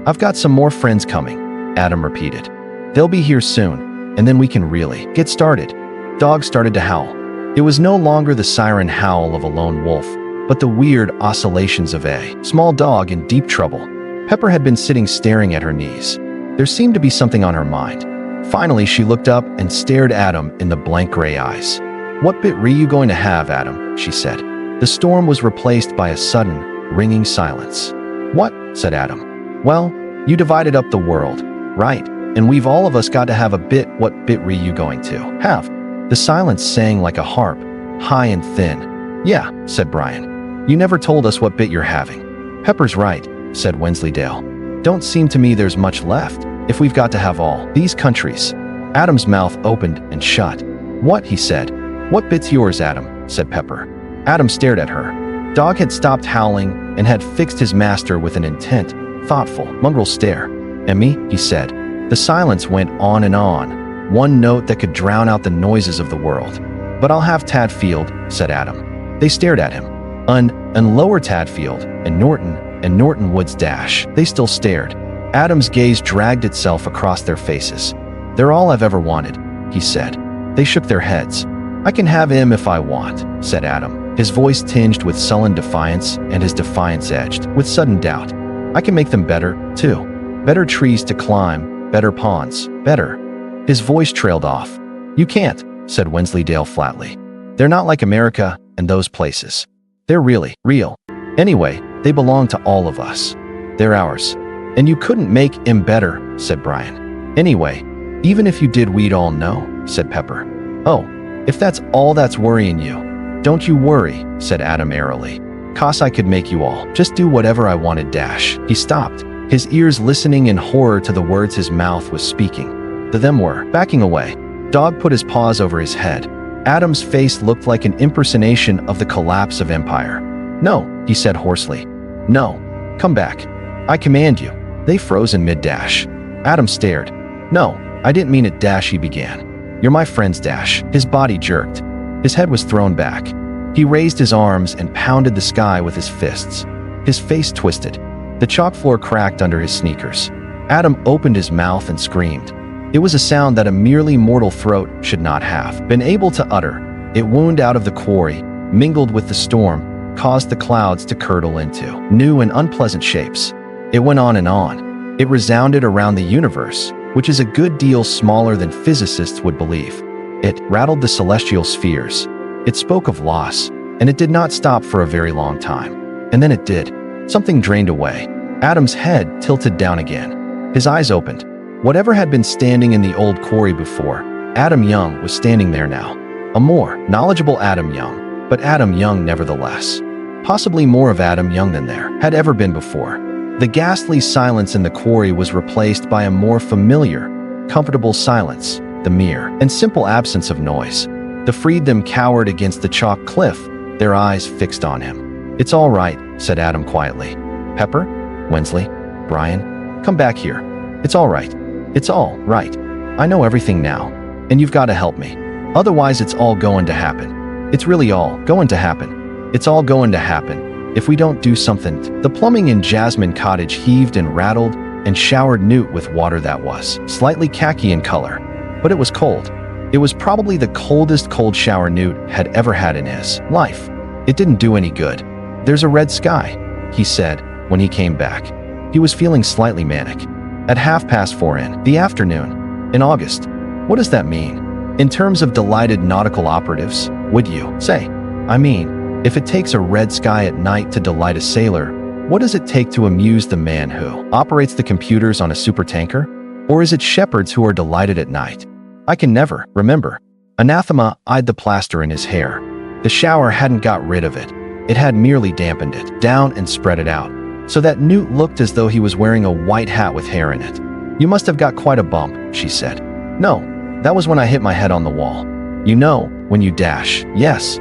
"I've got some more friends coming," Adam repeated. "They'll be here soon, and then we can really get started." Dogs started to howl. It was no longer the siren howl of a lone wolf, but the weird oscillations of a small dog in deep trouble. Pepper had been sitting staring at her knees. There seemed to be something on her mind. Finally, she looked up and stared Adam in the blank gray eyes. "What bit were you going to have, Adam?" she said. The storm was replaced by a sudden, ringing silence. "What?" said Adam. "Well, you divided up the world, right? And we've all of us got to have a bit. What bit were you going to have?" The silence sang like a harp, high and thin. "Yeah," said Brian. "You never told us what bit you're having." "Pepper's right," said Wensleydale. "Don't seem to me there's much left, if we've got to have all these countries." Adam's mouth opened and shut. "What?" he said. "What bit's yours, Adam?" said Pepper. Adam stared at her. Dog had stopped howling and had fixed his master with an intent, thoughtful, mongrel stare. "And me?" he said. The silence went on and on, one note that could drown out the noises of the world. "But I'll have Tadfield," said Adam. They stared at him. And lower Tadfield, and Norton Wood's dash. They still stared. Adam's gaze dragged itself across their faces. "They're all I've ever wanted," he said. They shook their heads. "I can have him if I want," said Adam, his voice tinged with sullen defiance and his defiance edged with sudden doubt. "I can make them better, too. Better trees to climb, better ponds, better." His voice trailed off. "You can't," said Wensleydale flatly. "They're not like America and those places. They're really real. Anyway, they belong to all of us. They're ours. And you couldn't make him better," said Brian. "Anyway, even if you did, we'd all know," said Pepper. "Oh, if that's all that's worrying you, don't you worry," said Adam airily. "'Cause I could make you all just do whatever I wanted dash." He stopped, his ears listening in horror to the words his mouth was speaking. The them were backing away. Dog put his paws over his head. Adam's face looked like an impersonation of the collapse of empire. "No," he said hoarsely. "No. Come back. I command you." They froze in mid-dash. Adam stared. "No, I didn't mean it dash," he began. "You're my friends dash." His body jerked. His head was thrown back. He raised his arms and pounded the sky with his fists. His face twisted. The chalk floor cracked under his sneakers. Adam opened his mouth and screamed. It was a sound that a merely mortal throat should not have been able to utter. It wound out of the quarry, mingled with the storm, caused the clouds to curdle into new and unpleasant shapes. It went on and on. It resounded around the universe, which is a good deal smaller than physicists would believe. It rattled the celestial spheres. It spoke of loss, and it did not stop for a very long time. And then it did. Something drained away. Adam's head tilted down again. His eyes opened. Whatever had been standing in the old quarry before, Adam Young was standing there now. A more knowledgeable Adam Young, but Adam Young nevertheless. Possibly more of Adam Young than there had ever been before. The ghastly silence in the quarry was replaced by a more familiar, comfortable silence, the mere and simple absence of noise. The freedom cowered against the chalk cliff, their eyes fixed on him. "It's all right," said Adam quietly. "Pepper, Wensley, Brian, come back here. It's all right. It's all right. I know everything now, and you've got to help me. Otherwise, it's all going to happen. It's really all going to happen. It's all going to happen if we don't do something." The plumbing in Jasmine Cottage heaved and rattled and showered Newt with water that was slightly khaki in color, but it was cold. It was probably the coldest cold shower Newt had ever had in his life. It didn't do any good. "There's a red sky," he said when he came back. He was feeling slightly manic. At 4:30 in the afternoon, in August. What does that mean? In terms of delighted nautical operatives, would you say? I mean, if it takes a red sky at night to delight a sailor, what does it take to amuse the man who operates the computers on a supertanker? Or is it shepherds who are delighted at night? I can never remember. Anathema eyed the plaster in his hair. The shower hadn't got rid of it. It had merely dampened it down and spread it out, so that Newt looked as though he was wearing a white hat with hair in it. "You must have got quite a bump," she said. "No, that was when I hit my head on the wall. You know, when you dash." "Yes."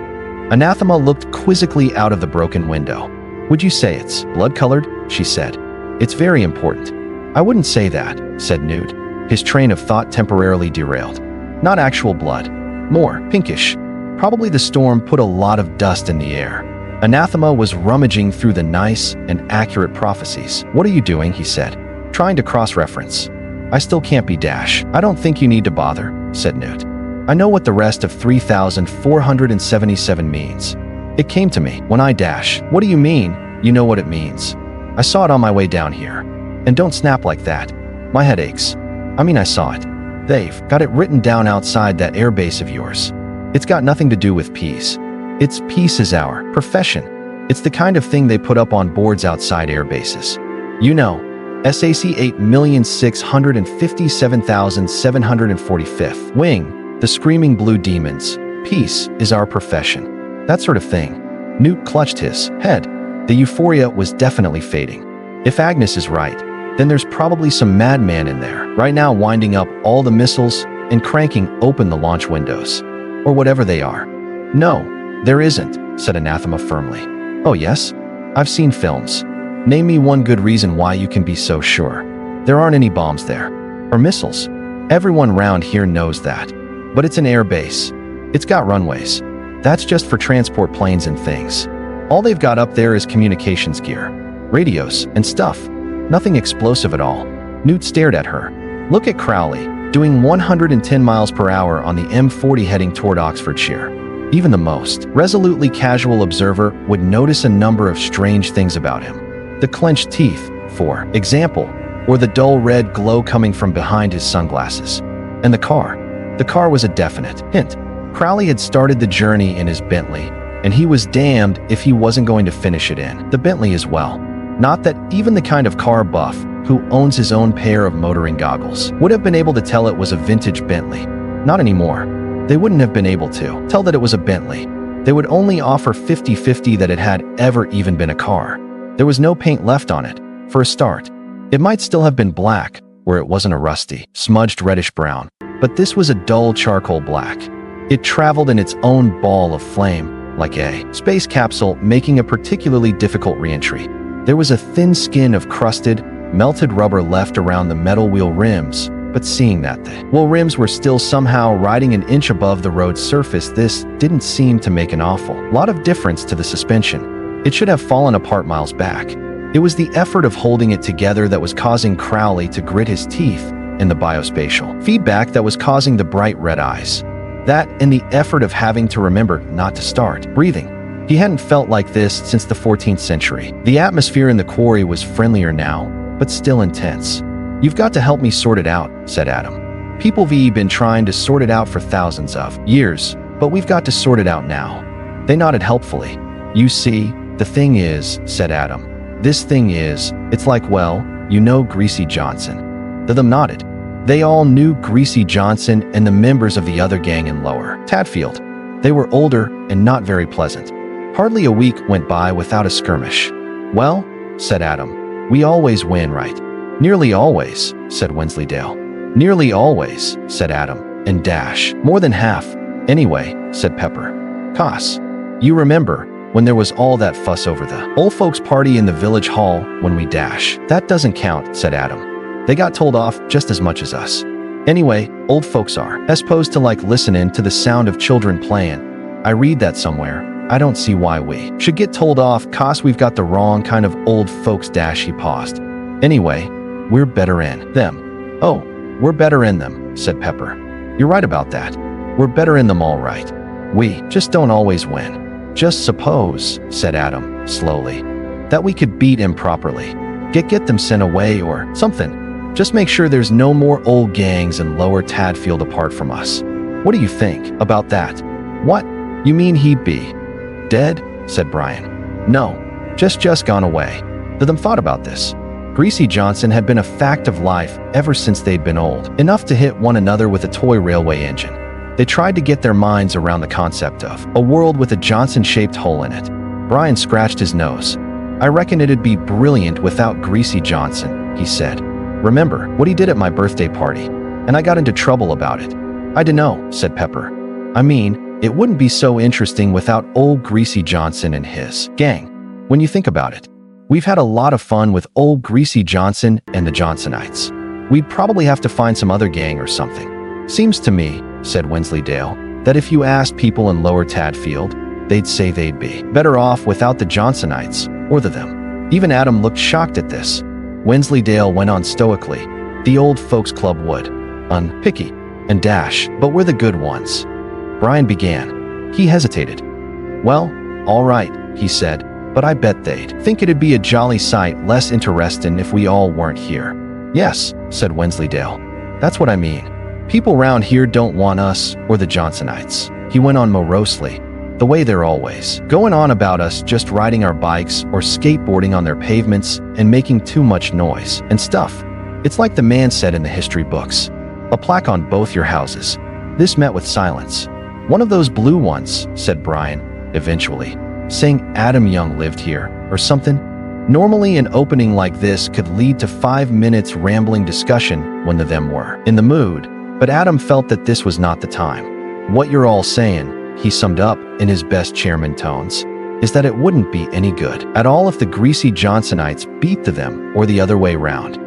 Anathema looked quizzically out of the broken window. "Would you say it's blood-colored?" she said. "It's very important." "I wouldn't say that," said Newt, his train of thought temporarily derailed. "Not actual blood. More pinkish. Probably the storm put a lot of dust in the air." Anathema was rummaging through the nice and accurate prophecies. "What are you doing?" he said, trying to cross-reference. "I still can't be dash." "I don't think you need to bother," said Newt. "I know what the rest of 3,477 means. It came to me when I dash." "What do you mean? You know what it means." "I saw it on my way down here." "And don't snap like that. My head aches." "I mean, I saw it. They've got it written down outside that airbase of yours. It's got nothing to do with peace. Peace is our profession. It's the kind of thing they put up on boards outside air bases. You know, SAC 8,657,745th Wing, the Screaming Blue Demons. Peace is our profession. That sort of thing." Newt clutched his head. The euphoria was definitely fading. If Agnes is right, then there's probably some madman in there right now winding up all the missiles and cranking open the launch windows. Or whatever they are. "No, there isn't," said Anathema firmly. Oh yes? I've seen films. Name me one good reason why you can be so sure. There aren't any bombs there. Or missiles. Everyone round here knows that. But it's an air base. It's got runways. That's just for transport planes and things. All they've got up there is communications gear, radios, and stuff. Nothing explosive at all. Newt stared at her. Look at Crowley, doing 110 miles per hour on the M40 heading toward Oxfordshire. Even the most resolutely casual observer would notice a number of strange things about him. The clenched teeth, for example, or the dull red glow coming from behind his sunglasses. And the car. The car was a definite hint. Crowley had started the journey in his Bentley, and he was damned if he wasn't going to finish it in the Bentley as well. Not that even the kind of car buff who owns his own pair of motoring goggles would have been able to tell it was a vintage Bentley. Not anymore. They wouldn't have been able to tell that it was a Bentley. They would only offer 50-50 that it had ever even been a car. There was no paint left on it, for a start. It might still have been black, where it wasn't a rusty, smudged reddish-brown, but this was a dull charcoal black. It traveled in its own ball of flame, like a space capsule making a particularly difficult re-entry. There was a thin skin of crusted, melted rubber left around the metal wheel rims, but seeing that the wheel rims were still somehow riding an inch above the road's surface, this didn't seem to make an awful lot of difference to the suspension. It should have fallen apart miles back. It was the effort of holding it together that was causing Crowley to grit his teeth, and the biospatial feedback that was causing the bright red eyes. That and the effort of having to remember not to start breathing. He hadn't felt like this since the 14th century. The atmosphere in the quarry was friendlier now, but still intense. "You've got to help me sort it out," said Adam. "People have been trying to sort it out for thousands of years, but we've got to sort it out now." They nodded helpfully. "You see, the thing is," said Adam. "This thing is, it's like, well, you know Greasy Johnson." The them nodded. They all knew Greasy Johnson and the members of the other gang in Lower Tadfield. They were older and not very pleasant. Hardly a week went by without a skirmish. "Well," said Adam, "we always win, right?" "Nearly always," said Wensleydale. "Nearly always," said Adam, and Dash. "More than half. Anyway," said Pepper. "Cos. You remember when there was all that fuss over the old folks party in the village hall when we Dash?" "That doesn't count," said Adam. "They got told off just as much as us. Anyway, old folks are, as opposed to like listening to the sound of children playing. I read that somewhere. I don't see why we should get told off 'cause we've got the wrong kind of old folks." Dash, he paused. "Anyway, we're better in them." "Oh, we're better in them," said Pepper. "You're right about that. We're better in them all right. We just don't always win." "Just suppose," said Adam, slowly, "that we could beat him properly. Get them sent away or something. Just make sure there's no more old gangs in Lower Tadfield apart from us. What do you think about that?" "What? You mean he'd be dead?" said Brian. "No, just gone away." The them thought about this. Greasy Johnson had been a fact of life ever since they'd been old enough to hit one another with a toy railway engine. They tried to get their minds around the concept of a world with a Johnson-shaped hole in it. Brian scratched his nose. "I reckon it'd be brilliant without Greasy Johnson," he said. "Remember what he did at my birthday party? And I got into trouble about it." "I dunno," said Pepper. "I mean, it wouldn't be so interesting without old Greasy Johnson and his gang. When you think about it, we've had a lot of fun with old Greasy Johnson and the Johnsonites. We'd probably have to find some other gang or something." "Seems to me," said Wensleydale, "that if you asked people in Lower Tadfield, they'd say they'd be better off without the Johnsonites, or them." Even Adam looked shocked at this. Wensleydale went on stoically. "The old folks club would unpicky and Dash, but we're the good ones." Brian began. He hesitated. "Well, all right," he said, "but I bet they'd think it'd be a jolly sight less interesting if we all weren't here." "Yes," said Wensleydale. "That's what I mean. People round here don't want us or the Johnsonites," he went on morosely, "the way they're always going on about us just riding our bikes or skateboarding on their pavements and making too much noise and stuff. It's like the man said in the history books. A plaque on both your houses." This met with silence. "One of those blue ones," said Brian, eventually, saying Adam Young lived here, or something. Normally an opening like this could lead to 5 minutes rambling discussion when the them were in the mood, but Adam felt that this was not the time. "What you're all saying," he summed up in his best chairman tones, is that it wouldn't be any good at all if the greasy Johnsonites beat them or the other way round.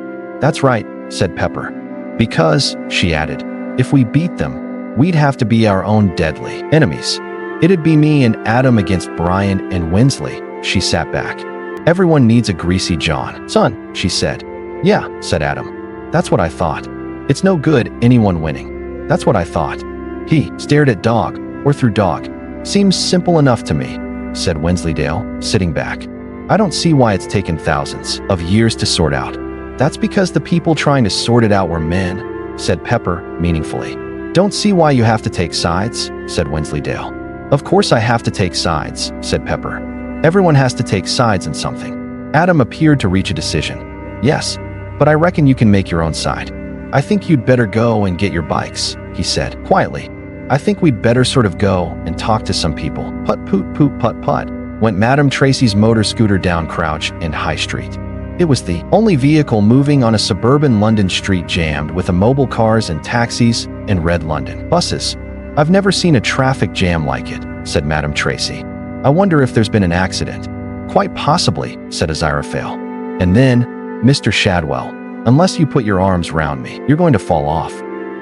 That's right, said Pepper. Because, she added, if we beat them, we'd have to be our own deadly enemies. It'd be me and Adam against Brian and Winsley. She sat back. Everyone needs a greasy John. Son, she said. Yeah, said Adam. That's what I thought. It's no good anyone winning. That's what I thought. He stared at dog, or through dog. Seems simple enough to me, said Wensleydale, sitting back. I don't see why it's taken thousands of years to sort out. That's because the people trying to sort it out were men, said Pepper, meaningfully. Don't see why you have to take sides, said Wensleydale. Of course I have to take sides, said Pepper. Everyone has to take sides in something. Adam appeared to reach a decision. Yes, but I reckon you can make your own side. I think you'd better go and get your bikes, he said, quietly. I think we'd better sort of go and talk to some people. Put poot poot put put, went Madame Tracy's motor scooter down Crouch and High Street. It was the only vehicle moving on a suburban London street jammed with immobile cars and taxis and red London buses. I've never seen a traffic jam like it, said Madame Tracy. I wonder if there's been an accident. Quite possibly, said Aziraphale. And then, Mr. Shadwell, unless you put your arms round me, you're going to fall off.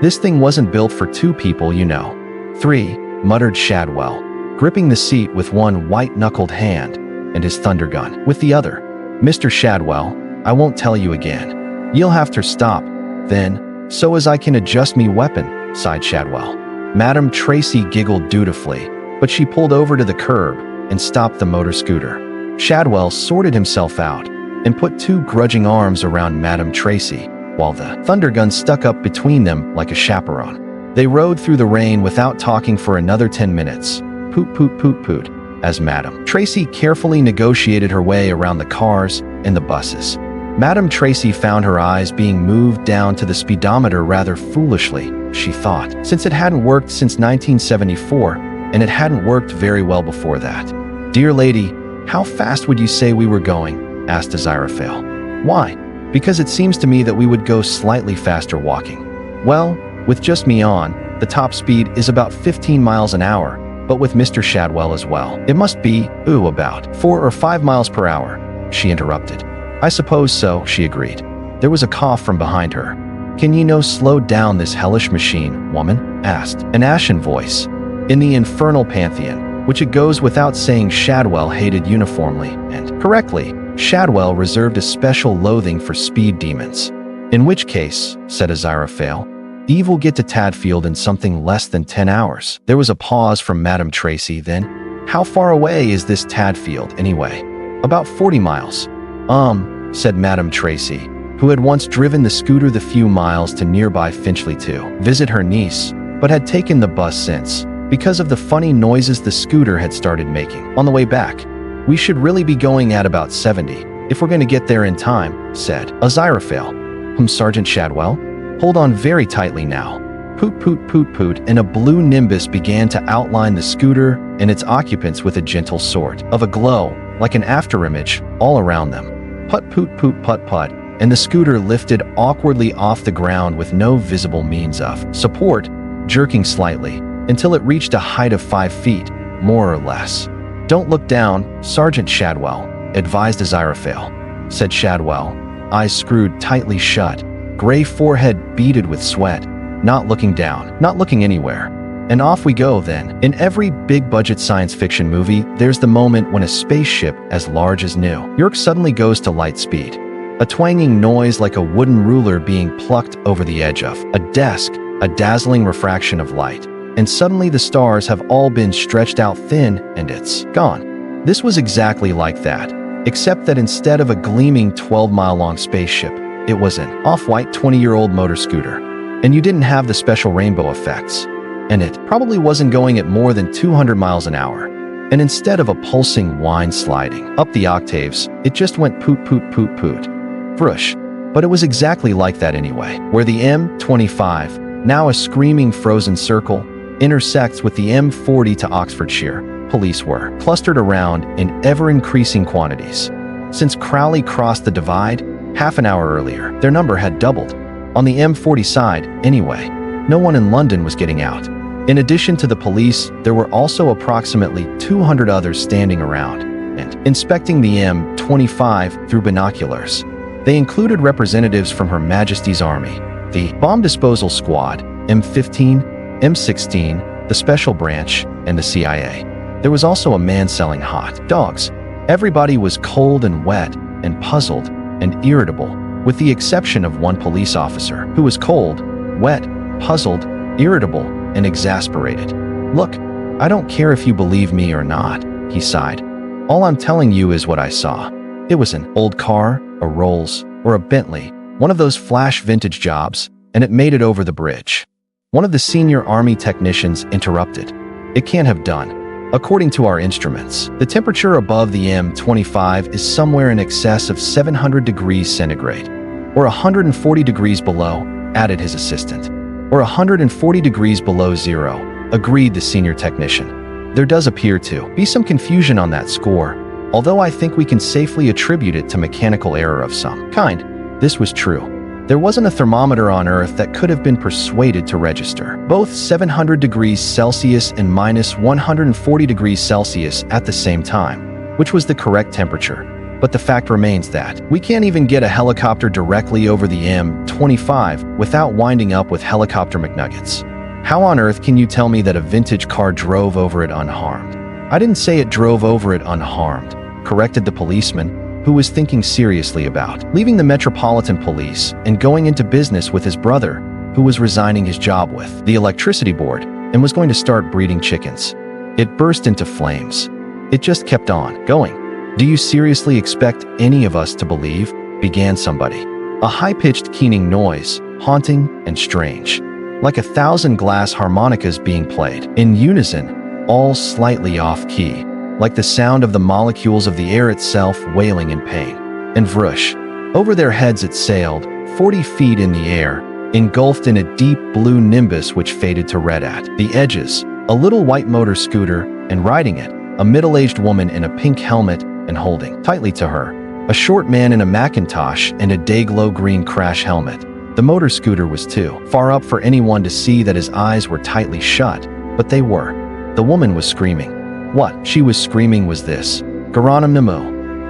This thing wasn't built for two people, you know. 3, muttered Shadwell, gripping the seat with one white-knuckled hand and his thunder gun with the other. Mr. Shadwell, I won't tell you again. You'll have to stop, then, so as I can adjust me weapon, sighed Shadwell. Madame Tracy giggled dutifully, but she pulled over to the curb and stopped the motor scooter. Shadwell sorted himself out and put 2 grudging arms around Madame Tracy, while the thunder gun stuck up between them like a chaperone. They rode through the rain without talking for another 10 minutes. Poot poot poot poot, as Madame Tracy carefully negotiated her way around the cars and the buses. Madame Tracy found her eyes being moved down to the speedometer rather foolishly, she thought, since it hadn't worked since 1974, and it hadn't worked very well before that. Dear lady, how fast would you say we were going? Asked Aziraphale. Why? Because it seems to me that we would go slightly faster walking. Well, with just me on, the top speed is about 15 miles an hour, but with Mr. Shadwell as well, it must be, about 4 or 5 miles per hour, she interrupted. I suppose so, she agreed. There was a cough from behind her. Can you no slow down this hellish machine, woman? Asked an ashen voice. In the infernal pantheon, which it goes without saying Shadwell hated uniformly, and correctly, Shadwell reserved a special loathing for speed demons. In which case, said Aziraphale, Eve will get to Tadfield in something less than 10 hours. There was a pause from Madame Tracy, then. How far away is this Tadfield, anyway? About 40 miles. Said Madame Tracy, who had once driven the scooter the few miles to nearby Finchley to visit her niece, but had taken the bus since, because of the funny noises the scooter had started making on the way back. We should really be going at about 70, if we're going to get there in time, said Aziraphale. Sergeant Shadwell? Hold on very tightly now. Poot poot poot poot, and a blue nimbus began to outline the scooter and its occupants with a gentle sort of a glow, like an afterimage, all around them. Put poot poot put put, and the scooter lifted awkwardly off the ground with no visible means of support, jerking slightly, until it reached a height of 5 feet, more or less. Don't look down, Sergeant Shadwell, advised Aziraphale. Said Shadwell, eyes screwed tightly shut, gray forehead beaded with sweat, not looking down, not looking anywhere. And off we go then. In every big-budget science fiction movie, there's the moment when a spaceship as large as New York suddenly goes to light speed. A twanging noise like a wooden ruler being plucked over the edge of a desk, a dazzling refraction of light. And suddenly the stars have all been stretched out thin and it's gone. This was exactly like that, except that instead of a gleaming 12-mile-long spaceship, it was an off-white 20-year-old motor scooter. And you didn't have the special rainbow effects. And it probably wasn't going at more than 200 miles an hour. And instead of a pulsing whine sliding up the octaves, it just went poot poot poot poot. Vroosh. But it was exactly like that anyway, where the M25, now a screaming frozen circle, intersects with the M40 to Oxfordshire. Police were clustered around in ever-increasing quantities. Since Crowley crossed the divide, half an hour earlier, their number had doubled. On the M40 side, anyway, no one in London was getting out. In addition to the police, there were also approximately 200 others standing around and inspecting the M25 through binoculars. They included representatives from Her Majesty's Army, the Bomb Disposal Squad, M15, M16, the Special Branch, and the CIA. There was also a man selling hot dogs. Everybody was cold and wet and puzzled and irritable, with the exception of one police officer who was cold, wet, puzzled, irritable, and exasperated. "Look, I don't care if you believe me or not," he sighed. "All I'm telling you is what I saw. It was an old car, a Rolls, or a Bentley, one of those flash vintage jobs, and it made it over the bridge." One of the senior army technicians interrupted. "It can't have done. According to our instruments, the temperature above the M25 is somewhere in excess of 700 degrees centigrade, or 140 degrees below," added his assistant. "Or 140 degrees below zero," agreed the senior technician. "There does appear to be some confusion on that score, although I think we can safely attribute it to mechanical error of some kind." This was true. There wasn't a thermometer on Earth that could have been persuaded to register both 700 degrees Celsius and minus 140 degrees Celsius at the same time, which was the correct temperature. But the fact remains that we can't even get a helicopter directly over the M25 without winding up with helicopter McNuggets. How on earth can you tell me that a vintage car drove over it unharmed? "I didn't say it drove over it unharmed," corrected the policeman, who was thinking seriously about leaving the Metropolitan Police and going into business with his brother, who was resigning his job with the electricity board and was going to start breeding chickens. It burst into flames. It just kept on going. "Do you seriously expect any of us to believe?" began somebody. A high-pitched keening noise, haunting and strange, like 1,000 glass harmonicas being played in unison, all slightly off-key, like the sound of the molecules of the air itself wailing in pain. And vroosh, over their heads it sailed, 40 feet in the air, engulfed in a deep blue nimbus which faded to red at the edges, a little white motor scooter, and riding it, a middle-aged woman in a pink helmet and holding tightly to her a short man in a Macintosh and a day-glow green crash helmet. The motor scooter was too far up for anyone to see that his eyes were tightly shut, but they were. The woman was screaming. What she was screaming was this: Garanam Nemo.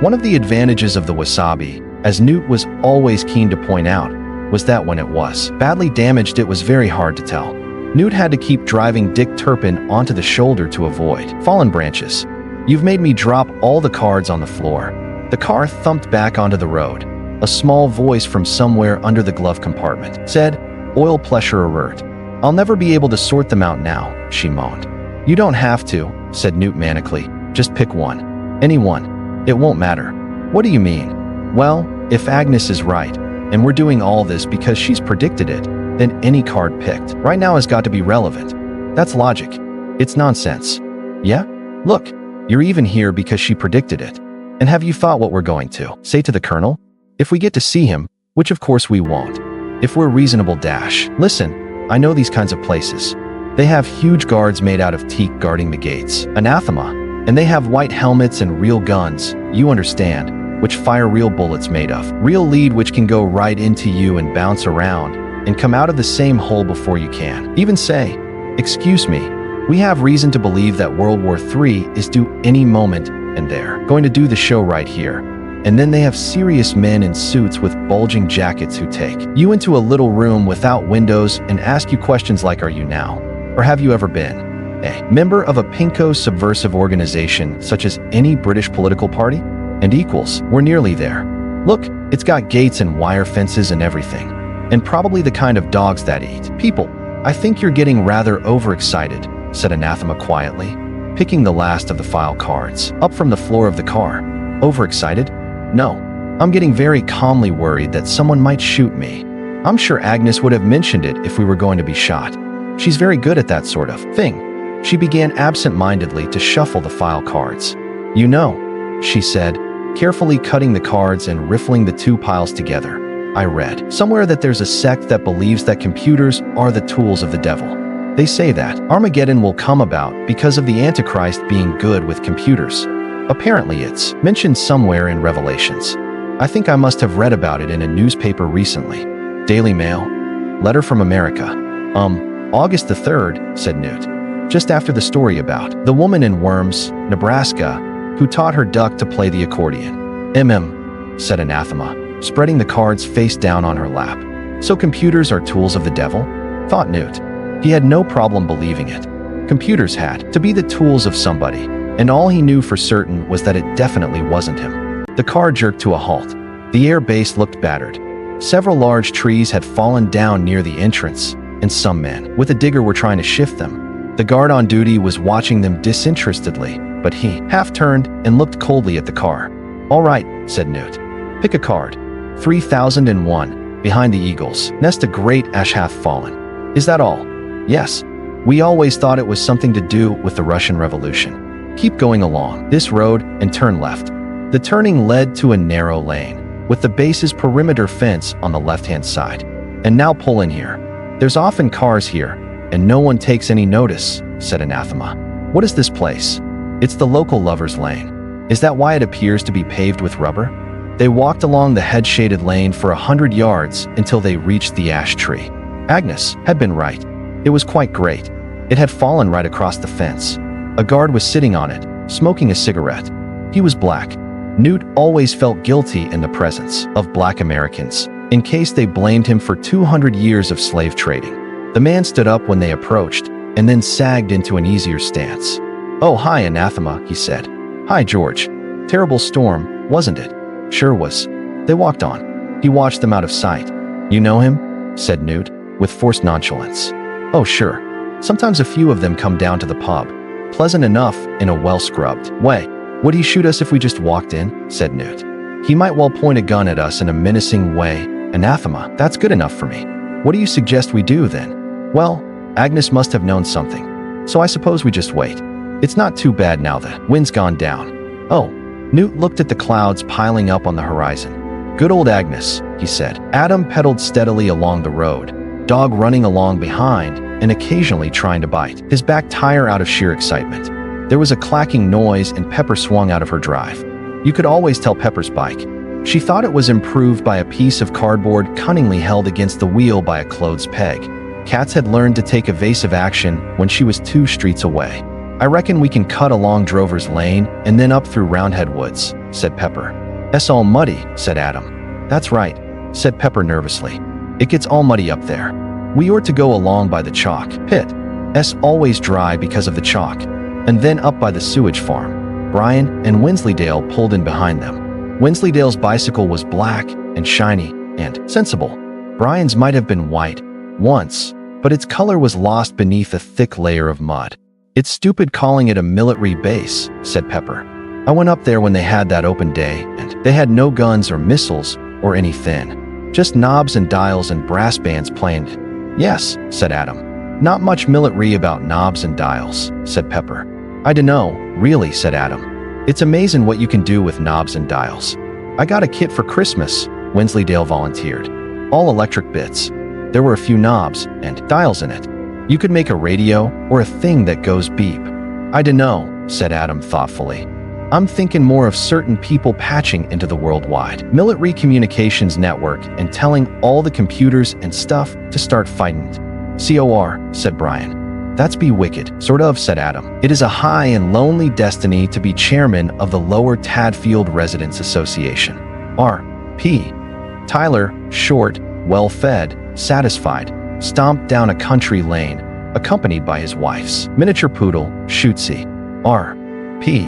One of the advantages of the Wasabi, as Newt was always keen to point out, was that when it was badly damaged it was very hard to tell. Newt had to keep driving Dick Turpin onto the shoulder to avoid fallen branches. "You've made me drop all the cards on the floor." The car thumped back onto the road. A small voice from somewhere under the glove compartment said, "Oil pressure alert." "I'll never be able to sort them out now," she moaned. "You don't have to," said Newt manically. "Just pick one. Any one. It won't matter." "What do you mean?" "Well, if Agnes is right, and we're doing all this because she's predicted it, then any card picked right now has got to be relevant. That's logic. It's nonsense." "Yeah? Look, you're even here because she predicted it. And have you thought what we're going to say to the Colonel? If we get to see him, which of course we won't. If we're reasonable dash. Listen, I know these kinds of places. They have huge guards made out of teak guarding the gates. Anathema. And they have white helmets and real guns, you understand, which fire real bullets made of real lead which can go right into you and bounce around and come out of the same hole before you can even say, 'Excuse me, we have reason to believe that World War III is due any moment and they're going to do the show right here.' And then they have serious men in suits with bulging jackets who take you into a little room without windows and ask you questions like, 'Are you now? Or have you ever been a member of a pinko subversive organization such as any British political party?' And equals, we're nearly there. Look, it's got gates and wire fences and everything. And probably the kind of dogs that eat people." "I think you're getting rather overexcited," said Anathema quietly, picking the last of the file cards up from the floor of the car. "Overexcited? No. I'm getting very calmly worried that someone might shoot me. I'm sure Agnes would have mentioned it if we were going to be shot. She's very good at that sort of thing." She began absent-mindedly to shuffle the file cards. "You know," she said, carefully cutting the cards and riffling the two piles together, "I read somewhere that there's a sect that believes that computers are the tools of the devil. They say that Armageddon will come about because of the Antichrist being good with computers. Apparently it's mentioned somewhere in Revelations. I think I must have read about it in a newspaper recently. Daily Mail? Letter from America. August the 3rd, said Newt. Just after the story about the woman in Worms, Nebraska, who taught her duck to play the accordion. Said Anathema, spreading the cards face down on her lap. So computers are tools of the devil? Thought Newt. He had no problem believing it. Computers had to be the tools of somebody, and all he knew for certain was that it definitely wasn't him. The car jerked to a halt. The air base looked battered. Several large trees had fallen down near the entrance, and some men with a digger were trying to shift them. The guard on duty was watching them disinterestedly, but he half-turned and looked coldly at the car. "All right," said Newt. "Pick a card." 3001. Behind the eagles, nest a great ash hath fallen. "Is that all?" "Yes. We always thought it was something to do with the Russian Revolution." "Keep going along this road and turn left." The turning led to a narrow lane, with the base's perimeter fence on the left-hand side. "And now pull in here. There's often cars here, and no one takes any notice," said Anathema. "What is this place?" "It's the local lover's lane." "Is that why it appears to be paved with rubber?" They walked along the hedge-shaded lane for 100 yards until they reached the ash tree. Agnes had been right. It was quite great. It had fallen right across the fence. A guard was sitting on it, smoking a cigarette. He was black. Newt always felt guilty in the presence of black Americans, in case they blamed him for 200 years of slave trading. The man stood up when they approached, and then sagged into an easier stance. "Oh, hi, Anathema," he said. "Hi, George. Terrible storm, wasn't it?" "Sure was." They walked on. He watched them out of sight. "You know him?" said Newt, with forced nonchalance. "Oh, sure. Sometimes a few of them come down to the pub. Pleasant enough in a well-scrubbed way." "Would he shoot us if we just walked in?" said Newt. "He might well point a gun at us in a menacing way." "Anathema, that's good enough for me. What do you suggest we do, then?" "Well, Agnes must have known something, so I suppose we just wait. It's not too bad now the wind's gone down." "Oh." Newt looked at the clouds piling up on the horizon. "Good old Agnes," he said. Adam pedaled steadily along the road, dog running along behind and occasionally trying to bite his back tire out of sheer excitement. There was a clacking noise and Pepper swung out of her drive. You could always tell Pepper's bike. She thought it was improved by a piece of cardboard cunningly held against the wheel by a clothes peg. Cats had learned to take evasive action when she was 2 streets away. "I reckon we can cut along Drover's Lane and then up through Roundhead Woods," said Pepper. "It's all muddy," said Adam. "That's right," said Pepper nervously. "It gets all muddy up there. We ought to go along by the chalk pit. It's always dry because of the chalk. And then up by the sewage farm." Brian and Wensleydale pulled in behind them. Wensleydale's bicycle was black and shiny and sensible. Brian's might have been white once, but its color was lost beneath a thick layer of mud. "It's stupid calling it a military base," said Pepper. "I went up there when they had that open day, and they had no guns or missiles or anything. Just knobs and dials and brass bands playing." "Yes," said Adam. "Not much military about knobs and dials," said Pepper. "I dunno, really," said Adam. "It's amazing what you can do with knobs and dials." "I got a kit for Christmas," Wensleydale volunteered. "All electric bits. There were a few knobs and dials in it. You could make a radio or a thing that goes beep." "I dunno," said Adam thoughtfully. "I'm thinking more of certain people patching into the worldwide military communications network and telling all the computers and stuff to start fighting." "COR," said Brian. "That's be wicked, sort of," said Adam. "It is a high and lonely destiny to be chairman of the Lower Tadfield Residents Association." R.P. Tyler, short, well-fed, satisfied, stomped down a country lane, accompanied by his wife's miniature poodle, Shootsy. R.P.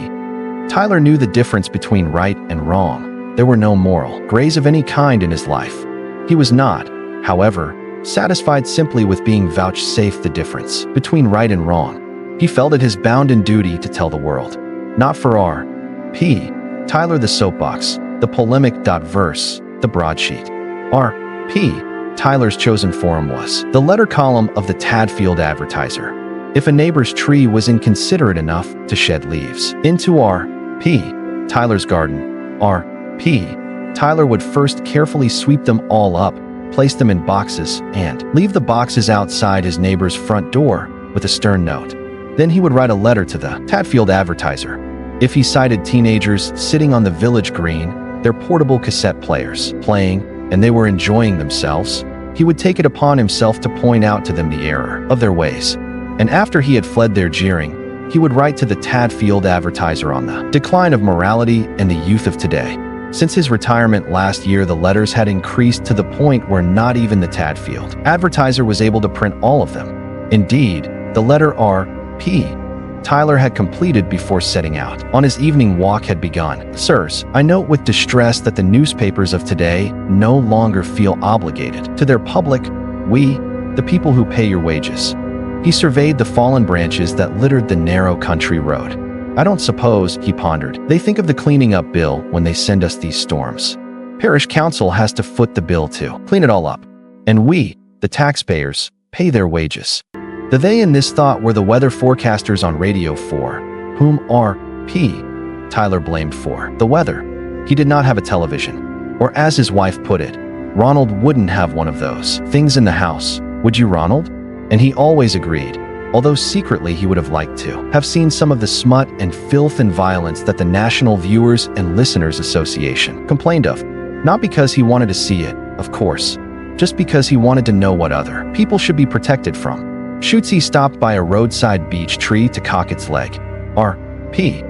Tyler knew the difference between right and wrong. There were no moral grays of any kind in his life. He was not, however, satisfied simply with being vouchsafed the difference between right and wrong. He felt it his bounden duty to tell the world. Not for R.P. Tyler the soapbox, the polemic verse, the broadsheet. R.P. Tyler's chosen forum was the letter column of the Tadfield Advertiser. If a neighbor's tree was inconsiderate enough to shed leaves into R.P. Tyler's garden, R.P. Tyler would first carefully sweep them all up, place them in boxes, and leave the boxes outside his neighbor's front door with a stern note. Then he would write a letter to the Tadfield Advertiser. If he sighted teenagers sitting on the village green, their portable cassette players playing, and they were enjoying themselves, He would take it upon himself to point out to them the error of their ways. And after he had fled their jeering, he would write to the Tadfield Advertiser on the decline of morality and the youth of today. Since his retirement last year, the letters had increased to the point where not even the Tadfield Advertiser was able to print all of them. Indeed, the letter R.P. Tyler had completed before setting out on his evening walk had begun. Sirs, I note with distress that the newspapers of today no longer feel obligated to their public, we, the people who pay your wages. He surveyed the fallen branches that littered the narrow country road. I don't suppose, he pondered, they think of the cleaning up bill when they send us these storms. Parish council has to foot the bill to clean it all up. And we, the taxpayers, pay their wages. The they in this thought were the weather forecasters on Radio 4, whom R.P. Tyler blamed for the weather. He did not have a television. Or as his wife put it, Ronald wouldn't have one of those things in the house. Would you, Ronald? And he always agreed, although secretly he would have liked to have seen some of the smut and filth and violence that the National Viewers and Listeners Association complained of. Not because he wanted to see it, of course, just because he wanted to know what other people should be protected from. Shootsy stopped by a roadside beech tree to cock its leg. R.P.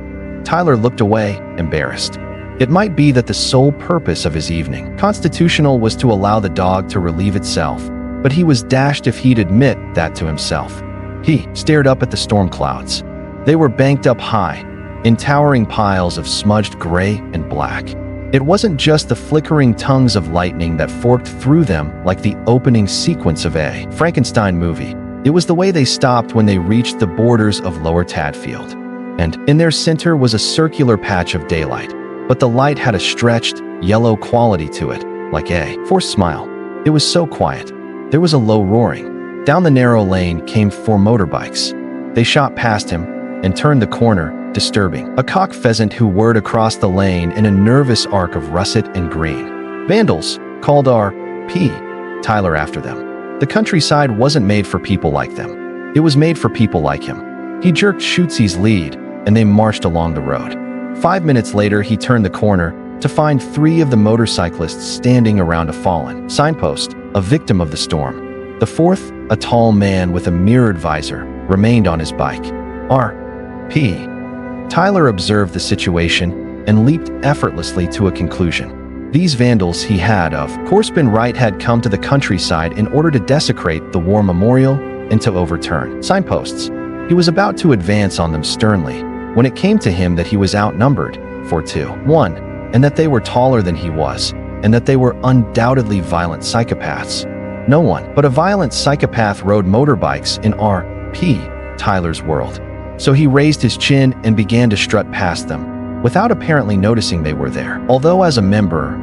Tyler looked away, embarrassed. It might be that the sole purpose of his evening constitutional was to allow the dog to relieve itself, but he was dashed if he'd admit that to himself. He stared up at the storm clouds. They were banked up high, in towering piles of smudged gray and black. It wasn't just the flickering tongues of lightning that forked through them like the opening sequence of a Frankenstein movie. It was the way they stopped when they reached the borders of Lower Tadfield. And in their center was a circular patch of daylight, but the light had a stretched, yellow quality to it, like a forced smile. It was so quiet. There was a low roaring. Down the narrow lane came 4 motorbikes. They shot past him and turned the corner, disturbing a cock pheasant who whirred across the lane in a nervous arc of russet and green. Vandals, called R.P. Tyler after them. The countryside wasn't made for people like them. It was made for people like him. He jerked Shootsy's lead, and they marched along the road. 5 minutes later, he turned the corner to find 3 of the motorcyclists standing around a fallen signpost, a victim of the storm. The 4th, a tall man with a mirrored visor, remained on his bike. R.P. Tyler observed the situation and leaped effortlessly to a conclusion. These vandals, he had, of course, been right, had come to the countryside in order to desecrate the war memorial and to overturn signposts. He was about to advance on them sternly when it came to him that he was outnumbered 4-1, and that they were taller than he was, and that they were undoubtedly violent psychopaths. No one but a violent psychopath rode motorbikes in R.P. Tyler's world. So he raised his chin and began to strut past them, without apparently noticing they were there. Although as a member,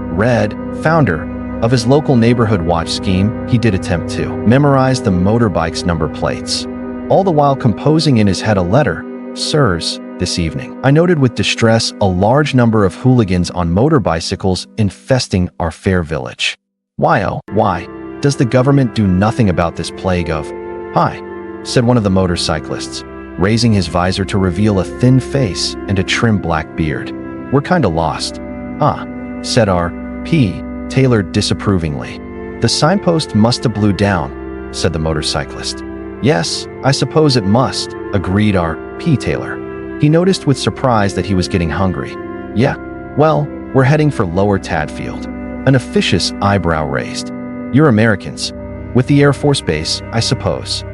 founder of his local neighborhood watch scheme, he did attempt to memorize the motorbike's number plates, all the while composing in his head a letter. Sirs, this evening, I noted with distress a large number of hooligans on motorbicycles infesting our fair village. Why, oh, why does the government do nothing about this plague of? Hi, said one of the motorcyclists, raising his visor to reveal a thin face and a trim black beard. We're kinda lost. Ah, said R.P. Taylor disapprovingly. The signpost must have blew down, said the motorcyclist. Yes, I suppose it must, agreed R.P. Taylor. He noticed with surprise that he was getting hungry. Yeah, well, we're heading for Lower Tadfield. An officious eyebrow raised. You're Americans. With the Air Force Base, I suppose.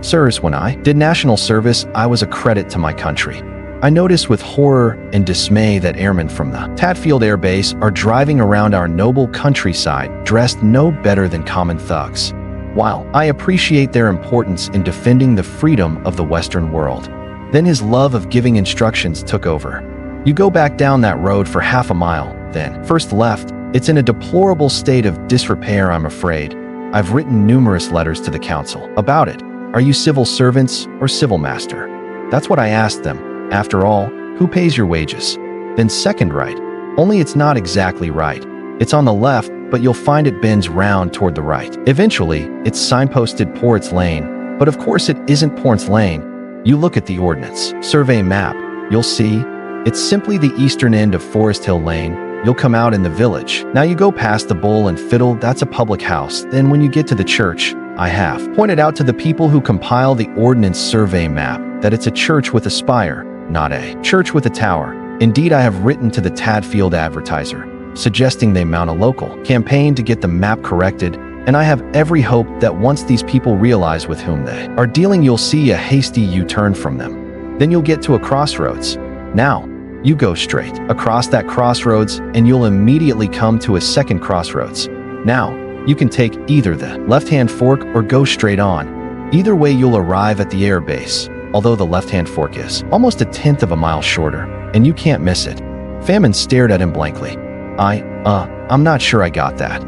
Sirs, when I did national service, I was a credit to my country. I notice with horror and dismay that airmen from the Tadfield Air Base are driving around our noble countryside dressed no better than common thugs. While I appreciate their importance in defending the freedom of the Western world, then his love of giving instructions took over. You go back down that road for half a mile, then first left. It's in a deplorable state of disrepair, I'm afraid. I've written numerous letters to the council about it. Are you civil servants or civil master? That's what I asked them. After all, who pays your wages? Then second right. Only it's not exactly right. It's on the left, but you'll find it bends round toward the right. Eventually, it's signposted Port's Lane, but of course it isn't Port's Lane. You look at the ordnance survey map, you'll see it's simply the eastern end of Forest Hill Lane, you'll come out in the village. Now you go past the Bull and Fiddle, that's a public house. Then when you get to the church, I have pointed out to the people who compile the Ordnance Survey map that it's a church with a spire, not a church with a tower. Indeed, I have written to the Tadfield Advertiser, suggesting they mount a local campaign to get the map corrected, and I have every hope that once these people realize with whom they are dealing, you'll see a hasty U-turn from them. Then you'll get to a crossroads. Now, you go straight across that crossroads and you'll immediately come to a second crossroads. Now, you can take either the left-hand fork or go straight on. Either way, you'll arrive at the air base, although the left-hand fork is almost 1/10 of a mile shorter, and you can't miss it. Famine stared at him blankly. I'm not sure I got that.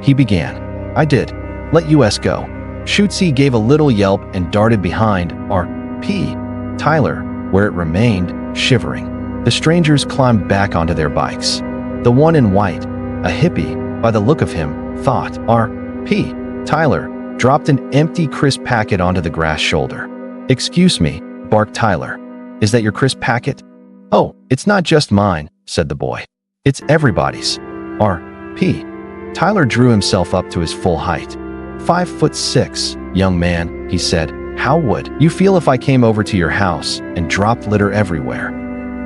He began. I did. Let us go. Shootsy gave a little yelp and darted behind R.P. Tyler, where it remained, shivering. The strangers climbed back onto their bikes. The one in white, a hippie, by the look of him, thought R.P. Tyler, dropped an empty crisp packet onto the grass shoulder. Excuse me, barked Tyler. Is that your crisp packet? Oh, it's not just mine, said the boy. It's everybody's. R.P. Tyler drew himself up to his full height. 5'6", young man, he said. How would you feel if I came over to your house and dropped litter everywhere?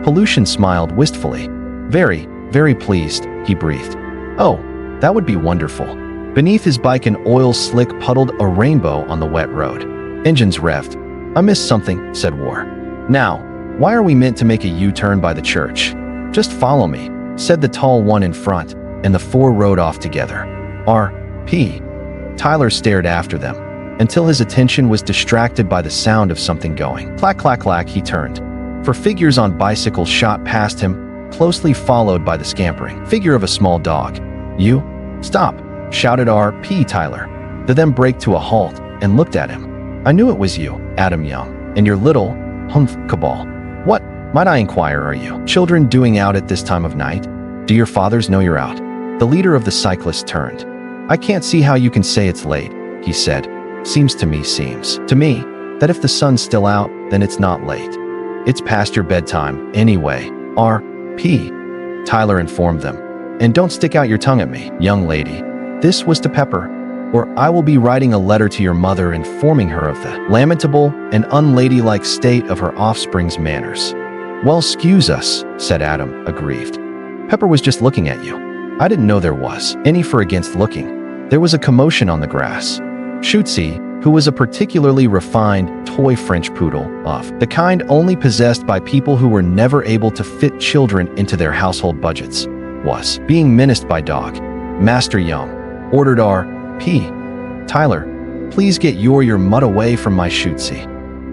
Pollution smiled wistfully. Very, very pleased, he breathed. Oh, that would be wonderful. Beneath his bike, an oil slick puddled a rainbow on the wet road. Engines revved. I missed something, said War. Now, why are we meant to make a U-turn by the church? Just follow me, said the tall one in front, and the four rode off together. R.P. Tyler stared after them, until his attention was distracted by the sound of something going. Clack, clack, clack, he turned. For figures on bicycles shot past him, closely followed by the scampering figure of a small dog. You? Stop, shouted R.P. Tyler. The them braked to a halt and looked at him. I knew it was you, Adam Young, and your little humph cabal. What, might I inquire, are you children doing out at this time of night? Do your fathers know you're out? The leader of the cyclists turned. I can't see how you can say it's late, he said. Seems to me that if the sun's still out, then it's not late. It's past your bedtime, anyway, R.P. Tyler informed them. And don't stick out your tongue at me, young lady. This was to Pepper, or I will be writing a letter to your mother informing her of the lamentable and unladylike state of her offspring's manners. Well, excuse us, said Adam, aggrieved. Pepper was just looking at you. I didn't know there was any for against looking. There was a commotion on the grass. Shootsy, who was a particularly refined toy French poodle of the kind only possessed by people who were never able to fit children into their household budgets, was being menaced by Dog. Master Young ordered R.P. Tyler, please get your mud away from my Shootsy.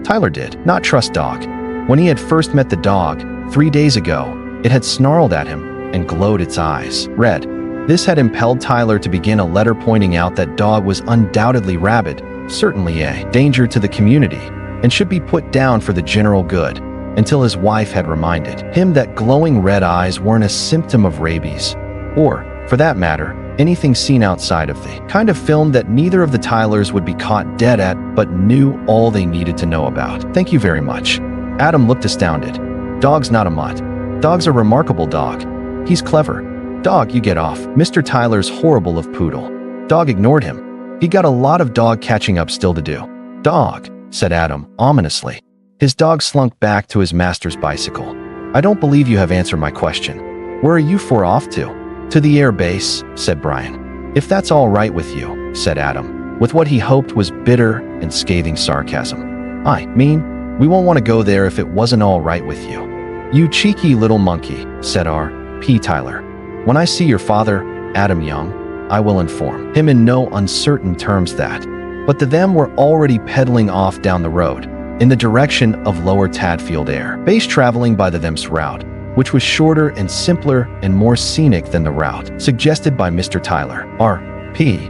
Tyler did not trust Dog. When he had first met the dog 3 days ago, it had snarled at him and glowed its eyes red. This had impelled Tyler to begin a letter pointing out that Dog was undoubtedly rabid, certainly a danger to the community, and should be put down for the general good, until his wife had reminded him that glowing red eyes weren't a symptom of rabies, or, for that matter, anything seen outside of the kind of film that neither of the Tylers would be caught dead at, but knew all they needed to know about. Thank you very much. Adam looked astounded. Dog's not a mutt. Dog's a remarkable dog. He's clever. Dog, you get off. Mr. Tyler's horrible of poodle. Dog ignored him. He got a lot of dog catching up still to do. Dog, said Adam, ominously. His dog slunk back to his master's bicycle. I don't believe you have answered my question. Where are you four off to? To the air base, said Brian. If that's all right with you, said Adam, with what he hoped was bitter and scathing sarcasm. I mean, we won't want to go there if it wasn't all right with you. You cheeky little monkey, said R.P. Tyler. When I see your father, Adam Young, I will inform him in no uncertain terms that. But the them were already pedaling off down the road, in the direction of Lower Tadfield Air Base, traveling by the them's route, which was shorter and simpler and more scenic than the route suggested by Mr. Tyler. R.P.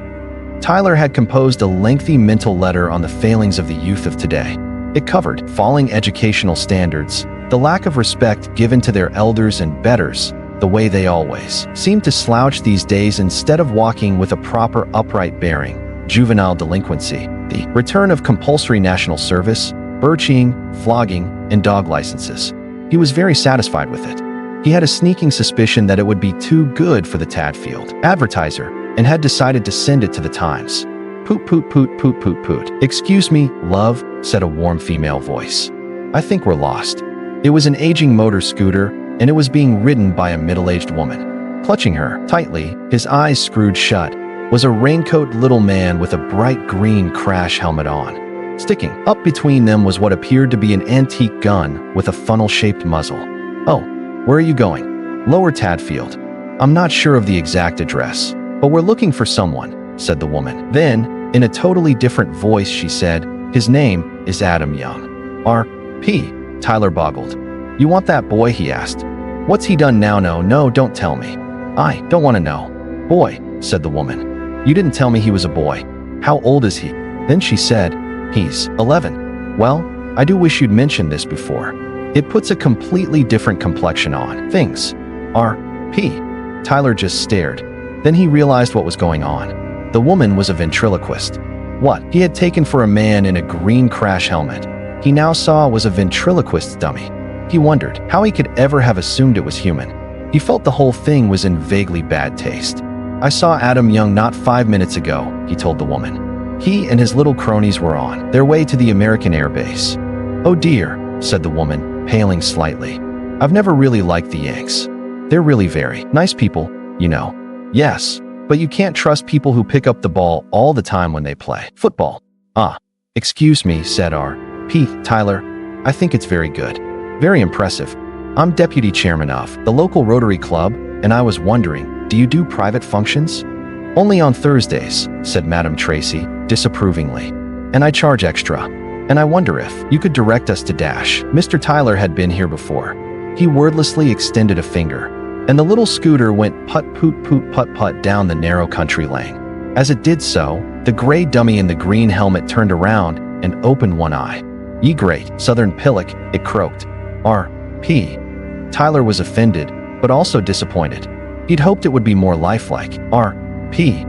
Tyler had composed a lengthy mental letter on the failings of the youth of today. It covered falling educational standards, the lack of respect given to their elders and betters, the way they always seem to slouch these days instead of walking with a proper upright bearing, juvenile delinquency, the return of compulsory national service, birching, flogging, and dog licenses. He was very satisfied with it. He had a sneaking suspicion that it would be too good for the Tadfield advertiser and had decided to send it to the Times. Poot, poot, poot, poot, poot, poot. "Excuse me, love," said a warm female voice. "I think we're lost." It was an aging motor scooter, and it was being ridden by a middle-aged woman. Clutching her tightly, his eyes screwed shut, was a raincoat little man with a bright green crash helmet on. Sticking up between them was what appeared to be an antique gun with a funnel-shaped muzzle. "Oh, where are you going?" "Lower Tadfield. I'm not sure of the exact address, but we're looking for someone," said the woman. Then, in a totally different voice, she said, "His name is Adam Young." R.P. Tyler boggled. "You want that boy?" he asked. "What's he done now?" No, don't tell me. "I don't want to know." "Boy," said the woman. "You didn't tell me he was a boy. How old is he?" Then she said, "He's 11. "Well, I do wish you'd mentioned this before. It puts a completely different complexion on things." R.P. Tyler just stared. Then he realized what was going on. The woman was a ventriloquist. What he had taken for a man in a green crash helmet, he now saw was a ventriloquist's dummy. He wondered how he could ever have assumed it was human. He felt the whole thing was in vaguely bad taste. "I saw Adam Young not 5 minutes ago," he told the woman. "He and his little cronies were on their way to the American Air Base." "Oh dear," said the woman, paling slightly. "I've never really liked the Yanks. They're really very nice people, you know." "Yes, but you can't trust people who pick up the ball all the time when they play football." "Ah, excuse me," said R.P. Tyler. "I think it's very good. Very impressive. I'm deputy chairman of the local Rotary Club, and I was wondering, do you do private functions?" "Only on Thursdays," said Madam Tracy, disapprovingly. "And I charge extra. And I wonder if you could direct us to Dash." Mr. Tyler had been here before. He wordlessly extended a finger, and the little scooter went putt-poot-poot-putt-putt down the narrow country lane. As it did so, the gray dummy in the green helmet turned around and opened one eye. "Ye great southern pillock," it croaked. R.P. Tyler was offended, but also disappointed. He'd hoped it would be more lifelike. R.P.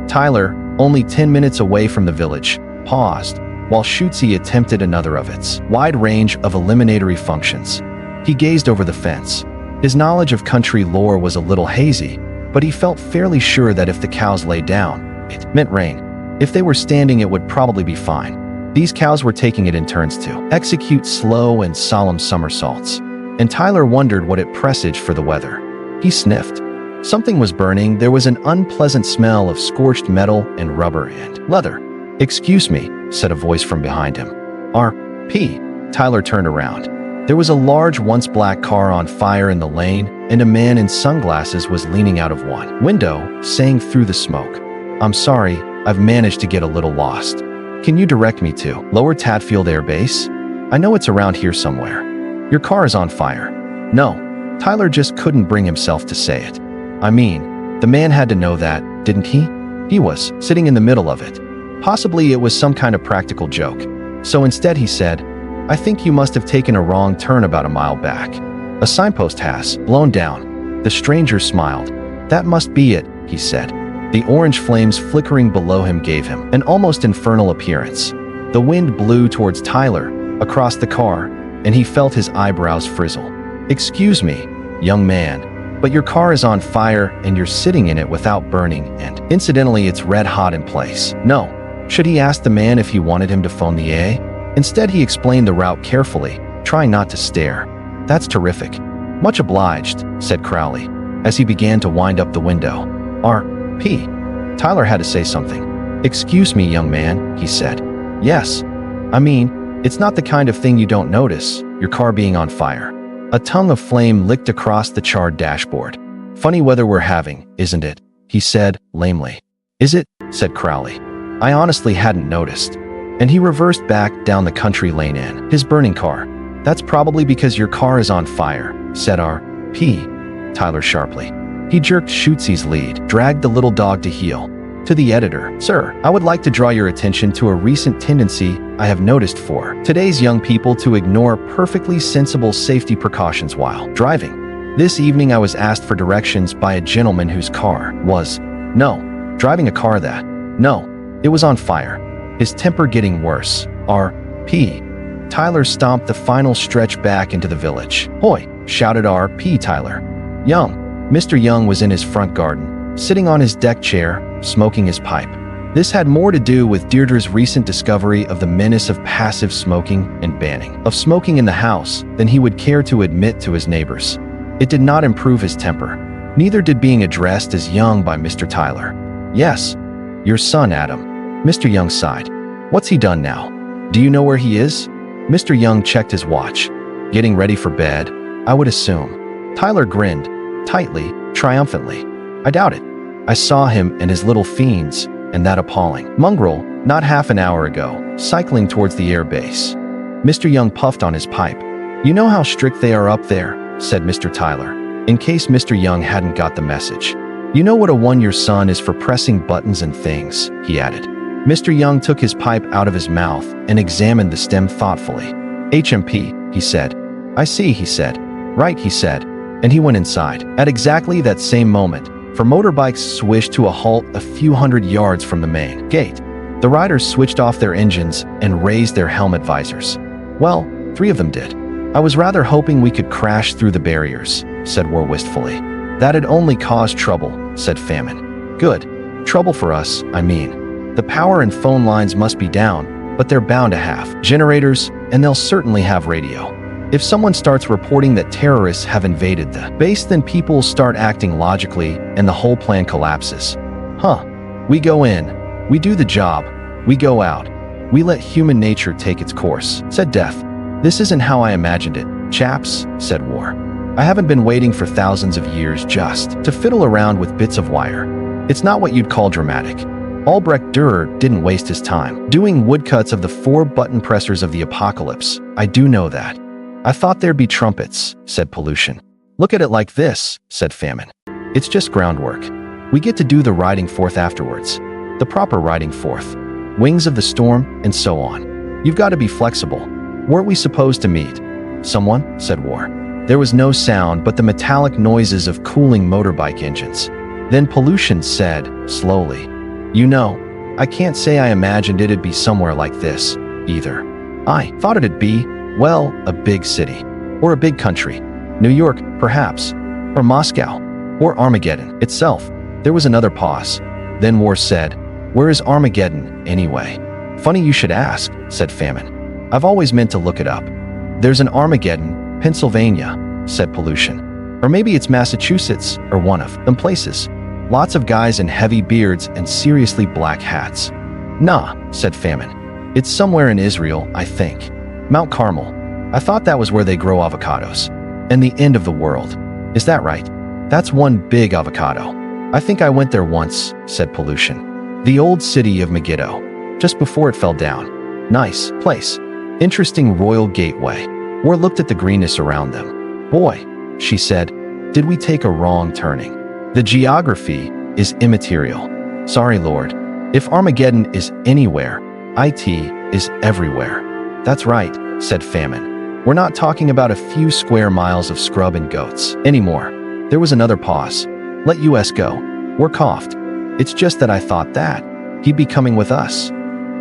Tyler, only 10 minutes away from the village, paused, while Shootsy attempted another of its wide range of eliminatory functions. He gazed over the fence. His knowledge of country lore was a little hazy, but he felt fairly sure that if the cows lay down, it meant rain. If they were standing, it would probably be fine. These cows were taking it in turns to execute slow and solemn somersaults, and Tyler wondered what it presaged for the weather. He sniffed. Something was burning. There was an unpleasant smell of scorched metal and rubber and leather. "Excuse me," said a voice from behind him. R.P. Tyler turned around. There was a large, once black car on fire in the lane, and a man in sunglasses was leaning out of one window, saying through the smoke, "I'm sorry, I've managed to get a little lost. Can you direct me to Lower Tadfield Air Base? I know it's around here somewhere. Your car is on fire." "No." Tyler just couldn't bring himself to say it. "I mean, the man had to know that, didn't he? He was sitting in the middle of it." Possibly it was some kind of practical joke. So instead he said, "I think you must have taken a wrong turn about a mile back. A signpost has blown down." The stranger smiled. "That must be it," he said. The orange flames flickering below him gave him an almost infernal appearance. The wind blew towards Tyler, across the car, and he felt his eyebrows frizzle. "Excuse me, young man, but your car is on fire and you're sitting in it without burning, and incidentally it's red hot in place." "No." Should he ask the man if he wanted him to phone the A? Instead, he explained the route carefully, trying not to stare. "That's terrific. Much obliged," said Crowley, as he began to wind up the window. R.P. Tyler had to say something. "Excuse me, young man," he said. "Yes. I mean, it's not the kind of thing you don't notice, your car being on fire." A tongue of flame licked across the charred dashboard. "Funny weather we're having, isn't it?" he said, lamely. "Is it?" said Crowley. "I honestly hadn't noticed." And he reversed back down the country lane in his burning car. "That's probably because your car is on fire," said R.P. Tyler sharply. He jerked Shootsy's lead, dragged the little dog to heel. To the editor, "Sir, I would like to draw your attention to a recent tendency I have noticed for today's young people to ignore perfectly sensible safety precautions while driving. This evening I was asked for directions by a gentleman whose car was, driving a car that, it was on fire. His temper getting worse. R.P. Tyler stomped the final stretch back into the village. "Hoy!" shouted R.P. Tyler. Young. Mr. Young was in his front garden, sitting on his deck chair, smoking his pipe. This had more to do with Deirdre's recent discovery of the menace of passive smoking and banning of smoking in the house than he would care to admit to his neighbors. It did not improve his temper. Neither did being addressed as Young by Mr. Tyler. "Yes, your son, Adam." Mr. Young sighed. "What's he done now? Do you know where he is?" Mr. Young checked his watch. "Getting ready for bed, I would assume." Tyler grinned, tightly, triumphantly. "I doubt it. I saw him and his little fiends, and that appalling mongrel, not half an hour ago, cycling towards the air base." Mr. Young puffed on his pipe. "You know how strict they are up there," said Mr. Tyler, in case Mr. Young hadn't got the message. "You know what a one-year son is for pressing buttons and things," he added. Mr. Young took his pipe out of his mouth and examined the stem thoughtfully. "HMP, he said. "I see," he said. "Right," he said, and he went inside. At exactly that same moment, for motorbikes swished to a halt a few hundred yards from the main gate. The riders switched off their engines and raised their helmet visors. "Well, 3 of them did. I was rather hoping we could crash through the barriers," said War wistfully. "That'd only cause trouble," said Famine. "Good. Trouble for us, I mean. The power and phone lines must be down, but they're bound to have generators, and they'll certainly have radio. If someone starts reporting that terrorists have invaded the base, then people start acting logically and the whole plan collapses. Huh. We go in. We do the job. We go out. We let human nature take its course," said Death. "This isn't how I imagined it, chaps," said War. "I haven't been waiting for thousands of years just to fiddle around with bits of wire. It's not what you'd call dramatic. Albrecht Dürer didn't waste his time doing woodcuts of the 4 button pressers of the apocalypse. I do know that." "I thought there'd be trumpets," said Pollution. "Look at it like this," said Famine. "It's just groundwork. We get to do the riding forth afterwards. The proper riding forth. Wings of the storm, and so on. You've got to be flexible. Weren't we supposed to meet someone?" said War. There was no sound but the metallic noises of cooling motorbike engines. Then Pollution said, slowly, "You know, I can't say I imagined it'd be somewhere like this, either. I thought it'd be, well, a big city. Or a big country. New York, perhaps. Or Moscow. Or Armageddon itself." There was another pause. Then War said, "Where is Armageddon, anyway?" "Funny you should ask," said Famine. "I've always meant to look it up." "There's an Armageddon, Pennsylvania," said Pollution. "Or maybe it's Massachusetts, or one of them places. Lots of guys in heavy beards and seriously black hats." "Nah," said Famine. "It's somewhere in Israel, I think. Mount Carmel. I thought that was where they grow avocados. And the end of the world. Is that right?" "That's one big avocado. I think I went there once," said Pollution. "The old city of Megiddo. Just before it fell down. Nice place. Interesting royal gateway." War looked at the greenness around them. "Boy," she said, "did we take a wrong turning? The geography is immaterial. Sorry, Lord. If Armageddon is anywhere, IT is everywhere." "That's right," said Famine. "We're not talking about a few square miles of scrub and goats anymore." There was another pause. "Let US go." War coughed. "It's just that I thought that he'd be coming with us."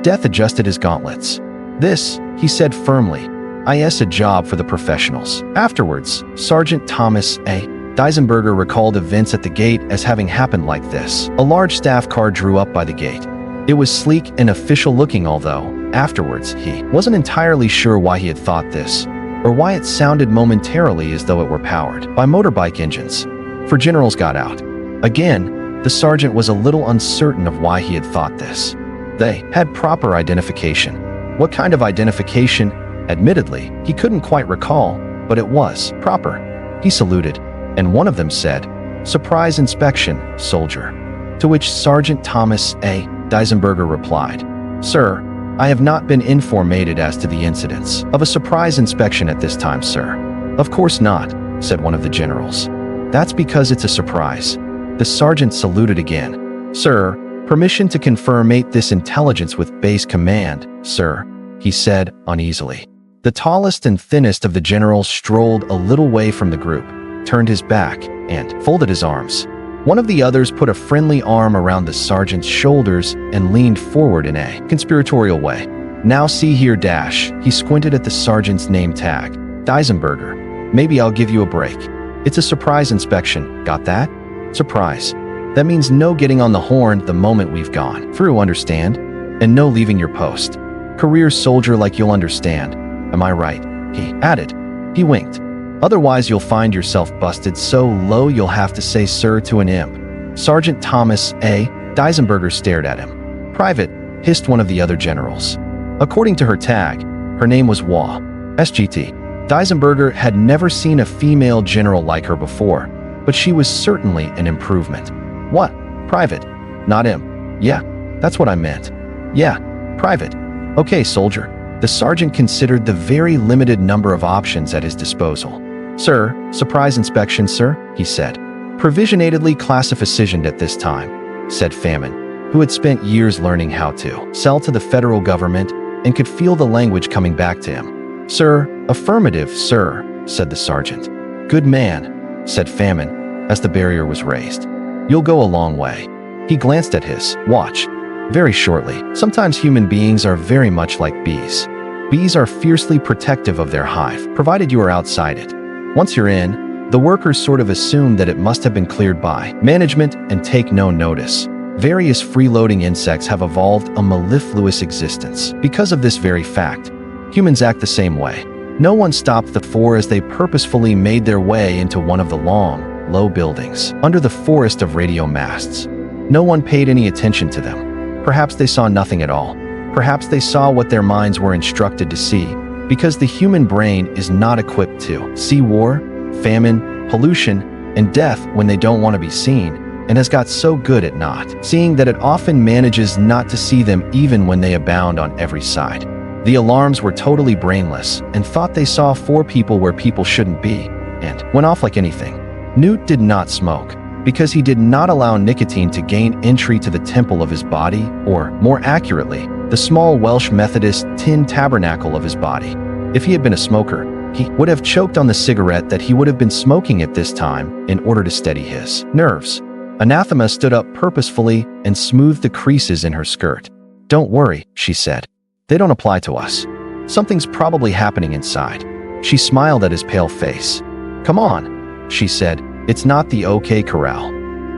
Death adjusted his gauntlets. "This," he said firmly, "is a job for the professionals." Afterwards, Sergeant Thomas A. Deisenberger recalled events at the gate as having happened like this. A large staff car drew up by the gate. It was sleek and official-looking, although, afterwards, he wasn't entirely sure why he had thought this, or why it sounded momentarily as though it were powered by motorbike engines. 4 generals got out. Again, the sergeant was a little uncertain of why he had thought this. They had proper identification. What kind of identification? Admittedly, he couldn't quite recall, but it was proper. He saluted, and one of them said, "Surprise inspection, soldier." To which Sergeant Thomas A. Deisenberger replied, "Sir, I have not been informated as to the incidents of a surprise inspection at this time, sir." "Of course not," said one of the generals. "That's because it's a surprise." The sergeant saluted again. "Sir, permission to confirm this intelligence with base command, sir," he said uneasily. The tallest and thinnest of the generals strolled a little way from the group, turned his back, and folded his arms. One of the others put a friendly arm around the sergeant's shoulders and leaned forward in a conspiratorial way. Now see here, dash. He squinted at the sergeant's name tag. Deisenberger. Maybe I'll give you a break. It's a surprise inspection. Got that? Surprise. That means no getting on the horn the moment we've gone through, understand? And no leaving your post. Career soldier like you'll understand. Am I right? He added. He winked. Otherwise you'll find yourself busted so low you'll have to say sir to an imp. Sergeant Thomas A. Deisenberger stared at him. Private, hissed one of the other generals. According to her tag, her name was Wa. SGT. Deisenberger had never seen a female general like her before, but she was certainly an improvement. What? Private. Not imp. Yeah, that's what I meant. Yeah, private. Okay, soldier. The sergeant considered the very limited number of options at his disposal. Sir, surprise inspection, sir, he said. Provisionatedly classificationed at this time, said Famine, who had spent years learning how to sell to the federal government and could feel the language coming back to him. Sir, affirmative, sir, said the sergeant. Good man, said Famine, as the barrier was raised. You'll go a long way. He glanced at his watch. Very shortly. Sometimes human beings are very much like bees. Bees are fiercely protective of their hive, provided you are outside it. Once you're in, the workers sort of assume that it must have been cleared by management and take no notice. Various freeloading insects have evolved a mellifluous existence. Because of this very fact, humans act the same way. No one stopped the four as they purposefully made their way into one of the long, low buildings, under the forest of radio masts. No one paid any attention to them. Perhaps they saw nothing at all. Perhaps they saw what their minds were instructed to see, because the human brain is not equipped to see war, famine, pollution, and death when they don't want to be seen, and has got so good at not seeing that it often manages not to see them even when they abound on every side. The alarms were totally brainless and thought they saw four people where people shouldn't be, and went off like anything. Newt did not smoke, because he did not allow nicotine to gain entry to the temple of his body, or, more accurately, the small Welsh Methodist tin tabernacle of his body. If he had been a smoker, he would have choked on the cigarette that he would have been smoking at this time in order to steady his nerves. Anathema stood up purposefully and smoothed the creases in her skirt. Don't worry, she said. They don't apply to us. Something's probably happening inside. She smiled at his pale face. Come on, she said. It's not the OK Corral.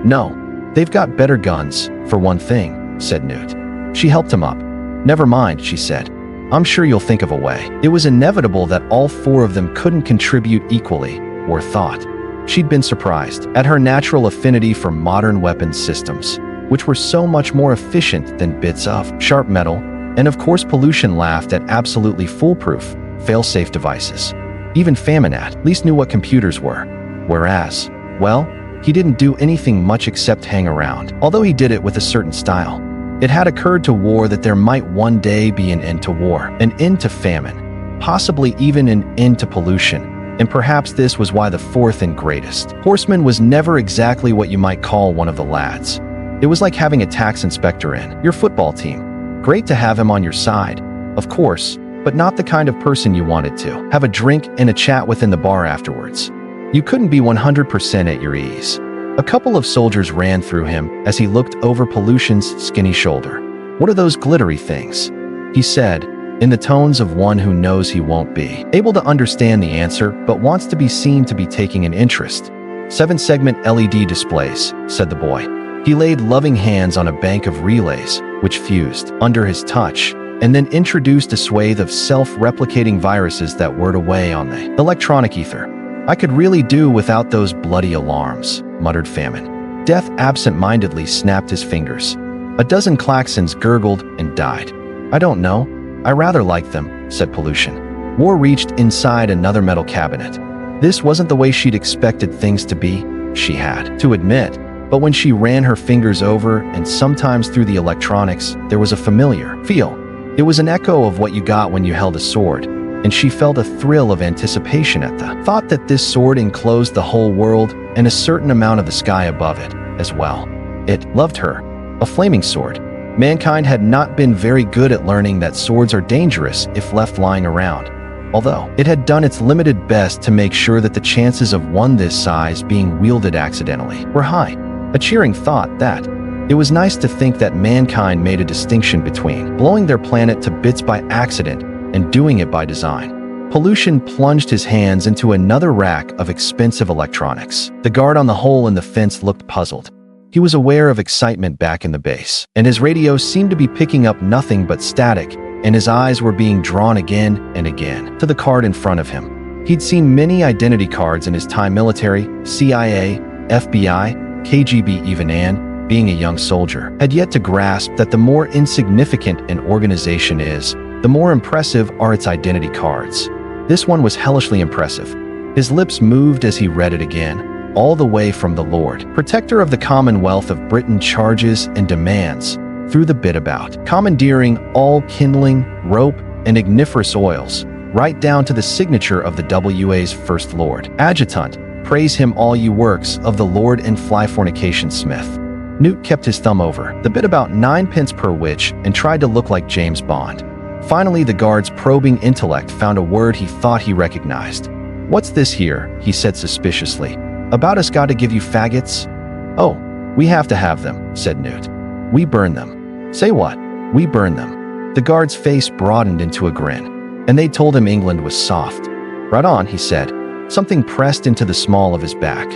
No, they've got better guns, for one thing, said Newt. She helped him up. Never mind, she said. I'm sure you'll think of a way. It was inevitable that all four of them couldn't contribute equally, or thought. She'd been surprised at her natural affinity for modern weapons systems, which were so much more efficient than bits of sharp metal, and of course pollution laughed at absolutely foolproof, fail-safe devices. Even Famine at least knew what computers were. Whereas, well, he didn't do anything much except hang around, although he did it with a certain style. It had occurred to War that there might one day be an end to war, an end to famine, possibly even an end to pollution, and perhaps this was why the fourth and greatest horseman was never exactly what you might call one of the lads. It was like having a tax inspector in your football team. Great to have him on your side, of course, but not the kind of person you wanted to have a drink and a chat with in the bar afterwards. You couldn't be 100% at your ease. A couple of soldiers ran through him as he looked over Pollution's skinny shoulder. What are those glittery things? He said, in the tones of one who knows he won't be able to understand the answer but wants to be seen to be taking an interest. 7-segment LED displays, said the boy. He laid loving hands on a bank of relays, which fused under his touch, and then introduced a swathe of self-replicating viruses that whirred away on the electronic ether. I could really do without those bloody alarms, muttered Famine. Death absent-mindedly snapped his fingers. A dozen klaxons gurgled and died. I don't know. I rather like them, said Pollution. War reached inside another metal cabinet. This wasn't the way she'd expected things to be, she had to admit, but when she ran her fingers over and sometimes through the electronics, there was a familiar feel. It was an echo of what you got when you held a sword, and she felt a thrill of anticipation at the thought that this sword enclosed the whole world and a certain amount of the sky above it, as well. It loved her. A flaming sword. Mankind had not been very good at learning that swords are dangerous if left lying around, although it had done its limited best to make sure that the chances of one this size being wielded accidentally were high. A cheering thought that, It was nice to think that mankind made a distinction between blowing their planet to bits by accident and doing it by design. Pollution plunged his hands into another rack of expensive electronics. The guard on the hole in the fence looked puzzled. He was aware of excitement back in the base, and his radio seemed to be picking up nothing but static, and his eyes were being drawn again and again to the card in front of him. He'd seen many identity cards in his time: military, CIA, FBI, KGB, even Anne, being a young soldier, had yet to grasp that the more insignificant an organization is, the more impressive are its identity cards. This one was hellishly impressive. His lips moved as he read it again. All the way from the Lord, Protector of the Commonwealth of Britain, charges and demands, through the bit about commandeering all kindling, rope, and igniferous oils, right down to the signature of the WA's First Lord. Adjutant, praise him all you works of the Lord and fly fornication smith. Newt kept his thumb over the bit about 9 pence per witch and tried to look like James Bond. Finally, the guard's probing intellect found a word he thought he recognized. "What's this here?" he said suspiciously. "About us got to give you faggots?" "Oh, we have to have them," said Newt. "We burn them." "Say what?" "We burn them." The guard's face broadened into a grin. "And they told him England was soft." "Right on," he said. Something pressed into the small of his back.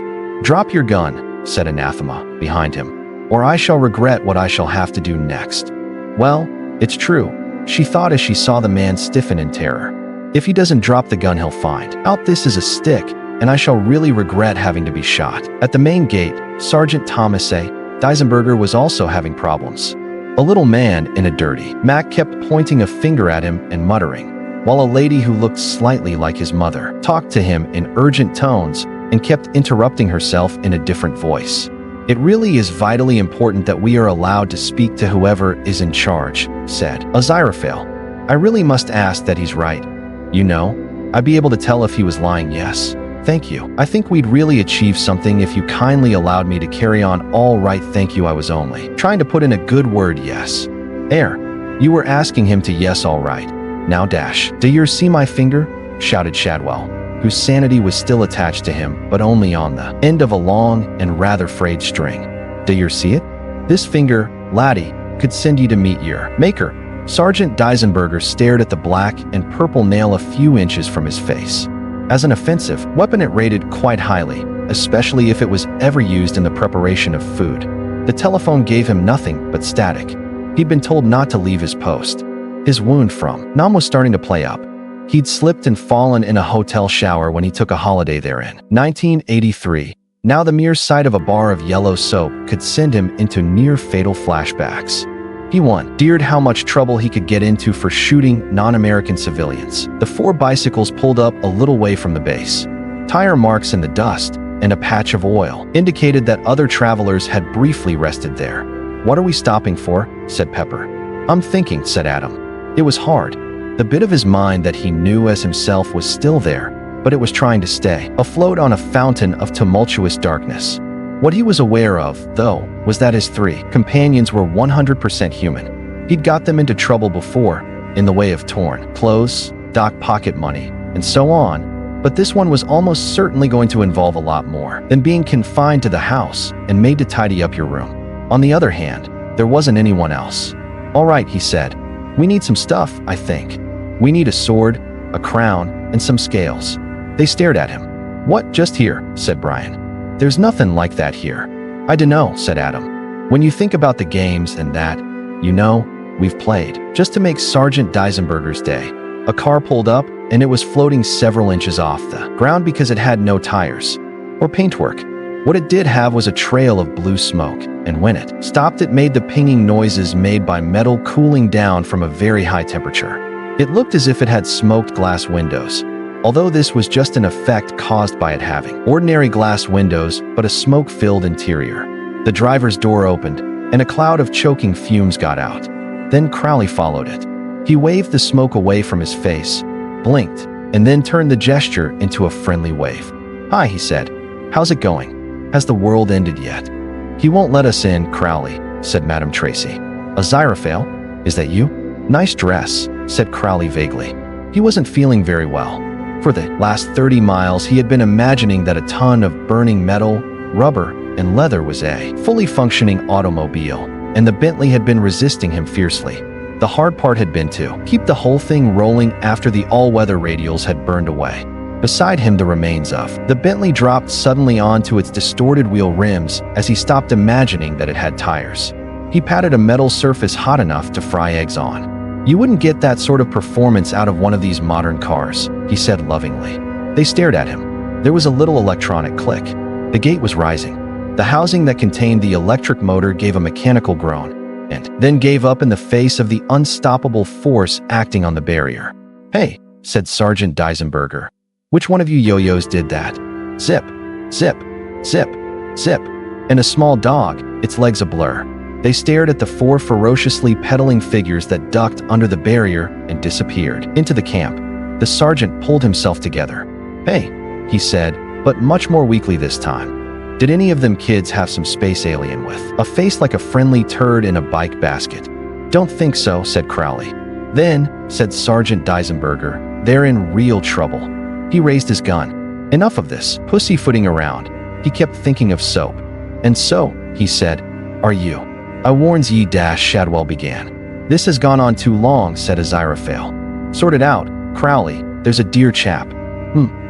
"Drop your gun," said Anathema, behind him, "or I shall regret what I shall have to do next." "Well, it's true," she thought as she saw the man stiffen in terror. "If he doesn't drop the gun, he'll find out this is a stick, and I shall really regret having to be shot." At the main gate, Sergeant Thomas A. Deisenberger was also having problems. A little man in a dirty Mac kept pointing a finger at him and muttering, while a lady who looked slightly like his mother talked to him in urgent tones and kept interrupting herself in a different voice. "It really is vitally important that we are allowed to speak to whoever is in charge," said Aziraphale. "I really must ask that he's right. You know, I'd be able to tell if he was lying. Yes. Thank you. I think we'd really achieve something if you kindly allowed me to carry on. All right, thank you. I was only trying to put in a good word. Yes. Air. You were asking him to yes, all right. Now dash. Do you see my finger?" shouted Shadwell, whose sanity was still attached to him, but only on the end of a long and rather frayed string. "Do you see it? This finger, laddie, could send you to meet your maker." Sergeant Deisenberger stared at the black and purple nail a few inches from his face. As an offensive weapon, it rated quite highly, especially if it was ever used in the preparation of food. The telephone gave him nothing but static. He'd been told not to leave his post. His wound from numb was starting to play up. He'd slipped and fallen in a hotel shower when he took a holiday there in 1983. Now the mere sight of a bar of yellow soap could send him into near-fatal flashbacks. He wondered how much trouble he could get into for shooting non-American civilians. The 4 bicycles pulled up a little way from the base. Tire marks in the dust and a patch of oil indicated that other travelers had briefly rested there. "What are we stopping for?" said Pepper. "I'm thinking," said Adam. It was hard. The bit of his mind that he knew as himself was still there, but it was trying to stay afloat on a fountain of tumultuous darkness. What he was aware of, though, was that his 3 companions were 100% human. He'd got them into trouble before, in the way of torn clothes, dock pocket money, and so on, but this one was almost certainly going to involve a lot more than being confined to the house and made to tidy up your room. On the other hand, there wasn't anyone else. "All right," he said. "We need some stuff, I think. We need a sword, a crown, and some scales." They stared at him. "What, just here?" said Brian. "There's nothing like that here." "I dunno," said Adam. "When you think about the games and that, you know, we've played." Just to make Sergeant Deisenberger's day, a car pulled up and it was floating several inches off the ground because it had no tires or paintwork. What it did have was a trail of blue smoke, and when it stopped, it made the pinging noises made by metal cooling down from a very high temperature. It looked as if it had smoked glass windows, although this was just an effect caused by it having ordinary glass windows but a smoke-filled interior. The driver's door opened, and a cloud of choking fumes got out. Then Crowley followed it. He waved the smoke away from his face, blinked, and then turned the gesture into a friendly wave. "Hi," he said. "How's it going? Has the world ended yet?" "He won't let us in, Crowley," said Madame Tracy. "Aziraphale, is that you?" "Nice dress," said Crowley vaguely. He wasn't feeling very well. For the last 30 miles, he had been imagining that a ton of burning metal, rubber, and leather was a fully functioning automobile, and the Bentley had been resisting him fiercely. The hard part had been to keep the whole thing rolling after the all-weather radials had burned away. Beside him, the remains of the Bentley dropped suddenly onto its distorted wheel rims as he stopped imagining that it had tires. He patted a metal surface hot enough to fry eggs on. "You wouldn't get that sort of performance out of one of these modern cars," he said lovingly. They stared at him. There was a little electronic click. The gate was rising. The housing that contained the electric motor gave a mechanical groan, and then gave up in the face of the unstoppable force acting on the barrier. "Hey," said Sergeant Deisenberger. "Which one of you yo-yos did that?" Zip, zip, zip, zip. And a small dog, its legs a blur. They stared at the four ferociously pedaling figures that ducked under the barrier and disappeared into the camp. The sergeant pulled himself together. "Hey," he said, but much more weakly this time. "Did any of them kids have some space alien with a face like a friendly turd in a bike basket?" "Don't think so," said Crowley. "Then," said Sergeant Deisenberger, "they're in real trouble." He raised his gun. "Enough of this pussyfooting around." He kept thinking of soap. "And so," he said, "are you?" "I warns ye," Shadwell began. "This has gone on too long," said Aziraphale. "Sort it out, Crowley. There's a dear chap."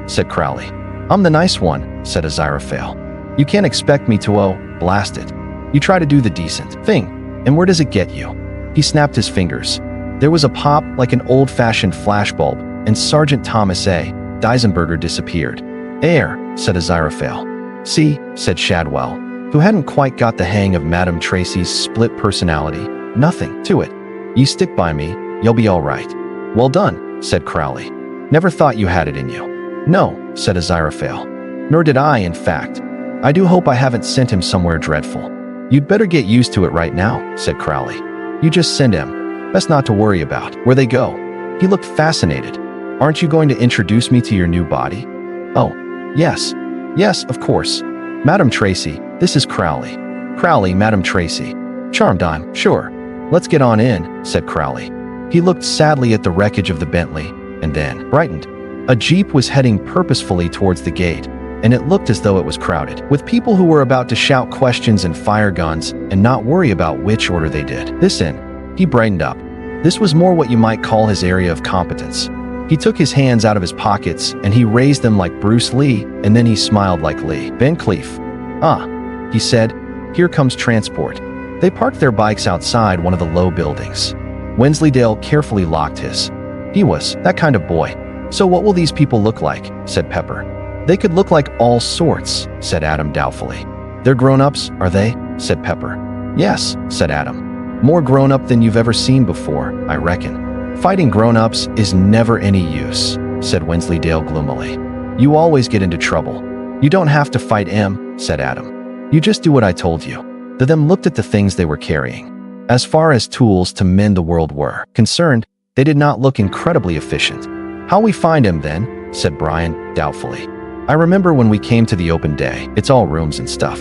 Said Crowley. "I'm the nice one," said Aziraphale. "You can't expect me to, oh, blast it. You try to do the decent thing, and where does it get you?" He snapped his fingers. There was a pop like an old-fashioned flashbulb, and Sergeant Thomas A. Deisenberger disappeared. "Air," said Aziraphale. "See," said Shadwell, who hadn't quite got the hang of Madame Tracy's split personality. "Nothing to it. You stick by me, you'll be all right." "Well done," said Crowley. "Never thought you had it in you." "No," said Aziraphale. "Nor did I, in fact. I do hope I haven't sent him somewhere dreadful." "You'd better get used to it right now," said Crowley. "You just send him. Best not to worry about where they go." He looked fascinated. "Aren't you going to introduce me to your new body?" "Oh, yes. Yes, of course. Madame Tracy, this is Crowley." "Crowley, Madame Tracy." "Charmed, I'm sure." "Let's get on in," said Crowley. He looked sadly at the wreckage of the Bentley, and then brightened. A jeep was heading purposefully towards the gate, and it looked as though it was crowded with people who were about to shout questions and fire guns and not worry about which order they did. This in, he brightened up. This was more what you might call his area of competence. He took his hands out of his pockets and he raised them like Bruce Lee, and then he smiled like Lee. "Van Cleef." "Ah," he said, "here comes transport." They parked their bikes outside one of the low buildings. Wensleydale carefully locked his. He was that kind of boy. "So what will these people look like?" said Pepper. "They could look like all sorts," said Adam doubtfully. "They're grown-ups, are they?" said Pepper. "Yes," said Adam. "More grown-up than you've ever seen before, I reckon." "Fighting grown-ups is never any use," said Wensleydale gloomily. "You always get into trouble." "You don't have to fight him," said Adam. "You just do what I told you." The them looked at the things they were carrying. As far as tools to mend the world were concerned, they did not look incredibly efficient. "How we find him then?" said Brian, doubtfully. "I remember when we came to the open day. It's all rooms and stuff.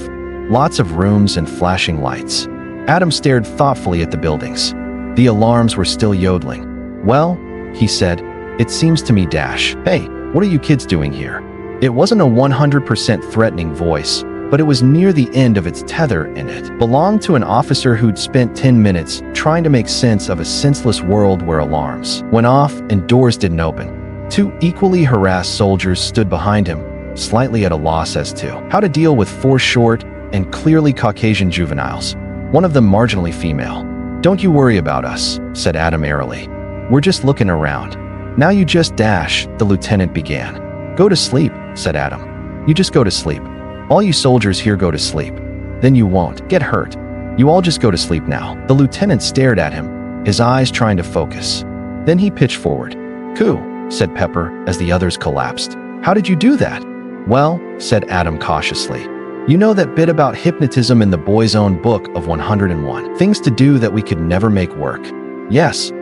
Lots of rooms and flashing lights." Adam stared thoughtfully at the buildings. The alarms were still yodeling. "Well," he said, "it seems to me hey, what are you kids doing here?" It wasn't a 100% threatening voice, but it was near the end of its tether, and it belonged to an officer who'd spent 10 minutes trying to make sense of a senseless world where alarms went off and doors didn't open. Two equally harassed soldiers stood behind him, slightly at a loss as to how to deal with four short and clearly Caucasian juveniles, one of them marginally female. "Don't you worry about us," said Adam airily. "We're just looking around." "Now you just the lieutenant began. "Go to sleep," said Adam. "You just go to sleep. All you soldiers here go to sleep. Then you won't get hurt. You all just go to sleep now." The lieutenant stared at him, his eyes trying to focus. Then he pitched forward. "Coo," said Pepper as the others collapsed. "How did you do that?" "Well," said Adam cautiously, "you know that bit about hypnotism in the boy's own book of 101 things to do that we could never make work?" "Yes."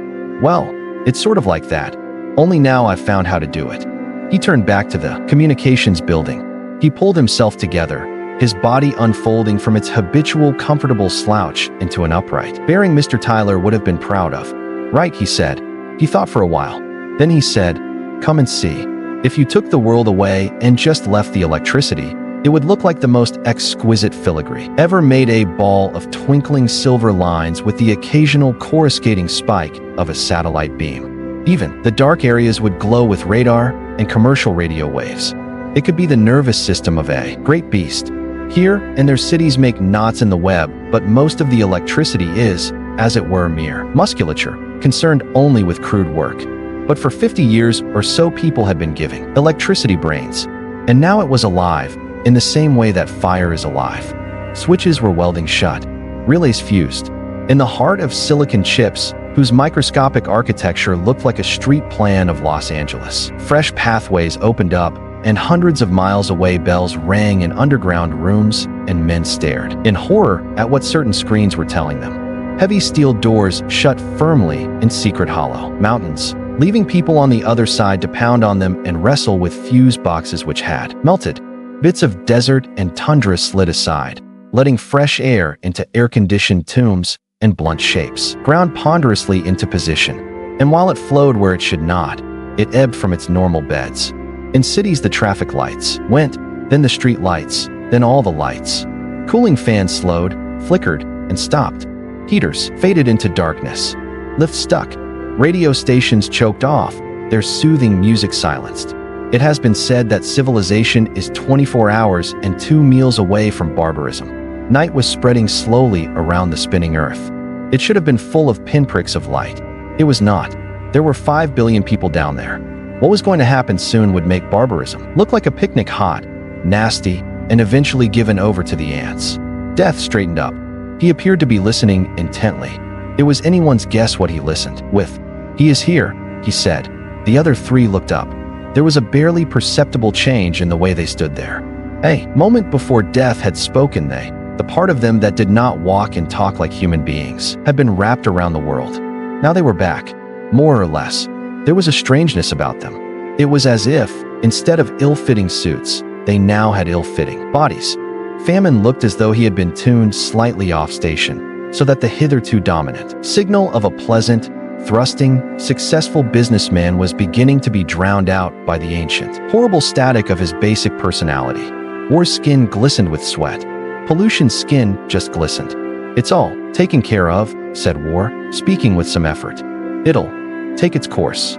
"Well, it's sort of like that. Only now I've found how to do it." He turned back to the communications building. He pulled himself together, his body unfolding from its habitual comfortable slouch into an upright, bearing Mr. Tyler would have been proud of. "Right," he said. He thought for a while. Then he said, "Come and see. If you took the world away and just left the electricity, It would look like the most exquisite filigree ever made, a ball of twinkling silver lines with the occasional coruscating spike of a satellite beam. Even the dark areas would glow with radar and commercial radio waves. It could be the nervous system of a great beast. Here and their cities make knots in the web, but most of the electricity is, as it were, mere musculature, concerned only with crude work. But for 50 years or so people had been giving electricity brains, and now it was alive, in the same way that fire is alive. Switches were welding shut, relays fused. In the heart of silicon chips, whose microscopic architecture looked like a street plan of Los Angeles, fresh pathways opened up, and hundreds of miles away bells rang in underground rooms, and men stared in horror at what certain screens were telling them. Heavy steel doors shut firmly in secret hollow mountains, leaving people on the other side to pound on them and wrestle with fuse boxes which had melted. Bits of desert and tundra slid aside, letting fresh air into air-conditioned tombs, and blunt shapes ground ponderously into position. And while it flowed where it should not, it ebbed from its normal beds. In cities, the traffic lights went, then the street lights, then all the lights. Cooling fans slowed, flickered, and stopped. Heaters faded into darkness. Lifts stuck. Radio stations choked off, their soothing music silenced. It has been said that civilization is 24 hours and 2 meals away from barbarism. Night was spreading slowly around the spinning earth. It should have been full of pinpricks of light. It was not. There were 5 billion people down there. What was going to happen soon would make barbarism look like a picnic, hot, nasty, and eventually given over to the ants. Death straightened up. He appeared to be listening intently. It was anyone's guess what he listened with. "He is here," he said. The other 3 looked up. There was a barely perceptible change in the way they stood there. A moment before Death had spoken, the part of them that did not walk and talk like human beings, had been wrapped around the world. Now they were back, more or less. There was a strangeness about them. It was as if, instead of ill-fitting suits, they now had ill-fitting bodies. Famine looked as though he had been tuned slightly off station, so that the hitherto dominant signal of a pleasant, thrusting, successful businessman was beginning to be drowned out by the ancient, horrible static of his basic personality. War's skin glistened with sweat. Pollution's skin just glistened. "It's all taken care of," said War, speaking with some effort. "It'll take its course.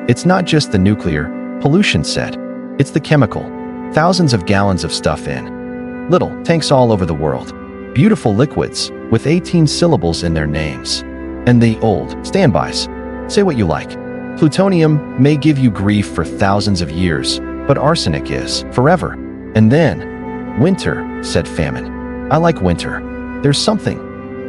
It's not just the nuclear," Pollution said. "It's the chemical. Thousands of gallons of stuff in little tanks all over the world. Beautiful liquids, with 18 syllables in their names. And the old standbys. Say what you like. Plutonium may give you grief for thousands of years, but arsenic is forever. And then, winter," said Famine. "I like winter. There's something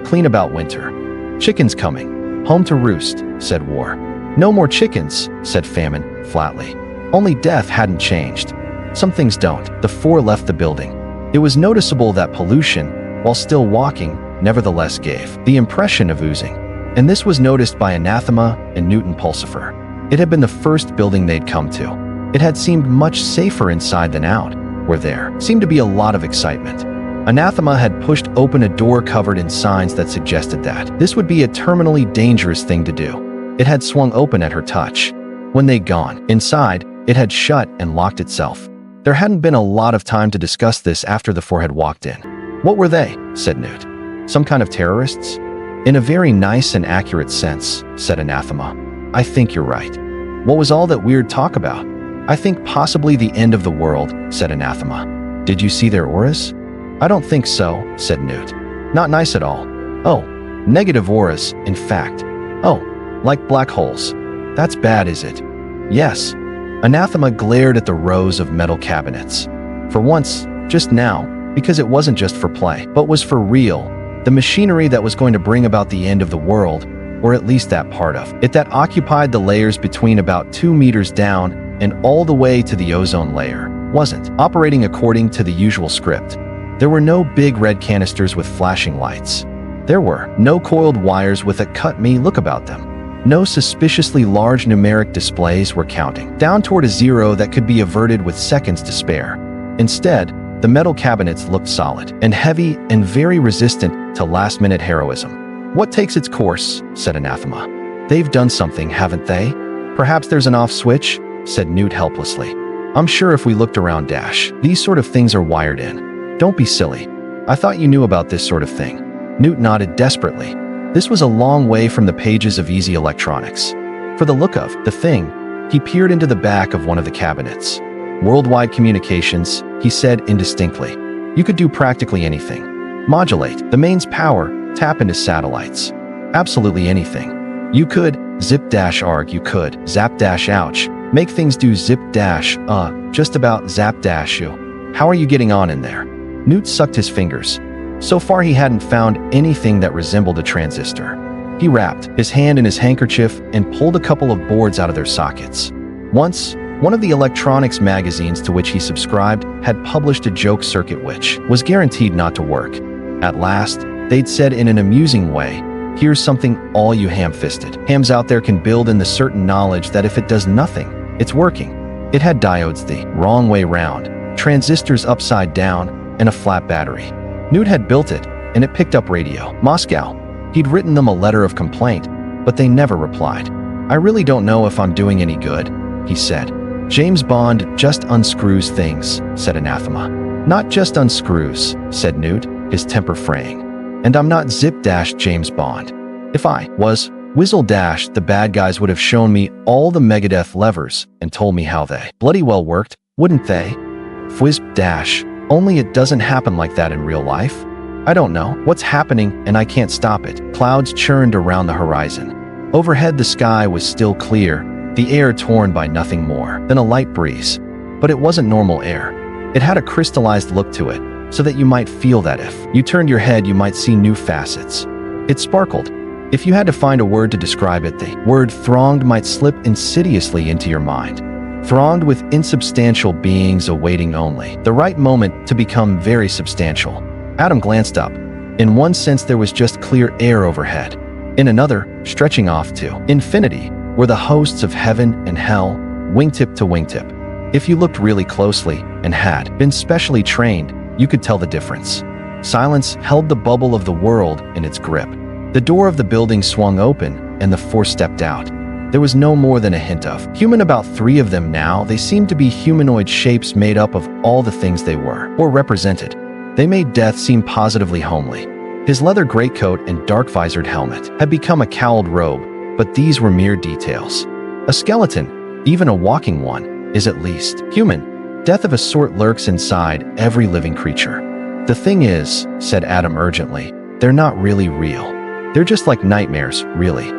clean about winter. Chickens coming home to roost," said War. "No more chickens," said Famine, flatly. Only Death hadn't changed. Some things don't. The 4 left the building. It was noticeable that Pollution, while still walking, nevertheless gave the impression of oozing. And this was noticed by Anathema and Newton Pulsifer. It had been the first building they'd come to. It had seemed much safer inside than out, where there seemed to be a lot of excitement. Anathema had pushed open a door covered in signs that suggested that this would be a terminally dangerous thing to do. It had swung open at her touch. When they'd gone inside, it had shut and locked itself. There hadn't been a lot of time to discuss this after the 4 had walked in. "What were they?" said Newt. "Some kind of terrorists?" "In a very nice and accurate sense," said Anathema. "I think you're right." "What was all that weird talk about?" "I think possibly the end of the world," said Anathema. "Did you see their auras?" "I don't think so," said Newt. "Not nice at all." "Oh, negative auras, in fact." "Oh, like black holes. That's bad, is it?" "Yes." Anathema glared at the rows of metal cabinets. For once, just now, because it wasn't just for play, but was for real, the machinery that was going to bring about the end of the world, or at least that part of it that occupied the layers between about 2 meters down and all the way to the ozone layer, wasn't operating according to the usual script. There were no big red canisters with flashing lights. There were no coiled wires with a cut-me look about them. No suspiciously large numeric displays were counting down toward a 0 that could be averted with seconds to spare. Instead, the metal cabinets looked solid and heavy and very resistant to last-minute heroism. "What takes its course?" said Anathema. "They've done something, haven't they?" "Perhaps there's an off switch," said Newt helplessly. I'm sure if we looked around dash, these sort of things are wired in. Don't be silly. I thought you knew about this sort of thing. Newt nodded desperately. This was a long way from the pages of easy electronics. For the look of the thing, he peered into the back of one of the cabinets. Worldwide communications, he said indistinctly. You could do practically anything. Modulate the main's power, tap into satellites. Absolutely anything. You could zip-arg, you could zap-ouch, make things do just about zap-you. How are you getting on in there? Newt sucked his fingers. So far he hadn't found anything that resembled a transistor. He wrapped his hand in his handkerchief and pulled a couple of boards out of their sockets. Once, one of the electronics magazines to which he subscribed had published a joke circuit which was guaranteed not to work. At last, they'd said in an amusing way, here's something all you ham-fisted hams out there can build in the certain knowledge that if it does nothing, it's working. It had diodes the wrong way round, transistors upside down, and a flat battery. Newt had built it, and it picked up radio. Moscow. He'd written them a letter of complaint, but they never replied. I really don't know if I'm doing any good, he said. James Bond just unscrews things, said Anathema. Not just unscrews, said Newt, his temper fraying. And I'm not James Bond. If I was the bad guys would have shown me all the Megadeth levers and told me how they bloody well worked, wouldn't they? Only it doesn't happen like that in real life. I don't know what's happening and I can't stop it. Clouds churned around the horizon. Overhead the sky was still clear, the air torn by nothing more than a light breeze. But it wasn't normal air. It had a crystallized look to it, so that you might feel that if you turned your head you might see new facets. It sparkled. If you had to find a word to describe it, the word thronged might slip insidiously into your mind. Thronged with insubstantial beings awaiting only the right moment to become very substantial. Adam glanced up. In one sense there was just clear air overhead. In another, stretching off to infinity, were the hosts of heaven and hell, wingtip to wingtip. If you looked really closely and had been specially trained, you could tell the difference. Silence held the bubble of the world in its grip. The door of the building swung open, and the four stepped out. There was no more than a hint of human about three of them now. They seemed to be humanoid shapes made up of all the things they were, or represented. They made Death seem positively homely. His leather greatcoat and dark-visored helmet had become a cowled robe, but these were mere details. A skeleton, even a walking one, is at least human. Death of a sort lurks inside every living creature. The thing is, said Adam urgently, they're not really real. They're just like nightmares, really.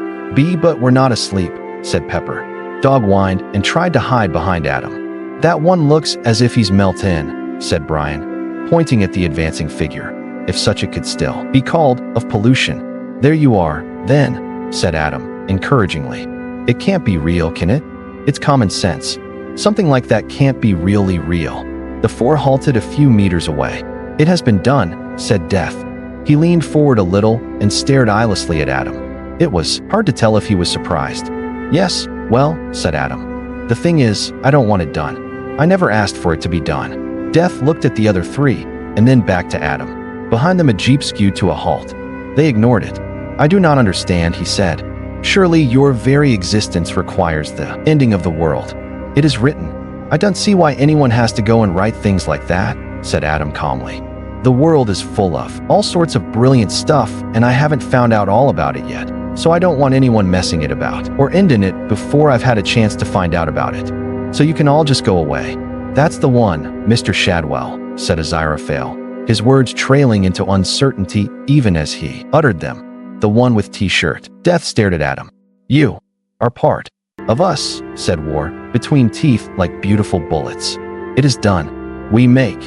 But we're not asleep, said Pepper. Dog whined and tried to hide behind Adam. That one looks as if he's melt in, said Brian, pointing at the advancing figure. If such it could still be called of pollution. There you are, then, said Adam, encouragingly. It can't be real, can it? It's common sense. Something like that can't be really real. The four halted a few meters away. It has been done, said Death. He leaned forward a little and stared eyelessly at Adam. It was hard to tell if he was surprised. Yes, well, said Adam. The thing is, I don't want it done. I never asked for it to be done. Death looked at the other three, and then back to Adam. Behind them a jeep skewed to a halt. They ignored it. I do not understand, he said. Surely your very existence requires the ending of the world. It is written. I don't see why anyone has to go and write things like that, said Adam calmly. The world is full of all sorts of brilliant stuff, and I haven't found out all about it yet. So I don't want anyone messing it about or ending it before I've had a chance to find out about it. So you can all just go away. That's the one, Mr. Shadwell, said Aziraphale, his words trailing into uncertainty even as he uttered them. The one with T-shirt. Death stared at Adam. You are part of us, said War, between teeth like beautiful bullets. It is done. We make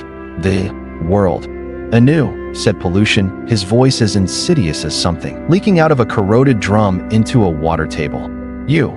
the world anew, said Pollution, his voice as insidious as something leaking out of a corroded drum into a water table. You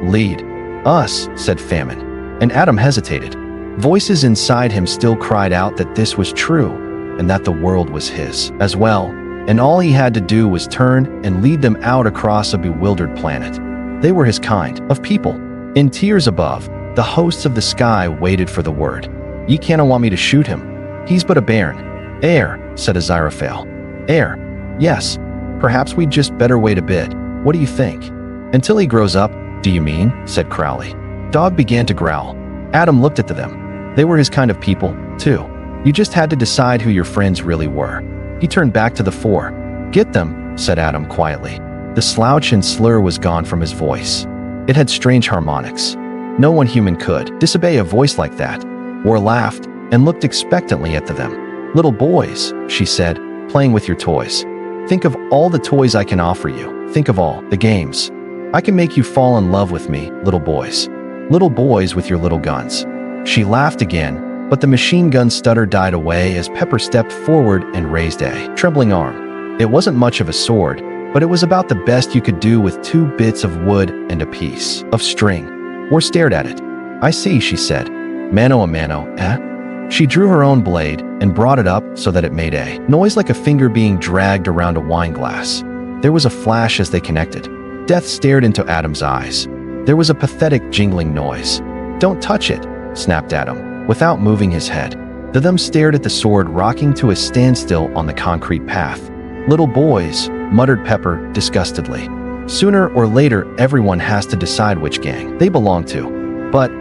lead us, said Famine, and Adam hesitated. Voices inside him still cried out that this was true, and that the world was his as well, and all he had to do was turn and lead them out across a bewildered planet. They were his kind of people. In tiers above, the hosts of the sky waited for the word. Ye canna want me to shoot him. He's but a bairn. Heir, said Aziraphale. Heir. Yes. Perhaps we'd just better wait a bit. What do you think? Until he grows up, do you mean? Said Crowley. Dog began to growl. Adam looked at them. They were his kind of people, too. You just had to decide who your friends really were. He turned back to the four. Get them, said Adam quietly. The slouch and slur was gone from his voice. It had strange harmonics. No one human could disobey a voice like that. War laughed and looked expectantly at them. Little boys, she said, playing with your toys. Think of all the toys I can offer you. Think of all the games. I can make you fall in love with me, little boys. Little boys with your little guns. She laughed again, but the machine gun stutter died away as Pepper stepped forward and raised a trembling arm. It wasn't much of a sword, but it was about the best you could do with 2 bits of wood and a piece of string. War stared at it. I see, she said. Mano a mano, eh? She drew her own blade and brought it up so that it made a noise like a finger being dragged around a wine glass. There was a flash as they connected. Death stared into Adam's eyes. There was a pathetic jingling noise. Don't touch it, snapped Adam, without moving his head. The them stared at the sword rocking to a standstill on the concrete path. Little boys, muttered Pepper disgustedly. Sooner or later, everyone has to decide which gang they belong to. But,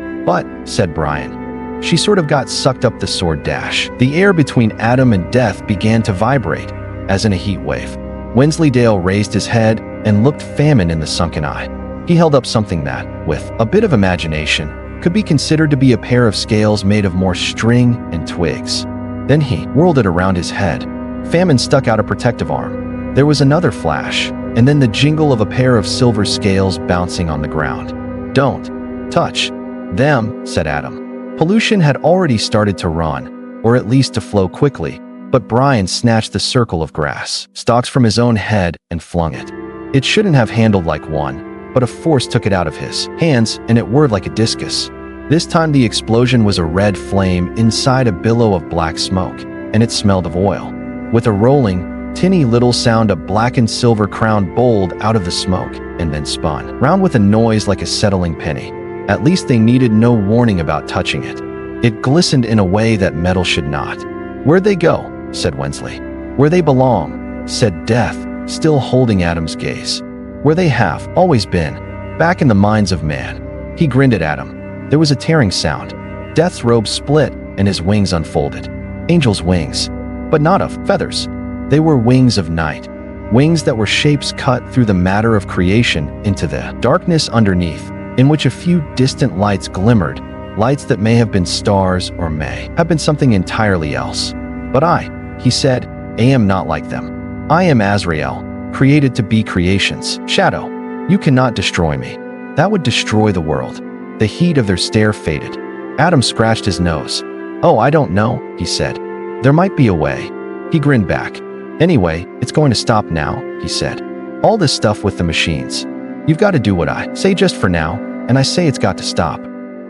said Brian. She sort of got sucked up the sword dash. The air between Adam and Death began to vibrate, as in a heat wave. Wensleydale raised his head and looked famine in the sunken eye. He held up something that, with a bit of imagination, could be considered to be a pair of scales made of more string and twigs. Then he whirled it around his head. Famine stuck out a protective arm. There was another flash, and then the jingle of a pair of silver scales bouncing on the ground. Don't touch them, said Adam. Pollution had already started to run, or at least to flow quickly, but Brian snatched the circle of grass stalks from his own head and flung it. It shouldn't have handled like one, but a force took it out of his hands and it whirred like a discus. This time the explosion was a red flame inside a billow of black smoke, and it smelled of oil. With a rolling, tinny little sound, a blackened silver crown bowled out of the smoke and then spun round with a noise like a settling penny. At least they needed no warning about touching it. It glistened in a way that metal should not. Where'd they go? Said Wensley. Where they belong, said Death, still holding Adam's gaze. Where they have always been, back in the minds of man. He grinned at Adam. There was a tearing sound. Death's robe split and his wings unfolded. Angels' wings, but not of feathers. They were wings of night. Wings that were shapes cut through the matter of creation into the darkness underneath, in which a few distant lights glimmered, lights that may have been stars or may have been something entirely else. But I, he said, am not like them. I am Azrael, created to be creation's shadow. You cannot destroy me. That would destroy the world. The heat of their stare faded. Adam scratched his nose. Oh, I don't know, he said. There might be a way. He grinned back. Anyway, it's going to stop now, he said. All this stuff with the machines. You've got to do what I say just for now, and I say it's got to stop.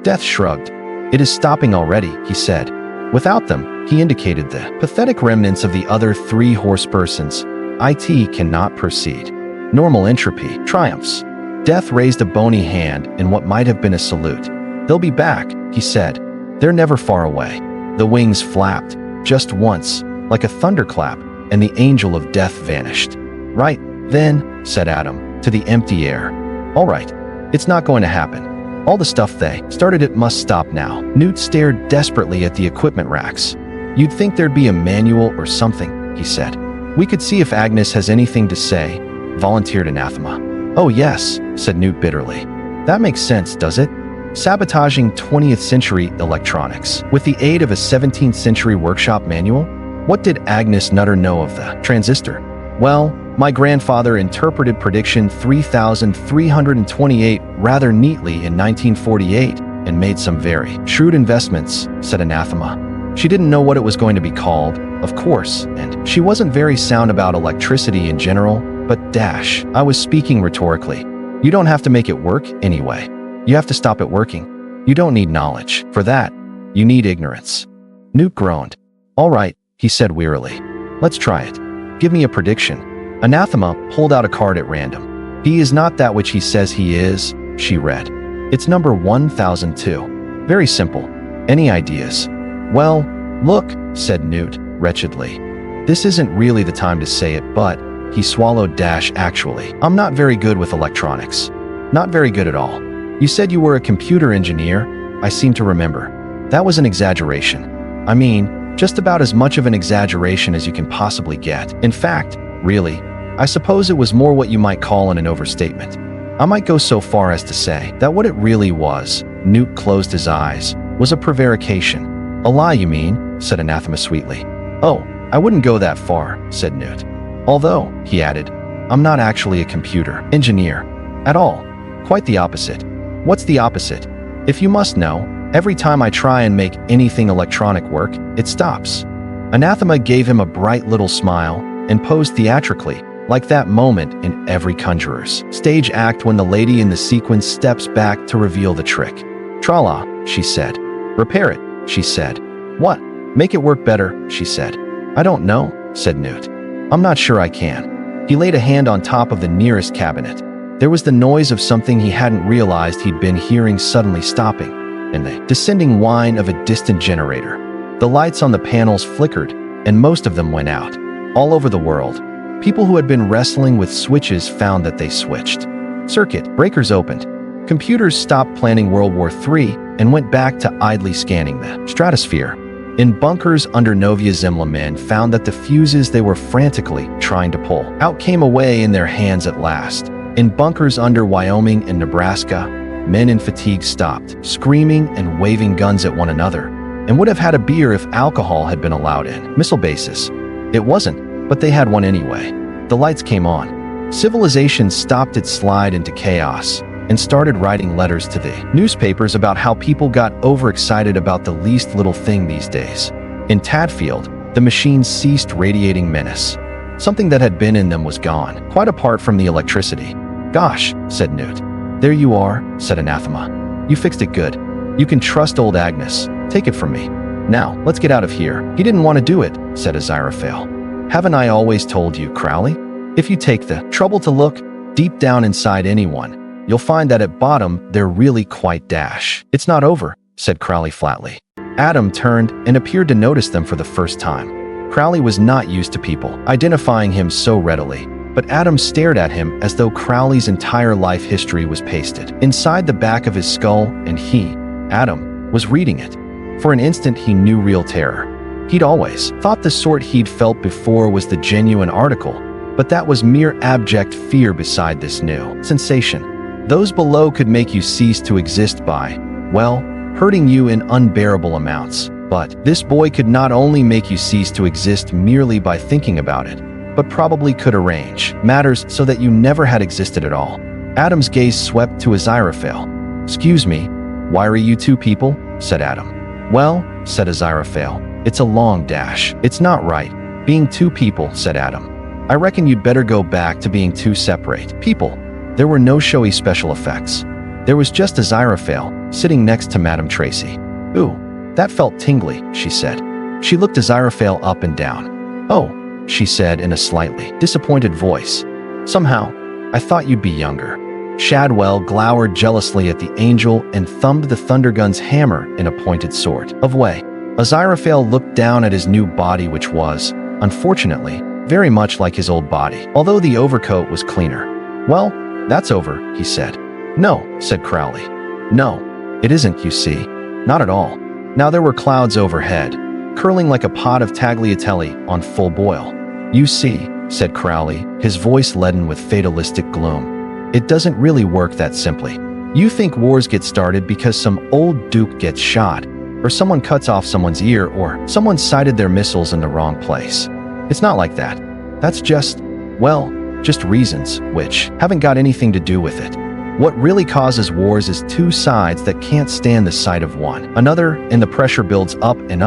Death shrugged. It is stopping already, he said. Without them, he indicated the pathetic remnants of the other 3 horse persons. IT cannot proceed. Normal entropy triumphs. Death raised a bony hand in what might have been a salute. They'll be back, he said. They're never far away. The wings flapped, just once, like a thunderclap, and the angel of death vanished. Right, then, said Adam, to the empty air. All right, it's not going to happen. All the stuff they started it must stop now. Newt stared desperately at the equipment racks. You'd think there'd be a manual or something, he said. We could see if Agnes has anything to say, volunteered Anathema. Oh yes, said Newt bitterly. That makes sense, does it? Sabotaging 20th century electronics with the aid of a 17th century workshop manual? What did Agnes Nutter know of the transistor? Well, my grandfather interpreted prediction 3328 rather neatly in 1948 and made some very shrewd investments, said Anathema. She didn't know what it was going to be called, of course, and she wasn't very sound about electricity in general, but dash, I was speaking rhetorically. You don't have to make it work anyway. You have to stop it working. You don't need knowledge. For that, you need ignorance. Newt groaned. All right, he said wearily. Let's try it. Give me a prediction. Anathema pulled out a card at random. He is not that which he says he is, she read. It's number 1002. Very simple. Any ideas? Well, look, said Newt, wretchedly. This isn't really the time to say it, but, he swallowed dash actually. I'm not very good with electronics. Not very good at all. You said you were a computer engineer. I seem to remember. That was an exaggeration. I mean, just about as much of an exaggeration as you can possibly get. In fact, really, I suppose it was more what you might call an overstatement. I might go so far as to say that what it really was, Newt closed his eyes, was a prevarication. A lie, you mean? Said Anathema sweetly. Oh, I wouldn't go that far, said Newt. Although, he added, I'm not actually a computer engineer at all. Quite the opposite. What's the opposite? If you must know, every time I try and make anything electronic work, it stops. Anathema gave him a bright little smile and posed theatrically, like that moment in every conjurer's stage act when the lady in the sequence steps back to reveal the trick. Tra-la, she said. Repair it, she said. What? Make it work better, she said. I don't know, said Newt. I'm not sure I can. He laid a hand on top of the nearest cabinet. There was the noise of something he hadn't realized he'd been hearing suddenly stopping, and the descending whine of a distant generator. The lights on the panels flickered, and most of them went out. All over the world, people who had been wrestling with switches found that they switched. Circuit breakers opened. Computers stopped planning World War III and went back to idly scanning the stratosphere. In bunkers under Novaya Zemlya, men found that the fuses they were frantically trying to pull out came away in their hands at last. In bunkers under Wyoming and Nebraska, men in fatigue stopped, screaming and waving guns at one another, and would have had a beer if alcohol had been allowed in. Missile bases. It wasn't, but they had one anyway. The lights came on. Civilization stopped its slide into chaos and started writing letters to the newspapers about how people got overexcited about the least little thing these days. In Tadfield, the machines ceased radiating menace. Something that had been in them was gone, quite apart from the electricity. Gosh, said Newt. There you are, said Anathema. You fixed it good. You can trust old Agnes. Take it from me. Now, let's get out of here. He didn't want to do it, said Aziraphale. Haven't I always told you, Crowley? If you take the trouble to look deep down inside anyone, you'll find that at bottom they're really quite dash. It's not over, said Crowley flatly. Adam turned and appeared to notice them for the first time. Crowley was not used to people identifying him so readily, but Adam stared at him as though Crowley's entire life history was pasted inside the back of his skull, and he, Adam, was reading it. For an instant he knew real terror. He'd always thought the sort he'd felt before was the genuine article, but that was mere abject fear beside this new sensation. Those below could make you cease to exist by, well, hurting you in unbearable amounts. But this boy could not only make you cease to exist merely by thinking about it, but probably could arrange matters so that you never had existed at all. Adam's gaze swept to Aziraphale. Excuse me, why are you two people? Said Adam. Well, said Aziraphale, it's a long dash. It's not right. Being two people, said Adam. I reckon you'd better go back to being two separate people. There were no showy special effects. There was just Aziraphale sitting next to Madame Tracy. Ooh, that felt tingly, she said. She looked Aziraphale up and down. Oh, she said in a slightly disappointed voice. Somehow, I thought you'd be younger. Shadwell glowered jealously at the angel and thumbed the Thundergun's hammer in a pointed sort of way. Aziraphale looked down at his new body, which was, unfortunately, very much like his old body, although the overcoat was cleaner. Well, that's over, he said. No, said Crowley. No, it isn't, you see. Not at all. Now there were clouds overhead, curling like a pot of tagliatelle on full boil. You see, said Crowley, his voice leaden with fatalistic gloom. It doesn't really work that simply. You think wars get started because some old duke gets shot, or someone cuts off someone's ear, or someone sighted their missiles in the wrong place. It's not like that. That's just, well, just reasons, which haven't got anything to do with it. What really causes wars is two sides that can't stand the sight of one another, and the pressure builds up, and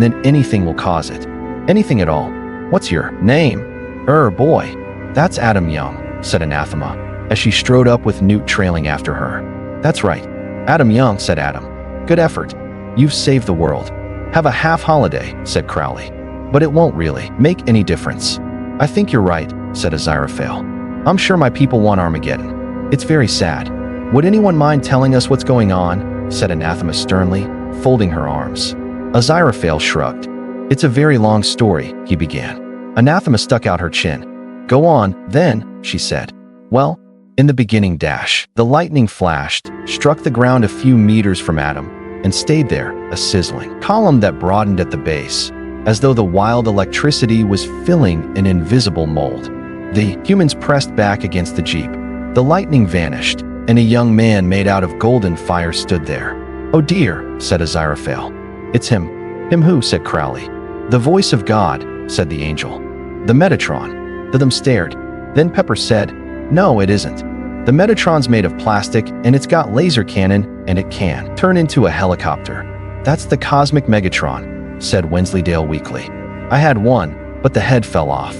then anything will cause it. Anything at all. What's your name? Boy. That's Adam Young, said Anathema, as she strode up with Newt trailing after her. That's right. Adam Young, said Adam. Good effort. You've saved the world. Have a half holiday, said Crowley. But it won't really make any difference. I think you're right, said Aziraphale. I'm sure my people want Armageddon. It's very sad. Would anyone mind telling us what's going on? Said Anathema sternly, folding her arms. Aziraphale shrugged. It's a very long story, he began. Anathema stuck out her chin. Go on, then, she said. Well, in the beginning dash, the lightning flashed, struck the ground a few meters from Adam, and stayed there, a sizzling column that broadened at the base, as though the wild electricity was filling an invisible mold. The humans pressed back against the jeep. The lightning vanished, and a young man made out of golden fire stood there. "Oh dear," said Aziraphale. "It's him." "Him who?" said Crowley. "The voice of God," said the angel. "The Metatron." The them stared. Then Pepper said, "No, it isn't. The Metatron's made of plastic, and it's got laser cannon, and it can turn into a helicopter." "That's the cosmic Megatron," said Wensleydale weakly. "I had one, but the head fell off.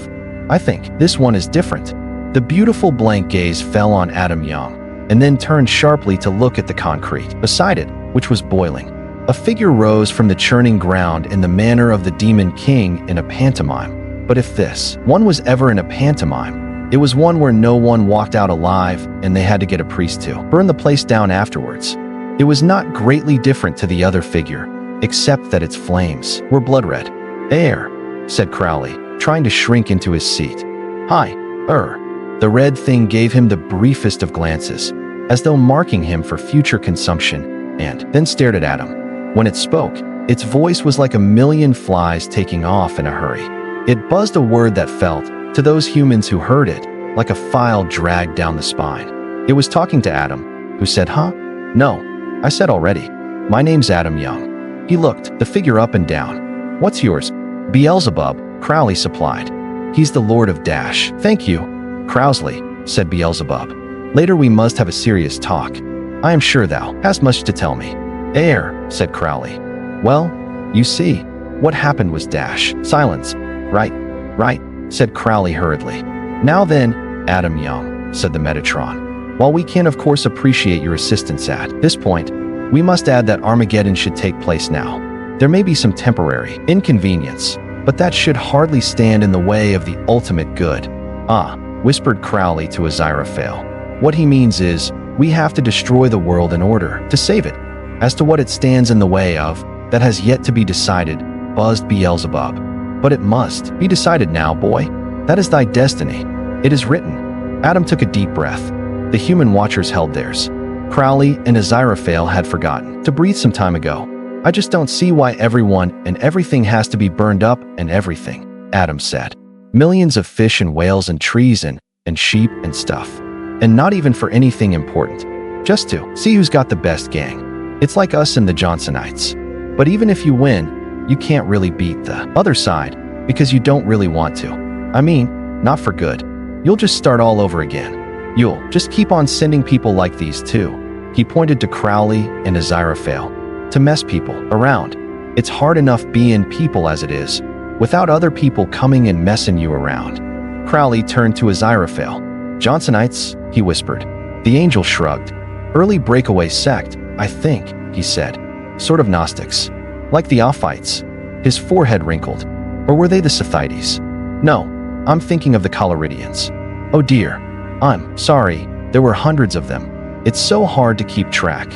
I think this one is different." The beautiful blank gaze fell on Adam Young, and then turned sharply to look at the concrete beside it, which was boiling. A figure rose from the churning ground in the manner of the Demon King in a pantomime. But if this one was ever in a pantomime, it was one where no one walked out alive and they had to get a priest to burn the place down afterwards. It was not greatly different to the other figure, except that its flames were blood red. "Air," said Crowley, trying to shrink into his seat. "Hi, The red thing gave him the briefest of glances, as though marking him for future consumption, and then stared at Adam. When it spoke, its voice was like a million flies taking off in a hurry. It buzzed a word that felt, to those humans who heard it, like a file dragged down the spine. It was talking to Adam, who said, "Huh? No, I said already. My name's Adam Young." He looked the figure up and down. "What's yours?" "Beelzebub," Crowley supplied. "He's the Lord of Dash." "Thank you, Crowsley," said Beelzebub. "Later we must have a serious talk. I am sure thou hast much to tell me." "Air," said Crowley. "Well, you see, what happened was Dash." Silence. Right, said Crowley hurriedly. "Now then, Adam Young," said the Metatron. "While we can of course appreciate your assistance at this point, we must add that Armageddon should take place now. There may be some temporary inconvenience, but that should hardly stand in the way of the ultimate good." "Ah," whispered Crowley to Aziraphale. "What he means is, we have to destroy the world in order to save it. As to what it stands in the way of, that has yet to be decided," buzzed Beelzebub. "But it must be decided now, boy. That is thy destiny. It is written." Adam took a deep breath. The human watchers held theirs. Crowley and Aziraphale had forgotten to breathe some time ago. "I just don't see why everyone and everything has to be burned up and everything," Adam said. "Millions of fish and whales and trees and sheep and stuff. And not even for anything important. Just to see who's got the best gang. It's like us and the Johnsonites. But even if you win, you can't really beat the other side, because you don't really want to. I mean, not for good. You'll just start all over again. You'll just keep on sending people like these too." He pointed to Crowley and Aziraphale. "To mess people around. It's hard enough being people as it is, without other people coming and messing you around." Crowley turned to Aziraphale. "Johnsonites," he whispered. The angel shrugged. "Early breakaway sect, I think," he said. "Sort of Gnostics. Like the Ophites." His forehead wrinkled. "Or were they the Scythites?" "No, I'm thinking of the Coloridians." "Oh dear. I'm sorry, there were hundreds of them. It's so hard to keep track."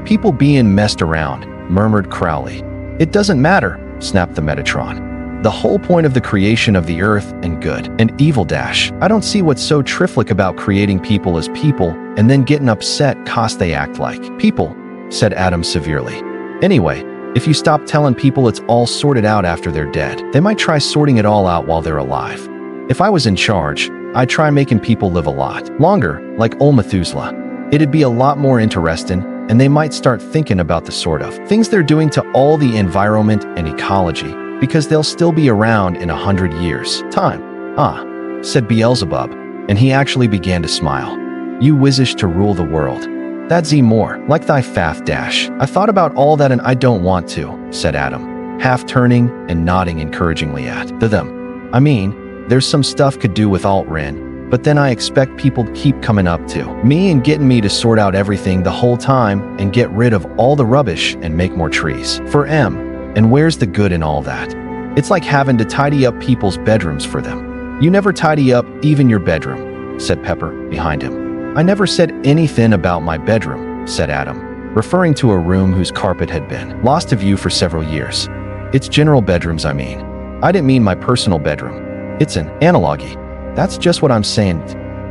"People being messed around," murmured Crowley. "It doesn't matter," snapped the Metatron. "The whole point of the creation of the earth and good and evil Dash. I don't see what's so triflic about creating people as people and then getting upset 'cause they act like people," said Adam severely. "Anyway, if you stop telling people it's all sorted out after they're dead, they might try sorting it all out while they're alive. If I was in charge, I'd try making people live a lot longer, like old Methuselah. It'd be a lot more interesting, and they might start thinking about the sort of things they're doing to all the environment and ecology, because they'll still be around in 100 years' time." "Ah," said Beelzebub, and he actually began to smile. "You wish to rule the world. That's more like thy faith, Dash." "I thought about all that and I don't want to," said Adam, half turning and nodding encouragingly at them. "I mean, there's some stuff could do with Alt-Ren, but then I expect people to keep coming up to me and getting me to sort out everything the whole time and get rid of all the rubbish and make more trees for M. And where's the good in all that? It's like having to tidy up people's bedrooms for them." "You never tidy up even your bedroom," said Pepper behind him. "I never said anything about my bedroom," said Adam, referring to a room whose carpet had been lost to view for several years. "It's general bedrooms, I mean. I didn't mean my personal bedroom. It's an analogy. That's just what I'm saying."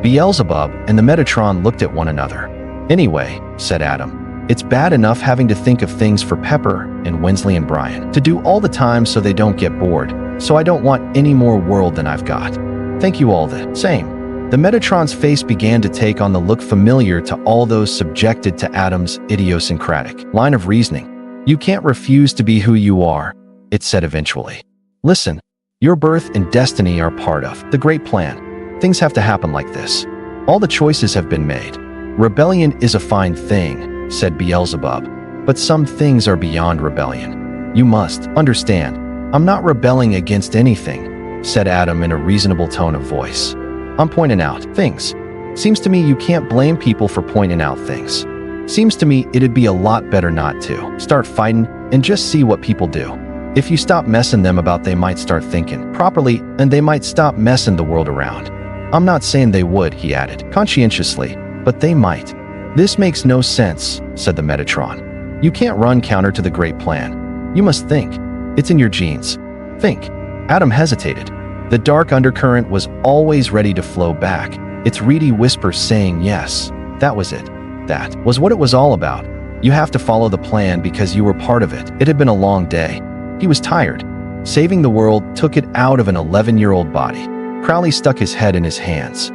Beelzebub and the Metatron looked at one another. "Anyway," said Adam, It's bad enough having to think of things for Pepper and Wensley and Brian to do all the time so they don't get bored, so I don't want any more world than I've got. Thank you all the same. The Metatron's face began to take on the look familiar to all those subjected to Adam's idiosyncratic line of reasoning. You can't refuse to be who you are, it said eventually. Listen, your birth and destiny are part of the great plan. Things have to happen like this. All the choices have been made. Rebellion is a fine thing, said Beelzebub, but some things are beyond rebellion. You must understand, I'm not rebelling against anything, said Adam in a reasonable tone of voice. I'm pointing out things. Seems to me you can't blame people for pointing out things. Seems to me it'd be a lot better not to. Start fighting and just see what people do. If you stop messing them about, they might start thinking properly and they might stop messing the world around. I'm not saying they would, he added conscientiously, but they might. This makes no sense, said the Metatron. You can't run counter to the great plan. You must think. It's in your genes. Think. Adam hesitated. The dark undercurrent was always ready to flow back, its reedy whisper saying yes. That was it. That was what it was all about. You have to follow the plan because you were part of it. It had been a long day. He was tired. Saving the world took it out of an 11-year-old body. Crowley stuck his head in his hands.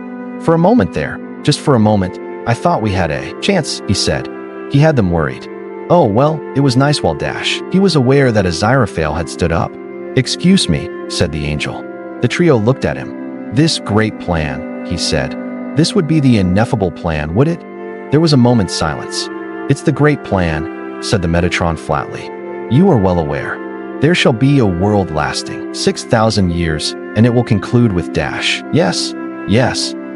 For a moment there, just for a moment, I thought we had a chance, he said. He had them worried. Oh, well, it was nice while Dash. He was aware that Aziraphale had stood up. Excuse me, said the angel. The trio looked at him. This great plan, he said. This would be the ineffable plan, would it? There was a moment's silence. It's the great plan, said the Metatron flatly. You are well aware. There shall be a world lasting 6,000 years, and it will conclude with Dash. Yes,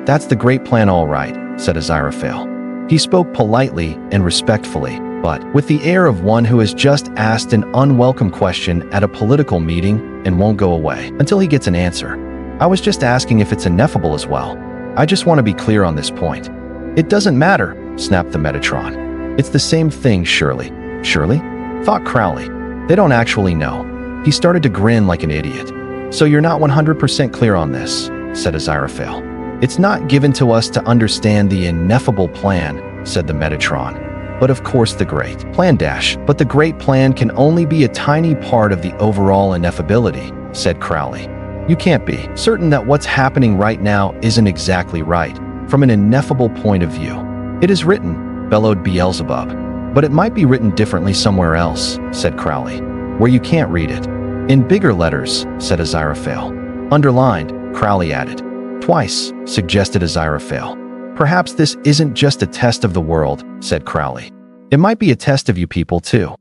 that's the great plan all right, said Aziraphale. He spoke politely and respectfully, but with the air of one who has just asked an unwelcome question at a political meeting and won't go away until he gets an answer. I was just asking if it's ineffable as well. I just want to be clear on this point. It doesn't matter, snapped the Metatron. It's the same thing, surely. Surely? Thought Crowley. They don't actually know. He started to grin like an idiot. So you're not 100% clear on this, said Aziraphale. It's not given to us to understand the ineffable plan, said the Metatron. But of course the great plan Dash. But the great plan can only be a tiny part of the overall ineffability, said Crowley. You can't be certain that what's happening right now isn't exactly right, from an ineffable point of view. It is written, bellowed Beelzebub. But it might be written differently somewhere else, said Crowley, where you can't read it. In bigger letters, said Aziraphale. Underlined, Crowley added. Twice, suggested Aziraphale. Perhaps this isn't just a test of the world, said Crowley. It might be a test of you people too.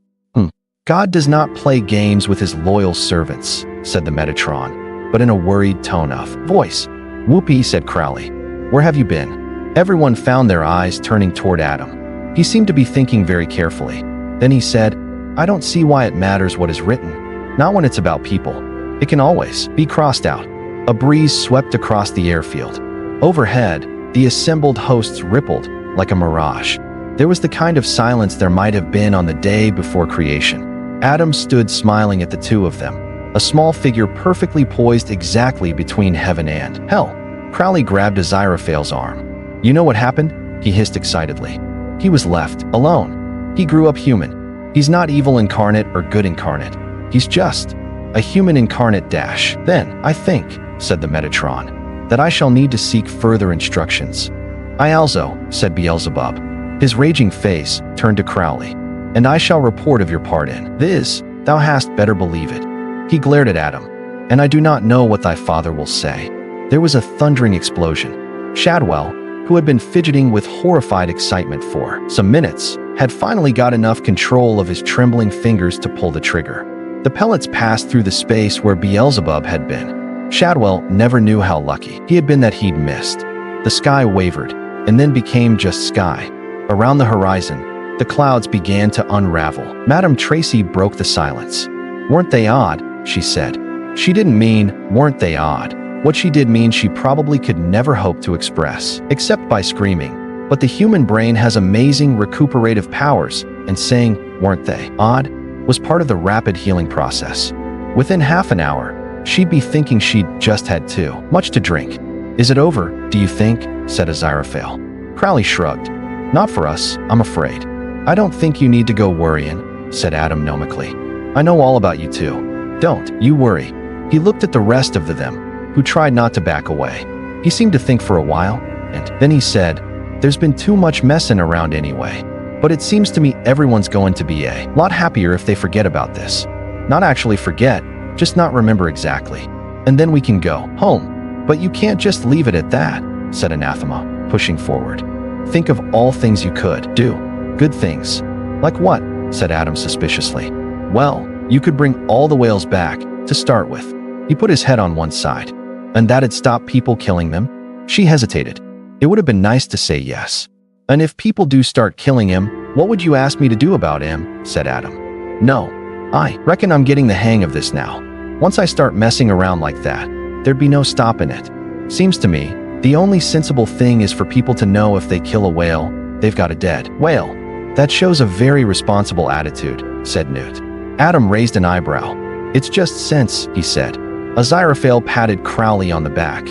God does not play games with his loyal servants, said the Metatron, but in a worried tone of voice. Whoopee, said Crowley. Where have you been? Everyone found their eyes turning toward Adam. He seemed to be thinking very carefully. Then he said, I don't see why it matters what is written. Not when it's about people. It can always be crossed out. A breeze swept across the airfield. Overhead, the assembled hosts rippled like a mirage. There was the kind of silence there might have been on the day before creation. Adam stood smiling at the two of them, a small figure perfectly poised exactly between heaven and hell. Crowley grabbed Aziraphale's arm. You know what happened? He hissed excitedly. He was left alone. He grew up human. He's not evil incarnate or good incarnate. He's just a human incarnate Dash. Then, I think, said the Metatron, that I shall need to seek further instructions. I also, said Beelzebub. His raging face turned to Crowley. And I shall report of your part in this. Thou hast better believe it. He glared at Adam. And I do not know what thy father will say. There was a thundering explosion. Shadwell, who had been fidgeting with horrified excitement for some minutes, had finally got enough control of his trembling fingers to pull the trigger. The pellets passed through the space where Beelzebub had been. Shadwell never knew how lucky he had been that he'd missed. The sky wavered, and then became just sky. Around the horizon, the clouds began to unravel. Madame Tracy broke the silence. Weren't they odd? She said. She didn't mean, weren't they odd? What she did mean she probably could never hope to express, except by screaming. But the human brain has amazing recuperative powers, and saying, weren't they odd, was part of the rapid healing process. Within half an hour, she'd be thinking she'd just had too much to drink. Is it over, do you think? Said Aziraphale. Crowley shrugged. Not for us, I'm afraid. I don't think you need to go worrying, said Adam gnomically. I know all about you too. Don't you worry. He looked at the rest of them, who tried not to back away. He seemed to think for a while, and then he said, there's been too much messing around anyway. But it seems to me everyone's going to be a lot happier if they forget about this. Not actually forget, just not remember exactly. And then we can go home. But you can't just leave it at that, said Anathema, pushing forward. Think of all things you could do. Good things. Like what? Said Adam suspiciously. Well, you could bring all the whales back, to start with. He put his head on one side. And that'd stop people killing them? She hesitated. It would have been nice to say yes. And if people do start killing him, what would you ask me to do about him? Said Adam. No. I reckon I'm getting the hang of this now. Once I start messing around like that, there'd be no stopping it. Seems to me, the only sensible thing is for people to know if they kill a whale, they've got a dead whale. That shows a very responsible attitude, said Newt. Adam raised an eyebrow. It's just sense, he said. Aziraphale patted Crowley on the back.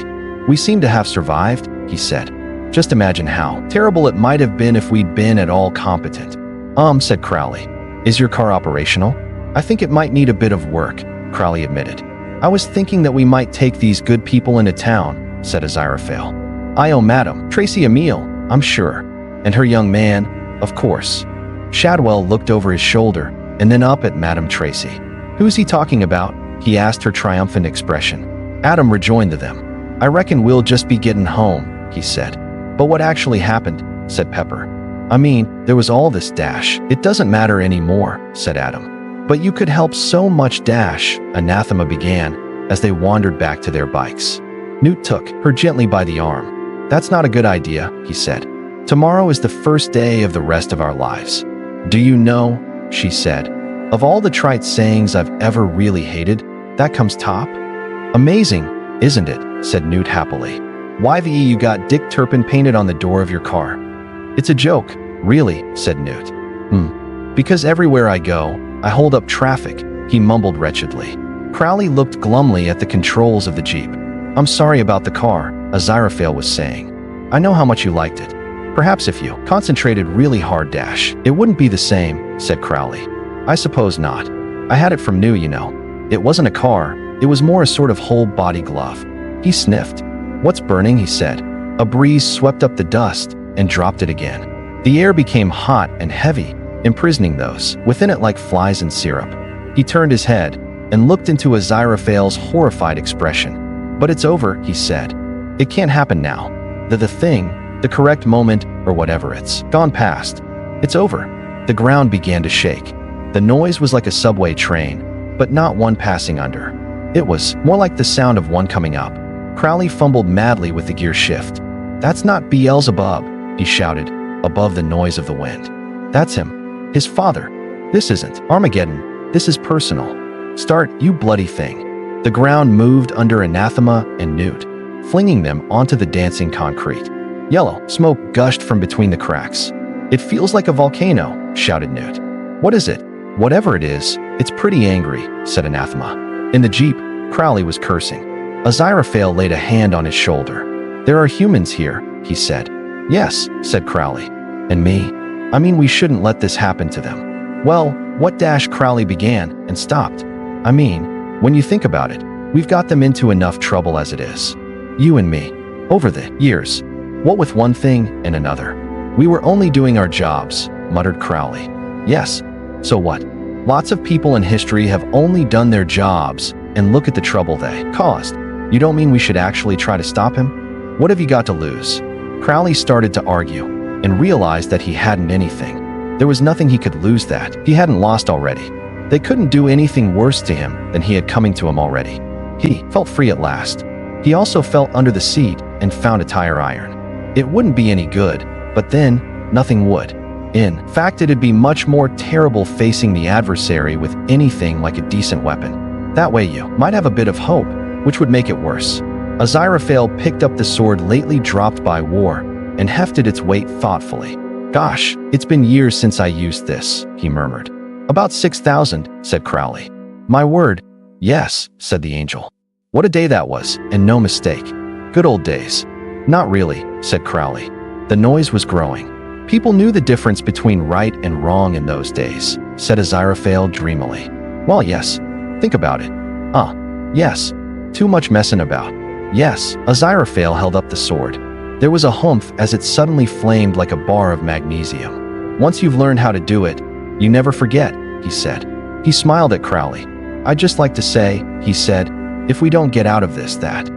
We seem to have survived, he said. Just imagine how terrible it might have been if we'd been at all competent. Said Crowley. Is your car operational? I think it might need a bit of work, Crowley admitted. I was thinking that we might take these good people into town, said Aziraphale. I owe Madame Tracy a meal, I'm sure. And her young man, of course. Shadwell looked over his shoulder and then up at Madame Tracy. Who's he talking about? He asked, her triumphant expression. Adam rejoined to them. I reckon we'll just be getting home, he said. But what actually happened? Said Pepper. I mean, there was all this dash. It doesn't matter anymore, said Adam. But you could help so much dash, Anathema began, as they wandered back to their bikes. Newt took her gently by the arm. That's not a good idea, he said. Tomorrow is the first day of the rest of our lives. Do you know, she said, of all the trite sayings I've ever really hated, that comes top? Amazing, isn't it? Said Newt happily. YVE, you got Dick Turpin painted on the door of your car. It's a joke, really, said Newt. Because everywhere I go, I hold up traffic, he mumbled wretchedly. Crowley looked glumly at the controls of the Jeep. I'm sorry about the car, Aziraphale was saying. I know how much you liked it. Perhaps if you concentrated really hard dash, it wouldn't be the same, said Crowley. I suppose not. I had it from new, you know. It wasn't a car, it was more a sort of whole-body glove. He sniffed. What's burning, he said. A breeze swept up the dust and dropped it again. The air became hot and heavy, imprisoning those within it like flies in syrup. He turned his head and looked into Aziraphale's horrified expression. But it's over, he said. It can't happen now. The thing, the correct moment, or whatever, it's gone past. It's over. The ground began to shake. The noise was like a subway train, but not one passing under. It was more like the sound of one coming up. Crowley fumbled madly with the gear shift. That's not Beelzebub, he shouted, above the noise of the wind. That's him. His father. This isn't Armageddon. This is personal. Start, you bloody thing. The ground moved under Anathema and Newt, flinging them onto the dancing concrete. Yellow smoke gushed from between the cracks. It feels like a volcano, shouted Newt. What is it? Whatever it is, it's pretty angry, said Anathema. In the Jeep, Crowley was cursing. Aziraphale laid a hand on his shoulder. There are humans here, he said. Yes, said Crowley. And me? I mean, we shouldn't let this happen to them. Well, what dash Crowley began and stopped. I mean, when you think about it, we've got them into enough trouble as it is. You and me. Over the years. What with one thing and another. We were only doing our jobs, muttered Crowley. Yes. So what? Lots of people in history have only done their jobs, and look at the trouble they caused. You don't mean we should actually try to stop him? What have you got to lose? Crowley started to argue, and realized that he hadn't anything. There was nothing he could lose that he hadn't lost already. They couldn't do anything worse to him than he had coming to him already. He felt free at last. He also felt under the seat and found a tire iron. It wouldn't be any good, but then, nothing would. In fact, it'd be much more terrible facing the adversary with anything like a decent weapon. That way you might have a bit of hope, which would make it worse. Aziraphale picked up the sword lately dropped by war and hefted its weight thoughtfully. Gosh, it's been years since I used this, he murmured. About 6,000, said Crowley. My word. Yes, said the angel. What a day that was, and no mistake. Good old days. Not really, said Crowley. The noise was growing. People knew the difference between right and wrong in those days, said Aziraphale dreamily. Well, yes. Think about it. Yes. Too much messing about. Yes. Aziraphale held up the sword. There was a humph as it suddenly flamed like a bar of magnesium. Once you've learned how to do it, you never forget, he said. He smiled at Crowley. I'd just like to say, he said, if we don't get out of this, that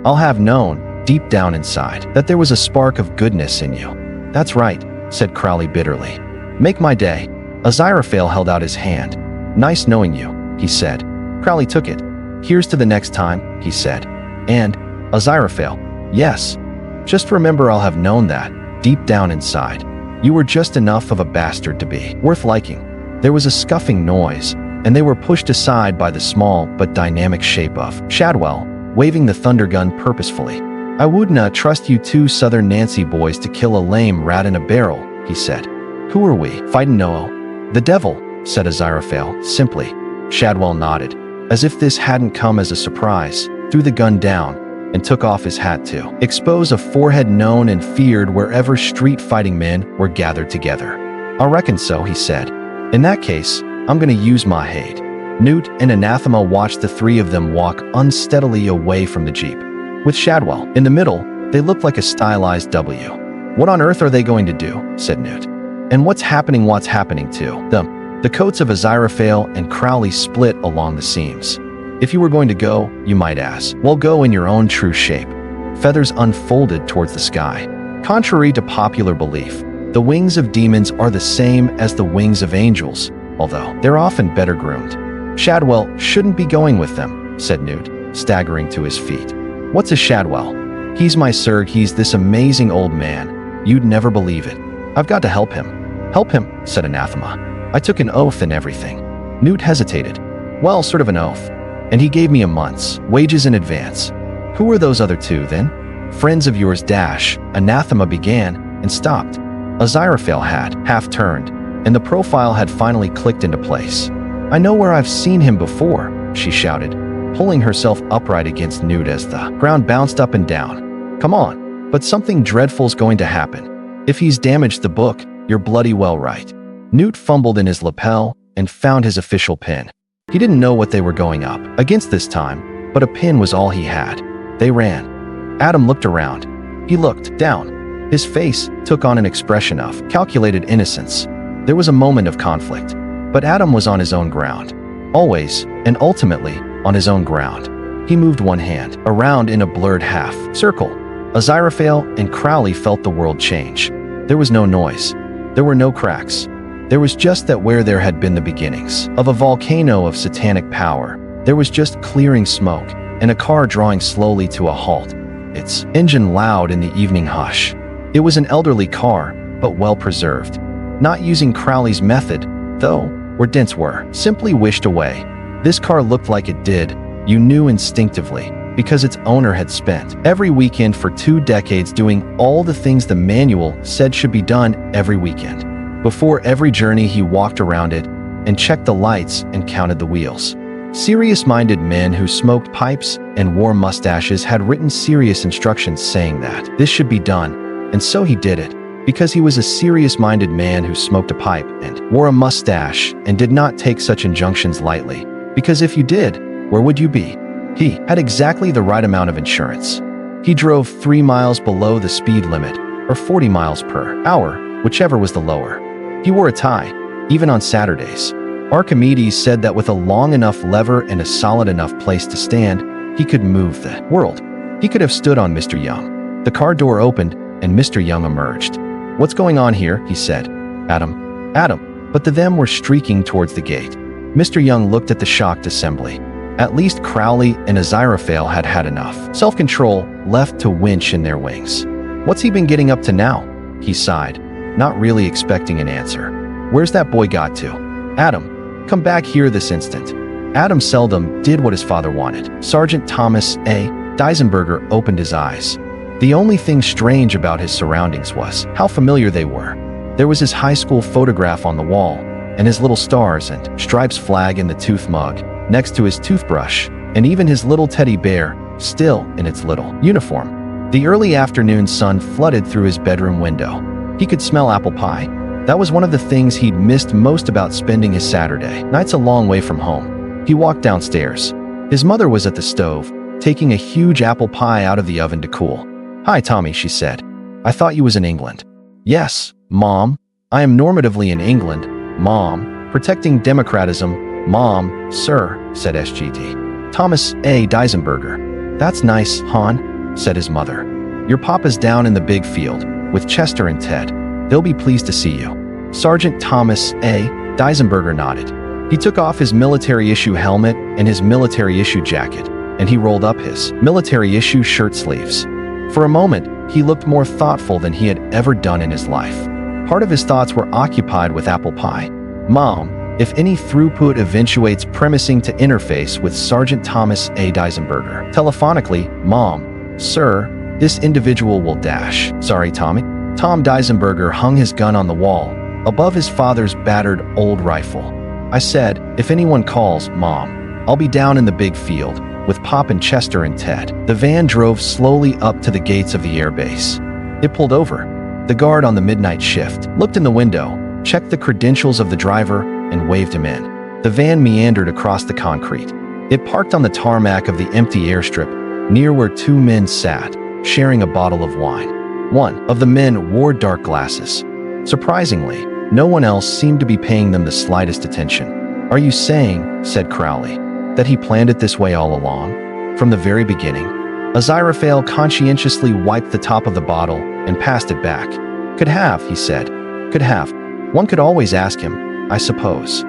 I'll have known, deep down inside, that there was a spark of goodness in you. That's right, said Crowley bitterly. Make my day. Aziraphale held out his hand. Nice knowing you, he said. Crowley took it. Here's to the next time, he said. And, Aziraphale, yes. Just remember I'll have known that, deep down inside, you were just enough of a bastard to be worth liking. There was a scuffing noise, and they were pushed aside by the small but dynamic shape of Shadwell, waving the thunder gun purposefully. I wouldn't trust you two Southern Nancy boys to kill a lame rat in a barrel, he said. Who are we? Fightin' no? The devil, said Aziraphale, simply. Shadwell nodded, as if this hadn't come as a surprise, threw the gun down, and took off his hat to expose a forehead known and feared wherever street-fighting men were gathered together. I reckon so, he said. In that case, I'm gonna use my hate. Newt and Anathema watched the three of them walk unsteadily away from the jeep. With Shadwell in the middle, they looked like a stylized W. What on earth are they going to do? Said Newt. And what's happening to them? The coats of Aziraphale and Crowley split along the seams. If you were going to go, you might ask, well, go in your own true shape. Feathers unfolded towards the sky. Contrary to popular belief, the wings of demons are the same as the wings of angels, although they're often better groomed. Shadwell shouldn't be going with them, said Newt, staggering to his feet. What's a Shadwell? He's my Sir, he's this amazing old man. You'd never believe it. I've got to help him. Help him, said Anathema. I took an oath and everything. Newt hesitated. Well, sort of an oath. And he gave me a month's wages in advance. Who were those other two, then? Friends of yours, Anathema began and stopped. Aziraphale had half turned, and the profile had finally clicked into place. I know where I've seen him before, she shouted, pulling herself upright against Newt as the ground bounced up and down. Come on, but something dreadful's going to happen. If he's damaged the book, you're bloody well right. Newt fumbled in his lapel and found his official pin. He didn't know what they were going up against this time, but a pin was all he had. They ran. Adam looked around. He looked down. His face took on an expression of calculated innocence. There was a moment of conflict, but Adam was on his own ground. Always, and ultimately, on his own ground. He moved one hand around in a blurred half circle. Aziraphale and Crowley felt the world change. There was no noise. There were no cracks. There was just that where there had been the beginnings of a volcano of satanic power, there was just clearing smoke and a car drawing slowly to a halt, its engine loud in the evening hush. It was an elderly car, but well preserved. Not using Crowley's method, though, where dents were simply wished away. This car looked like it did, you knew instinctively, because its owner had spent every weekend for 2 decades doing all the things the manual said should be done every weekend. Before every journey he walked around it and checked the lights and counted the wheels. Serious-minded men who smoked pipes and wore mustaches had written serious instructions saying that this should be done, and so he did it, because he was a serious-minded man who smoked a pipe and wore a mustache and did not take such injunctions lightly, because if you did, where would you be? He had exactly the right amount of insurance. He drove 3 miles below the speed limit, or 40 miles per hour, whichever was the lower. He wore a tie, even on Saturdays. Archimedes said that with a long enough lever and a solid enough place to stand, he could move the world. He could have stood on Mr. Young. The car door opened, and Mr. Young emerged. What's going on here? He said. Adam. But the them were streaking towards the gate. Mr. Young looked at the shocked assembly. At least Crowley and Aziraphale had had enough self-control left to winch in their wings. What's he been getting up to now? He sighed, not really expecting an answer. Where's that boy got to? Adam, come back here this instant. Adam seldom did what his father wanted. Sergeant Thomas A. Deisenberger opened his eyes. The only thing strange about his surroundings was how familiar they were. There was his high school photograph on the wall, and his little stars and stripes flag in the tooth mug, next to his toothbrush, and even his little teddy bear, still in its little uniform. The early afternoon sun flooded through his bedroom window. He could smell apple pie. That was one of the things he'd missed most about spending his Saturday nights a long way from home. He walked downstairs. His mother was at the stove, taking a huge apple pie out of the oven to cool. "Hi, Tommy," she said. "I thought you was in England." "Yes, Mom. I am normatively in England, Mom. Protecting democratism, Mom, sir," said SGT. "Thomas A. Deisenberger." "That's nice, hon," said his mother. "Your papa's down in the big field, with Chester and Ted. They'll be pleased to see you." Sergeant Thomas A. Deisenberger nodded. He took off his military-issue helmet and his military-issue jacket, and he rolled up his military-issue shirt sleeves. For a moment, he looked more thoughtful than he had ever done in his life. Part of his thoughts were occupied with apple pie. "Mom, if any throughput eventuates premising to interface with Sergeant Thomas A. Deisenberger telephonically, Mom, sir, this individual will dash." "Sorry, Tommy." Tom Deisenberger hung his gun on the wall, above his father's battered old rifle. "I said, if anyone calls, Mom, I'll be down in the big field, with Pop and Chester and Ted." The van drove slowly up to the gates of the airbase. It pulled over. The guard on the midnight shift looked in the window, checked the credentials of the driver, and waved him in. The van meandered across the concrete. It parked on the tarmac of the empty airstrip, near where two men sat, sharing a bottle of wine. One of the men wore dark glasses. Surprisingly, no one else seemed to be paying them the slightest attention. "Are you saying," said Crowley, "that he planned it this way all along? From the very beginning?" Aziraphale conscientiously wiped the top of the bottle and passed it back. "Could have," he said. "Could have. One could always ask him, I suppose."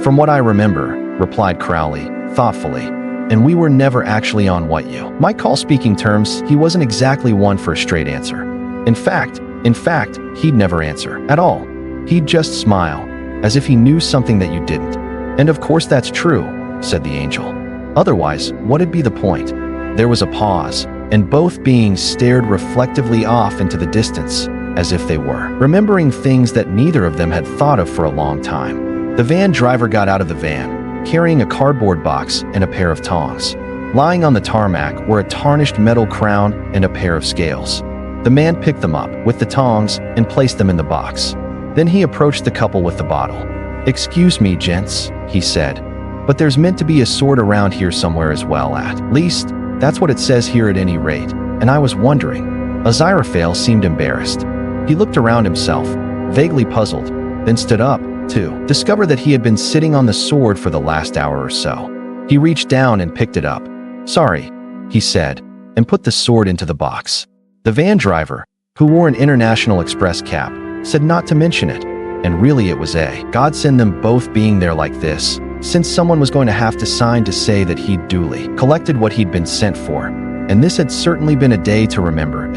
"From what I remember," replied Crowley, thoughtfully, "and we were never actually on what you might call speaking terms, he wasn't exactly one for a straight answer. In fact, he'd never answer at all. He'd just smile, as if he knew something that you didn't." "And of course that's true," said the angel. "Otherwise, what'd be the point?" There was a pause, and both beings stared reflectively off into the distance, as if they were remembering things that neither of them had thought of for a long time. The van driver got out of the van, carrying a cardboard box and a pair of tongs. Lying on the tarmac were a tarnished metal crown and a pair of scales. The man picked them up with the tongs and placed them in the box. Then he approached the couple with the bottle. "Excuse me, gents," he said, "but there's meant to be a sword around here somewhere as well. At least, that's what it says here at any rate, and I was wondering." Aziraphale seemed embarrassed. He looked around himself, vaguely puzzled, then stood up, to discover that he had been sitting on the sword for the last hour or so. He reached down and picked it up. "Sorry," he said, and put the sword into the box. The van driver, who wore an International Express cap, said not to mention it, and really it was a godsend them both being there like this, since someone was going to have to sign to say that he'd duly collected what he'd been sent for, and this had certainly been a day to remember.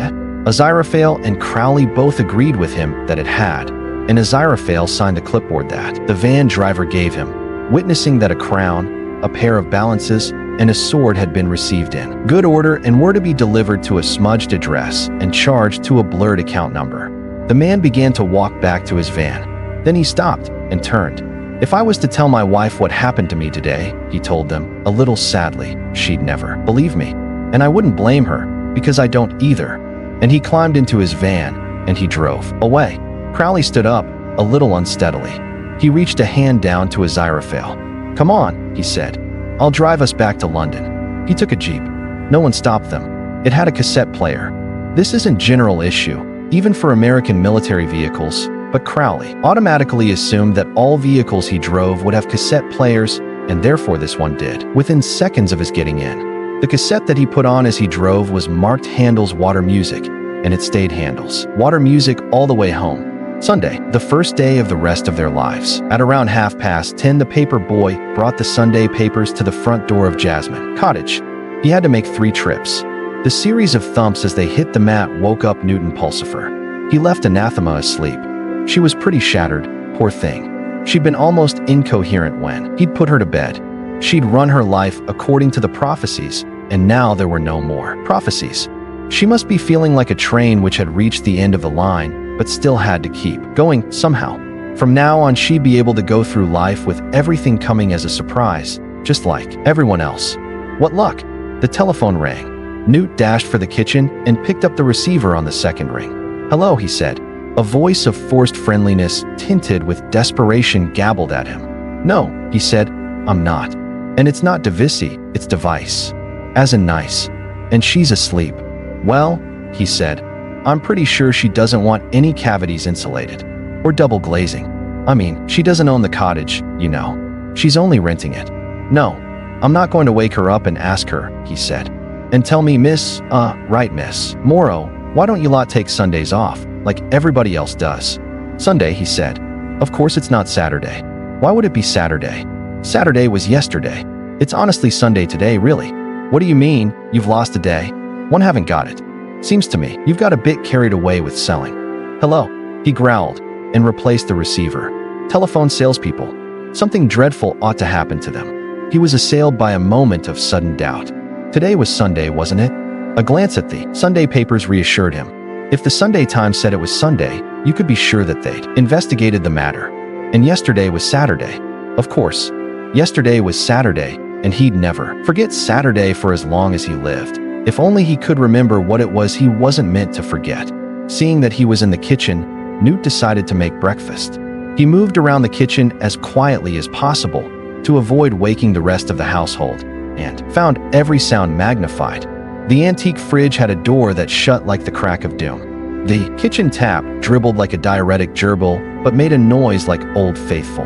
Aziraphale and Crowley both agreed with him that it had, and Aziraphale signed the clipboard that the van driver gave him, witnessing that a crown, a pair of balances, and a sword had been received in good order and were to be delivered to a smudged address and charged to a blurred account number. The man began to walk back to his van. Then he stopped and turned. "If I was to tell my wife what happened to me today," he told them, a little sadly, "she'd never believe me. And I wouldn't blame her, because I don't either." And he climbed into his van, and he drove away. Crowley stood up, a little unsteadily. He reached a hand down to Aziraphale. "Come on," he said. "I'll drive us back to London." He took a jeep. No one stopped them. It had a cassette player. This isn't general issue, even for American military vehicles, but Crowley automatically assumed that all vehicles he drove would have cassette players, and therefore this one did. Within seconds of his getting in, the cassette that he put on as he drove was marked Handel's Water Music, and it stayed Handel's Water Music all the way home. Sunday, the first day of the rest of their lives. At around 10:30, the paper boy brought the Sunday papers to the front door of Jasmine Cottage. He had to make 3 trips. The series of thumps as they hit the mat woke up Newton Pulsifer. He left Anathema asleep. She was pretty shattered, poor thing. She'd been almost incoherent when he'd put her to bed. She'd run her life according to the prophecies, and now there were no more prophecies. She must be feeling like a train which had reached the end of the line, but still had to keep going somehow. From now on, she'd be able to go through life with everything coming as a surprise, just like everyone else. What luck! The telephone rang. Newt dashed for the kitchen and picked up the receiver on the second ring. "Hello," he said. A voice of forced friendliness tinted with desperation gabbled at him. "No," he said, "I'm not. And it's not Devisy, it's Device. As in nice. And she's asleep." "Well," he said, "I'm pretty sure she doesn't want any cavities insulated. Or double glazing. I mean, she doesn't own the cottage, you know. She's only renting it." "No, I'm not going to wake her up and ask her," he said. "And tell me, right, Miss Morrow, why don't you lot take Sundays off, like everybody else does?" "Sunday," he said. "Of course it's not Saturday. Why would it be Saturday? Saturday was yesterday. It's honestly Sunday today, really. What do you mean, you've lost a day? One haven't got it. Seems to me you've got a bit carried away with selling." "Hello," he growled, and replaced the receiver. "Telephone salespeople. Something dreadful ought to happen to them." He was assailed by a moment of sudden doubt. Today was Sunday, wasn't it? A glance at the Sunday papers reassured him. If the Sunday Times said it was Sunday, you could be sure that they'd investigated the matter. And yesterday was Saturday. Of course, yesterday was Saturday, and he'd never forget Saturday for as long as he lived. If only he could remember what it was he wasn't meant to forget. Seeing that he was in the kitchen, Newt decided to make breakfast. He moved around the kitchen as quietly as possible to avoid waking the rest of the household, and found every sound magnified. The antique fridge had a door that shut like the crack of doom. The kitchen tap dribbled like a diuretic gerbil, but made a noise like Old Faithful.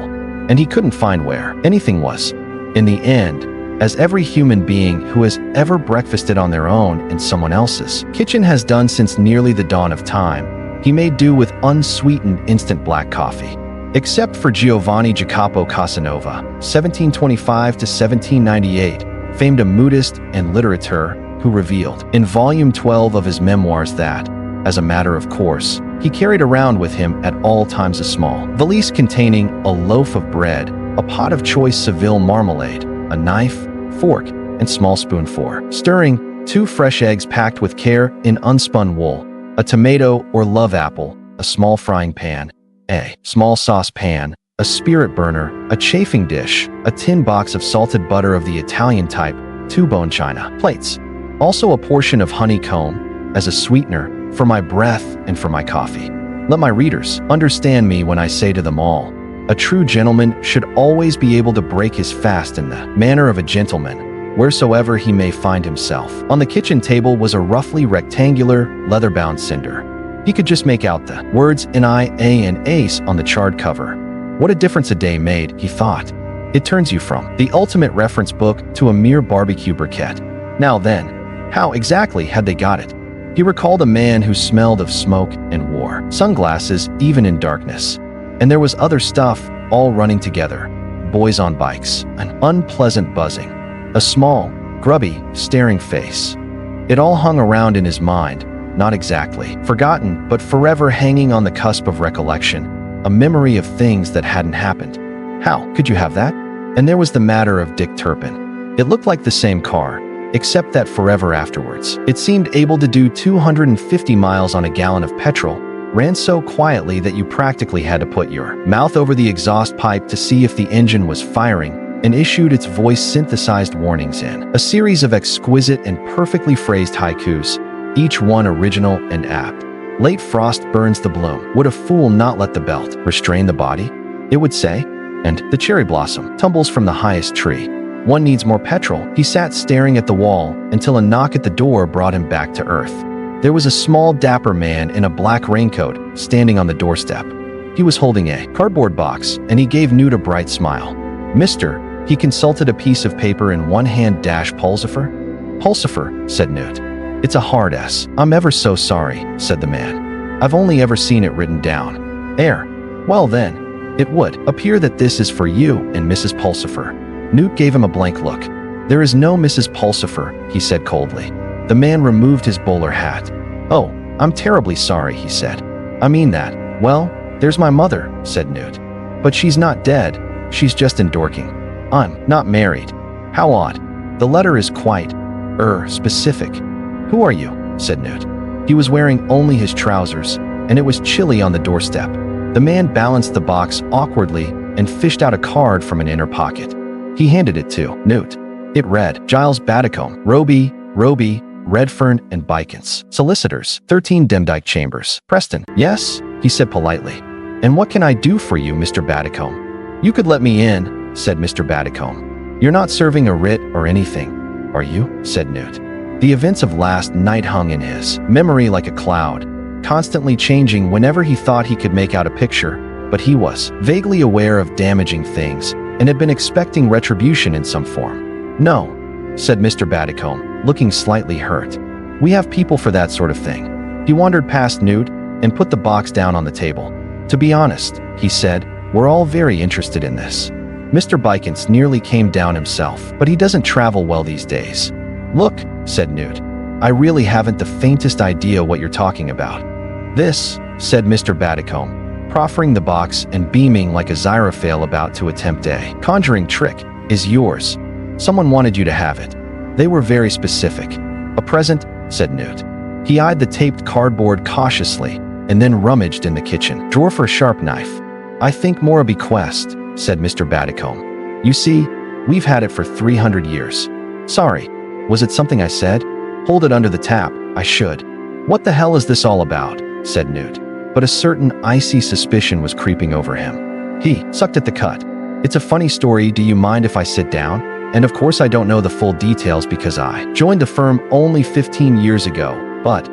And he couldn't find where anything was. In the end, as every human being who has ever breakfasted on their own in someone else's kitchen has done since nearly the dawn of time, he made do with unsweetened instant black coffee. Except for Giovanni Jacopo Casanova, 1725 to 1798, famed a moodist and litterateur who revealed in volume 12 of his memoirs that, as a matter of course, he carried around with him at all times a small valise containing a loaf of bread, a pot of choice Seville marmalade, a knife, fork, and small spoon for stirring, 2 fresh eggs packed with care in unspun wool, a tomato or love apple, a small frying pan, a small saucepan, a spirit burner, a chafing dish, a tin box of salted butter of the Italian type, 2 bone china plates. Also a portion of honeycomb as a sweetener for my breath and for my coffee. Let my readers understand me when I say to them all, a true gentleman should always be able to break his fast in the manner of a gentleman, wheresoever he may find himself. On the kitchen table was a roughly rectangular, leather-bound cinder. He could just make out the words N-I-A and ace on the charred cover. What a difference a day made, he thought. It turns you from the ultimate reference book to a mere barbecue briquette. Now then, how exactly had they got it? He recalled a man who smelled of smoke and wore sunglasses even in darkness. And there was other stuff all running together. Boys on bikes, an unpleasant buzzing, a small, grubby, staring face. It all hung around in his mind, not exactly forgotten, but forever hanging on the cusp of recollection, a memory of things that hadn't happened. How could you have that? And there was the matter of Dick Turpin. It looked like the same car, except that forever afterwards, it seemed able to do 250 miles on a gallon of petrol, ran so quietly that you practically had to put your mouth over the exhaust pipe to see if the engine was firing, and issued its voice-synthesized warnings in a series of exquisite and perfectly phrased haikus, each one original and apt. Late frost burns the bloom. Would a fool not let the belt restrain the body? It would say. And the cherry blossom tumbles from the highest tree. One needs more petrol. He sat staring at the wall until a knock at the door brought him back to earth. There was a small dapper man in a black raincoat standing on the doorstep. He was holding a cardboard box, and he gave Newt a bright smile. "Mister," he consulted a piece of paper in one hand. "Pulsifer?" "Pulsifer," said Newt. "It's a hard S. I'm ever so sorry," said the man. "I've only ever seen it written down. Air. Well then, it would appear that this is for you and Mrs. Pulsifer." Newt gave him a blank look. "There is no Mrs. Pulsifer," he said coldly. The man removed his bowler hat. "Oh, I'm terribly sorry," he said. "I mean that. Well, there's my mother," said Newt. "But she's not dead. She's just in Dorking. I'm not married." "How odd. The letter is quite, specific." "Who are you?" said Newt. He was wearing only his trousers, and it was chilly on the doorstep. The man balanced the box awkwardly and fished out a card from an inner pocket. He handed it to Newt. It read, "Giles Baddicombe, Roby, Redfern and Bykins, Solicitors, 13 Demdike Chambers, Preston." "Yes," he said politely. "And what can I do for you, Mr. Batacombe?" "You could let me in," said Mr. Batacombe. "You're not serving a writ or anything, are you?" said Newt. The events of last night hung in his memory like a cloud, constantly changing whenever he thought he could make out a picture, but he was vaguely aware of damaging things and had been expecting retribution in some form. "No," said Mr. Batacombe, looking slightly hurt. "We have people for that sort of thing." He wandered past Newt and put the box down on the table. "To be honest," he said, "we're all very interested in this." Mr. Bykins nearly came down himself, but he doesn't travel well these days. "Look," said Newt, "I really haven't the faintest idea what you're talking about." "This," said Mr. Batacombe, proffering the box and beaming like a Xyrophale about to attempt a conjuring trick, "is yours. Someone wanted you to have it. They were very specific." "A present," said Newt. He eyed the taped cardboard cautiously and then rummaged in the kitchen drawer for a sharp knife. "I think more a bequest," said Mr. Batacombe. "You see, we've had it for 300 years. Sorry, was it something I said? Hold it under the tap, I should." "What the hell is this all about?" said Newt. But a certain icy suspicion was creeping over him. He sucked at the cut. "It's a funny story, do you mind if I sit down? And of course I don't know the full details because I joined the firm only 15 years ago, but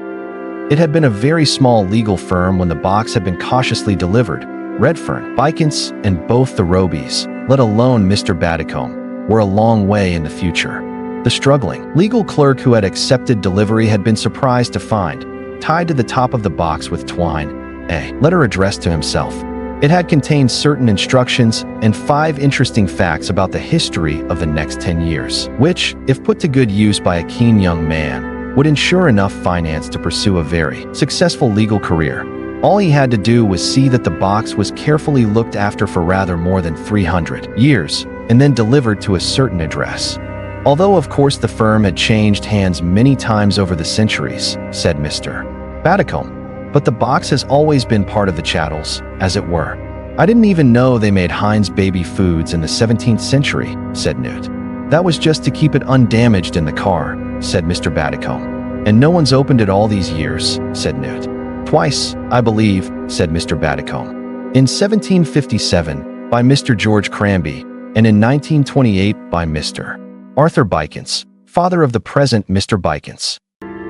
it had been a very small legal firm when the box had been cautiously delivered. Redfern, Bykins, and both the Robies, let alone Mr. Batacombe, were a long way in the future. The struggling legal clerk who had accepted delivery had been surprised to find, tied to the top of the box with twine, a letter addressed to himself. It had contained certain instructions and 5 interesting facts about the history of the next 10 years, which, if put to good use by a keen young man, would ensure enough finance to pursue a very successful legal career. All he had to do was see that the box was carefully looked after for rather more than 300 years, and then delivered to a certain address. Although of course the firm had changed hands many times over the centuries, said Mr. Batacombe, but the box has always been part of the chattels, as it were. "I didn't even know they made Heinz baby foods in the 17th century, said Newt. "That was just to keep it undamaged in the car," said Mr. Batacombe. "And no one's opened it all these years," said Newt. "Twice, I believe," said Mr. Batacombe. "In 1757, by Mr. George Cranby, and in 1928 by Mr. Arthur Bykins, father of the present Mr. Bykins."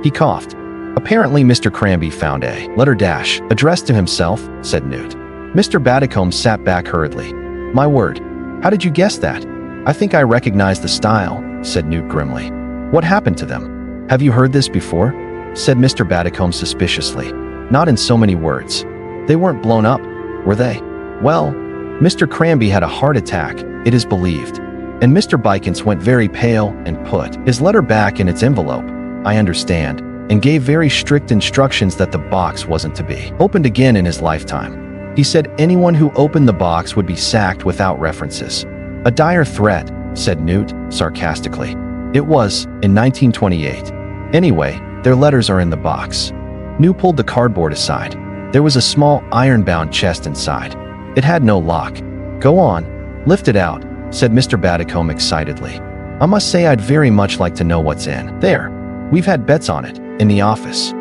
He coughed. "Apparently Mr. Cranby found a letter dash addressed to himself," said Newt. Mr. Batacombe sat back hurriedly. "My word, how did you guess that?" "I think I recognize the style," said Newt grimly. "What happened to them?" "Have you heard this before?" said Mr. Batacombe suspiciously. "Not in so many words. They weren't blown up, were they?" "Well, Mr. Cranby had a heart attack, it is believed." And Mr. Bykins went very pale and put his letter back in its envelope, "I understand," and gave very strict instructions that the box wasn't to be opened again in his lifetime. He said anyone who opened the box would be sacked without references. "A dire threat," said Newt, sarcastically. "It was, in 1928. Anyway, their letters are in the box." Newt pulled the cardboard aside. There was a small iron-bound chest inside. It had no lock. "Go on, lift it out," said Mr. Batacombe excitedly. "I must say I'd very much like to know what's in there. We've had bets on it, in the office."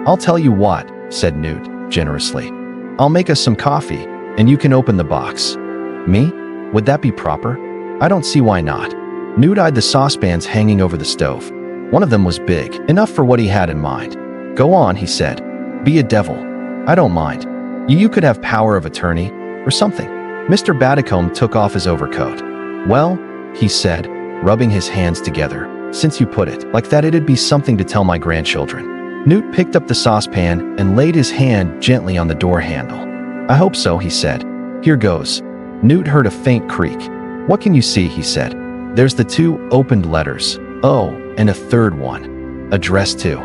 "I'll tell you what," said Newt, generously. "I'll make us some coffee, and you can open the box." "Me? Would that be proper?" "I don't see why not." Newt eyed the saucepans hanging over the stove. One of them was big, enough for what he had in mind. "Go on," he said. "Be a devil. I don't mind. You could have power of attorney, or something." Mr. Batacombe took off his overcoat. "Well," he said, rubbing his hands together, "since you put it like that, it'd be something to tell my grandchildren." Newt picked up the saucepan and laid his hand gently on the door handle. "I hope so," he said. "Here goes." Newt heard a faint creak. "What can you see?" he said. "There's the 2 opened letters. Oh, and a third one. Addressed to."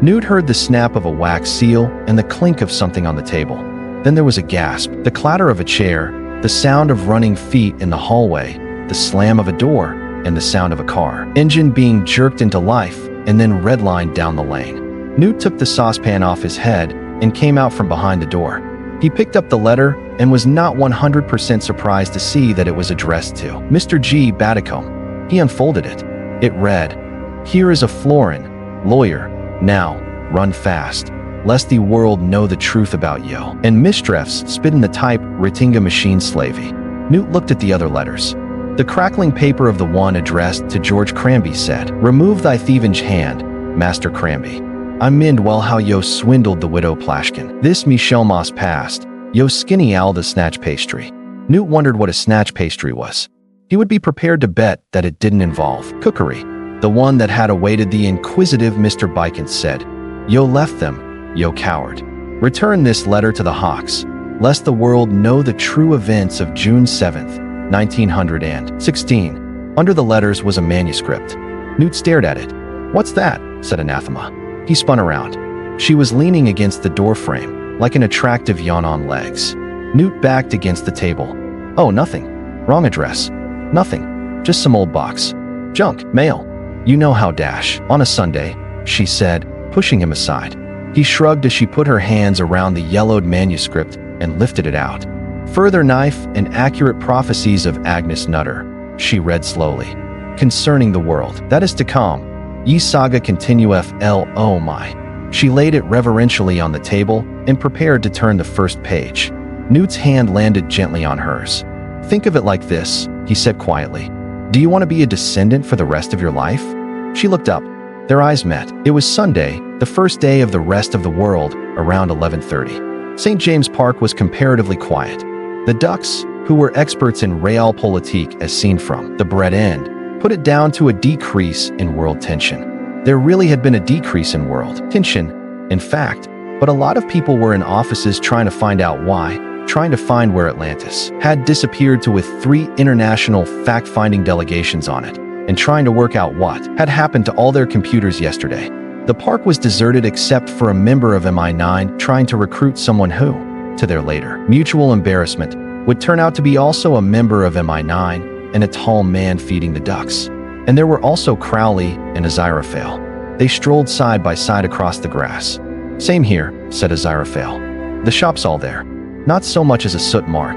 Newt heard the snap of a wax seal and the clink of something on the table. Then there was a gasp, the clatter of a chair, the sound of running feet in the hallway, the slam of a door, and the sound of a car engine being jerked into life and then redlined down the lane. Newt took the saucepan off his head and came out from behind the door. He picked up the letter and was not 100% surprised to see that it was addressed to Mr. G. Batacombe. He unfolded it. It read, "Here is a florin, lawyer. Now, run fast." lest the world know the truth about yo. And mistrefs spit in the type Ratinga machine slavey. Newt looked at the other letters. The crackling paper of the one addressed to George Cranby said, "Remove thy thieving hand, Master Cranby. I mind well how yo swindled the widow Plashkin. This me Shelmas past, yo skinny owl the snatch pastry." Newt wondered what a snatch pastry was. He would be prepared to bet that it didn't involve cookery. The one that had awaited the inquisitive Mr. Bykins said, "Yo left them, yo coward. Return this letter to the Hawks, lest the world know the true events of June 7th, 1916. Under the letters was a manuscript. Newt stared at it. "What's that?" said Anathema. He spun around. She was leaning against the doorframe, like an attractive yawn on legs. Newt backed against the table. "Oh, nothing. Wrong address. Nothing. Just some old box. Junk. Mail. You know how dash. On a Sunday," she said, pushing him aside. He shrugged as she put her hands around the yellowed manuscript and lifted it out. "Further knife and accurate prophecies of Agnes Nutter," she read slowly. "Concerning the world that is to come. Ye saga continue FL. Oh my." She laid it reverentially on the table and prepared to turn the first page. Newt's hand landed gently on hers. "Think of it like this," he said quietly. "Do you want to be a descendant for the rest of your life?" She looked up. Their eyes met. It was Sunday, the first day of the rest of the world, around 11:30. St. James Park was comparatively quiet. The Ducks, who were experts in realpolitik as seen from the bread end, put it down to a decrease in world tension. There really had been a decrease in world tension, in fact, but a lot of people were in offices trying to find out why, trying to find where Atlantis had disappeared to with 3 international fact-finding delegations on it, and trying to work out what had happened to all their computers yesterday. The park was deserted except for a member of MI9 trying to recruit someone who, to their later mutual embarrassment, would turn out to be also a member of MI9 and a tall man feeding the ducks. And there were also Crowley and Aziraphale. They strolled side by side across the grass. "Same here," said Aziraphale. "The shop's all there. Not so much as a soot mark."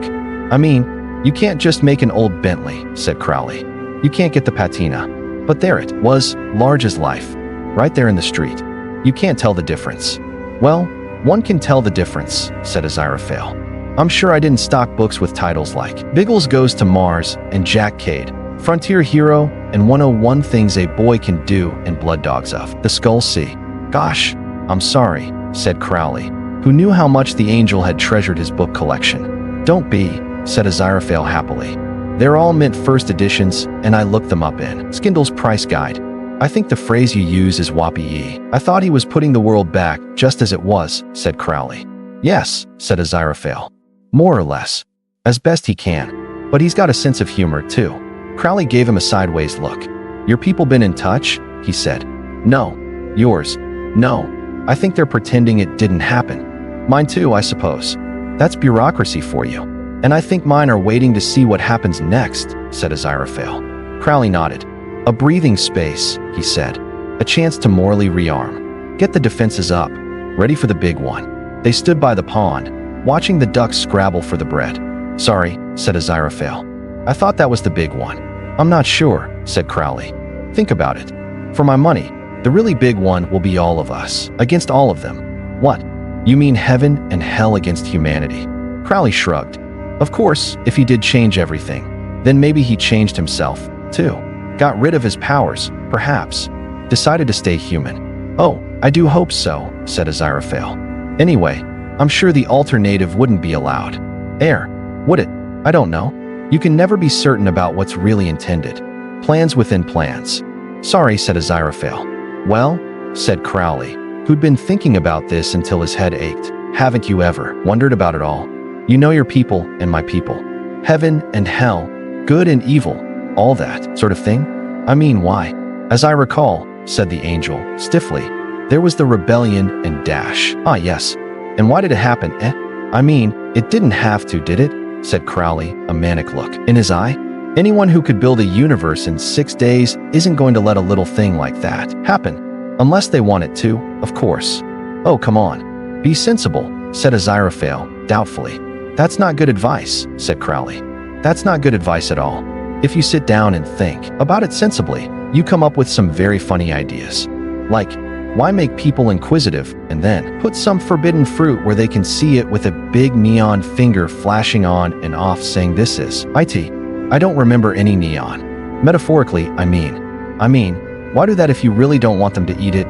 "I mean, you can't just make an old Bentley," said Crowley. "You can't get the patina." But there it was, large as life, right there in the street. "You can't tell the difference." "Well, one can tell the difference," said Aziraphale. "I'm sure I didn't stock books with titles like Biggles Goes to Mars and Jack Cade, Frontier Hero, and 101 Things a Boy Can Do and Blood Dogs of the Skull Sea." "Gosh, I'm sorry," said Crowley, who knew how much the angel had treasured his book collection. "Don't be," said Aziraphale happily. "They're all mint first editions, and I looked them up in Skindle's Price Guide. I think the phrase you use is whoppee. I thought he was putting the world back just as it was," said Crowley. "Yes," said Aziraphale. "More or less. As best he can. But he's got a sense of humor, too." Crowley gave him a sideways look. "Your people been in touch?" he said. "No. Yours?" "No. I think they're pretending it didn't happen." "Mine too, I suppose. That's bureaucracy for you." "And I think mine are waiting to see what happens next," said Aziraphale. Crowley nodded. "A breathing space," he said. "A chance to morally rearm. Get the defenses up. Ready for the big one." They stood by the pond, watching the ducks scrabble for the bread. "Sorry," said Aziraphale. "I thought that was the big one." "I'm not sure," said Crowley. "Think about it. For my money, the really big one will be all of us, against all of them." "What? You mean heaven and hell against humanity?" Crowley shrugged. "Of course, if he did change everything, then maybe he changed himself, too. Got rid of his powers, perhaps. Decided to stay human." "Oh, I do hope so," said Aziraphale. "Anyway, I'm sure the alternative wouldn't be allowed." "Air, would it? I don't know. You can never be certain about what's really intended. Plans within plans." "Sorry," said Aziraphale. "Well," said Crowley, who'd been thinking about this until his head ached. "Haven't you ever wondered about it all? You know your people and my people. Heaven and hell, good and evil, all that sort of thing? I mean, why?" "As I recall," said the angel, stiffly, "there was the rebellion and dash." "Ah, yes. And why did it happen, eh?" "I mean, it didn't have to, did it?" said Crowley, a manic look in his eye. "Anyone who could build a universe in 6 days isn't going to let a little thing like that happen. Unless they want it to, of course." "Oh, come on. Be sensible," said Aziraphale, doubtfully. "That's not good advice," said Crowley. "That's not good advice at all. If you sit down and think about it sensibly, you come up with some very funny ideas. Like, Why make people inquisitive and then put some forbidden fruit where they can see it with a big neon finger flashing on and off saying this is IT? I don't remember any neon. Metaphorically, I mean, why do that if you really don't want them to eat it?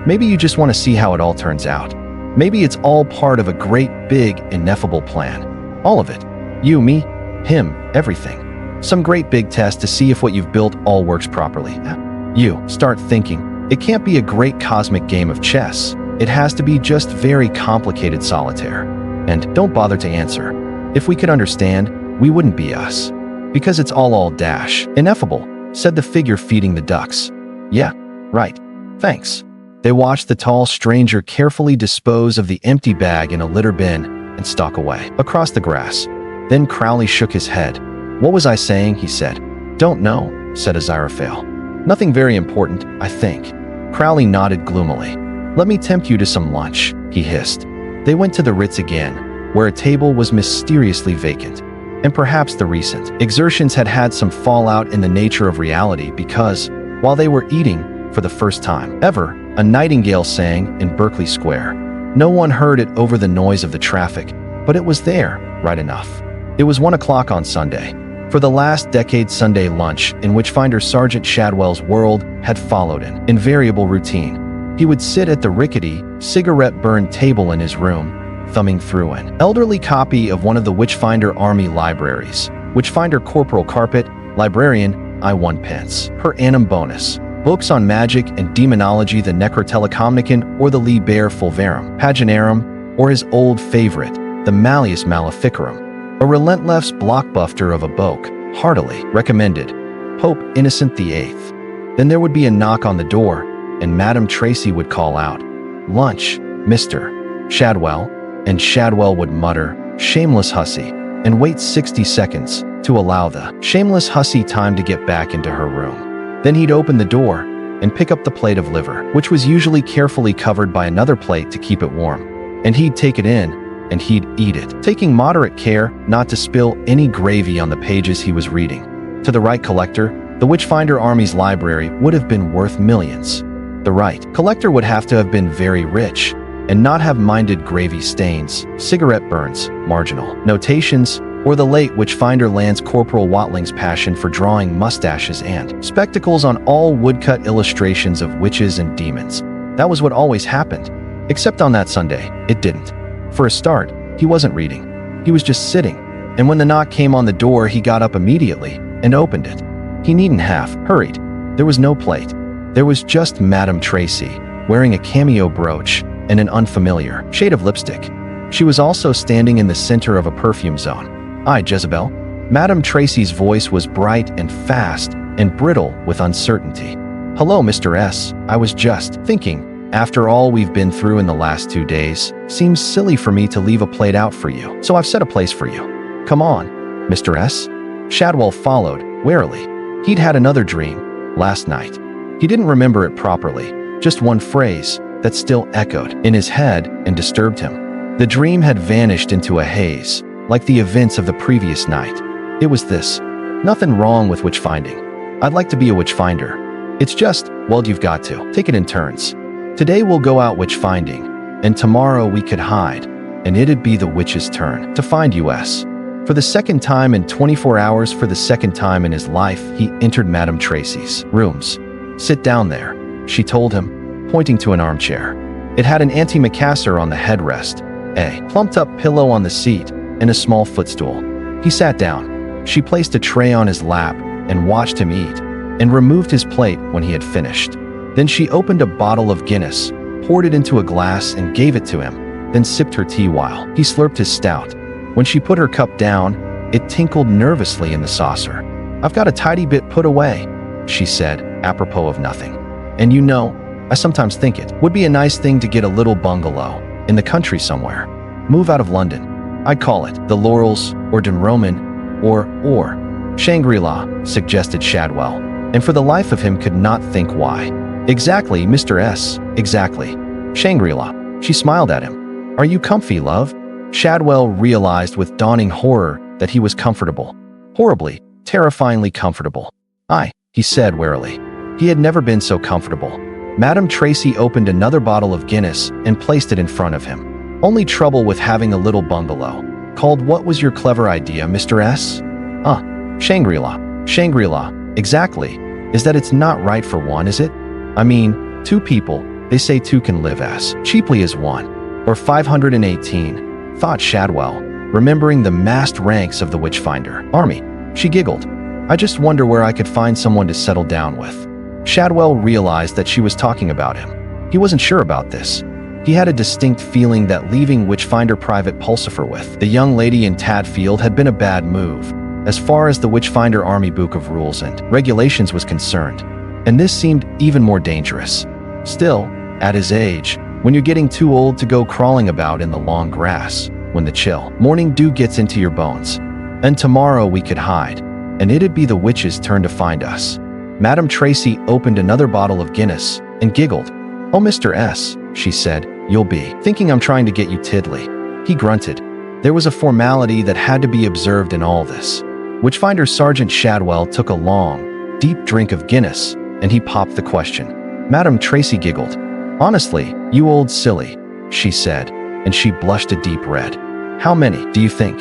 Maybe you just want to see how it all turns out. Maybe it's all part of a great big ineffable plan. All of it. You, me, him, everything. Some great big test to see if what you've built all works properly. You start thinking, it can't be a great cosmic game of chess. It has to be just very complicated solitaire. And don't bother to answer. If we could understand, we wouldn't be us. Because it's all dash. Ineffable, said the figure feeding the ducks. Yeah, right. Thanks. They watched the tall stranger carefully dispose of the empty bag in a litter bin and stalk away across the grass. Then Crowley shook his head. What was I saying? He said. Don't know, said Aziraphale. Nothing very important, I think. Crowley nodded gloomily. Let me tempt you to some lunch, he hissed. They went to the Ritz again, where a table was mysteriously vacant. And perhaps the recent exertions had had some fallout in the nature of reality because, while they were eating, for the first time ever, a nightingale sang in Berkeley Square. No one heard it over the noise of the traffic, but it was there, right enough. It was 1 o'clock on Sunday. For the last decade, Sunday lunch, in which Finder Sergeant Shadwell's world had followed an invariable routine. He would sit at the rickety, cigarette-burned table in his room, thumbing through an elderly copy of one of the Witchfinder Army libraries. Witchfinder Corporal Carpet, Librarian, I 1 pence per annum bonus. Books on magic and demonology, the Necrotelecomnicon or the Liber Fulverum Paginarum, or his old favorite, the Malleus Maleficarum. A relentless blockbuster of a book, heartily recommended. Pope Innocent VIII. Then there would be a knock on the door, and Madame Tracy would call out, "Lunch, Mr. Shadwell," and Shadwell would mutter, "Shameless hussy," and wait 60 seconds to allow the shameless hussy time to get back into her room. Then he'd open the door and pick up the plate of liver, which was usually carefully covered by another plate to keep it warm, and he'd take it in, and he'd eat it, taking moderate care not to spill any gravy on the pages he was reading. To the right collector, the Witchfinder Army's library would have been worth millions. The right collector would have to have been very rich and not have minded gravy stains, cigarette burns, marginal notations, or the late Witchfinder Lance Corporal Watling's passion for drawing mustaches and spectacles on all woodcut illustrations of witches and demons. That was what always happened. Except on that Sunday, it didn't. For a start, he wasn't reading. He was just sitting, and when the knock came on the door, he got up immediately and opened it. He needn't have hurried. There was no plate. There was just Madame Tracy, wearing a cameo brooch and an unfamiliar shade of lipstick. She was also standing in the center of a perfume zone. "Aye, Jezebel?" Madame Tracy's voice was bright and fast and brittle with uncertainty. "Hello, Mr. S. I was just thinking. After all we've been through in the last 2 days, seems silly for me to leave a plate out for you, so I've set a place for you. Come on, Mr. S." Shadwell followed, warily. He'd had another dream, last night. He didn't remember it properly, just one phrase that still echoed in his head and disturbed him. The dream had vanished into a haze, like the events of the previous night. It was this: nothing wrong with witch-finding. I'd like to be a witch-finder. It's just, well, you've got to take it in turns. Today we'll go out witch-finding, and tomorrow we could hide, and it'd be the witch's turn to find us. For the second time in 24 hours, for the second time in his life, he entered Madame Tracy's rooms. "Sit down there," she told him, pointing to an armchair. It had an antimacassar on the headrest, a plumped-up pillow on the seat, and a small footstool. He sat down. She placed a tray on his lap and watched him eat, and removed his plate when he had finished. Then she opened a bottle of Guinness, poured it into a glass and gave it to him, then sipped her tea while he slurped his stout. When she put her cup down, it tinkled nervously in the saucer. "I've got a tidy bit put away," she said, apropos of nothing. "And you know, I sometimes think it would be a nice thing to get a little bungalow in the country somewhere. Move out of London. I'd call it the Laurels or Dunroman or Shangri-La," suggested Shadwell, and for the life of him could not think why. "Exactly, Mr. S. Exactly. Shangri-La." She smiled at him. "Are you comfy, love?" Shadwell realized with dawning horror that he was comfortable. Horribly, terrifyingly comfortable. "Aye," he said warily. He had never been so comfortable. Madame Tracy opened another bottle of Guinness and placed it in front of him. Only trouble with having a little bungalow. Called what was your clever idea, Mr. S? Shangri-La. Shangri-La. Exactly. Is that it's not right for one, is it? I mean, two people, they say two can live as cheaply as one. Or 518, thought Shadwell, remembering the massed ranks of the Witchfinder army. She giggled. I just wonder where I could find someone to settle down with. Shadwell realized that she was talking about him. He wasn't sure about this. He had a distinct feeling that leaving Witchfinder Private Pulsifer with the young lady in Tadfield had been a bad move, as far as the Witchfinder Army Book of Rules and Regulations was concerned. And this seemed even more dangerous. Still, at his age, when you're getting too old to go crawling about in the long grass, when the chill morning dew gets into your bones. And tomorrow we could hide, and it'd be the witch's turn to find us. Madame Tracy opened another bottle of Guinness and giggled. Oh, Mr. S, she said, you'll be thinking I'm trying to get you tiddly. He grunted. There was a formality that had to be observed in all this. Witchfinder Sergeant Shadwell took a long, deep drink of Guinness, and he popped the question. Madame Tracy giggled. Honestly, you old silly, she said, and she blushed a deep red. How many, do you think?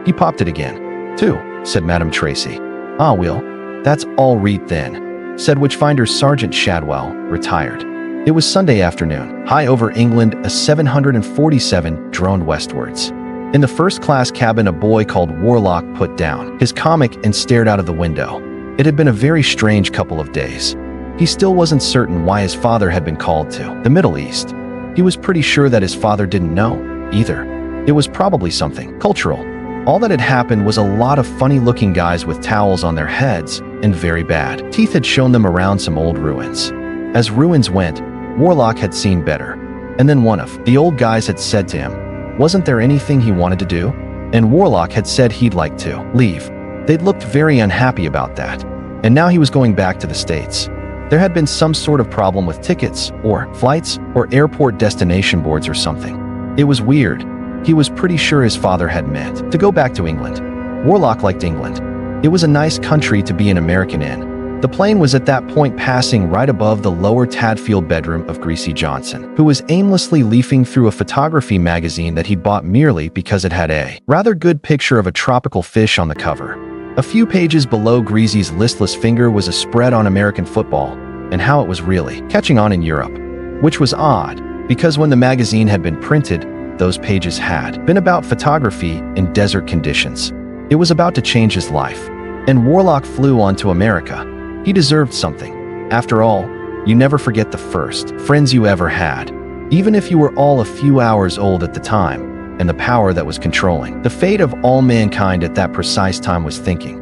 He popped it again. 2, said Madame Tracy. Ah, well, that's all right then, said Witchfinder Sergeant Shadwell, retired. It was Sunday afternoon. High over England, a 747 droned westwards. In the first-class cabin, a boy called Warlock put down his comic and stared out of the window. It had been a very strange couple of days. He still wasn't certain why his father had been called to the Middle East. He was pretty sure that his father didn't know, either. It was probably something cultural. All that had happened was a lot of funny-looking guys with towels on their heads and very bad teeth had shown them around some old ruins. As ruins went, Warlock had seen better. And then one of the old guys had said to him, wasn't there anything he wanted to do? And Warlock had said he'd like to leave. They'd looked very unhappy about that. And now he was going back to the States. There had been some sort of problem with tickets, or flights, or airport destination boards or something. It was weird. He was pretty sure his father had meant to go back to England. Warlock liked England. It was a nice country to be an American in. The plane was at that point passing right above the lower Tadfield bedroom of Greasy Johnson, who was aimlessly leafing through a photography magazine that he'd bought merely because it had a rather good picture of a tropical fish on the cover. A few pages below Greasy's listless finger was a spread on American football and how it was really catching on in Europe, which was odd because when the magazine had been printed, those pages had been about photography in desert conditions. It was about to change his life, and Warlock flew on to America. He deserved something. After all, you never forget the first friends you ever had, even if you were all a few hours old at the time, and the power that was controlling the fate of all mankind at that precise time was thinking,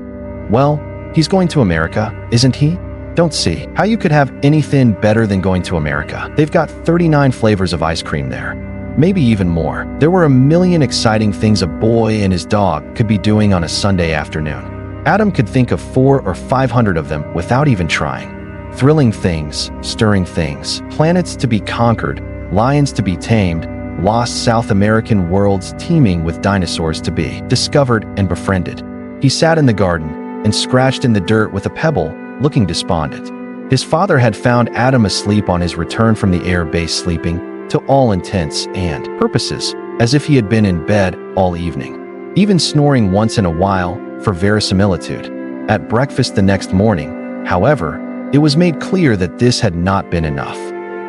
well, he's going to America, isn't he? Don't see how you could have anything better than going to America. They've got 39 flavors of ice cream there. Maybe even more. There were a million exciting things a boy and his dog could be doing on a Sunday afternoon. Adam could think of 400 or 500 of them without even trying. Thrilling things, stirring things, planets to be conquered, lions to be tamed, lost South American worlds teeming with dinosaurs to be discovered and befriended. He sat in the garden and scratched in the dirt with a pebble, looking despondent. His father had found Adam asleep on his return from the air base, sleeping, to all intents and purposes, as if he had been in bed all evening, even snoring once in a while for verisimilitude. At breakfast the next morning, however, it was made clear that this had not been enough.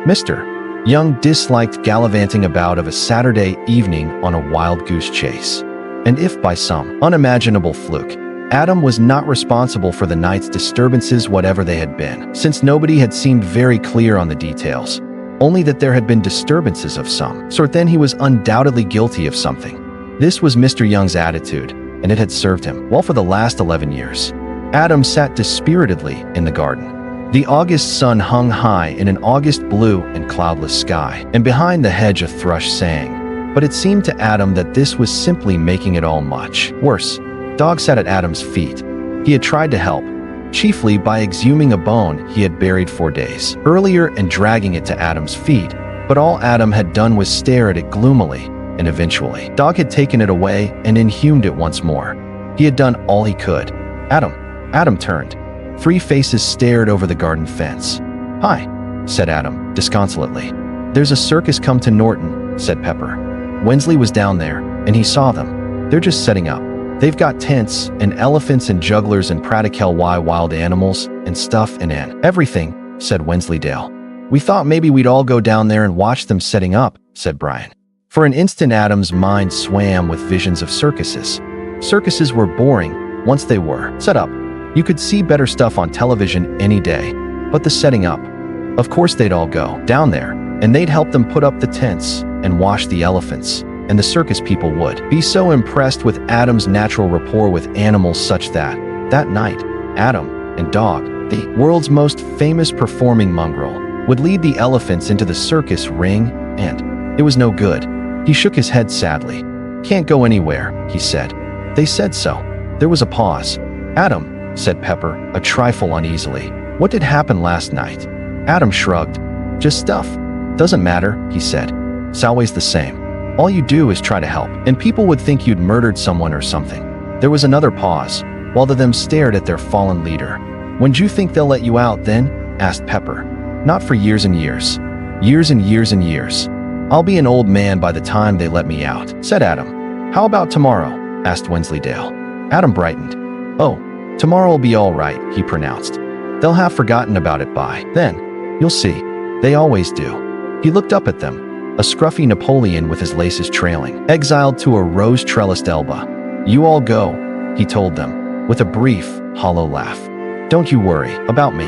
Mr. Young disliked gallivanting about of a Saturday evening on a wild goose chase. And if by some unimaginable fluke, Adam was not responsible for the night's disturbances, whatever they had been, since nobody had seemed very clear on the details, only that there had been disturbances of some sort, then he was undoubtedly guilty of something. This was Mr. Young's attitude, and it had served him well for the last 11 years. Adam sat dispiritedly in the garden. The August sun hung high in an August blue and cloudless sky, and behind the hedge a thrush sang. But it seemed to Adam that this was simply making it all much worse. Dog sat at Adam's feet. He had tried to help, chiefly by exhuming a bone he had buried 4 days earlier and dragging it to Adam's feet, but all Adam had done was stare at it gloomily, and eventually, Dog had taken it away and inhumed it once more. He had done all he could. Adam turned. 3 faces stared over the garden fence. Hi, said Adam, disconsolately. "There's a circus come to Norton," said Pepper. "Wensley was down there, and he saw them. They're just setting up. They've got tents, and elephants and jugglers and practical wild animals, and stuff and everything," said Wensleydale. "We thought maybe we'd all go down there and watch them setting up," said Brian. For an instant, Adam's mind swam with visions of circuses. Circuses were boring once they were set up. You could see better stuff on television any day. But the setting up, of course they'd all go down there, and they'd help them put up the tents and wash the elephants, and the circus people would be so impressed with Adam's natural rapport with animals such that night, Adam and Dog, the world's most famous performing mongrel, would lead the elephants into the circus ring, and it was no good. He shook his head sadly. "Can't go anywhere," he said. "They said so." There was a pause. "Adam," said Pepper, a trifle uneasily, "what did happen last night?" Adam shrugged. "Just stuff. Doesn't matter," he said. "It's always the same. All you do is try to help, and people would think you'd murdered someone or something." There was another pause, while the them stared at their fallen leader. "When do you think they'll let you out then?" asked Pepper. "Not for years and years. Years and years and years. I'll be an old man by the time they let me out," said Adam. "How about tomorrow?" asked Wensleydale. Adam brightened. "Oh, tomorrow'll be all right," he pronounced. "They'll have forgotten about it by then. You'll see. They always do." He looked up at them, a scruffy Napoleon with his laces trailing, exiled to a rose-trellised Elba. "You all go," he told them, with a brief, hollow laugh. "Don't you worry about me.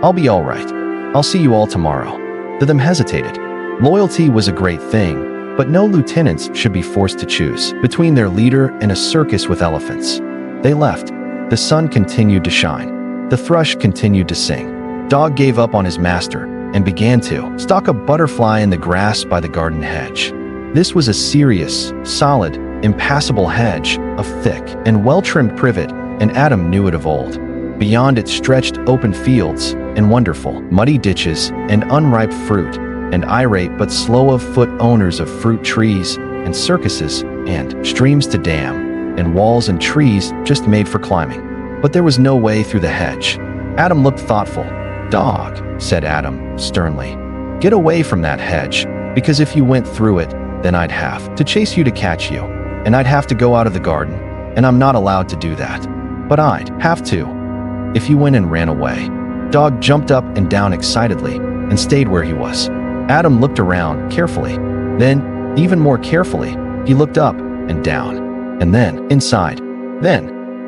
I'll be all right. I'll see you all tomorrow." The them hesitated. Loyalty was a great thing, but no lieutenants should be forced to choose between their leader and a circus with elephants. They left. The sun continued to shine. The thrush continued to sing. Dog gave up on his master and began to stalk a butterfly in the grass by the garden hedge. This was a serious, solid, impassable hedge of thick and well-trimmed privet, and Adam knew it of old. Beyond it stretched open fields and wonderful, muddy ditches and unripe fruit, and irate but slow-of-foot owners of fruit trees and circuses and streams to dam, and walls and trees just made for climbing. But there was no way through the hedge. Adam looked thoughtful. "Dog," said Adam sternly, "get away from that hedge, because if you went through it, then I'd have to chase you to catch you, and I'd have to go out of the garden, and I'm not allowed to do that. But I'd have to if you went and ran away." Dog jumped up and down excitedly and stayed where he was. Adam looked around carefully. Then, even more carefully, he looked up and down, and then inside.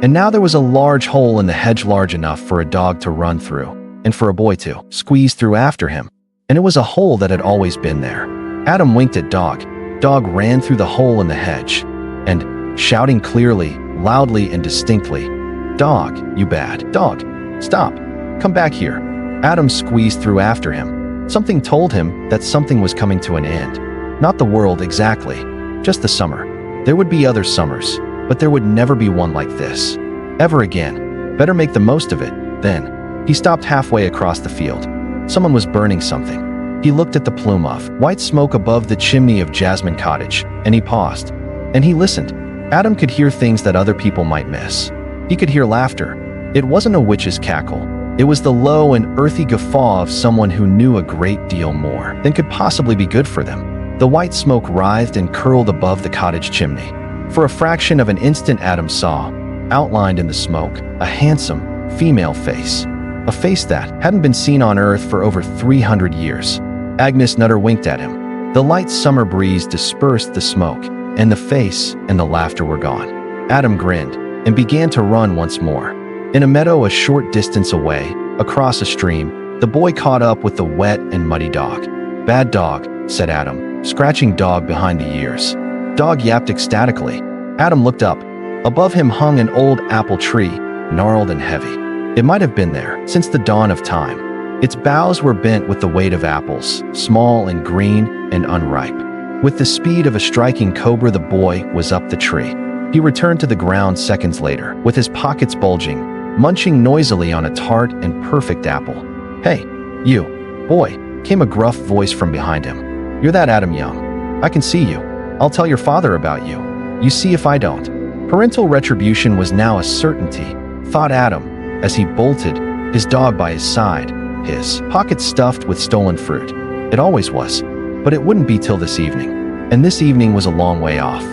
And now there was a large hole in the hedge, large enough for a dog to run through, and for a boy to squeeze through after him. And it was a hole that had always been there. Adam winked at Dog. Dog ran through the hole in the hedge, and, shouting clearly, loudly and distinctly, "Dog, you bad dog, stop, come back here." Adam squeezed through after him. Something told him that something was coming to an end. Not the world exactly, just the summer. There would be other summers, but there would never be one like this. Ever again. Better make the most of it, then. He stopped halfway across the field. Someone was burning something. He looked at the plume of white smoke above the chimney of Jasmine Cottage, and he paused. And he listened. Adam could hear things that other people might miss. He could hear laughter. It wasn't a witch's cackle. It was the low and earthy guffaw of someone who knew a great deal more than could possibly be good for them. The white smoke writhed and curled above the cottage chimney. For a fraction of an instant, Adam saw, outlined in the smoke, a handsome, female face. A face that hadn't been seen on Earth for over 300 years. Agnes Nutter winked at him. The light summer breeze dispersed the smoke, and the face and the laughter were gone. Adam grinned and began to run once more. In a meadow a short distance away, across a stream, the boy caught up with the wet and muddy Dog. "Bad dog," said Adam, scratching Dog behind the ears. Dog yapped ecstatically. Adam looked up. Above him hung an old apple tree, gnarled and heavy. It might have been there since the dawn of time. Its boughs were bent with the weight of apples, small and green and unripe. With the speed of a striking cobra, the boy was up the tree. He returned to the ground seconds later, with his pockets bulging, munching noisily on a tart and perfect apple. "Hey, you, boy," came a gruff voice from behind him. "You're that Adam Young. I can see you. I'll tell your father about you. You see if I don't." Parental retribution was now a certainty, thought Adam, as he bolted, his dog by his side, his pockets stuffed with stolen fruit. It always was. But it wouldn't be till this evening. And this evening was a long way off.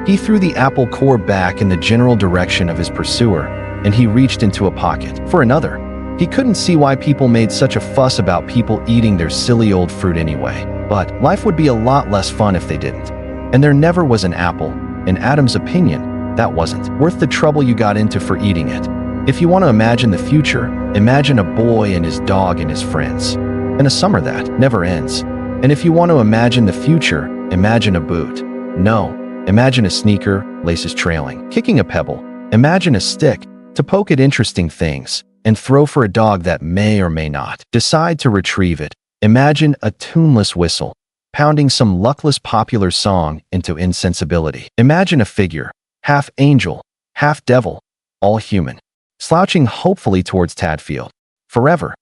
He threw the apple core back in the general direction of his pursuer, and he reached into a pocket for another. He couldn't see why people made such a fuss about people eating their silly old fruit anyway. But life would be a lot less fun if they didn't. And there never was an apple, in Adam's opinion, that wasn't worth the trouble you got into for eating it. If you want to imagine the future, imagine a boy and his dog and his friends. And a summer that never ends. And if you want to imagine the future, imagine a boot. No, imagine a sneaker, laces trailing, kicking a pebble. Imagine a stick to poke at interesting things and throw for a dog that may or may not decide to retrieve it. Imagine a tuneless whistle, pounding some luckless popular song into insensibility. Imagine a figure, half angel, half devil, all human, slouching hopefully towards Tadfield. Forever.